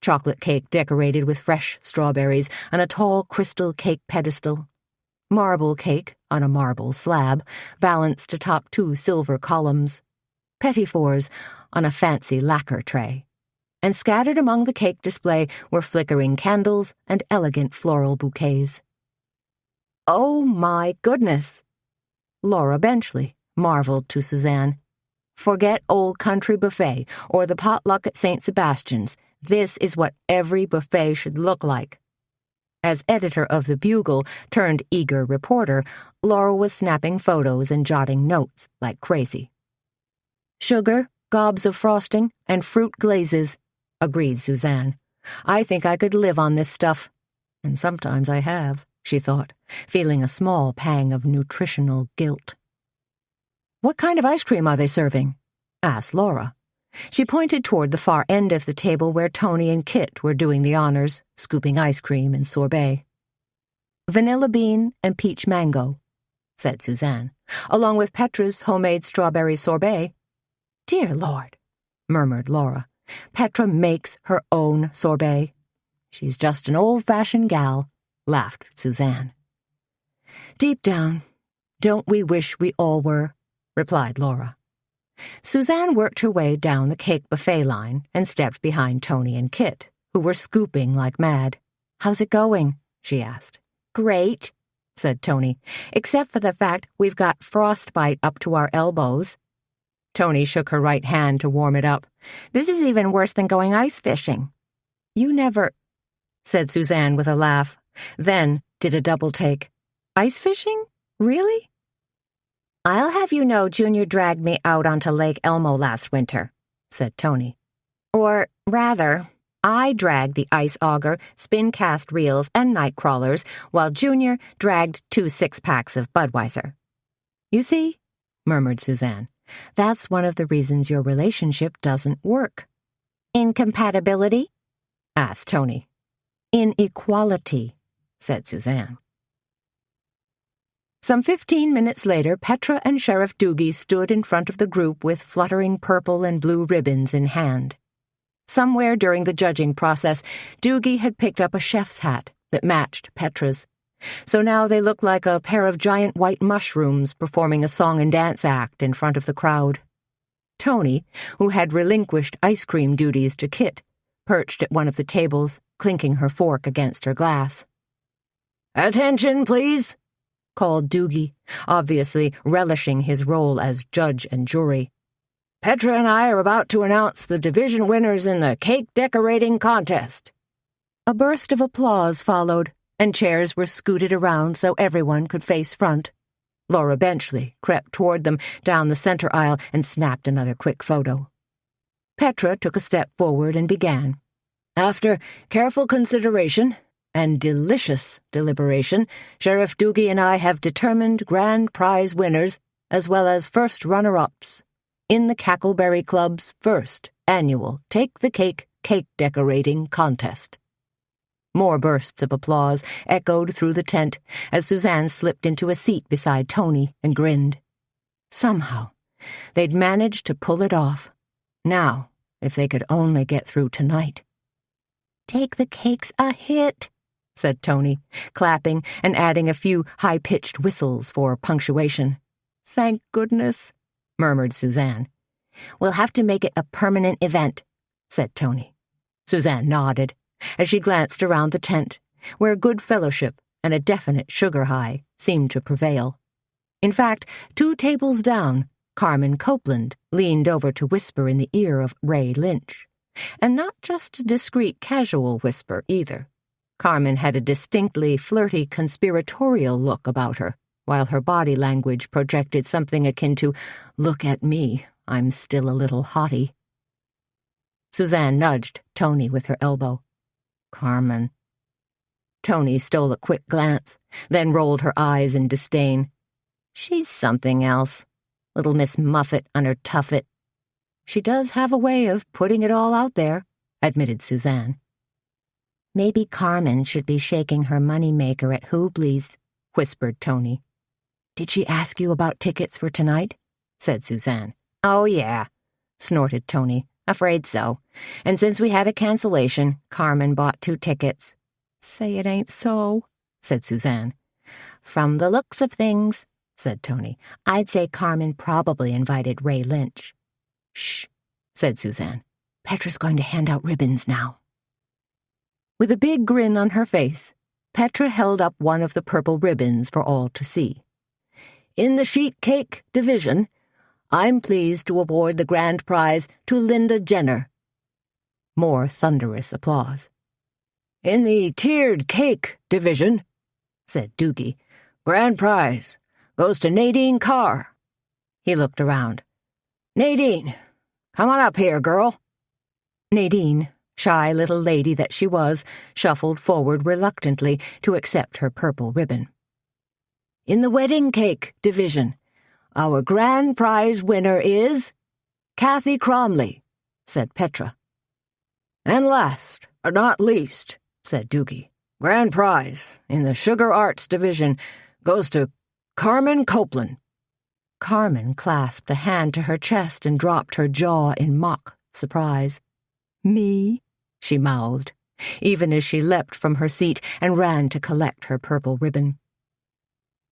chocolate cake decorated with fresh strawberries on a tall crystal cake pedestal, marble cake on a marble slab balanced atop 2 silver columns, petit fours on a fancy lacquer tray, and scattered among the cake display were flickering candles and elegant floral bouquets. Oh my goodness! Laura Benchley marveled to Suzanne. Forget Old Country Buffet or the potluck at St. Sebastian's. This is what every buffet should look like. As editor of the Bugle turned eager reporter, Laura was snapping photos and jotting notes like crazy. Sugar, gobs of frosting, and fruit glazes, agreed Suzanne. I think I could live on this stuff. And sometimes I have, she thought, feeling a small pang of nutritional guilt. What kind of ice cream are they serving? Asked Laura. She pointed toward the far end of the table where Tony and Kit were doing the honors, scooping ice cream and sorbet. Vanilla bean and peach mango, said Suzanne, along with Petra's homemade strawberry sorbet. Dear Lord, murmured Laura. Petra makes her own sorbet. She's just an old-fashioned gal, laughed Suzanne. Deep down, don't we wish we all were, replied Laura. Suzanne worked her way down the cake buffet line and stepped behind Tony and Kit, who were scooping like mad. How's it going? She asked. Great, said Tony, except for the fact we've got frostbite up to our elbows. Tony shook her right hand to warm it up. This is even worse than going ice fishing. You never, said Suzanne with a laugh, then did a double take. Ice fishing? Really? I'll have you know Junior dragged me out onto Lake Elmo last winter, said Tony. Or, rather, I dragged the ice auger, spin-cast reels, and night crawlers, while Junior dragged 2 6-packs of Budweiser. You see, murmured Suzanne, that's one of the reasons your relationship doesn't work. Incompatibility? Asked Tony. Inequality, said Suzanne. Some 15 minutes later, Petra and Sheriff Doogie stood in front of the group with fluttering purple and blue ribbons in hand. Somewhere during the judging process, Doogie had picked up a chef's hat that matched Petra's. So now they looked like a pair of giant white mushrooms performing a song and dance act in front of the crowd. Tony, who had relinquished ice cream duties to Kit, perched at one of the tables, clinking her fork against her glass. "Attention, please," called Doogie, obviously relishing his role as judge and jury. "Petra and I are about to announce the division winners in the cake decorating contest." A burst of applause followed, and chairs were scooted around so everyone could face front. Laura Benchley crept toward them down the center aisle and snapped another quick photo. Petra took a step forward and began. "After careful consideration and delicious deliberation, Sheriff Doogie and I have determined grand prize winners as well as first runner-ups in the Cackleberry Club's first annual Take the Cake cake decorating contest." More bursts of applause echoed through the tent as Suzanne slipped into a seat beside Tony and grinned. Somehow, they'd managed to pull it off. Now, if they could only get through tonight. "Take the Cake's a hit," said Tony, clapping and adding a few high-pitched whistles for punctuation. "Thank goodness," murmured Suzanne. "We'll have to make it a permanent event," said Tony. Suzanne nodded. as she glanced around the tent, where good fellowship and a definite sugar high seemed to prevail. In fact, 2 tables down, Carmen Copeland leaned over to whisper in the ear of Ray Lynch. And not just a discreet casual whisper, either. Carmen had a distinctly flirty conspiratorial look about her, while her body language projected something akin to, "Look at me, I'm still a little hottie." Suzanne nudged Tony with her elbow. "Carmen." Tony stole a quick glance, then rolled her eyes in disdain. "She's something else. Little Miss Muffet on her tuffet." "She does have a way of putting it all out there," admitted Suzanne. "Maybe Carmen should be shaking her money-maker at Hoobley's," whispered Tony. "Did she ask you about tickets for tonight?" said Suzanne. "Oh, yeah," snorted Tony. "Afraid so. And since we had a cancellation, Carmen bought 2 tickets." "Say it ain't so," said Suzanne. "From the looks of things," said Tony, "I'd say Carmen probably invited Ray Lynch." "Shh," said Suzanne. "Petra's going to hand out ribbons now." With a big grin on her face, Petra held up one of the purple ribbons for all to see. "In the sheet cake division, I'm pleased to award the grand prize to Linda Jenner." More thunderous applause. "In the tiered cake division," said Doogie, "grand prize goes to Nadine Carr." He looked around. "Nadine, come on up here, girl." Nadine, shy little lady that she was, shuffled forward reluctantly to accept her purple ribbon. "In the wedding cake division, our grand prize winner is Kathy Cromley," said Petra. "And last, but not least," said Doogie, "grand prize in the sugar arts division goes to Carmen Copeland." Carmen clasped a hand to her chest and dropped her jaw in mock surprise. "Me?" she mouthed, even as she leapt from her seat and ran to collect her purple ribbon.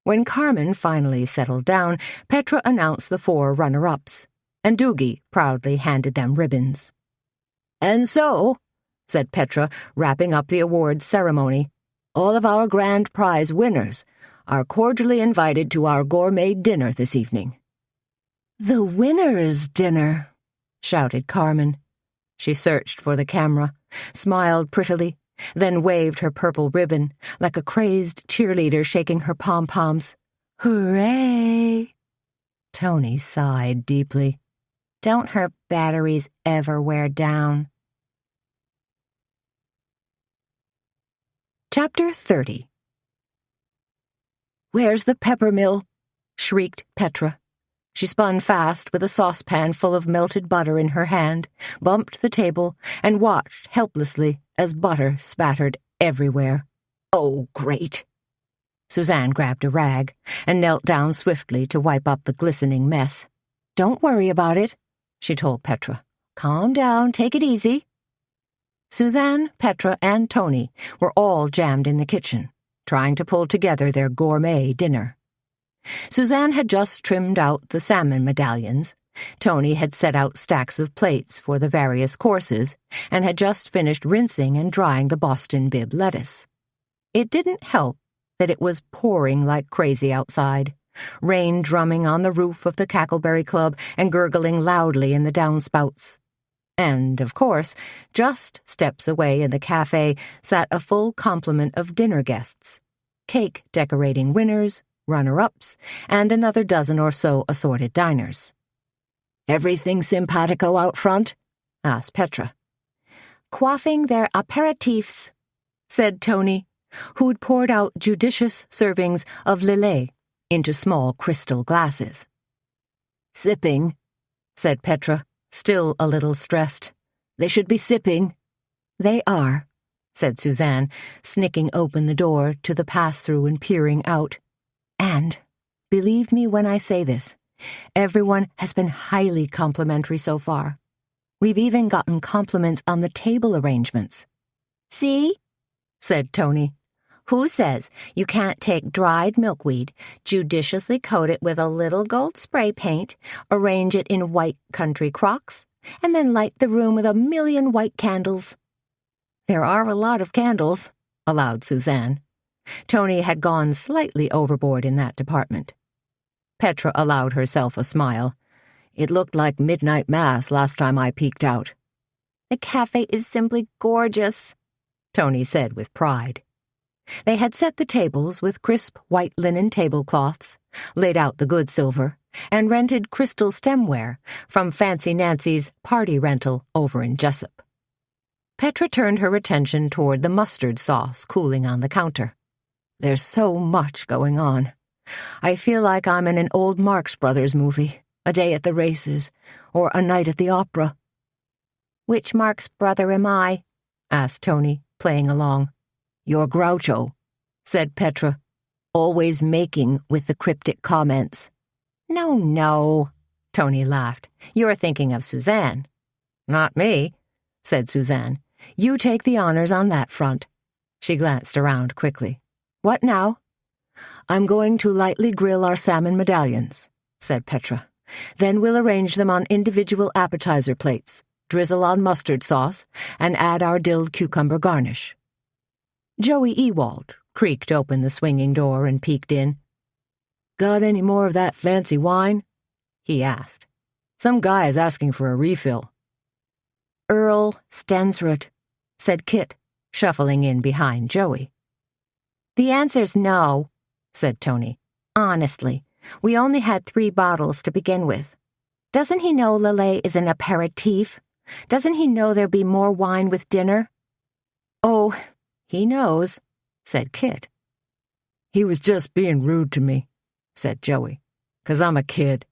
When Carmen finally settled down, Petra announced the 4 runner-ups, and Doogie proudly handed them ribbons. "And so," said Petra, wrapping up the awards ceremony, "all of our grand prize winners are cordially invited to our gourmet dinner this evening." "The winner's dinner," shouted Carmen. She searched for the camera, smiled prettily, then waved her purple ribbon like a crazed cheerleader shaking her pom-poms. "Hooray!" Tony sighed deeply. Don't her batteries ever wear down? Chapter 30. "Where's the peppermill?" shrieked Petra. She spun fast with a saucepan full of melted butter in her hand, bumped the table, and watched helplessly as butter spattered everywhere. "Oh, great!" Suzanne grabbed a rag and knelt down swiftly to wipe up the glistening mess. "Don't worry about it," she told Petra. "Calm down, take it easy." Suzanne, Petra, and Tony were all jammed in the kitchen, trying to pull together their gourmet dinner. Suzanne had just trimmed out the salmon medallions. Tony had set out stacks of plates for the various courses and had just finished rinsing and drying the Boston bib lettuce. It didn't help that it was pouring like crazy outside, rain drumming on the roof of the Cackleberry Club and gurgling loudly in the downspouts. And, of course, just steps away in the cafe sat a full complement of dinner guests, cake-decorating winners, runner-ups, and another dozen or so assorted diners. "Everything simpatico out front?" asked Petra. "Quaffing their aperitifs," said Tony, who'd poured out judicious servings of Lillet into small crystal glasses. "Sipping," said Petra, still a little stressed. "They should be sipping." "They are," said Suzanne, snicking open the door to the pass-through and peering out. "And, believe me when I say this, everyone has been highly complimentary so far. We've even gotten compliments on the table arrangements." "See?" said Tony. "Who says you can't take dried milkweed, judiciously coat it with a little gold spray paint, arrange it in white country crocks, and then light the room with 1,000,000 white candles?" There are a lot of candles, allowed Suzanne. Tony had gone slightly overboard in that department. Petra allowed herself a smile. It looked like midnight mass last time I peeked out. The cafe is simply gorgeous, Tony said with pride. They had set the tables with crisp white linen tablecloths, laid out the good silver, and rented crystal stemware from Fancy Nancy's party rental over in Jessup. Petra turned her attention toward the mustard sauce cooling on the counter. There's so much going on. I feel like I'm in an old Marx Brothers movie, A Day at the Races, or A Night at the Opera. Which Marx brother am I? Asked Tony, playing along. You're Groucho, said Petra, always making with the cryptic comments. No, Tony laughed. You're thinking of Suzanne. Not me, said Suzanne. You take the honors on that front. She glanced around quickly. What now? I'm going to lightly grill our salmon medallions, said Petra. Then we'll arrange them on individual appetizer plates, drizzle on mustard sauce, and add our dilled cucumber garnish. Joey Ewald creaked open the swinging door and peeked in. Got any more of that fancy wine? He asked. Some guy is asking for a refill. Earl Stensrud, said Kit, shuffling in behind Joey. The answer's no, said Tony. Honestly, we only had 3 bottles to begin with. Doesn't he know Lillet is an aperitif? Doesn't he know there'll be more wine with dinner? Oh, he knows, said Kit. He was just being rude to me, said Joey, 'cause I'm a kid.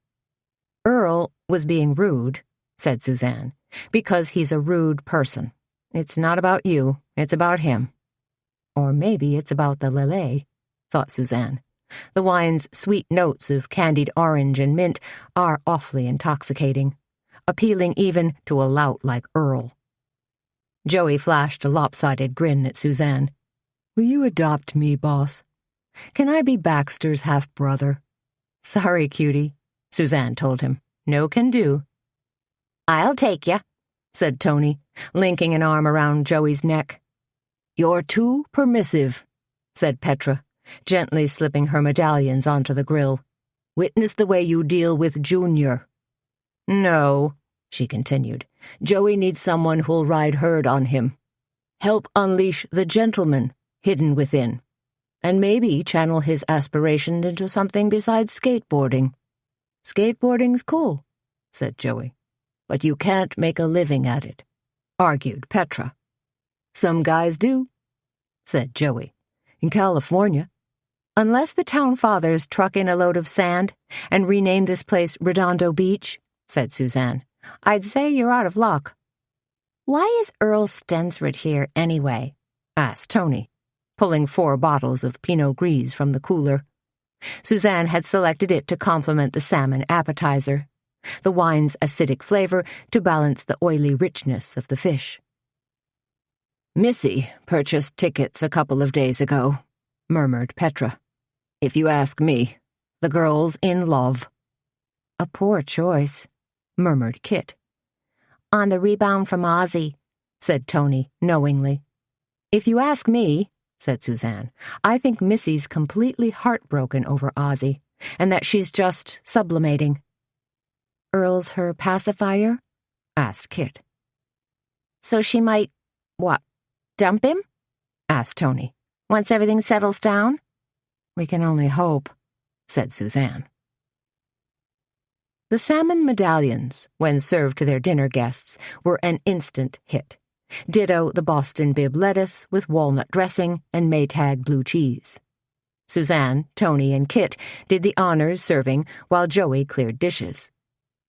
Earl was being rude, said Suzanne, because he's a rude person. It's not about you, it's about him. Or maybe it's about the Lillet, thought Suzanne. The wine's sweet notes of candied orange and mint are awfully intoxicating, appealing even to a lout like Earl. Joey flashed a lopsided grin at Suzanne. Will you adopt me, boss? Can I be Baxter's half-brother? Sorry, cutie, Suzanne told him. No can do. I'll take ya, said Tony, linking an arm around Joey's neck. You're too permissive, said Petra, gently slipping her medallions onto the grill. Witness the way you deal with Junior. No, she continued. Joey needs someone who'll ride herd on him. Help unleash the gentleman hidden within. And maybe channel his aspiration into something besides skateboarding. Skateboarding's cool, said Joey. But you can't make a living at it, argued Petra. Some guys do, said Joey. In California. Unless the town fathers truck in a load of sand and rename this place Redondo Beach, said Suzanne, I'd say you're out of luck. Why is Earl Stensrud here anyway? Asked Tony, pulling 4 bottles of Pinot Gris from the cooler. Suzanne had selected it to complement the salmon appetizer, the wine's acidic flavor to balance the oily richness of the fish. Missy purchased tickets a couple of days ago, murmured Petra. If you ask me, the girl's in love. A poor choice, murmured Kit. On the rebound from Ozzy, said Tony knowingly. If you ask me, said Suzanne, I think Missy's completely heartbroken over Ozzy, and that she's just sublimating. Earl's her pacifier? Asked Kit. So she might, dump him? Asked Tony. Once everything settles down? We can only hope, said Suzanne. The salmon medallions, when served to their dinner guests, were an instant hit. Ditto the Boston bib lettuce with walnut dressing and Maytag blue cheese. Suzanne, Tony, and Kit did the honors serving while Joey cleared dishes.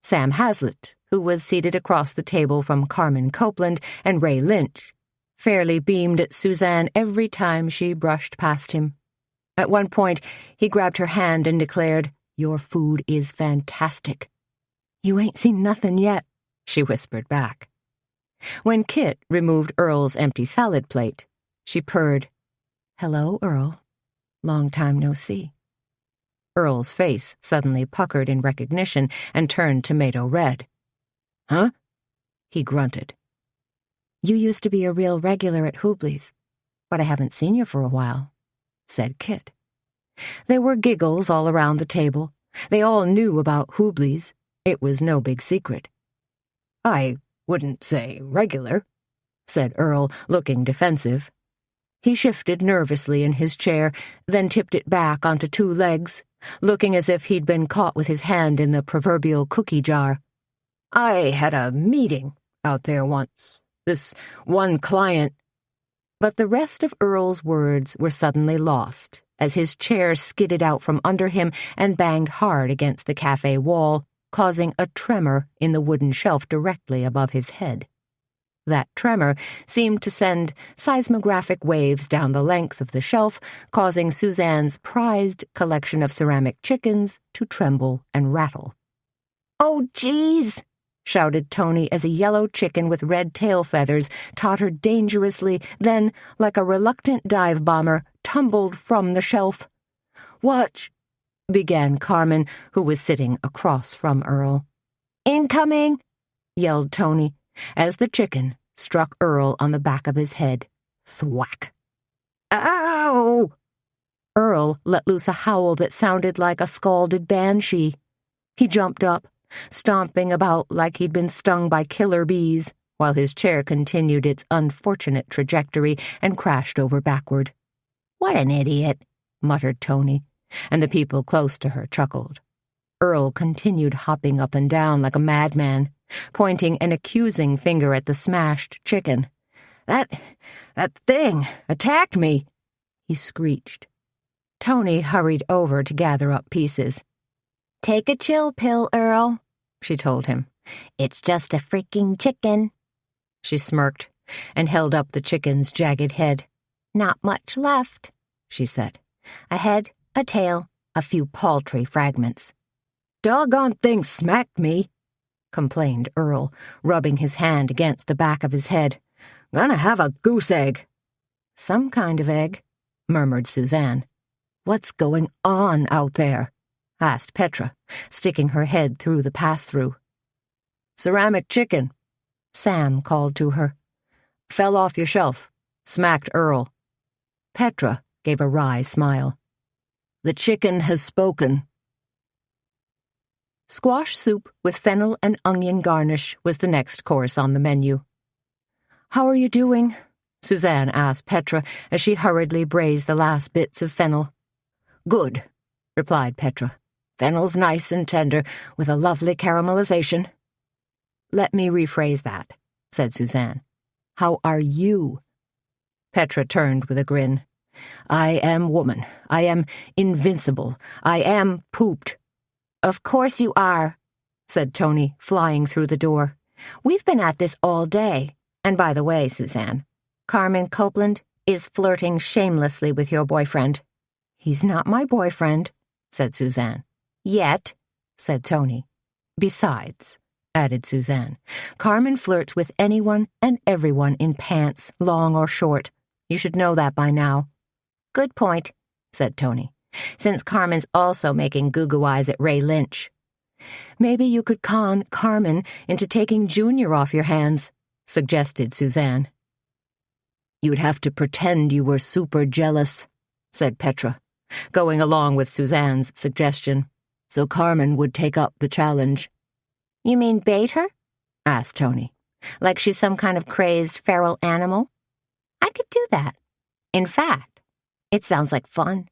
Sam Hazlitt, who was seated across the table from Carmen Copeland and Ray Lynch, fairly beamed at Suzanne every time she brushed past him. At one point, he grabbed her hand and declared, Your food is fantastic. You ain't seen nothing yet, she whispered back. When Kit removed Earl's empty salad plate, she purred, Hello, Earl. Long time no see. Earl's face suddenly puckered in recognition and turned tomato red. Huh? He grunted. You used to be a real regular at Hubley's, but I haven't seen you for a while," said Kit. There were giggles all around the table. They all knew about Hubley's. It was no big secret. "I wouldn't say regular," said Earl, looking defensive. He shifted nervously in his chair, then tipped it back onto two legs, looking as if he'd been caught with his hand in the proverbial cookie jar. "I had a meeting out there once. This one client—" But the rest of Earl's words were suddenly lost as his chair skidded out from under him and banged hard against the cafe wall, causing a tremor in the wooden shelf directly above his head. That tremor seemed to send seismographic waves down the length of the shelf, causing Suzanne's prized collection of ceramic chickens to tremble and rattle. "Oh, geez!" shouted Tony as a yellow chicken with red tail feathers tottered dangerously, then, like a reluctant dive bomber, tumbled from the shelf. "Watch," began Carmen, who was sitting across from Earl. "Incoming!" yelled Tony, as the chicken struck Earl on the back of his head. Thwack! "Ow!" Earl let loose a howl that sounded like a scalded banshee. He jumped up, stomping about like he'd been stung by killer bees, while his chair continued its unfortunate trajectory and crashed over backward. "What an idiot," muttered Tony, and the people close to her chuckled. Earl continued hopping up and down like a madman, pointing an accusing finger at the smashed chicken. That thing attacked me," he screeched. Tony hurried over to gather up pieces. "Take a chill pill, Earl," she told him. "It's just a freaking chicken." She smirked and held up the chicken's jagged head. "Not much left," she said. "A head, a tail, a few paltry fragments." "Doggone thing smacked me," complained Earl, rubbing his hand against the back of his head. "Gonna have a goose egg." "Some kind of egg," murmured Suzanne. "What's going on out there?" asked Petra, sticking her head through the pass-through. "Ceramic chicken," Sam called to her. "Fell off your shelf. Smacked Earl." Petra gave a wry smile. "The chicken has spoken." Squash soup with fennel and onion garnish was the next course on the menu. "How are you doing?" Suzanne asked Petra as she hurriedly braised the last bits of fennel. "Good," replied Petra. "Fennel's nice and tender, with a lovely caramelization." "Let me rephrase that," said Suzanne. "How are you?" Petra turned with a grin. "I am woman. I am invincible. I am pooped." "Of course you are," said Tony, flying through the door. "We've been at this all day. And by the way, Suzanne, Carmen Copeland is flirting shamelessly with your boyfriend." "He's not my boyfriend," said Suzanne. "Yet," said Tony. "Besides," added Suzanne, "Carmen flirts with anyone and everyone in pants, long or short. You should know that by now." "Good point," said Tony, "since Carmen's also making goo-goo eyes at Ray Lynch." "Maybe you could con Carmen into taking Junior off your hands," suggested Suzanne. "You'd have to pretend you were super jealous," said Petra, going along with Suzanne's suggestion, so Carmen would take up the challenge. "You mean bait her?" asked Tony. "Like she's some kind of crazed feral animal?" "I could do that. In fact, it sounds like fun."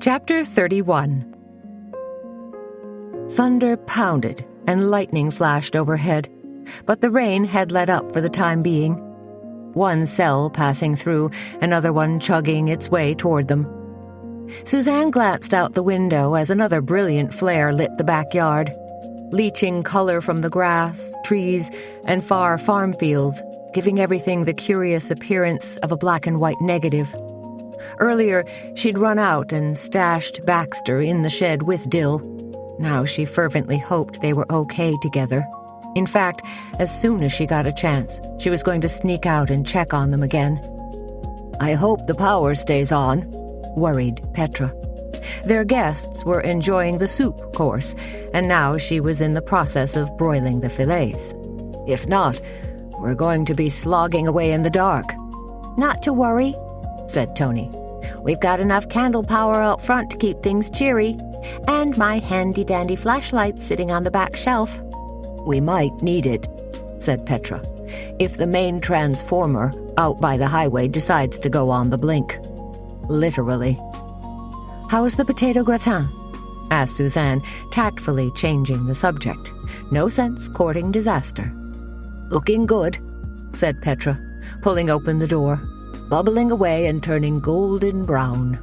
Chapter 31. Thunder pounded and lightning flashed overhead, but the rain had let up for the time being. One cell passing through, another one chugging its way toward them. Suzanne glanced out the window as another brilliant flare lit the backyard, leaching color from the grass, trees, and far farm fields, giving everything the curious appearance of a black and white negative. Earlier, she'd run out and stashed Baxter in the shed with Dill. Now she fervently hoped they were okay together. In fact, as soon as she got a chance, she was going to sneak out and check on them again. "I hope the power stays on," worried Petra. Their guests were enjoying the soup course, and now she was in the process of broiling the fillets. "If not, we're going to be slogging away in the dark." "Not to worry," said Tony. "We've got enough candle power out front to keep things cheery, and my handy-dandy flashlight sitting on the back shelf." "We might need it," said Petra, "if the main transformer out by the highway decides to go on the blink. Literally." "How's the potato gratin?" asked Suzanne, tactfully changing the subject. No sense courting disaster. "Looking good," said Petra, pulling open the door, bubbling away and turning golden brown.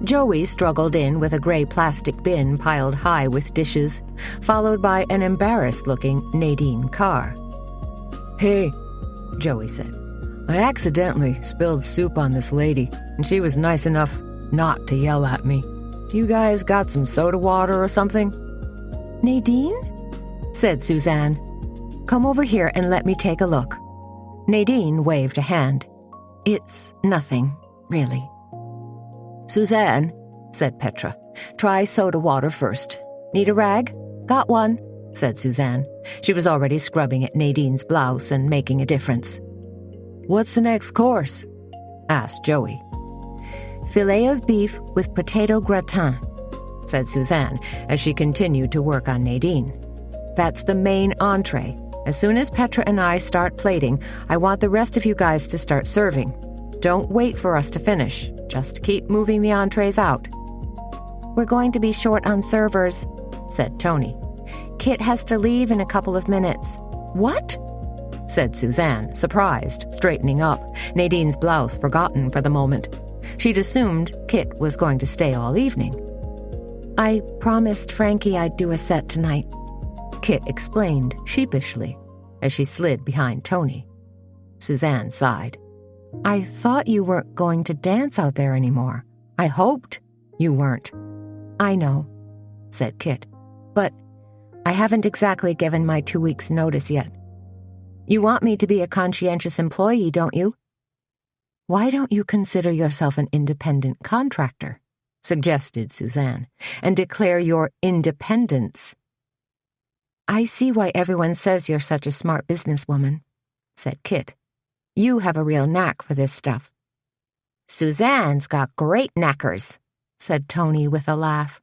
Joey struggled in with a gray plastic bin piled high with dishes, followed by an embarrassed-looking Nadine Carr. "Hey," Joey said, "I accidentally spilled soup on this lady, and she was nice enough not to yell at me. Do you guys got some soda water or something?" "Nadine?" said Suzanne. "Come over here and let me take a look." Nadine waved a hand. "It's nothing, really." "Suzanne," said Petra, "try soda water first. Need a rag?" "Got one," said Suzanne. She was already scrubbing at Nadine's blouse and making a difference. "What's the next course?" asked Joey. "Filet of beef with potato gratin," said Suzanne as she continued to work on Nadine. "That's the main entree. As soon as Petra and I start plating, I want the rest of you guys to start serving. Don't wait for us to finish. Just keep moving the entrees out." "We're going to be short on servers," said Tony. "Kit has to leave in a couple of minutes." "What?" said Suzanne, surprised, straightening up, Nadine's blouse forgotten for the moment. She'd assumed Kit was going to stay all evening. "I promised Frankie I'd do a set tonight," Kit explained sheepishly as she slid behind Tony. Suzanne sighed. "I thought you weren't going to dance out there anymore. I hoped you weren't." "I know," said Kit, "but I haven't exactly given my 2 weeks' notice yet. You want me to be a conscientious employee, don't you?" "Why don't you consider yourself an independent contractor?" suggested Suzanne, "and declare your independence." "I see why everyone says you're such a smart businesswoman," said Kit. "You have a real knack for this stuff." "Suzanne's got great knackers," said Tony with a laugh.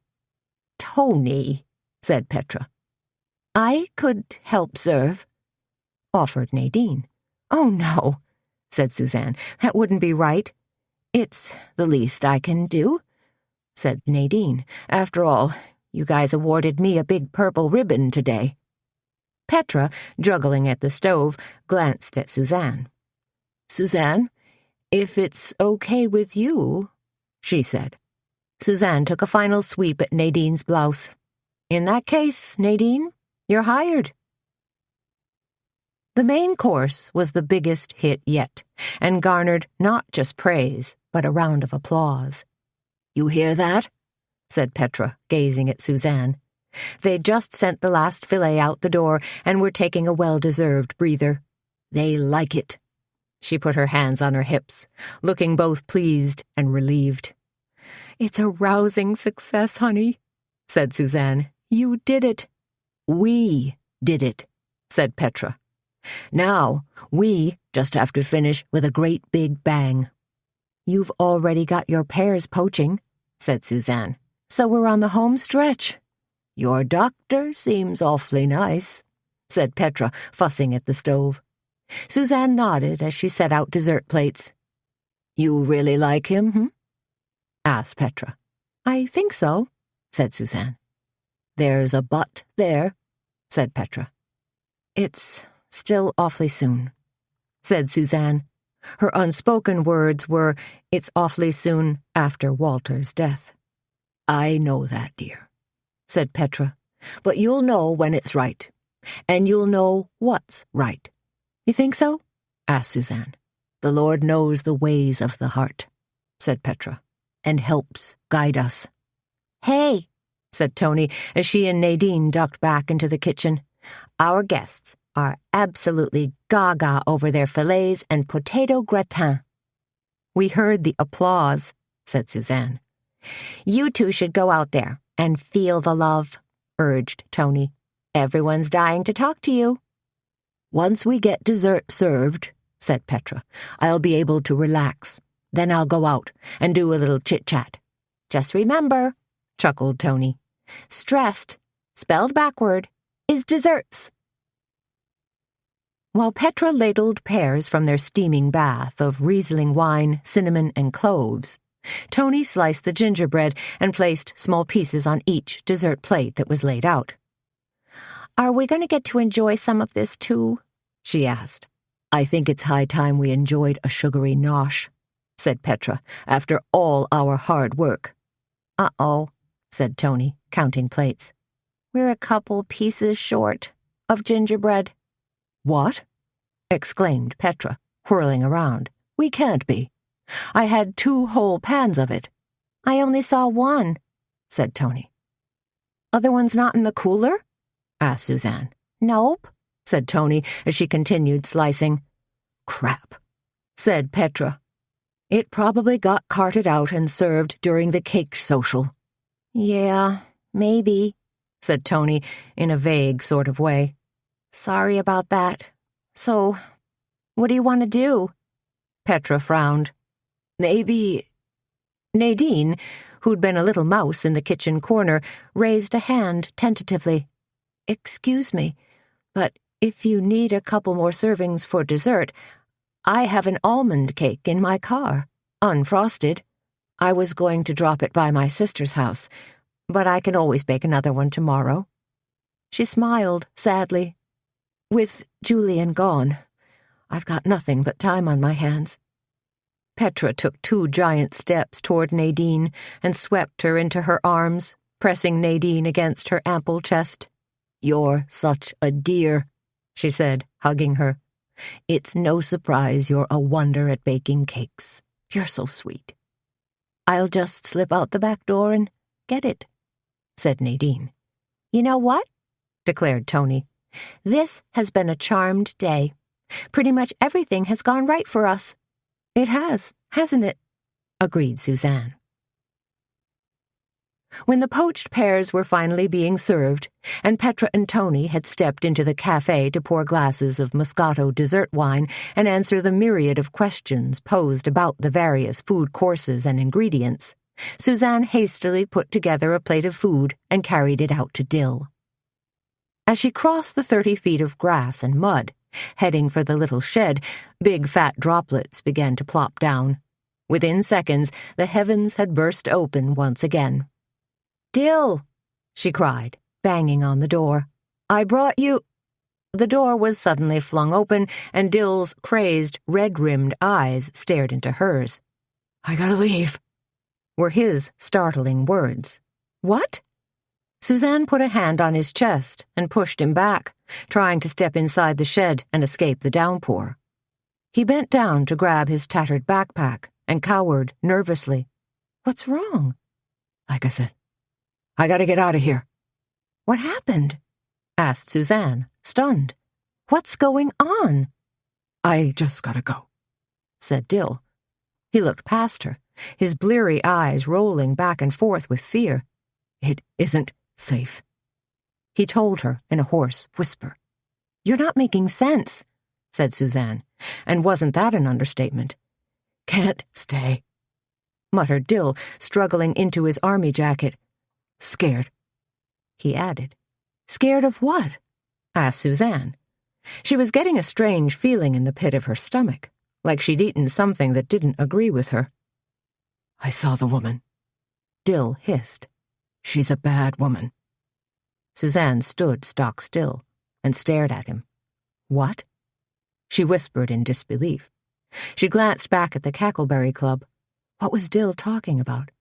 "Tony," said Petra. "I could help serve," offered Nadine. "Oh, no," said Suzanne. "That wouldn't be right." "It's the least I can do," said Nadine. "After all, you guys awarded me a big purple ribbon today." Petra, juggling at the stove, glanced at Suzanne. "Suzanne, if it's okay with you," she said. Suzanne took a final sweep at Nadine's blouse. "In that case, Nadine, you're hired." The main course was the biggest hit yet, and garnered not just praise, but a round of applause. "You hear that?" said Petra, gazing at Suzanne. They'd just sent the last fillet out the door and were taking a well-deserved breather. "They like it." She put her hands on her hips, looking both pleased and relieved. "It's a rousing success, honey," said Suzanne. "You did it." "We did it," said Petra. "Now, we just have to finish with a great big bang." "You've already got your pears poaching," said Suzanne. "So we're on the home stretch." "Your doctor seems awfully nice," said Petra, fussing at the stove. Suzanne nodded as she set out dessert plates. "You really like him, asked Petra. "I think so," said Suzanne. "There's a but there," said Petra. "It's still awfully soon," said Suzanne. Her unspoken words were, "It's awfully soon after Walter's death." "I know that, dear," said Petra. "But you'll know when it's right. And you'll know what's right." "You think so?" asked Suzanne. "The Lord knows the ways of the heart," said Petra, "and helps guide us." "Hey," said Tony as she and Nadine ducked back into the kitchen. "Our guests are absolutely gaga over their fillets and potato gratin." "We heard the applause," said Suzanne. "You two should go out there and feel the love," urged Tony. "Everyone's dying to talk to you." "Once we get dessert served," said Petra, "I'll be able to relax. Then I'll go out and do a little chit-chat." "Just remember," chuckled Tony, "stressed, spelled backward, is desserts." While Petra ladled pears from their steaming bath of Riesling wine, cinnamon, and cloves, Tony sliced the gingerbread and placed small pieces on each dessert plate that was laid out. "Are we going to get to enjoy some of this, too?" she asked. "I think it's high time we enjoyed a sugary nosh," said Petra, "after all our hard work." "Uh-oh," said Tony, counting plates. "We're a couple pieces short of gingerbread." "What?" exclaimed Petra, whirling around. "We can't be. I had 2 whole pans of it." "I only saw 1, said Tony. "Other ones not in the cooler?" asked Suzanne. "Nope," said Tony as she continued slicing. "Crap," said Petra. "It probably got carted out and served during the cake social." "Yeah, maybe," said Tony in a vague sort of way. "Sorry about that. So, what do you want to do?" Petra frowned. "Maybe—" Nadine, who'd been a little mouse in the kitchen corner, raised a hand tentatively. "Excuse me, but if you need a couple more servings for dessert, I have an almond cake in my car, unfrosted. I was going to drop it by my sister's house, but I can always bake another one tomorrow." She smiled sadly. "With Julian gone, I've got nothing but time on my hands." Petra took 2 giant steps toward Nadine and swept her into her arms, pressing Nadine against her ample chest. "You're such a dear," she said, hugging her. "It's no surprise you're a wonder at baking cakes. You're so sweet." "I'll just slip out the back door and get it," said Nadine. "You know what?" declared Tony. "This has been a charmed day. Pretty much everything has gone right for us." "It has, hasn't it?" agreed Suzanne. When the poached pears were finally being served, and Petra and Tony had stepped into the cafe to pour glasses of Moscato dessert wine and answer the myriad of questions posed about the various food courses and ingredients, Suzanne hastily put together a plate of food and carried it out to Dill. As she crossed the 30 feet of grass and mud, heading for the little shed, big fat droplets began to plop down. Within seconds, the heavens had burst open once again. "Dill!" she cried, banging on the door. "I brought you—" The door was suddenly flung open, and Dill's crazed, red-rimmed eyes stared into hers. "I gotta leave," were his startling words. "What?" Suzanne put a hand on his chest and pushed him back, trying to step inside the shed and escape the downpour. He bent down to grab his tattered backpack and cowered nervously. "What's wrong?" "Like I said, I gotta get out of here." "What happened?" asked Suzanne, stunned. "What's going on?" "I just gotta go," said Dill. He looked past her, his bleary eyes rolling back and forth with fear. "It isn't safe," he told her in a hoarse whisper. "You're not making sense," said Suzanne, and wasn't that an understatement? "Can't stay," muttered Dill, struggling into his army jacket. "Scared," he added. "Scared of what?" asked Suzanne. She was getting a strange feeling in the pit of her stomach, like she'd eaten something that didn't agree with her. "I saw the woman," Dill hissed. "She's a bad woman." Suzanne stood stock still and stared at him. "What?" she whispered in disbelief. She glanced back at the Cackleberry Club. What was Dill talking about?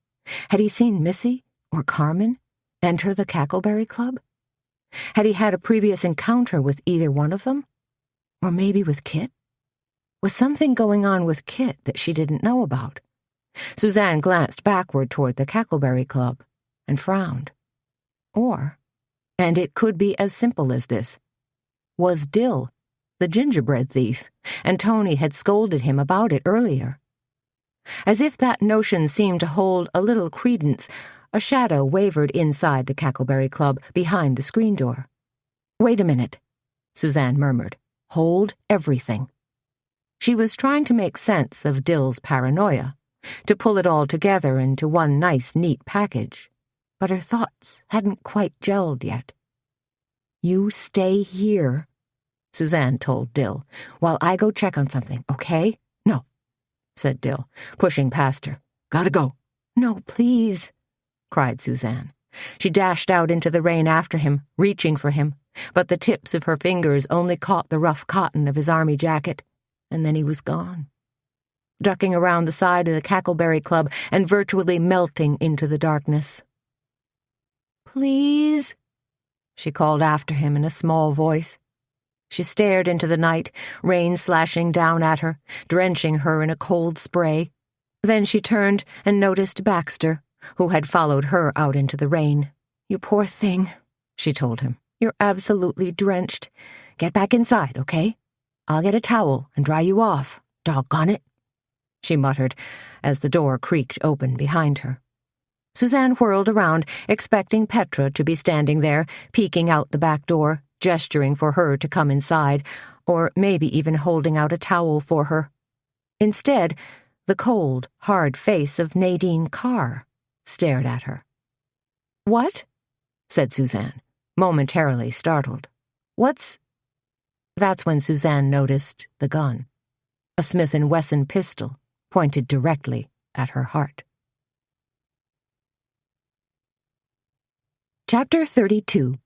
Had he seen Missy or Carmen enter the Cackleberry Club? Had he had a previous encounter with either one of them? Or maybe with Kit? Was something going on with Kit that she didn't know about? Suzanne glanced backward toward the Cackleberry Club and frowned. Or, and it could be as simple as this, was Dill the gingerbread thief, and Tony had scolded him about it earlier. As if that notion seemed to hold a little credence, a shadow wavered inside the Cackleberry Club behind the screen door. "Wait a minute," Suzanne murmured. "Hold everything." She was trying to make sense of Dill's paranoia, to pull it all together into one nice, neat package, but her thoughts hadn't quite gelled yet. "You stay here," Suzanne told Dill, "while I go check on something, okay?" "No," said Dill, pushing past her. "Gotta go." "No, please," cried Suzanne. She dashed out into the rain after him, reaching for him, but the tips of her fingers only caught the rough cotton of his army jacket, and then he was gone, ducking around the side of the Cackleberry Club and virtually melting into the darkness. "Please," she called after him in a small voice. She stared into the night, rain slashing down at her, drenching her in a cold spray. Then she turned and noticed Baxter, who had followed her out into the rain. "You poor thing," she told him. "You're absolutely drenched. Get back inside, okay? I'll get a towel and dry you off. Doggone it," she muttered as the door creaked open behind her. Suzanne whirled around, expecting Petra to be standing there, peeking out the back door, gesturing for her to come inside, or maybe even holding out a towel for her. Instead, the cold, hard face of Nadine Carr stared at her. "What?" said Suzanne, momentarily startled. "What's—" That's when Suzanne noticed the gun, a Smith & Wesson pistol pointed directly at her heart. Chapter 32.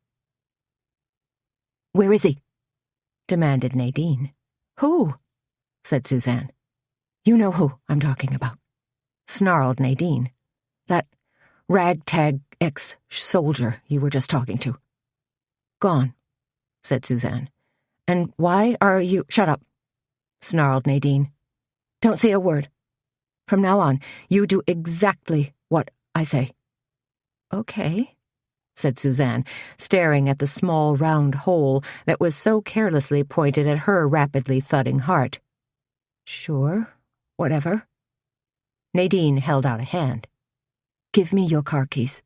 "Where is he?" demanded Nadine. "Who?" said Suzanne. "You know who I'm talking about," snarled Nadine. "That ragtag ex-soldier you were just talking to." "Gone," said Suzanne. "And why are you—" "Shut up," snarled Nadine. "Don't say a word. From now on, you do exactly what I say." "Okay," said Suzanne, staring at the small round hole that was so carelessly pointed at her rapidly thudding heart. "Sure, whatever." Nadine held out a hand. "Give me your car keys."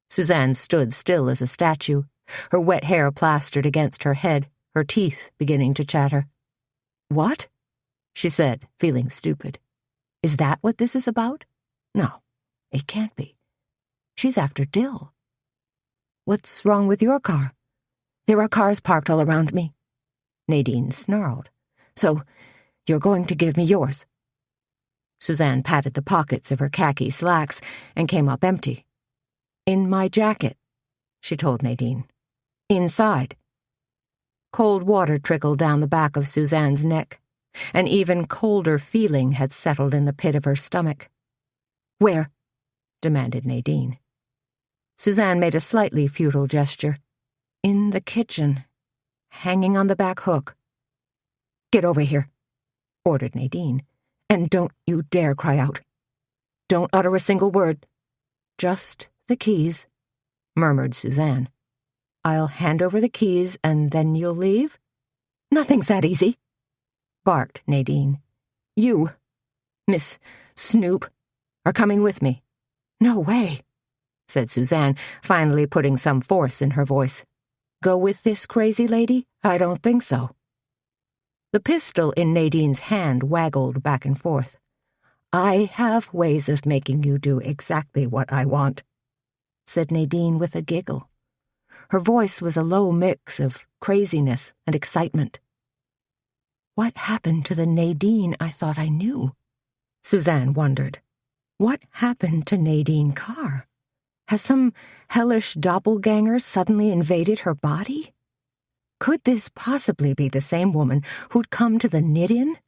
Suzanne stood still as a statue, her wet hair plastered against her head, her teeth beginning to chatter. "What?" she said, feeling stupid. "Is that what this is about? No, it can't be. She's after Dill. What's wrong with your car?" "There are cars parked all around me," Nadine snarled. "So, you're going to give me yours." Suzanne patted the pockets of her khaki slacks and came up empty. "In my jacket," she told Nadine. "Inside." Cold water trickled down the back of Suzanne's neck. An even colder feeling had settled in the pit of her stomach. "Where?" demanded Nadine. Suzanne made a slightly futile gesture. "In the kitchen, hanging on the back hook." "Get over here," ordered Nadine, "and don't you dare cry out. Don't utter a single word. Just the keys," murmured Suzanne. "I'll hand over the keys and then you'll leave?" "Nothing's that easy," barked Nadine. "You, Miss Snoop, are coming with me." "No way," said Suzanne, finally putting some force in her voice. "Go with this crazy lady? I don't think so." The pistol in Nadine's hand waggled back and forth. "I have ways of making you do exactly what I want," said Nadine with a giggle. Her voice was a low mix of craziness and excitement. What happened to the Nadine I thought I knew? Suzanne wondered. What happened to Nadine Carr? Has some hellish doppelganger suddenly invaded her body? Could this possibly be the same woman who'd come to the knit-in?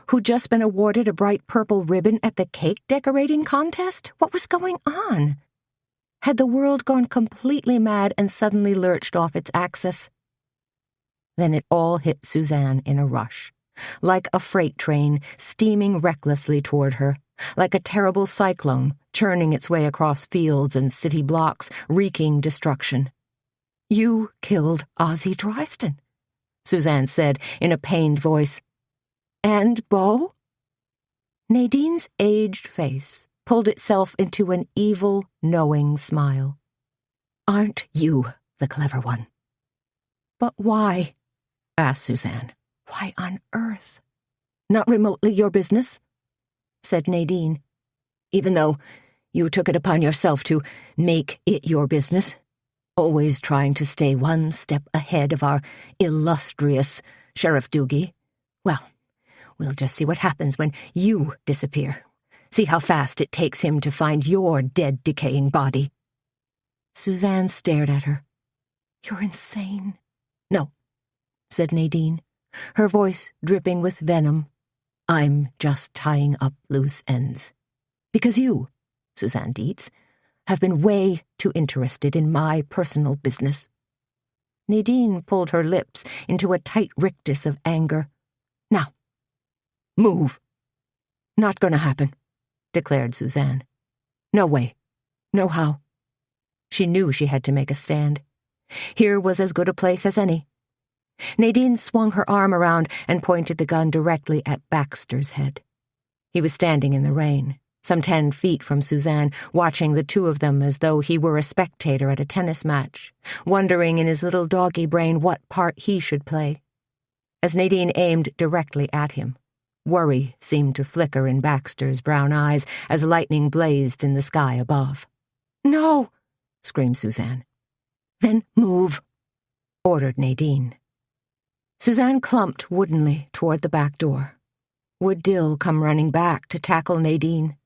Who'd just been awarded a bright purple ribbon at the cake decorating contest? What was going on? Had the world gone completely mad and suddenly lurched off its axis? Then it all hit Suzanne in a rush, like a freight train steaming recklessly toward her, like a terrible cyclone churning its way across fields and city blocks, wreaking destruction. "You killed Ozzie Dryston," Suzanne said in a pained voice. "And Beau?" Nadine's aged face pulled itself into an evil, knowing smile. "Aren't you the clever one?" "But why?" asked Suzanne. "Why on earth?" "Not remotely your business," said Nadine, "even though you took it upon yourself to make it your business, always trying to stay one step ahead of our illustrious Sheriff Doogie. Well, we'll just see what happens when you disappear. See how fast it takes him to find your dead, decaying body." Suzanne stared at her. "You're insane." "No," said Nadine, her voice dripping with venom. "I'm just tying up loose ends. Because you, Suzanne Dietz, have been way too interested in my personal business." Nadine pulled her lips into a tight rictus of anger. "Now, move." "Not gonna happen," declared Suzanne. "No way. No how." She knew she had to make a stand. Here was as good a place as any. Nadine swung her arm around and pointed the gun directly at Baxter's head. He was standing in the rain, some 10 feet from Suzanne, watching the two of them as though he were a spectator at a tennis match, wondering in his little doggy brain what part he should play. As Nadine aimed directly at him, worry seemed to flicker in Baxter's brown eyes as lightning blazed in the sky above. "No!" screamed Suzanne. "Then move," ordered Nadine. Suzanne clumped woodenly toward the back door. Would Dill come running back to tackle Nadine?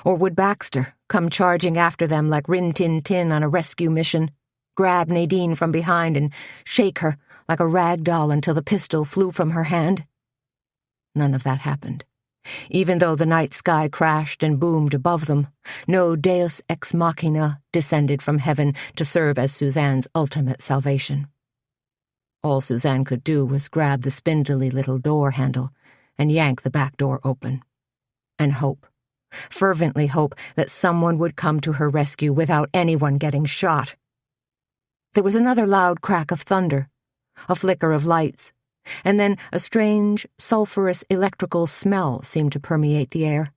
Or would Baxter come charging after them like Rin Tin Tin on a rescue mission, grab Nadine from behind and shake her like a rag doll until the pistol flew from her hand? None of that happened. Even though the night sky crashed and boomed above them, no deus ex machina descended from heaven to serve as Suzanne's ultimate salvation. All Suzanne could do was grab the spindly little door handle and yank the back door open. And hope, fervently hope, that someone would come to her rescue without anyone getting shot. There was another loud crack of thunder, a flicker of lights, and then a strange, sulphurous electrical smell seemed to permeate the air.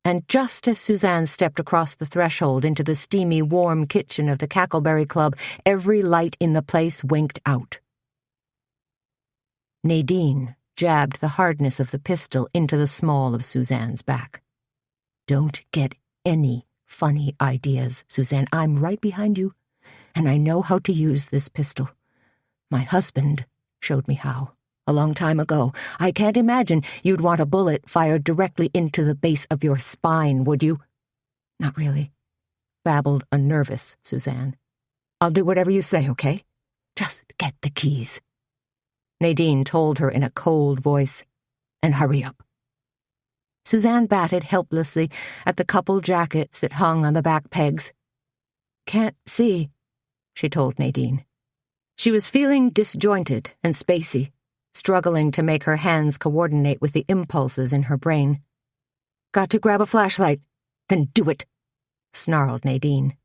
And just as Suzanne stepped across the threshold into the steamy, warm kitchen of the Cackleberry Club, every light in the place winked out. Nadine jabbed the hardness of the pistol into the small of Suzanne's back. "Don't get any funny ideas, Suzanne. I'm right behind you, and I know how to use this pistol. My husband showed me how, a long time ago. I can't imagine you'd want a bullet fired directly into the base of your spine, would you?" "Not really," babbled a nervous Suzanne. "I'll do whatever you say, okay? Just get the keys." Nadine told her in a cold voice. "And hurry up." Suzanne batted helplessly at the couple jackets that hung on the back pegs. "Can't see," she told Nadine. She was feeling disjointed and spacey, struggling to make her hands coordinate with the impulses in her brain. "Got to grab a flashlight." "Then do it," snarled Nadine,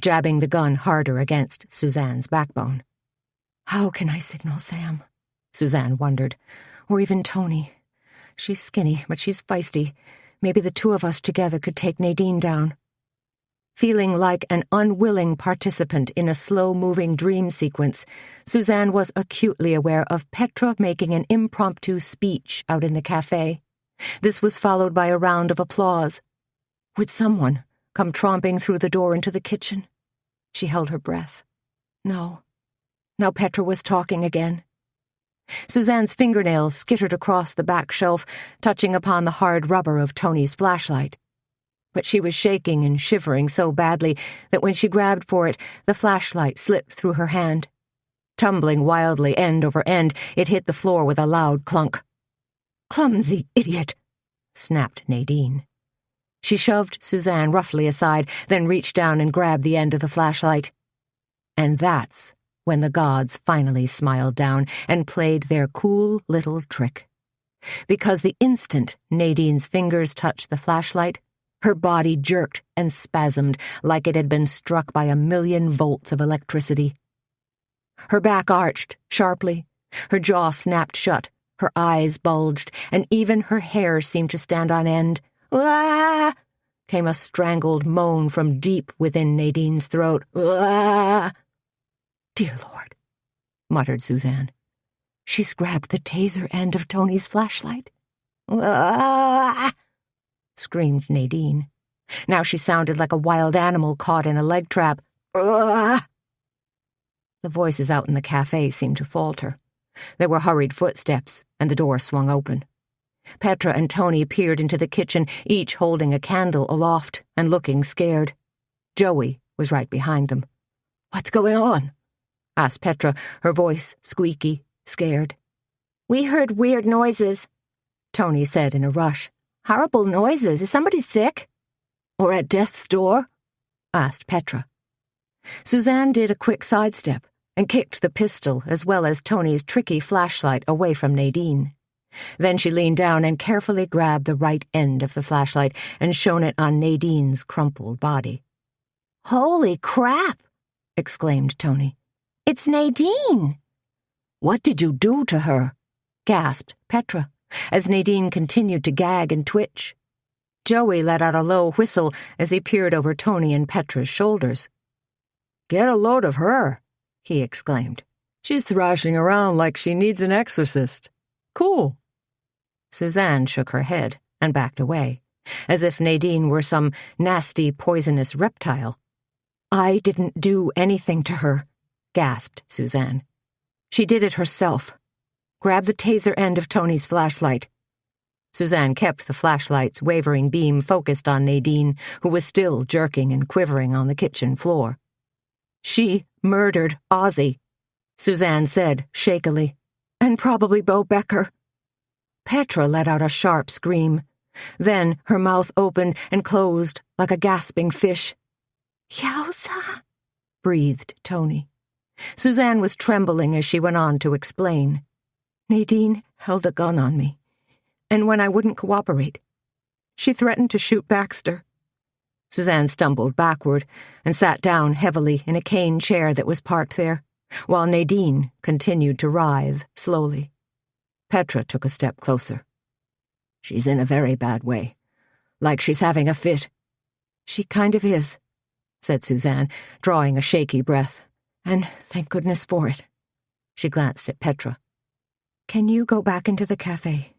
jabbing the gun harder against Suzanne's backbone. "How can I signal Sam?" Suzanne wondered. "Or even Tony. She's skinny, but she's feisty. Maybe the two of us together could take Nadine down." Feeling like an unwilling participant in a slow-moving dream sequence, Suzanne was acutely aware of Petra making an impromptu speech out in the cafe. This was followed by a round of applause. Would someone come tromping through the door into the kitchen? She held her breath. No. Now Petra was talking again. Suzanne's fingernails skittered across the back shelf, touching upon the hard rubber of Tony's flashlight. But she was shaking and shivering so badly that when she grabbed for it, the flashlight slipped through her hand. Tumbling wildly end over end, it hit the floor with a loud clunk. "Clumsy idiot," snapped Nadine. She shoved Suzanne roughly aside, then reached down and grabbed the end of the flashlight. And that's when the gods finally smiled down and played their cool little trick. Because the instant Nadine's fingers touched the flashlight, her body jerked and spasmed like it had been struck by 1,000,000 volts of electricity. Her back arched sharply, her jaw snapped shut, her eyes bulged, and even her hair seemed to stand on end. "Ah!" came a strangled moan from deep within Nadine's throat. "Ah!" "Dear Lord," muttered Suzanne. "She's grabbed the taser end of Tony's flashlight." "Ah!" screamed Nadine. Now she sounded like a wild animal caught in a leg trap. "Ah!" The voices out in the cafe seemed to falter. There were hurried footsteps, and the door swung open. Petra and Tony peered into the kitchen, each holding a candle aloft and looking scared. Joey was right behind them. "What's going on?" asked Petra, her voice squeaky, scared. "We heard weird noises," Tony said in a rush. "Horrible noises. Is somebody sick?" "Or at death's door?" asked Petra. Suzanne did a quick sidestep and kicked the pistol as well as Tony's tricky flashlight away from Nadine. Then she leaned down and carefully grabbed the right end of the flashlight and shone it on Nadine's crumpled body. "Holy crap!" exclaimed Tony. "It's Nadine!" "What did you do to her?" gasped Petra, as Nadine continued to gag and twitch. Joey let out a low whistle as he peered over Tony and Petra's shoulders. "Get a load of her," he exclaimed. "She's thrashing around like she needs an exorcist. Cool." Suzanne shook her head and backed away, as if Nadine were some nasty, poisonous reptile. "I didn't do anything to her," gasped Suzanne. "She did it herself. Grab the taser end of Tony's flashlight." Suzanne kept the flashlight's wavering beam focused on Nadine, who was still jerking and quivering on the kitchen floor. "She murdered Ozzy," Suzanne said shakily. "And probably Bo Becker." Petra let out a sharp scream. Then her mouth opened and closed like a gasping fish. "Yowza," breathed Tony. Suzanne was trembling as she went on to explain. "Nadine held a gun on me, and when I wouldn't cooperate, she threatened to shoot Baxter." Suzanne stumbled backward and sat down heavily in a cane chair that was parked there, while Nadine continued to writhe slowly. Petra took a step closer. "She's in a very bad way, like she's having a fit." "She kind of is," said Suzanne, drawing a shaky breath. "And thank goodness for it." She glanced at Petra. "Can you go back into the cafe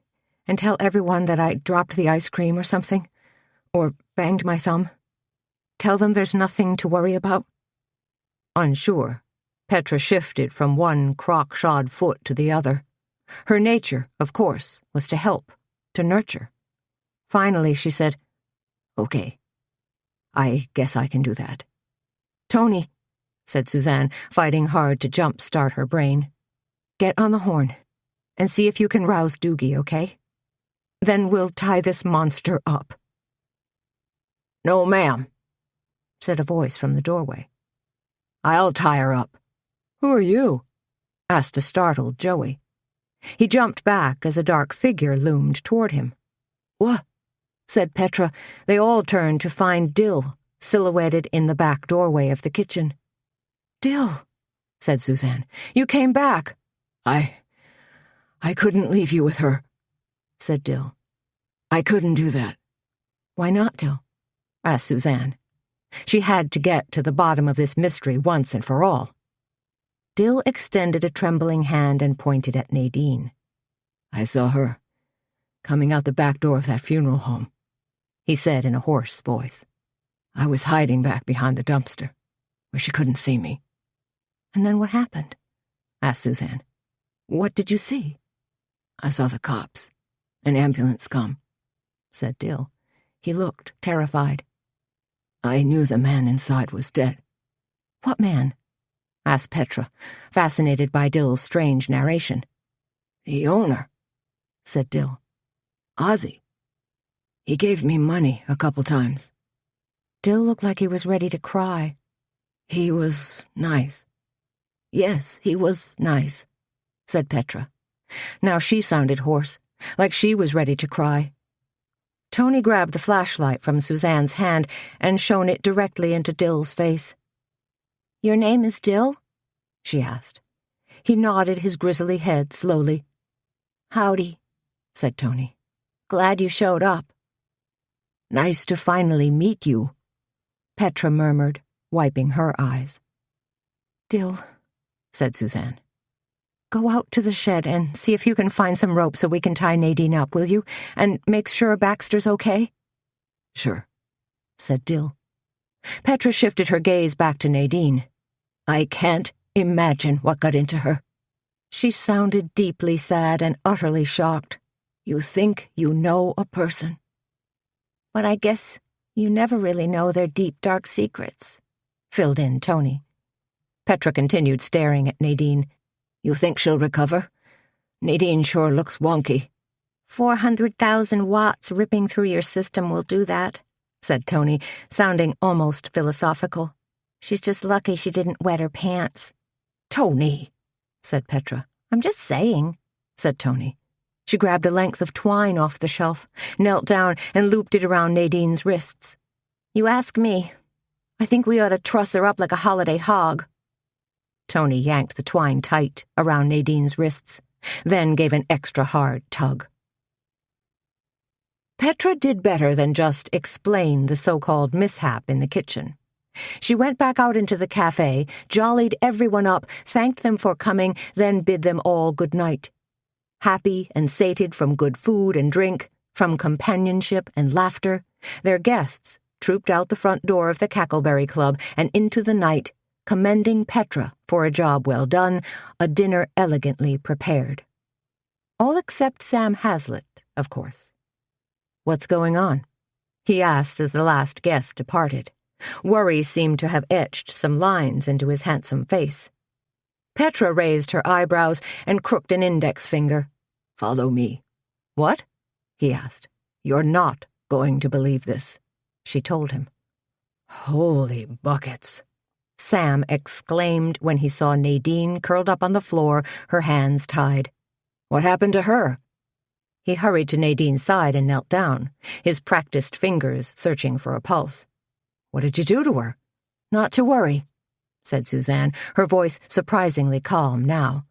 and tell everyone that I dropped the ice cream or something? Or banged my thumb? Tell them there's nothing to worry about?" Unsure, Petra shifted from one crock-shod foot to the other. Her nature, of course, was to help, to nurture. Finally, she said, "Okay, I guess I can do that." "Tony," said Suzanne, fighting hard to jump-start her brain. "Get on the horn and see if you can rouse Doogie, okay? Then we'll tie this monster up." "No, ma'am," said a voice from the doorway. "I'll tie her up." "Who are you?" asked a startled Joey. He jumped back as a dark figure loomed toward him. "What?" said Petra. They all turned to find Dill, silhouetted in the back doorway of the kitchen. "Dill," said Suzanne, "you came back." I couldn't leave you with her," said Dill. "I couldn't do that." "Why not, Dill?" asked Suzanne. She had to get to the bottom of this mystery once and for all. Dill extended a trembling hand and pointed at Nadine. "I saw her coming out the back door of that funeral home," he said in a hoarse voice. "I was hiding back behind the dumpster, where she couldn't see me." "And then what happened?" asked Suzanne. "What did you see?" "I saw the cops. An ambulance come," said Dill. He looked terrified. "I knew the man inside was dead." "What man?" asked Petra, fascinated by Dill's strange narration. "The owner," said Dill. "Ozzy. He gave me money a couple times." Dill looked like he was ready to cry. "He was nice. Yes, he was nice," said Petra. Now she sounded hoarse, like she was ready to cry. Tony grabbed the flashlight from Suzanne's hand and shone it directly into Dill's face. "Your name is Dill?" she asked. He nodded his grizzly head slowly. "Howdy," said Tony. "Glad you showed up." "Nice to finally meet you," Petra murmured, wiping her eyes. "Dill," said Suzanne, "go out to the shed and see if you can find some rope so we can tie Nadine up, will you? And make sure Baxter's okay?" "Sure," said Dill. Petra shifted her gaze back to Nadine. "I can't imagine what got into her." She sounded deeply sad and utterly shocked. "You think you know a person. But I guess you never really know their deep, dark secrets," filled in Tony. Petra continued staring at Nadine. "You think she'll recover? Nadine sure looks wonky." 400,000 watts ripping through your system will do that," said Tony, sounding almost philosophical. "She's just lucky she didn't wet her pants." "Tony," said Petra. "I'm just saying," said Tony. She grabbed a length of twine off the shelf, knelt down, and looped it around Nadine's wrists. "You ask me. I think we ought to truss her up like a holiday hog." Tony yanked the twine tight around Nadine's wrists, then gave an extra hard tug. Petra did better than just explain the so-called mishap in the kitchen. She went back out into the cafe, jollied everyone up, thanked them for coming, then bid them all good night. Happy and sated from good food and drink, from companionship and laughter, their guests trooped out the front door of the Cackleberry Club and into the night, commending Petra for a job well done, a dinner elegantly prepared. All except Sam Hazlitt, of course. "What's going on?" he asked as the last guest departed. Worry seemed to have etched some lines into his handsome face. Petra raised her eyebrows and crooked an index finger. "Follow me." "What?" he asked. "You're not going to believe this," she told him. "Holy buckets," Sam exclaimed when he saw Nadine curled up on the floor, her hands tied. "What happened to her?" He hurried to Nadine's side and knelt down, his practiced fingers searching for a pulse. "What did you do to her?" "Not to worry," said Suzanne, her voice surprisingly calm now.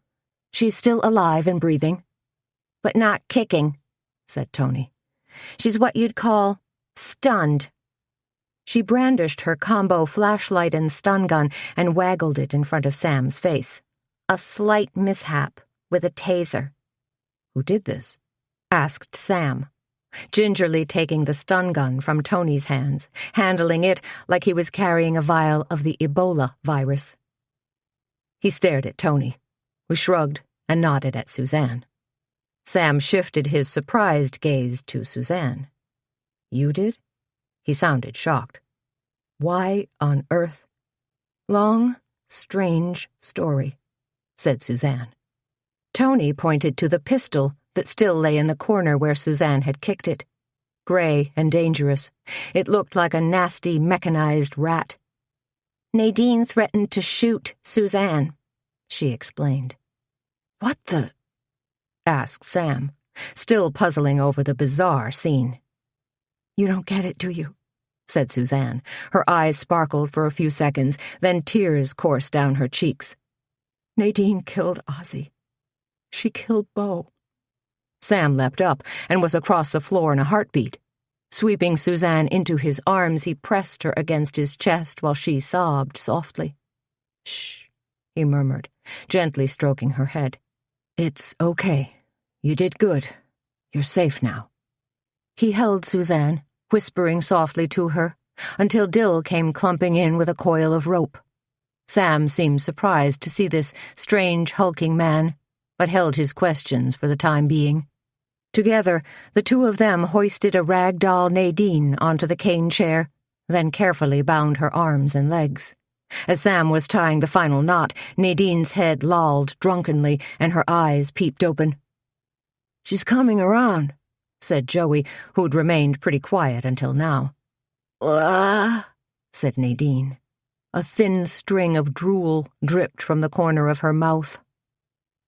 "She's still alive and breathing." "But not kicking," said Tony. "She's what you'd call stunned." She brandished her combo flashlight and stun gun and waggled it in front of Sam's face. "A slight mishap with a taser." "Who did this?" asked Sam, gingerly taking the stun gun from Tony's hands, handling it like he was carrying a vial of the Ebola virus. He stared at Tony, who shrugged and nodded at Suzanne. Sam shifted his surprised gaze to Suzanne. "You did?" He sounded shocked. "Why on earth?" "Long, strange story," said Suzanne. Tony pointed to the pistol that still lay in the corner where Suzanne had kicked it. Gray and dangerous, it looked like a nasty mechanized rat. Nadine threatened to shoot Suzanne, she explained. "What the?" asked Sam, still puzzling over the bizarre scene. "You don't get it, do you?" said Suzanne. Her eyes sparkled for a few seconds, then tears coursed down her cheeks. "Nadine killed Ozzy. She killed Beau." Sam leapt up and was across the floor in a heartbeat. Sweeping Suzanne into his arms, he pressed her against his chest while she sobbed softly. "Shh," he murmured, gently stroking her head. "It's okay. You did good. You're safe now." He held Suzanne, whispering softly to her, until Dill came clumping in with a coil of rope. Sam seemed surprised to see this strange, hulking man, but held his questions for the time being. Together, the two of them hoisted a rag-doll Nadine onto the cane chair, then carefully bound her arms and legs. As Sam was tying the final knot, Nadine's head lolled drunkenly and her eyes peeped open. "She's coming around," said Joey, who'd remained pretty quiet until now. Said Nadine. A thin string of drool dripped from the corner of her mouth.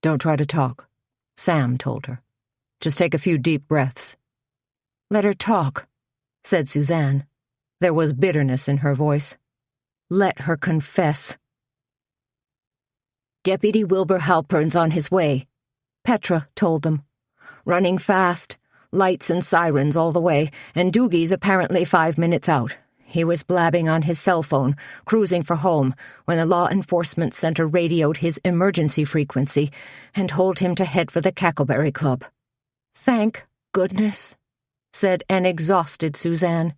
"Don't try to talk," Sam told her. "Just take a few deep breaths." "Let her talk," said Suzanne. There was bitterness in her voice. "Let her confess." "Deputy Wilbur Halpern's on his way," Petra told them. "Running fast, lights and sirens all the way, and Doogie's apparently 5 minutes out. He was blabbing on his cell phone, cruising for home, when the law enforcement center radioed his emergency frequency and told him to head for the Cackleberry Club." "Thank goodness," said an exhausted Suzanne.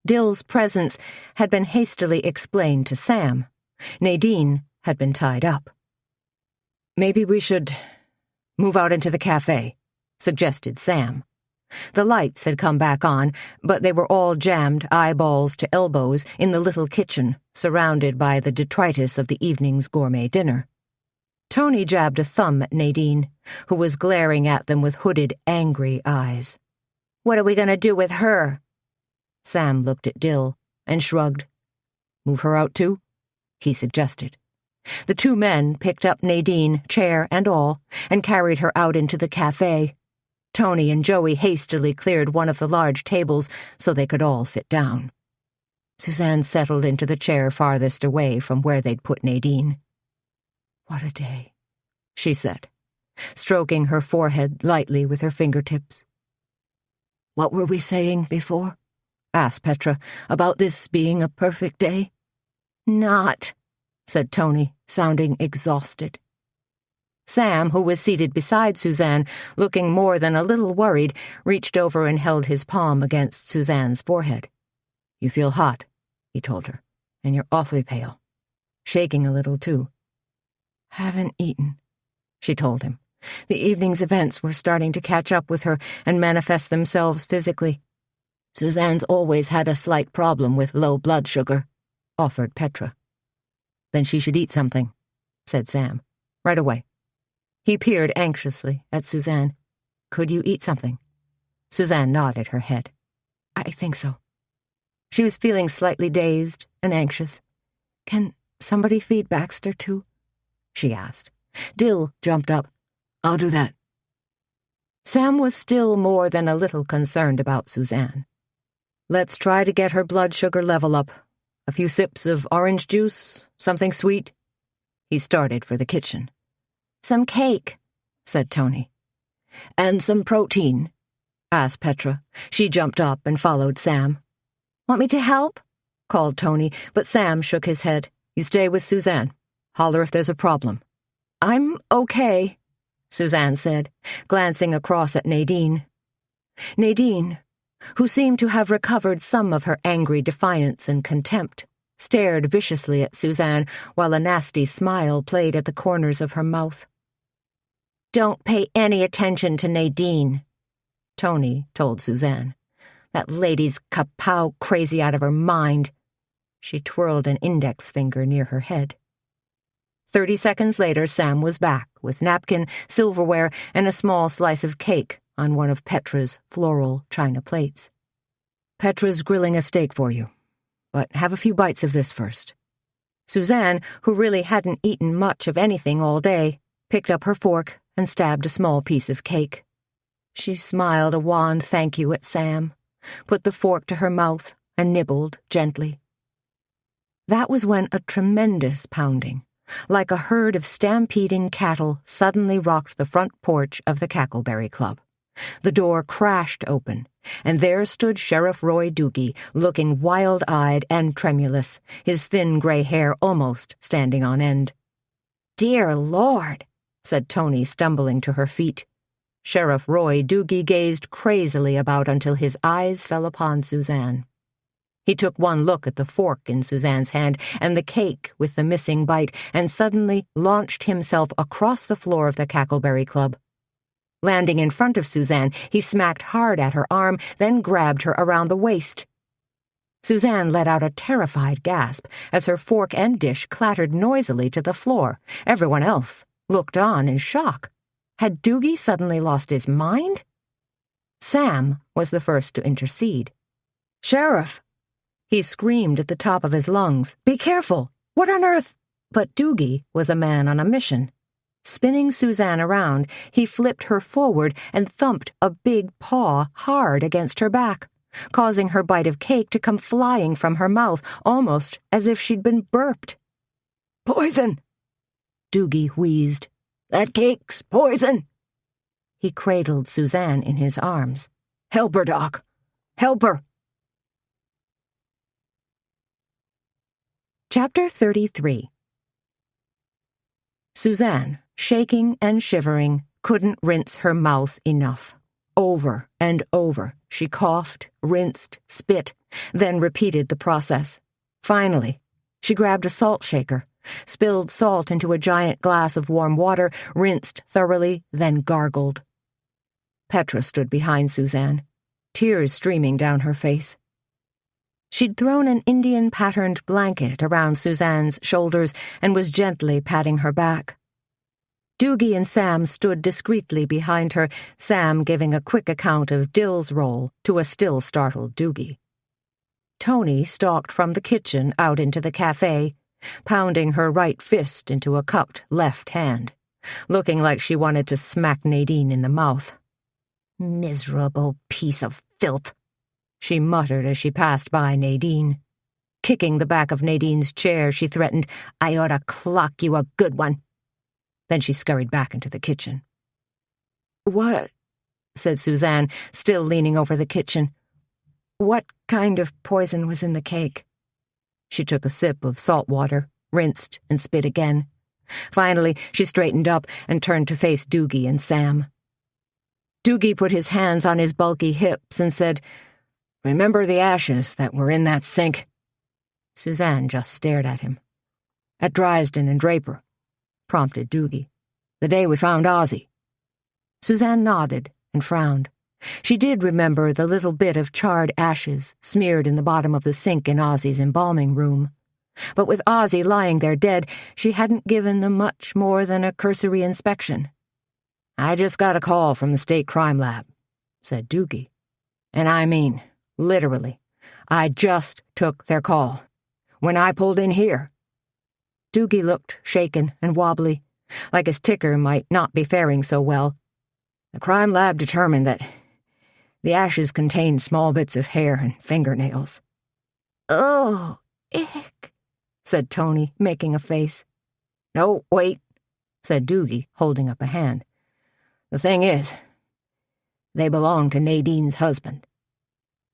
Dill's presence had been hastily explained to Sam. Nadine had been tied up. "Maybe we should move out into the cafe," suggested Sam. The lights had come back on, but they were all jammed eyeballs to elbows in the little kitchen, surrounded by the detritus of the evening's gourmet dinner. Tony jabbed a thumb at Nadine, who was glaring at them with hooded, angry eyes. "What are we going to do with her?" Sam looked at Dill and shrugged. "Move her out too?" he suggested. The two men picked up Nadine, chair and all, and carried her out into the cafe. Tony and Joey hastily cleared one of the large tables so they could all sit down. Suzanne settled into the chair farthest away from where they'd put Nadine. "What a day," she said, stroking her forehead lightly with her fingertips. "What were we saying before?" asked Petra, "about this being a perfect day?" "Not," said Tony, sounding exhausted. Sam, who was seated beside Suzanne, looking more than a little worried, reached over and held his palm against Suzanne's forehead. "You feel hot," he told her, "and you're awfully pale. Shaking a little, too." "Haven't eaten," she told him. The evening's events were starting to catch up with her and manifest themselves physically. "Suzanne's always had a slight problem with low blood sugar," offered Petra. "Then she should eat something," said Sam. "Right away." He peered anxiously at Suzanne. "Could you eat something?" Suzanne nodded her head. "I think so." She was feeling slightly dazed and anxious. "Can somebody feed Baxter, too?" she asked. Dill jumped up. "I'll do that." Sam was still more than a little concerned about Suzanne. "Let's try to get her blood sugar level up. A few sips of orange juice, something sweet." He started for the kitchen. "Some cake," said Tony. "And some protein?" asked Petra. She jumped up and followed Sam. "Want me to help?" called Tony, but Sam shook his head. "You stay with Suzanne. Holler if there's a problem." "I'm okay," Suzanne said, glancing across at Nadine. Nadine, who seemed to have recovered some of her angry defiance and contempt, stared viciously at Suzanne while a nasty smile played at the corners of her mouth. "Don't pay any attention to Nadine," Tony told Suzanne. "That lady's kapow crazy out of her mind." She twirled an index finger near her head. 30 seconds later, Sam was back with napkin, silverware, and a small slice of cake on one of Petra's floral china plates. "Petra's grilling a steak for you, but have a few bites of this first." Suzanne, who really hadn't eaten much of anything all day, picked up her fork and stabbed a small piece of cake. She smiled a wan thank you at Sam, put the fork to her mouth, and nibbled gently. That was when a tremendous pounding, like a herd of stampeding cattle, suddenly rocked the front porch of the Cackleberry Club. The door crashed open, and there stood Sheriff Roy Doogie, looking wild-eyed and tremulous, his thin gray hair almost standing on end. "Dear Lord," said Tony, stumbling to her feet. Sheriff Roy Doogie gazed crazily about until his eyes fell upon Suzanne. He took one look at the fork in Suzanne's hand and the cake with the missing bite, and suddenly launched himself across the floor of the Cackleberry Club. Landing in front of Suzanne, he smacked hard at her arm, then grabbed her around the waist. Suzanne let out a terrified gasp as her fork and dish clattered noisily to the floor. Everyone else looked on in shock. Had Doogie suddenly lost his mind? Sam was the first to intercede. "Sheriff!" He screamed at the top of his lungs. "Be careful! What on earth?" But Doogie was a man on a mission. Spinning Suzanne around, he flipped her forward and thumped a big paw hard against her back, causing her bite of cake to come flying from her mouth, almost as if she'd been burped. "Poison!" Doogie wheezed. "That cake's poison!" He cradled Suzanne in his arms. "Help her, Doc! Help her!" Chapter 33. Suzanne, shaking and shivering, couldn't rinse her mouth enough. Over and over, she coughed, rinsed, spit, then repeated the process. Finally, she grabbed a salt shaker, spilled salt into a giant glass of warm water, rinsed thoroughly, then gargled. Petra stood behind Suzanne, tears streaming down her face. She'd thrown an Indian-patterned blanket around Suzanne's shoulders and was gently patting her back. Doogie and Sam stood discreetly behind her, Sam giving a quick account of Dill's role to a still startled Doogie. Tony stalked from the kitchen out into the cafe, pounding her right fist into a cupped left hand, looking like she wanted to smack Nadine in the mouth. "Miserable piece of filth," she muttered as she passed by Nadine. Kicking the back of Nadine's chair, she threatened, "I ought to clock you a good one." Then she scurried back into the kitchen. "What?" said Suzanne, still leaning over the kitchen. "What kind of poison was in the cake?" She took a sip of salt water, rinsed, and spit again. Finally, she straightened up and turned to face Doogie and Sam. Doogie put his hands on his bulky hips and said, "Remember the ashes that were in that sink?" Suzanne just stared at him. "At Dryden and Draper," prompted Doogie. "The day we found Ozzy." Suzanne nodded and frowned. She did remember the little bit of charred ashes smeared in the bottom of the sink in Ozzy's embalming room. But with Ozzy lying there dead, she hadn't given them much more than a cursory inspection. "I just got a call from the state crime lab," said Doogie. "And I mean, literally, I just took their call. When I pulled in here." Doogie looked shaken and wobbly, like his ticker might not be faring so well. "The crime lab determined that the ashes contained small bits of hair and fingernails." "Oh, ick," said Tony, making a face. "No, wait," said Doogie, holding up a hand. "The thing is, they belong to Nadine's husband."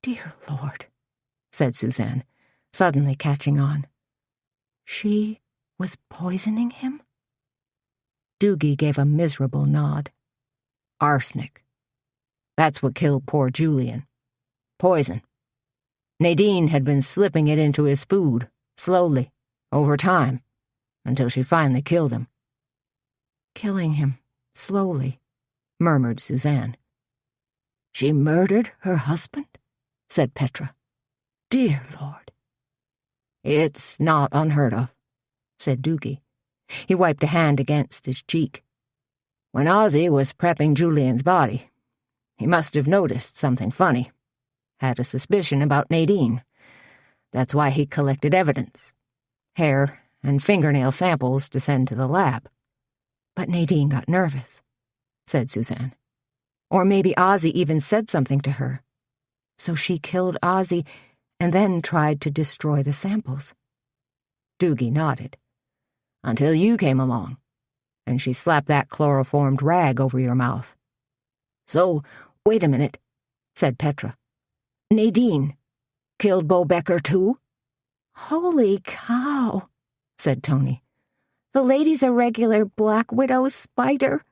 "Dear Lord," said Suzanne, suddenly catching on. She was poisoning him? Doogie gave a miserable nod. "Arsenic. That's what killed poor Julian. Poison. Nadine had been slipping it into his food, slowly, over time, until she finally killed him." "Killing him, slowly," murmured Suzanne. "She murdered her husband?" said Petra. "Dear Lord." "It's not unheard of," said Doogie. He wiped a hand against his cheek. When Ozzy was prepping Julian's body, he must have noticed something funny. Had a suspicion about Nadine. That's why he collected evidence. Hair and fingernail samples to send to the lab. But Nadine got nervous, said Suzanne. Or maybe Ozzy even said something to her. So she killed Ozzy and then tried to destroy the samples. Doogie nodded. Until you came along, and she slapped that chloroformed rag over your mouth. So, wait a minute, said Petra. Nadine killed Bo Becker too? Holy cow, said Tony. The lady's a regular Black Widow spider.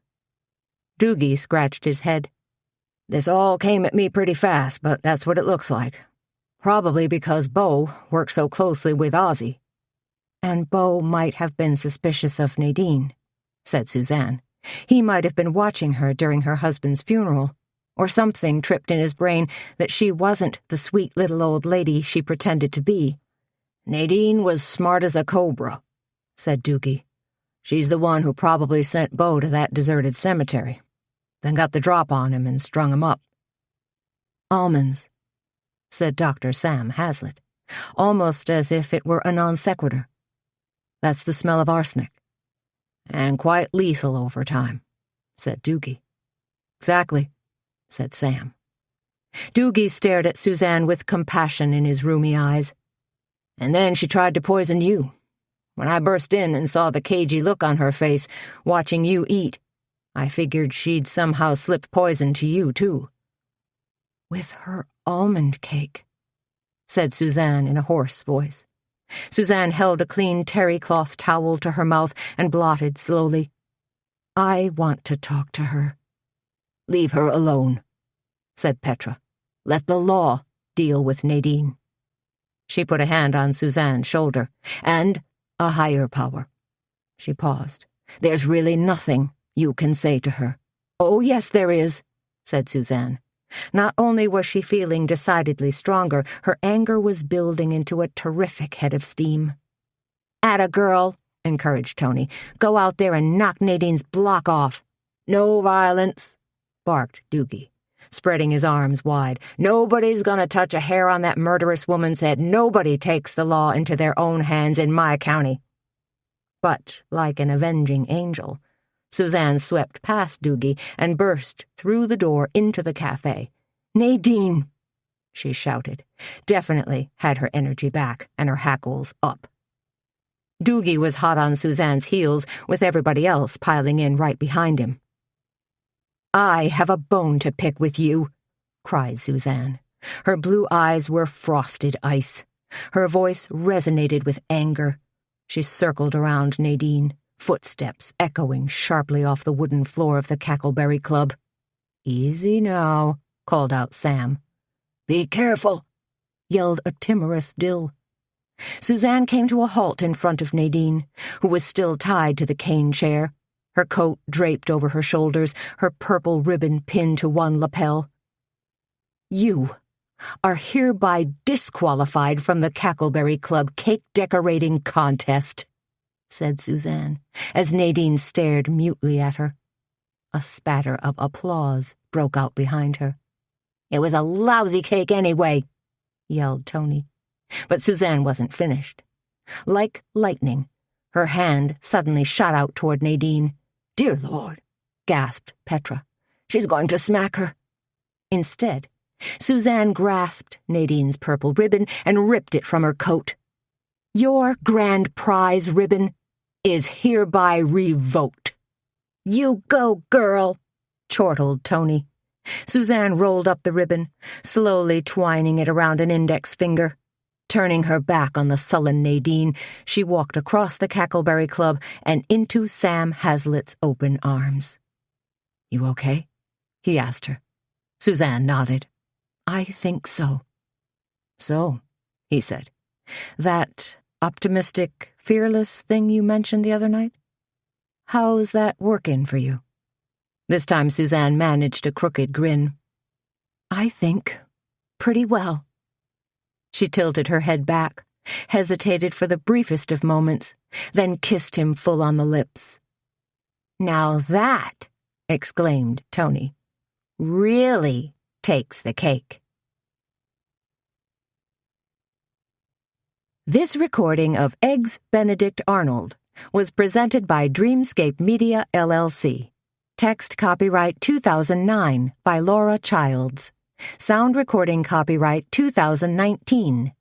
Doogie scratched his head. This all came at me pretty fast, but that's what it looks like. Probably because Bo worked so closely with Ozzy. And Bo might have been suspicious of Nadine, said Suzanne. He might have been watching her during her husband's funeral, or something tripped in his brain that she wasn't the sweet little old lady she pretended to be. Nadine was smart as a cobra, said Doogie. She's the one who probably sent Bo to that deserted cemetery, then got the drop on him and strung him up. Almonds, said Dr. Sam Hazlitt, almost as if it were a non sequitur. That's the smell of arsenic. And quite lethal over time, said Doogie. Exactly, said Sam. Doogie stared at Suzanne with compassion in his rheumy eyes. And then she tried to poison you. When I burst in and saw the cagey look on her face, watching you eat, I figured she'd somehow slipped poison to you, too. With her almond cake, said Suzanne in a hoarse voice. Suzanne held a clean terry cloth towel to her mouth and blotted slowly. I want to talk to her. Leave her alone, said Petra. Let the law deal with Nadine. She put a hand on Suzanne's shoulder. And a higher power. She paused. There's really nothing you can say to her. Oh, yes, there is, said Suzanne. Not only was she feeling decidedly stronger, her anger was building into a terrific head of steam. Atta girl, encouraged Tony. Go out there and knock Nadine's block off. No violence, barked Doogie, spreading his arms wide. Nobody's gonna touch a hair on that murderous woman's head. Nobody takes the law into their own hands in my county. But, like an avenging angel, Suzanne swept past Doogie and burst through the door into the cafe. Nadine, she shouted, definitely had her energy back and her hackles up. Doogie was hot on Suzanne's heels, with everybody else piling in right behind him. I have a bone to pick with you, cried Suzanne. Her blue eyes were frosted ice. Her voice resonated with anger. She circled around Nadine, footsteps echoing sharply off the wooden floor of the Cackleberry Club. Easy now, called out Sam. Be careful, yelled a timorous Dill. Suzanne came to a halt in front of Nadine, who was still tied to the cane chair, her coat draped over her shoulders, her purple ribbon pinned to one lapel. You are hereby disqualified from the Cackleberry Club cake decorating contest, said Suzanne, as Nadine stared mutely at her. A spatter of applause broke out behind her. It was a lousy cake anyway, yelled Tony. But Suzanne wasn't finished. Like lightning, her hand suddenly shot out toward Nadine. Dear Lord, gasped Petra. She's going to smack her. Instead, Suzanne grasped Nadine's purple ribbon and ripped it from her coat. Your grand prize ribbon is hereby revoked. You go, girl, chortled Tony. Suzanne rolled up the ribbon, slowly twining it around an index finger. Turning her back on the sullen Nadine, she walked across the Cackleberry Club and into Sam Hazlitt's open arms. You okay? He asked her. Suzanne nodded. I think so. So, he said, that optimistic, fearless thing you mentioned the other night? How's that working for you? This time Suzanne managed a crooked grin. I think pretty well. She tilted her head back, hesitated for the briefest of moments, then kissed him full on the lips. Now that exclaimed Tony. Really takes the cake. This recording of Eggs Benedict Arnold was presented by Dreamscape Media, LLC. Text copyright 2009 by Laura Childs. Sound recording copyright 2019.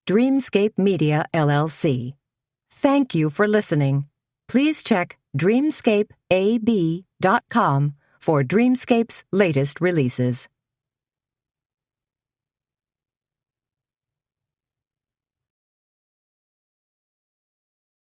Dreamscape Media, LLC. Thank you for listening. Please check dreamscapeab.com for Dreamscape's latest releases.